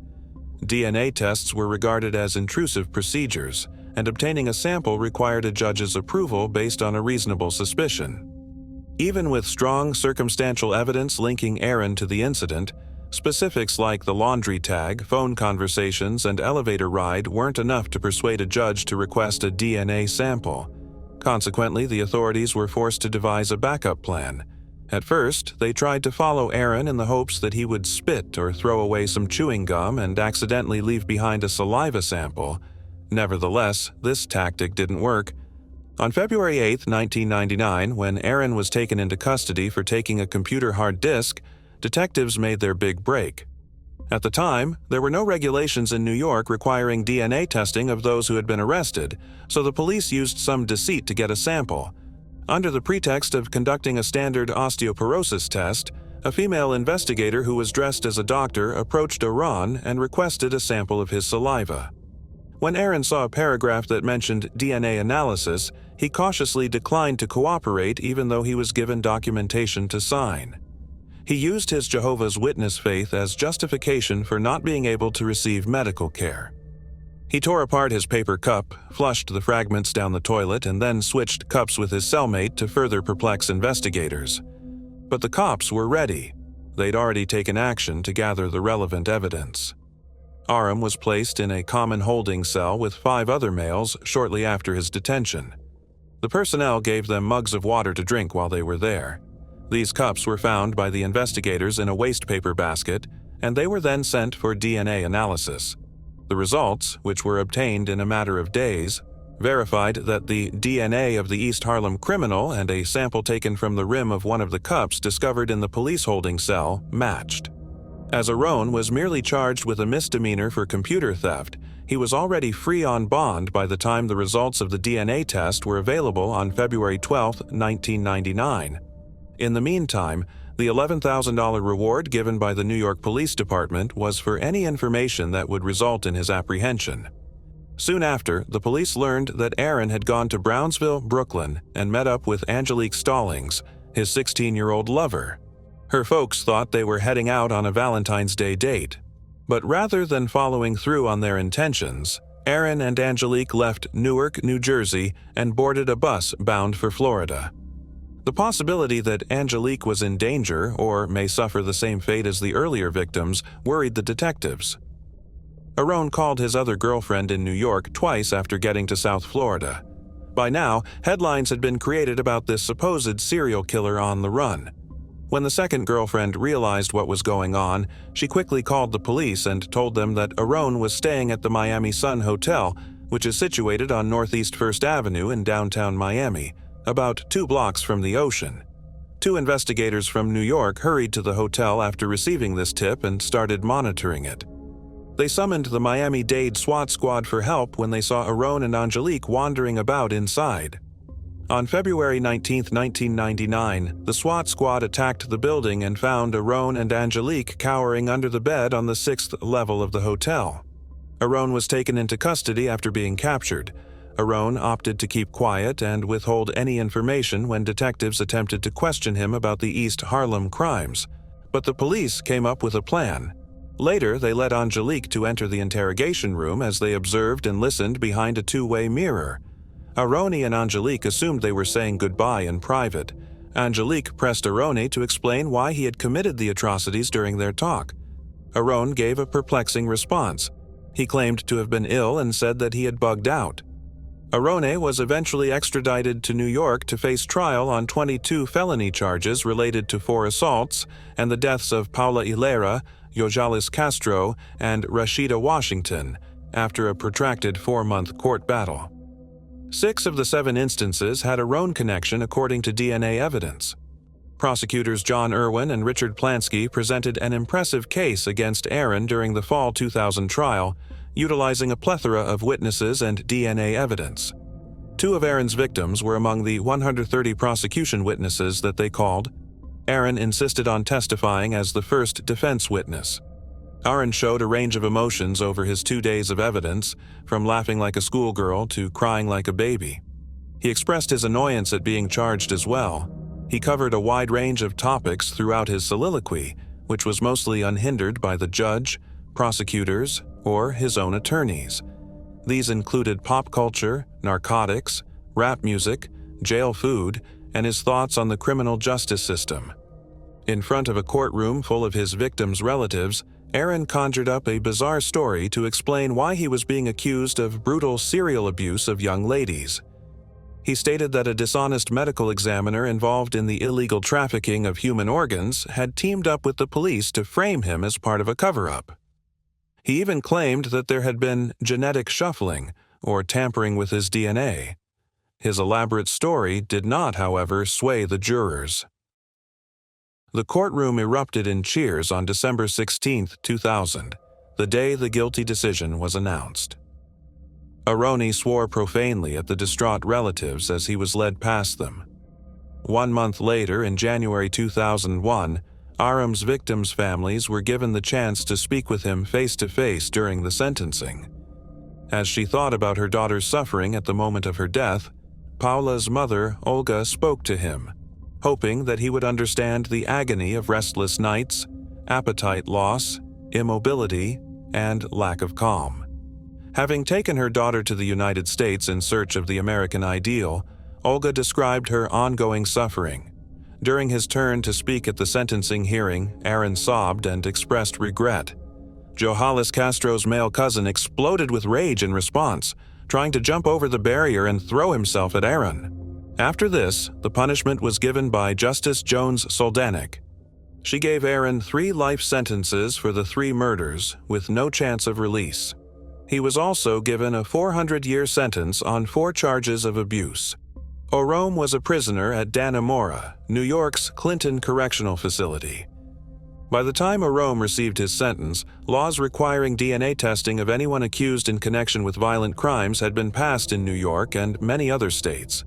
[SPEAKER 1] DNA tests were regarded as intrusive procedures, and obtaining a sample required a judge's approval based on a reasonable suspicion. Even with strong circumstantial evidence linking Aaron to the incident, specifics like the laundry tag, phone conversations, and elevator ride weren't enough to persuade a judge to request a DNA sample. Consequently, the authorities were forced to devise a backup plan. At first, they tried to follow Aaron in the hopes that he would spit or throw away some chewing gum and accidentally leave behind a saliva sample. Nevertheless, this tactic didn't work. On February 8, 1999, when Aaron was taken into custody for taking a computer hard disk, detectives made their big break. At the time, there were no regulations in New York requiring DNA testing of those who had been arrested, so the police used some deceit to get a sample. Under the pretext of conducting a standard osteoporosis test, a female investigator who was dressed as a doctor approached Aron and requested a sample of his saliva. When Aaron saw a paragraph that mentioned DNA analysis, he cautiously declined to cooperate even though he was given documentation to sign. He used his Jehovah's Witness faith as justification for not being able to receive medical care. He tore apart his paper cup, flushed the fragments down the toilet, and then switched cups with his cellmate to further perplex investigators. But the cops were ready. They'd already taken action to gather the relevant evidence. Aram was placed in a common holding cell with 5 other males shortly after his detention. The personnel gave them mugs of water to drink while they were there. These cups were found by the investigators in a waste paper basket, and they were then sent for DNA analysis. The results, which were obtained in a matter of days, verified that the DNA of the East Harlem criminal and a sample taken from the rim of one of the cups discovered in the police holding cell matched. As Aron was merely charged with a misdemeanor for computer theft, he was already free on bond by the time the results of the DNA test were available on February 12, 1999. In the meantime, the $11,000 reward given by the New York Police Department was for any information that would result in his apprehension. Soon after, the police learned that Aaron had gone to Brownsville, Brooklyn, and met up with Angelique Stallings, his 16-year-old lover. Her folks thought they were heading out on a Valentine's Day date. But rather than following through on their intentions, Aaron and Angelique left Newark, New Jersey, and boarded a bus bound for Florida. The possibility that Angelique was in danger or may suffer the same fate as the earlier victims worried the detectives. Aaron called his other girlfriend in New York twice after getting to South Florida. By now, headlines had been created about this supposed serial killer on the run. When the second girlfriend realized what was going on, she quickly called the police and told them that Aaron was staying at the Miami Sun Hotel, which is situated on Northeast 1st Avenue in downtown Miami, about 2 blocks from the ocean. 2 investigators from New York hurried to the hotel after receiving this tip and started monitoring it. They summoned the Miami-Dade SWAT squad for help when they saw Aaron and Angelique wandering about inside. On February 19, 1999, the SWAT squad attacked the building and found Aaron and Angelique cowering under the bed on the 6th level of the hotel. Aaron was taken into custody after being captured. Aaron opted to keep quiet and withhold any information when detectives attempted to question him about the East Harlem crimes. But the police came up with a plan. Later, they led Angelique to enter the interrogation room as they observed and listened behind a 2-way mirror. Aroni and Angelique assumed they were saying goodbye in private. Angelique pressed Aroni to explain why he had committed the atrocities during their talk. Aaron gave a perplexing response. He claimed to have been ill and said that he had bugged out. Arone was eventually extradited to New York to face trial on 22 felony charges related to 4 assaults and the deaths of Paula Ilera, Yojalis Castro, and Rashida Washington, after a protracted 4-month court battle. 6 of the 7 instances had a Roan connection according to DNA evidence. Prosecutors John Irwin and Richard Plansky presented an impressive case against Aaron during the fall 2000 trial, utilizing a plethora of witnesses and DNA evidence. 2 of Aaron's victims were among the 130 prosecution witnesses that they called. Aaron insisted on testifying as the first defense witness. Aaron showed a range of emotions over his 2 days of evidence, from laughing like a schoolgirl to crying like a baby. He expressed his annoyance at being charged as well. He covered a wide range of topics throughout his soliloquy, which was mostly unhindered by the judge, prosecutors, or his own attorneys. These included pop culture, narcotics, rap music, jail food, and his thoughts on the criminal justice system. In front of a courtroom full of his victims' relatives, Aaron conjured up a bizarre story to explain why he was being accused of brutal serial abuse of young ladies. He stated that a dishonest medical examiner involved in the illegal trafficking of human organs had teamed up with the police to frame him as part of a cover-up. He even claimed that there had been genetic shuffling, or tampering with his DNA. His elaborate story did not, however, sway the jurors. The courtroom erupted in cheers on December 16, 2000, the day the guilty decision was announced. Aroni swore profanely at the distraught relatives as he was led past them. 1 month later, in January 2001, Aram's victims' families were given the chance to speak with him face-to-face during the sentencing. As she thought about her daughter's suffering at the moment of her death, Paula's mother, Olga, spoke to him, hoping that he would understand the agony of restless nights, appetite loss, immobility, and lack of calm. Having taken her daughter to the United States in search of the American ideal, Olga described her ongoing suffering. During his turn to speak at the sentencing hearing, Aaron sobbed and expressed regret. Johalis Castro's male cousin exploded with rage in response, trying to jump over the barrier and throw himself at Aaron. After this, the punishment was given by Justice Jones Soldanik. She gave Aaron 3 life sentences for the 3 murders, with no chance of release. He was also given a 400-year sentence on 4 charges of abuse. Orome was a prisoner at Dannemora, New York's Clinton Correctional Facility. By the time Orome received his sentence, laws requiring DNA testing of anyone accused in connection with violent crimes had been passed in New York and many other states.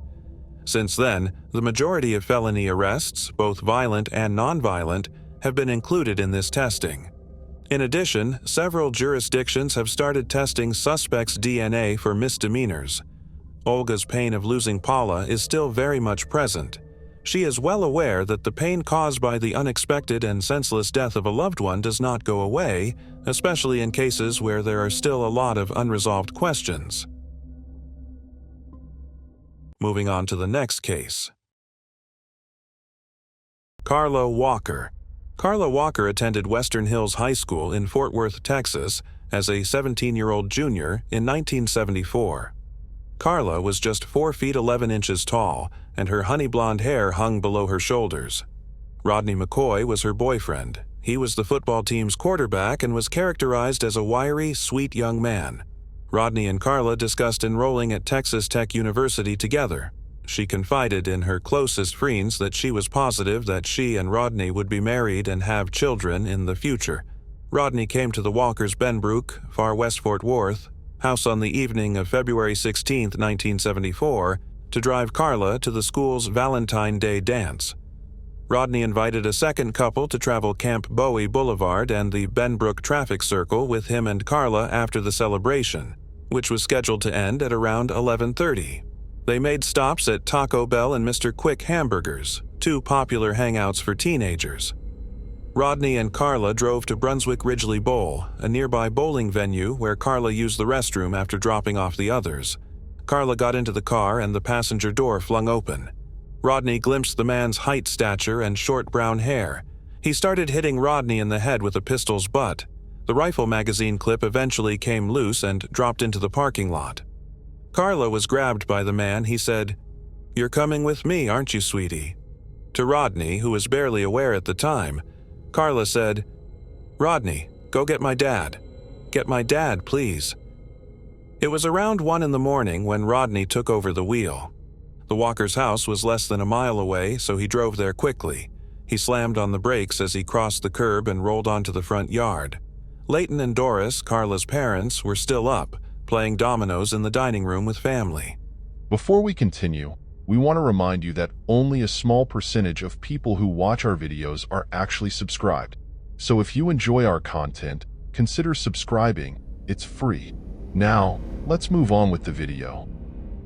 [SPEAKER 1] Since then, the majority of felony arrests, both violent and nonviolent, have been included in this testing. In addition, several jurisdictions have started testing suspects' DNA for misdemeanors. Olga's pain of losing Paula is still very much present. She is well aware that the pain caused by the unexpected and senseless death of a loved one does not go away, especially in cases where there are still a lot of unresolved questions. Moving on to the next case. Carla Walker. Carla Walker attended Western Hills High School in Fort Worth, Texas, as a 17-year-old junior in 1974. Carla was just 4 feet 11 inches tall, and her honey blonde hair hung below her shoulders. Rodney McCoy was her boyfriend. He was the football team's quarterback and was characterized as a wiry, sweet young man. Rodney and Carla discussed enrolling at Texas Tech University together. She confided in her closest friends that she was positive that she and Rodney would be married and have children in the future. Rodney came to the Walkers' Benbrook, far west Fort Worth, house on the evening of February 16, 1974, to drive Carla to the school's Valentine Day dance. Rodney invited a second couple to travel Camp Bowie Boulevard and the Benbrook traffic circle with him and Carla after the celebration, which was scheduled to end at around 11:30. They made stops at Taco Bell and Mr. Quick Hamburgers, two popular hangouts for teenagers. Rodney and Carla drove to Brunswick Ridgely Bowl, a nearby bowling venue where Carla used the restroom after dropping off the others. Carla got into the car and the passenger door flung open. Rodney glimpsed the man's height, stature, and short brown hair. He started hitting Rodney in the head with a pistol's butt. The rifle magazine clip eventually came loose and dropped into the parking lot. Carla was grabbed by the man. He said, "You're coming with me, aren't you, sweetie?" To Rodney, who was barely aware at the time, Carla said, "Rodney, go get my dad. Get my dad, please." It was around 1 in the morning when Rodney took over the wheel. The Walkers' house was less than a mile away, so he drove there quickly. He slammed on the brakes as he crossed the curb and rolled onto the front yard. Leighton and Doris, Carla's parents, were still up, playing dominoes in the dining room with family.
[SPEAKER 2] Before we continue, we want to remind you that only a small percentage of people who watch our videos are actually subscribed. So if you enjoy our content, consider subscribing. It's free. Now, let's move on with the video.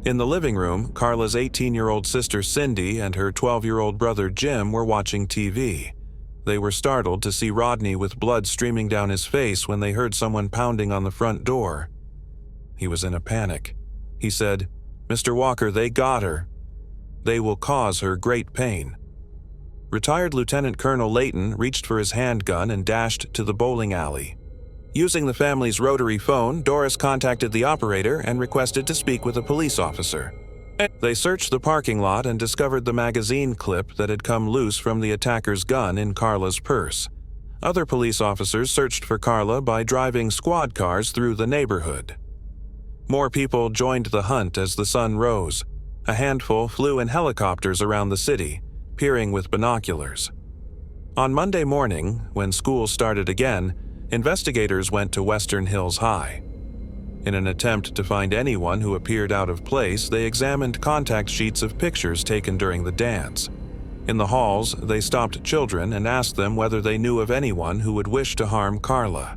[SPEAKER 1] In the living room, Carla's 18-year-old sister Cindy and her 12-year-old brother Jim were watching TV. They were startled to see Rodney with blood streaming down his face when they heard someone pounding on the front door. He was in a panic. He said, "Mr. Walker, they got her. They will cause her great pain." Retired Lieutenant Colonel Leighton reached for his handgun and dashed to the bowling alley. Using the family's rotary phone, Doris contacted the operator and requested to speak with a police officer. They searched the parking lot and discovered the magazine clip that had come loose from the attacker's gun in Carla's purse. Other police officers searched for Carla by driving squad cars through the neighborhood. More people joined the hunt as the sun rose. A handful flew in helicopters around the city, peering with binoculars. On Monday morning, when school started again, investigators went to Western Hills High. In an attempt to find anyone who appeared out of place, they examined contact sheets of pictures taken during the dance. In the halls, they stopped children and asked them whether they knew of anyone who would wish to harm Carla.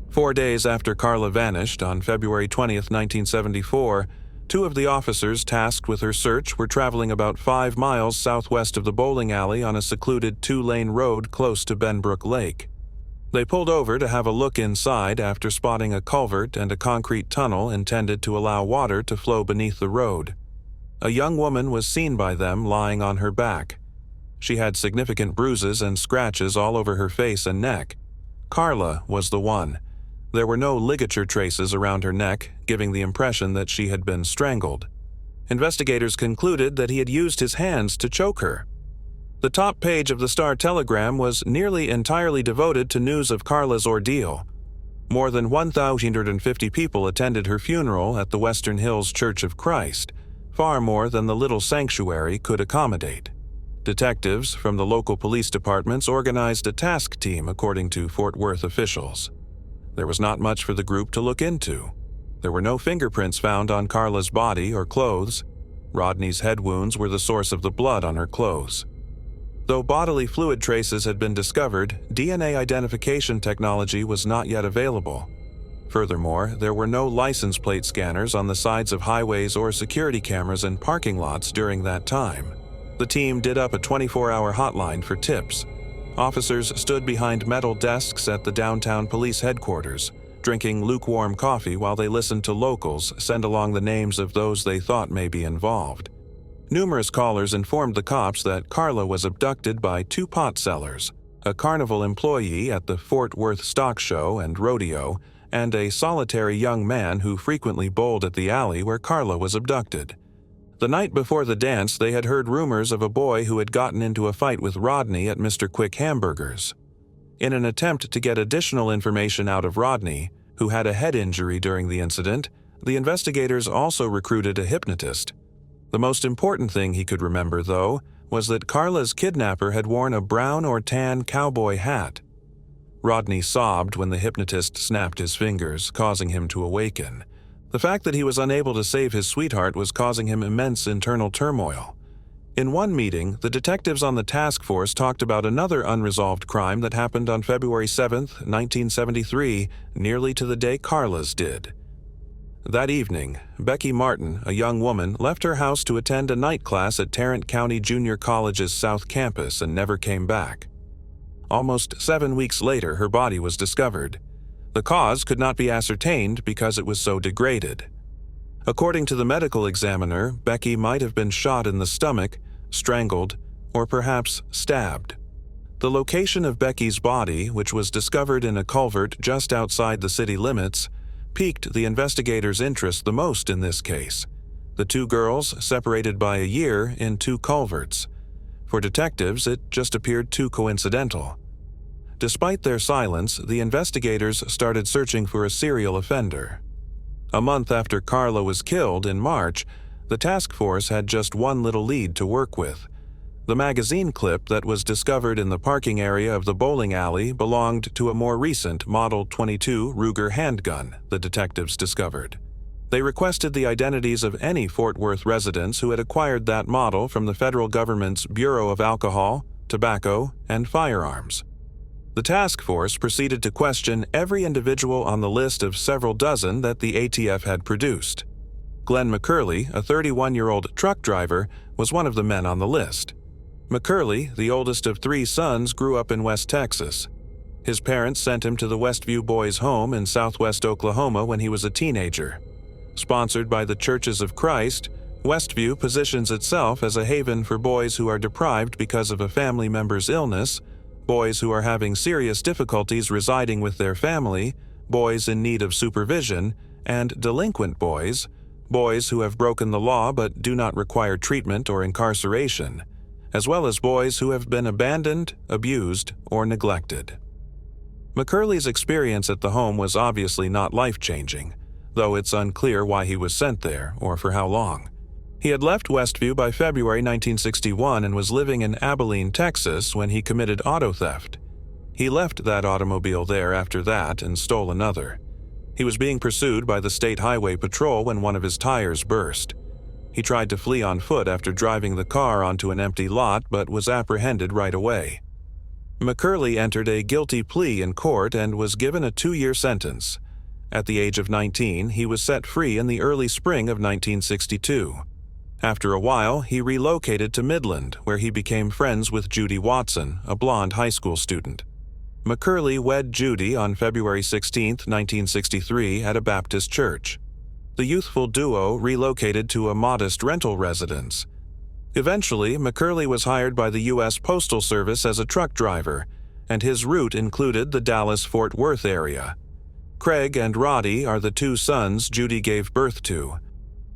[SPEAKER 1] 4 days after Carla vanished, on February 20, 1974, 2 of the officers tasked with her search were traveling about 5 miles southwest of the bowling alley on a secluded 2-lane road close to Benbrook Lake. They pulled over to have a look inside after spotting a culvert and a concrete tunnel intended to allow water to flow beneath the road. A young woman was seen by them lying on her back. She had significant bruises and scratches all over her face and neck. Carla was the one. There were no ligature traces around her neck, giving the impression that she had been strangled. Investigators concluded that he had used his hands to choke her. The top page of the Star-Telegram was nearly entirely devoted to news of Carla's ordeal. More than 1,050 people attended her funeral at the Western Hills Church of Christ, far more than the little sanctuary could accommodate. Detectives from the local police departments organized a task team, according to Fort Worth officials. There was not much for the group to look into. There were no fingerprints found on Carla's body or clothes. Rodney's head wounds were the source of the blood on her clothes. Though bodily fluid traces had been discovered, DNA identification technology was not yet available. Furthermore, there were no license plate scanners on the sides of highways or security cameras in parking lots during that time. The team did up a 24-hour hotline for tips. Officers stood behind metal desks at the downtown police headquarters, drinking lukewarm coffee while they listened to locals send along the names of those they thought may be involved. Numerous callers informed the cops that Carla was abducted by two pot sellers, a carnival employee at the Fort Worth Stock Show and Rodeo, and a solitary young man who frequently bowled at the alley where Carla was abducted. The night before the dance, they had heard rumors of a boy who had gotten into a fight with Rodney at Mr. Quick Hamburgers. In an attempt to get additional information out of Rodney, who had a head injury during the incident, the investigators also recruited a hypnotist. The most important thing he could remember, though, was that Carla's kidnapper had worn a brown or tan cowboy hat. Rodney sobbed when the hypnotist snapped his fingers, causing him to awaken. The fact that he was unable to save his sweetheart was causing him immense internal turmoil. In one meeting, the detectives on the task force talked about another unresolved crime that happened on February 7, 1973, nearly to the day Carla's did. That evening, Becky Martin, a young woman, left her house to attend a night class at Tarrant County Junior College's South Campus and never came back. Almost 7 weeks later, her body was discovered. The cause could not be ascertained because it was so degraded. According to the medical examiner, Becky might have been shot in the stomach, strangled, or perhaps stabbed. The location of Becky's body, which was discovered in a culvert just outside the city limits, piqued the investigators' interest the most in this case. The two girls separated by a year in two culverts. For detectives, it just appeared too coincidental. Despite their silence, the investigators started searching for a serial offender. A month after Carla was killed in March, the task force had just one little lead to work with. The magazine clip that was discovered in the parking area of the bowling alley belonged to a more recent Model 22 Ruger handgun, the detectives discovered. They requested the identities of any Fort Worth residents who had acquired that model from the federal government's Bureau of Alcohol, Tobacco, and Firearms. The task force proceeded to question every individual on the list of several dozen that the ATF had produced. Glenn McCurley, a 31-year-old truck driver, was one of the men on the list. McCurley, the oldest of three sons, grew up in West Texas. His parents sent him to the Westview Boys' Home in southwest Oklahoma when he was a teenager. Sponsored by the Churches of Christ, Westview positions itself as a haven for boys who are deprived because of a family member's illness, boys who are having serious difficulties residing with their family, boys in need of supervision, and delinquent boys, boys who have broken the law but do not require treatment or incarceration, as well as boys who have been abandoned, abused, or neglected. McCurley's experience at the home was obviously not life-changing, though it's unclear why he was sent there or for how long. He had left Westview by February 1961 and was living in Abilene, Texas, when he committed auto theft. He left that automobile there after that and stole another. He was being pursued by the State Highway Patrol when one of his tires burst. He tried to flee on foot after driving the car onto an empty lot but was apprehended right away. McCurley entered a guilty plea in court and was given a 2-year sentence. At the age of 19, he was set free in the early spring of 1962. After a while, he relocated to Midland, where he became friends with Judy Watson, a blonde high school student. McCurley wed Judy on February 16, 1963, at a Baptist church. The youthful duo relocated to a modest rental residence. Eventually, McCurley was hired by the U.S. Postal Service as a truck driver, and his route included the Dallas-Fort Worth area. Craig and Roddy are the two sons Judy gave birth to.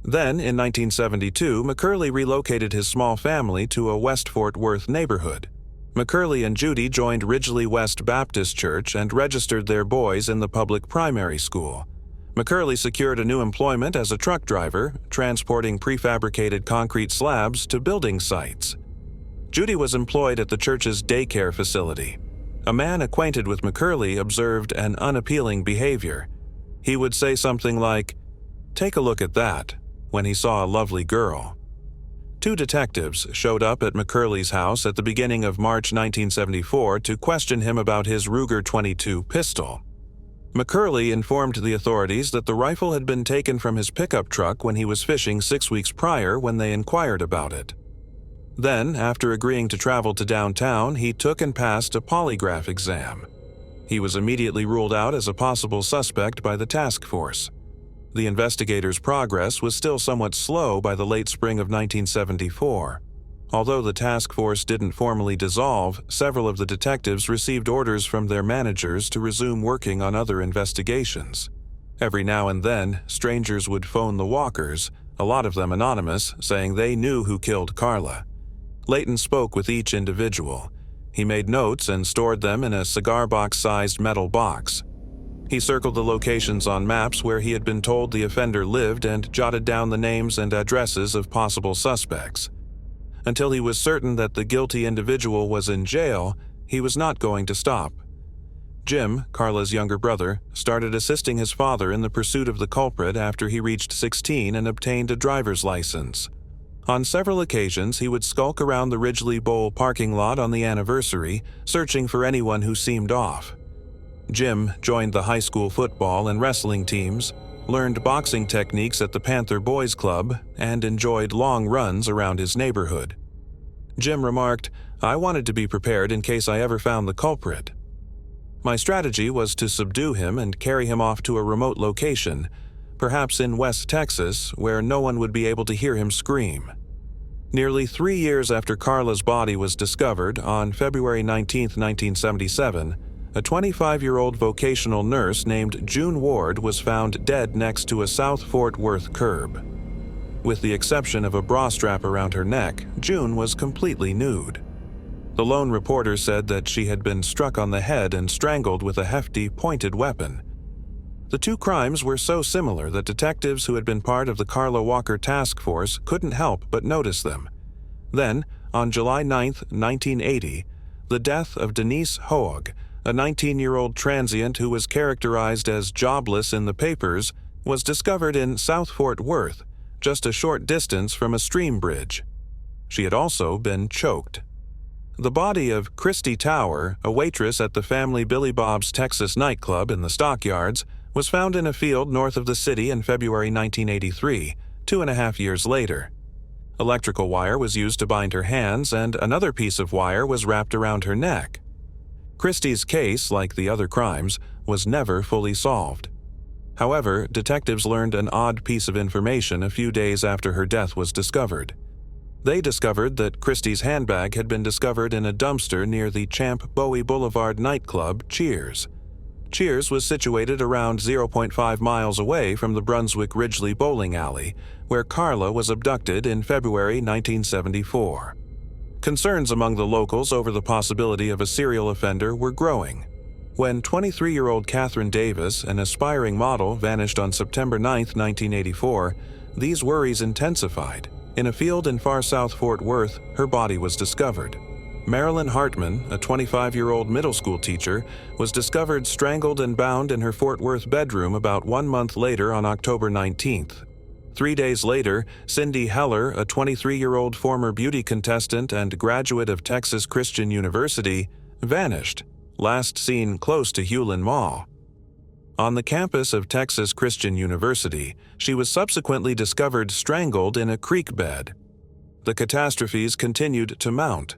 [SPEAKER 1] Then, in 1972, McCurley relocated his small family to a West Fort Worth neighborhood. McCurley and Judy joined Ridgely West Baptist Church and registered their boys in the public primary school. McCurley secured a new employment as a truck driver, transporting prefabricated concrete slabs to building sites. Judy was employed at the church's daycare facility. A man acquainted with McCurley observed an unappealing behavior. He would say something like, "Take a look at that," when he saw a lovely girl. 2 detectives showed up at McCurley's house at the beginning of March 1974 to question him about his Ruger 22 pistol. McCurley informed the authorities that the rifle had been taken from his pickup truck when he was fishing 6 weeks prior when they inquired about it. Then, after agreeing to travel to downtown, he took and passed a polygraph exam. He was immediately ruled out as a possible suspect by the task force. The investigators' progress was still somewhat slow by the late spring of 1974. Although the task force didn't formally dissolve, several of the detectives received orders from their managers to resume working on other investigations. Every now and then, strangers would phone the Walkers, a lot of them anonymous, saying they knew who killed Carla. Layton spoke with each individual. He made notes and stored them in a cigar box-sized metal box. He circled the locations on maps where he had been told the offender lived and jotted down the names and addresses of possible suspects. Until he was certain that the guilty individual was in jail, he was not going to stop. Jim, Carla's younger brother, started assisting his father in the pursuit of the culprit after he reached 16 and obtained a driver's license. On several occasions, he would skulk around the Ridgely Bowl parking lot on the anniversary, searching for anyone who seemed off. Jim joined the high school football and wrestling teams, learned boxing techniques at the Panther Boys Club, and enjoyed long runs around his neighborhood. Jim remarked, "I wanted to be prepared in case I ever found the culprit. My strategy was to subdue him and carry him off to a remote location, perhaps in West Texas, where no one would be able to hear him scream." Nearly 3 years after Carla's body was discovered, on February 19, 1977, a 25-year-old vocational nurse named June Ward was found dead next to a South Fort Worth curb. With the exception of a bra strap around her neck, June was completely nude. The lone reporter said that she had been struck on the head and strangled with a hefty, pointed weapon. The 2 crimes were so similar that detectives who had been part of the Carla Walker task force couldn't help but notice them. Then, on July 9, 1980, the death of Denise Hoag, a 19-year-old transient who was characterized as jobless in the papers, was discovered in South Fort Worth, just a short distance from a stream bridge. She had also been choked. The body of Christy Tower, a waitress at the family Billy Bob's Texas nightclub in the Stockyards, was found in a field north of the city in February 1983, 2.5 years later. Electrical wire was used to bind her hands, and another piece of wire was wrapped around her neck. Christie's case, like the other crimes, was never fully solved. However, detectives learned an odd piece of information a few days after her death was discovered. They discovered that Christie's handbag had been discovered in a dumpster near the Champ Bowie Boulevard nightclub, Cheers. Cheers was situated around 0.5 miles away from the Brunswick Ridgely bowling alley, where Carla was abducted in February 1974. Concerns among the locals over the possibility of a serial offender were growing. When 23-year-old Katherine Davis, an aspiring model, vanished on September 9, 1984, these worries intensified. In a field in far south Fort Worth, her body was discovered. Marilyn Hartman, a 25-year-old middle school teacher, was discovered strangled and bound in her Fort Worth bedroom about 1 month later on October 19th. 3 days later, Cindy Heller, a 23-year-old former beauty contestant and graduate of Texas Christian University, vanished, last seen close to Hewlin Mall. On the campus of Texas Christian University, she was subsequently discovered strangled in a creek bed. The catastrophes continued to mount.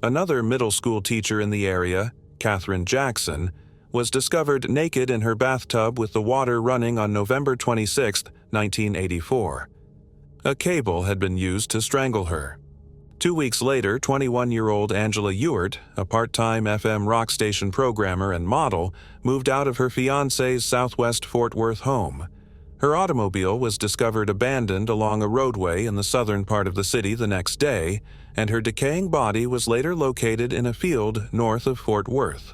[SPEAKER 1] Another middle school teacher in the area, Catherine Jackson, was discovered naked in her bathtub with the water running on November 26, 1984. A cable had been used to strangle her. 2 weeks later, 21-year-old Angela Ewart, a part-time FM rock station programmer and model, moved out of her fiancé's Southwest Fort Worth home. Her automobile was discovered abandoned along a roadway in the southern part of the city the next day, and her decaying body was later located in a field north of Fort Worth.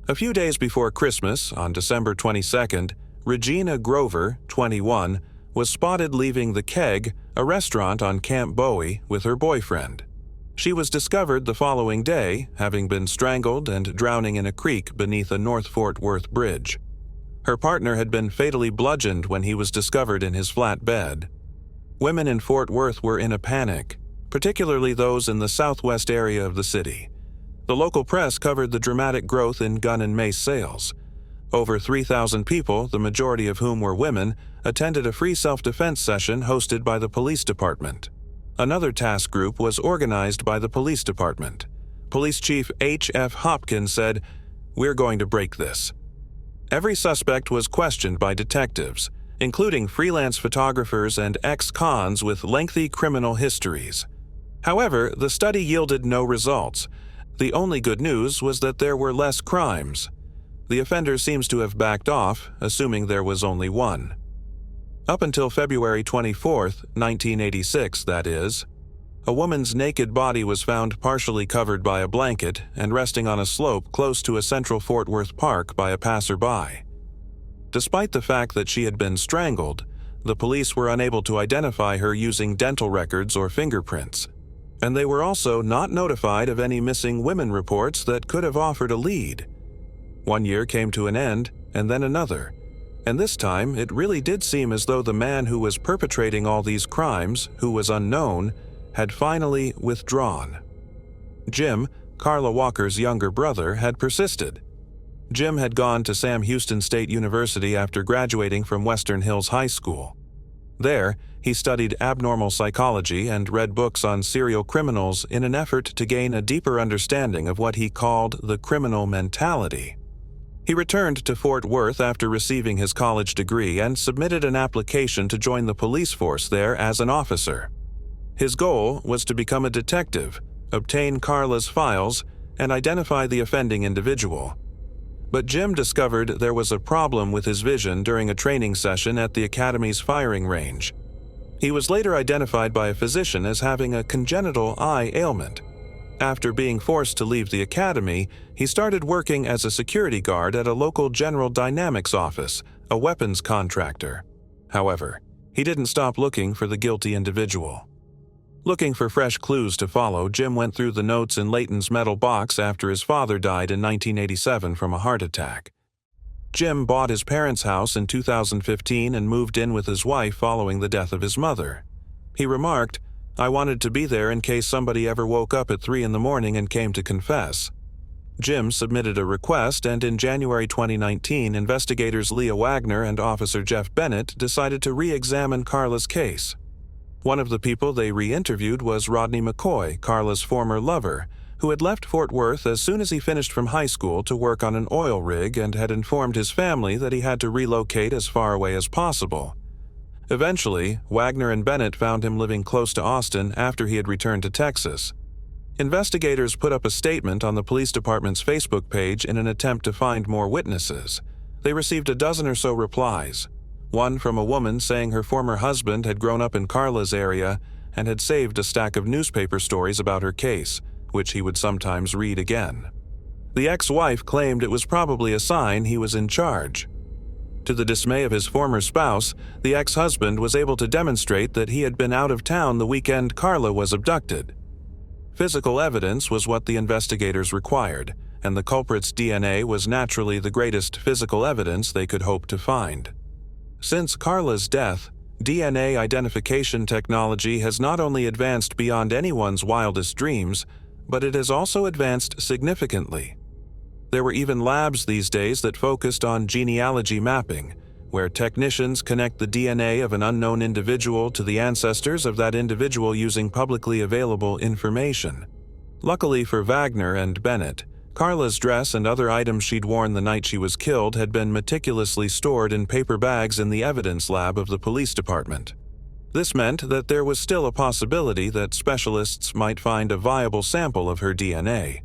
[SPEAKER 1] A few days before Christmas, on December 22nd, Regina Grover, 21, was spotted leaving The Keg, a restaurant on Camp Bowie, with her boyfriend. She was discovered the following day, having been strangled and drowning in a creek beneath a North Fort Worth bridge. Her partner had been fatally bludgeoned when he was discovered in his flat bed. Women in Fort Worth were in a panic, particularly those in the southwest area of the city. The local press covered the dramatic growth in gun and mace sales. Over 3,000 people, the majority of whom were women, attended a free self-defense session hosted by the police department. Another task group was organized by the police department. Police Chief H.F. Hopkins said, "We're going to break this." Every suspect was questioned by detectives, including freelance photographers and ex-cons with lengthy criminal histories. However, the study yielded no results. The only good news was that there were less crimes. The offender seems to have backed off, assuming there was only one. Up until February 24, 1986, that is, a woman's naked body was found partially covered by a blanket and resting on a slope close to a central Fort Worth park by a passerby. Despite the fact that she had been strangled, the police were unable to identify her using dental records or fingerprints, and they were also not notified of any missing women reports that could have offered a lead. 1 year came to an end, and then another, and this time it really did seem as though the man who was perpetrating all these crimes, who was unknown, had finally withdrawn. Jim, Carla Walker's younger brother, had persisted. Jim had gone to Sam Houston State University after graduating from Western Hills High School. There, he studied abnormal psychology and read books on serial criminals in an effort to gain a deeper understanding of what he called the criminal mentality. He returned to Fort Worth after receiving his college degree and submitted an application to join the police force there as an officer. His goal was to become a detective, obtain Carla's files, and identify the offending individual. But Jim discovered there was a problem with his vision during a training session at the Academy's firing range. He was later identified by a physician as having a congenital eye ailment. After being forced to leave the academy, he started working as a security guard at a local General Dynamics office, a weapons contractor. However, he didn't stop looking for the guilty individual. Looking for fresh clues to follow, Jim went through the notes in Layton's metal box after his father died in 1987 from a heart attack. Jim bought his parents' house in 2015 and moved in with his wife following the death of his mother. He remarked, "I wanted to be there in case somebody ever woke up at 3 in the morning and came to confess." Jim submitted a request, and in January 2019, investigators Leah Wagner and Officer Jeff Bennett decided to re-examine Carla's case. One of the people they re-interviewed was Rodney McCoy, Carla's former lover, who had left Fort Worth as soon as he finished from high school to work on an oil rig and had informed his family that he had to relocate as far away as possible. Eventually, Wagner and Bennett found him living close to Austin after he had returned to Texas. Investigators put up a statement on the police department's Facebook page in an attempt to find more witnesses. They received a dozen or so replies. One from a woman saying her former husband had grown up in Carla's area and had saved a stack of newspaper stories about her case, which he would sometimes read again. The ex-wife claimed it was probably a sign he was in charge. To the dismay of his former spouse, the ex-husband was able to demonstrate that he had been out of town the weekend Carla was abducted. Physical evidence was what the investigators required, and the culprit's DNA was naturally the greatest physical evidence they could hope to find. Since Carla's death, DNA identification technology has not only advanced beyond anyone's wildest dreams, but it has also advanced significantly. There were even labs these days that focused on genealogy mapping, where technicians connect the DNA of an unknown individual to the ancestors of that individual using publicly available information. Luckily for Wagner and Bennett, Carla's dress and other items she'd worn the night she was killed had been meticulously stored in paper bags in the evidence lab of the police department. This meant that there was still a possibility that specialists might find a viable sample of her DNA.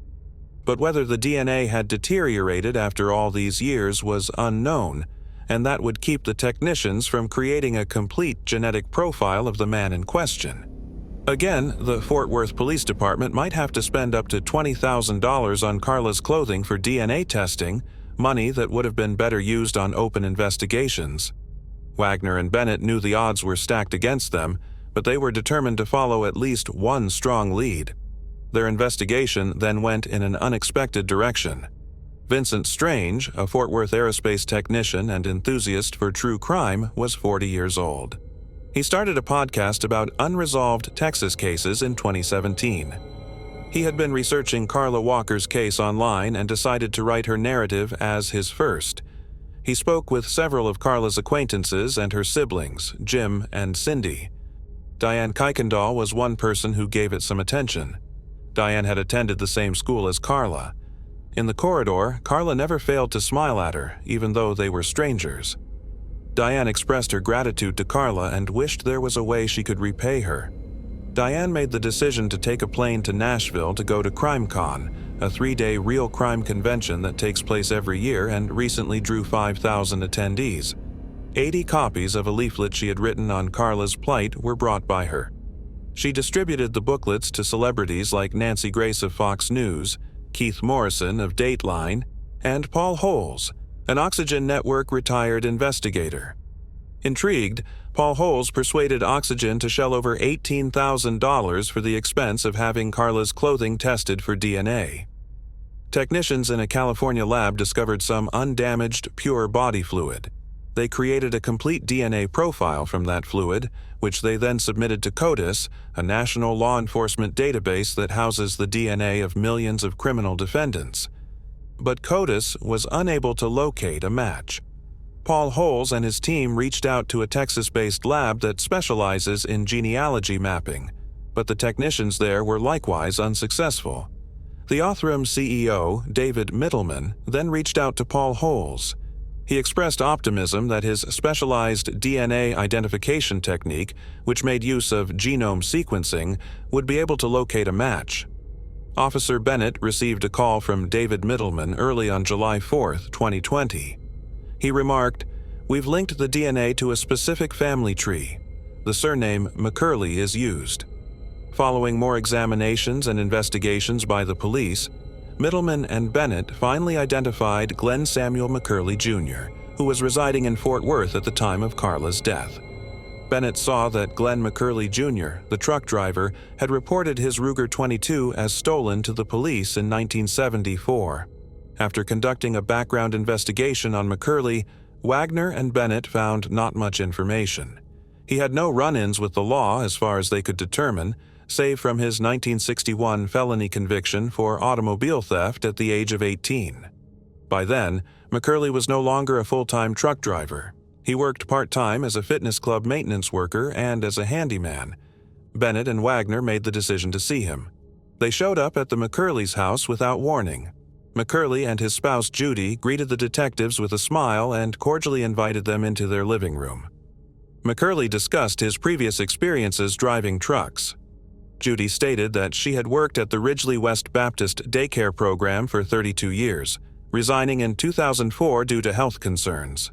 [SPEAKER 1] But whether the DNA had deteriorated after all these years was unknown, and that would keep the technicians from creating a complete genetic profile of the man in question. Again, the Fort Worth Police Department might have to spend up to $20,000 on Carla's clothing for DNA testing, money that would have been better used on open investigations. Wagner and Bennett knew the odds were stacked against them, but they were determined to follow at least one strong lead. Their investigation then went in an unexpected direction. Vincent Strange, a Fort Worth aerospace technician and enthusiast for true crime, was 40 years old. He started a podcast about unresolved Texas cases in 2017. He had been researching Carla Walker's case online and decided to write her narrative as his first. He spoke with several of Carla's acquaintances and her siblings, Jim and Cindy. Diane Kuykendall was one person who gave it some attention. Diane had attended the same school as Carla. In the corridor, Carla never failed to smile at her, even though they were strangers. Diane expressed her gratitude to Carla and wished there was a way she could repay her. Diane made the decision to take a plane to Nashville to go to CrimeCon, a 3-day real crime convention that takes place every year and recently drew 5,000 attendees. 80 copies of a leaflet she had written on Carla's plight were brought by her. She distributed the booklets to celebrities like Nancy Grace of Fox News, Keith Morrison of Dateline, and Paul Holes, an Oxygen Network retired investigator. Intrigued, Paul Holes persuaded Oxygen to shell over $18,000 for the expense of having Carla's clothing tested for DNA. Technicians in a California lab discovered some undamaged, pure body fluid. They created a complete DNA profile from that fluid, which they then submitted to CODIS, a national law enforcement database that houses the DNA of millions of criminal defendants. But CODIS was unable to locate a match. Paul Holes and his team reached out to a Texas-based lab that specializes in genealogy mapping, but the technicians there were likewise unsuccessful. The Othram CEO, David Mittelman, then reached out to Paul Holes. He expressed optimism that his specialized DNA identification technique, which made use of genome sequencing, would be able to locate a match. Officer Bennett received a call from David Mittelman early on July 4, 2020. He remarked, "We've linked the DNA to a specific family tree. The surname McCurley is used." Following more examinations and investigations by the police, Mittelman and Bennett finally identified Glenn Samuel McCurley Jr., who was residing in Fort Worth at the time of Carla's death. Bennett saw that Glenn McCurley Jr., the truck driver, had reported his Ruger 22 as stolen to the police in 1974. After conducting a background investigation on McCurley, Wagner and Bennett found not much information. He had no run-ins with the law as far as they could determine, save from his 1961 felony conviction for automobile theft at the age of 18. By then, McCurley was no longer a full-time truck driver. He worked part-time as a fitness club maintenance worker and as a handyman. Bennett and Wagner made the decision to see him. They showed up at the McCurley's house without warning. McCurley and his spouse Judy greeted the detectives with a smile and cordially invited them into their living room. McCurley discussed his previous experiences driving trucks. Judy stated that she had worked at the Ridgely West Baptist daycare program for 32 years, resigning in 2004 due to health concerns.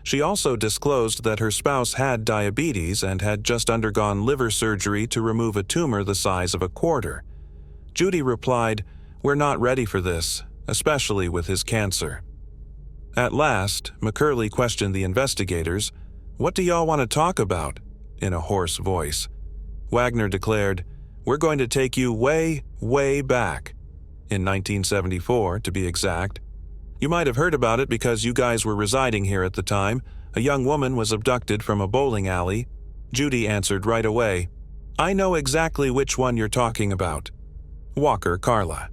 [SPEAKER 1] She also disclosed that her spouse had diabetes and had just undergone liver surgery to remove a tumor the size of a quarter. Judy replied, "We're not ready for this, especially with his cancer." At last, McCurley questioned the investigators, "What do y'all want to talk about?" in a hoarse voice. Wagner declared, "We're going to take you way, way back." In 1974, to be exact. "You might have heard about it because you guys were residing here at the time. A young woman was abducted from a bowling alley." Judy answered right away, "I know exactly which one you're talking about. Walker Carla."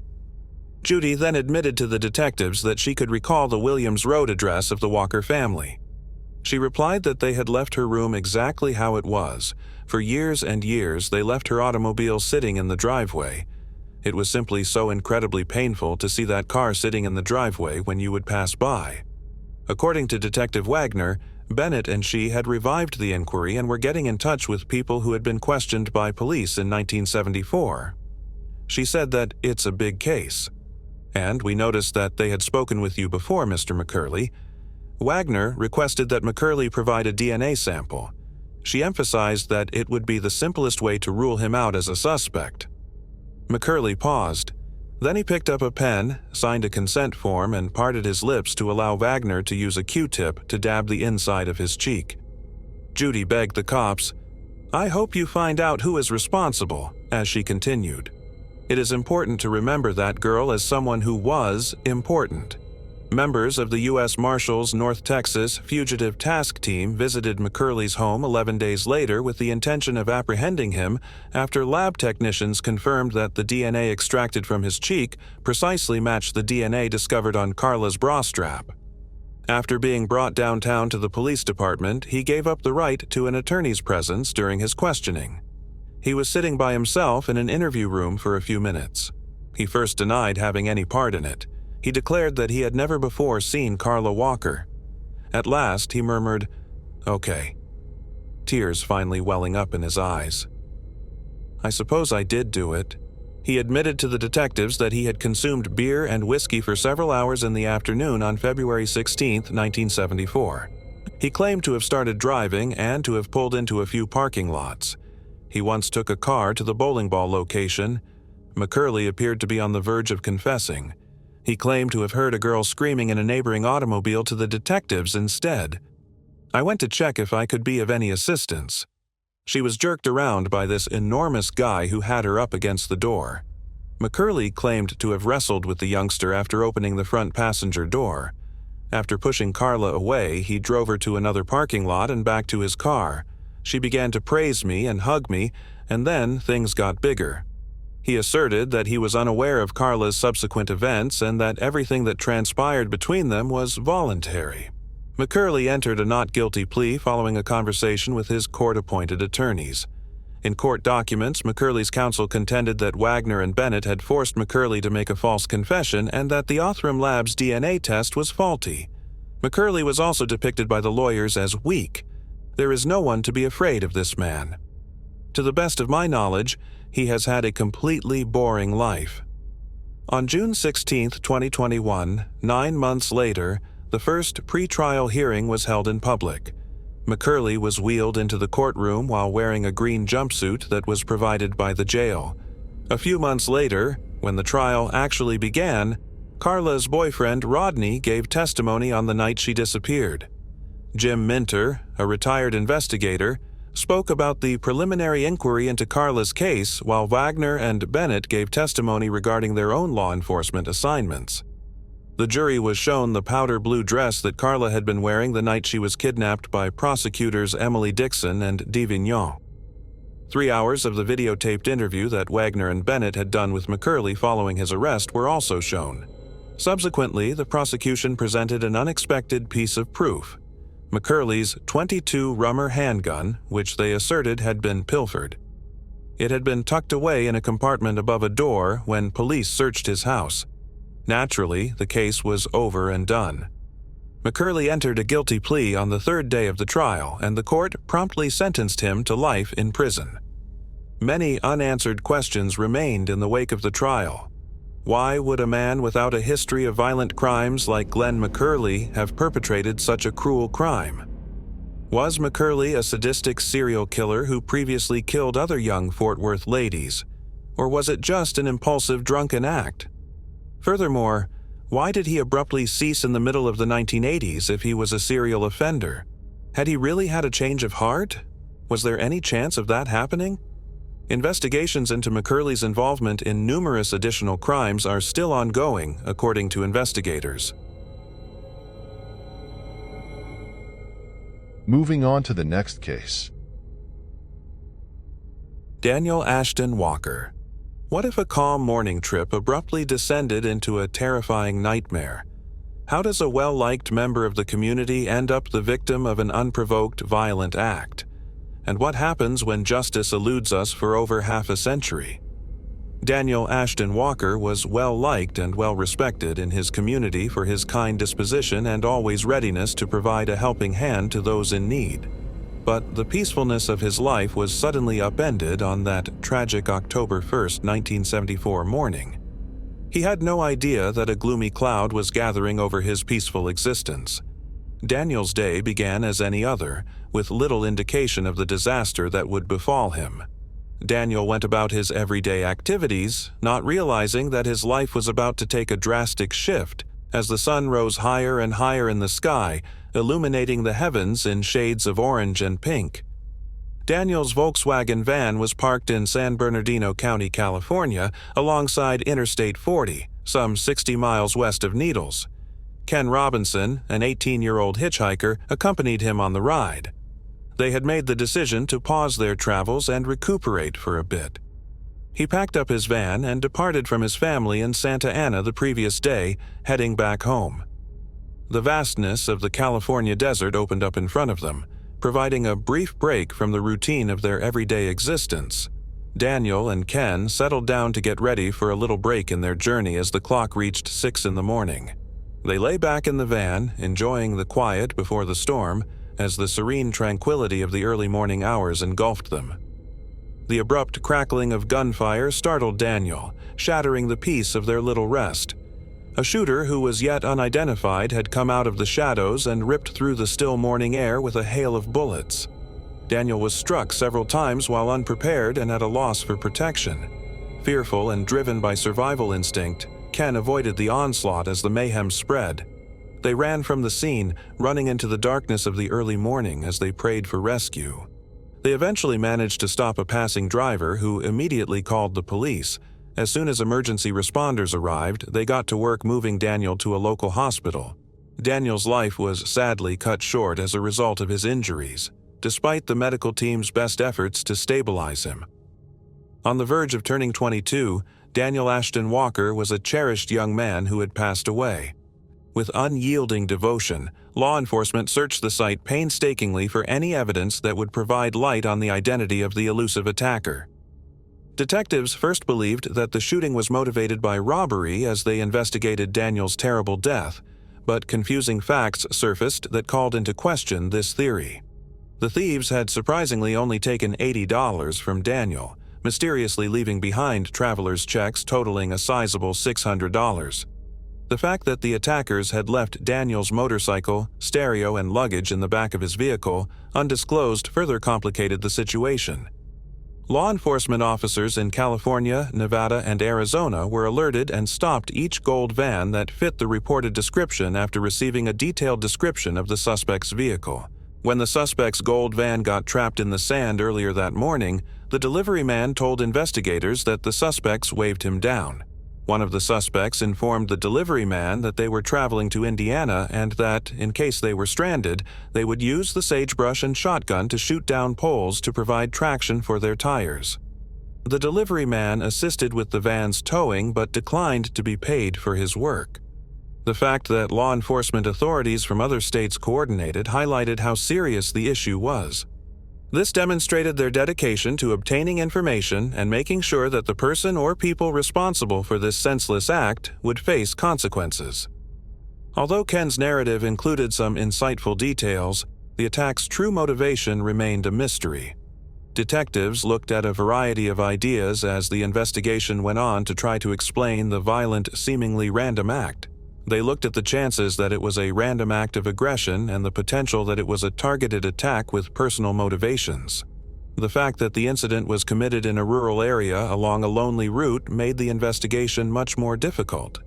[SPEAKER 1] Judy then admitted to the detectives that she could recall the Williams Road address of the Walker family. She replied that they had left her room exactly how it was. For years and years, they left her automobile sitting in the driveway. It was simply so incredibly painful to see that car sitting in the driveway when you would pass by. According to Detective Wagner, Bennett and she had revived the inquiry and were getting in touch with people who had been questioned by police in 1974. She said that it's a big case. "And we noticed that they had spoken with you before, Mr. McCurley." Wagner requested that McCurley provide a DNA sample. She emphasized that it would be the simplest way to rule him out as a suspect. McCurley paused. Then he picked up a pen, signed a consent form, and parted his lips to allow Wagner to use a Q-tip to dab the inside of his cheek. Judy begged the cops, "I hope you find out who is responsible," as she continued. "It is important to remember that girl as someone who was important." Members of the U.S. Marshals North Texas Fugitive Task Team visited McCurley's home 11 days later with the intention of apprehending him after lab technicians confirmed that the DNA extracted from his cheek precisely matched the DNA discovered on Carla's bra strap. After being brought downtown to the police department, he gave up the right to an attorney's presence during his questioning. He was sitting by himself in an interview room for a few minutes. He first denied having any part in it. He declared that he had never before seen Carla Walker. At last, he murmured, "Okay," tears finally welling up in his eyes. "I suppose I did do it." He admitted to the detectives that he had consumed beer and whiskey for several hours in the afternoon on February 16, 1974. He claimed to have started driving and to have pulled into a few parking lots. He once took a car to the bowling ball location. McCurley appeared to be on the verge of confessing. He claimed to have heard a girl screaming in a neighboring automobile to the detectives instead. "I went to check if I could be of any assistance. She was jerked around by this enormous guy who had her up against the door." McCurley claimed to have wrestled with the youngster after opening the front passenger door. After pushing Carla away, he drove her to another parking lot and back to his car. She began to praise me and hug me, and then things got bigger. He asserted that he was unaware of Carla's subsequent events and that everything that transpired between them was voluntary. McCurley entered a not guilty plea following a conversation with his court-appointed attorneys. In court documents, McCurley's counsel contended that Wagner and Bennett had forced McCurley to make a false confession and that the Othram Labs DNA test was faulty. McCurley was also depicted by the lawyers as weak. There is no one to be afraid of this man. To the best of my knowledge, he has had a completely boring life. On June 16, 2021, 9 months later, the first pre-trial hearing was held in public. McCurley was wheeled into the courtroom while wearing a green jumpsuit that was provided by the jail. A few months later, when the trial actually began, Carla's boyfriend Rodney gave testimony on the night she disappeared. Jim Minter, a retired investigator, spoke about the preliminary inquiry into Carla's case while Wagner and Bennett gave testimony regarding their own law enforcement assignments. The jury was shown the powder blue dress that Carla had been wearing the night she was kidnapped by prosecutors Emily Dixon and Divignon. 3 hours of the videotaped interview that Wagner and Bennett had done with McCurley following his arrest were also shown. Subsequently, the prosecution presented an unexpected piece of proof: McCurley's .22 Rummer handgun, which they asserted had been pilfered. It had been tucked away in a compartment above a door when police searched his house. Naturally, the case was over and done. McCurley entered a guilty plea on the third day of the trial, and the court promptly sentenced him to life in prison. Many unanswered questions remained in the wake of the trial. Why would a man without a history of violent crimes like Glenn McCurley have perpetrated such a cruel crime? Was McCurley a sadistic serial killer who previously killed other young Fort Worth ladies? Or was it just an impulsive drunken act? Furthermore, why did he abruptly cease in the middle of the 1980s if he was a serial offender? Had he really had a change of heart? Was there any chance of that happening? Investigations into McCurley's involvement in numerous additional crimes are still ongoing, according to investigators.
[SPEAKER 2] Moving on to the next case.
[SPEAKER 1] Danielle Ashton Walker. What if a calm morning trip abruptly descended into a terrifying nightmare? How does a well-liked member of the community end up the victim of an unprovoked violent act? And what happens when justice eludes us for over half a century? Danielle Ashton Walker was well-liked and well-respected in his community for his kind disposition and always readiness to provide a helping hand to those in need. But the peacefulness of his life was suddenly upended on that tragic October 1, 1974 morning. He had no idea that a gloomy cloud was gathering over his peaceful existence. Daniel's day began as any other, with little indication of the disaster that would befall him. Daniel went about his everyday activities, not realizing that his life was about to take a drastic shift as the sun rose higher and higher in the sky, illuminating the heavens in shades of orange and pink. Daniel's Volkswagen van was parked in San Bernardino County, California, alongside Interstate 40, some 60 miles west of Needles. Ken Robinson, an 18-year-old hitchhiker, accompanied him on the ride. They had made the decision to pause their travels and recuperate for a bit. He packed up his van and departed from his family in Santa Ana the previous day, heading back home. The vastness of the California desert opened up in front of them, providing a brief break from the routine of their everyday existence. Daniel and Ken settled down to get ready for a little break in their journey as the clock reached 6 in the morning. They lay back in the van, enjoying the quiet before the storm, as the serene tranquility of the early morning hours engulfed them. The abrupt crackling of gunfire startled Daniel, shattering the peace of their little rest. A shooter who was yet unidentified had come out of the shadows and ripped through the still morning air with a hail of bullets. Daniel was struck several times while unprepared and at a loss for protection. Fearful and driven by survival instinct, Ken avoided the onslaught as the mayhem spread. They ran from the scene, running into the darkness of the early morning as they prayed for rescue. They eventually managed to stop a passing driver who immediately called the police. As soon as emergency responders arrived, they got to work moving Daniel to a local hospital. Daniel's life was sadly cut short as a result of his injuries, despite the medical team's best efforts to stabilize him. On the verge of turning 22, Daniel Ashton Walker was a cherished young man who had passed away. With unyielding devotion, law enforcement searched the site painstakingly for any evidence that would provide light on the identity of the elusive attacker. Detectives first believed that the shooting was motivated by robbery as they investigated Daniel's terrible death, but confusing facts surfaced that called into question this theory. The thieves had surprisingly only taken $80 from Daniel, mysteriously leaving behind travelers' checks totaling a sizable $600. The fact that the attackers had left Daniel's motorcycle, stereo, and luggage in the back of his vehicle undisclosed further complicated the situation. Law enforcement officers in California, Nevada, and Arizona were alerted and stopped each gold van that fit the reported description after receiving a detailed description of the suspect's vehicle. When the suspect's gold van got trapped in the sand earlier that morning, the delivery man told investigators that the suspects waved him down. One of the suspects informed the delivery man that they were traveling to Indiana and that, in case they were stranded, they would use the sagebrush and shotgun to shoot down poles to provide traction for their tires. The delivery man assisted with the van's towing but declined to be paid for his work. The fact that law enforcement authorities from other states coordinated highlighted how serious the issue was. This demonstrated their dedication to obtaining information and making sure that the person or people responsible for this senseless act would face consequences. Although Ken's narrative included some insightful details, the attack's true motivation remained a mystery. Detectives looked at a variety of ideas as the investigation went on to try to explain the violent, seemingly random act. They looked at the chances that it was a random act of aggression and the potential that it was a targeted attack with personal motivations. The fact that the incident was committed in a rural area along a lonely route made the investigation much more difficult.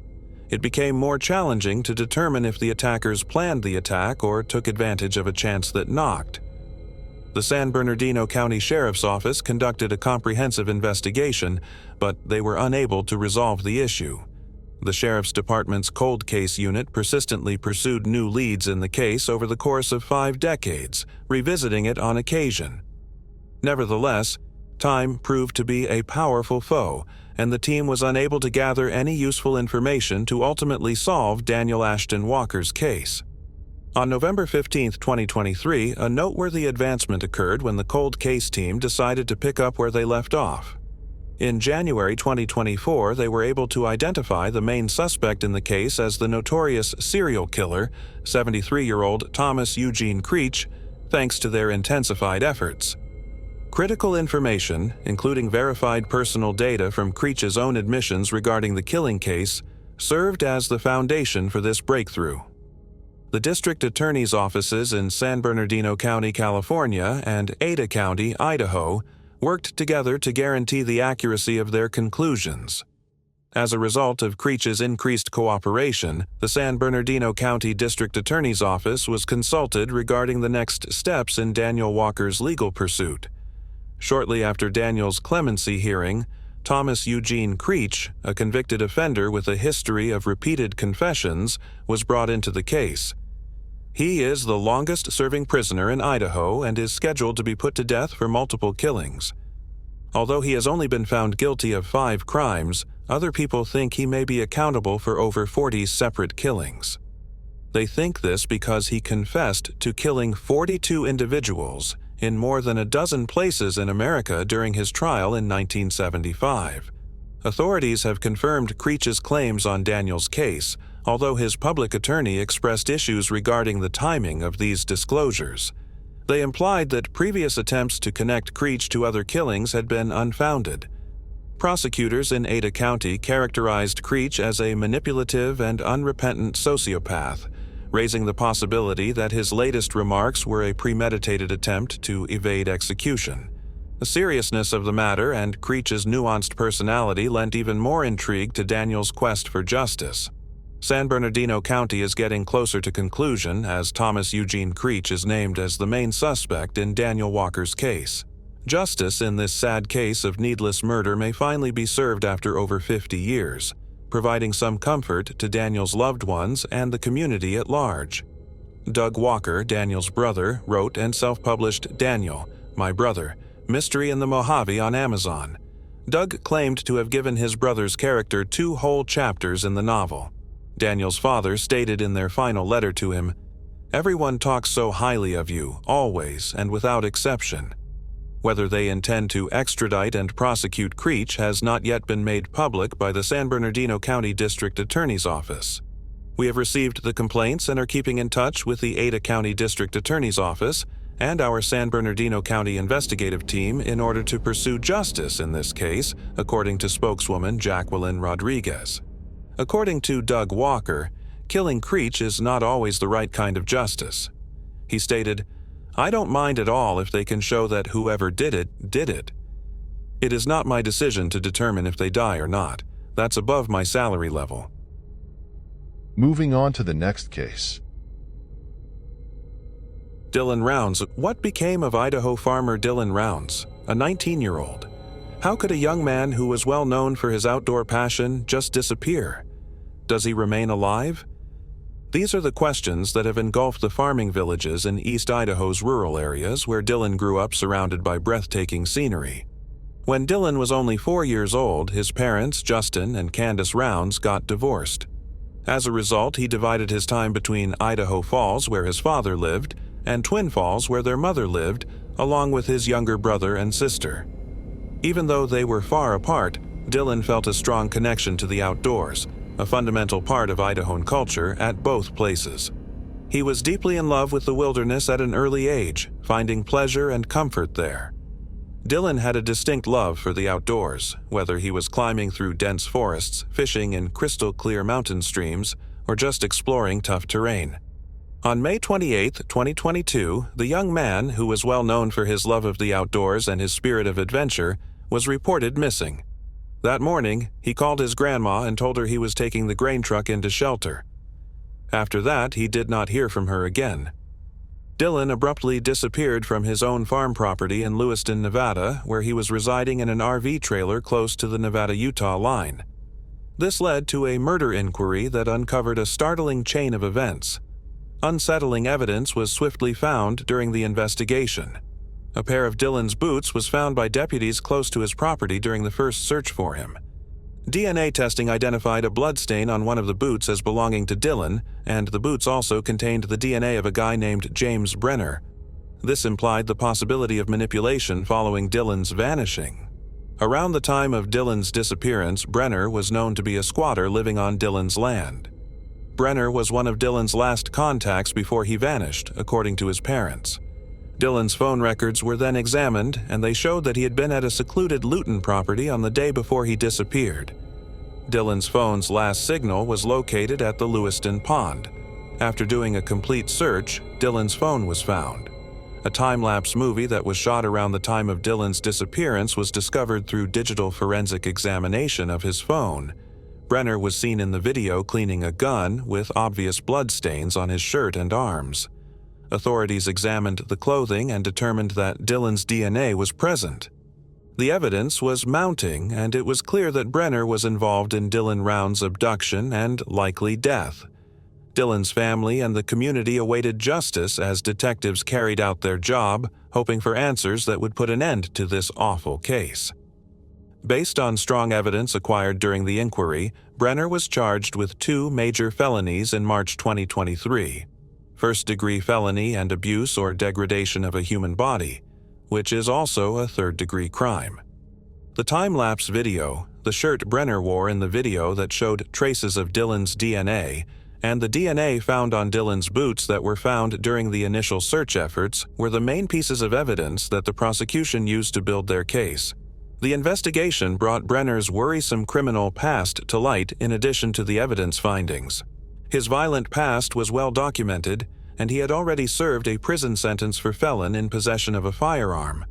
[SPEAKER 1] It became more challenging to determine if the attackers planned the attack or took advantage of a chance that knocked. The San Bernardino County Sheriff's Office conducted a comprehensive investigation, but they were unable to resolve the issue. The Sheriff's Department's cold case unit persistently pursued new leads in the case over the course of 5 decades, revisiting it on occasion. Nevertheless, time proved to be a powerful foe, and the team was unable to gather any useful information to ultimately solve Daniel Ashton Walker's case. On November 15, 2023, a noteworthy advancement occurred when the cold case team decided to pick up where they left off. In January 2024, they were able to identify the main suspect in the case as the notorious serial killer, 73-year-old Thomas Eugene Creech, thanks to their intensified efforts. Critical information, including verified personal data from Creech's own admissions regarding the killing case, served as the foundation for this breakthrough. The district attorney's offices in San Bernardino County, California, and Ada County, Idaho, worked together to guarantee the accuracy of their conclusions. As a result of Creech's increased cooperation, the San Bernardino County District Attorney's Office was consulted regarding the next steps in Daniel Walker's legal pursuit. Shortly after Daniel's clemency hearing, Thomas Eugene Creech, a convicted offender with a history of repeated confessions, was brought into the case. He is the longest-serving prisoner in Idaho and is scheduled to be put to death for multiple killings. Although he has only been found guilty of 5 crimes, other people think he may be accountable for over 40 separate killings. They think this because he confessed to killing 42 individuals in more than a dozen places in America during his trial in 1975. Authorities have confirmed Creech's claims on Daniel's case, although his public attorney expressed issues regarding the timing of these disclosures. They implied that previous attempts to connect Creech to other killings had been unfounded. Prosecutors in Ada County characterized Creech as a manipulative and unrepentant sociopath, raising the possibility that his latest remarks were a premeditated attempt to evade execution. The seriousness of the matter and Creech's nuanced personality lent even more intrigue to Daniel's quest for justice. San Bernardino County is getting closer to conclusion as Thomas Eugene Creech is named as the main suspect in Daniel Walker's case. Justice in this sad case of needless murder may finally be served after over 50 years, providing some comfort to Daniel's loved ones and the community at large. Doug Walker, Daniel's brother, wrote and self-published Daniel, My Brother, Mystery in the Mojave on Amazon. Doug claimed to have given his brother's character 2 whole chapters in the novel. Daniel's father stated in their final letter to him, "Everyone talks so highly of you, always and without exception." Whether they intend to extradite and prosecute Creech has not yet been made public by the San Bernardino County District Attorney's Office. We have received the complaints and are keeping in touch with the Ada County District Attorney's Office and our San Bernardino County investigative team in order to pursue justice in this case, according to spokeswoman Jacqueline Rodriguez. According to Doug Walker, killing Creech is not always the right kind of justice. He stated, "I don't mind at all if they can show that whoever did it, did it. It is not my decision to determine if they die or not. That's above my salary level."
[SPEAKER 2] Moving on to the next case.
[SPEAKER 1] Dylan Rounds. What became of Idaho farmer Dylan Rounds, a 19-year-old? How could a young man who was well known for his outdoor passion just disappear? Does he remain alive? These are the questions that have engulfed the farming villages in East Idaho's rural areas where Dylan grew up surrounded by breathtaking scenery. When Dylan was only 4 years old, his parents, Justin and Candace Rounds, got divorced. As a result, he divided his time between Idaho Falls, where his father lived, and Twin Falls, where their mother lived, along with his younger brother and sister. Even though they were far apart, Dylan felt a strong connection to the outdoors, a fundamental part of Idahoan culture at both places. He was deeply in love with the wilderness at an early age, finding pleasure and comfort there. Dylan had a distinct love for the outdoors, whether he was climbing through dense forests, fishing in crystal-clear mountain streams, or just exploring tough terrain. On May 28, 2022, the young man, who was well known for his love of the outdoors and his spirit of adventure, was reported missing. That morning, he called his grandma and told her he was taking the grain truck into shelter. After that, he did not hear from her again. Dylan abruptly disappeared from his own farm property in Lewiston, Nevada, where he was residing in an RV trailer close to the Nevada-Utah line. This led to a murder inquiry that uncovered a startling chain of events. Unsettling evidence was swiftly found during the investigation. A pair of Dylan's boots was found by deputies close to his property during the first search for him. DNA testing identified a bloodstain on one of the boots as belonging to Dylan, and the boots also contained the DNA of a guy named James Brenner. This implied the possibility of manipulation following Dylan's vanishing. Around the time of Dylan's disappearance, Brenner was known to be a squatter living on Dylan's land. Brenner was one of Dylan's last contacts before he vanished, according to his parents. Dylan's phone records were then examined, and they showed that he had been at a secluded Luton property on the day before he disappeared. Dylan's phone's last signal was located at the Lewiston Pond. After doing a complete search, Dylan's phone was found. A time-lapse movie that was shot around the time of Dylan's disappearance was discovered through digital forensic examination of his phone. Brenner was seen in the video cleaning a gun with obvious bloodstains on his shirt and arms. Authorities examined the clothing and determined that Dylan's DNA was present. The evidence was mounting, and it was clear that Brenner was involved in Dylan Round's abduction and likely death. Dylan's family and the community awaited justice as detectives carried out their job, hoping for answers that would put an end to this awful case. Based on strong evidence acquired during the inquiry, Brenner was charged with 2 major felonies in March 2023: first-degree felony and abuse or degradation of a human body, which is also a third-degree crime. The time-lapse video, the shirt Brenner wore in the video that showed traces of Dylan's DNA, and the DNA found on Dylan's boots that were found during the initial search efforts were the main pieces of evidence that the prosecution used to build their case. The investigation brought Brenner's worrisome criminal past to light in addition to the evidence findings. His violent past was well documented, and he had already served a prison sentence for felon in possession of a firearm.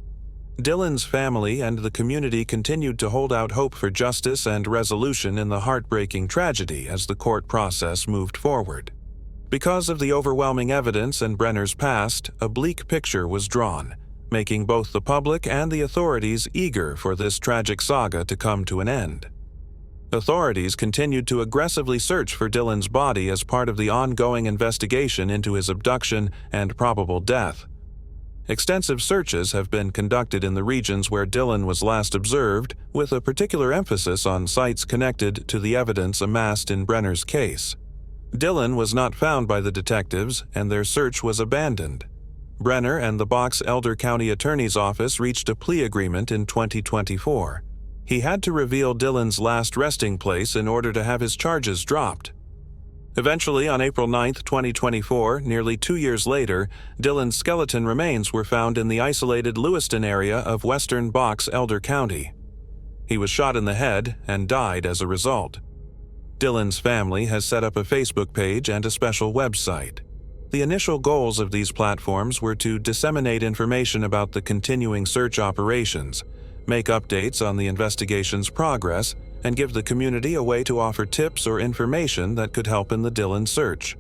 [SPEAKER 1] Dylan's family and the community continued to hold out hope for justice and resolution in the heartbreaking tragedy as the court process moved forward. Because of the overwhelming evidence and Brenner's past, a bleak picture was drawn, making both the public and the authorities eager for this tragic saga to come to an end. Authorities continued to aggressively search for Dylan's body as part of the ongoing investigation into his abduction and probable death. Extensive searches have been conducted in the regions where Dylan was last observed, with a particular emphasis on sites connected to the evidence amassed in Brenner's case. Dylan was not found by the detectives, and their search was abandoned. Brenner and the Box Elder County Attorney's Office reached a plea agreement in 2024. He had to reveal Dylan's last resting place in order to have his charges dropped. Eventually, on April 9, 2024, nearly 2 years later, Dylan's skeleton remains were found in the isolated Lewiston area of western Box Elder County. He was shot in the head and died as a result. Dylan's family has set up a Facebook page and a special website. The initial goals of these platforms were to disseminate information about the continuing search operations, make updates on the investigation's progress, and give the community a way to offer tips or information that could help in the Dylan search.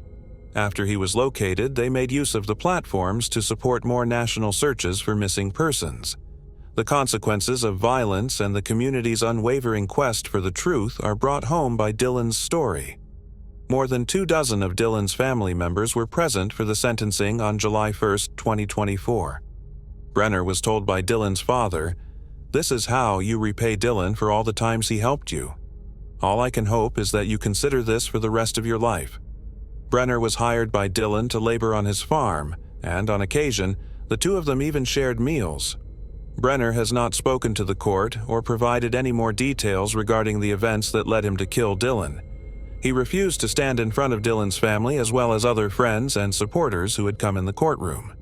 [SPEAKER 1] After he was located, they made use of the platforms to support more national searches for missing persons. The consequences of violence and the community's unwavering quest for the truth are brought home by Dylan's story. More than 24 of Dylan's family members were present for the sentencing on July 1, 2024. Brenner was told by Dylan's father, "This is how you repay Dylan for all the times he helped you. All I can hope is that you consider this for the rest of your life." Brenner was hired by Dylan to labor on his farm, and on occasion, the two of them even shared meals. Brenner has not spoken to the court or provided any more details regarding the events that led him to kill Dylan. He refused to stand in front of Dylan's family as well as other friends and supporters who had come in the courtroom.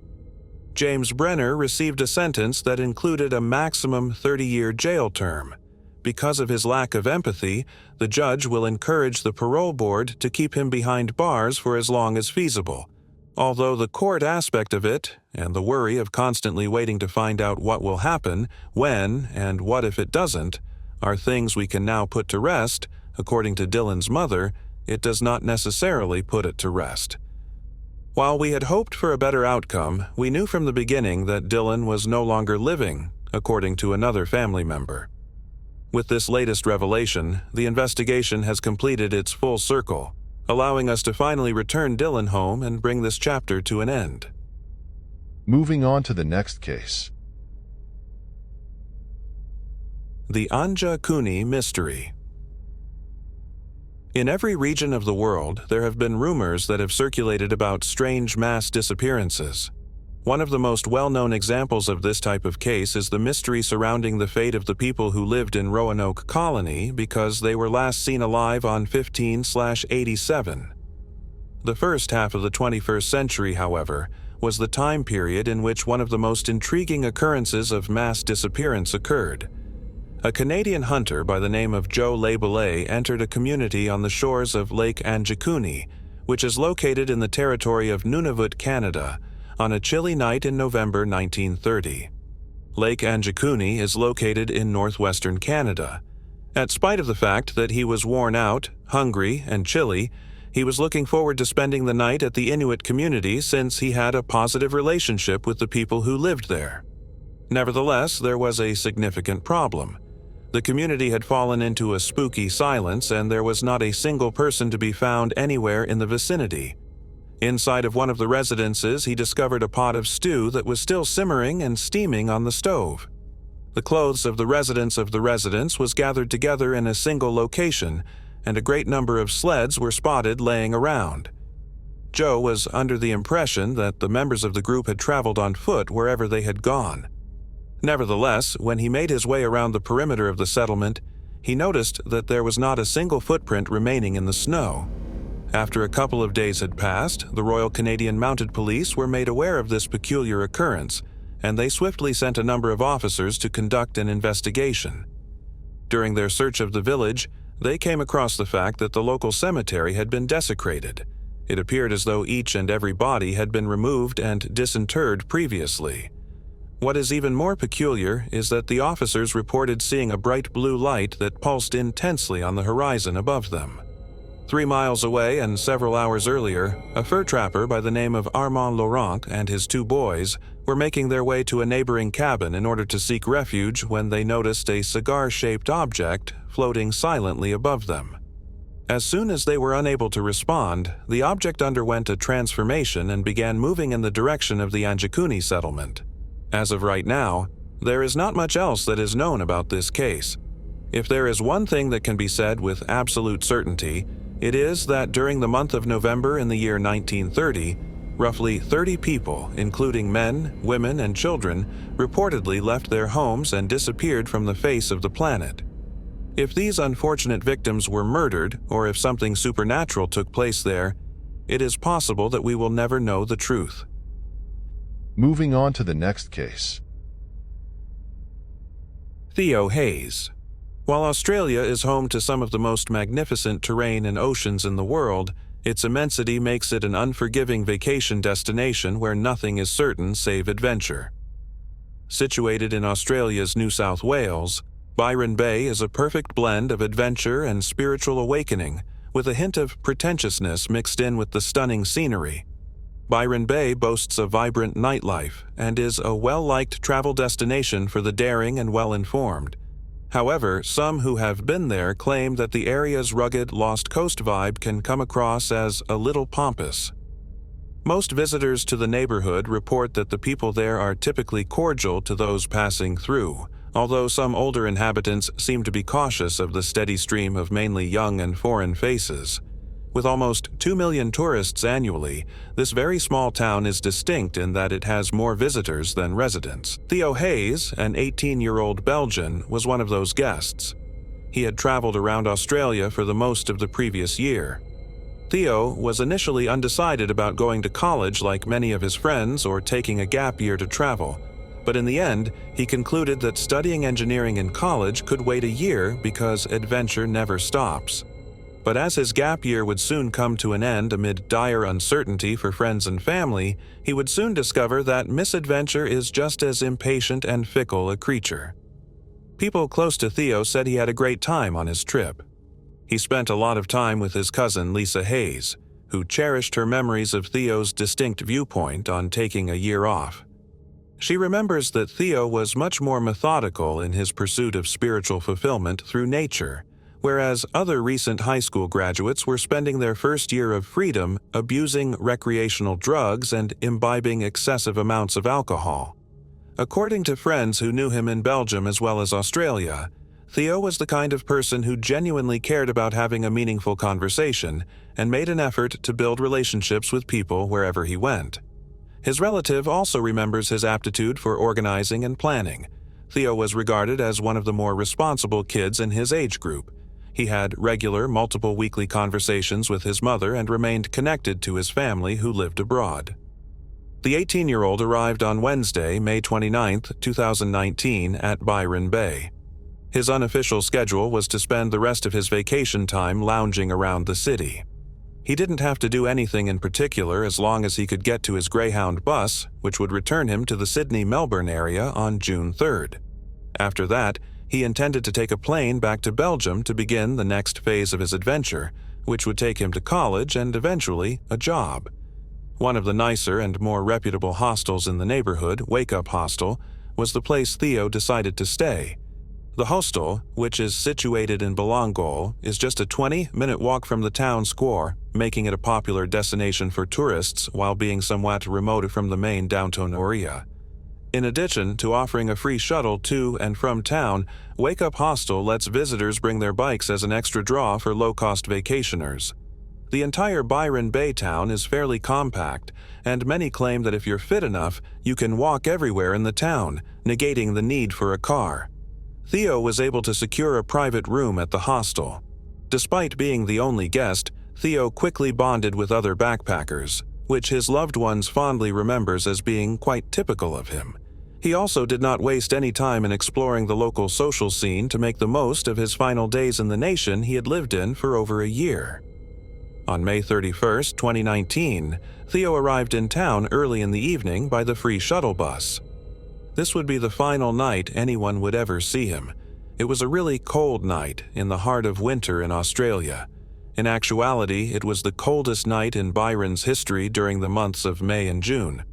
[SPEAKER 1] James Brenner received a sentence that included a maximum 30-year jail term. Because of his lack of empathy, the judge will encourage the parole board to keep him behind bars for as long as feasible. Although the court aspect of it, and the worry of constantly waiting to find out what will happen, when, and what if it doesn't, are things we can now put to rest, according to Dylan's mother, it does not necessarily put it to rest. While we had hoped for a better outcome, we knew from the beginning that Dylan was no longer living, according to another family member. With this latest revelation, the investigation has completed its full circle, allowing us to finally return Dylan home and bring this chapter to an end.
[SPEAKER 2] Moving on to the next case.
[SPEAKER 1] The Anja Cooney Mystery. In every region of the world, there have been rumors that have circulated about strange mass disappearances. One of the most well-known examples of this type of case is the mystery surrounding the fate of the people who lived in Roanoke Colony because they were last seen alive on 15/87. The first half of the 21st century, however, was the time period in which one of the most intriguing occurrences of mass disappearance occurred. A Canadian hunter by the name of Joe Laboulet entered a community on the shores of Lake Anjikuni, which is located in the territory of Nunavut, Canada, on a chilly night in November 1930. Lake Anjikuni is located in northwestern Canada. In spite of the fact that he was worn out, hungry, and chilly, he was looking forward to spending the night at the Inuit community since he had a positive relationship with the people who lived there. Nevertheless, there was a significant problem. The community had fallen into a spooky silence, and there was not a single person to be found anywhere in the vicinity. Inside of one of the residences, he discovered a pot of stew that was still simmering and steaming on the stove. The clothes of the residents was gathered together in a single location, and a great number of sleds were spotted laying around. Joe was under the impression that the members of the group had traveled on foot wherever they had gone. Nevertheless, when he made his way around the perimeter of the settlement, he noticed that there was not a single footprint remaining in the snow. After a couple of days had passed, the Royal Canadian Mounted Police were made aware of this peculiar occurrence, and they swiftly sent a number of officers to conduct an investigation. During their search of the village, they came across the fact that the local cemetery had been desecrated. It appeared as though each and every body had been removed and disinterred previously. What is even more peculiar is that the officers reported seeing a bright blue light that pulsed intensely on the horizon above them. 3 miles away and several hours earlier, a fur trapper by the name of Armand Laurent and his 2 boys were making their way to a neighboring cabin in order to seek refuge when they noticed a cigar-shaped object floating silently above them. As soon as they were unable to respond, the object underwent a transformation and began moving in the direction of the Anjikuni settlement. As of right now, there is not much else that is known about this case. If there is one thing that can be said with absolute certainty, it is that during the month of November in the year 1930, roughly 30 people, including men, women, and children, reportedly left their homes and disappeared from the face of the planet. If these unfortunate victims were murdered, or if something supernatural took place there, it is possible that we will never know the truth.
[SPEAKER 2] Moving on to the next case.
[SPEAKER 1] Theo Hayes. While Australia is home to some of the most magnificent terrain and oceans in the world, its immensity makes it an unforgiving vacation destination where nothing is certain save adventure. Situated in Australia's New South Wales, Byron Bay is a perfect blend of adventure and spiritual awakening, with a hint of pretentiousness mixed in with the stunning scenery. Byron Bay boasts a vibrant nightlife and is a well-liked travel destination for the daring and well-informed. However, some who have been there claim that the area's rugged Lost Coast vibe can come across as a little pompous. Most visitors to the neighborhood report that the people there are typically cordial to those passing through, although some older inhabitants seem to be cautious of the steady stream of mainly young and foreign faces. With almost 2 million tourists annually, this very small town is distinct in that it has more visitors than residents. Theo Hayes, an 18-year-old Belgian, was one of those guests. He had traveled around Australia for the most of the previous year. Theo was initially undecided about going to college like many of his friends or taking a gap year to travel, but in the end, he concluded that studying engineering in college could wait a year because adventure never stops. But as his gap year would soon come to an end amid dire uncertainty for friends and family, he would soon discover that misadventure is just as impatient and fickle a creature. People close to Theo said he had a great time on his trip. He spent a lot of time with his cousin Lisa Hayes, who cherished her memories of Theo's distinct viewpoint on taking a year off. She remembers that Theo was much more methodical in his pursuit of spiritual fulfillment through nature, whereas other recent high school graduates were spending their first year of freedom abusing recreational drugs and imbibing excessive amounts of alcohol. According to friends who knew him in Belgium as well as Australia, Theo was the kind of person who genuinely cared about having a meaningful conversation and made an effort to build relationships with people wherever he went. His relative also remembers his aptitude for organizing and planning. Theo was regarded as one of the more responsible kids in his age group. He had regular, multiple weekly conversations with his mother and remained connected to his family who lived abroad. The 18-year-old arrived on Wednesday, May 29, 2019, at Byron Bay. His unofficial schedule was to spend the rest of his vacation time lounging around the city. He didn't have to do anything in particular as long as he could get to his Greyhound bus, which would return him to the Sydney-Melbourne area on June 3rd. After that, he intended to take a plane back to Belgium to begin the next phase of his adventure, which would take him to college and eventually a job. One of the nicer and more reputable hostels in the neighborhood, Wake Up Hostel, was the place Theo decided to stay. The hostel, which is situated in Belangol, is just a 20-minute walk from the town square, making it a popular destination for tourists while being somewhat remote from the main downtown area. In addition to offering a free shuttle to and from town, Wake Up Hostel lets visitors bring their bikes as an extra draw for low-cost vacationers. The entire Byron Bay town is fairly compact, and many claim that if you're fit enough, you can walk everywhere in the town, negating the need for a car. Theo was able to secure a private room at the hostel. Despite being the only guest, Theo quickly bonded with other backpackers, which his loved ones fondly remembers as being quite typical of him. He also did not waste any time in exploring the local social scene to make the most of his final days in the nation he had lived in for over a year. On May 31, 2019, Theo arrived in town early in the evening by the free shuttle bus. This would be the final night anyone would ever see him. It was a really cold night in the heart of winter in Australia. In actuality, it was the coldest night in Byron's history during the months of May and June.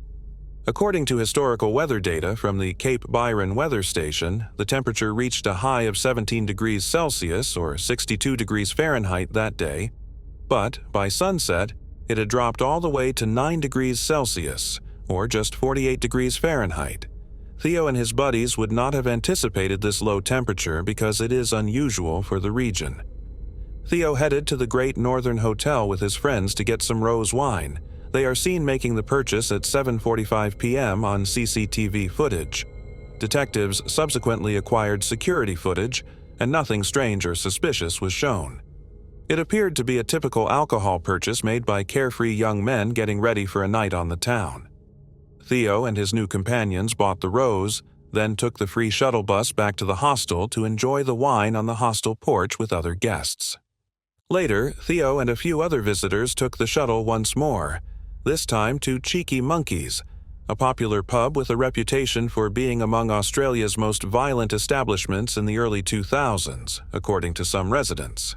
[SPEAKER 1] According to historical weather data from the Cape Byron Weather Station, the temperature reached a high of 17 degrees Celsius or 62 degrees Fahrenheit that day, but by sunset, it had dropped all the way to 9 degrees Celsius or just 48 degrees Fahrenheit. Theo and his buddies would not have anticipated this low temperature because it is unusual for the region. Theo headed to the Great Northern Hotel with his friends to get some rose wine. They are seen making the purchase at 7:45 p.m. on CCTV footage. Detectives subsequently acquired security footage, and nothing strange or suspicious was shown. It appeared to be a typical alcohol purchase made by carefree young men getting ready for a night on the town. Theo and his new companions bought the rose, then took the free shuttle bus back to the hostel to enjoy the wine on the hostel porch with other guests. Later, Theo and a few other visitors took the shuttle once more, this time to Cheeky Monkeys, a popular pub with a reputation for being among Australia's most violent establishments in the early 2000s, according to some residents.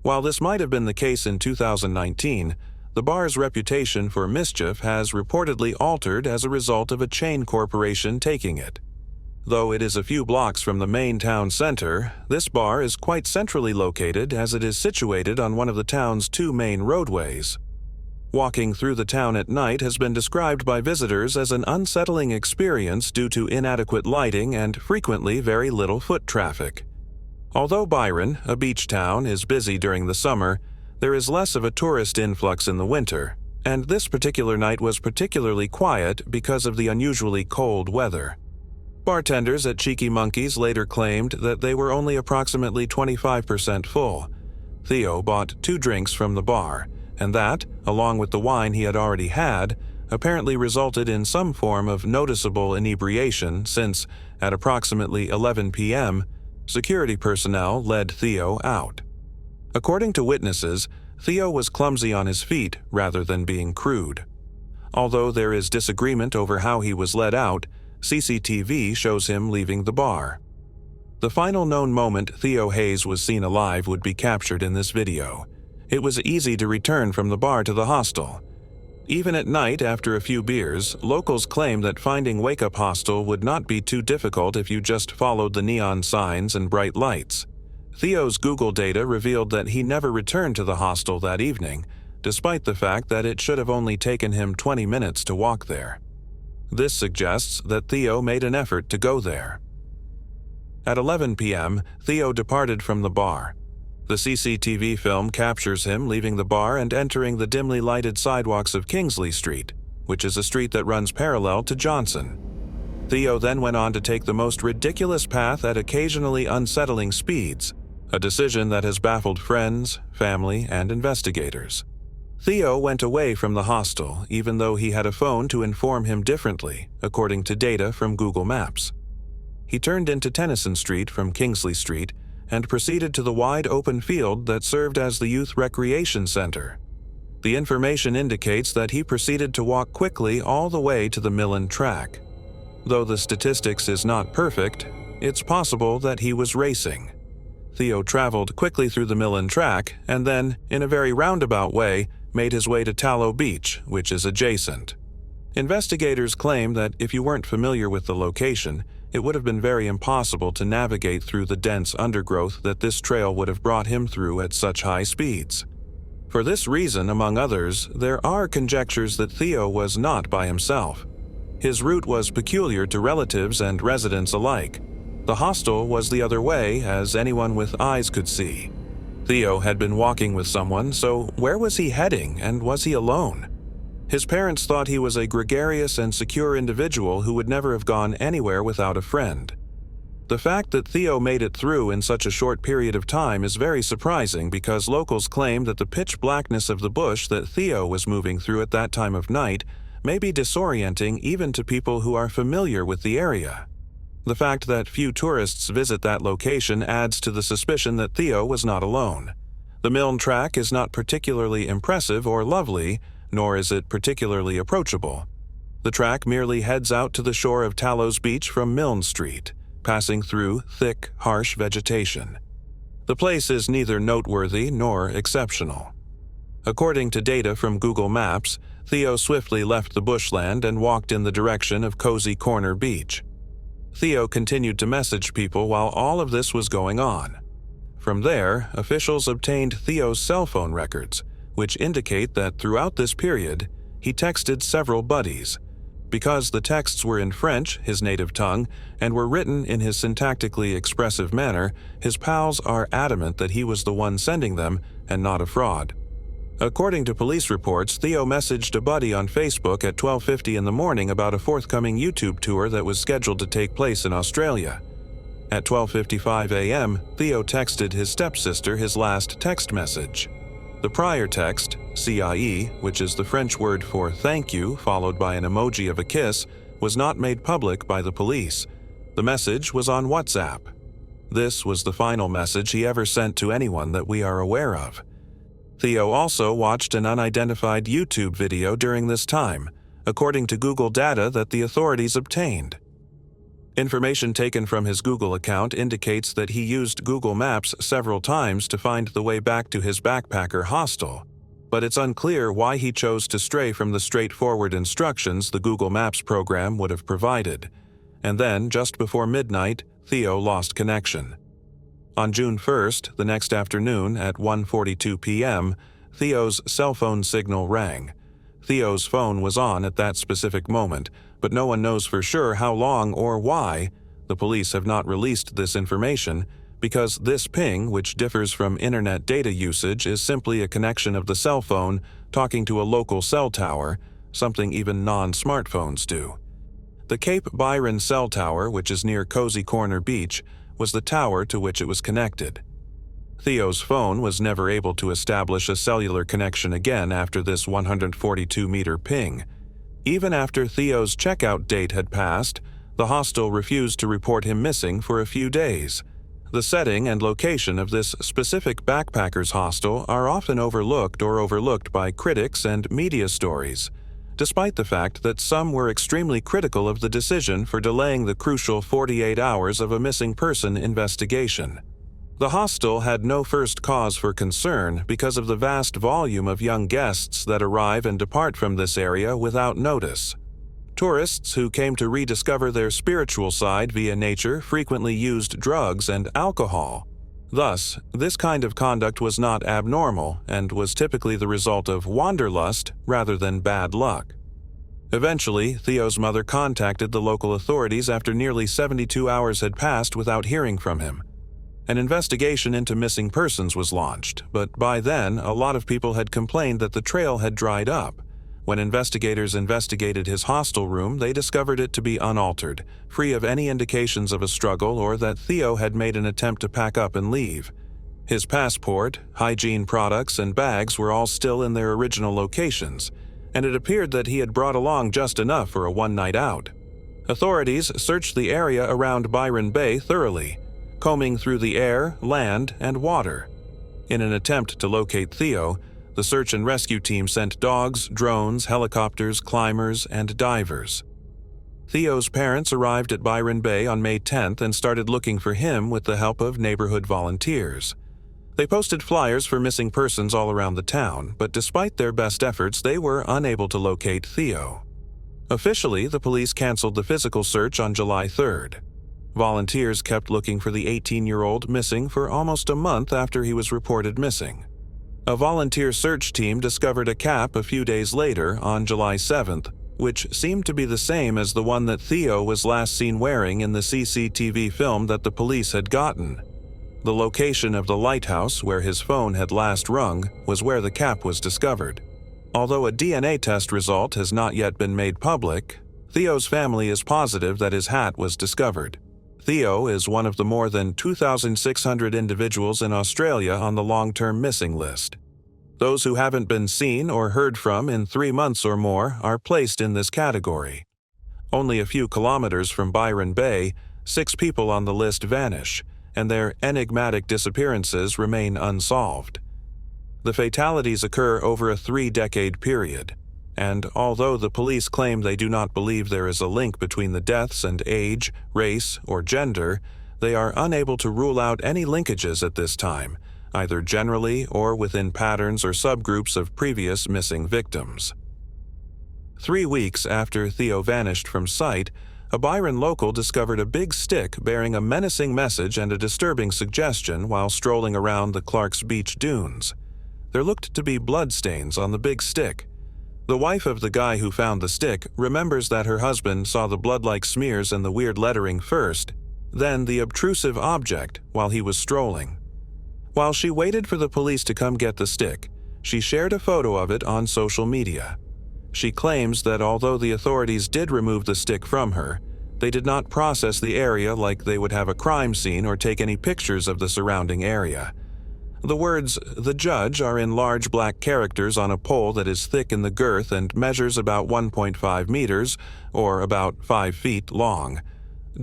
[SPEAKER 1] While this might have been the case in 2019, the bar's reputation for mischief has reportedly altered as a result of a chain corporation taking it. Though it is a few blocks from the main town center, this bar is quite centrally located as it is situated on one of the town's two main roadways. Walking through the town at night has been described by visitors as an unsettling experience due to inadequate lighting and frequently very little foot traffic. Although Byron, a beach town, is busy during the summer, there is less of a tourist influx in the winter, and this particular night was particularly quiet because of the unusually cold weather. Bartenders at Cheeky Monkeys later claimed that they were only approximately 25% full. Theo bought 2 drinks from the bar, and that, along with the wine he had already had, apparently resulted in some form of noticeable inebriation since, at approximately 11 p.m., security personnel led Theo out. According to witnesses, Theo was clumsy on his feet rather than being crude. Although there is disagreement over how he was led out, CCTV shows him leaving the bar. The final known moment Theo Hayes was seen alive would be captured in this video. It was easy to return from the bar to the hostel. Even at night after a few beers, locals claim that finding Wake Up Hostel would not be too difficult if you just followed the neon signs and bright lights. Theo's Google data revealed that he never returned to the hostel that evening, despite the fact that it should have only taken him 20 minutes to walk there. This suggests that Theo made an effort to go there. At 11 p.m., Theo departed from the bar. The CCTV film captures him leaving the bar and entering the dimly lighted sidewalks of Kingsley Street, which is a street that runs parallel to Johnson. Theo then went on to take the most ridiculous path at occasionally unsettling speeds, a decision that has baffled friends, family, and investigators. Theo went away from the hostel even though he had a phone to inform him differently, according to data from Google Maps. He turned into Tennyson Street from Kingsley Street and proceeded to the wide open field that served as the Youth Recreation Center. The information indicates that he proceeded to walk quickly all the way to the Millen track. Though the statistics is not perfect, it's possible that he was racing. Theo traveled quickly through the Millen track and then, in a very roundabout way, made his way to Tallow Beach, which is adjacent. Investigators claim that if you weren't familiar with the location, it would have been very impossible to navigate through the dense undergrowth that this trail would have brought him through at such high speeds. For this reason, among others, there are conjectures that Theo was not by himself. His route was peculiar to relatives and residents alike. The hostel was the other way, as anyone with eyes could see. Theo had been walking with someone, so where was he heading, and was he alone? His parents thought he was a gregarious and secure individual who would never have gone anywhere without a friend. The fact that Theo made it through in such a short period of time is very surprising because locals claim that the pitch blackness of the bush that Theo was moving through at that time of night may be disorienting even to people who are familiar with the area. The fact that few tourists visit that location adds to the suspicion that Theo was not alone. The Milne track is not particularly impressive or lovely, nor is it particularly approachable. The track merely heads out to the shore of Talos Beach from Milne Street, passing through thick, harsh vegetation. The place is neither noteworthy nor exceptional. According to data from Google Maps, Theo swiftly left the bushland and walked in the direction of Cozy Corner Beach. Theo continued to message people while all of this was going on. From there, officials obtained Theo's cell phone records, which indicate that throughout this period, he texted several buddies. Because the texts were in French, his native tongue, and were written in his syntactically expressive manner, his pals are adamant that he was the one sending them and not a fraud. According to police reports, Theo messaged a buddy on Facebook at 12:50 in the morning about a forthcoming YouTube tour that was scheduled to take place in Australia. At 12:55 a.m., Theo texted his stepsister his last text message. The prior text, CIE, which is the French word for thank you followed by an emoji of a kiss, was not made public by the police. The message was on WhatsApp. This was the final message he ever sent to anyone that we are aware of. Theo also watched an unidentified YouTube video during this time, according to Google data that the authorities obtained. Information taken from his Google account indicates that he used Google Maps several times to find the way back to his backpacker hostel, but it's unclear why he chose to stray from the straightforward instructions the Google Maps program would have provided. And then, just before midnight, Theo lost connection. On June 1st, the next afternoon at 1:42 p.m., Theo's cell phone signal rang. Theo's phone was on at that specific moment, but no one knows for sure how long or why. The police have not released this information because this ping, which differs from internet data usage, is simply a connection of the cell phone talking to a local cell tower, something even non-smartphones do. The Cape Byron cell tower, which is near Cozy Corner Beach, was the tower to which it was connected. Theo's phone was never able to establish a cellular connection again after this 142-meter ping. Even after Theo's checkout date had passed, the hostel refused to report him missing for a few days. The setting and location of this specific backpackers hostel are often overlooked by critics and media stories, despite the fact that some were extremely critical of the decision for delaying the crucial 48 hours of a missing person investigation. The hostel had no first cause for concern because of the vast volume of young guests that arrive and depart from this area without notice. Tourists who came to rediscover their spiritual side via nature frequently used drugs and alcohol. Thus, this kind of conduct was not abnormal and was typically the result of wanderlust rather than bad luck. Eventually, Theo's mother contacted the local authorities after nearly 72 hours had passed without hearing from him. An investigation into missing persons was launched, but by then, a lot of people had complained that the trail had dried up. When investigators investigated his hostel room, they discovered it to be unaltered, free of any indications of a struggle or that Theo had made an attempt to pack up and leave. His passport, hygiene products, and bags were all still in their original locations, and it appeared that he had brought along just enough for a one-night out. Authorities searched the area around Byron Bay thoroughly, combing through the air, land, and water. In an attempt to locate Theo, the search and rescue team sent dogs, drones, helicopters, climbers, and divers. Theo's parents arrived at Byron Bay on May 10th and started looking for him with the help of neighborhood volunteers. They posted flyers for missing persons all around the town, but despite their best efforts, they were unable to locate Theo. Officially, the police canceled the physical search on July 3rd. Volunteers kept looking for the 18-year-old missing for almost a month after he was reported missing. A volunteer search team discovered a cap a few days later, on July 7th, which seemed to be the same as the one that Theo was last seen wearing in the CCTV film that the police had gotten. The location of the lighthouse where his phone had last rung was where the cap was discovered. Although a DNA test result has not yet been made public, Theo's family is positive that his hat was discovered. Theo is one of the more than 2,600 individuals in Australia on the long-term missing list. Those who haven't been seen or heard from in 3 months or more are placed in this category. Only a few kilometers from Byron Bay, 6 people on the list vanish, and their enigmatic disappearances remain unsolved. The fatalities occur over a 3-decade period, and although the police claim they do not believe there is a link between the deaths and age, race, or gender, they are unable to rule out any linkages at this time, either generally or within patterns or subgroups of previous missing victims. 3 weeks after Theo vanished from sight, a Byron local discovered a big stick bearing a menacing message and a disturbing suggestion while strolling around the Clark's Beach dunes. There looked to be bloodstains on the big stick. The wife of the guy who found the stick remembers that her husband saw the blood-like smears and the weird lettering first, then the obtrusive object while he was strolling. While she waited for the police to come get the stick, she shared a photo of it on social media. She claims that although the authorities did remove the stick from her, they did not process the area like they would have a crime scene or take any pictures of the surrounding area. The words, "The Judge," are in large black characters on a pole that is thick in the girth and measures about 1.5 meters, or about 5 feet, long.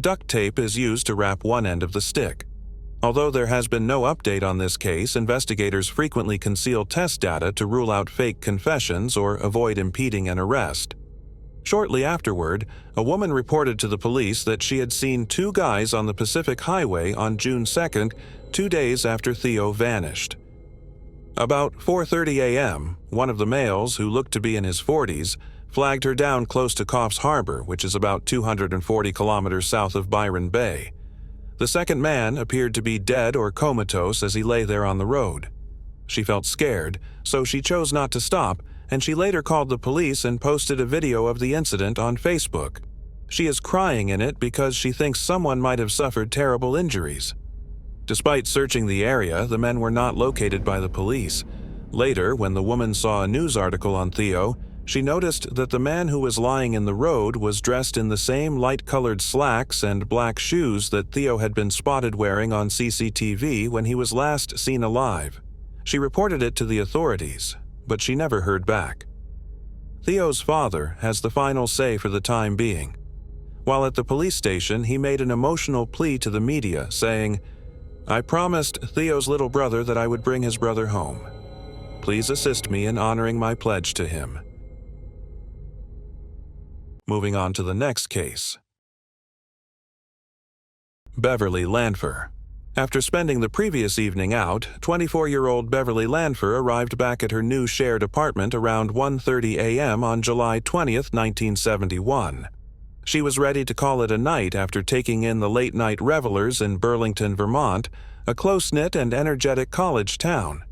[SPEAKER 1] Duct tape is used to wrap one end of the stick. Although there has been no update on this case, investigators frequently conceal test data to rule out fake confessions or avoid impeding an arrest. Shortly afterward, a woman reported to the police that she had seen 2 guys on the Pacific Highway on June 2nd, 2 days after Theo vanished. About 4:30 a.m., one of the males, who looked to be in his 40s, flagged her down close to Coffs Harbor, which is about 240 kilometers south of Byron Bay. The second man appeared to be dead or comatose as he lay there on the road. She felt scared, so she chose not to stop, and she later called the police and posted a video of the incident on Facebook. She is crying in it because she thinks someone might have suffered terrible injuries. Despite searching the area, the men were not located by the police. Later, when the woman saw a news article on Theo, she noticed that the man who was lying in the road was dressed in the same light-colored slacks and black shoes that Theo had been spotted wearing on CCTV when he was last seen alive. She reported it to the authorities, but she never heard back. Theo's father has the final say for the time being. While at the police station, he made an emotional plea to the media, saying, "I promised Theo's little brother that I would bring his brother home. Please assist me in honoring my pledge to him." Moving on to the next case. Beverly Lanfer. After spending the previous evening out, 24-year-old Beverly Lanfer arrived back at her new shared apartment around 1:30 a.m. on July 20th, 1971. She was ready to call it a night after taking in the late-night revelers in Burlington, Vermont, a close-knit and energetic college town.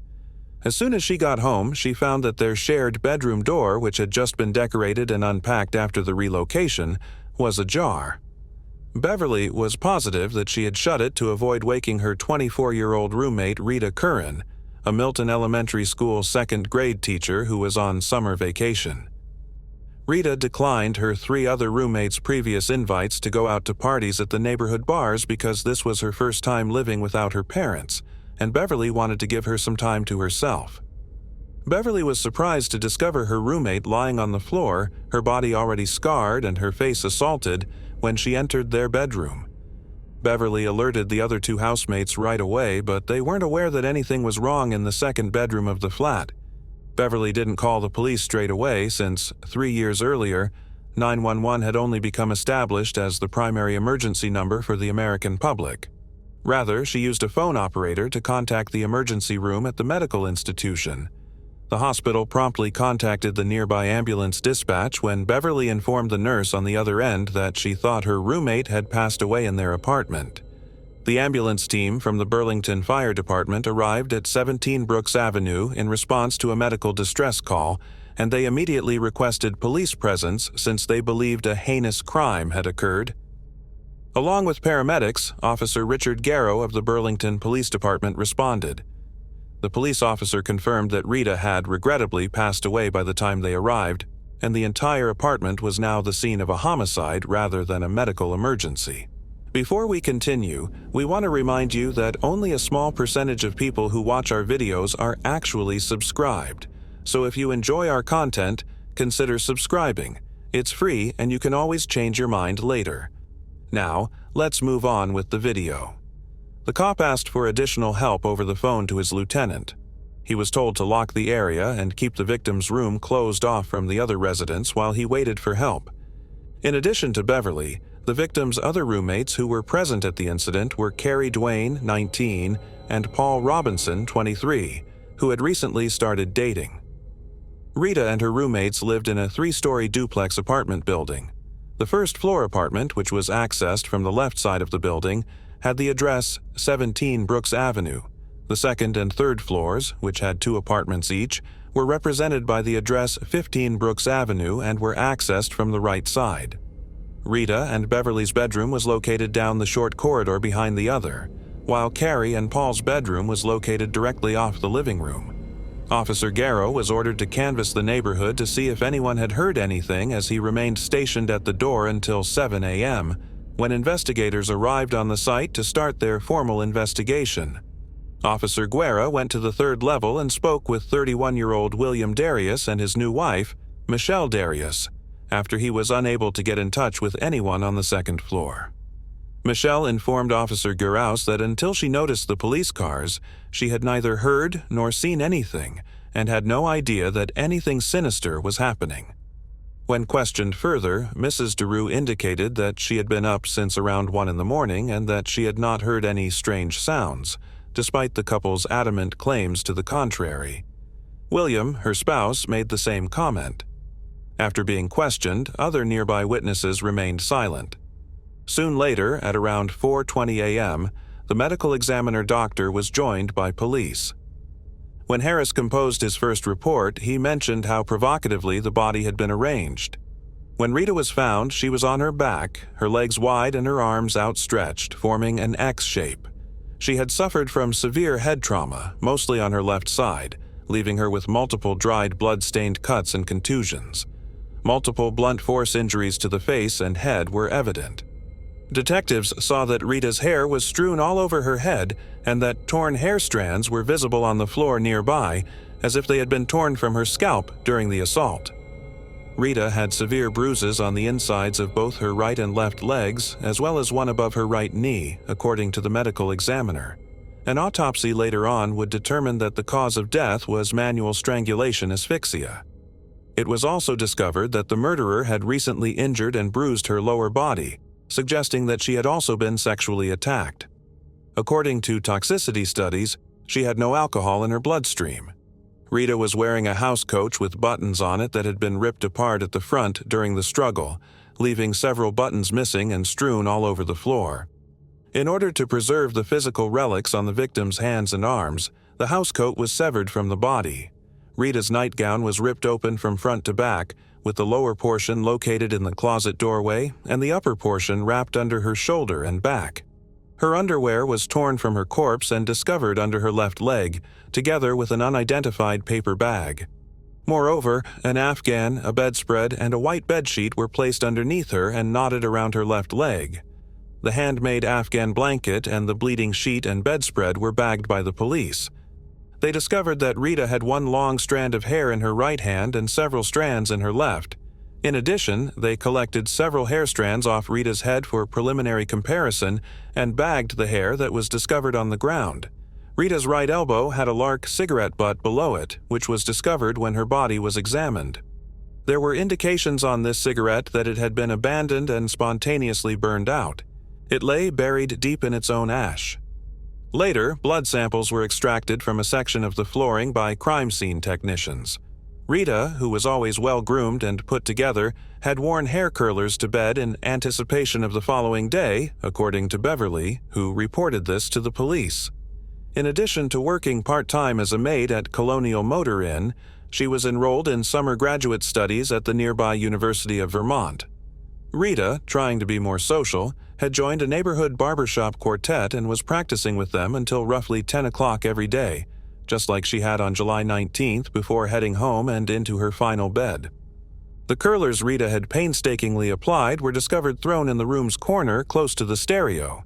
[SPEAKER 1] As soon as she got home, she found that their shared bedroom door, which had just been decorated and unpacked after the relocation, was ajar. Beverly was positive that she had shut it to avoid waking her 24-year-old roommate Rita Curran, a Milton Elementary School second-grade teacher who was on summer vacation. Rita declined her 3 other roommates' previous invites to go out to parties at the neighborhood bars because this was her first time living without her parents, and Beverly wanted to give her some time to herself. Beverly was surprised to discover her roommate lying on the floor, her body already scarred and her face assaulted, when she entered their bedroom. Beverly alerted the other 2 housemates right away, but they weren't aware that anything was wrong in the second bedroom of the flat. Beverly didn't call the police straight away since, 3 years earlier, 911 had only become established as the primary emergency number for the American public. Rather, she used a phone operator to contact the emergency room at the medical institution. The hospital promptly contacted the nearby ambulance dispatch when Beverly informed the nurse on the other end that she thought her roommate had passed away in their apartment. The ambulance team from the Burlington Fire Department arrived at 17 Brooks Avenue in response to a medical distress call, and they immediately requested police presence since they believed a heinous crime had occurred. Along with paramedics, Officer Richard Garrow of the Burlington Police Department responded. The police officer confirmed that Rita had regrettably passed away by the time they arrived, and the entire apartment was now the scene of a homicide rather than a medical emergency. Before we continue, we want to remind you that only a small percentage of people who watch our videos are actually subscribed. So if you enjoy our content, consider subscribing. It's free and you can always change your mind later. Now, let's move on with the video. The cop asked for additional help over the phone to his lieutenant. He was told to lock the area and keep the victim's room closed off from the other residents while he waited for help. In addition to Beverly, the victim's other roommates who were present at the incident were Carrie Duane, 19, and Paul Robinson, 23, who had recently started dating. Rita and her roommates lived in a 3-story duplex apartment building. The first-floor apartment, which was accessed from the left side of the building, had the address 17 Brooks Avenue. The second and third floors, which had 2 apartments each, were represented by the address 15 Brooks Avenue and were accessed from the right side. Rita and Beverly's bedroom was located down the short corridor behind the other, while Carrie and Paul's bedroom was located directly off the living room. Officer Garrow was ordered to canvass the neighborhood to see if anyone had heard anything as he remained stationed at the door until 7 a.m., when investigators arrived on the site to start their formal investigation. Officer Guerra went to the 3rd level and spoke with 31-year-old William Darius and his new wife, Michelle Darius, after he was unable to get in touch with anyone on the 2nd floor. Michelle informed Officer Geraus that until she noticed the police cars, she had neither heard nor seen anything and had no idea that anything sinister was happening. When questioned further, Mrs. DeRue indicated that she had been up since around 1 in the morning and that she had not heard any strange sounds, despite the couple's adamant claims to the contrary. William, her spouse, made the same comment. After being questioned, other nearby witnesses remained silent. Soon later, at around 4:20 a.m., the medical examiner doctor was joined by police. When Harris composed his first report, he mentioned how provocatively the body had been arranged. When Rita was found, she was on her back, her legs wide and her arms outstretched, forming an X shape. She had suffered from severe head trauma, mostly on her left side, leaving her with multiple dried blood-stained cuts and contusions. Multiple blunt force injuries to the face and head were evident. Detectives saw that Rita's hair was strewn all over her head and that torn hair strands were visible on the floor nearby, as if they had been torn from her scalp during the assault. Rita had severe bruises on the insides of both her right and left legs, as well as one above her right knee, according to the medical examiner. An autopsy later on would determine that the cause of death was manual strangulation asphyxia. It was also discovered that the murderer had recently injured and bruised her lower body, suggesting that she had also been sexually attacked. According to toxicity studies, she had no alcohol in her bloodstream. Rita was wearing a housecoat with buttons on it that had been ripped apart at the front during the struggle, leaving several buttons missing and strewn all over the floor. In order to preserve the physical relics on the victim's hands and arms, the housecoat was severed from the body. Rita's nightgown was ripped open from front to back, with the lower portion located in the closet doorway and the upper portion wrapped under her shoulder and back. Her underwear was torn from her corpse and discovered under her left leg, together with an unidentified paper bag. Moreover, an afghan, a bedspread, and a white bedsheet were placed underneath her and knotted around her left leg. The handmade afghan blanket and the bleeding sheet and bedspread were bagged by the police. They discovered that Rita had one long strand of hair in her right hand and several strands in her left. In addition, they collected several hair strands off Rita's head for preliminary comparison and bagged the hair that was discovered on the ground. Rita's right elbow had a Lark cigarette butt below it, which was discovered when her body was examined. There were indications on this cigarette that it had been abandoned and spontaneously burned out. It lay buried deep in its own ash. Later, blood samples were extracted from a section of the flooring by crime scene technicians. Rita, who was always well-groomed and put together, had worn hair curlers to bed in anticipation of the following day, according to Beverly, who reported this to the police. In addition to working part-time as a maid at Colonial Motor Inn, she was enrolled in summer graduate studies at the nearby University of Vermont. Rita, trying to be more social, had joined a neighborhood barbershop quartet and was practicing with them until roughly 10 o'clock every day, just like she had on July 19th before heading home and into her final bed. The curlers Rita had painstakingly applied were discovered thrown in the room's corner close to the stereo.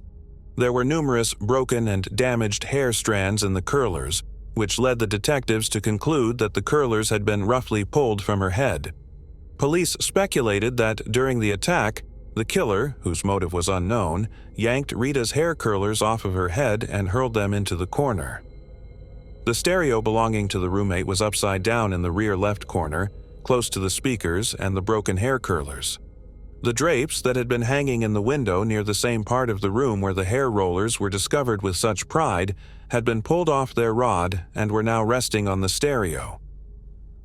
[SPEAKER 1] There were numerous broken and damaged hair strands in the curlers, which led the detectives to conclude that the curlers had been roughly pulled from her head. Police speculated that during the attack, the killer, whose motive was unknown, yanked Rita's hair curlers off of her head and hurled them into the corner. The stereo belonging to the roommate was upside down in the rear left corner, close to the speakers and the broken hair curlers. The drapes that had been hanging in the window near the same part of the room where the hair rollers were discovered with such pride had been pulled off their rod and were now resting on the stereo.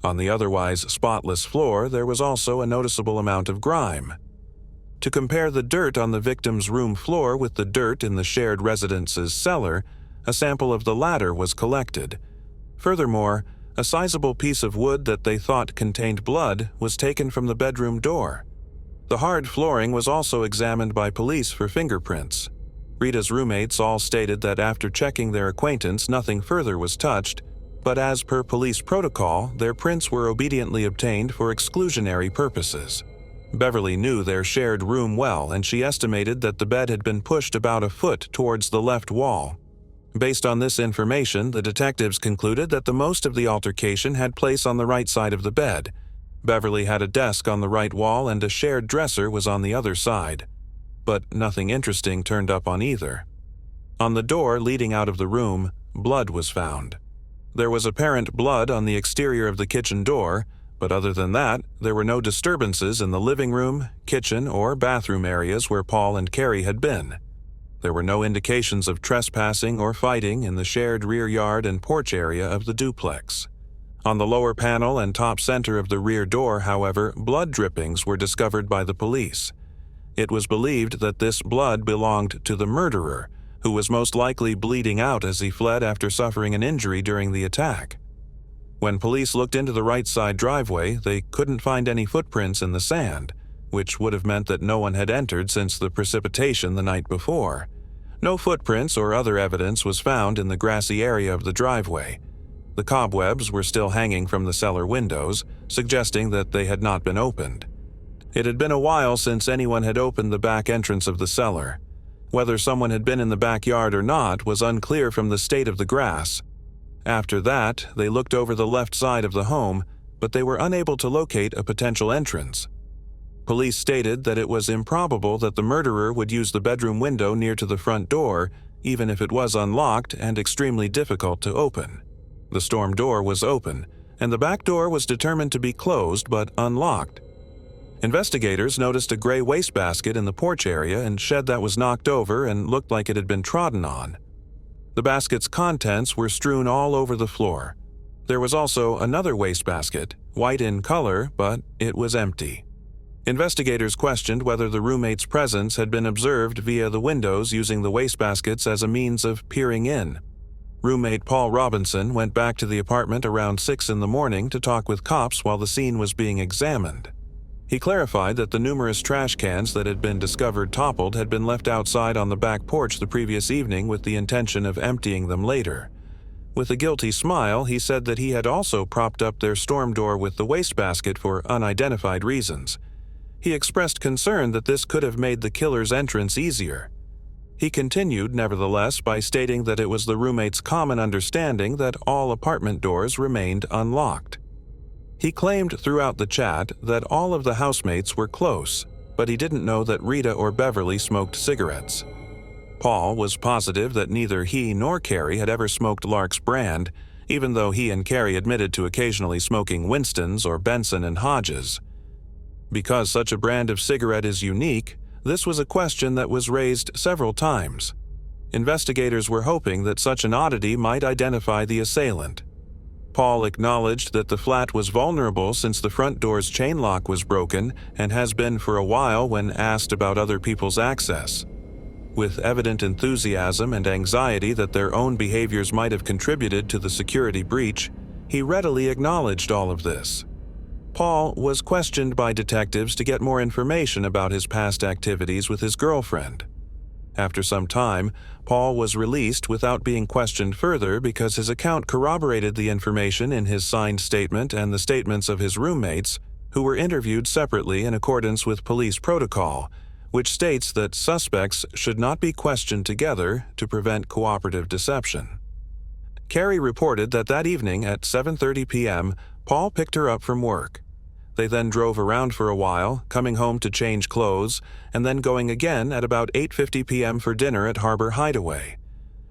[SPEAKER 1] On the otherwise spotless floor, there was also a noticeable amount of grime. To compare the dirt on the victim's room floor with the dirt in the shared residence's cellar, a sample of the latter was collected. Furthermore, a sizable piece of wood that they thought contained blood was taken from the bedroom door. The hard flooring was also examined by police for fingerprints. Rita's roommates all stated that after checking their acquaintance, nothing further was touched, but as per police protocol, their prints were obediently obtained for exclusionary purposes. Beverly knew their shared room well, and she estimated that the bed had been pushed about a foot towards the left wall. Based on this information, the detectives concluded that the most of the altercation had place on the right side of the bed. Beverly had a desk on the right wall and a shared dresser was on the other side. But nothing interesting turned up on either. On the door leading out of the room, blood was found. There was apparent blood on the exterior of the kitchen door, but other than that, there were no disturbances in the living room, kitchen, or bathroom areas where Paul and Carrie had been. There were no indications of trespassing or fighting in the shared rear yard and porch area of the duplex. On the lower panel and top center of the rear door, however, blood drippings were discovered by the police. It was believed that this blood belonged to the murderer, who was most likely bleeding out as he fled after suffering an injury during the attack. When police looked into the right side driveway, they couldn't find any footprints in the sand, which would have meant that no one had entered since the precipitation the night before. No footprints or other evidence was found in the grassy area of the driveway. The cobwebs were still hanging from the cellar windows, suggesting that they had not been opened. It had been a while since anyone had opened the back entrance of the cellar. Whether someone had been in the backyard or not was unclear from the state of the grass. After that, they looked over the left side of the home, but they were unable to locate a potential entrance. Police stated that it was improbable that the murderer would use the bedroom window near to the front door, even if it was unlocked and extremely difficult to open. The storm door was open, and the back door was determined to be closed but unlocked. Investigators noticed a gray wastebasket in the porch area and shed that was knocked over and looked like it had been trodden on. The basket's contents were strewn all over the floor. There was also another wastebasket, white in color, but it was empty. Investigators questioned whether the roommate's presence had been observed via the windows using the wastebaskets as a means of peering in. Roommate Paul Robinson went back to the apartment around 6 in the morning to talk with cops while the scene was being examined. He clarified that the numerous trash cans that had been discovered toppled had been left outside on the back porch the previous evening with the intention of emptying them later. With a guilty smile, he said that he had also propped up their storm door with the wastebasket for unidentified reasons. He expressed concern that this could have made the killer's entrance easier. He continued, nevertheless, by stating that it was the roommate's common understanding that all apartment doors remained unlocked. He claimed throughout the chat that all of the housemates were close, but he didn't know that Rita or Beverly smoked cigarettes. Paul was positive that neither he nor Carrie had ever smoked Lark's brand, even though he and Carrie admitted to occasionally smoking Winston's or Benson and Hodges. Because such a brand of cigarette is unique, this was a question that was raised several times. Investigators were hoping that such an oddity might identify the assailant. Paul acknowledged that the flat was vulnerable since the front door's chain lock was broken and has been for a while when asked about other people's access. With evident enthusiasm and anxiety that their own behaviors might have contributed to the security breach, he readily acknowledged all of this. Paul was questioned by detectives to get more information about his past activities with his girlfriend. After some time, Paul was released without being questioned further because his account corroborated the information in his signed statement and the statements of his roommates, who were interviewed separately in accordance with police protocol, which states that suspects should not be questioned together to prevent cooperative deception. Carrie reported that evening at 7:30 p.m., Paul picked her up from work. They then drove around for a while, coming home to change clothes, and then going again at about 8:50 p.m. for dinner at Harbor Hideaway.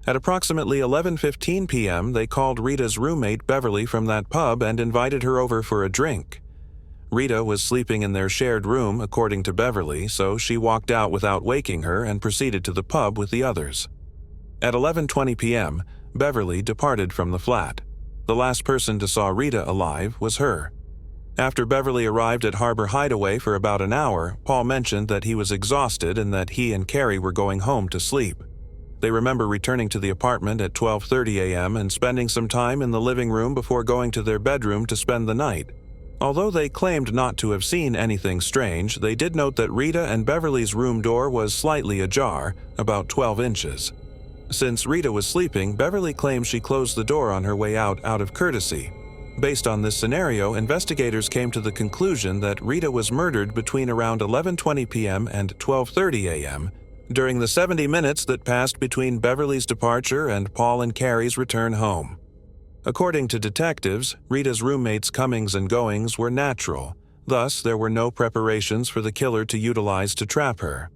[SPEAKER 1] At approximately 11:15 p.m., they called Rita's roommate Beverly from that pub and invited her over for a drink. Rita was sleeping in their shared room, according to Beverly, so she walked out without waking her and proceeded to the pub with the others. At 11:20 p.m., Beverly departed from the flat. The last person to saw Rita alive was her. After Beverly arrived at Harbor Hideaway for about an hour, Paul mentioned that he was exhausted and that he and Carrie were going home to sleep. They remember returning to the apartment at 12:30 a.m. and spending some time in the living room before going to their bedroom to spend the night. Although they claimed not to have seen anything strange, they did note that Rita and Beverly's room door was slightly ajar, about 12 inches. Since Rita was sleeping, Beverly claims she closed the door on her way out of courtesy. Based on this scenario, investigators came to the conclusion that Rita was murdered between around 11:20 p.m. and 12:30 a.m. during the 70 minutes that passed between Beverly's departure and Paul and Carrie's return home. According to detectives, Rita's roommates' comings and goings were natural, thus there were no preparations for the killer to utilize to trap her.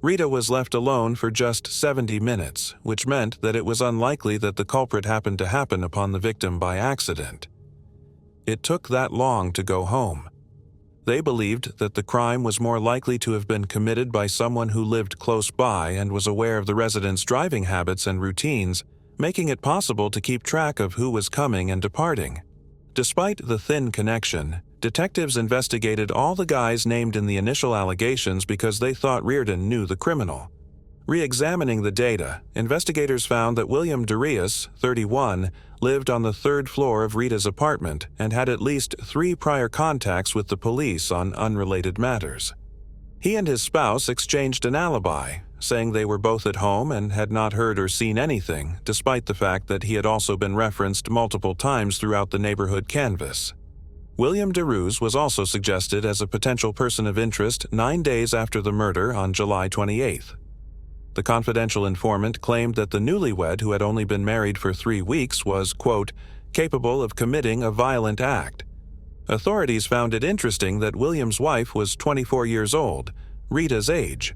[SPEAKER 1] Rita was left alone for just 70 minutes, which meant that it was unlikely that the culprit happened to happen upon the victim by accident. It took that long to go home. They believed that the crime was more likely to have been committed by someone who lived close by and was aware of the residents' driving habits and routines, making it possible to keep track of who was coming and departing. Despite the thin connection, detectives investigated all the guys named in the initial allegations because they thought Reardon knew the criminal. Re-examining the data, investigators found that William Darius, 31, lived on the third floor of Rita's apartment and had at least 3 prior contacts with the police on unrelated matters. He and his spouse exchanged an alibi, saying they were both at home and had not heard or seen anything, despite the fact that he had also been referenced multiple times throughout the neighborhood canvass. William Darius was also suggested as a potential person of interest 9 days after the murder on July 28th. The confidential informant claimed that the newlywed, who had only been married for 3 weeks, was, quote, capable of committing a violent act. Authorities found it interesting that William's wife was 24 years old, Rita's age.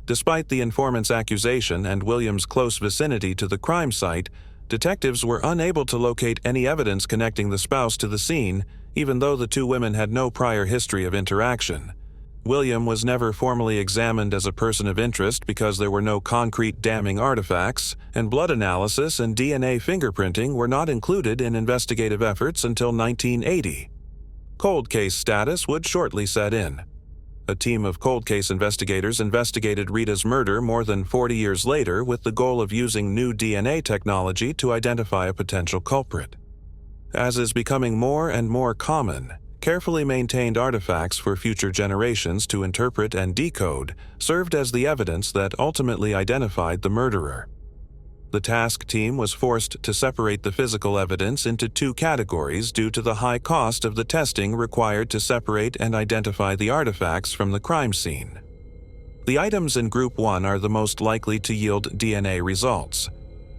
[SPEAKER 1] Despite the informant's accusation and William's close vicinity to the crime site, detectives were unable to locate any evidence connecting the spouse to the scene, even though the 2 women had no prior history of interaction. William was never formally examined as a person of interest because there were no concrete damning artifacts, and blood analysis and DNA fingerprinting were not included in investigative efforts until 1980. Cold case status would shortly set in. A team of cold case investigators investigated Rita's murder more than 40 years later with the goal of using new DNA technology to identify a potential culprit. As is becoming more and more common, carefully maintained artifacts for future generations to interpret and decode served as the evidence that ultimately identified the murderer. The task team was forced to separate the physical evidence into 2 categories due to the high cost of the testing required to separate and identify the artifacts from the crime scene. The items in Group 1 are the most likely to yield DNA results.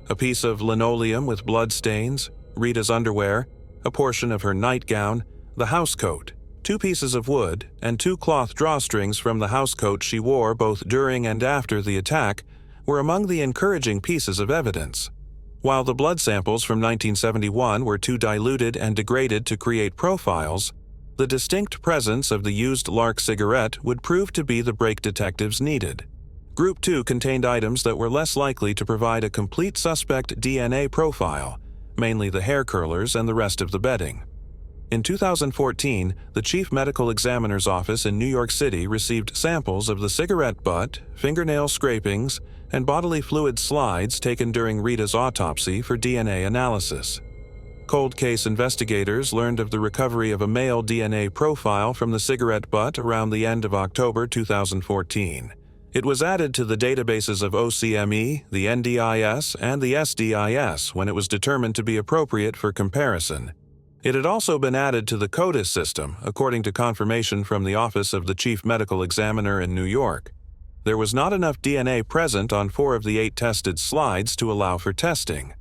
[SPEAKER 1] A piece of linoleum with blood stains, Rita's underwear, a portion of her nightgown, the housecoat, 2 pieces of wood, and 2 cloth drawstrings from the housecoat she wore both during and after the attack were among the encouraging pieces of evidence. While the blood samples from 1971 were too diluted and degraded to create profiles, the distinct presence of the used Lark cigarette would prove to be the break detectives needed. Group 2 contained items that were less likely to provide a complete suspect DNA profile, mainly the hair curlers and the rest of the bedding. In 2014, the Chief Medical Examiner's Office in New York City received samples of the cigarette butt, fingernail scrapings, and bodily fluid slides taken during Rita's autopsy for DNA analysis. Cold case investigators learned of the recovery of a male DNA profile from the cigarette butt around the end of October 2014. It was added to the databases of OCME, the NDIS, and the SDIS when it was determined to be appropriate for comparison. It had also been added to the CODIS system, according to confirmation from the Office of the Chief Medical Examiner in New York. There was not enough DNA present on 4 of the 8 tested slides to allow for testing.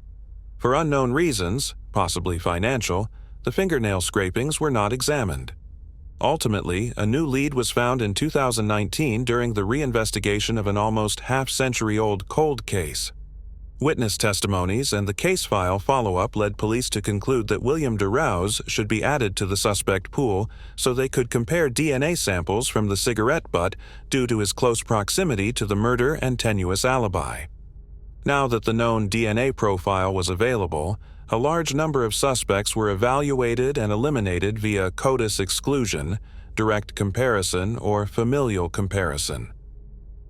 [SPEAKER 1] For unknown reasons, possibly financial, the fingernail scrapings were not examined. Ultimately, a new lead was found in 2019 during the reinvestigation of an almost half-century-old cold case. Witness testimonies and the case file follow-up led police to conclude that William DeRouse should be added to the suspect pool so they could compare DNA samples from the cigarette butt due to his close proximity to the murder and tenuous alibi. Now that the known DNA profile was available, a large number of suspects were evaluated and eliminated via CODIS exclusion, direct comparison, or familial comparison.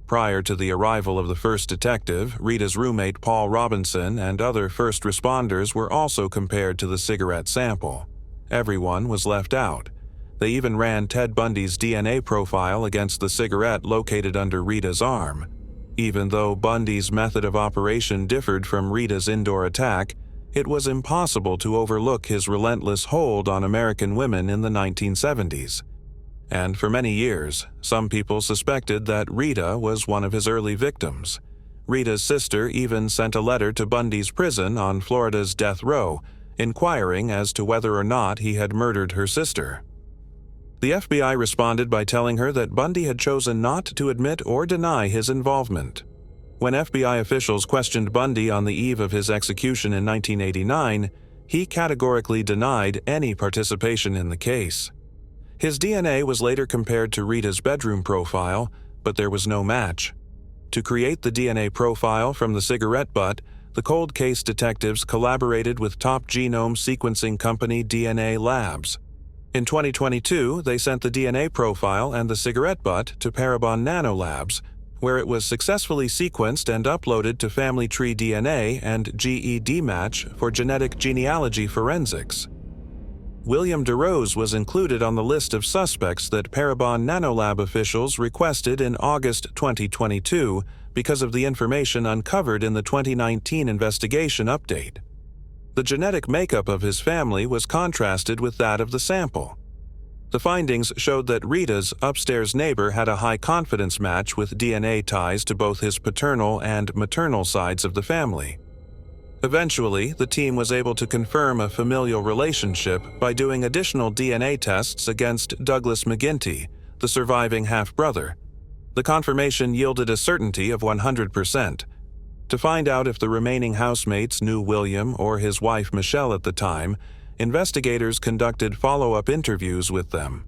[SPEAKER 1] Prior to the arrival of the first detective, Rita's roommate Paul Robinson and other first responders were also compared to the cigarette sample. Everyone was left out. They even ran Ted Bundy's DNA profile against the cigarette located under Rita's arm. Even though Bundy's method of operation differed from Rita's indoor attack, it was impossible to overlook his relentless hold on American women in the 1970s. And for many years, some people suspected that Rita was one of his early victims. Rita's sister even sent a letter to Bundy's prison on Florida's death row, inquiring as to whether or not he had murdered her sister. The FBI responded by telling her that Bundy had chosen not to admit or deny his involvement. When FBI officials questioned Bundy on the eve of his execution in 1989, he categorically denied any participation in the case. His DNA was later compared to Rita's bedroom profile, but there was no match. To create the DNA profile from the cigarette butt, the cold case detectives collaborated with top genome sequencing company DNA Labs. In 2022, they sent the DNA profile and the cigarette butt to Parabon Nanolabs, where it was successfully sequenced and uploaded to Family Tree DNA and GED Match for genetic genealogy forensics. William DeRouse was included on the list of suspects that Parabon Nanolab officials requested in August 2022 because of the information uncovered in the 2019 investigation update. The genetic makeup of his family was contrasted with that of the sample. The findings showed that Rita's upstairs neighbor had a high confidence match with DNA ties to both his paternal and maternal sides of the family. Eventually, the team was able to confirm a familial relationship by doing additional DNA tests against Douglas McGinty, the surviving half-brother. The confirmation yielded a certainty of 100%. To find out if the remaining housemates knew William or his wife Michelle at the time, investigators conducted follow-up interviews with them.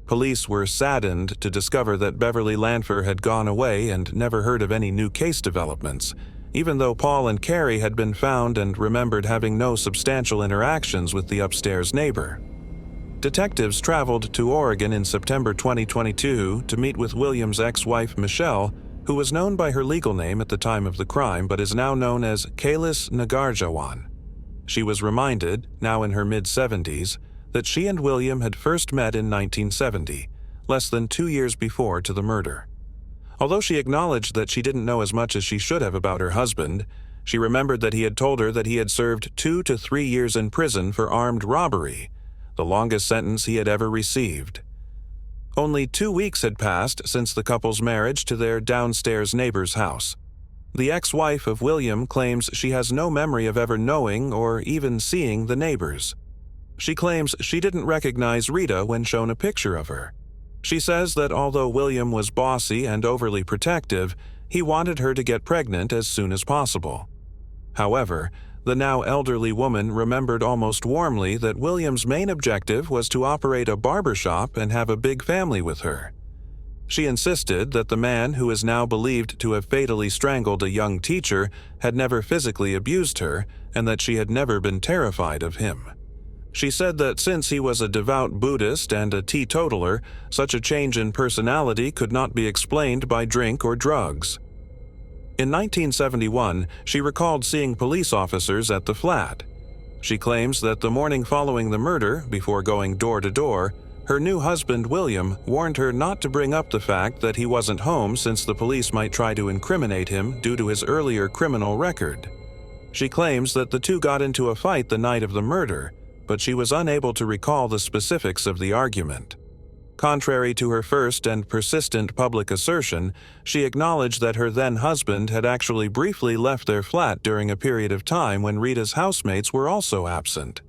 [SPEAKER 1] Police were saddened to discover that Beverly Lanfer had gone away and never heard of any new case developments, even though Paul and Carrie had been found and remembered having no substantial interactions with the upstairs neighbor. Detectives traveled to Oregon in September 2022 to meet with William's ex-wife Michelle, who was known by her legal name at the time of the crime but is now known as Kailis Nagarjawan. She was reminded, now in her mid-70s, that she and William had first met in 1970, less than 2 years before to the murder. Although she acknowledged that she didn't know as much as she should have about her husband, she remembered that he had told her that he had served 2 to 3 years in prison for armed robbery, the longest sentence he had ever received. Only 2 weeks had passed since the couple's marriage to their downstairs neighbor's house. The ex-wife of William claims she has no memory of ever knowing or even seeing the neighbors. She claims she didn't recognize Rita when shown a picture of her. She says that although William was bossy and overly protective, he wanted her to get pregnant as soon as possible. However, the now elderly woman remembered almost warmly that William's main objective was to operate a barbershop and have a big family with her. She insisted that the man who is now believed to have fatally strangled a young teacher had never physically abused her and that she had never been terrified of him. She said that since he was a devout Buddhist and a teetotaler, such a change in personality could not be explained by drink or drugs. In 1971, she recalled seeing police officers at the flat. She claims that the morning following the murder, before going door to door, her new husband, William, warned her not to bring up the fact that he wasn't home since the police might try to incriminate him due to his earlier criminal record. She claims that the two got into a fight the night of the murder, but she was unable to recall the specifics of the argument. Contrary to her first and persistent public assertion, she acknowledged that her then-husband had actually briefly left their flat during a period of time when Rita's housemates were also absent.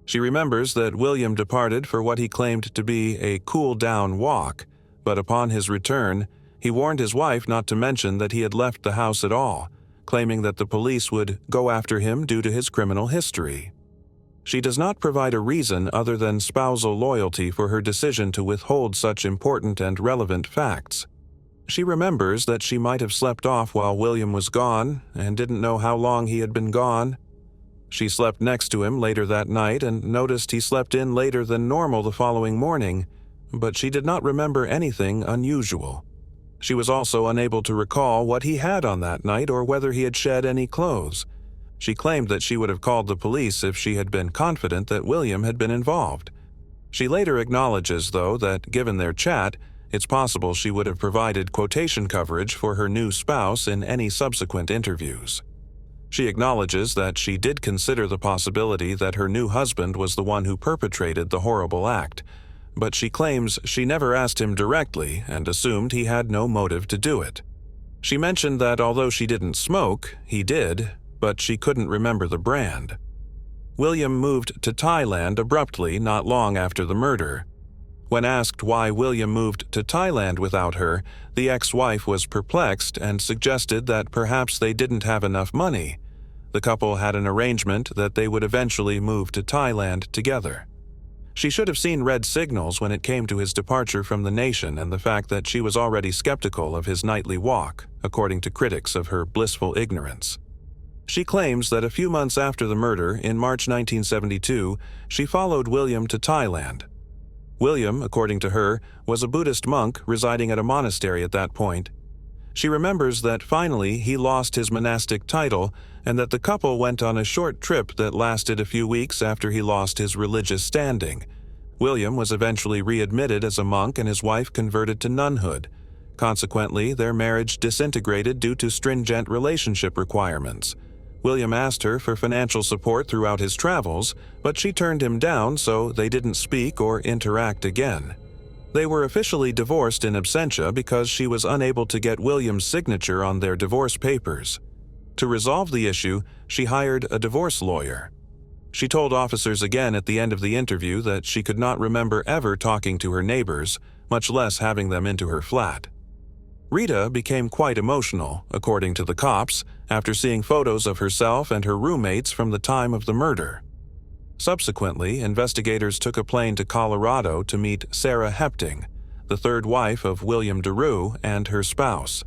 [SPEAKER 1] She remembers that William departed for what he claimed to be a cool-down walk, but upon his return, he warned his wife not to mention that he had left the house at all, claiming that the police would go after him due to his criminal history. She does not provide a reason other than spousal loyalty for her decision to withhold such important and relevant facts. She remembers that she might have slept off while William was gone and didn't know how long he had been gone. She slept next to him later that night and noticed he slept in later than normal the following morning, but she did not remember anything unusual. She was also unable to recall what he had on that night or whether he had shed any clothes. She claimed that she would have called the police if she had been confident that William had been involved. She later acknowledges, though, that given their chat, it's possible she would have provided quotation coverage for her new spouse in any subsequent interviews. She acknowledges that she did consider the possibility that her new husband was the one who perpetrated the horrible act, but she claims she never asked him directly and assumed he had no motive to do it. She mentioned that although she didn't smoke, he did, but she couldn't remember the brand. William moved to Thailand abruptly not long after the murder. When asked why William moved to Thailand without her, the ex-wife was perplexed and suggested that perhaps they didn't have enough money. The couple had an arrangement that they would eventually move to Thailand together. She should have seen red signals when it came to his departure from the nation and the fact that she was already skeptical of his nightly walk, according to critics of her blissful ignorance. She claims that a few months after the murder, in March 1972, she followed William to Thailand. William, according to her, was a Buddhist monk residing at a monastery at that point. She remembers that finally he lost his monastic title and that the couple went on a short trip that lasted a few weeks after he lost his religious standing. William was eventually readmitted as a monk and his wife converted to nunhood. Consequently, their marriage disintegrated due to stringent relationship requirements. William asked her for financial support throughout his travels, but she turned him down, so they didn't speak or interact again. They were officially divorced in absentia because she was unable to get William's signature on their divorce papers. To resolve the issue, she hired a divorce lawyer. She told officers again at the end of the interview that she could not remember ever talking to her neighbors, much less having them into her flat. Rita became quite emotional, according to the cops, after seeing photos of herself and her roommates from the time of the murder. Subsequently, investigators took a plane to Colorado to meet Sarah Hepting, the third wife of William DeRue and her spouse.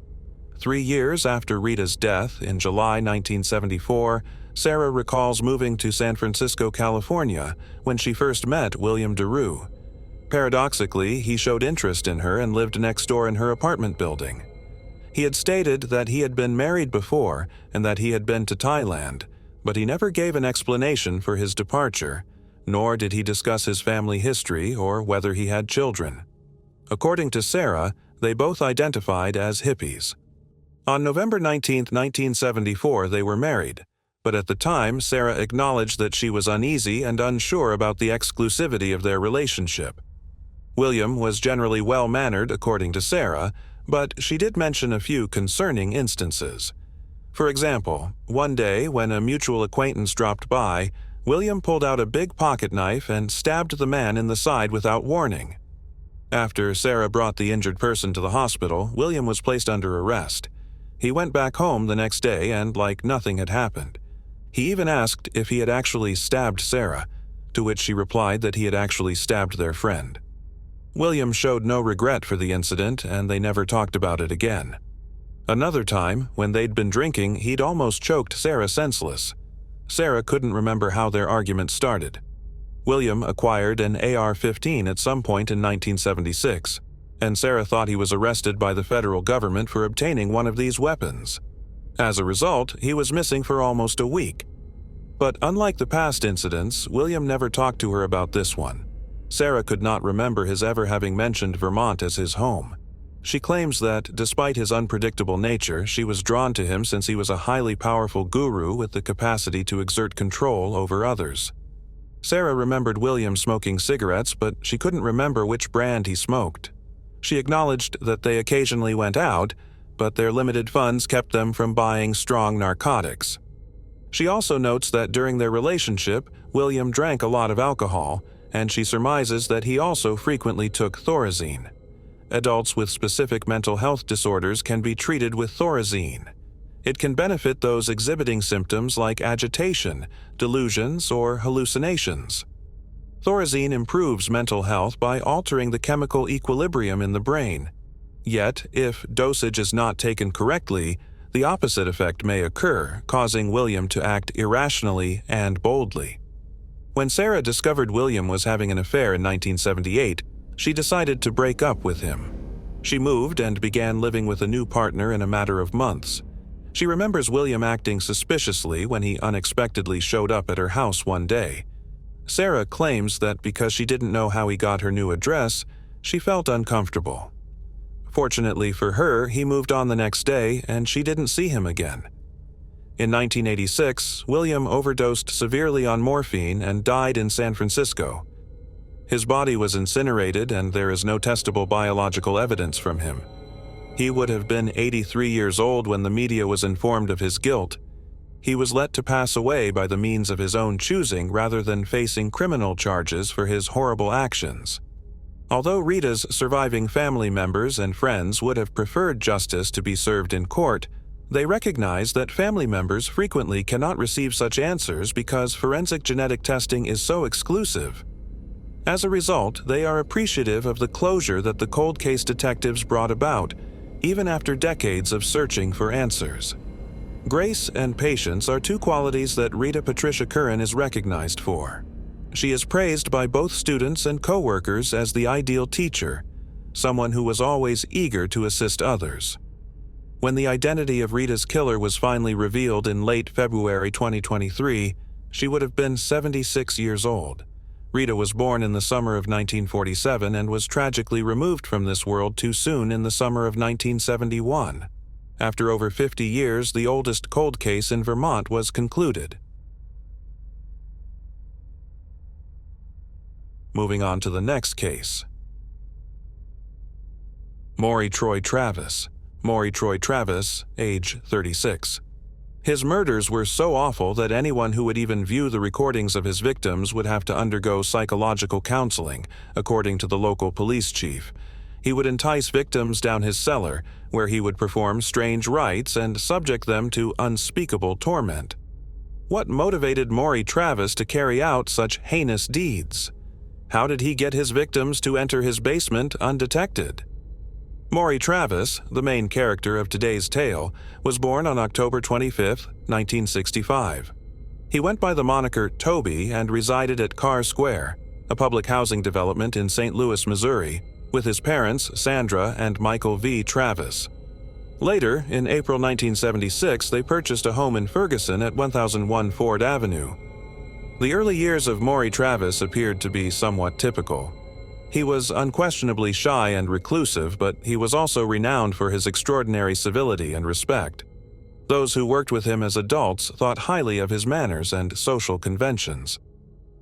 [SPEAKER 1] 3 years after Rita's death, in July 1974, Sarah recalls moving to San Francisco, California, when she first met William DeRue. Paradoxically, he showed interest in her and lived next door in her apartment building. He had stated that he had been married before and that he had been to Thailand, but he never gave an explanation for his departure, nor did he discuss his family history or whether he had children. According to Sarah, they both identified as hippies. On November 19, 1974, they were married, but at the time, Sarah acknowledged that she was uneasy and unsure about the exclusivity of their relationship. William was generally well-mannered, according to Sarah, but she did mention a few concerning instances. For example, one day when a mutual acquaintance dropped by, William pulled out a big pocket knife and stabbed the man in the side without warning. After Sarah brought the injured person to the hospital, William was placed under arrest. He went back home the next day and like nothing had happened. He even asked if he had actually stabbed Sarah, to which she replied that he had actually stabbed their friend. William showed no regret for the incident, and they never talked about it again. Another time, when they'd been drinking, he'd almost choked Sarah senseless. Sarah couldn't remember how their argument started. William acquired an AR-15 at some point in 1976, and Sarah thought he was arrested by the federal government for obtaining one of these weapons. As a result, he was missing for almost a week. But unlike the past incidents, William never talked to her about this one. Sarah could not remember his ever having mentioned Vermont as his home. She claims that, despite his unpredictable nature, she was drawn to him since he was a highly powerful guru with the capacity to exert control over others. Sarah remembered William smoking cigarettes, but she couldn't remember which brand he smoked. She acknowledged that they occasionally went out, but their limited funds kept them from buying strong narcotics. She also notes that during their relationship, William drank a lot of alcohol, and she surmises that he also frequently took Thorazine. Adults with specific mental health disorders can be treated with Thorazine. It can benefit those exhibiting symptoms like agitation, delusions, or hallucinations. Thorazine improves mental health by altering the chemical equilibrium in the brain. Yet, if dosage is not taken correctly, the opposite effect may occur, causing William to act irrationally and boldly. When Sarah discovered William was having an affair in 1978, she decided to break up with him. She moved and began living with a new partner in a matter of months. She remembers William acting suspiciously when he unexpectedly showed up at her house one day. Sarah claims that because she didn't know how he got her new address, she felt uncomfortable. Fortunately for her, he moved on the next day and she didn't see him again. In 1986, William overdosed severely on morphine and died in San Francisco. His body was incinerated and there is no testable biological evidence from him. He would have been 83 years old when the media was informed of his guilt. He was let to pass away by the means of his own choosing rather than facing criminal charges for his horrible actions. Although Rita's surviving family members and friends would have preferred justice to be served in court, they recognize that family members frequently cannot receive such answers because forensic genetic testing is so exclusive. As a result, they are appreciative of the closure that the cold case detectives brought about, even after decades of searching for answers. Grace and patience are two qualities that Rita Patricia Curran is recognized for. She is praised by both students and co-workers as the ideal teacher, someone who was always eager to assist others. When the identity of Rita's killer was finally revealed in late February 2023, she would have been 76 years old. Rita was born in the summer of 1947 and was tragically removed from this world too soon in the summer of 1971. After over 50 years, the oldest cold case in Vermont was concluded. Moving on to the next case. Maury Troy Travis. Maury Troy Travis, age 36. His murders were so awful that anyone who would even view the recordings of his victims would have to undergo psychological counseling, according to the local police chief. He would entice victims down his cellar, where he would perform strange rites and subject them to unspeakable torment. What motivated Maury Travis to carry out such heinous deeds? How did he get his victims to enter his basement undetected? Maury Travis, the main character of today's tale, was born on October 25, 1965. He went by the moniker Toby and resided at Carr Square, a public housing development in St. Louis, Missouri, with his parents, Sandra and Michael V. Travis. Later, in April 1976, they purchased a home in Ferguson at 1001 Ford Avenue. The early years of Maury Travis appeared to be somewhat typical. He was unquestionably shy and reclusive, but he was also renowned for his extraordinary civility and respect. Those who worked with him as adults thought highly of his manners and social conventions.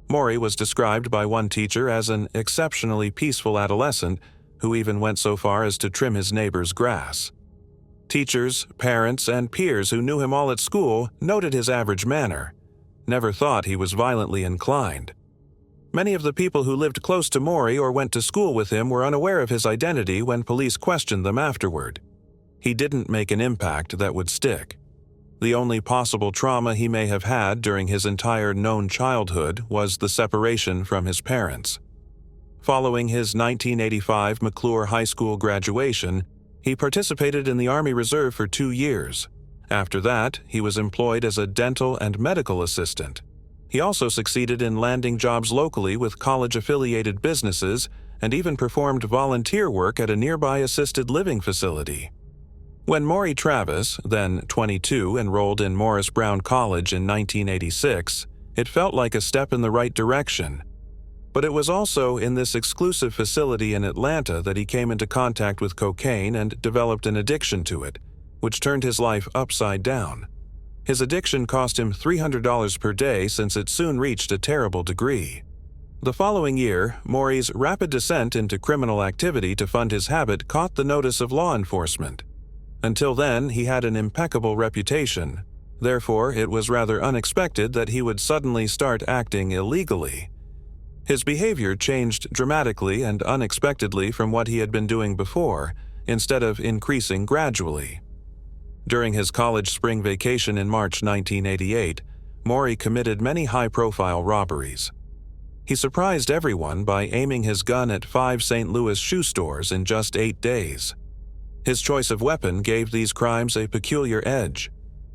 [SPEAKER 1] Maury was described by one teacher as an exceptionally peaceful adolescent who even went so far as to trim his neighbor's grass. Teachers, parents, and peers who knew him all at school noted his average manner, never thought he was violently inclined. Many of the people who lived close to Maury or went to school with him were unaware of his identity when police questioned them afterward. He didn't make an impact that would stick. The only possible trauma he may have had during his entire known childhood was the separation from his parents. Following his 1985 McClure High School graduation, he participated in the Army Reserve for 2 years. After that, he was employed as a dental and medical assistant. He also succeeded in landing jobs locally with college-affiliated businesses and even performed volunteer work at a nearby assisted living facility. When Maury Travis, then 22, enrolled in Morris Brown College in 1986, it felt like a step in the right direction. But it was also in this exclusive facility in Atlanta that he came into contact with cocaine and developed an addiction to it, which turned his life upside down. His addiction cost him $300 per day since it soon reached a terrible degree. The following year, Maury's rapid descent into criminal activity to fund his habit caught the notice of law enforcement. Until then, he had an impeccable reputation. Therefore, it was rather unexpected that he would suddenly start acting illegally. His behavior changed dramatically and unexpectedly from what he had been doing before, instead of increasing gradually. During his college spring vacation in March 1988, Maury committed many high-profile robberies. He surprised everyone by aiming his gun at 5 St. Louis shoe stores in just 8 days. His choice of weapon gave these crimes a peculiar edge.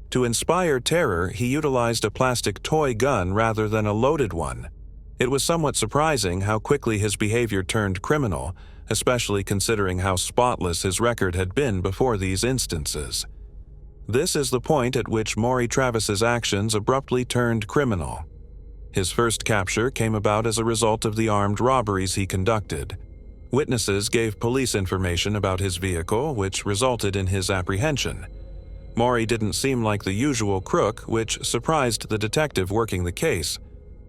[SPEAKER 1] To inspire terror, he utilized a plastic toy gun rather than a loaded one. It was somewhat surprising how quickly his behavior turned criminal, especially considering how spotless his record had been before these instances. This is the point at which Maury Travis's actions abruptly turned criminal. His first capture came about as a result of the armed robberies he conducted. Witnesses gave police information about his vehicle, which resulted in his apprehension. Maury didn't seem like the usual crook, which surprised the detective working the case.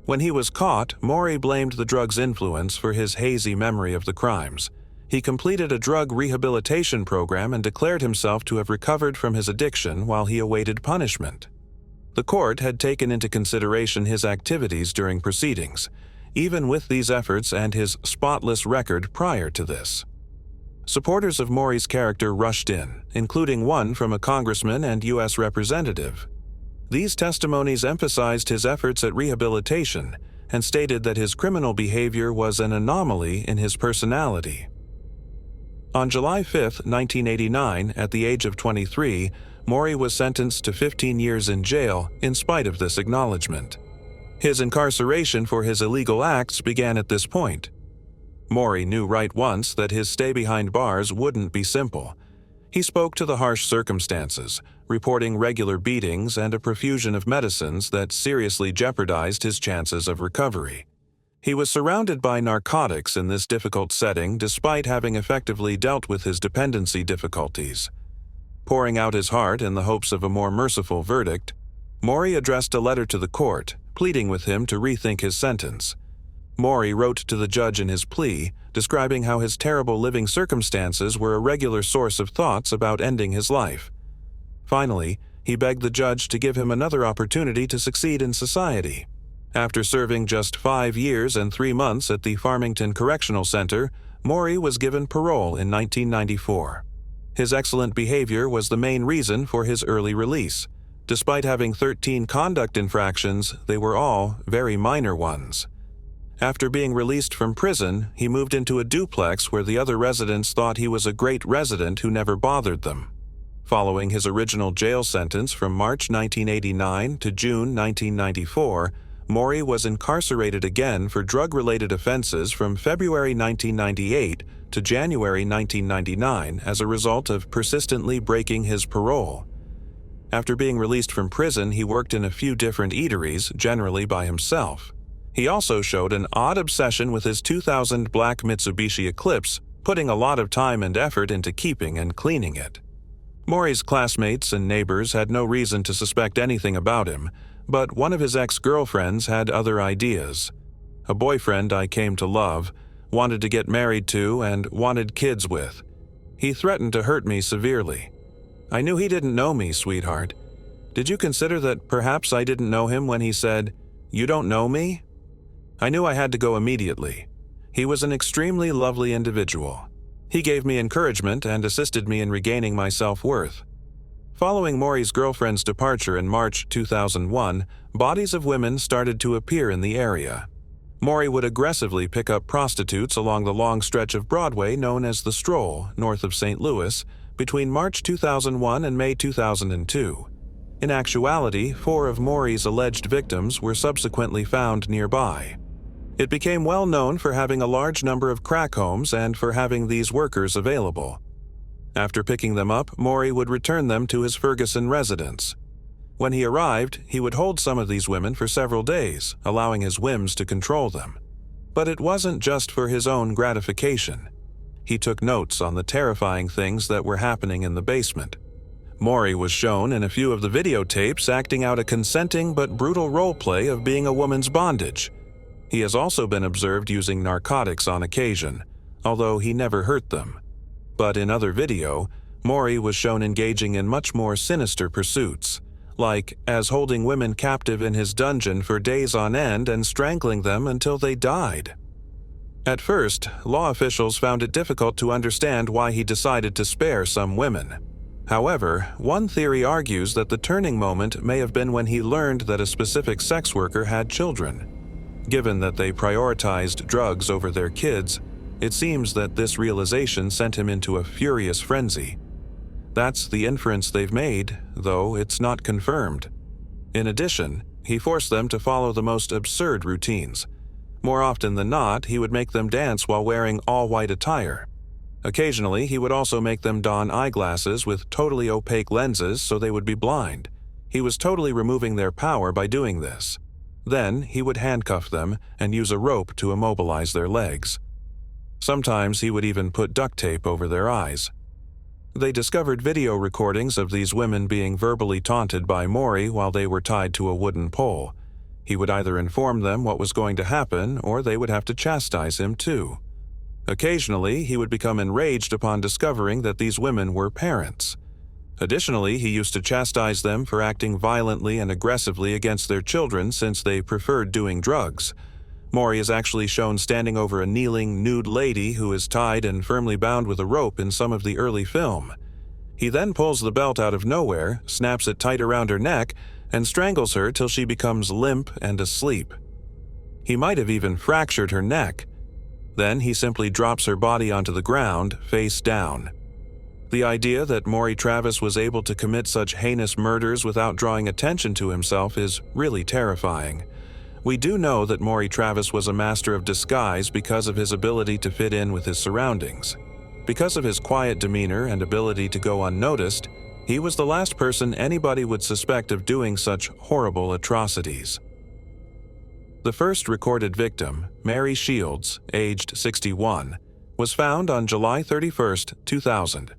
[SPEAKER 1] When he was caught, Maury blamed the drug's influence for his hazy memory of the crimes. He completed a drug rehabilitation program and declared himself to have recovered from his addiction while he awaited punishment. The court had taken into consideration his activities during proceedings, even with these efforts and his spotless record prior to this. Supporters of Maury's character rushed in, including one from a congressman and U.S. representative. These testimonies emphasized his efforts at rehabilitation and stated that his criminal behavior was an anomaly in his personality. On July 5, 1989, at the age of 23, Maury was sentenced to 15 years in jail in spite of this acknowledgement. His incarceration for his illegal acts began at this point. Maury knew right once that his stay behind bars wouldn't be simple. He spoke to the harsh circumstances, reporting regular beatings and a profusion of medicines that seriously jeopardized his chances of recovery. He was surrounded by narcotics in this difficult setting despite having effectively dealt with his dependency difficulties. Pouring out his heart in the hopes of a more merciful verdict, Maury addressed a letter to the court, pleading with him to rethink his sentence. Maury wrote to the judge in his plea, describing how his terrible living circumstances were a regular source of thoughts about ending his life. Finally, he begged the judge to give him another opportunity to succeed in society. After serving just 5 years and 3 months at the Farmington Correctional Center, Maury was given parole in 1994. His excellent behavior was the main reason for his early release. Despite having 13 conduct infractions, they were all very minor ones. After being released from prison, he moved into a duplex where the other residents thought he was a great resident who never bothered them. Following his original jail sentence from March 1989 to June 1994, Maury was incarcerated again for drug-related offenses from February 1998 to January 1999 as a result of persistently breaking his parole. After being released from prison, he worked in a few different eateries, generally by himself. He also showed an odd obsession with his 2000 black Mitsubishi Eclipse, putting a lot of time and effort into keeping and cleaning it. Maury's classmates and neighbors had no reason to suspect anything about him, but one of his ex-girlfriends had other ideas. A boyfriend I came to love, wanted to get married to, and wanted kids with. He threatened to hurt me severely. I knew he didn't know me, sweetheart. Did you consider that perhaps I didn't know him when he said, "You don't know me?" I knew I had to go immediately. He was an extremely lovely individual. He gave me encouragement and assisted me in regaining my self-worth. Following Maury's girlfriend's departure in March 2001, bodies of women started to appear in the area. Morey would aggressively pick up prostitutes along the long stretch of Broadway known as the Stroll, north of St. Louis, between March 2001 and May 2002. In actuality, 4 of Morey's alleged victims were subsequently found nearby. It became well known for having a large number of crack homes and for having these workers available. After picking them up, Morey would return them to his Ferguson residence. When he arrived, he would hold some of these women for several days, allowing his whims to control them. But it wasn't just for his own gratification. He took notes on the terrifying things that were happening in the basement. Morey was shown in a few of the videotapes acting out a consenting but brutal role-play of being a woman's bondage. He has also been observed using narcotics on occasion, although he never hurt them. But in other video, Morey was shown engaging in much more sinister pursuits, like as holding women captive in his dungeon for days on end and strangling them until they died. At first, law officials found it difficult to understand why he decided to spare some women. However, one theory argues that the turning moment may have been when he learned that a specific sex worker had children. Given that they prioritized drugs over their kids, it seems that this realization sent him into a furious frenzy. That's the inference they've made, though it's not confirmed. In addition, he forced them to follow the most absurd routines. More often than not, he would make them dance while wearing all-white attire. Occasionally, he would also make them don eyeglasses with totally opaque lenses so they would be blind. He was totally removing their power by doing this. Then, he would handcuff them and use a rope to immobilize their legs. Sometimes he would even put duct tape over their eyes. They discovered video recordings of these women being verbally taunted by Morey while they were tied to a wooden pole. He would either inform them what was going to happen, or they would have to chastise him too. Occasionally, he would become enraged upon discovering that these women were parents. Additionally, he used to chastise them for acting violently and aggressively against their children since they preferred doing drugs. Morey is actually shown standing over a kneeling, nude lady who is tied and firmly bound with a rope in some of the early film. He then pulls the belt out of nowhere, snaps it tight around her neck, and strangles her till she becomes limp and asleep. He might have even fractured her neck. Then he simply drops her body onto the ground, face down. The idea that Morey Travis was able to commit such heinous murders without drawing attention to himself is really terrifying. We do know that Morey Travis was a master of disguise because of his ability to fit in with his surroundings. Because of his quiet demeanor and ability to go unnoticed, he was the last person anybody would suspect of doing such horrible atrocities. The first recorded victim, Mary Shields, aged 61, was found on July 31, 2000.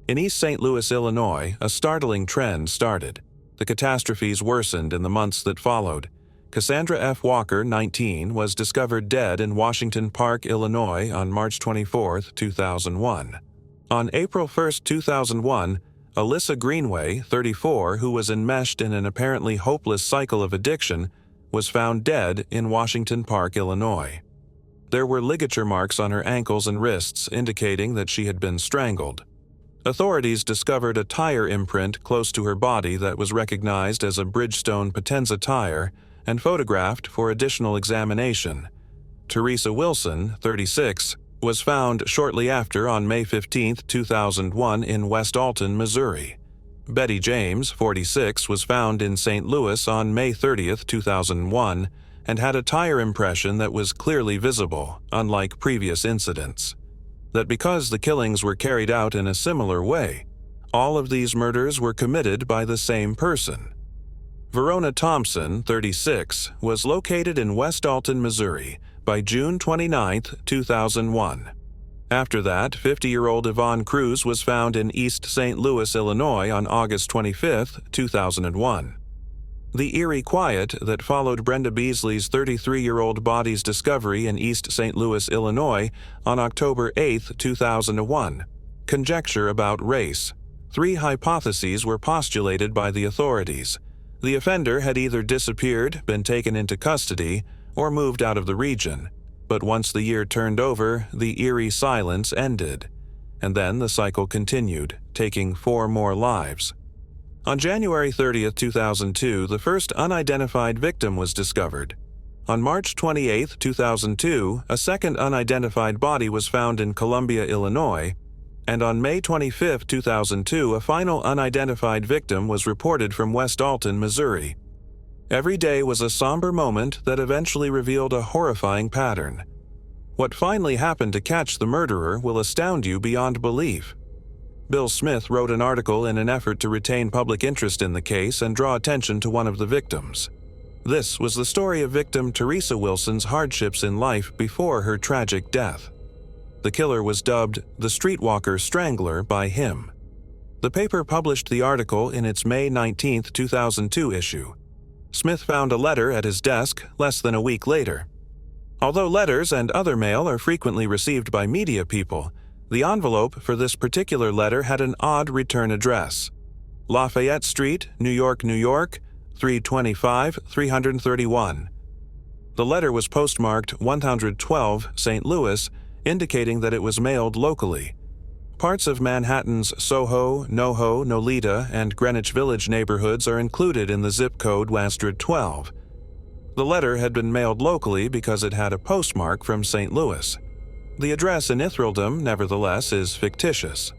[SPEAKER 1] In East St. Louis, Illinois, a startling trend started. The catastrophes worsened in the months that followed. Cassandra F. Walker, 19, was discovered dead in Washington Park, Illinois on March 24, 2001. On April 1, 2001, Alyssa Greenway, 34, who was enmeshed in an apparently hopeless cycle of addiction, was found dead in Washington Park, Illinois. There were ligature marks on her ankles and wrists indicating that she had been strangled. Authorities discovered a tire imprint close to her body that was recognized as a Bridgestone Potenza tire and photographed for additional examination. Teresa Wilson, 36, was found shortly after on May 15, 2001 in West Alton, Missouri. Betty James, 46, was found in St. Louis on May 30, 2001, and had a tire impression that was clearly visible, unlike previous incidents. That because the killings were carried out in a similar way, all of these murders were committed by the same person. Verona Thompson, 36, was located in West Alton, Missouri by June 29, 2001. After that, 50-year-old Yvonne Cruz was found in East St. Louis, Illinois on August 25, 2001. The eerie quiet that followed Brenda Beasley's 33-year-old body's discovery in East St. Louis, Illinois on October 8, 2001. Conjecture about race. 3 hypotheses were postulated by the authorities. The offender had either disappeared, been taken into custody, or moved out of the region. But once the year turned over, the eerie silence ended. And then the cycle continued, taking 4 more lives. On January 30, 2002, the first unidentified victim was discovered. On March 28, 2002, a second unidentified body was found in Columbia, Illinois, and on May 25, 2002, a final unidentified victim was reported from West Alton, Missouri. Every day was a somber moment that eventually revealed a horrifying pattern. What finally happened to catch the murderer will astound you beyond belief. Bill Smith wrote an article in an effort to retain public interest in the case and draw attention to one of the victims. This was the story of victim Teresa Wilson's hardships in life before her tragic death. The killer was dubbed the Streetwalker Strangler by him. The paper published the article in its May 19, 2002 issue. Smith found a letter at his desk less than a week later. Although letters and other mail are frequently received by media people, the envelope for this particular letter had an odd return address: Lafayette Street, New York, New York, 325-331. The letter was postmarked 112, St. Louis, indicating that it was mailed locally. Parts of Manhattan's Soho, NoHo, Nolita, and Greenwich Village neighborhoods are included in the zip code Wastred 12. The letter had been mailed locally because it had a postmark from St. Louis. The address in Ithreldom, nevertheless, is fictitious.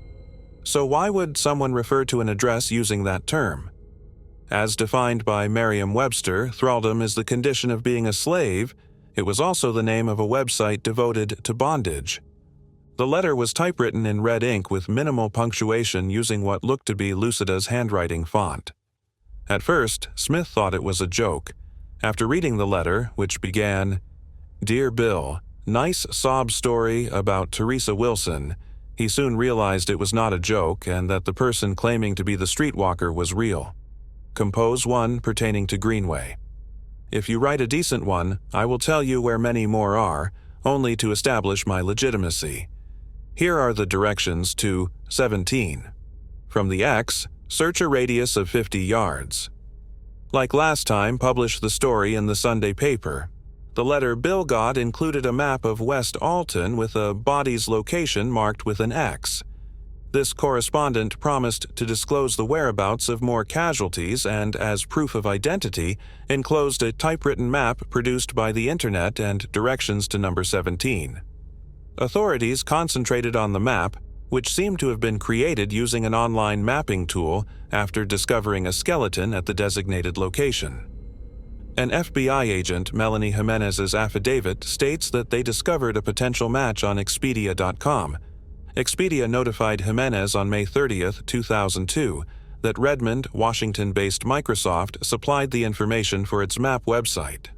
[SPEAKER 1] So why would someone refer to an address using that term? As defined by Merriam-Webster, thraldom is the condition of being a slave. It was also the name of a website devoted to bondage. The letter was typewritten in red ink with minimal punctuation using what looked to be Lucida's handwriting font. At first, Smith thought it was a joke. After reading the letter, which began, "Dear Bill, nice sob story about Teresa Wilson," he soon realized it was not a joke and that the person claiming to be the streetwalker was real. Compose one pertaining to Greenway. If you write a decent one, I will tell you where many more are, only to establish my legitimacy. Here are the directions to 17. From the X, search a radius of 50 yards. Like last time, publish the story in the Sunday paper. The letter Bill got included a map of West Alton with a body's location marked with an X. This correspondent promised to disclose the whereabouts of more casualties and, as proof of identity, enclosed a typewritten map produced by the Internet and directions to number 17. Authorities concentrated on the map, which seemed to have been created using an online mapping tool after discovering a skeleton at the designated location. An FBI agent, Melanie Jimenez's affidavit, states that they discovered a potential match on Expedia.com. Expedia notified Jimenez on May 30, 2002, that Redmond, Washington-based Microsoft supplied the information for its map website.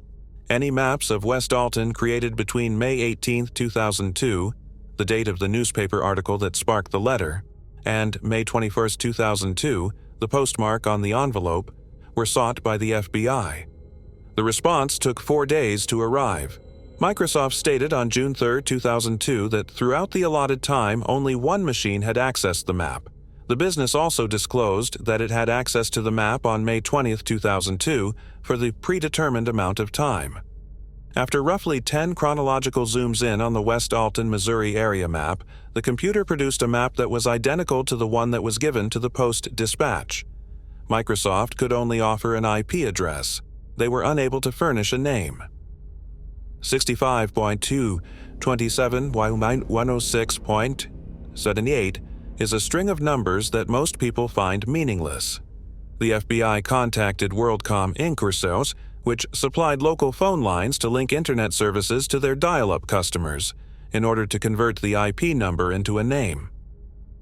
[SPEAKER 1] Any maps of West Alton created between May 18, 2002, the date of the newspaper article that sparked the letter, and May 21, 2002, the postmark on the envelope, were sought by the FBI. The response took 4 days to arrive. Microsoft stated on June 3, 2002 that throughout the allotted time, only one machine had accessed the map. The business also disclosed that it had access to the map on May 20, 2002 for the predetermined amount of time. After roughly 10 chronological zooms in on the West Alton, Missouri area map, the computer produced a map that was identical to the one that was given to the Post-Dispatch. Microsoft could only offer an IP address. They were unable to furnish a name. 65.227.106.78 is a string of numbers that most people find meaningless. The FBI contacted WorldCom Inc., which supplied local phone lines to link internet services to their dial-up customers, in order to convert the IP number into a name.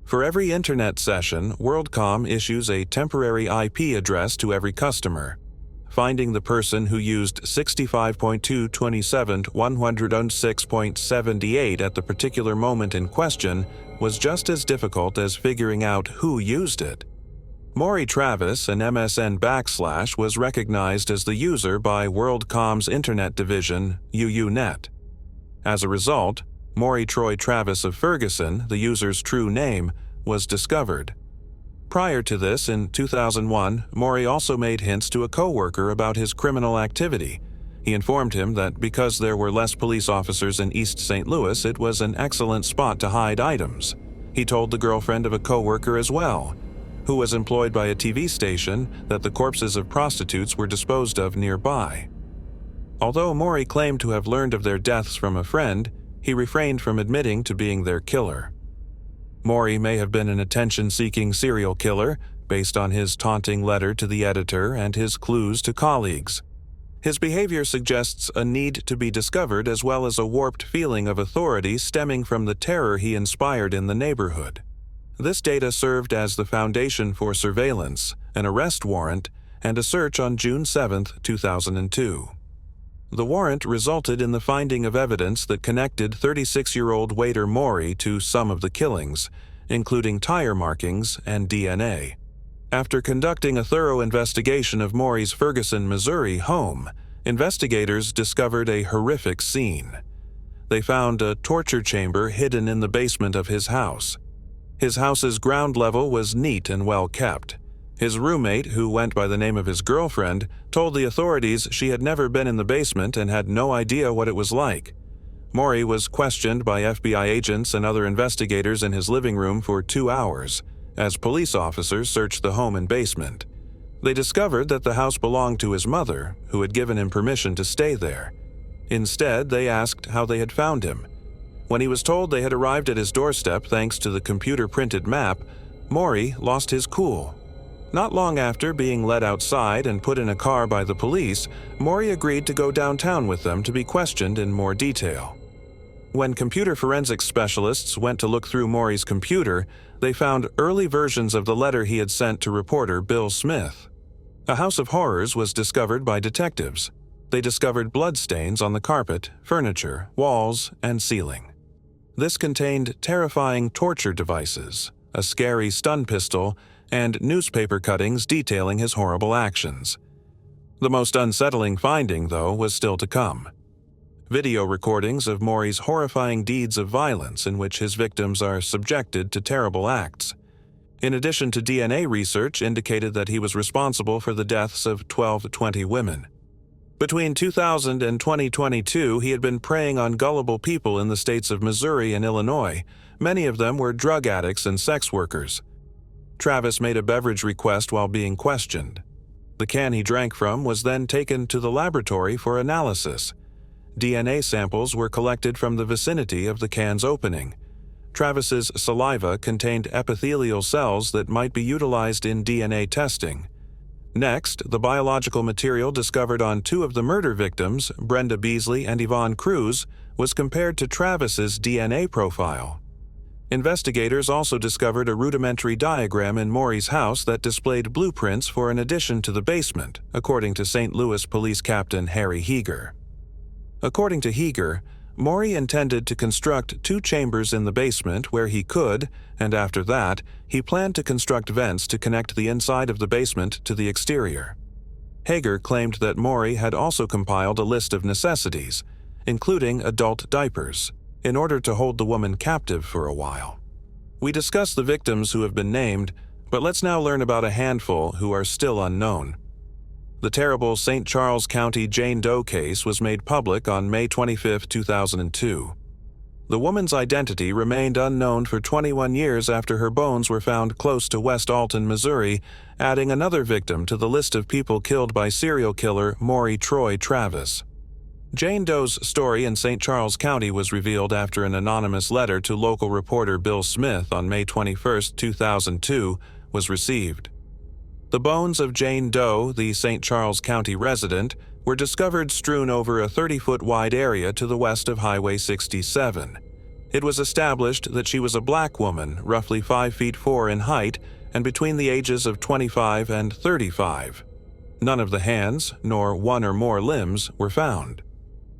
[SPEAKER 1] For every internet session, WorldCom issues a temporary IP address to every customer. Finding the person who used 65.227.106.78 at the particular moment in question was just as difficult as figuring out who used it. Maury Travis, an MSN / was recognized as the user by WorldCom's internet division, UUNet. As a result, Maury Troy Travis of Ferguson, the user's true name, was discovered. Prior to this, in 2001, Maury also made hints to a coworker about his criminal activity. He informed him that because there were less police officers in East St. Louis, it was an excellent spot to hide items. He told the girlfriend of a coworker as well, who was employed by a TV station, that the corpses of prostitutes were disposed of nearby. Although Morey claimed to have learned of their deaths from a friend, he refrained from admitting to being their killer. Morey may have been an attention-seeking serial killer based on his taunting letter to the editor and his clues to colleagues. His behavior suggests a need to be discovered as well as a warped feeling of authority stemming from the terror he inspired in the neighborhood. This data served as the foundation for surveillance, an arrest warrant, and a search on June 7, 2002. The warrant resulted in the finding of evidence that connected 36-year-old waiter Morey to some of the killings, including tire markings and DNA. After conducting a thorough investigation of Morey's Ferguson, Missouri home, investigators discovered a horrific scene. They found a torture chamber hidden in the basement of his house. His house's ground level was neat and well kept. His roommate, who went by the name of his girlfriend, told the authorities she had never been in the basement and had no idea what it was like. Morey was questioned by FBI agents and other investigators in his living room for 2 hours, as police officers searched the home and basement. They discovered that the house belonged to his mother, who had given him permission to stay there. Instead, they asked how they had found him. When he was told they had arrived at his doorstep thanks to the computer-printed map, Morey lost his cool. Not long after being led outside and put in a car by the police, Morey agreed to go downtown with them to be questioned in more detail. When computer forensics specialists went to look through Morey's computer, they found early versions of the letter he had sent to reporter Bill Smith. A house of horrors was discovered by detectives. They discovered bloodstains on the carpet, furniture, walls, and ceiling. This contained terrifying torture devices, a scary stun pistol, and newspaper cuttings detailing his horrible actions. The most unsettling finding, though, was still to come. Video recordings of Morey's horrifying deeds of violence in which his victims are subjected to terrible acts. In addition to DNA research indicated that he was responsible for the deaths of 12 to 20 women. Between 2000 and 2022, he had been preying on gullible people in the states of Missouri and Illinois. Many of them were drug addicts and sex workers. Travis made a beverage request while being questioned. The can he drank from was then taken to the laboratory for analysis. DNA samples were collected from the vicinity of the can's opening. Travis's saliva contained epithelial cells that might be utilized in DNA testing. Next, the biological material discovered on 2 of the murder victims, Brenda Beasley and Yvonne Cruz, was compared to Travis's DNA profile. Investigators also discovered a rudimentary diagram in Morey's house that displayed blueprints for an addition to the basement, according to St. Louis Police Captain Harry Heeger. According to Heeger, Morey intended to construct 2 chambers in the basement where he could, and after that, he planned to construct vents to connect the inside of the basement to the exterior. Hager claimed that Morey had also compiled a list of necessities, including adult diapers, in order to hold the woman captive for a while. We discussed the victims who have been named, but let's now learn about a handful who are still unknown. The terrible St. Charles County Jane Doe case was made public on May 25, 2002. The woman's identity remained unknown for 21 years after her bones were found close to West Alton, Missouri, adding another victim to the list of people killed by serial killer Morey Troy Travis. Jane Doe's story in St. Charles County was revealed after an anonymous letter to local reporter Bill Smith on May 21, 2002, was received. The bones of Jane Doe, the St. Charles County resident, were discovered strewn over a 30-foot wide area to the west of Highway 67. It was established that she was a black woman, roughly 5 feet 4 in height, and between the ages of 25 and 35. None of the hands, nor one or more limbs, were found.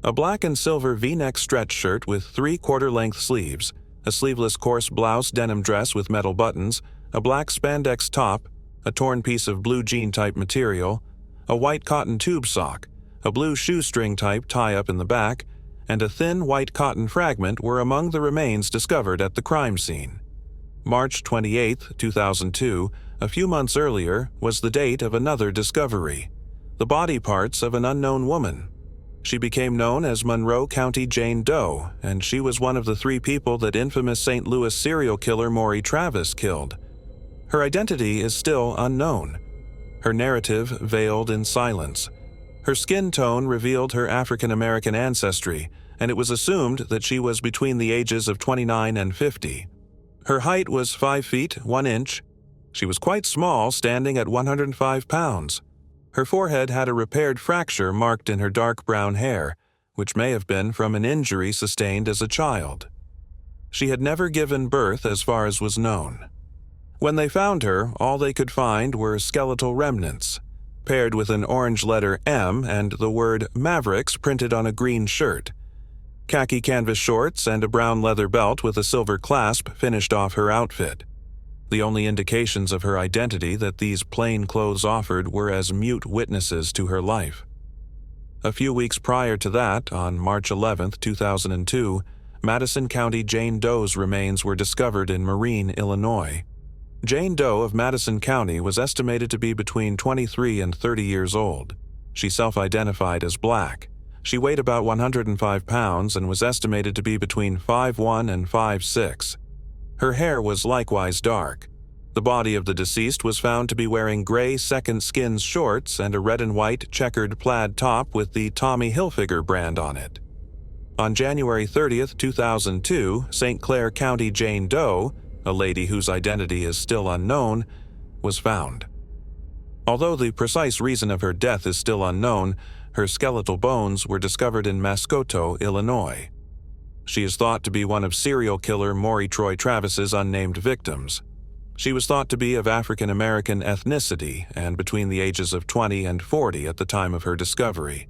[SPEAKER 1] A black and silver V-neck stretch shirt with 3 quarter-length sleeves, a sleeveless coarse blouse denim dress with metal buttons, a black spandex top, a torn piece of blue jean-type material, a white cotton tube sock, a blue shoestring-type tie-up in the back, and a thin white cotton fragment were among the remains discovered at the crime scene. March 28, 2002, a few months earlier, was the date of another discovery: the body parts of an unknown woman. She became known as Monroe County Jane Doe, and she was one of the 3 people that infamous St. Louis serial killer Morey Travis killed. Her identity is still unknown. Her narrative veiled in silence. Her skin tone revealed her African American ancestry, and it was assumed that she was between the ages of 29 and 50. Her height was 5 feet 1 inch. She was quite small, standing at 105 pounds. Her forehead had a repaired fracture marked in her dark brown hair, which may have been from an injury sustained as a child. She had never given birth as far as was known. When they found her, all they could find were skeletal remnants, paired with an orange letter M and the word Mavericks printed on a green shirt. Khaki canvas shorts and a brown leather belt with a silver clasp finished off her outfit. The only indications of her identity that these plain clothes offered were as mute witnesses to her life. A few weeks prior to that, on March 11, 2002, Madison County Jane Doe's remains were discovered in Marine, Illinois. Jane Doe of Madison County was estimated to be between 23 and 30 years old. She self-identified as black. She weighed about 105 pounds and was estimated to be between 5'1" and 5'6". Her hair was likewise dark. The body of the deceased was found to be wearing gray second skins shorts and a red and white checkered plaid top with the Tommy Hilfiger brand on it. On January 30, 2002, St. Clair County Jane Doe, a lady whose identity is still unknown, was found. Although the precise reason of her death is still unknown, her skeletal bones were discovered in Mascoto, Illinois. She is thought to be one of serial killer Maury Troy Travis's unnamed victims. She was thought to be of African American ethnicity and between the ages of 20 and 40 at the time of her discovery.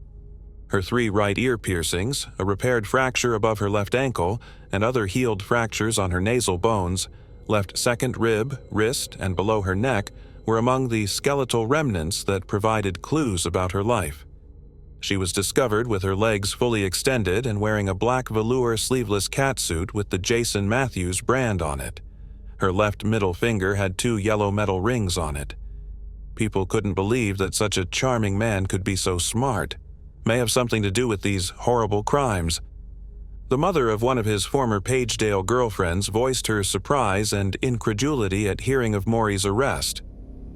[SPEAKER 1] Her 3 right ear piercings, a repaired fracture above her left ankle, and other healed fractures on her nasal bones, left second rib, wrist, and below her neck, were among the skeletal remnants that provided clues about her life. She was discovered with her legs fully extended and wearing a black velour sleeveless catsuit with the Jason Matthews brand on it. Her left middle finger had 2 yellow metal rings on it. People couldn't believe that such a charming man could be so smart. May have something to do with these horrible crimes. The mother of one of his former Pagedale girlfriends voiced her surprise and incredulity at hearing of Maury's arrest.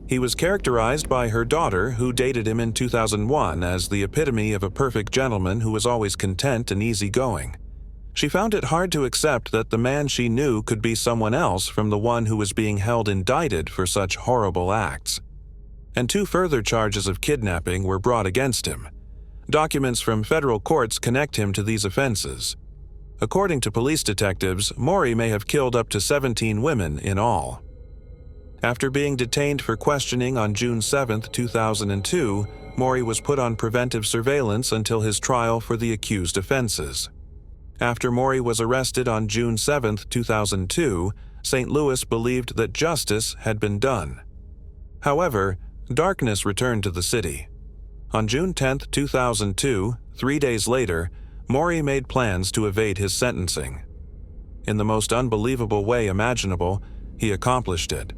[SPEAKER 1] He was characterized by her daughter, who dated him in 2001, as the epitome of a perfect gentleman who was always content and easygoing. She found it hard to accept that the man she knew could be someone else from the one who was being held indicted for such horrible acts. And 2 further charges of kidnapping were brought against him. Documents from federal courts connect him to these offenses. According to police detectives, Maury may have killed up to 17 women in all. After being detained for questioning on June 7, 2002, Maury was put on preventive surveillance until his trial for the accused offenses. After Maury was arrested on June 7, 2002, St. Louis believed that justice had been done. However, darkness returned to the city. On June 10, 2002, 3 days later, Maury made plans to evade his sentencing. In the most unbelievable way imaginable, he accomplished it.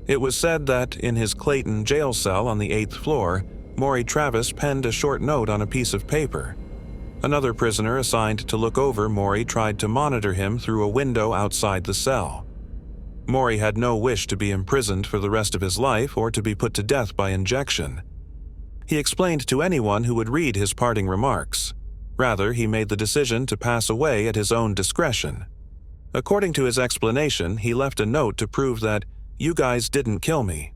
[SPEAKER 1] It was said that, in his Clayton jail cell on the 8th floor, Maury Travis penned a short note on a piece of paper. Another prisoner assigned to look over Maury tried to monitor him through a window outside the cell. Maury had no wish to be imprisoned for the rest of his life or to be put to death by injection. He explained to anyone who would read his parting remarks. Rather, he made the decision to pass away at his own discretion. According to his explanation, he left a note to prove that, "You guys didn't kill me."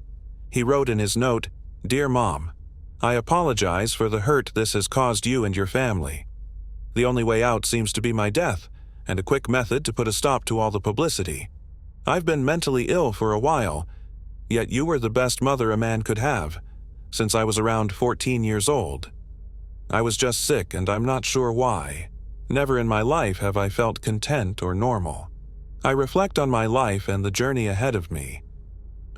[SPEAKER 1] He wrote in his note, "Dear Mom, I apologize for the hurt this has caused you and your family. The only way out seems to be my death, and a quick method to put a stop to all the publicity. I've been mentally ill for a while, yet you were the best mother a man could have, since I was around 14 years old. I was just sick and I'm not sure why. Never in my life have I felt content or normal. I reflect on my life and the journey ahead of me.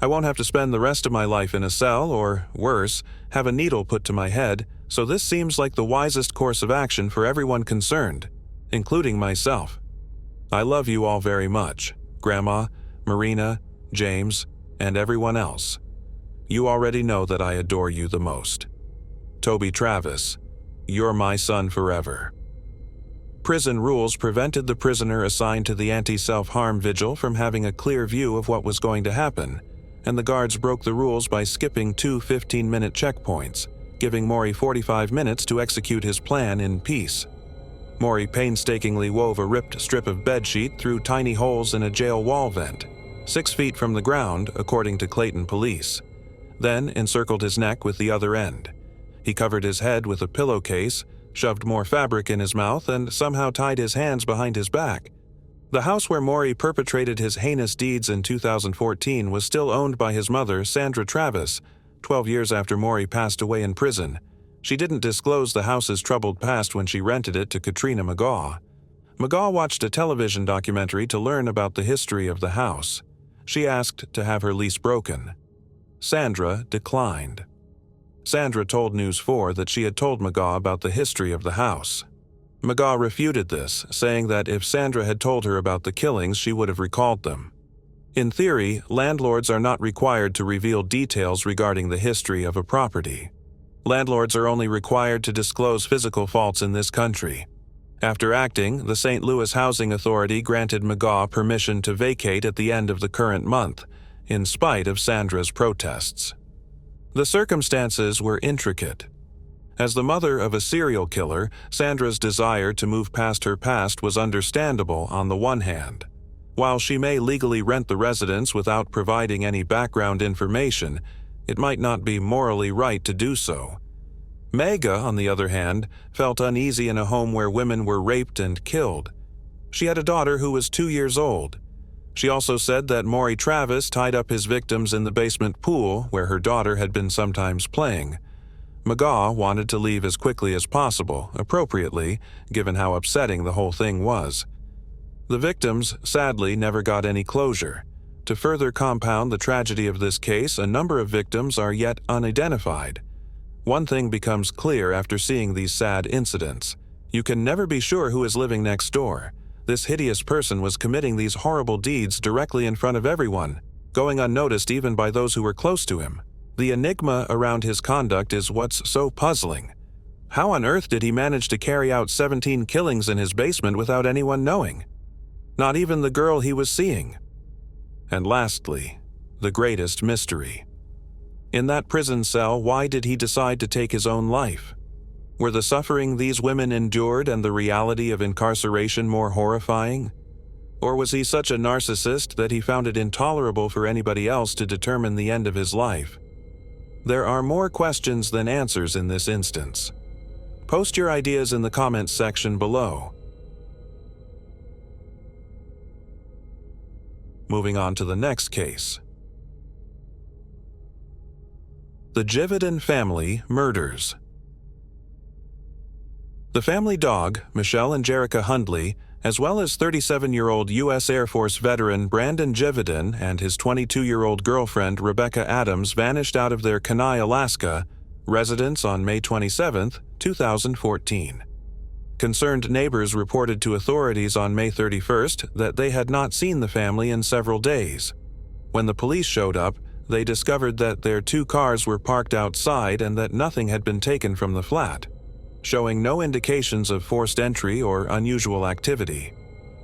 [SPEAKER 1] I won't have to spend the rest of my life in a cell or, worse, have a needle put to my head, so this seems like the wisest course of action for everyone concerned, including myself. I love you all very much, Grandma, Marina, James, and everyone else. You already know that I adore you the most. Toby Travis, you're my son forever." Prison rules prevented the prisoner assigned to the anti-self-harm vigil from having a clear view of what was going to happen, and the guards broke the rules by skipping 2 15-minute checkpoints, giving Maury 45 minutes to execute his plan in peace. Maury painstakingly wove a ripped strip of bedsheet through tiny holes in a jail wall vent, 6 feet from the ground, according to Clayton police, then encircled his neck with the other end. He covered his head with a pillowcase, shoved more fabric in his mouth, and somehow tied his hands behind his back. The house where Maury perpetrated his heinous deeds in 2014 was still owned by his mother, Sandra Travis, 12 years after Maury passed away in prison. She didn't disclose the house's troubled past when she rented it to Katrina McGaw. McGaw watched a television documentary to learn about the history of the house. She asked to have her lease broken. Sandra declined. Sandra told News 4 that she had told McGaw about the history of the house. McGaw refuted this, saying that if Sandra had told her about the killings, she would have recalled them. In theory, landlords are not required to reveal details regarding the history of a property. Landlords are only required to disclose physical faults in this country. After acting, the St. Louis Housing Authority granted McGaw permission to vacate at the end of the current month, in spite of Sandra's protests. The circumstances were intricate. As the mother of a serial killer, Sandra's desire to move past her past was understandable on the one hand. While she may legally rent the residence without providing any background information, it might not be morally right to do so. Mega, on the other hand, felt uneasy in a home where women were raped and killed. She had a daughter who was 2 years old. She also said that Maury Travis tied up his victims in the basement pool where her daughter had been sometimes playing. McGaw wanted to leave as quickly as possible, appropriately, given how upsetting the whole thing was. The victims, sadly, never got any closure. To further compound the tragedy of this case, a number of victims are yet unidentified. One thing becomes clear after seeing these sad incidents. You can never be sure who is living next door. This hideous person was committing these horrible deeds directly in front of everyone, going unnoticed even by those who were close to him. The enigma around his conduct is what's so puzzling. How on earth did he manage to carry out 17 killings in his basement without anyone knowing? Not even the girl he was seeing. And lastly, the greatest mystery. In that prison cell, why did he decide to take his own life? Were the suffering these women endured and the reality of incarceration more horrifying? Or was he such a narcissist that he found it intolerable for anybody else to determine the end of his life? There are more questions than answers in this instance. Post your ideas in the comments section below. Moving on to the next case. The Jividan family murders. The family dog, Michelle and Jerica Hundley, as well as 37-year-old U.S. Air Force veteran Brandon Jividan and his 22-year-old girlfriend Rebecca Adams vanished out of their Kenai, Alaska, residence on May 27, 2014. Concerned neighbors reported to authorities on May 31st that they had not seen the family in several days. When the police showed up, they discovered that their 2 cars were parked outside and that nothing had been taken from the flat, showing no indications of forced entry or unusual activity.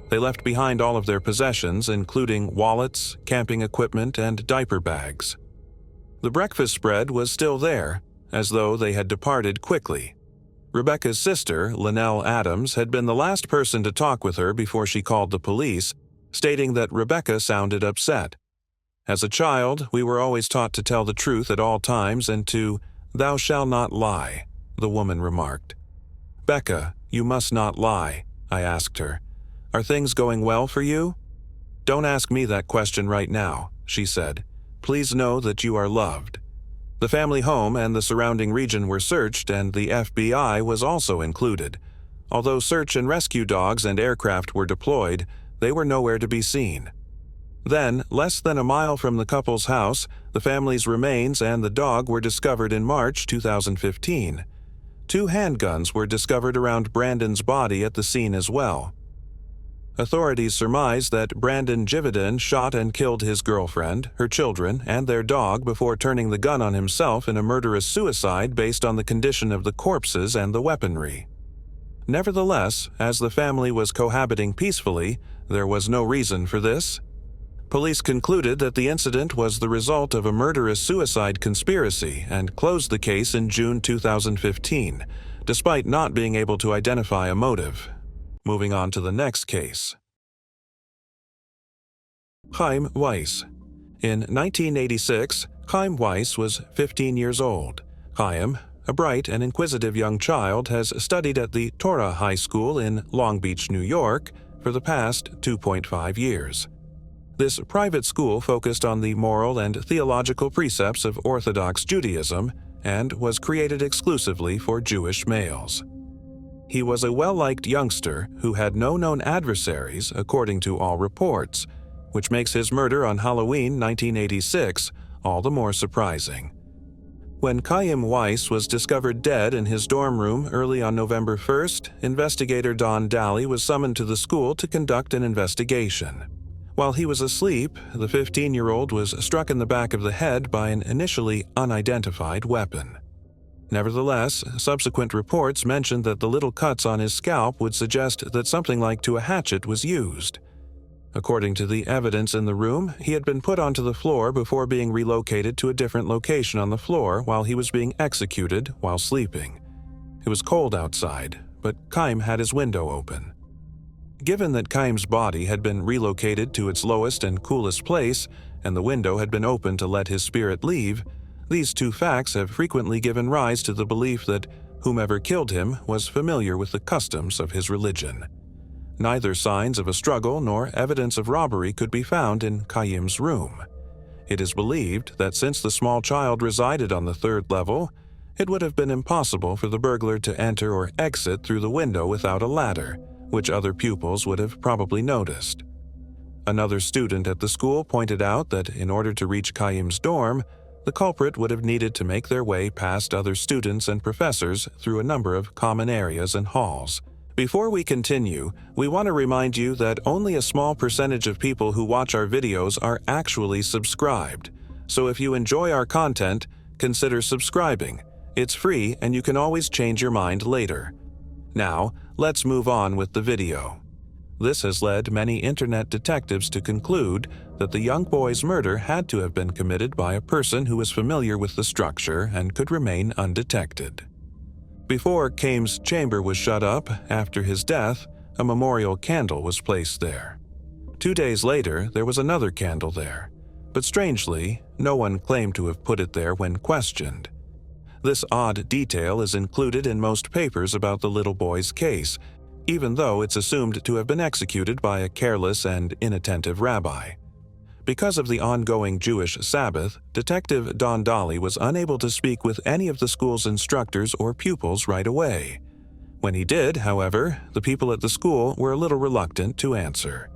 [SPEAKER 1] They left behind all of their possessions, including wallets, camping equipment, and diaper bags. The breakfast spread was still there, as though they had departed quickly. Rebecca's sister, Lynelle Adams, had been the last person to talk with her before she called the police, stating that Rebecca sounded upset. As a child, we were always taught to tell the truth at all times and to, "Thou shalt not lie," the woman remarked. "Becca, you must not lie," I asked her. "Are things going well for you?" "Don't ask me that question right now," she said. "Please know that you are loved." The family home and the surrounding region were searched, and the FBI was also included. Although search and rescue dogs and aircraft were deployed, they were nowhere to be seen. Then, less than a mile from the couple's house, the family's remains and the dog were discovered in March 2015. 2 handguns were discovered around Brandon's body at the scene as well. Authorities surmise that Brandon Jividan shot and killed his girlfriend, her children, and their dog before turning the gun on himself in a murderous suicide based on the condition of the corpses and the weaponry. Nevertheless, as the family was cohabiting peacefully, there was no reason for this. Police concluded that the incident was the result of a murderous-suicide conspiracy and closed the case in June 2015, despite not being able to identify a motive. Moving on to the next case. Chaim Weiss. In 1986, Chaim Weiss was 15 years old. Chaim, a bright and inquisitive young child, has studied at the Torah High School in Long Beach, New York, for the past 2.5 years. This private school focused on the moral and theological precepts of Orthodox Judaism and was created exclusively for Jewish males. He was a well-liked youngster who had no known adversaries, according to all reports, which makes his murder on Halloween 1986 all the more surprising. When Chaim Weiss was discovered dead in his dorm room early on November 1st, investigator Don Daly was summoned to the school to conduct an investigation. While he was asleep, the 15-year-old was struck in the back of the head by an initially unidentified weapon. Nevertheless, subsequent reports mentioned that the little cuts on his scalp would suggest that something like a hatchet was used. According to the evidence in the room, he had been put onto the floor before being relocated to a different location on the floor while he was being executed while sleeping. It was cold outside, but Chaim had his window open. Given that Chaim's body had been relocated to its lowest and coolest place, and the window had been open to let his spirit leave, these two facts have frequently given rise to the belief that whomever killed him was familiar with the customs of his religion. Neither signs of a struggle nor evidence of robbery could be found in Chaim's room. It is believed that since the small child resided on the third level, it would have been impossible for the burglar to enter or exit through the window without a ladder, which other pupils would have probably noticed. Another student at the school pointed out that in order to reach Chaim's dorm, the culprit would have needed to make their way past other students and professors through a number of common areas and halls. Before we continue, we want to remind you that only a small percentage of people who watch our videos are actually subscribed. So if you enjoy our content, consider subscribing. It's free and you can always change your mind later. Now, let's move on with the video. This has led many internet detectives to conclude that the young boy's murder had to have been committed by a person who was familiar with the structure and could remain undetected. Before Chaim's chamber was shut up after his death, a memorial candle was placed there. 2 days later, there was another candle there, but strangely, no one claimed to have put it there when questioned. This odd detail is included in most papers about the little boy's case, even though it's assumed to have been executed by a careless and inattentive rabbi. Because of the ongoing Jewish Sabbath, Detective Don Daly was unable to speak with any of the school's instructors or pupils right away. When he did, however, the people at the school were a little reluctant to answer.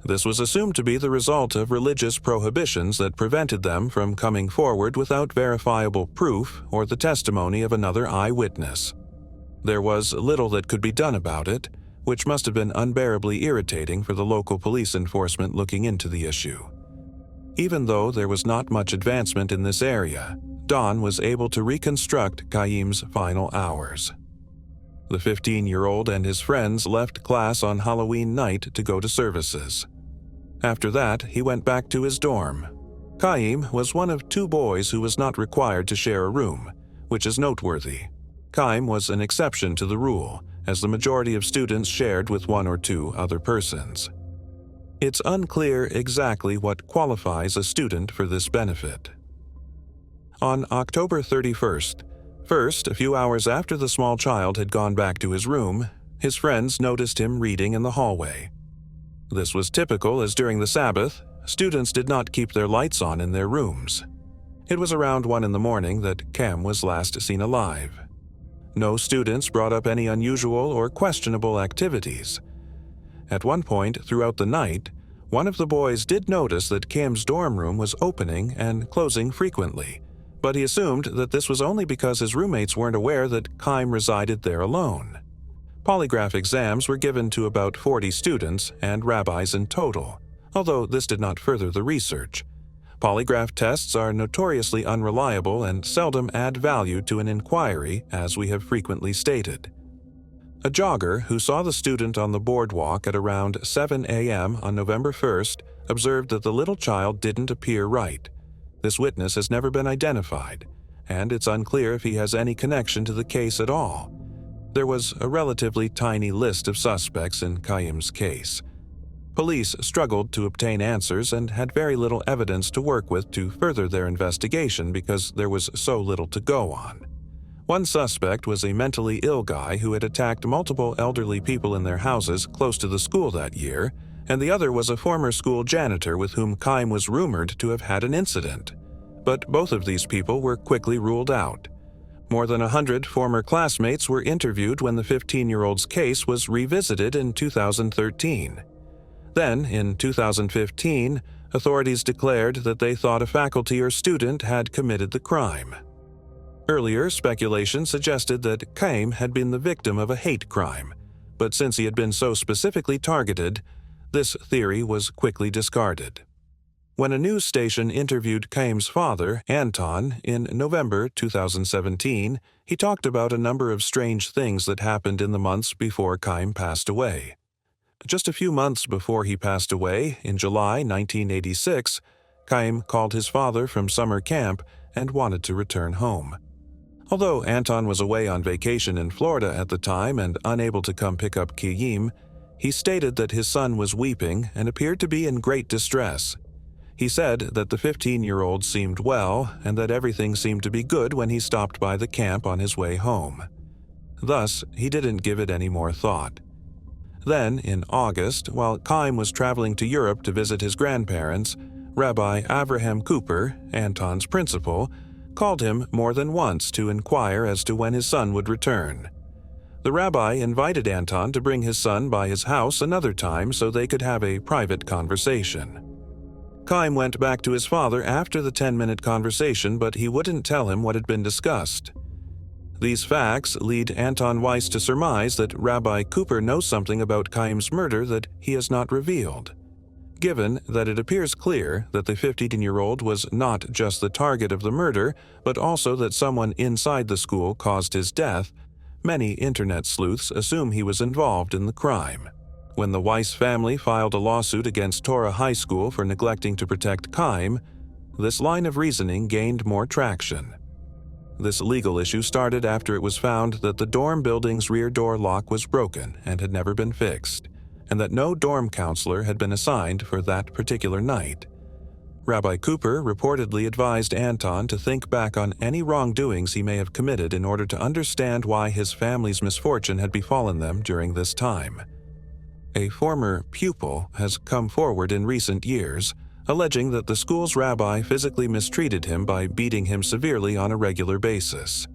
[SPEAKER 1] This was assumed to be the result of religious prohibitions that prevented them from coming forward without verifiable proof or the testimony of another eyewitness. There was little that could be done about it, which must have been unbearably irritating for the local police enforcement looking into the issue. Even though there was not much advancement in this area, Don was able to reconstruct Chaim's final hours. The 15-year-old and his friends left class on Halloween night to go to services. After that, he went back to his dorm. Chaim was one of 2 boys who was not required to share a room, which is noteworthy. Chaim was an exception to the rule, as the majority of students shared with 1 or 2 other persons. It's unclear exactly what qualifies a student for this benefit. On October 31st, a few hours after the small child had gone back to his room, his friends noticed him reading in the hallway. This was typical, as during the Sabbath, students did not keep their lights on in their rooms. It was around 1 in the morning that Chaim was last seen alive. No students brought up any unusual or questionable activities. At one point throughout the night, one of the boys did notice that Chaim's dorm room was opening and closing frequently, but he assumed that this was only because his roommates weren't aware that Chaim resided there alone. Polygraph exams were given to about 40 students and rabbis in total, although this did not further the research. Polygraph tests are notoriously unreliable and seldom add value to an inquiry, as we have frequently stated. A jogger who saw the student on the boardwalk at around 7 a.m. on November 1st observed that the little child didn't appear right. This witness has never been identified, and it's unclear if he has any connection to the case at all. There was a relatively tiny list of suspects in Chaim's case. Police struggled to obtain answers and had very little evidence to work with to further their investigation because there was so little to go on. One suspect was a mentally ill guy who had attacked multiple elderly people in their houses close to the school that year, and the other was a former school janitor with whom Chaim was rumored to have had an incident. But both of these people were quickly ruled out. More than 100 former classmates were interviewed when the 15-year-old's case was revisited in 2013. Then, in 2015, authorities declared that they thought a faculty or student had committed the crime. Earlier, speculation suggested that Chaim had been the victim of a hate crime, but since he had been so specifically targeted, this theory was quickly discarded. When a news station interviewed Chaim's father, Anton, in November 2017, he talked about a number of strange things that happened in the months before Chaim passed away. Just a few months before he passed away, in July 1986, Chaim called his father from summer camp and wanted to return home. Although Anton was away on vacation in Florida at the time and unable to come pick up Chaim, he stated that his son was weeping and appeared to be in great distress. He said that the 15-year-old seemed well and that everything seemed to be good when he stopped by the camp on his way home. Thus, he didn't give it any more thought. Then, in August, while Chaim was traveling to Europe to visit his grandparents, Rabbi Avraham Cooper, Anton's principal, called him more than once to inquire as to when his son would return. The rabbi invited Anton to bring his son by his house another time so they could have a private conversation. Chaim went back to his father after the 10-minute conversation, but he wouldn't tell him what had been discussed. These facts lead Anton Weiss to surmise that Rabbi Cooper knows something about Chaim's murder that he has not revealed. Given that it appears clear that the 15-year-old was not just the target of the murder, but also that someone inside the school caused his death, many internet sleuths assume he was involved in the crime. When the Weiss family filed a lawsuit against Torah High School for neglecting to protect Chaim, this line of reasoning gained more traction. This legal issue started after it was found that the dorm building's rear door lock was broken and had never been fixed, and that no dorm counselor had been assigned for that particular night. Rabbi Cooper reportedly advised Anton to think back on any wrongdoings he may have committed in order to understand why his family's misfortune had befallen them during this time. A former pupil has come forward in recent years, alleging that the school's rabbi physically mistreated him by beating him severely on a regular basis.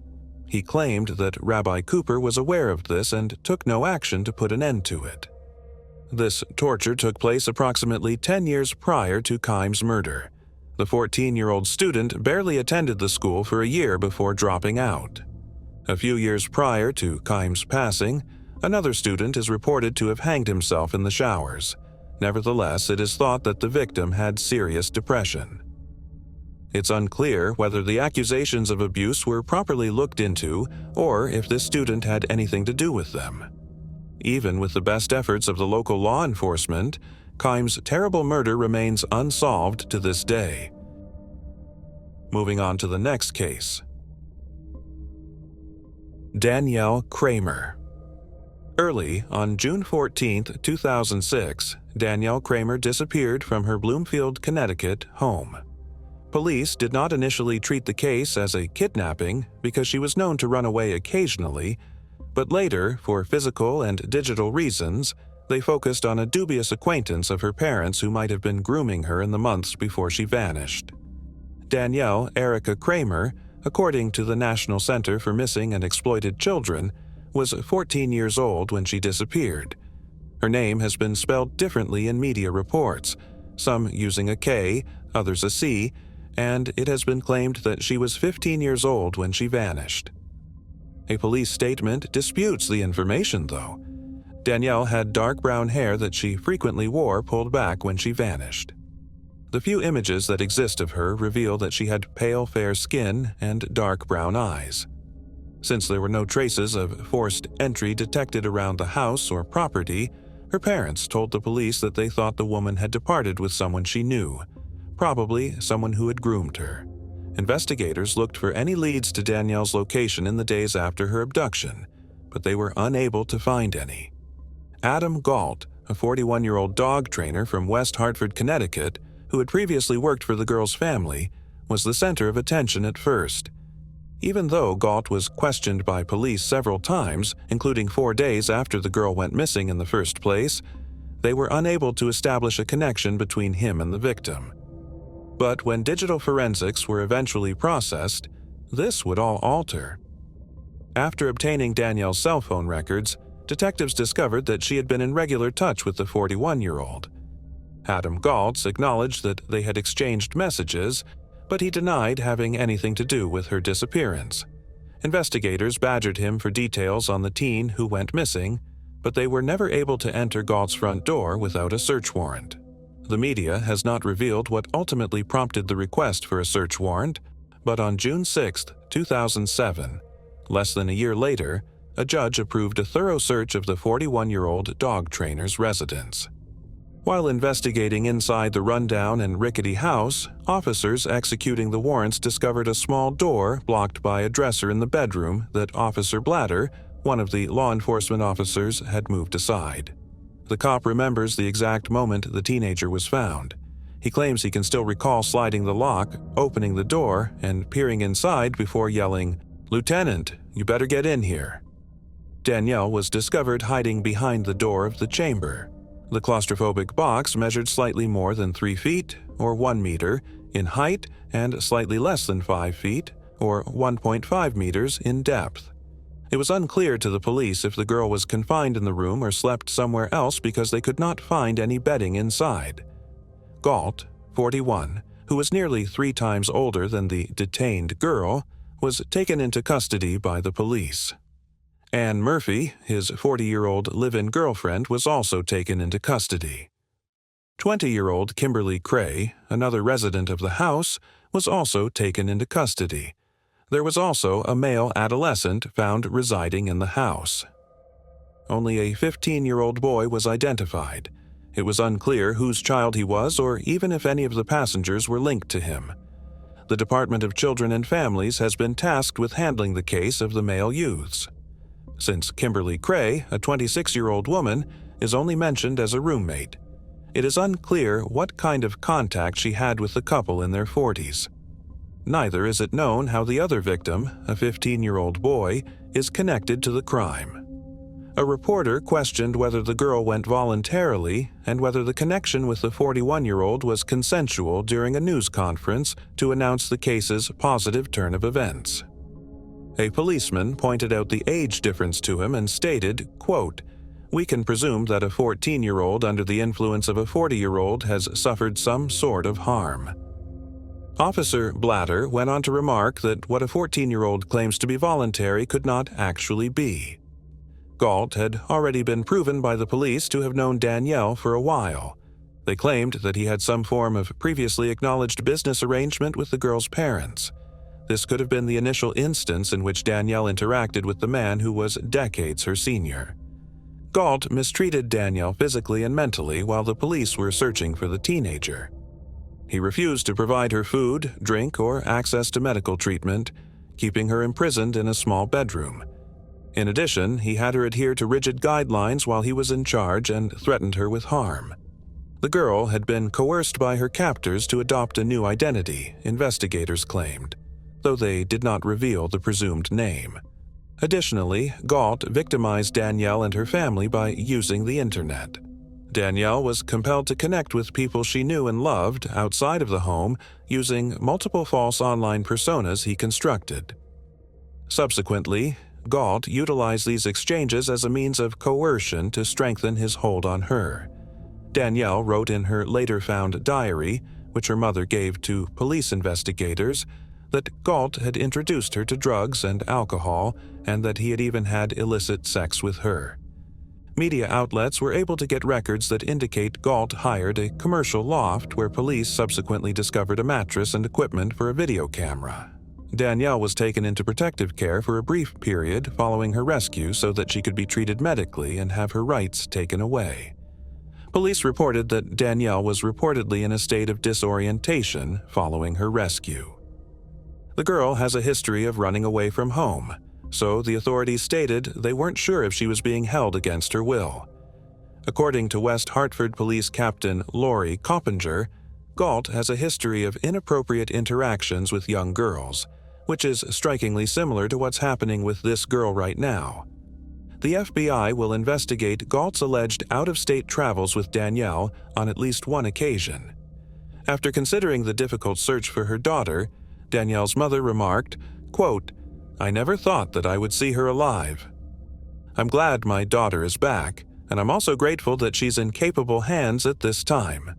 [SPEAKER 1] He claimed that Rabbi Cooper was aware of this and took no action to put an end to it. This torture took place approximately 10 years prior to Chaim's murder. The 14-year-old student barely attended the school for a year before dropping out. A few years prior to Chaim's passing, another student is reported to have hanged himself in the showers. Nevertheless, it is thought that the victim had serious depression. It's unclear whether the accusations of abuse were properly looked into or if this student had anything to do with them. Even with the best efforts of the local law enforcement, Chaim's terrible murder remains unsolved to this day. Moving on to the next case. Danielle Kramer. Early on June 14, 2006, Danielle Kramer disappeared from her Bloomfield, Connecticut home. Police did not initially treat the case as a kidnapping because she was known to run away occasionally, but later, for physical and digital reasons, they focused on a dubious acquaintance of her parents who might have been grooming her in the months before she vanished. Danielle Erica Kramer, according to the National Center for Missing and Exploited Children, was 14 years old when she disappeared. Her name has been spelled differently in media reports, some using a K, others a C, and it has been claimed that she was 15 years old when she vanished. A police statement disputes the information, though. Danielle had dark brown hair that she frequently wore pulled back when she vanished. The few images that exist of her reveal that she had pale fair skin and dark brown eyes. Since there were no traces of forced entry detected around the house or property, her parents told the police that they thought the woman had departed with someone she knew, probably someone who had groomed her. Investigators looked for any leads to Danielle's location in the days after her abduction, but they were unable to find any. Adam Galt, a 41-year-old dog trainer from West Hartford, Connecticut, who had previously worked for the girl's family, was the center of attention at first. Even though Galt was questioned by police several times, including 4 days after the girl went missing in the first place, they were unable to establish a connection between him and the victim. But when digital forensics were eventually processed, this would all alter. After obtaining Danielle's cell phone records, detectives discovered that she had been in regular touch with the 41-year-old. Adam Galtz acknowledged that they had exchanged messages, but he denied having anything to do with her disappearance. Investigators badgered him for details on the teen who went missing, but they were never able to enter Galt's front door without a search warrant. The media has not revealed what ultimately prompted the request for a search warrant, but on June 6, 2007, less than a year later, a judge approved a thorough search of the 41-year-old dog trainer's residence. While investigating inside the rundown and rickety house, officers executing the warrants discovered a small door blocked by a dresser in the bedroom that Officer Blatter, one of the law enforcement officers, had moved aside. The cop remembers the exact moment the teenager was found. He claims he can still recall sliding the lock, opening the door, and peering inside before yelling, "Lieutenant, you better get in here." Danielle was discovered hiding behind the door of the chamber. The claustrophobic box measured slightly more than 3 feet, or 1 meter, in height and slightly less than 5 feet, or 1.5 meters, in depth. It was unclear to the police if the girl was confined in the room or slept somewhere else because they could not find any bedding inside. Galt, 41, who was nearly 3 times older than the detained girl, was taken into custody by the police. Anne Murphy, his 40-year-old live-in girlfriend, was also taken into custody. 20-year-old Kimberly Cray, another resident of the house, was also taken into custody. There was also a male adolescent found residing in the house. Only a 15-year-old boy was identified. It was unclear whose child he was or even if any of the passengers were linked to him. The Department of Children and Families has been tasked with handling the case of the male youths. Since Kimberly Cray, a 26-year-old woman, is only mentioned as a roommate, it is unclear what kind of contact she had with the couple in their 40s. Neither is it known how the other victim, a 15-year-old boy, is connected to the crime. A reporter questioned whether the girl went voluntarily and whether the connection with the 41-year-old was consensual during a news conference to announce the case's positive turn of events. A policeman pointed out the age difference to him and stated, quote, "We can presume that a 14-year-old under the influence of a 40-year-old has suffered some sort of harm." Officer Blatter went on to remark that what a 14-year-old claims to be voluntary could not actually be. Galt had already been proven by the police to have known Danielle for a while. They claimed that he had some form of previously acknowledged business arrangement with the girl's parents. This could have been the initial instance in which Danielle interacted with the man who was decades her senior. Galt mistreated Danielle physically and mentally while the police were searching for the teenager. He refused to provide her food, drink, or access to medical treatment, keeping her imprisoned in a small bedroom. In addition, he had her adhere to rigid guidelines while he was in charge and threatened her with harm. The girl had been coerced by her captors to adopt a new identity, investigators claimed, though they did not reveal the presumed name. Additionally, Galt victimized Danielle and her family by using the internet. Danielle was compelled to connect with people she knew and loved outside of the home using multiple false online personas he constructed. Subsequently, Galt utilized these exchanges as a means of coercion to strengthen his hold on her. Danielle wrote in her later found diary, which her mother gave to police investigators, that Galt had introduced her to drugs and alcohol and that he had even had illicit sex with her. Media outlets were able to get records that indicate Galt hired a commercial loft where police subsequently discovered a mattress and equipment for a video camera. Danielle was taken into protective care for a brief period following her rescue so that she could be treated medically and have her rights taken away. Police reported that Danielle was reportedly in a state of disorientation following her rescue. The girl has a history of running away from home, so the authorities stated they weren't sure if she was being held against her will. According to West Hartford Police Captain Lori Coppinger, Galt has a history of inappropriate interactions with young girls, which is strikingly similar to what's happening with this girl right now. The FBI will investigate Galt's alleged out-of-state travels with Danielle on at least one occasion. After considering the difficult search for her daughter, Danielle's mother remarked, quote, "I never thought that I would see her alive. I'm glad my daughter is back, and I'm also grateful that she's in capable hands at this time."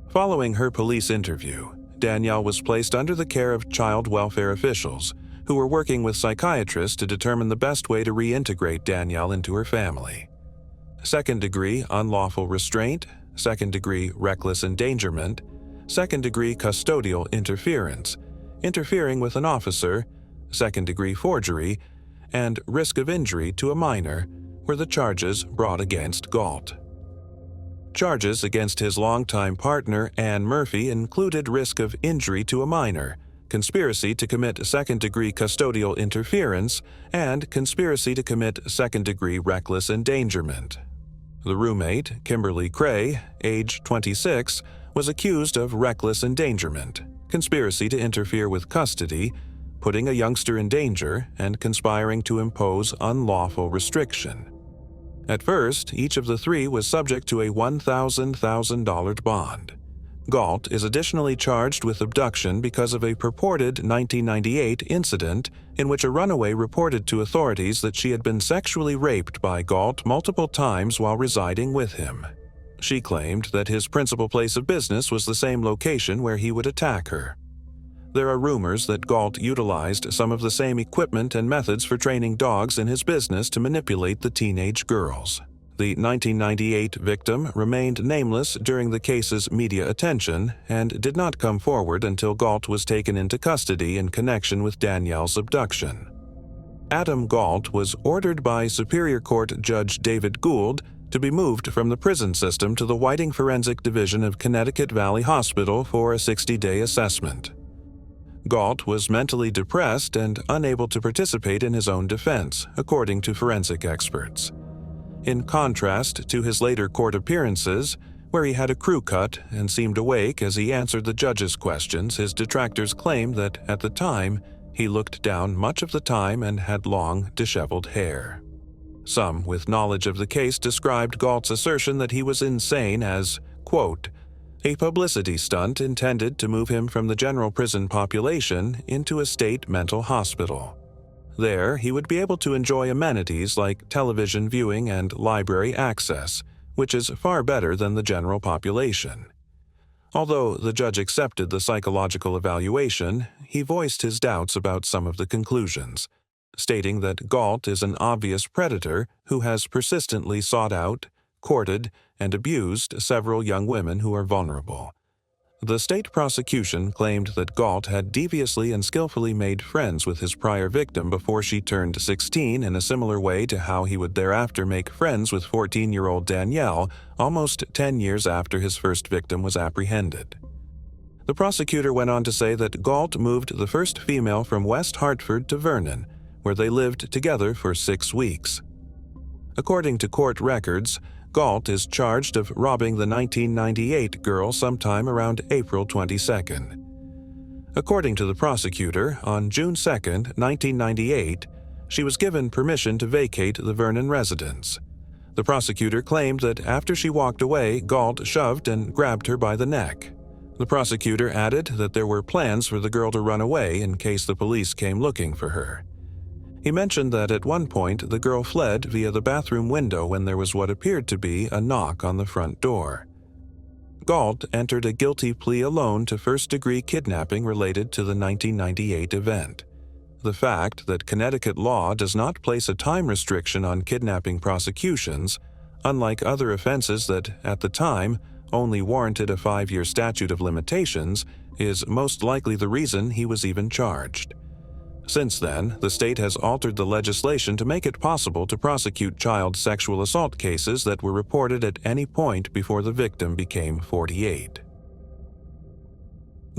[SPEAKER 1] Following her police interview, Danielle was placed under the care of child welfare officials, who were working with psychiatrists to determine the best way to reintegrate Danielle into her family. Second-degree unlawful restraint, second-degree reckless endangerment, second-degree custodial interference, interfering with an officer, second-degree forgery, and risk of injury to a minor were the charges brought against Galt. Charges against his longtime partner, Anne Murphy, included risk of injury to a minor, conspiracy to commit second-degree custodial interference, and conspiracy to commit second-degree reckless endangerment. The roommate, Kimberly Cray, age 26, was accused of reckless endangerment, conspiracy to interfere with custody, putting a youngster in danger, and conspiring to impose unlawful restriction. At first, each of the three was subject to a $1,000 bond. Galt is additionally charged with abduction because of a purported 1998 incident in which a runaway reported to authorities that she had been sexually raped by Galt multiple times while residing with him. She claimed that his principal place of business was the same location where he would attack her. There are rumors that Galt utilized some of the same equipment and methods for training dogs in his business to manipulate the teenage girls. The 1998 victim remained nameless during the case's media attention and did not come forward until Galt was taken into custody in connection with Danielle's abduction. Adam Galt was ordered by Superior Court Judge David Gould to be moved from the prison system to the Whiting Forensic Division of Connecticut Valley Hospital for a 60-day assessment. Galt was mentally depressed and unable to participate in his own defense, according to forensic experts. In contrast to his later court appearances, where he had a crew cut and seemed awake as he answered the judge's questions, his detractors claimed that, at the time, he looked down much of the time and had long, disheveled hair. Some with knowledge of the case described Galt's assertion that he was insane as, quote, a publicity stunt intended to move him from the general prison population into a state mental hospital. There, he would be able to enjoy amenities like television viewing and library access, which is far better than the general population. Although the judge accepted the psychological evaluation, he voiced his doubts about some of the conclusions, stating that Galt is an obvious predator who has persistently sought out, courted, and abused several young women who are vulnerable. The state prosecution claimed that Galt had deviously and skillfully made friends with his prior victim before she turned 16 in a similar way to how he would thereafter make friends with 14-year-old Danielle almost 10 years after his first victim was apprehended. The prosecutor went on to say that Galt moved the first female from West Hartford to Vernon, where they lived together for 6 weeks. According to court records, Galt is charged of robbing the 1998 girl sometime around April 22nd. According to the prosecutor, on June 2, 1998, she was given permission to vacate the Vernon residence. The prosecutor claimed that after she walked away, Galt shoved and grabbed her by the neck. The prosecutor added that there were plans for the girl to run away in case the police came looking for her. He mentioned that at one point the girl fled via the bathroom window when there was what appeared to be a knock on the front door. Galt entered a guilty plea alone to first-degree kidnapping related to the 1998 event. The fact that Connecticut law does not place a time restriction on kidnapping prosecutions, unlike other offenses that, at the time, only warranted a 5-year statute of limitations, is most likely the reason he was even charged. Since then, the state has altered the legislation to make it possible to prosecute child sexual assault cases that were reported at any point before the victim became 48.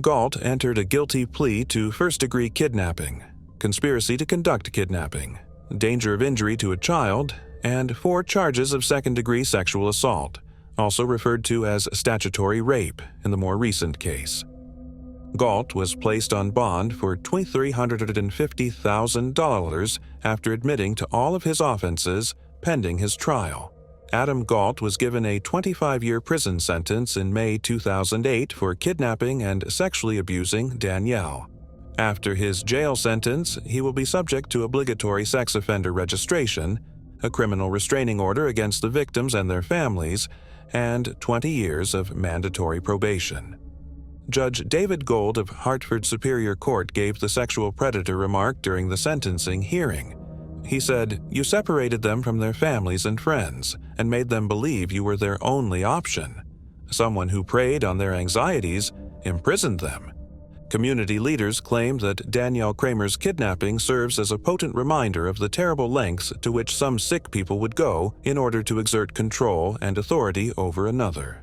[SPEAKER 1] Galt entered a guilty plea to first-degree kidnapping, conspiracy to conduct kidnapping, danger of injury to a child, and 4 charges of second-degree sexual assault, also referred to as statutory rape in the more recent case. Galt was placed on bond for $350,000 after admitting to all of his offenses pending his trial. Adam Galt was given a 25-year prison sentence in May 2008 for kidnapping and sexually abusing Danielle. After his jail sentence, he will be subject to obligatory sex offender registration, a criminal restraining order against the victims and their families, and 20 years of mandatory probation. Judge David Gold of Hartford Superior Court gave the sexual predator remark during the sentencing hearing. He said, "You separated them from their families and friends and made them believe you were their only option. Someone who preyed on their anxieties imprisoned them." Community leaders claim that Danielle Kramer's kidnapping serves as a potent reminder of the terrible lengths to which some sick people would go in order to exert control and authority over another.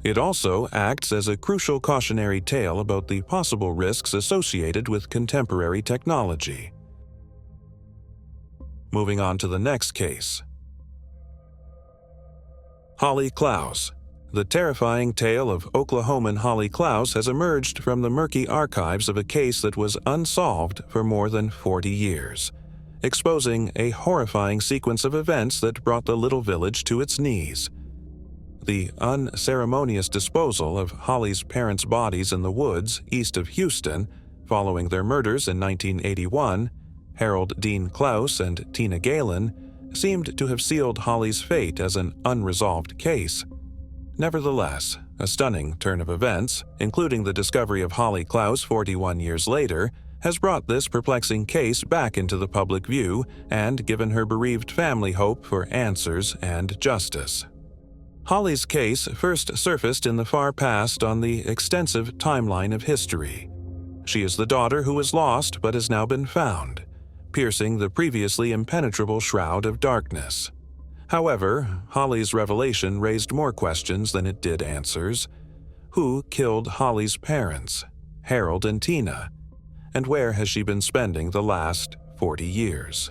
[SPEAKER 1] It also acts as a crucial cautionary tale about the possible risks associated with contemporary technology. Moving on to the next case. Holly Klaas. The terrifying tale of Oklahoman Holly Klaas has emerged from the murky archives of a case that was unsolved for more than 40 years, exposing a horrifying sequence of events that brought the little village to its knees. The unceremonious disposal of Holly's parents' bodies in the woods east of Houston following their murders in 1981, Harold Dean Klaus and Tina Galen, seemed to have sealed Holly's fate as an unresolved case. Nevertheless, a stunning turn of events, including the discovery of Holly Klaas 41 years later, has brought this perplexing case back into the public view and given her bereaved family hope for answers and justice. Holly's case first surfaced in the far past on the extensive timeline of history. She is the daughter who was lost but has now been found, piercing the previously impenetrable shroud of darkness. However, Holly's revelation raised more questions than it did answers. Who killed Holly's parents, Harold and Tina? And where has she been spending the last 40 years?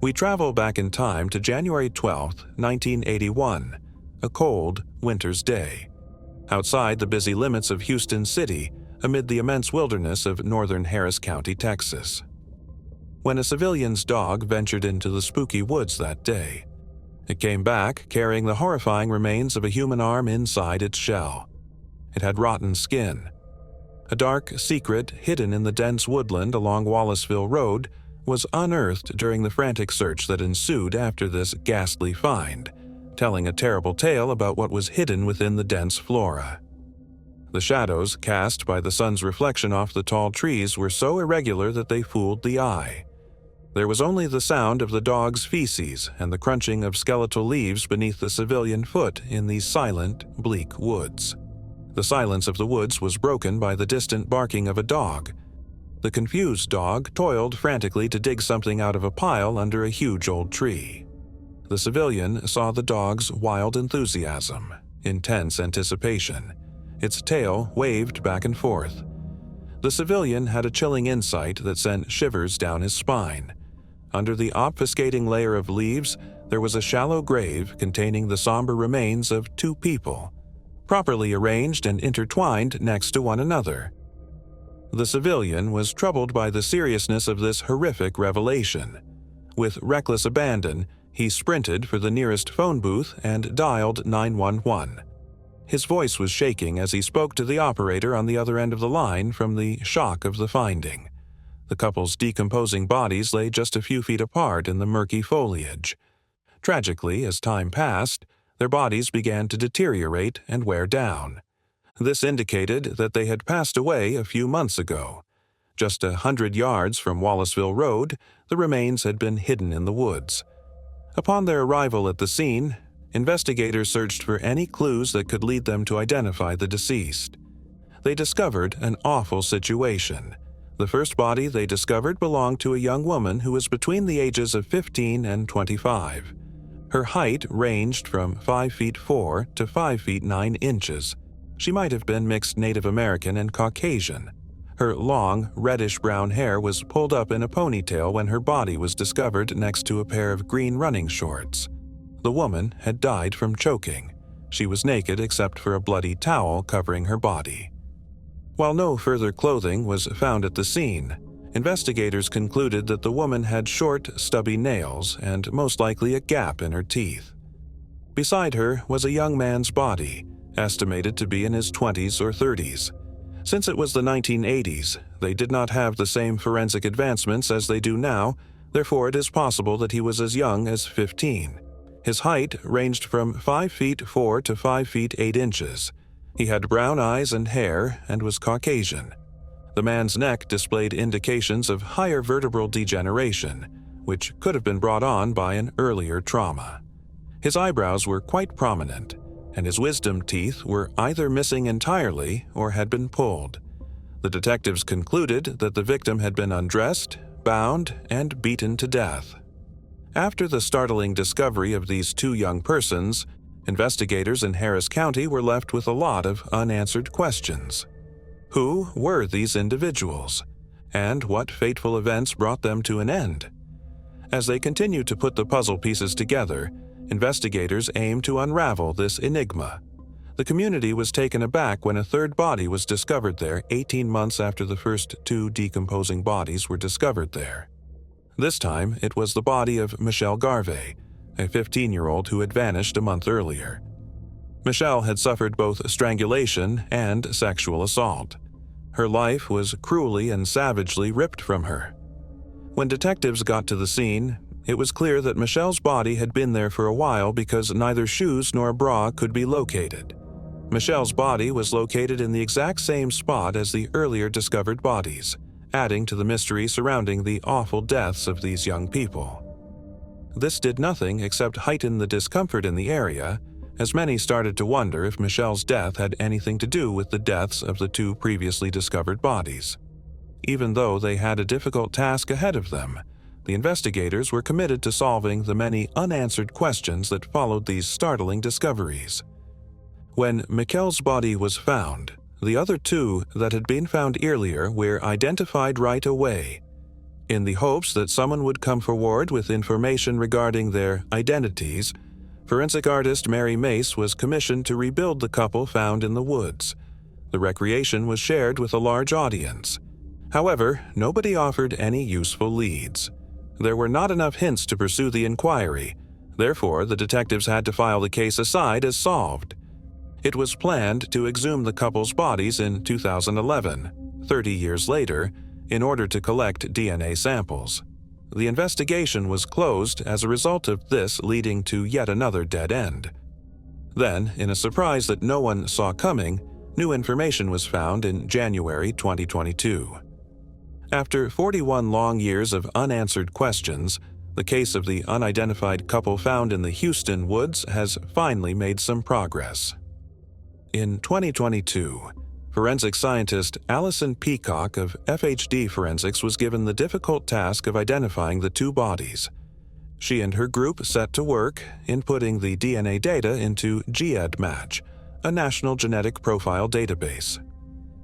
[SPEAKER 1] We travel back in time to January 12, 1981, a cold winter's day. Outside the busy limits of Houston City, amid the immense wilderness of northern Harris County, Texas. When a civilian's dog ventured into the spooky woods that day, it came back carrying the horrifying remains of a human arm inside its shell. It had rotten skin. A dark secret hidden in the dense woodland along Wallaceville Road was unearthed during the frantic search that ensued after this ghastly find, telling a terrible tale about what was hidden within the dense flora. The shadows cast by the sun's reflection off the tall trees were so irregular that they fooled the eye. There was only the sound of the dog's feces and the crunching of skeletal leaves beneath the civilian foot in these silent, bleak woods. The silence of the woods was broken by the distant barking of a dog. The confused dog toiled frantically to dig something out of a pile under a huge old tree. The civilian saw the dog's wild enthusiasm, intense anticipation. Its tail waved back and forth. The civilian had a chilling insight that sent shivers down his spine. Under the obfuscating layer of leaves, there was a shallow grave containing the somber remains of 2 people, properly arranged and intertwined next to one another. The civilian was troubled by the seriousness of this horrific revelation. With reckless abandon, he sprinted for the nearest phone booth and dialed 911. His voice was shaking as he spoke to the operator on the other end of the line from the shock of the finding. The couple's decomposing bodies lay just a few feet apart in the murky foliage. Tragically, as time passed, their bodies began to deteriorate and wear down. This indicated that they had passed away a few months ago. Just 100 yards from Wallaceville Road, the remains had been hidden in the woods. Upon their arrival at the scene, investigators searched for any clues that could lead them to identify the deceased. They discovered an awful situation. The first body they discovered belonged to a young woman who was between the ages of 15 and 25. Her height ranged from 5 feet 4 to 5 feet 9 inches. She might have been mixed Native American and Caucasian. Her long, reddish-brown hair was pulled up in a ponytail when her body was discovered next to a pair of green running shorts. The woman had died from choking. She was naked except for a bloody towel covering her body. While no further clothing was found at the scene, investigators concluded that the woman had short, stubby nails and most likely a gap in her teeth. Beside her was a young man's body, estimated to be in his 20s or 30s. Since it was the 1980s, they did not have the same forensic advancements as they do now, therefore it is possible that he was as young as 15. His height ranged from 5 feet 4 to 5 feet 8 inches. He had brown eyes and hair and was Caucasian. The man's neck displayed indications of higher vertebral degeneration, which could have been brought on by an earlier trauma. His eyebrows were quite prominent, and his wisdom teeth were either missing entirely or had been pulled. The detectives concluded that the victim had been undressed, bound, and beaten to death. After the startling discovery of these two young persons, investigators in Harris County were left with a lot of unanswered questions. Who were these individuals, and what fateful events brought them to an end? As they continued to put the puzzle pieces together, investigators aimed to unravel this enigma. The community was taken aback when a third body was discovered there 18 months after the first two decomposing bodies were discovered there. This time, it was the body of Michelle Garvey, a 15-year-old who had vanished a month earlier. Michelle had suffered both strangulation and sexual assault. Her life was cruelly and savagely ripped from her. When detectives got to the scene, it was clear that Michelle's body had been there for a while because neither shoes nor bra could be located. Michelle's body was located in the exact same spot as the earlier discovered bodies, adding to the mystery surrounding the awful deaths of these young people. This did nothing except heighten the discomfort in the area, as many started to wonder if Michelle's death had anything to do with the deaths of the two previously discovered bodies. Even though they had a difficult task ahead of them, the investigators were committed to solving the many unanswered questions that followed these startling discoveries. When Michelle's body was found, the other two that had been found earlier were identified right away. In the hopes that someone would come forward with information regarding their identities, forensic artist Mary Mace was commissioned to rebuild the couple found in the woods. The recreation was shared with a large audience. However, nobody offered any useful leads. There were not enough hints to pursue the inquiry. Therefore, the detectives had to file the case aside as solved. It was planned to exhume the couple's bodies in 2011, 30 years later, in order to collect DNA samples. The investigation was closed as a result of this leading to yet another dead end. Then, in a surprise that no one saw coming, new information was found in January 2022. After 41 long years of unanswered questions, the case of the unidentified couple found in the Houston woods has finally made some progress. In 2022, forensic scientist Allison Peacock of FHD Forensics was given the difficult task of identifying the two bodies. She and her group set to work inputting the DNA data into GEDmatch, a national genetic profile database.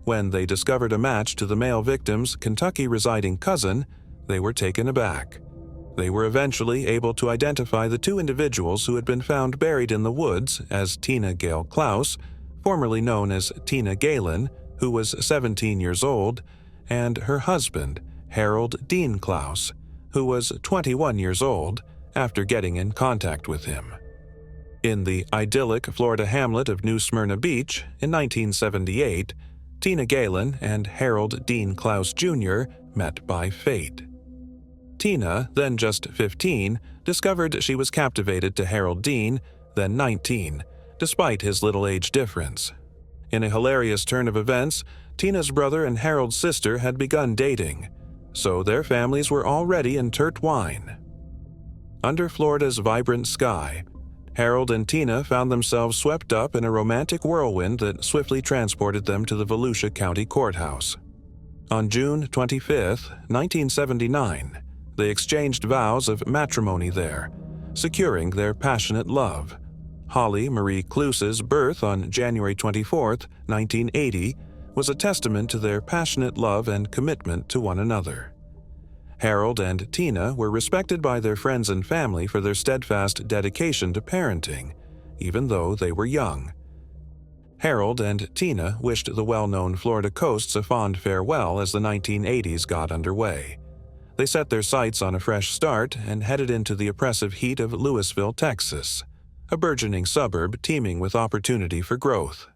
[SPEAKER 1] When they discovered a match to the male victim's Kentucky-residing cousin, they were taken aback. They were eventually able to identify the two individuals who had been found buried in the woods as Tina Gail Klaus, formerly known as Tina Galen, who was 17 years old, and her husband, Harold Dean Klaus, who was 21 years old after getting in contact with him. In the idyllic Florida hamlet of New Smyrna Beach in 1978, Tina Galen and Harold Dean Klaus Jr. met by fate. Tina, then just 15, discovered she was captivated to Harold Dean, then 19, despite his little age difference. In a hilarious turn of events, Tina's brother and Harold's sister had begun dating, so their families were already intertwined. Under Florida's vibrant sky, Harold and Tina found themselves swept up in a romantic whirlwind that swiftly transported them to the Volusia County Courthouse. On June 25, 1979, they exchanged vows of matrimony there, securing their passionate love. Holly Marie Klaas's birth on January 24, 1980, was a testament to their passionate love and commitment to one another. Harold and Tina were respected by their friends and family for their steadfast dedication to parenting, even though they were young. Harold and Tina wished the well-known Florida coasts a fond farewell as the 1980s got underway. They set their sights on a fresh start and headed into the oppressive heat of Lewisville, Texas, a burgeoning suburb teeming with opportunity for growth.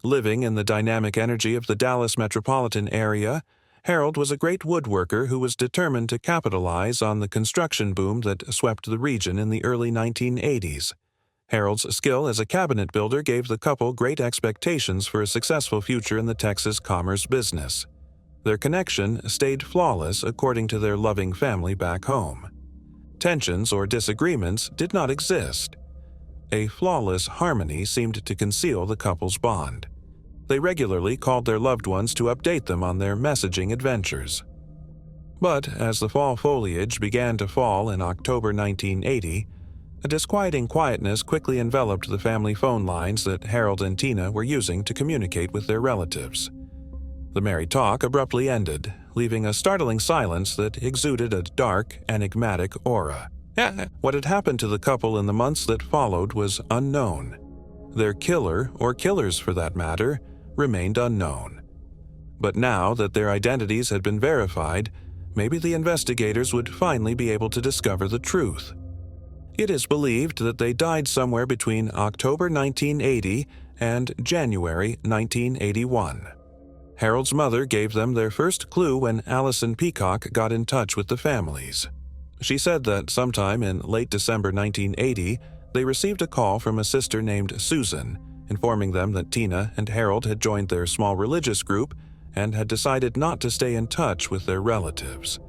[SPEAKER 1] Living in the dynamic energy of the Dallas metropolitan area, Harold was a great woodworker who was determined to capitalize on the construction boom that swept the region in the early 1980s. Harold's skill as a cabinet builder gave the couple great expectations for a successful future in the Texas commerce business. Their connection stayed flawless according to their loving family back home. Tensions or disagreements did not exist. A flawless harmony seemed to conceal the couple's bond. They regularly called their loved ones to update them on their messaging adventures. But as the fall foliage began to fall in October 1980, a disquieting quietness quickly enveloped the family phone lines that Harold and Tina were using to communicate with their relatives. The merry talk abruptly ended, leaving a startling silence that exuded a dark, enigmatic aura. What had happened to the couple in the months that followed was unknown. Their killer, or killers for that matter, remained unknown. But now that their identities had been verified, maybe the investigators would finally be able to discover the truth. It is believed that they died somewhere between October 1980 and January 1981. Harold's mother gave them their first clue when Allison Peacock got in touch with the families. She said that sometime in late December 1980, they received a call from a sister named Susan, informing them that Tina and Harold had joined their small religious group and had decided not to stay in touch with their relatives.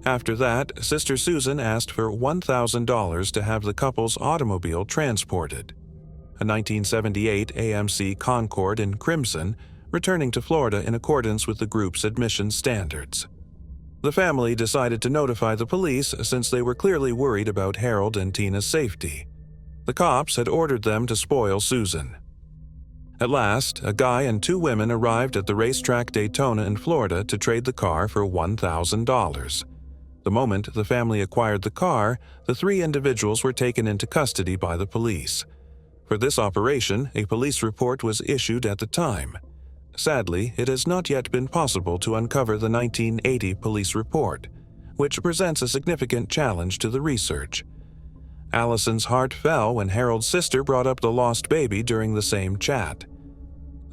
[SPEAKER 1] After that, Sister Susan asked for $1,000 to have the couple's automobile transported. A 1978 AMC Concorde in crimson, returning to Florida in accordance with the group's admission standards. The family decided to notify the police since they were clearly worried about Harold and Tina's safety. The cops had ordered them to spoil Susan. At last, a guy and two women arrived at the racetrack Daytona in Florida to trade the car for $1,000. The moment the family acquired the car, the three individuals were taken into custody by the police. For this operation, a police report was issued at the time. Sadly, it has not yet been possible to uncover the 1980 police report, which presents a significant challenge to the research. Allison's heart fell when Harold's sister brought up the lost baby during the same chat.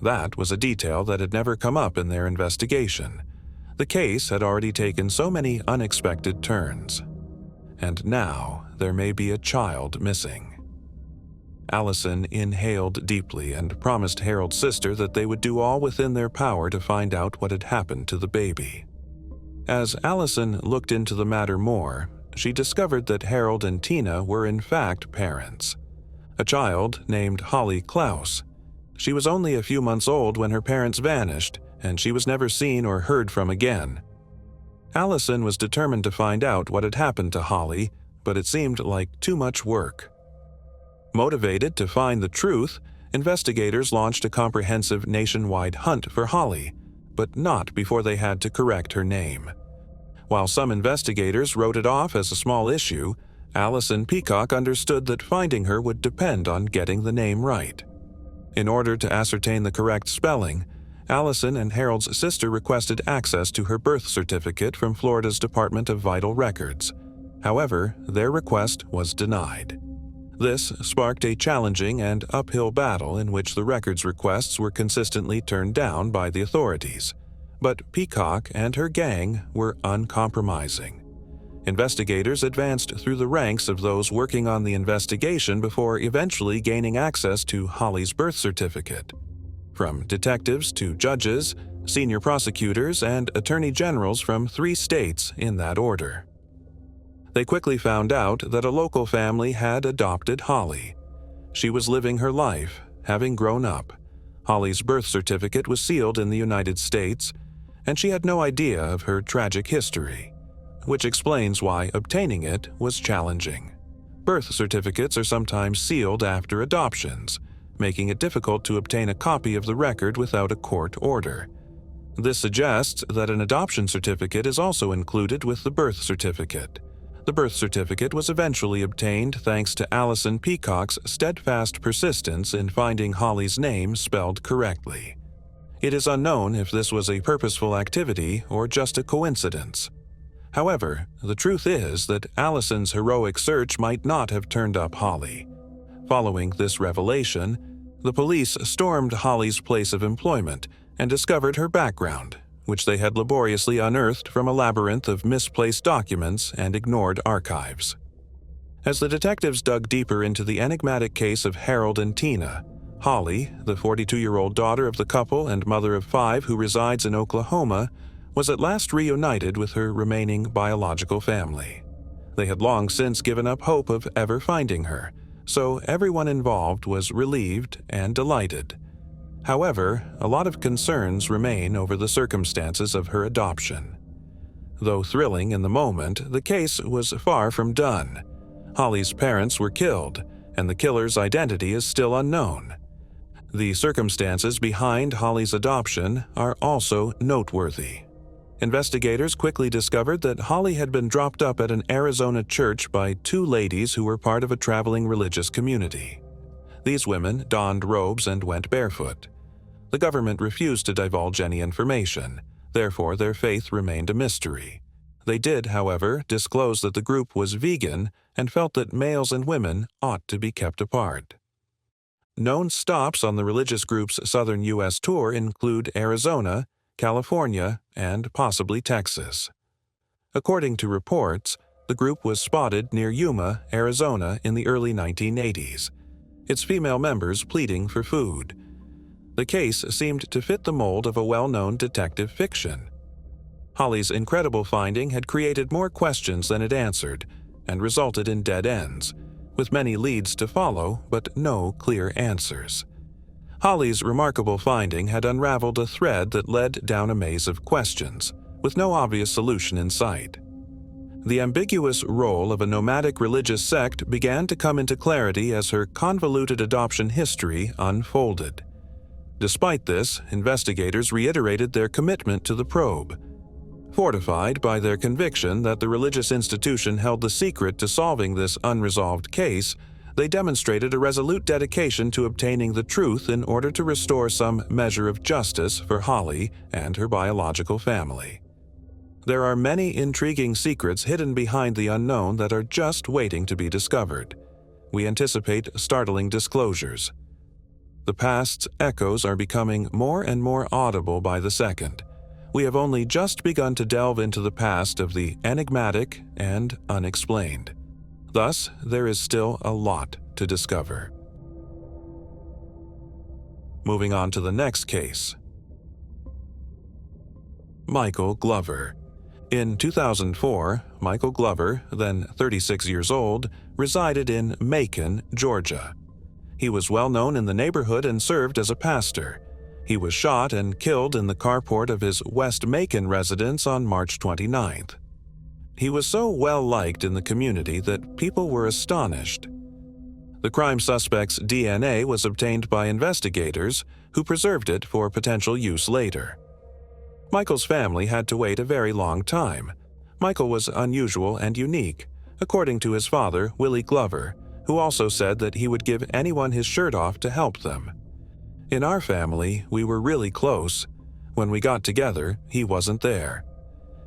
[SPEAKER 1] That was a detail that had never come up in their investigation. The case had already taken so many unexpected turns. And now there may be a child missing. Allison inhaled deeply and promised Harold's sister that they would do all within their power to find out what had happened to the baby. As Allison looked into the matter more, she discovered that Harold and Tina were in fact parents. A child named Polly Klaas. She was only a few months old when her parents vanished, and she was never seen or heard from again. Allison was determined to find out what had happened to Holly, but it seemed like too much work. Motivated to find the truth, investigators launched a comprehensive nationwide hunt for Holly, but not before they had to correct her name. While some investigators wrote it off as a small issue, Allison Peacock understood that finding her would depend on getting the name right. In order to ascertain the correct spelling, Allison and Harold's sister requested access to her birth certificate from Florida's Department of Vital Records. However, their request was denied. This sparked a challenging and uphill battle in which the records requests were consistently turned down by the authorities. But Peacock and her gang were uncompromising. Investigators advanced through the ranks of those working on the investigation before eventually gaining access to Holly's birth certificate. From detectives to judges, senior prosecutors, and attorney generals from 3 states in that order. They quickly found out that a local family had adopted Holly. She was living her life, having grown up. Holly's birth certificate was sealed in the United States, and she had no idea of her tragic history, which explains why obtaining it was challenging. Birth certificates are sometimes sealed after adoptions, making it difficult to obtain a copy of the record without a court order. This suggests that an adoption certificate is also included with the birth certificate. The birth certificate was eventually obtained thanks to Allison Peacock's steadfast persistence in finding Holly's name spelled correctly. It is unknown if this was a purposeful activity or just a coincidence. However, the truth is that Allison's heroic search might not have turned up Holly. Following this revelation, the police stormed Holly's place of employment and discovered her background, which they had laboriously unearthed from a labyrinth of misplaced documents and ignored archives. As the detectives dug deeper into the enigmatic case of Harold and Tina, Holly, the 42-year-old daughter of the couple and mother of 5 who resides in Oklahoma, was at last reunited with her remaining biological family. They had long since given up hope of ever finding her, so everyone involved was relieved and delighted. However, a lot of concerns remain over the circumstances of her adoption. Though thrilling in the moment, the case was far from done. Holly's parents were killed, and the killer's identity is still unknown. The circumstances behind Holly's adoption are also noteworthy. Investigators quickly discovered that Holly had been dropped up at an Arizona church by 2 ladies who were part of a traveling religious community. These women donned robes and went barefoot. The government refused to divulge any information, therefore their faith remained a mystery. They did, however, disclose that the group was vegan and felt that males and women ought to be kept apart. Known stops on the religious group's southern U.S. tour include Arizona, California, and possibly Texas. According to reports, the group was spotted near Yuma, Arizona in the early 1980s, its female members pleading for food. The case seemed to fit the mold of a well-known detective fiction. Holly's incredible finding had created more questions than it answered and resulted in dead ends, with many leads to follow but no clear answers. Holly's remarkable finding had unraveled a thread that led down a maze of questions, with no obvious solution in sight. The ambiguous role of a nomadic religious sect began to come into clarity as her convoluted adoption history unfolded. Despite this, investigators reiterated their commitment to the probe. Fortified by their conviction that the religious institution held the secret to solving this unresolved case, they demonstrated a resolute dedication to obtaining the truth in order to restore some measure of justice for Holly and her biological family. There are many intriguing secrets hidden behind the unknown that are just waiting to be discovered. We anticipate startling disclosures. The past's echoes are becoming more and more audible by the second. We have only just begun to delve into the past of the enigmatic and unexplained. Thus, there is still a lot to discover. Moving on to the next case. Michael Glover. In 2004, Michael Glover, then 36 years old, resided in Macon, Georgia. He was well known in the neighborhood and served as a pastor. He was shot and killed in the carport of his West Macon residence on March 29th. He was so well liked in the community that people were astonished. The crime suspect's DNA was obtained by investigators who preserved it for potential use later. Michael's family had to wait a very long time. Michael was unusual and unique, according to his father, Willie Glover, who also said that he would give anyone his shirt off to help them. In our family, we were really close. When we got together, he wasn't there.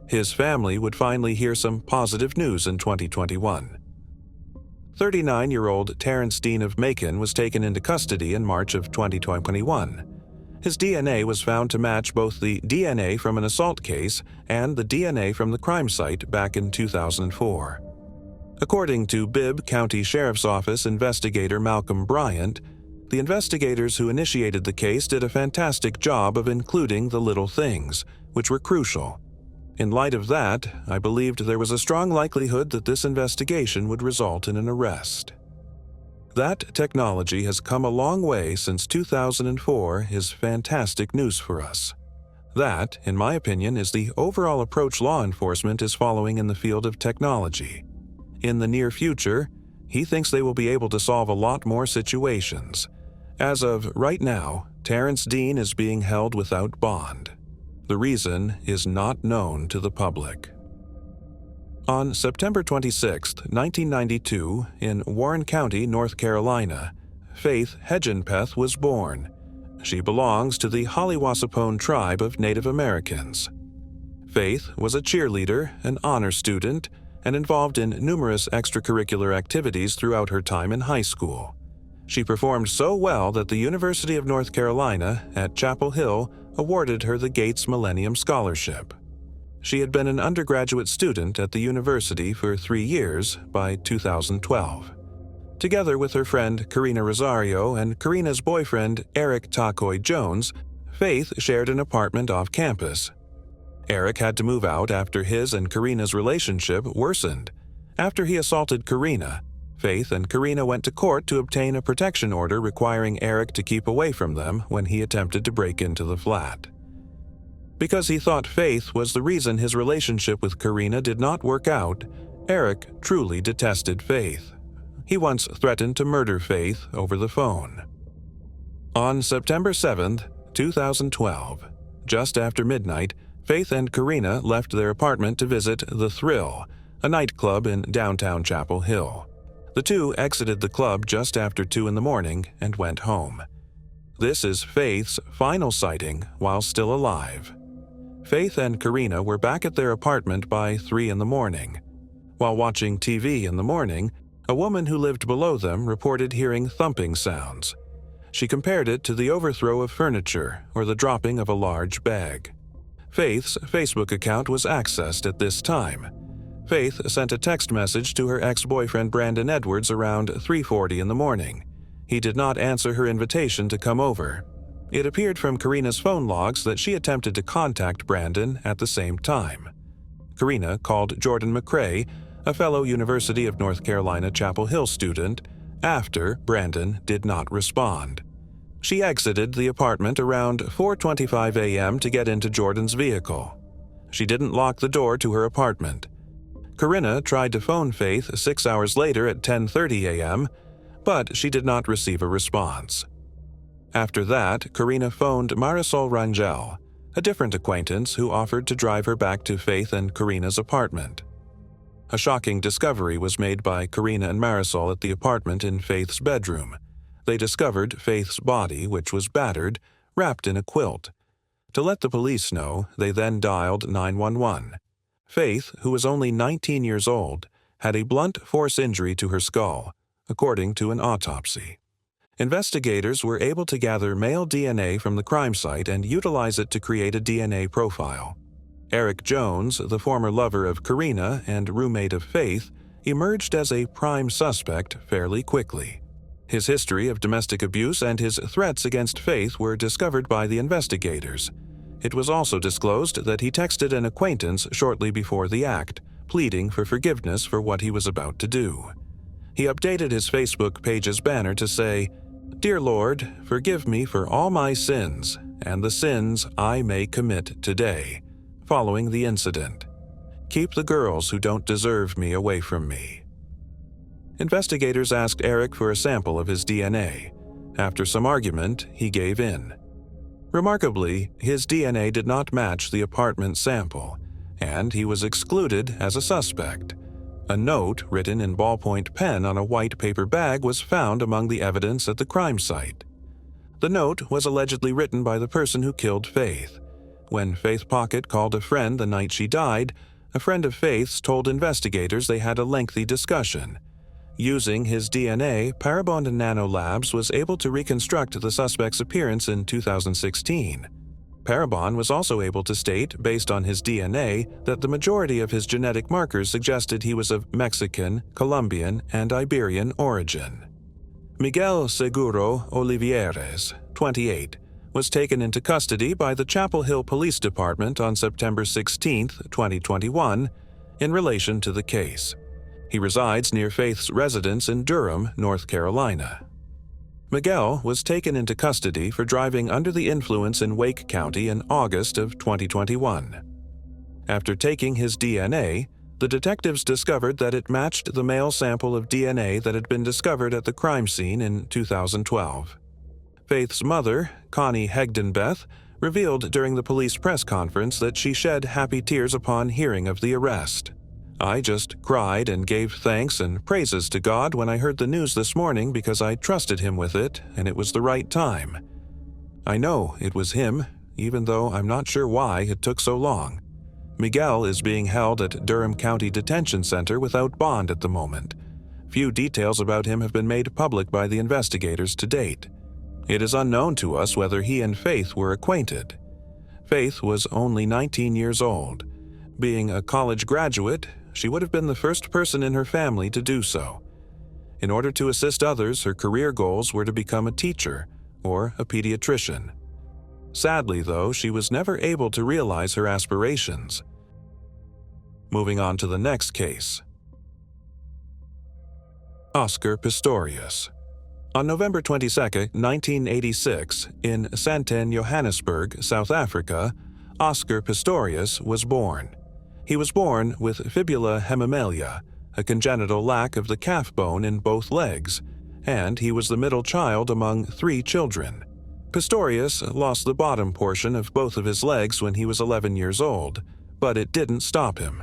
[SPEAKER 1] His family would finally hear some positive news in 2021. 39-year-old Terrence Dean of Macon was taken into custody in March of 2021. His DNA was found to match both the DNA from an assault case and the DNA from the crime site back in 2004. According to Bibb County Sheriff's Office investigator Malcolm Bryant, the investigators who initiated the case did a fantastic job of including the little things, which were crucial. In light of that, I believed there was a strong likelihood that this investigation would result in an arrest. That technology has come a long way since 2004 is fantastic news for us. That, in my opinion, is the overall approach law enforcement is following in the field of technology. In the near future, he thinks they will be able to solve a lot more situations. As of right now, Terrence Dean is being held without bond. The reason is not known to the public. On September 26, 1992, in Warren County, North Carolina, Faith Hedgenpeth was born. She belongs to the Hollywossapone tribe of Native Americans. Faith was a cheerleader, an honor student, and involved in numerous extracurricular activities throughout her time in high school. She performed so well that the University of North Carolina at Chapel Hill awarded her the Gates Millennium Scholarship. She had been an undergraduate student at the university for 3 years by 2012. Together with her friend Karina Rosario and Karina's boyfriend Eric Tacoy Jones, Faith shared an apartment off campus. Eric had to move out after his and Karina's relationship worsened. After he assaulted Karina, Faith and Karina went to court to obtain a protection order requiring Eric to keep away from them when he attempted to break into the flat. Because he thought Faith was the reason his relationship with Karina did not work out, Eric truly detested Faith. He once threatened to murder Faith over the phone. On September 7, 2012, just after midnight, Faith and Karina left their apartment to visit The Thrill, a nightclub in downtown Chapel Hill. The two exited the club just after 2 in the morning and went home. This is Faith's final sighting while still alive. Faith and Karina were back at their apartment by 3 in the morning. While watching TV in the morning, a woman who lived below them reported hearing thumping sounds. She compared it to the overthrow of furniture or the dropping of a large bag. Faith's Facebook account was accessed at this time. Faith sent a text message to her ex-boyfriend Brandon Edwards around 3:40 in the morning. He did not answer her invitation to come over. It appeared from Karina's phone logs that she attempted to contact Brandon at the same time. Karina called Jordan McCrae, a fellow University of North Carolina Chapel Hill student, after Brandon did not respond. She exited the apartment around 4:25 a.m. to get into Jordan's vehicle. She didn't lock the door to her apartment. Karina tried to phone Faith 6 hours later at 10:30 a.m., but she did not receive a response. After that, Karina phoned Marisol Rangel, a different acquaintance who offered to drive her back to Faith and Karina's apartment. A shocking discovery was made by Karina and Marisol at the apartment in Faith's bedroom. They discovered Faith's body, which was battered, wrapped in a quilt. To let the police know, they then dialed 911. Faith, who was only 19 years old, had a blunt force injury to her skull, according to an autopsy. Investigators were able to gather male DNA from the crime site and utilize it to create a DNA profile. Eric Jones, the former lover of Karina and roommate of Faith, emerged as a prime suspect fairly quickly. His history of domestic abuse and his threats against Faith were discovered by the investigators. It was also disclosed that he texted an acquaintance shortly before the act, pleading for forgiveness for what he was about to do. He updated his Facebook page's banner to say, "Dear Lord, forgive me for all my sins and the sins I may commit today," following the incident. "Keep the girls who don't deserve me away from me." Investigators asked Eric for a sample of his DNA. After some argument, he gave in. Remarkably, his DNA did not match the apartment sample, and he was excluded as a suspect. A note written in ballpoint pen on a white paper bag was found among the evidence at the crime site. The note was allegedly written by the person who killed Faith. When Faith Pocket called a friend the night she died, a friend of Faith's told investigators they had a lengthy discussion. Using his DNA, Parabon Nanolabs was able to reconstruct the suspect's appearance in 2016. Parabon was also able to state, based on his DNA, that the majority of his genetic markers suggested he was of Mexican, Colombian, and Iberian origin. Miguel Seguro Olivieres, 28, was taken into custody by the Chapel Hill Police Department on September 16, 2021, in relation to the case. He resides near Faith's residence in Durham, North Carolina. Miguel was taken into custody for driving under the influence in Wake County in August of 2021. After taking his DNA, the detectives discovered that it matched the male sample of DNA that had been discovered at the crime scene in 2012. Faith's mother, Connie Hegdenbeth, revealed during the police press conference that she shed happy tears upon hearing of the arrest. "I just cried and gave thanks and praises to God when I heard the news this morning because I trusted Him with it and it was the right time. I know it was Him, even though I'm not sure why it took so long. Miguel is being held at Durham County Detention Center without bond at the moment. Few details about him have been made public by the investigators to date. It is unknown to us whether he and Faith were acquainted. Faith was only 19 years old. Being a college graduate, she would have been the first person in her family to do so. In order to assist others, her career goals were to become a teacher or a pediatrician. Sadly, though, she was never able to realize her aspirations." Moving on to the next case. Oscar Pistorius. On November 22, 1986, in Santen, Johannesburg, South Africa, Oscar Pistorius was born. He was born with fibula hemimelia, a congenital lack of the calf bone in both legs, and he was the middle child among 3 children. Pistorius lost the bottom portion of both of his legs when he was 11 years old, but it didn't stop him.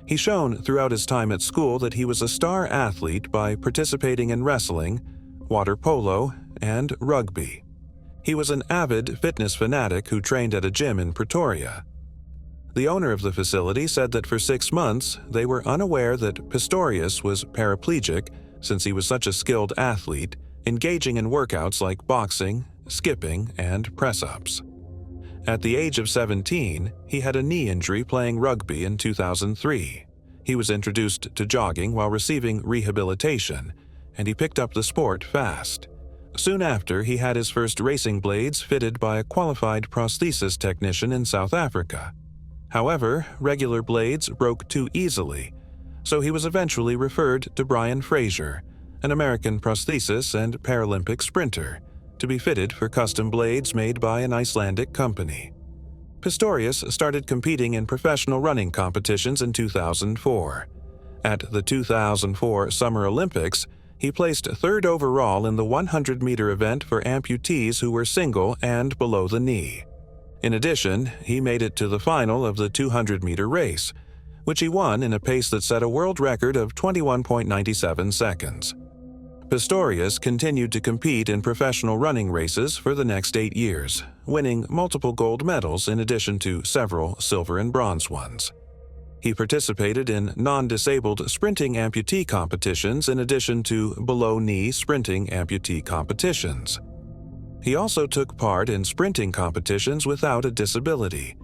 [SPEAKER 1] He shone throughout his time at school that he was a star athlete by participating in wrestling, water polo, and rugby. He was an avid fitness fanatic who trained at a gym in Pretoria. The owner of the facility said that for 6 months, they were unaware that Pistorius was paraplegic since he was such a skilled athlete, engaging in workouts like boxing, skipping, and press-ups. At the age of 17, he had a knee injury playing rugby in 2003. He was introduced to jogging while receiving rehabilitation, and he picked up the sport fast. Soon after, he had his first racing blades fitted by a qualified prosthesis technician in South Africa. However, regular blades broke too easily, so he was eventually referred to Brian Fraser, an American prosthesis and Paralympic sprinter, to be fitted for custom blades made by an Icelandic company. Pistorius started competing in professional running competitions in 2004. At the 2004 Summer Olympics, he placed 3rd overall in the 100-meter event for amputees who were single and below the knee. In addition, he made it to the final of the 200-meter race, which he won in a pace that set a world record of 21.97 seconds. Pistorius continued to compete in professional running races for the next 8 years, winning multiple gold medals in addition to several silver and bronze ones. He participated in non-disabled sprinting amputee competitions in addition to below-knee sprinting amputee competitions. He also took part in sprinting competitions without a disability.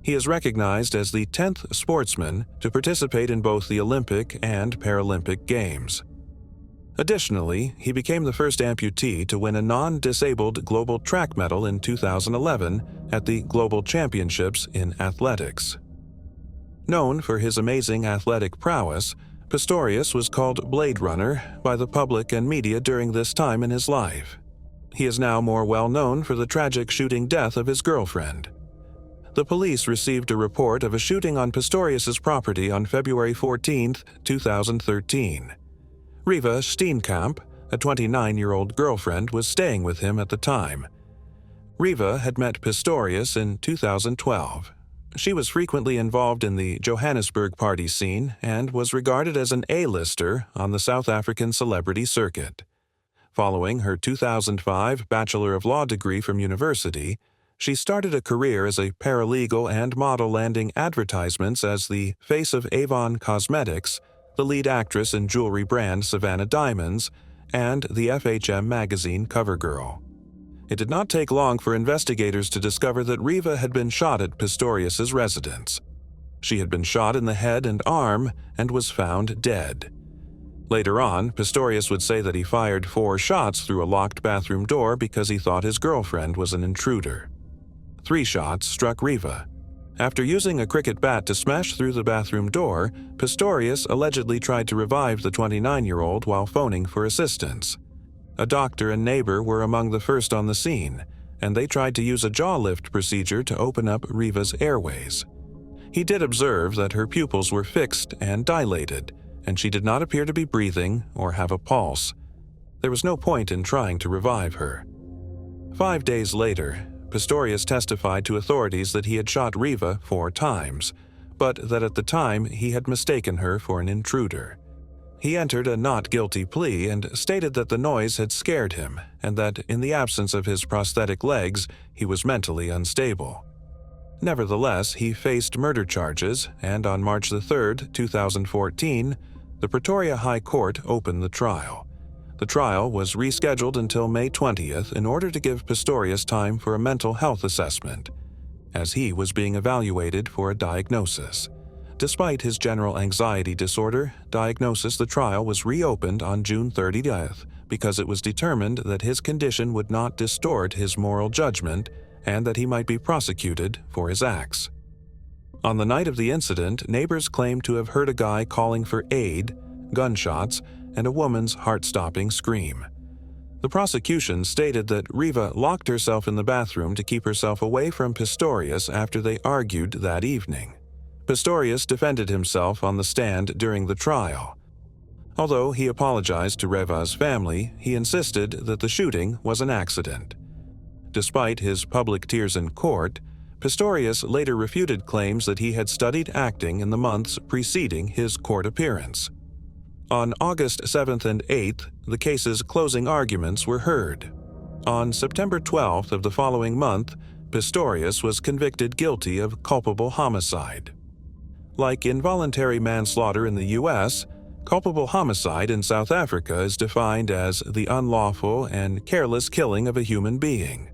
[SPEAKER 1] He is recognized as the 10th sportsman to participate in both the Olympic and Paralympic Games. Additionally, he became the first amputee to win a non-disabled global track medal in 2011 at the Global Championships in Athletics. Known for his amazing athletic prowess, Pistorius was called Blade Runner by the public and media during this time in his life. He is now more well known for the tragic shooting death of his girlfriend. The police received a report of a shooting on Pistorius's property on February 14, 2013. Riva Steenkamp, a 29-year-old girlfriend, was staying with him at the time. Riva had met Pistorius in 2012. She was frequently involved in the Johannesburg party scene and was regarded as an A-lister on the South African celebrity circuit. Following her 2005 Bachelor of Law degree from university, she started a career as a paralegal and model, landing advertisements as the face of Avon Cosmetics, the lead actress in jewelry brand Savannah Diamonds, and the FHM magazine cover girl. It did not take long for investigators to discover that Riva had been shot at Pistorius's residence. She had been shot in the head and arm and was found dead. Later on, Pistorius would say that he fired 4 shots through a locked bathroom door because he thought his girlfriend was an intruder. 3 shots struck Riva. After using a cricket bat to smash through the bathroom door, Pistorius allegedly tried to revive the 29-year-old while phoning for assistance. A doctor and neighbor were among the first on the scene, and they tried to use a jaw lift procedure to open up Riva's airways. He did observe that her pupils were fixed and dilated, and she did not appear to be breathing or have a pulse. There was no point in trying to revive her. 5 days later, Pistorius testified to authorities that he had shot Riva 4 times, but that at the time he had mistaken her for an intruder. He entered a not guilty plea and stated that the noise had scared him and that in the absence of his prosthetic legs, he was mentally unstable. Nevertheless, he faced murder charges, and on March 3, 2014, the Pretoria High Court opened the trial. The trial was rescheduled until May 20th in order to give Pistorius time for a mental health assessment, as he was being evaluated for a diagnosis. Despite his general anxiety disorder diagnosis, the trial was reopened on June 30th because it was determined that his condition would not distort his moral judgment and that he might be prosecuted for his acts. On the night of the incident, neighbors claimed to have heard a guy calling for aid, gunshots, and a woman's heart-stopping scream. The prosecution stated that Riva locked herself in the bathroom to keep herself away from Pistorius after they argued that evening. Pistorius defended himself on the stand during the trial. Although he apologized to Riva's family, he insisted that the shooting was an accident. Despite his public tears in court, Pistorius later refuted claims that he had studied acting in the months preceding his court appearance. On August 7th and 8th, the case's closing arguments were heard. On September 12th of the following month, Pistorius was convicted guilty of culpable homicide. Like involuntary manslaughter in the U.S., culpable homicide in South Africa is defined as the unlawful and careless killing of a human being.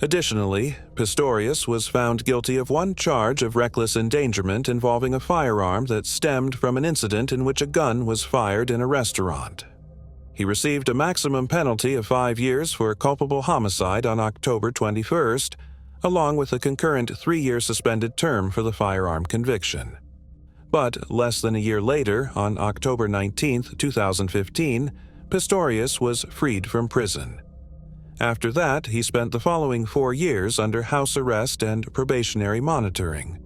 [SPEAKER 1] Additionally, Pistorius was found guilty of one charge of reckless endangerment involving a firearm that stemmed from an incident in which a gun was fired in a restaurant. He received a maximum penalty of 5 years for culpable homicide on October 21st, along with a concurrent 3-year suspended term for the firearm conviction. But less than a year later, on October 19, 2015, Pistorius was freed from prison. After that, he spent the following 4 years under house arrest and probationary monitoring.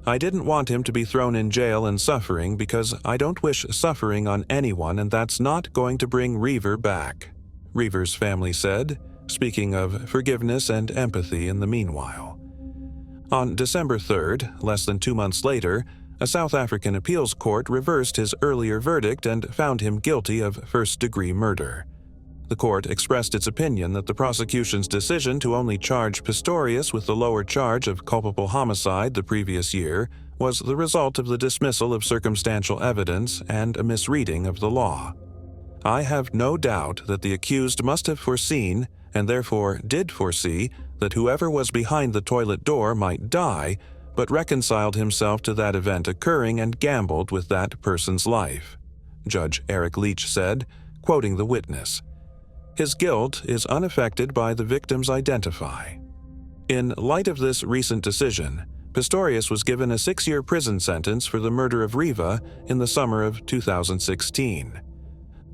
[SPEAKER 1] I didn't want him to be thrown in jail and suffering because I don't wish suffering on anyone, and that's not going to bring Riva back, Riva's family said, speaking of forgiveness and empathy in the meanwhile. On December 3rd, less than 2 months later, a South African appeals court reversed his earlier verdict and found him guilty of first-degree murder. The court expressed its opinion that the prosecution's decision to only charge Pistorius with the lower charge of culpable homicide the previous year was the result of the dismissal of circumstantial evidence and a misreading of the law. I have no doubt that the accused must have foreseen, and therefore did foresee, that whoever was behind the toilet door might die, but reconciled himself to that event occurring and gambled with that person's life, Judge Eric Leach said, quoting the witness. His guilt is unaffected by the victim's identify. In light of this recent decision, Pistorius was given a 6-year prison sentence for the murder of Riva in the summer of 2016.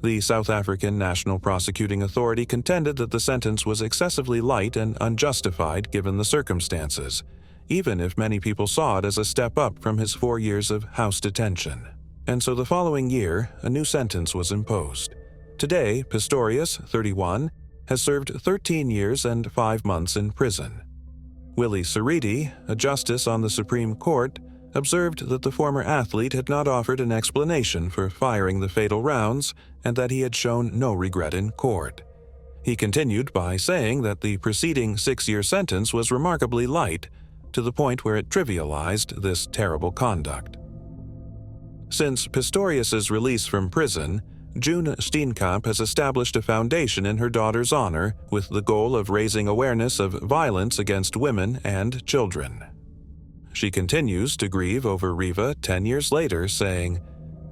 [SPEAKER 1] The South African National Prosecuting Authority contended that the sentence was excessively light and unjustified given the circumstances, even if many people saw it as a step up from his 4 years of house detention. And so the following year, a new sentence was imposed. Today, Pistorius, 31, has served 13 years and 5 months in prison. Willie Ceriti, a justice on the Supreme Court, observed that the former athlete had not offered an explanation for firing the fatal rounds and that he had shown no regret in court. He continued by saying that the preceding 6-year sentence was remarkably light, to the point where it trivialized this terrible conduct. Since Pistorius's release from prison, June Steenkamp has established a foundation in her daughter's honor with the goal of raising awareness of violence against women and children. She continues to grieve over Riva 10 years later, saying,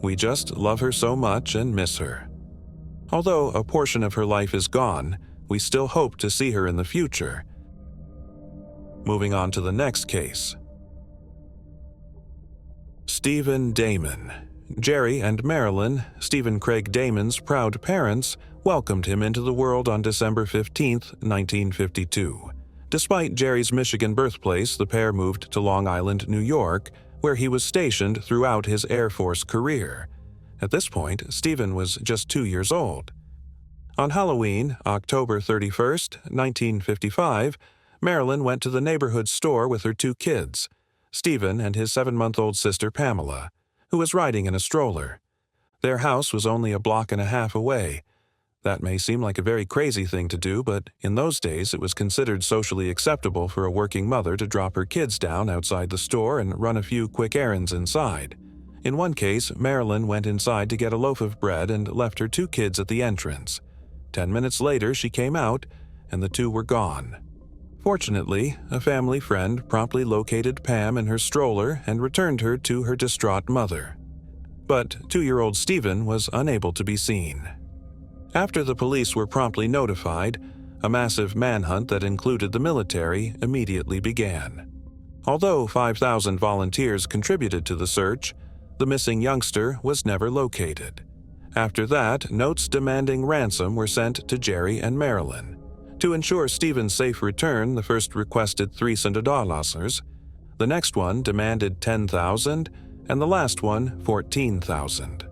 [SPEAKER 1] "We just love her so much and miss her. Although a portion of her life is gone, we still hope to see her in the future." Moving on to the next case. Stephen Damon. Jerry and Marilyn, Stephen Craig Damon's proud parents, welcomed him into the world on December 15, 1952. Despite Jerry's Michigan birthplace, the pair moved to Long Island, New York, where he was stationed throughout his Air Force career. At this point, Stephen was just 2 years old. On Halloween, October 31, 1955, Marilyn went to the neighborhood store with her 2 kids, Stephen and his 7-month-old sister Pamela, who was riding in a stroller. Their house was only a block and a half away. That may seem like a very crazy thing to do, but in those days it was considered socially acceptable for a working mother to drop her kids down outside the store and run a few quick errands inside. In one case, Marilyn went inside to get a loaf of bread and left her 2 kids at the entrance. 10 minutes later, she came out, and the 2 were gone. Fortunately, a family friend promptly located Pam in her stroller and returned her to her distraught mother. But 2-year-old Stephen was unable to be seen. After the police were promptly notified, a massive manhunt that included the military immediately began. Although 5,000 volunteers contributed to the search, the missing youngster was never located. After that, notes demanding ransom were sent to Jerry and Marilyn. To ensure Stephen's safe return, the first requested $300, the next one demanded $10,000, and the last one $14,000.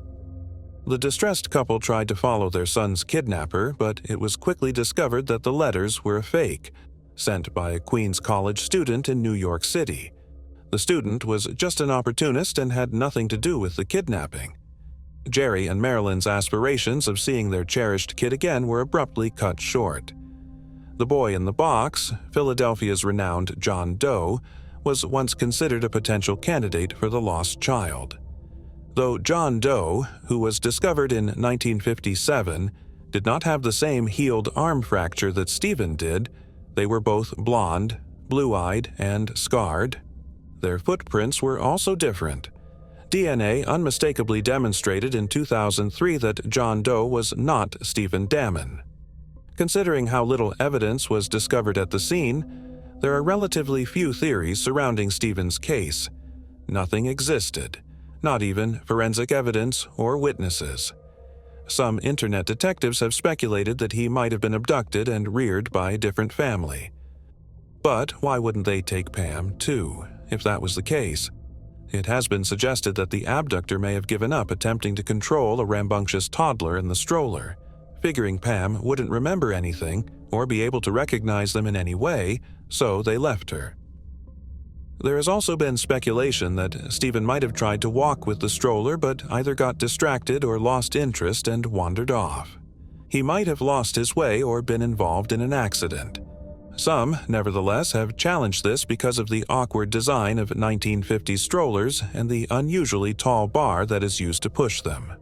[SPEAKER 1] The distressed couple tried to follow their son's kidnapper, but it was quickly discovered that the letters were a fake, sent by a Queens College student in New York City. The student was just an opportunist and had nothing to do with the kidnapping. Jerry and Marilyn's aspirations of seeing their cherished kid again were abruptly cut short. The boy in the box, Philadelphia's renowned John Doe, was once considered a potential candidate for the lost child. Though John Doe, who was discovered in 1957, did not have the same healed arm fracture that Stephen did, they were both blonde, blue-eyed, and scarred. Their footprints were also different. DNA unmistakably demonstrated in 2003 that John Doe was not Stephen Damon. Considering how little evidence was discovered at the scene, there are relatively few theories surrounding Stephen's case. Nothing existed, not even forensic evidence or witnesses. Some internet detectives have speculated that he might have been abducted and reared by a different family. But why wouldn't they take Pam, too, if that was the case? It has been suggested that the abductor may have given up attempting to control a rambunctious toddler in the stroller, figuring Pam wouldn't remember anything or be able to recognize them in any way, so they left her. There has also been speculation that Stephen might have tried to walk with the stroller but either got distracted or lost interest and wandered off. He might have lost his way or been involved in an accident. Some, nevertheless, have challenged this because of the awkward design of 1950s strollers and the unusually tall bar that is used to push them.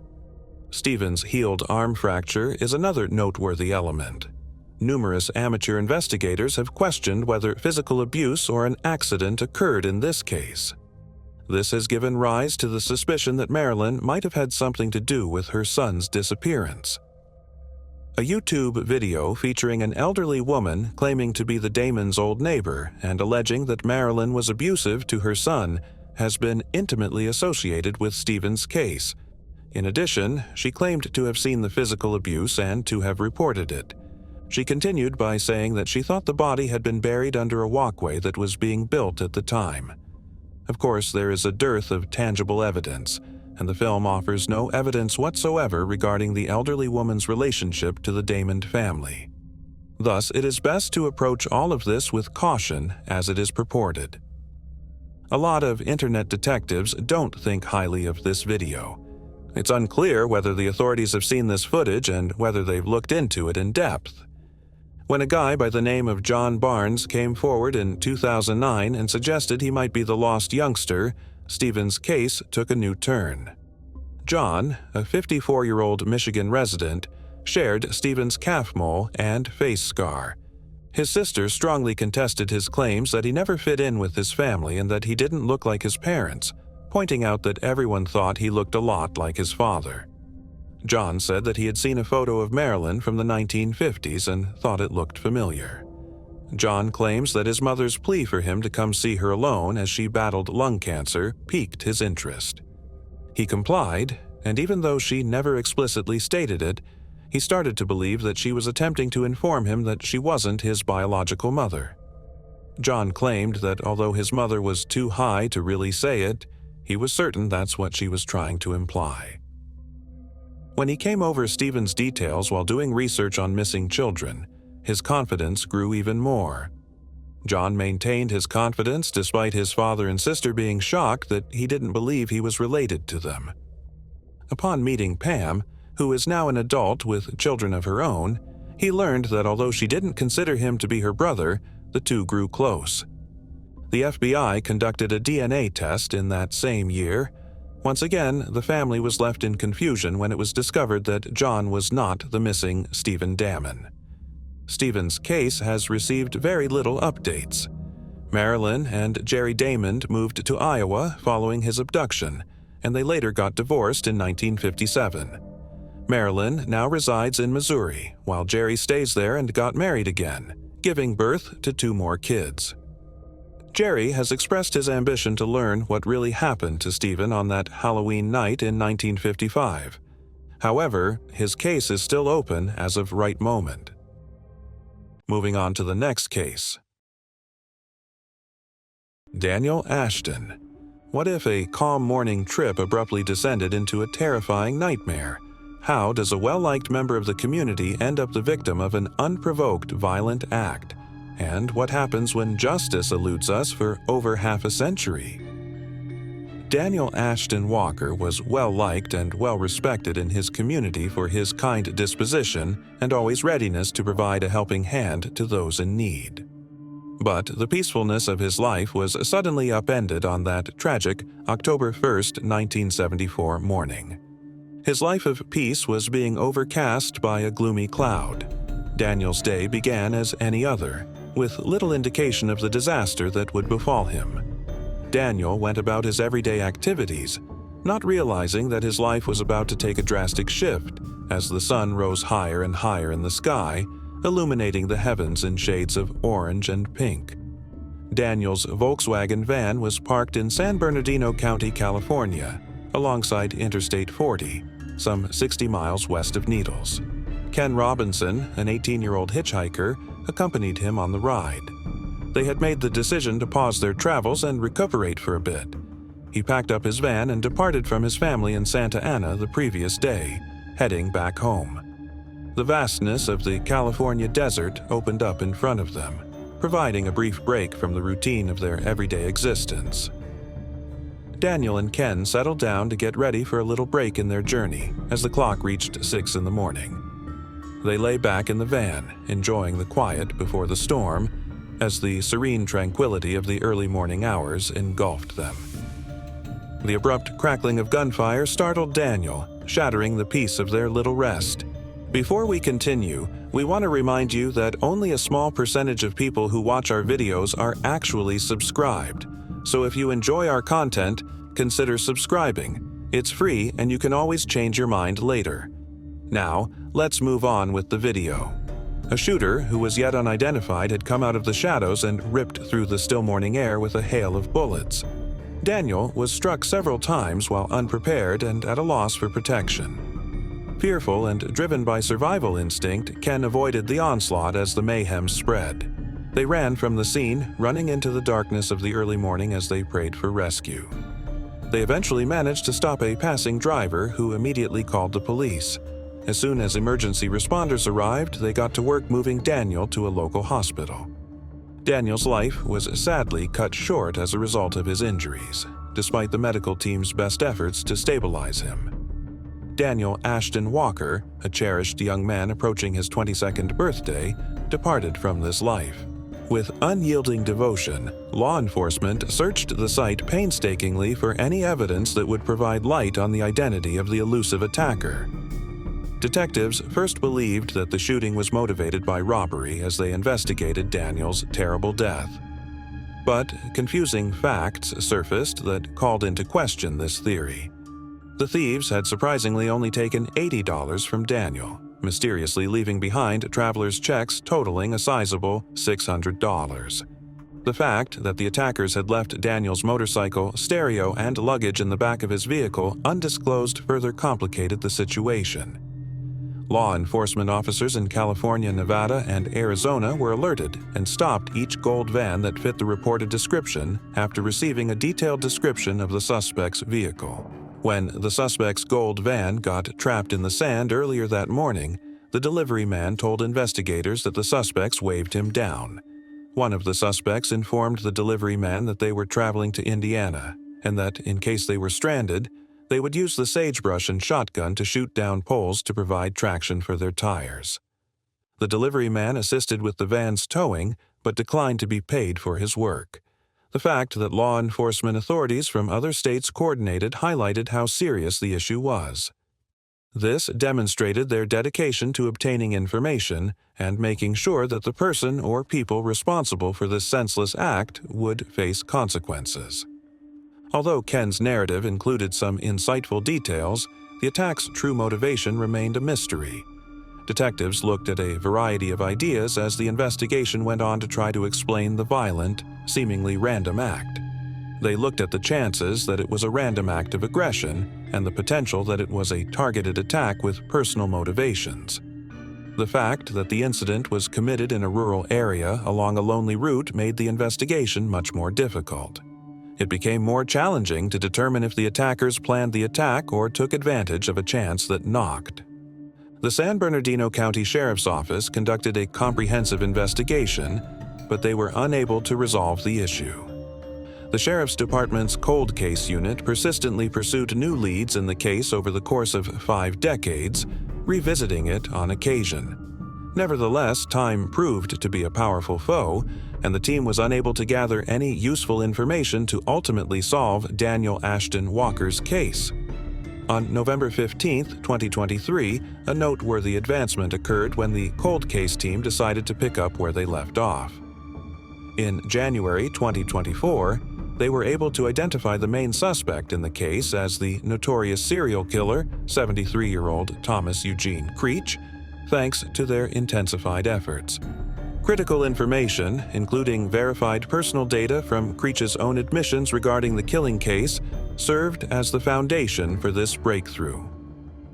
[SPEAKER 1] Stephen's healed arm fracture is another noteworthy element. Numerous amateur investigators have questioned whether physical abuse or an accident occurred in this case. This has given rise to the suspicion that Marilyn might have had something to do with her son's disappearance. A YouTube video featuring an elderly woman claiming to be the Damons' old neighbor and alleging that Marilyn was abusive to her son has been intimately associated with Stephen's case. In addition, she claimed to have seen the physical abuse and to have reported it. She continued by saying that she thought the body had been buried under a walkway that was being built at the time. Of course, there is a dearth of tangible evidence, and the film offers no evidence whatsoever regarding the elderly woman's relationship to the Damon family. Thus, it is best to approach all of this with caution as it is purported. A lot of internet detectives don't think highly of this video. It's unclear whether the authorities have seen this footage and whether they've looked into it in depth. When a guy by the name of John Barnes came forward in 2009 and suggested he might be the lost youngster, Stephen's case took a new turn. John, a 54-year-old Michigan resident, shared Stephen's calf mole and face scar. His sister strongly contested his claims that he never fit in with his family and that he didn't look like his parents, pointing out that everyone thought he looked a lot like his father. John said that he had seen a photo of Marilyn from the 1950s and thought it looked familiar. John claims that his mother's plea for him to come see her alone as she battled lung cancer piqued his interest. He complied, and even though she never explicitly stated it, he started to believe that she was attempting to inform him that she wasn't his biological mother. John claimed that although his mother was too high to really say it, he was certain that's what she was trying to imply. When he came over Stephen's details while doing research on missing children, his confidence grew even more. John maintained his confidence despite his father and sister being shocked that he didn't believe he was related to them. Upon meeting Pam, who is now an adult with children of her own, he learned that although she didn't consider him to be her brother, the two grew close. The FBI conducted a DNA test in that same year. Once again, the family was left in confusion when it was discovered that John was not the missing Stephen Damon. Stephen's case has received very little updates. Marilyn and Jerry Damon moved to Iowa following his abduction, and they later got divorced in 1957. Marilyn now resides in Missouri, while Jerry stays there and got married again, giving birth to 2 more kids. Jerry has expressed his ambition to learn what really happened to Stephen on that Halloween night in 1955. However, his case is still open as of right moment. Moving on to the next case. Daniel Ashton. What if a calm morning trip abruptly descended into a terrifying nightmare? How does a well-liked member of the community end up the victim of an unprovoked violent act? And what happens when justice eludes us for over half a century? Daniel Ashton Walker was well-liked and well-respected in his community for his kind disposition and always readiness to provide a helping hand to those in need. But the peacefulness of his life was suddenly upended on that tragic October 1, 1974 morning. His life of peace was being overcast by a gloomy cloud. Daniel's day began as any other, with little indication of the disaster that would befall him. Daniel went about his everyday activities, not realizing that his life was about to take a drastic shift as the sun rose higher and higher in the sky, illuminating the heavens in shades of orange and pink. Daniel's Volkswagen van was parked in San Bernardino County, California, alongside Interstate 40, some 60 miles west of Needles. Ken Robinson, an 18-year-old hitchhiker, accompanied him on the ride. They had made the decision to pause their travels and recuperate for a bit. He packed up his van and departed from his family in Santa Ana the previous day, heading back home. The vastness of the California desert opened up in front of them, providing a brief break from the routine of their everyday existence. Daniel and Ken settled down to get ready for a little break in their journey as the clock reached 6 in the morning. They lay back in the van, enjoying the quiet before the storm, as the serene tranquility of the early morning hours engulfed them. The abrupt crackling of gunfire startled Daniel, shattering the peace of their little rest. Before we continue, we want to remind you that only a small percentage of people who watch our videos are actually subscribed. So if you enjoy our content, consider subscribing. It's free and you can always change your mind later. Now, let's move on with the video. A shooter, who was yet unidentified, had come out of the shadows and ripped through the still morning air with a hail of bullets. Daniel was struck several times while unprepared and at a loss for protection. Fearful and driven by survival instinct, Ken avoided the onslaught as the mayhem spread. They ran from the scene, running into the darkness of the early morning as they prayed for rescue. They eventually managed to stop a passing driver who immediately called the police. As soon as emergency responders arrived, they got to work moving Daniel to a local hospital. Daniel's life was sadly cut short as a result of his injuries, despite the medical team's best efforts to stabilize him. Daniel Ashton Walker, a cherished young man approaching his 22nd birthday, departed from this life. With unyielding devotion, law enforcement searched the site painstakingly for any evidence that would provide light on the identity of the elusive attacker. Detectives first believed that the shooting was motivated by robbery as they investigated Daniel's terrible death. But confusing facts surfaced that called into question this theory. The thieves had surprisingly only taken $80 from Daniel, mysteriously leaving behind travelers' checks totaling a sizable $600. The fact that the attackers had left Daniel's motorcycle, stereo, and luggage in the back of his vehicle undisclosed further complicated the situation. Law enforcement officers in California, Nevada, and Arizona were alerted and stopped each gold van that fit the reported description after receiving a detailed description of the suspect's vehicle. When the suspect's gold van got trapped in the sand earlier that morning, the delivery man told investigators that the suspects waved him down. One of the suspects informed the delivery man that they were traveling to Indiana, and that, in case they were stranded, they would use the sagebrush and shotgun to shoot down poles to provide traction for their tires. The delivery man assisted with the van's towing, but declined to be paid for his work. The fact that law enforcement authorities from other states coordinated highlighted how serious the issue was. This demonstrated their dedication to obtaining information and making sure that the person or people responsible for this senseless act would face consequences. Although Ken's narrative included some insightful details, the attack's true motivation remained a mystery. Detectives looked at a variety of ideas as the investigation went on to try to explain the violent, seemingly random act. They looked at the chances that it was a random act of aggression and the potential that it was a targeted attack with personal motivations. The fact that the incident was committed in a rural area along a lonely route made the investigation much more difficult. It became more challenging to determine if the attackers planned the attack or took advantage of a chance that knocked. The San Bernardino County Sheriff's Office conducted a comprehensive investigation, but they were unable to resolve the issue. The Sheriff's Department's Cold Case Unit persistently pursued new leads in the case over the course of 5 decades, revisiting it on occasion. Nevertheless, time proved to be a powerful foe, and the team was unable to gather any useful information to ultimately solve Daniel Ashton Walker's case. On November 15, 2023, a noteworthy advancement occurred when the cold case team decided to pick up where they left off. In January 2024, they were able to identify the main suspect in the case as the notorious serial killer, 73-year-old Thomas Eugene Creech, thanks to their intensified efforts. Critical information, including verified personal data from Creech's own admissions regarding the killing case, served as the foundation for this breakthrough.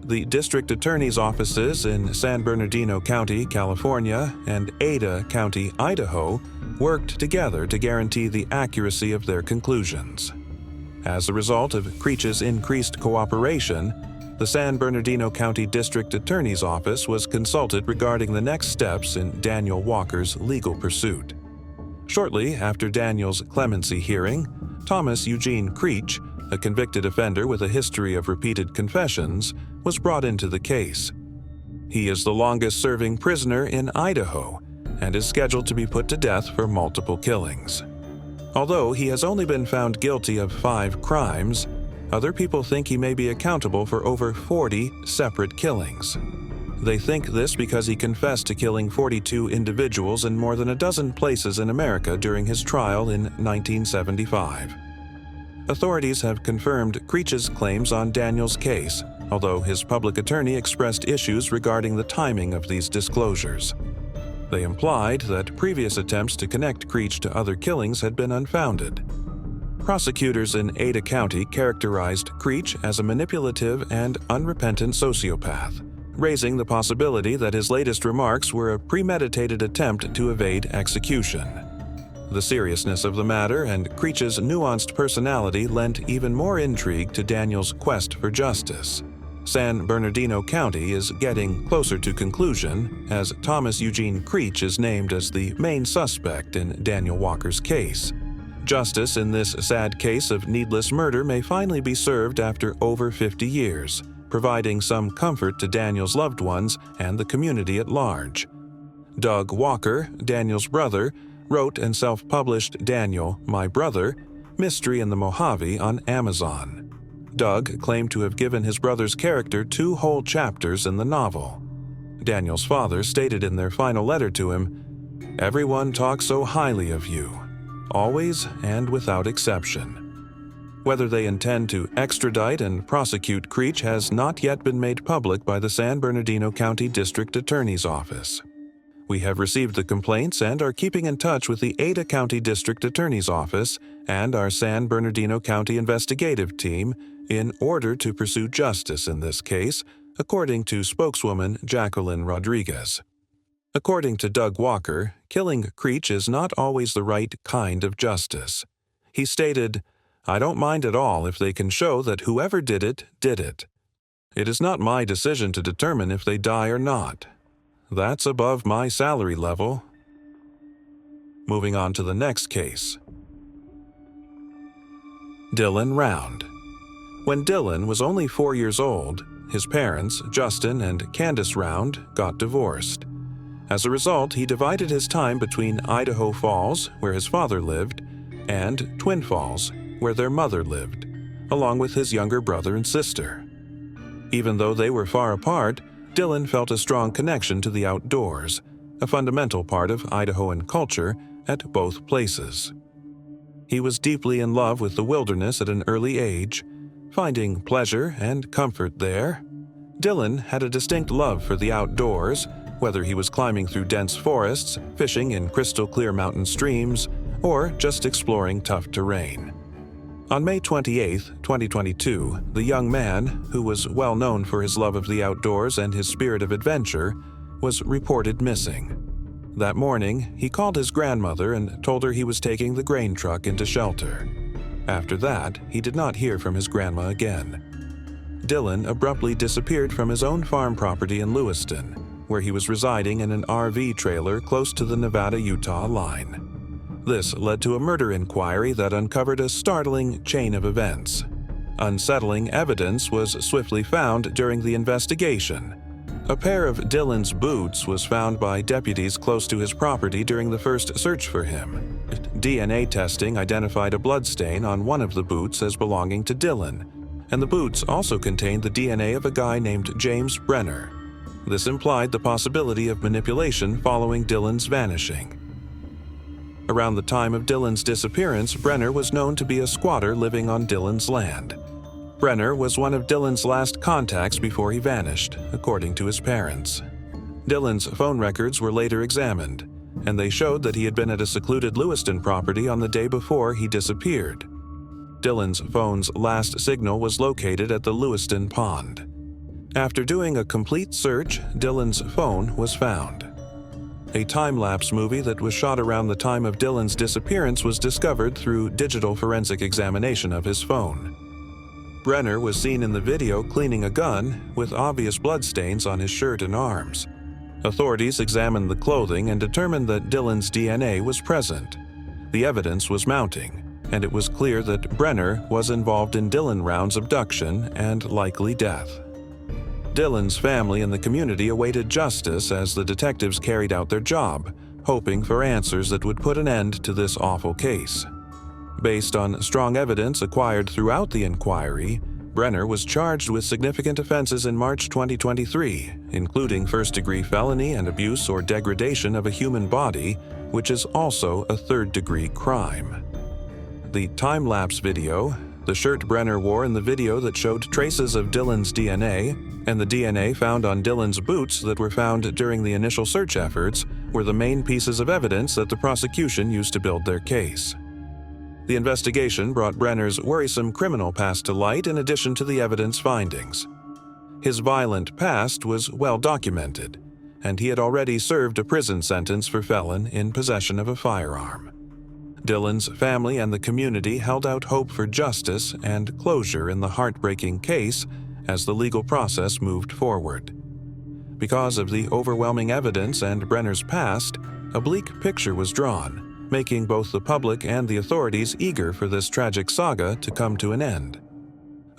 [SPEAKER 1] The district attorney's offices in San Bernardino County, California, and Ada County, Idaho, worked together to guarantee the accuracy of their conclusions. As a result of Creech's increased cooperation, the San Bernardino County District Attorney's Office was consulted regarding the next steps in Daniel Walker's legal pursuit. Shortly after Daniel's clemency hearing, Thomas Eugene Creech, a convicted offender with a history of repeated confessions, was brought into the case. He is the longest-serving prisoner in Idaho and is scheduled to be put to death for multiple killings. Although he has only been found guilty of 5 crimes, other people think he may be accountable for over 40 separate killings. They think this because he confessed to killing 42 individuals in more than a dozen places in America during his trial in 1975. Authorities have confirmed Creech's claims on Daniel's case, although his public attorney expressed issues regarding the timing of these disclosures. They implied that previous attempts to connect Creech to other killings had been unfounded. Prosecutors in Ada County characterized Creech as a manipulative and unrepentant sociopath, raising the possibility that his latest remarks were a premeditated attempt to evade execution. The seriousness of the matter and Creech's nuanced personality lent even more intrigue to Daniel's quest for justice. San Bernardino County is getting closer to conclusion as Thomas Eugene Creech is named as the main suspect in Daniel Walker's case. Justice in this sad case of needless murder may finally be served after over 50 years, providing some comfort to Daniel's loved ones and the community at large. Doug Walker, Daniel's brother, wrote and self-published Daniel, My Brother, Mystery in the Mojave on Amazon. Doug claimed to have given his brother's character 2 whole chapters in the novel. Daniel's father stated in their final letter to him, "Everyone talks so highly of you. Always and without exception." Whether they intend to extradite and prosecute Creech has not yet been made public by the San Bernardino County District Attorney's Office. We have received the complaints and are keeping in touch with the Ada County District Attorney's Office and our San Bernardino County investigative team in order to pursue justice in this case, according to spokeswoman Jacqueline Rodriguez. According to Doug Walker, killing Creech is not always the right kind of justice. He stated, "I don't mind at all if they can show that whoever did it, did it. It is not my decision to determine if they die or not. That's above my salary level." Moving on to the next case. Dylan Round. When Dylan was only 4 years old, his parents, Justin and Candace Round, got divorced. As a result, he divided his time between Idaho Falls, where his father lived, and Twin Falls, where their mother lived, along with his younger brother and sister. Even though they were far apart, Dylan felt a strong connection to the outdoors, a fundamental part of Idahoan culture at both places. He was deeply in love with the wilderness at an early age, finding pleasure and comfort there. Dylan had a distinct love for the outdoors, whether he was climbing through dense forests, fishing in crystal-clear mountain streams, or just exploring tough terrain. On May 28, 2022, the young man, who was well known for his love of the outdoors and his spirit of adventure, was reported missing. That morning, he called his grandmother and told her he was taking the grain truck into shelter. After that, he did not hear from his grandma again. Dylan abruptly disappeared from his own farm property in Lewiston, where he was residing in an RV trailer close to the Nevada-Utah line. This led to a murder inquiry that uncovered a startling chain of events. Unsettling evidence was swiftly found during the investigation. A pair of Dylan's boots was found by deputies close to his property during the first search for him. DNA testing identified a bloodstain on one of the boots as belonging to Dylan, and the boots also contained the DNA of a guy named James Brenner. This implied the possibility of manipulation following Dylan's vanishing. Around the time of Dylan's disappearance, Brenner was known to be a squatter living on Dylan's land. Brenner was one of Dylan's last contacts before he vanished, according to his parents. Dylan's phone records were later examined, and they showed that he had been at a secluded Lewiston property on the day before he disappeared. Dylan's phone's last signal was located at the Lewiston Pond. After doing a complete search, Dylan's phone was found. A time-lapse movie that was shot around the time of Dylan's disappearance was discovered through digital forensic examination of his phone. Brenner was seen in the video cleaning a gun, with obvious bloodstains on his shirt and arms. Authorities examined the clothing and determined that Dylan's DNA was present. The evidence was mounting, and it was clear that Brenner was involved in Dylan Round's abduction and likely death. Dylan's family and the community awaited justice as the detectives carried out their job, hoping for answers that would put an end to this awful case. Based on strong evidence acquired throughout the inquiry, Brenner was charged with significant offenses in March 2023, including first-degree felony and abuse or degradation of a human body, which is also a third-degree crime. The time-lapse video, the shirt Brenner wore in the video that showed traces of Dylan's DNA, and the DNA found on Dylan's boots that were found during the initial search efforts were the main pieces of evidence that the prosecution used to build their case. The investigation brought Brenner's worrisome criminal past to light in addition to the evidence findings. His violent past was well documented, and he had already served a prison sentence for felon in possession of a firearm. Dylan's family and the community held out hope for justice and closure in the heartbreaking case as the legal process moved forward. Because of the overwhelming evidence and Brenner's past, a bleak picture was drawn, making both the public and the authorities eager for this tragic saga to come to an end.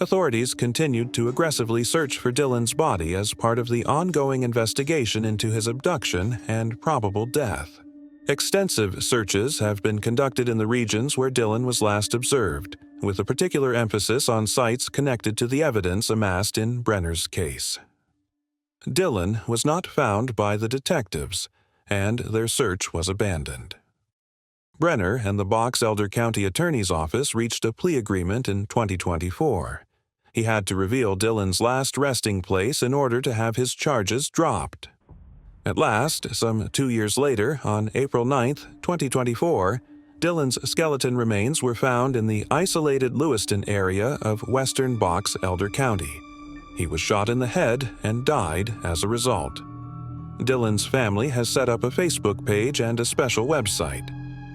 [SPEAKER 1] Authorities continued to aggressively search for Dylan's body as part of the ongoing investigation into his abduction and probable death. Extensive searches have been conducted in the regions where Dylan was last observed, with a particular emphasis on sites connected to the evidence amassed in Brenner's case. Dylan was not found by the detectives, and their search was abandoned. Brenner and the Box Elder County Attorney's Office reached a plea agreement in 2024. He had to reveal Dylan's last resting place in order to have his charges dropped. At last, some 2 years later, on April 9, 2024, Dylan's skeleton remains were found in the isolated Lewiston area of western Box Elder County. He was shot in the head and died as a result. Dylan's family has set up a Facebook page and a special website.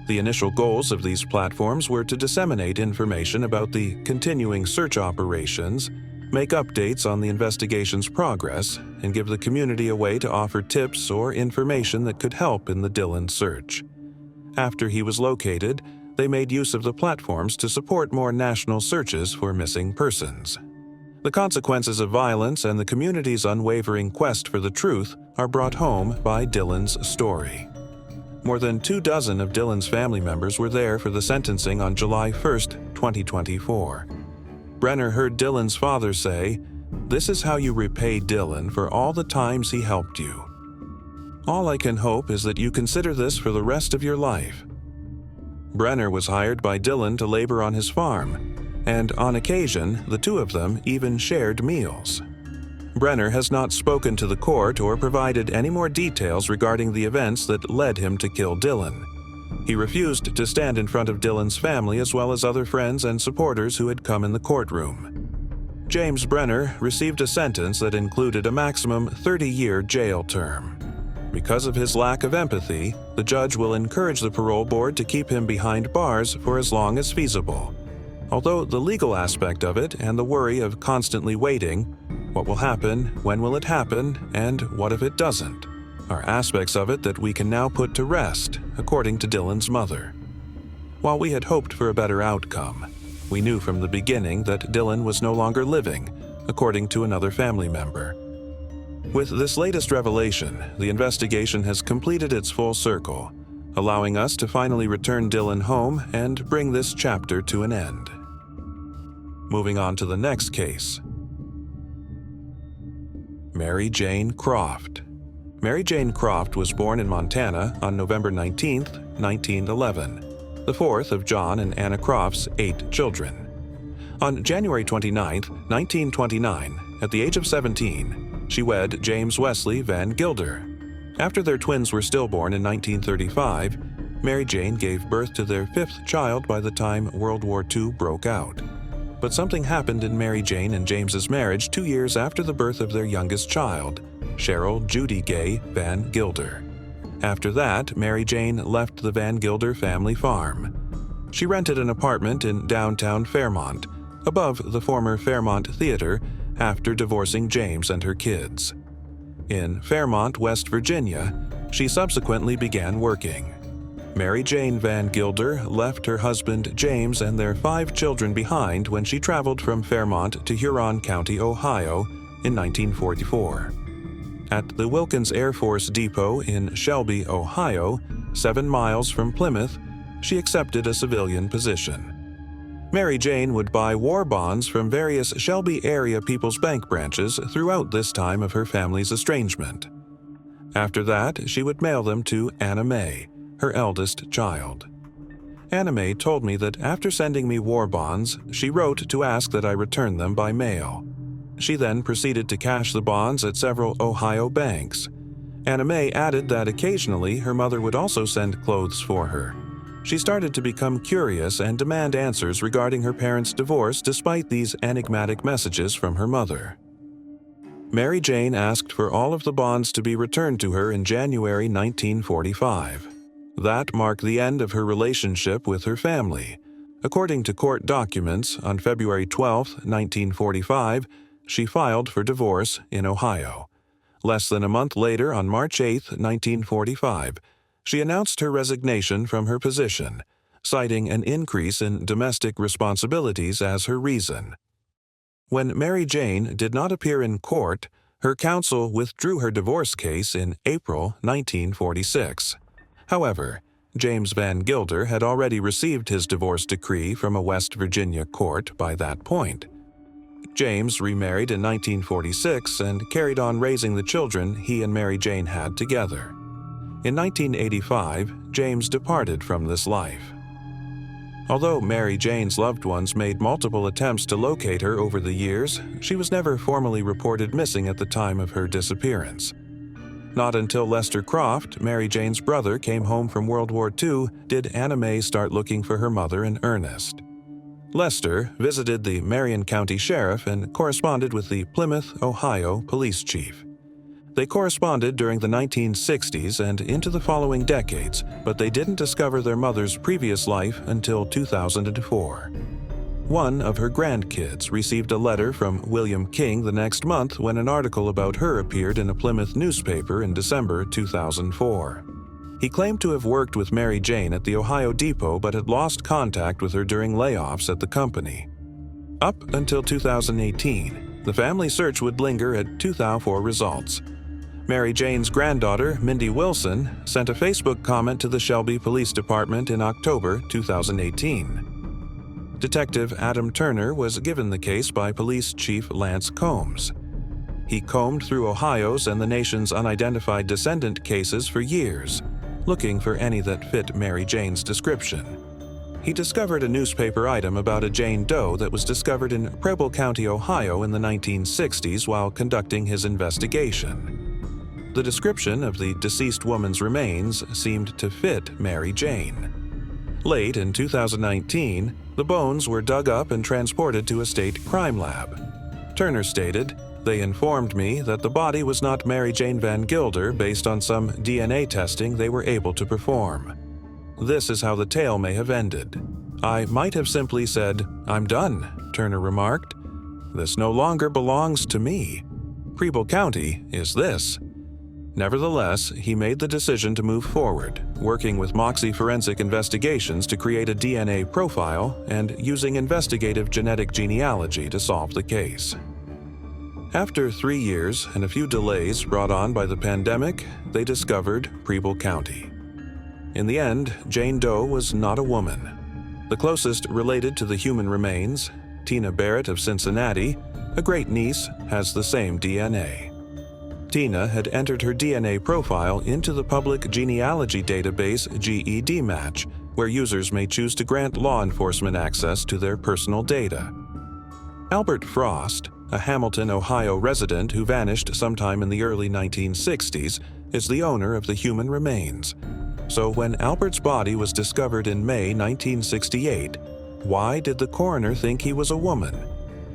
[SPEAKER 1] The initial goals of these platforms were to disseminate information about the continuing search operations, make updates on the investigation's progress, and give the community a way to offer tips or information that could help in the Dylan search. After he was located, they made use of the platforms to support more national searches for missing persons. The consequences of violence and the community's unwavering quest for the truth are brought home by Dylan's story. More than 24 of Dylan's family members were there for the sentencing on July 1, 2024. Brenner heard Dylan's father say, "This is how you repay Dylan for all the times he helped you. All I can hope is that you consider this for the rest of your life." Brenner was hired by Dylan to labor on his farm, and on occasion, the two of them even shared meals. Brenner has not spoken to the court or provided any more details regarding the events that led him to kill Dylan. He refused to stand in front of Dylan's family as well as other friends and supporters who had come in the courtroom. James Brenner received a sentence that included a maximum 30-year jail term. Because of his lack of empathy, the judge will encourage the parole board to keep him behind bars for as long as feasible. Although the legal aspect of it and the worry of constantly waiting, what will happen, when will it happen, and what if it doesn't, are aspects of it that we can now put to rest, according to Dylan's mother. While we had hoped for a better outcome, we knew from the beginning that Dylan was no longer living, according to another family member. With this latest revelation, the investigation has completed its full circle, allowing us to finally return Dylan home and bring this chapter to an end. Moving on to the next case. Mary Jane Croft. Mary Jane Croft was born in Montana on November 19, 1911, the fourth of John and Anna Croft's 8 children. On January 29, 1929, at the age of 17, she wed James Wesley Van Gilder. After their twins were stillborn in 1935, Mary Jane gave birth to their 5th child by the time World War II broke out. But something happened in Mary Jane and James's marriage 2 years after the birth of their youngest child, Cheryl Judy Gay Van Gilder. After that, Mary Jane left the Van Gilder family farm. She rented an apartment in downtown Fairmont, above the former Fairmont Theater, after divorcing James and her kids. In Fairmont, West Virginia, she subsequently began working. Mary Jane Van Gilder left her husband James and their 5 children behind when she traveled from Fairmont to Huron County, Ohio, in 1944. At the Wilkins Air Force Depot in Shelby, Ohio, 7 miles from Plymouth, she accepted a civilian position. Mary Jane would buy war bonds from various Shelby area People's Bank branches throughout this time of her family's estrangement. After that, she would mail them to Anna Mae, her eldest child. Anna Mae told me that after sending me war bonds, she wrote to ask that I return them by mail. She then proceeded to cash the bonds at several Ohio banks. Anna Mae added that occasionally her mother would also send clothes for her. She started to become curious and demand answers regarding her parents' divorce despite these enigmatic messages from her mother. Mary Jane asked for all of the bonds to be returned to her in January 1945. That marked the end of her relationship with her family. According to court documents, on February 12, 1945, she filed for divorce in Ohio. Less than a month later, on March 8, 1945, she announced her resignation from her position, citing an increase in domestic responsibilities as her reason. When Mary Jane did not appear in court, her counsel withdrew her divorce case in April 1946. However, James Van Gilder had already received his divorce decree from a West Virginia court by that point. James remarried in 1946 and carried on raising the children he and Mary Jane had together. In 1985, James departed from this life. Although Mary Jane's loved ones made multiple attempts to locate her over the years, she was never formally reported missing at the time of her disappearance. Not until Lester Croft, Mary Jane's brother, came home from World War II did Anna Mae start looking for her mother in earnest. Lester visited the Marion County Sheriff and corresponded with the Plymouth, Ohio Police Chief. They corresponded during the 1960s and into the following decades, but they didn't discover their mother's previous life until 2004. One of her grandkids received a letter from William King the next month when an article about her appeared in a Plymouth newspaper in December 2004. He claimed to have worked with Mary Jane at the Ohio Depot but had lost contact with her during layoffs at the company. Up until 2018, the family search would linger at 2004 results. Mary Jane's granddaughter, Mindy Wilson, sent a Facebook comment to the Shelby Police Department in October 2018. Detective Adam Turner was given the case by Police Chief Lance Combs. He combed through Ohio's and the nation's unidentified descendant cases for years, looking for any that fit Mary Jane's description. He discovered a newspaper item about a Jane Doe that was discovered in Preble County, Ohio in the 1960s while conducting his investigation. The description of the deceased woman's remains seemed to fit Mary Jane. Late in 2019, the bones were dug up and transported to a state crime lab. Turner stated, "They informed me that the body was not Mary Jane Van Gilder based on some DNA testing they were able to perform. This is how the tale may have ended. I might have simply said, 'I'm done,'" Turner remarked. "This no longer belongs to me. Preble County is this." Nevertheless, he made the decision to move forward, working with Moxie Forensic Investigations to create a DNA profile and using investigative genetic genealogy to solve the case. After 3 years and a few delays brought on by the pandemic, they discovered Preble County. In the end, Jane Doe was not a woman. The closest related to the human remains, Tina Barrett of Cincinnati, a great-niece, has the same DNA. Tina had entered her DNA profile into the public genealogy database GEDmatch, where users may choose to grant law enforcement access to their personal data. Albert Frost, a Hamilton, Ohio resident who vanished sometime in the early 1960s, is the owner of the human remains. So when Albert's body was discovered in May 1968, why did the coroner think he was a woman?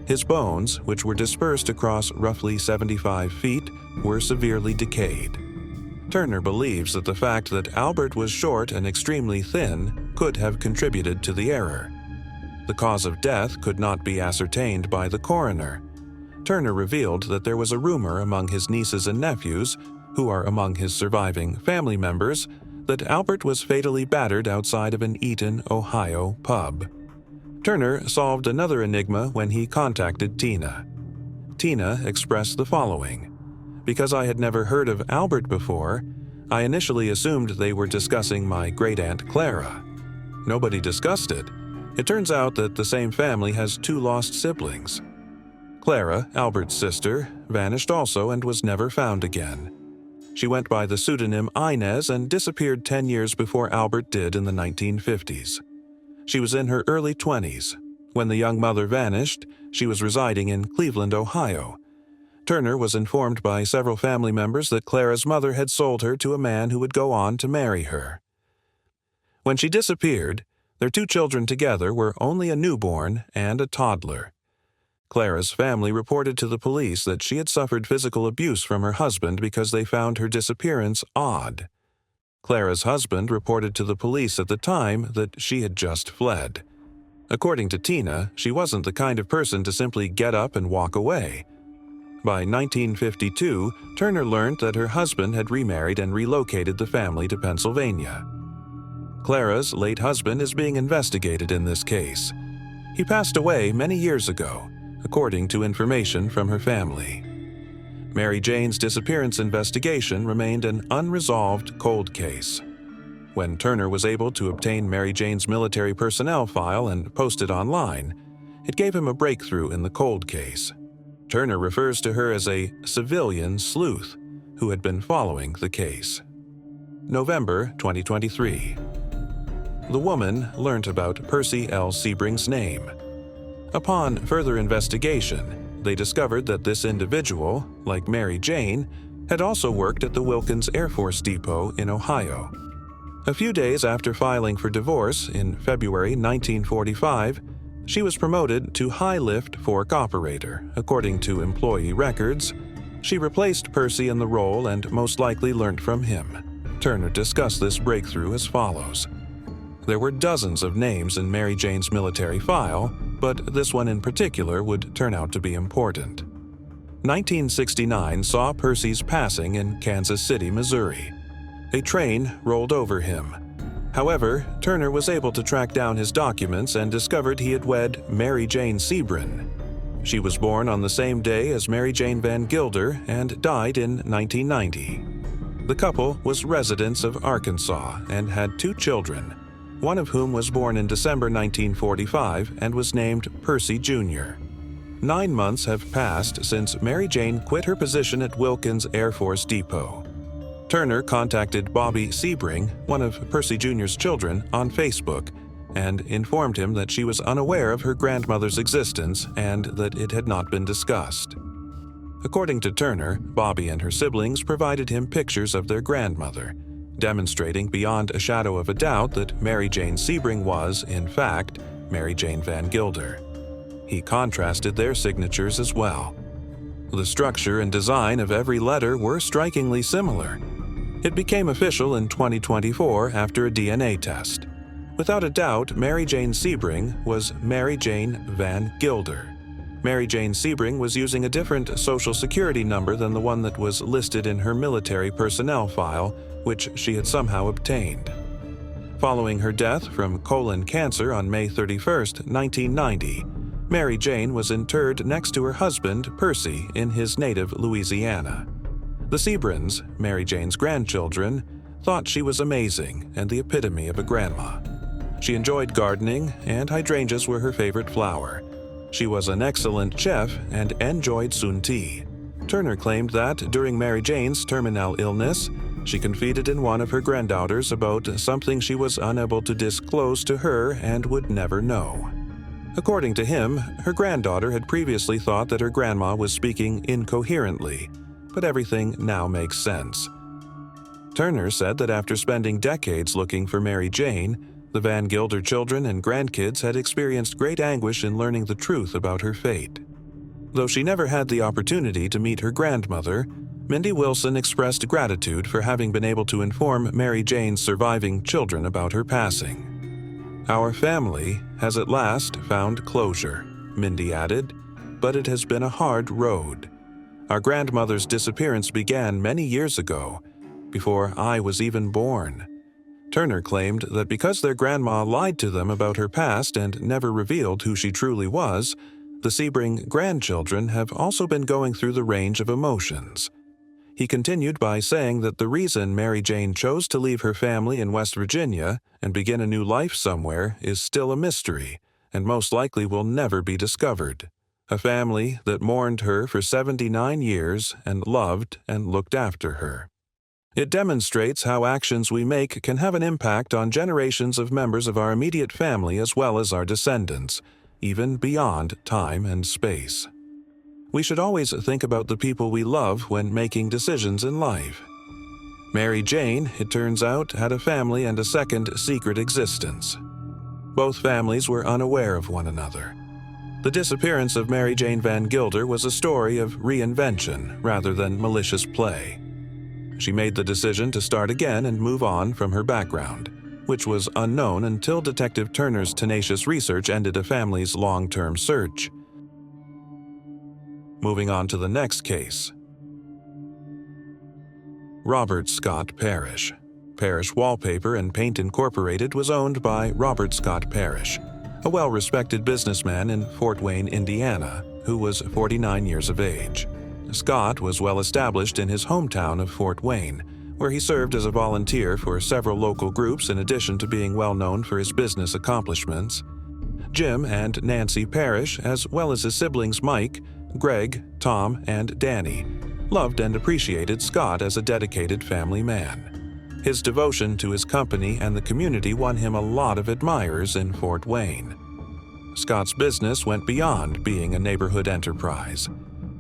[SPEAKER 1] His bones, which were dispersed across roughly 75 feet, were severely decayed. Turner believes that the fact that Albert was short and extremely thin could have contributed to the error. The cause of death could not be ascertained by the coroner. Turner revealed that there was a rumor among his nieces and nephews, who are among his surviving family members, that Albert was fatally battered outside of an Eaton, Ohio pub. Turner solved another enigma when he contacted Tina. Tina expressed the following: "Because I had never heard of Albert before, I initially assumed they were discussing my great-aunt Clara. Nobody discussed it. It turns out that the same family has 2 lost siblings. Clara, Albert's sister, vanished also and was never found again. She went by the pseudonym Inez and disappeared 10 years before Albert did in the 1950s. She was in her early 20s. When the young mother vanished, she was residing in Cleveland, Ohio. Turner was informed by several family members that Clara's mother had sold her to a man who would go on to marry her. When she disappeared, their 2 children together were only a newborn and a toddler. Clara's family reported to the police that she had suffered physical abuse from her husband because they found her disappearance odd. Clara's husband reported to the police at the time that she had just fled. According to Tina, she wasn't the kind of person to simply get up and walk away. By 1952, Turner learned that her husband had remarried and relocated the family to Pennsylvania. Clara's late husband is being investigated in this case. He passed away many years ago, according to information from her family. Mary Jane's disappearance investigation remained an unresolved cold case. When Turner was able to obtain Mary Jane's military personnel file and post it online, it gave him a breakthrough in the cold case. Turner refers to her as a civilian sleuth who had been following the case. November 2023. The woman learned about Percy L. Sebring's name. Upon further investigation, they discovered that this individual, like Mary Jane, had also worked at the Wilkins Air Force Depot in Ohio. A few days after filing for divorce in February 1945, She was promoted to high-lift fork operator, according to employee records. She replaced Percy in the role and most likely learned from him. Turner discussed this breakthrough as follows. There were dozens of names in Mary Jane's military file, but this one in particular would turn out to be important. 1969 saw Percy's passing in Kansas City, Missouri. A train rolled over him. However, Turner was able to track down his documents and discovered he had wed Mary Jane Sebring. She was born on the same day as Mary Jane Van Gilder and died in 1990. The couple was residents of Arkansas and had 2 children, one of whom was born in December 1945 and was named Percy Jr. 9 months have passed since Mary Jane quit her position at Wilkins Air Force Depot. Turner contacted Bobby Sebring, one of Percy Jr.'s children, on Facebook and informed him that she was unaware of her grandmother's existence and that it had not been discussed. According to Turner, Bobby and her siblings provided him pictures of their grandmother, demonstrating beyond a shadow of a doubt that Mary Jane Sebring was, in fact, Mary Jane Van Gilder. He contrasted their signatures as well. The structure and design of every letter were strikingly similar. It became official in 2024 after a DNA test. Without a doubt, Mary Jane Sebring was Mary Jane Van Gilder. Mary Jane Sebring was using a different social security number than the one that was listed in her military personnel file, which she had somehow obtained. Following her death from colon cancer on May 31, 1990, Mary Jane was interred next to her husband, Percy, in his native Louisiana. The Sebrings, Mary Jane's grandchildren, thought she was amazing and the epitome of a grandma. She enjoyed gardening, and hydrangeas were her favorite flower. She was an excellent chef and enjoyed sun tea. Turner claimed that during Mary Jane's terminal illness, she confided in one of her granddaughters about something she was unable to disclose to her and would never know. According to him, her granddaughter had previously thought that her grandma was speaking incoherently, but everything now makes sense. Turner said that after spending decades looking for Mary Jane, the Van Gilder children and grandkids had experienced great anguish in learning the truth about her fate. Though she never had the opportunity to meet her grandmother, Mindy Wilson expressed gratitude for having been able to inform Mary Jane's surviving children about her passing. Our family has at last found closure, Mindy added, but it has been a hard road. Our grandmother's disappearance began many years ago, before I was even born. Turner claimed that because their grandma lied to them about her past and never revealed who she truly was, the Sebring grandchildren have also been going through the range of emotions. He continued by saying that the reason Mary Jane chose to leave her family in West Virginia and begin a new life somewhere is still a mystery and most likely will never be discovered. A family that mourned her for 79 years and loved and looked after her. It demonstrates how actions we make can have an impact on generations of members of our immediate family as well as our descendants, even beyond time and space. We should always think about the people we love when making decisions in life. Mary Jane, it turns out, had a family and a second secret existence. Both families were unaware of one another. The disappearance of Mary Jane Van Gilder was a story of reinvention rather than malicious play. She made the decision to start again and move on from her background, which was unknown until Detective Turner's tenacious research ended a family's long-term search. Moving on to the next case. Robert Scott Parrish. Parrish Wallpaper and Paint Incorporated was owned by Robert Scott Parrish, a well-respected businessman in Fort Wayne, Indiana, who was 49 years of age. Scott was well established in his hometown of Fort Wayne, where he served as a volunteer for several local groups in addition to being well known for his business accomplishments. Jim and Nancy Parrish, as well as his siblings Mike, Greg, Tom, and Danny, loved and appreciated Scott as a dedicated family man. His devotion to his company and the community won him a lot of admirers in Fort Wayne. Scott's business went beyond being a neighborhood enterprise.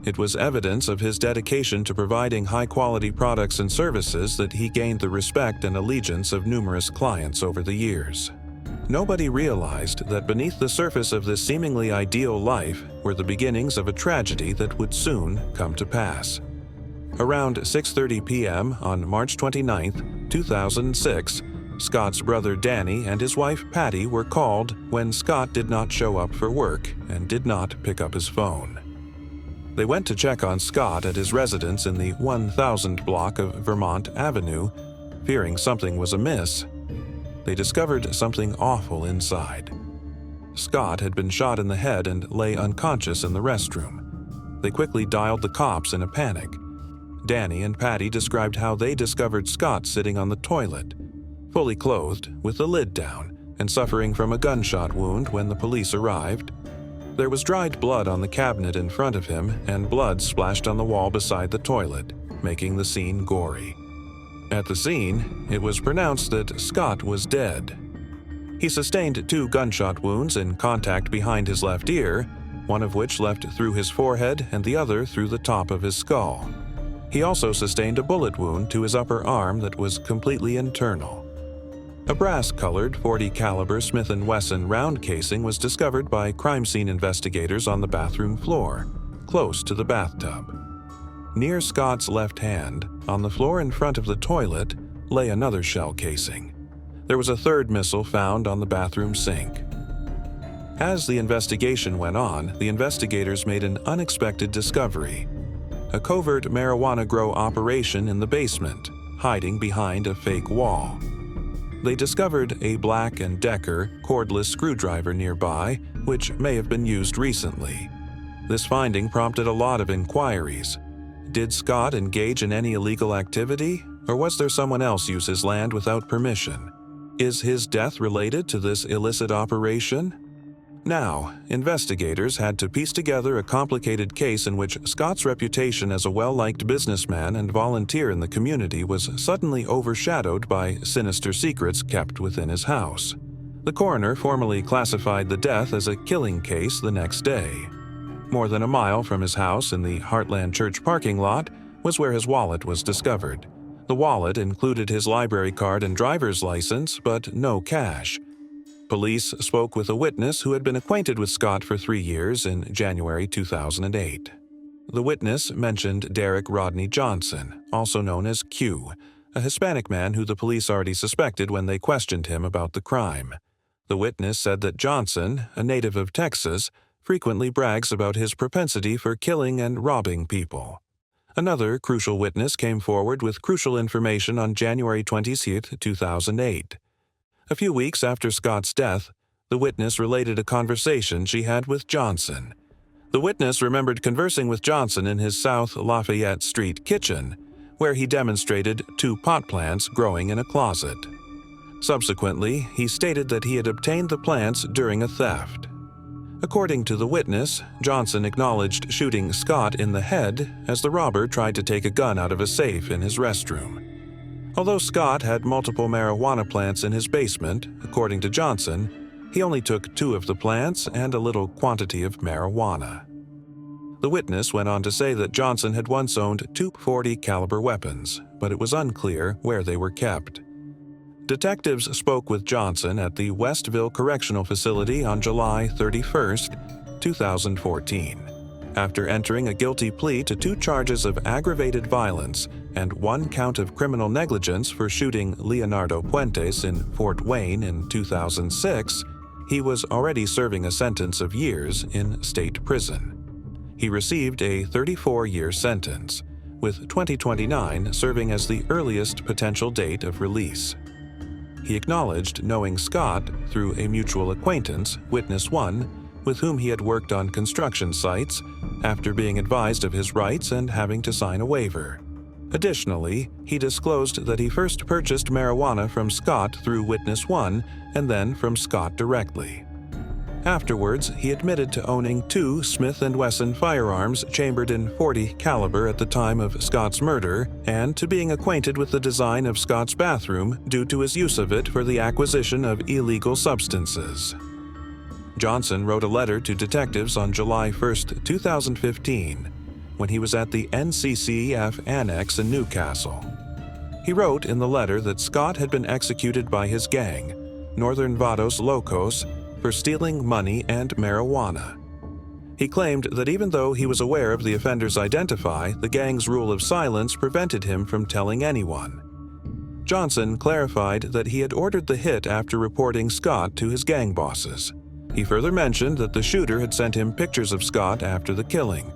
[SPEAKER 1] It was evidence of his dedication to providing high-quality products and services that he gained the respect and allegiance of numerous clients over the years. Nobody realized that beneath the surface of this seemingly ideal life were the beginnings of a tragedy that would soon come to pass. Around 6:30 p.m. on March 29, 2006, Scott's brother Danny and his wife Patty were called when Scott did not show up for work and did not pick up his phone. They went to check on Scott at his residence in the 1000 block of Vermont Avenue, fearing something was amiss. They discovered something awful inside. Scott had been shot in the head and lay unconscious in the restroom. They quickly dialed the cops in a panic. Danny and Patty described how they discovered Scott sitting on the toilet, fully clothed, with the lid down, and suffering from a gunshot wound when the police arrived. There was dried blood on the cabinet in front of him and blood splashed on the wall beside the toilet, making the scene gory. At the scene, it was pronounced that Scott was dead. He sustained 2 gunshot wounds in contact behind his left ear, one of which left through his forehead and the other through the top of his skull. He also sustained a bullet wound to his upper arm that was completely internal. A brass-colored .40 caliber Smith & Wesson round casing was discovered by crime scene investigators on the bathroom floor, close to the bathtub. Near Scott's left hand, on the floor in front of the toilet, lay another shell casing. There was a third missile found on the bathroom sink. As the investigation went on, the investigators made an unexpected discovery: a covert marijuana grow operation in the basement, hiding behind a fake wall. They discovered a Black & Decker cordless screwdriver nearby, which may have been used recently. This finding prompted a lot of inquiries. Did Scott engage in any illegal activity, or was there someone else use his land without permission? Is his death related to this illicit operation? Now, investigators had to piece together a complicated case in which Scott's reputation as a well-liked businessman and volunteer in the community was suddenly overshadowed by sinister secrets kept within his house. The coroner formally classified the death as a killing case the next day. More than a mile from his house in the Heartland Church parking lot was where his wallet was discovered. The wallet included his library card and driver's license, but no cash. Police spoke with a witness who had been acquainted with Scott for 3 years in January 2008. The witness mentioned Derek Rodney Johnson, also known as Q, a Hispanic man who the police already suspected when they questioned him about the crime. The witness said that Johnson, a native of Texas, frequently brags about his propensity for killing and robbing people. Another crucial witness came forward with crucial information on January 26, 2008. A few weeks after Scott's death, the witness related a conversation she had with Johnson. The witness remembered conversing with Johnson in his South Lafayette Street kitchen, where he demonstrated 2 pot plants growing in a closet. Subsequently, he stated that he had obtained the plants during a theft. According to the witness, Johnson acknowledged shooting Scott in the head as the robber tried to take a gun out of a safe in his restroom. Although Scott had multiple marijuana plants in his basement, according to Johnson, he only took 2 of the plants and a little quantity of marijuana. The witness went on to say that Johnson had once owned 2 .40 caliber weapons, but it was unclear where they were kept. Detectives spoke with Johnson at the Westville Correctional Facility on July 31, 2014. After entering a guilty plea to 2 charges of aggravated violence and 1 count of criminal negligence for shooting Leonardo Puentes in Fort Wayne in 2006, he was already serving a sentence of years in state prison. He received a 34-year sentence, with 2029 serving as the earliest potential date of release. He acknowledged knowing Scott through a mutual acquaintance, Witness 1, with whom he had worked on construction sites, after being advised of his rights and having to sign a waiver. Additionally, he disclosed that he first purchased marijuana from Scott through Witness 1 and then from Scott directly. Afterwards, he admitted to owning 2 Smith & Wesson firearms chambered in .40 caliber at the time of Scott's murder and to being acquainted with the design of Scott's bathroom due to his use of it for the acquisition of illegal substances. Johnson wrote a letter to detectives on July 1, 2015, when he was at the NCCF Annex in Newcastle. He wrote in the letter that Scott had been executed by his gang, Northern Vados Locos, for stealing money and marijuana. He claimed that even though he was aware of the offenders identify, the gang's rule of silence prevented him from telling anyone. Johnson clarified that he had ordered the hit after reporting Scott to his gang bosses. He further mentioned that the shooter had sent him pictures of Scott after the killing.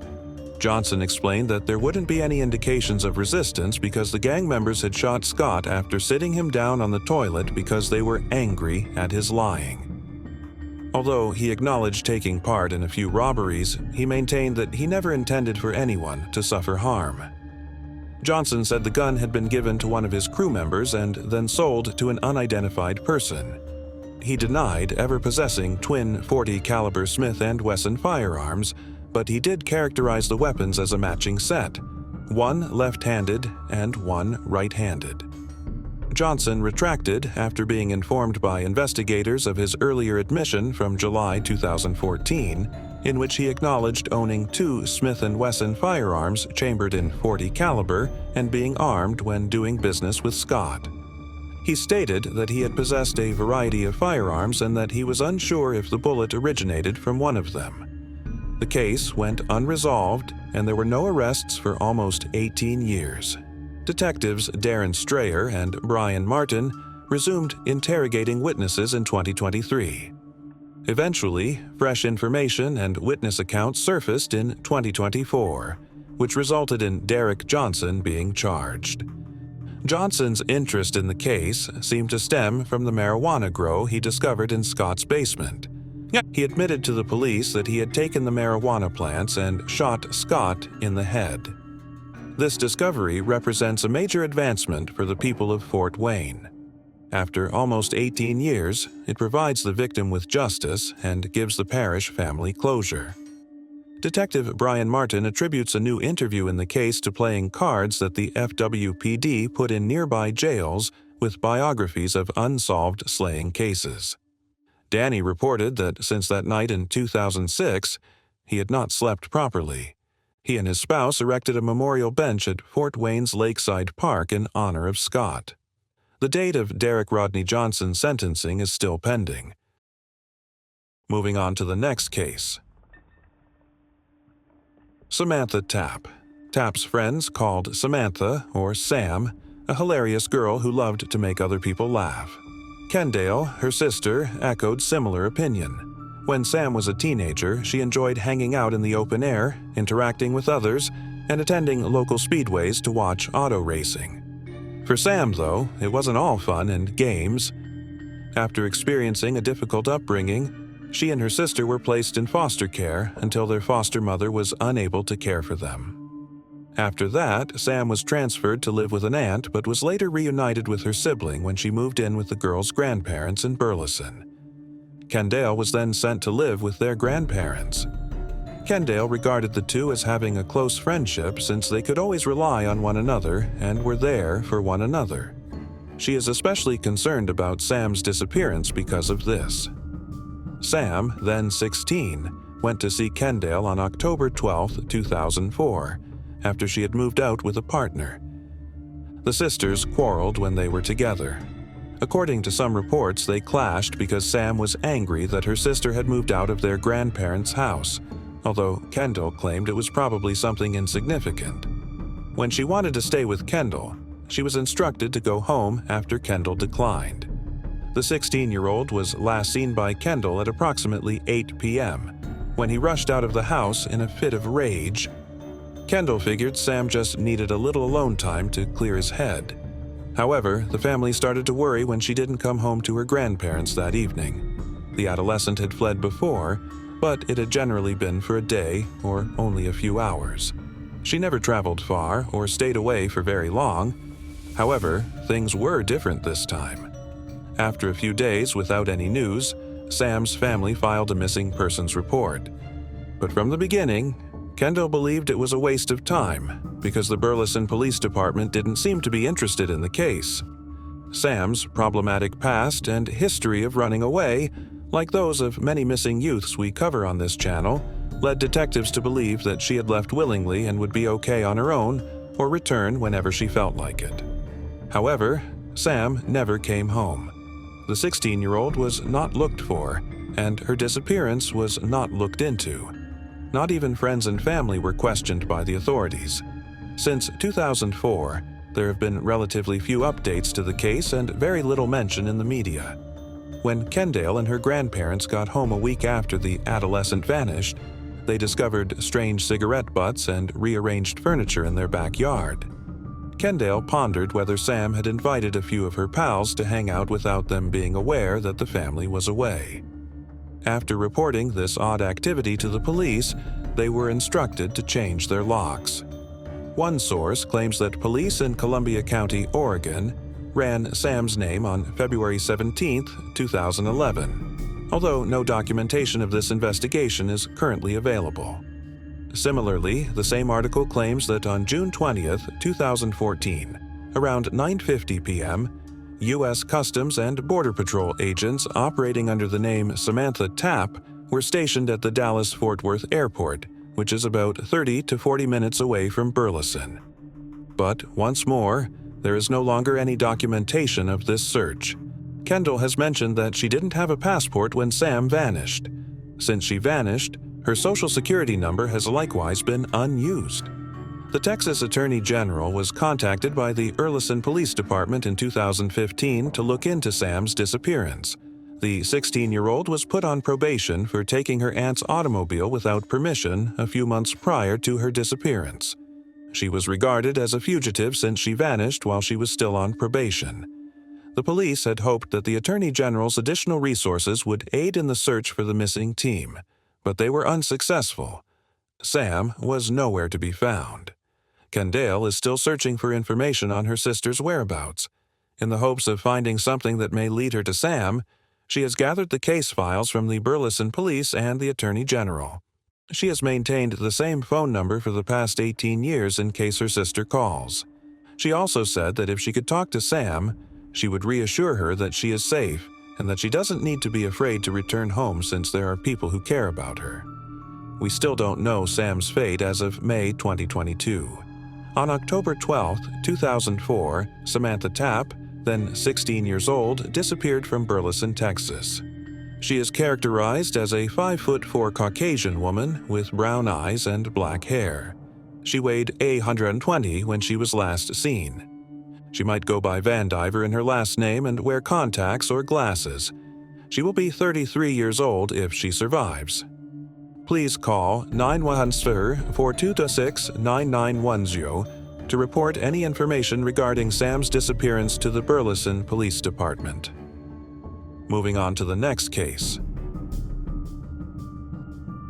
[SPEAKER 1] Johnson explained that there wouldn't be any indications of resistance because the gang members had shot Scott after sitting him down on the toilet because they were angry at his lying. Although he acknowledged taking part in a few robberies, he maintained that he never intended for anyone to suffer harm. Johnson said the gun had been given to one of his crew members and then sold to an unidentified person. He denied ever possessing twin .40 caliber Smith & Wesson firearms, but he did characterize the weapons as a matching set, one left-handed and one right-handed. Johnson retracted after being informed by investigators of his earlier admission from July 2014, in which he acknowledged owning two Smith & Wesson firearms chambered in .40 caliber and being armed when doing business with Scott. He stated that he had possessed a variety of firearms and that he was unsure if the bullet originated from one of them. The case went unresolved, and there were no arrests for almost 18 years. Detectives Darren Strayer and Brian Martin resumed interrogating witnesses in 2023. Eventually, fresh information and witness accounts surfaced in 2024, which resulted in Derek Johnson being charged. Johnson's interest in the case seemed to stem from the marijuana grow he discovered in Scott's basement. He admitted to the police that he had taken the marijuana plants and shot Scott in the head. This discovery represents a major advancement for the people of Fort Wayne. After almost 18 years, it provides the victim with justice and gives the parish family closure. Detective Brian Martin attributes a new interview in the case to playing cards that the FWPD put in nearby jails with biographies of unsolved slaying cases. Danny reported that since that night in 2006, he had not slept properly. He and his spouse erected a memorial bench at Fort Wayne's Lakeside Park in honor of Scott. The date of Derek Rodney Johnson's sentencing is still pending. Moving on to the next case. Samantha Tapp. Tapp's friends called Samantha, or Sam, a hilarious girl who loved to make other people laugh. Kendale, her sister, echoed similar opinion. When Sam was a teenager, she enjoyed hanging out in the open air, interacting with others, and attending local speedways to watch auto racing. For Sam, though, it wasn't all fun and games. After experiencing a difficult upbringing, she and her sister were placed in foster care until their foster mother was unable to care for them. After that, Sam was transferred to live with an aunt but was later reunited with her sibling when she moved in with the girl's grandparents in Burleson. Kendale was then sent to live with their grandparents. Kendale regarded the two as having a close friendship since they could always rely on one another and were there for one another. She is especially concerned about Sam's disappearance because of this. Sam, then 16, went to see Kendale on October 12, 2004, after she had moved out with a partner. The sisters quarreled when they were together. According to some reports, they clashed because Sam was angry that her sister had moved out of their grandparents' house, although Kendall claimed it was probably something insignificant. When she wanted to stay with Kendall, she was instructed to go home after Kendall declined. The 16-year-old was last seen by Kendall at approximately 8 p.m., when he rushed out of the house in a fit of rage. Kendall figured Sam just needed a little alone time to clear his head. However, the family started to worry when she didn't come home to her grandparents that evening. The adolescent had fled before, but it had generally been for a day or only a few hours. She never traveled far or stayed away for very long. However, things were different this time. After a few days without any news, Sam's family filed a missing persons report. But from the beginning, Kendall believed it was a waste of time because the Burleson Police Department didn't seem to be interested in the case. Sam's problematic past and history of running away, like those of many missing youths we cover on this channel, led detectives to believe that she had left willingly and would be okay on her own or return whenever she felt like it. However, Sam never came home. the 16-year-old was not looked for, and her disappearance was not looked into. Not even friends and family were questioned by the authorities. Since 2004, there have been relatively few updates to the case and very little mention in the media. When Kendall and her grandparents got home a week after the adolescent vanished, they discovered strange cigarette butts and rearranged furniture in their backyard. Kendall pondered whether Sam had invited a few of her pals to hang out without them being aware that the family was away. After reporting this odd activity to the police, they were instructed to change their locks. One source claims that police in Columbia County, Oregon, ran Sam's name on February 17, 2011, although no documentation of this investigation is currently available. Similarly, the same article claims that on June 20, 2014, around 9:50 p.m., U.S. Customs and Border Patrol agents operating under the name Samantha Tapp were stationed at the Dallas-Fort Worth Airport, which is about 30 to 40 minutes away from Burleson. But once more, there is no longer any documentation of this search. Kendall has mentioned that she didn't have a passport when Sam vanished. Since she vanished, her social security number has likewise been unused. The Texas Attorney General was contacted by the Burleson Police Department in 2015 to look into Sam's disappearance. The 16-year-old was put on probation for taking her aunt's automobile without permission a few months prior to her disappearance. She was regarded as a fugitive since she vanished while she was still on probation. The police had hoped that the Attorney General's additional resources would aid in the search for the missing team, but they were unsuccessful. Sam was nowhere to be found. Kendall is still searching for information on her sister's whereabouts. In the hopes of finding something that may lead her to Sam, she has gathered the case files from the Burleson Police and the Attorney General. She has maintained the same phone number for the past 18 years in case her sister calls. She also said that if she could talk to Sam, she would reassure her that she is safe and that she doesn't need to be afraid to return home since there are people who care about her. We still don't know Sam's fate as of May 2022. On October 12, 2004, Samantha Tapp, then 16 years old, disappeared from Burleson, Texas. She is characterized as a 5'4" Caucasian woman with brown eyes and black hair. She weighed 120 when she was last seen. She might go by Van Diver in her last name and wear contacts or glasses. She will be 33 years old if she survives. Please call 914-426-9910 to report any information regarding Sam's disappearance to the Burleson Police Department. Moving on to the next case.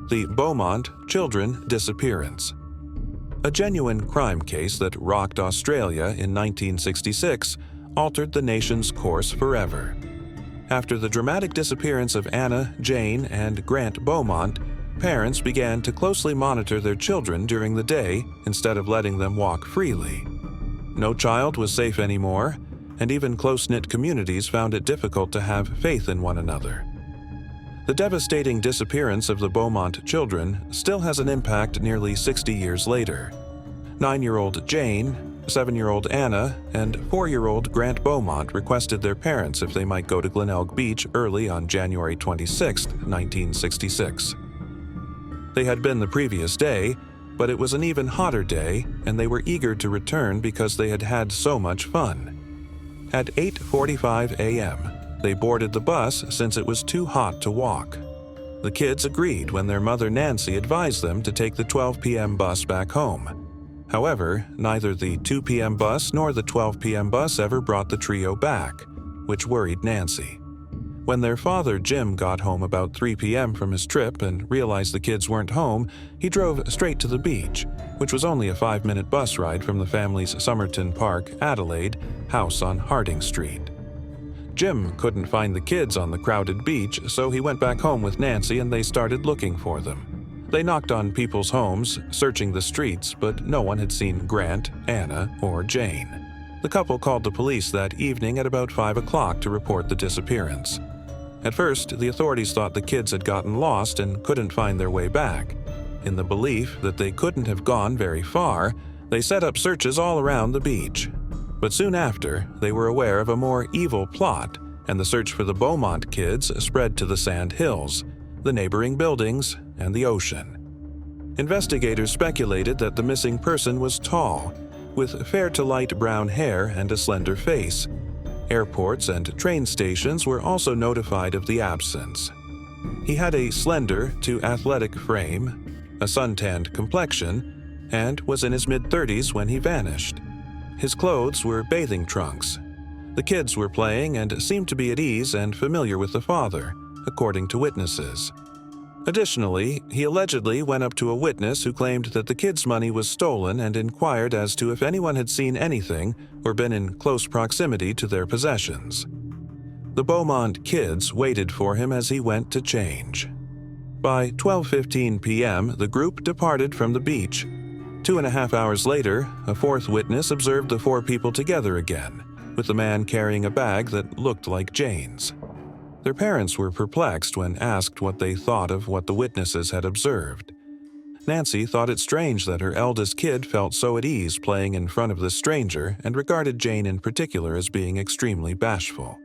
[SPEAKER 1] The Beaumont Children Disappearance. A genuine crime case that rocked Australia in 1966 altered the nation's course forever. After the dramatic disappearance of Anna, Jane, and Grant Beaumont, parents began to closely monitor their children during the day instead of letting them walk freely. No child was safe anymore, and even close-knit communities found it difficult to have faith in one another. The devastating disappearance of the Beaumont children still has an impact nearly 60 years later. 9-year-old Jane, 7-year-old Anna, and 4-year-old Grant Beaumont requested their parents if they might go to Glenelg Beach early on January 26, 1966. They had been the previous day, but it was an even hotter day, and they were eager to return because they had had so much fun. At 8:45 a.m., they boarded the bus since it was too hot to walk. The kids agreed when their mother Nancy advised them to take the 12 p.m. bus back home. However, neither the 2 p.m. bus nor the 12 p.m. bus ever brought the trio back, which worried Nancy. When their father, Jim, got home about 3 p.m. from his trip and realized the kids weren't home, he drove straight to the beach, which was only a 5-minute bus ride from the family's Somerton Park, Adelaide, house on Harding Street. Jim couldn't find the kids on the crowded beach, so he went back home with Nancy and they started looking for them. They knocked on people's homes, searching the streets, but no one had seen Grant, Anna, or Jane. The couple called the police that evening at about 5 o'clock to report the disappearance. At first, the authorities thought the kids had gotten lost and couldn't find their way back. In the belief that they couldn't have gone very far, they set up searches all around the beach. But soon after, they were aware of a more evil plot and the search for the Beaumont kids spread to the Sand Hills, the neighboring buildings, and the ocean. Investigators speculated that the missing person was tall, with fair to light brown hair and a slender face. Airports and train stations were also notified of the absence. He had a slender to athletic frame, a suntanned complexion, and was in his mid-30s when he vanished. His clothes were bathing trunks. The kids were playing and seemed to be at ease and familiar with the father, according to witnesses. Additionally, he allegedly went up to a witness who claimed that the kids' money was stolen and inquired as to if anyone had seen anything or been in close proximity to their possessions. The Beaumont kids waited for him as he went to change. By 12:15 p.m., the group departed from the beach. 2.5 hours later, a fourth witness observed the four people together again, with the man carrying a bag that looked like Jane's. Their parents were perplexed when asked what they thought of what the witnesses had observed. Nancy thought it strange that her eldest kid felt so at ease playing in front of this stranger and regarded Jane in particular as being extremely bashful.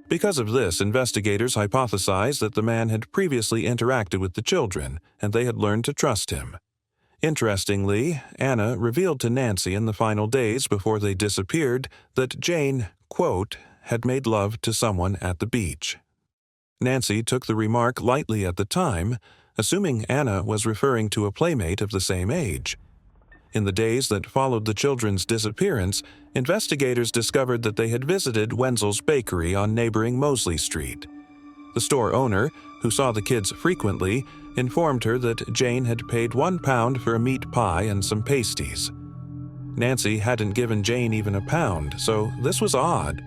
[SPEAKER 1] Because of this, investigators hypothesized that the man had previously interacted with the children and they had learned to trust him. Interestingly, Anna revealed to Nancy in the final days before they disappeared that Jane, quote, had made love to someone at the beach. Nancy took the remark lightly at the time, assuming Anna was referring to a playmate of the same age. In the days that followed the children's disappearance, investigators discovered that they had visited Wenzel's Bakery on neighboring Mosley Street. The store owner, who saw the kids frequently, informed her that Jane had paid £1 for a meat pie and some pasties. Nancy hadn't given Jane even £1, so this was odd.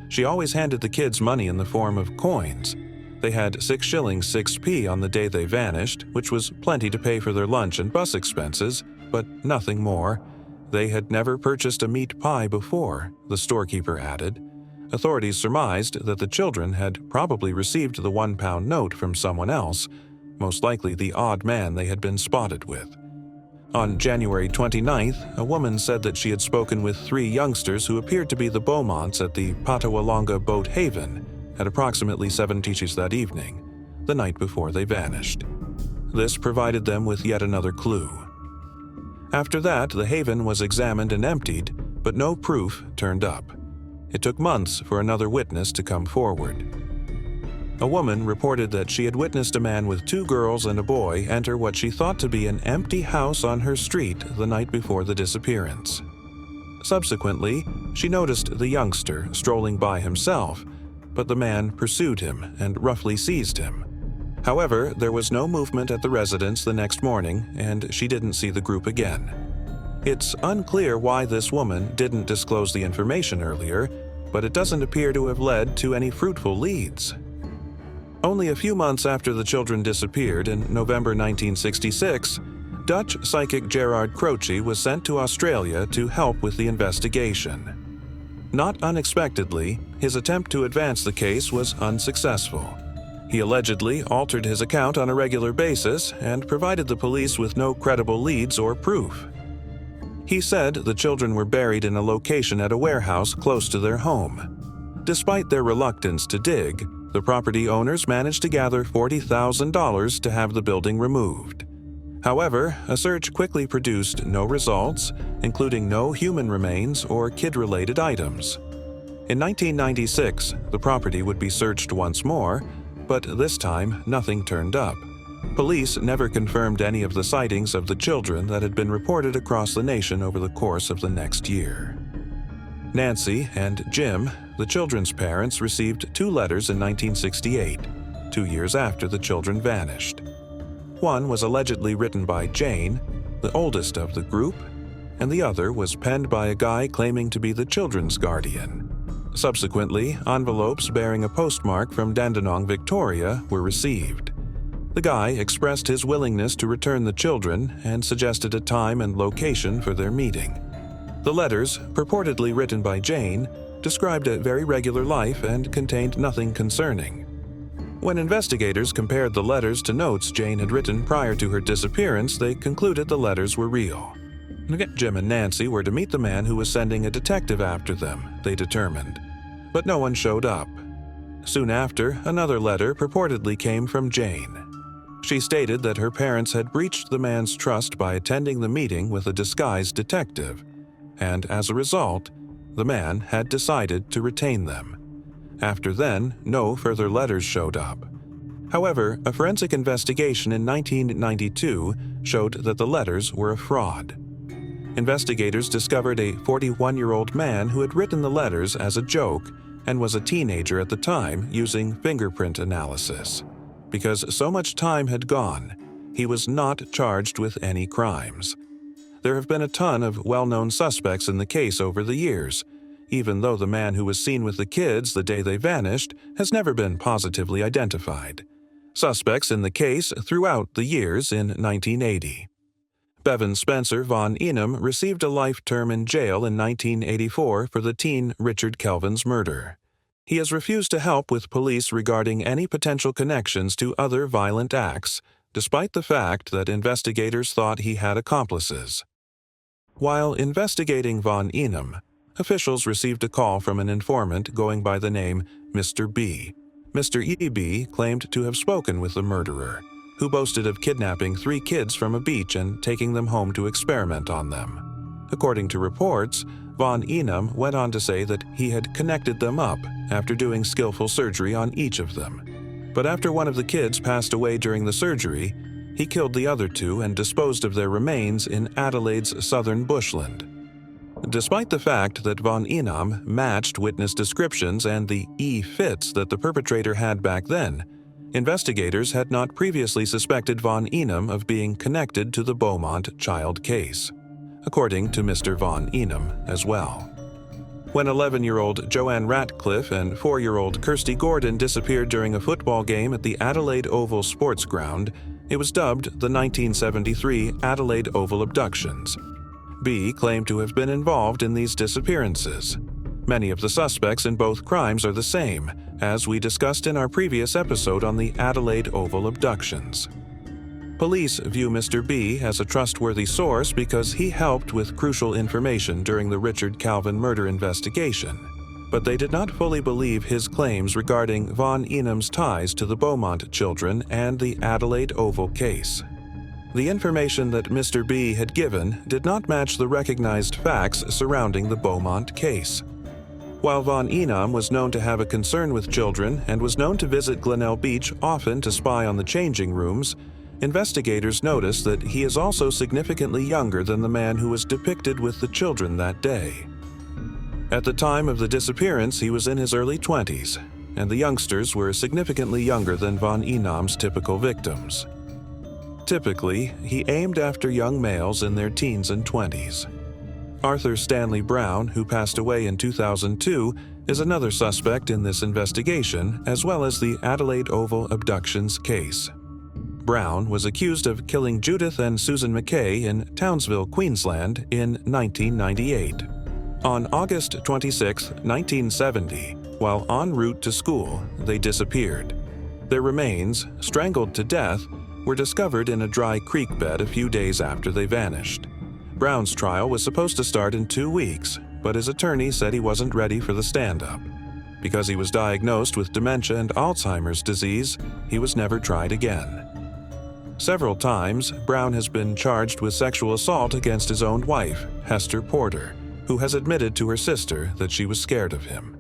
[SPEAKER 1] She always handed the kids money in the form of coins. They had 6 shillings 6p on the day they vanished, which was plenty to pay for their lunch and bus expenses, but nothing more. They had never purchased a meat pie before, the storekeeper added. Authorities surmised that the children had probably received the £1 note from someone else, most likely the odd man they had been spotted with. On January 29th, a woman said that she had spoken with 3 youngsters who appeared to be the Beaumonts at the Patawalonga Boat Haven at approximately 7 teachers that evening, the night before they vanished. This provided them with yet another clue. After that, the haven was examined and emptied, but no proof turned up. It took months for another witness to come forward. A woman reported that she had witnessed a man with 2 girls and a boy enter what she thought to be an empty house on her street the night before the disappearance. Subsequently, she noticed the youngster strolling by himself, but the man pursued him and roughly seized him. However, there was no movement at the residence the next morning, and she didn't see the group again. It's unclear why this woman didn't disclose the information earlier, but it doesn't appear to have led to any fruitful leads. Only a few months after the children disappeared in November 1966, Dutch psychic Gerard Croce was sent to Australia to help with the investigation. Not unexpectedly, his attempt to advance the case was unsuccessful. He allegedly altered his account on a regular basis and provided the police with no credible leads or proof. He said the children were buried in a location at a warehouse close to their home. Despite their reluctance to dig, the property owners managed to gather $40,000 to have the building removed. However, a search quickly produced no results, including no human remains or kid-related items. In 1996, the property would be searched once more, but this time nothing turned up. Police never confirmed any of the sightings of the children that had been reported across the nation over the course of the next year. Nancy and Jim, the children's parents, received 2 letters in 1968, 2 years after the children vanished. One was allegedly written by Jane, the oldest of the group, and the other was penned by a guy claiming to be the children's guardian. Subsequently, envelopes bearing a postmark from Dandenong, Victoria, were received. The guy expressed his willingness to return the children and suggested a time and location for their meeting. The letters, purportedly written by Jane, described a very regular life and contained nothing concerning. When investigators compared the letters to notes Jane had written prior to her disappearance, they concluded the letters were real. Jim and Nancy were to meet the man who was sending a detective after them, they determined. But no one showed up. Soon after, another letter purportedly came from Jane. She stated that her parents had breached the man's trust by attending the meeting with a disguised detective, and as a result, the man had decided to retain them. After then, no further letters showed up. However, a forensic investigation in 1992 showed that the letters were a fraud. Investigators discovered a 41-year-old man who had written the letters as a joke and was a teenager at the time using fingerprint analysis. Because so much time had gone, he was not charged with any crimes. There have been a ton of well-known suspects in the case over the years, even though the man who was seen with the kids the day they vanished has never been positively identified. Suspects in the case throughout the years in 1980. Bevan Spencer Von Enum received a life term in jail in 1984 for the teen Richard Kelvin's murder. He has refused to help with police regarding any potential connections to other violent acts, despite the fact that investigators thought he had accomplices. While investigating Von Enum, officials received a call from an informant going by the name Mr. B. Mr. E.B. claimed to have spoken with the murderer, who boasted of kidnapping 3 kids from a beach and taking them home to experiment on them. According to reports, Von Enum went on to say that he had connected them up after doing skillful surgery on each of them. But after one of the kids passed away during the surgery, he killed the other 2 and disposed of their remains in Adelaide's southern bushland. Despite the fact that Von Enum matched witness descriptions and the E-fits that the perpetrator had back then, investigators had not previously suspected Von Enum of being connected to the Beaumont child case, according to Mr. Von Enum as well. When 11-year-old Joanne Ratcliffe and 4-year-old Kirsty Gordon disappeared during a football game at the Adelaide Oval Sports Ground, it was dubbed the 1973 Adelaide Oval Abductions. B claimed to have been involved in these disappearances. Many of the suspects in both crimes are the same, as we discussed in our previous episode on the Adelaide Oval abductions. Police view Mr. B as a trustworthy source because he helped with crucial information during the Richard Calvin murder investigation, but they did not fully believe his claims regarding Von Enum's ties to the Beaumont children and the Adelaide Oval case. The information that Mr. B had given did not match the recognized facts surrounding the Beaumont case. While Von Enum was known to have a concern with children and was known to visit Glenelg Beach often to spy on the changing rooms, investigators noticed that he is also significantly younger than the man who was depicted with the children that day. At the time of the disappearance, he was in his early 20s, and the youngsters were significantly younger than Von Enum's typical victims. Typically, he aimed after young males in their teens and 20s. Arthur Stanley Brown, who passed away in 2002, is another suspect in this investigation, as well as the Adelaide Oval abductions case. Brown was accused of killing Judith and Susan McKay in Townsville, Queensland in 1998. On August 26, 1970, while en route to school, they disappeared. Their remains, strangled to death, were discovered in a dry creek bed a few days after they vanished. Brown's trial was supposed to start in 2 weeks, but his attorney said he wasn't ready for the stand-up. Because he was diagnosed with dementia and Alzheimer's disease, he was never tried again. Several times, Brown has been charged with sexual assault against his own wife, Hester Porter, who has admitted to her sister that she was scared of him.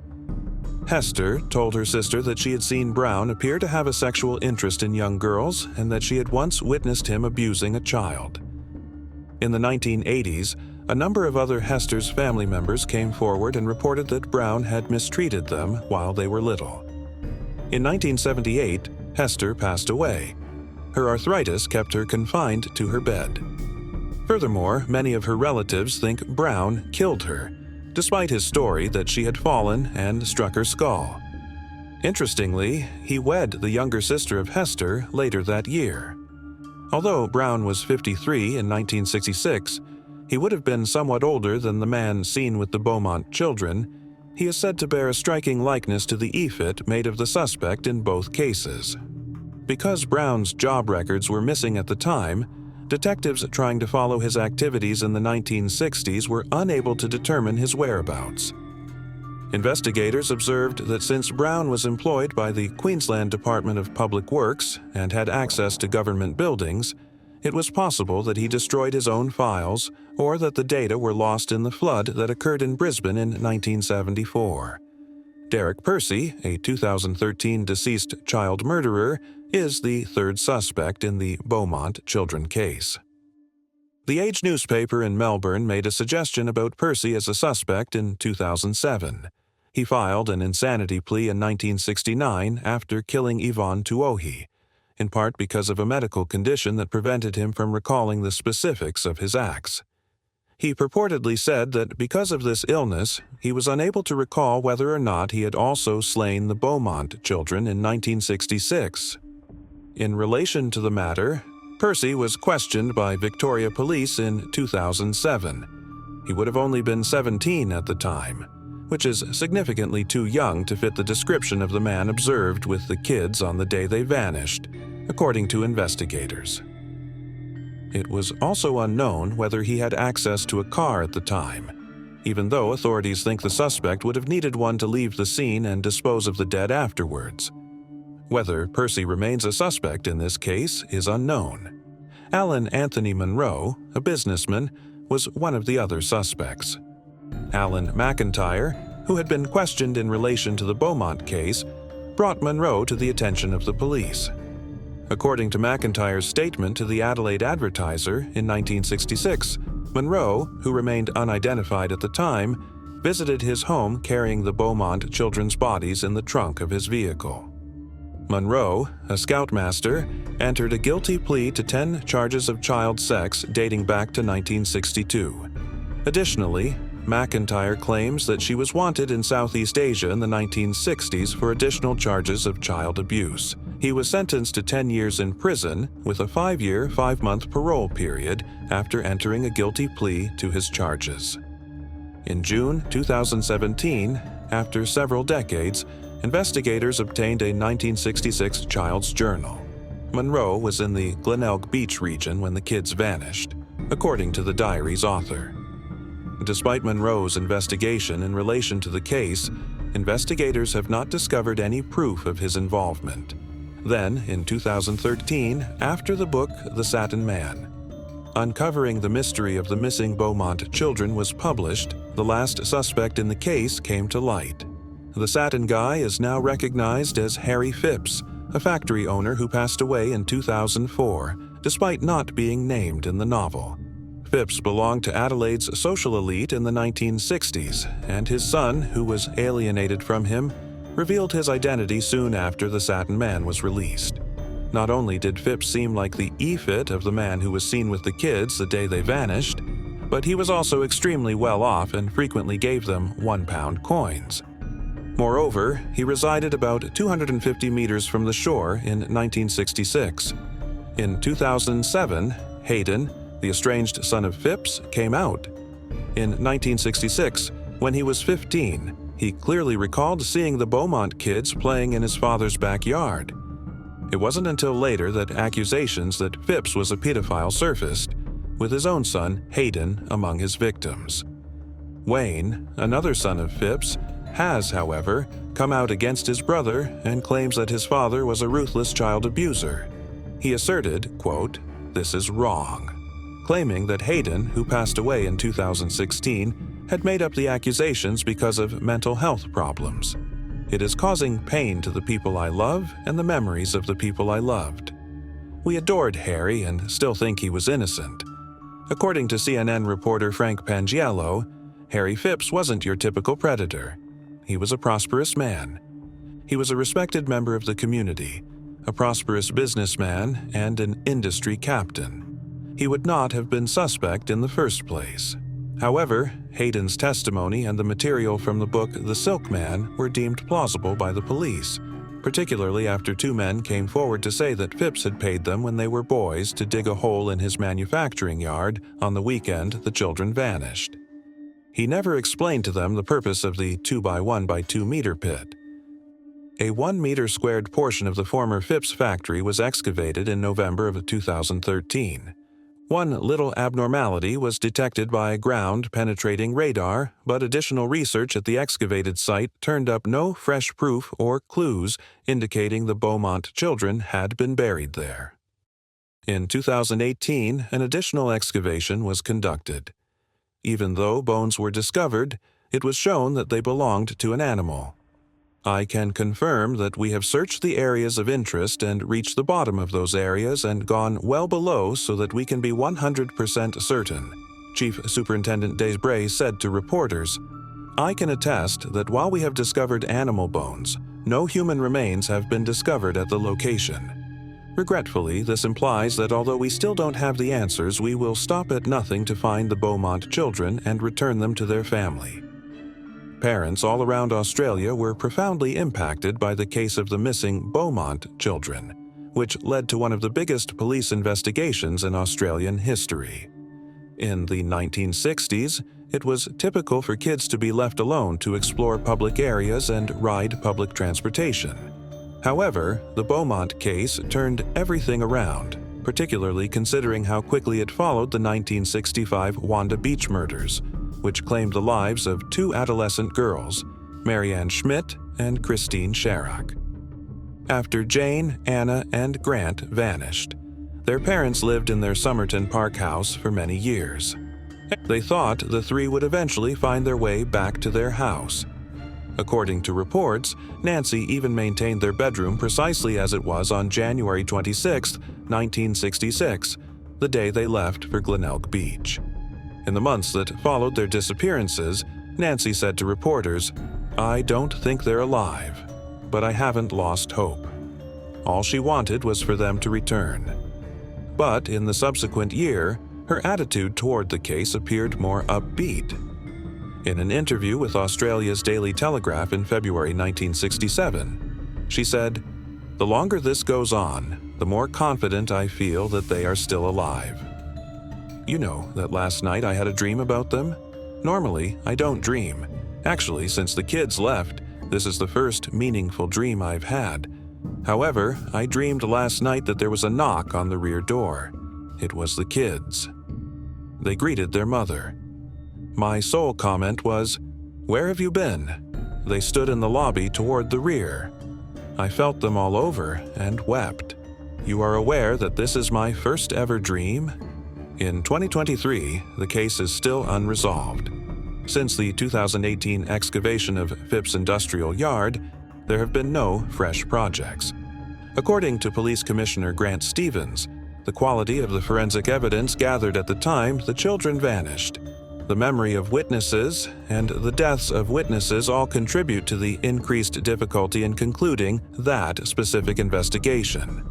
[SPEAKER 1] Hester told her sister that she had seen Brown appear to have a sexual interest in young girls and that she had once witnessed him abusing a child. In the 1980s, a number of other Hester's family members came forward and reported that Brown had mistreated them while they were little. In 1978, Hester passed away. Her arthritis kept her confined to her bed. Furthermore, many of her relatives think Brown killed her, despite his story that she had fallen and struck her skull. Interestingly, he wed the younger sister of Hester later that year. Although Brown was 53 in 1966, he would have been somewhat older than the man seen with the Beaumont children. He is said to bear a striking likeness to the E-fit made of the suspect in both cases. Because Brown's job records were missing at the time, detectives trying to follow his activities in the 1960s were unable to determine his whereabouts. Investigators observed that since Brown was employed by the Queensland Department of Public Works and had access to government buildings, it was possible that he destroyed his own files or that the data were lost in the flood that occurred in Brisbane in 1974. Derek Percy, a 2013 deceased child murderer, is the third suspect in the Beaumont children case. The Age newspaper in Melbourne made a suggestion about Percy as a suspect in 2007. He filed an insanity plea in 1969 after killing Yvonne Tuohy, in part because of a medical condition that prevented him from recalling the specifics of his acts. He purportedly said that because of this illness, he was unable to recall whether or not he had also slain the Beaumont children in 1966. In relation to the matter, Percy was questioned by Victoria Police in 2007. He would have only been 17 at the time, which is significantly too young to fit the description of the man observed with the kids on the day they vanished, according to investigators. It was also unknown whether he had access to a car at the time, even though authorities think the suspect would have needed one to leave the scene and dispose of the dead afterwards. Whether Percy remains a suspect in this case is unknown. Alan Anthony Monroe, a businessman, was one of the other suspects. Alan McIntyre, who had been questioned in relation to the Beaumont case, brought Monroe to the attention of the police. According to McIntyre's statement to the Adelaide Advertiser in 1966, Monroe, who remained unidentified at the time, visited his home carrying the Beaumont children's bodies in the trunk of his vehicle. Monroe, a scoutmaster, entered a guilty plea to 10 charges of child sex dating back to 1962. Additionally, McIntyre claims that she was wanted in Southeast Asia in the 1960s for additional charges of child abuse. He was sentenced to 10 years in prison with a 5-year, 5-month parole period after entering a guilty plea to his charges. In June 2017, after several decades, investigators obtained a 1966 child's journal. Monroe was in the Glenelg Beach region when the kids vanished, according to the diary's author. Despite Monroe's investigation in relation to the case, investigators have not discovered any proof of his involvement. Then, in 2013, after the book The Satin Man, uncovering the mystery of the missing Beaumont children was published, the last suspect in the case came to light. The Satin Guy is now recognized as Harry Phipps, a factory owner who passed away in 2004, despite not being named in the novel. Phipps belonged to Adelaide's social elite in the 1960s, and his son, who was alienated from him, revealed his identity soon after The Satin Man was released. Not only did Phipps seem like the e-fit of the man who was seen with the kids the day they vanished, but he was also extremely well off and frequently gave them £1 coins. Moreover, he resided about 250 meters from the shore in 1966. In 2007, Hayden, the estranged son of Phipps, came out. In 1966, when he was 15, he clearly recalled seeing the Beaumont kids playing in his father's backyard. It wasn't until later that accusations that Phipps was a pedophile surfaced, with his own son, Hayden, among his victims. Wayne, another son of Phipps, has, however, come out against his brother and claims that his father was a ruthless child abuser. He asserted, quote, "This is wrong," claiming that Hayden, who passed away in 2016, had made up the accusations because of mental health problems. "It is causing pain to the people I love and the memories of the people I loved. We adored Harry and still think he was innocent." According to CNN reporter Frank Pangiello, Harry Phipps wasn't your typical predator. He was a prosperous man. He was a respected member of the community, a prosperous businessman, and an industry captain. He would not have been suspect in the first place. However, Hayden's testimony and the material from the book The Silk Man were deemed plausible by the police, particularly after 2 men came forward to say that Phipps had paid them when they were boys to dig a hole in his manufacturing yard on the weekend the children vanished. He never explained to them the purpose of the 2x1 by 2 meter pit. A 1 meter squared portion of the former Phipps factory was excavated in November of 2013. One little abnormality was detected by ground-penetrating radar, but additional research at the excavated site turned up no fresh proof or clues indicating the Beaumont children had been buried there. In 2018, an additional excavation was conducted. Even though bones were discovered, it was shown that they belonged to an animal. I can confirm that we have searched the areas of interest and reached the bottom of those areas and gone well below so that we can be 100% certain, Chief Superintendent Desbray said to reporters. I can attest that while we have discovered animal bones, no human remains have been discovered at the location. Regretfully, this implies that although we still don't have the answers, we will stop at nothing to find the Beaumont children and return them to their family. Parents all around Australia were profoundly impacted by the case of the missing Beaumont children, which led to one of the biggest police investigations in Australian history. In the 1960s, it was typical for kids to be left alone to explore public areas and ride public transportation. However, the Beaumont case turned everything around, particularly considering how quickly it followed the 1965 Wanda Beach murders, which claimed the lives of two adolescent girls, Marianne Schmidt and Christine Sharrock. After Jane, Anna, and Grant vanished, their parents lived in their Somerton Park house for many years. They thought the three would eventually find their way back to their house. According to reports, Nancy even maintained their bedroom precisely as it was on January 26, 1966, the day they left for Glenelg Beach. In the months that followed their disappearances, Nancy said to reporters, "I don't think they're alive, but I haven't lost hope." All she wanted was for them to return. But in the subsequent year, her attitude toward the case appeared more upbeat. In an interview with Australia's Daily Telegraph in February 1967, she said, "The longer this goes on, the more confident I feel that they are still alive. You know that last night I had a dream about them? Normally, I don't dream. Actually, since the kids left, this is the first meaningful dream I've had. However, I dreamed last night that there was a knock on the rear door. It was the kids. They greeted their mother. My sole comment was, 'Where have you been?' They stood in the lobby toward the rear. I felt them all over and wept. You are aware that this is my first ever dream?" In 2023, the case is still unresolved. Since the 2018 excavation of Phipps Industrial Yard, there have been no fresh projects. According to Police Commissioner Grant Stevens, the quality of the forensic evidence gathered at the time the children vanished. The memory of witnesses and the deaths of witnesses all contribute to the increased difficulty in concluding that specific investigation.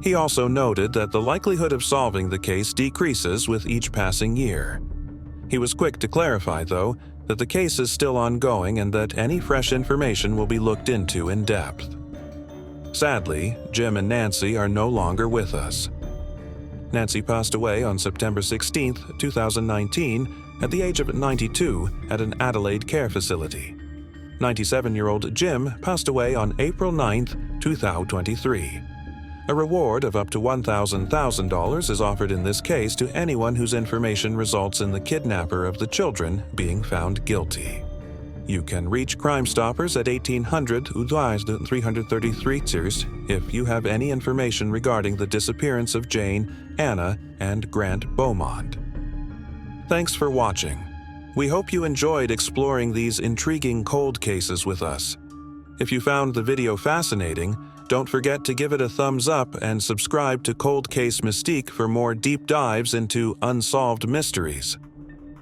[SPEAKER 1] He also noted that the likelihood of solving the case decreases with each passing year. He was quick to clarify, though, that the case is still ongoing and that any fresh information will be looked into in depth. Sadly, Jim and Nancy are no longer with us. Nancy passed away on September 16, 2019, at the age of 92 at an Adelaide care facility. 97-year-old Jim passed away on April 9, 2023. A reward of up to $1,000 is offered in this case to anyone whose information results in the kidnapper of the children being found guilty. You can reach Crime Stoppers at 1800 Udwise 333 if you have any information regarding the disappearance of Jane, Anna, and Grant Beaumont. Thanks for watching. We hope you enjoyed exploring these intriguing cold cases with us. If you found the video fascinating, don't forget to give it a thumbs up and subscribe to Cold Case Mystique for more deep dives into unsolved mysteries.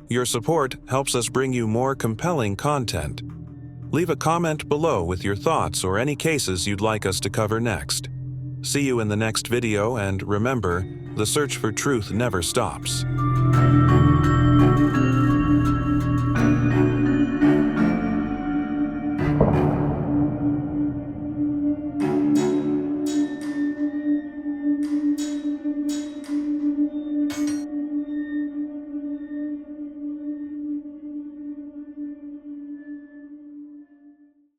[SPEAKER 1] Your support helps us bring you more compelling content. Leave a comment below with your thoughts or any cases you'd like us to cover next. See you in the next video, and remember, the search for truth never stops.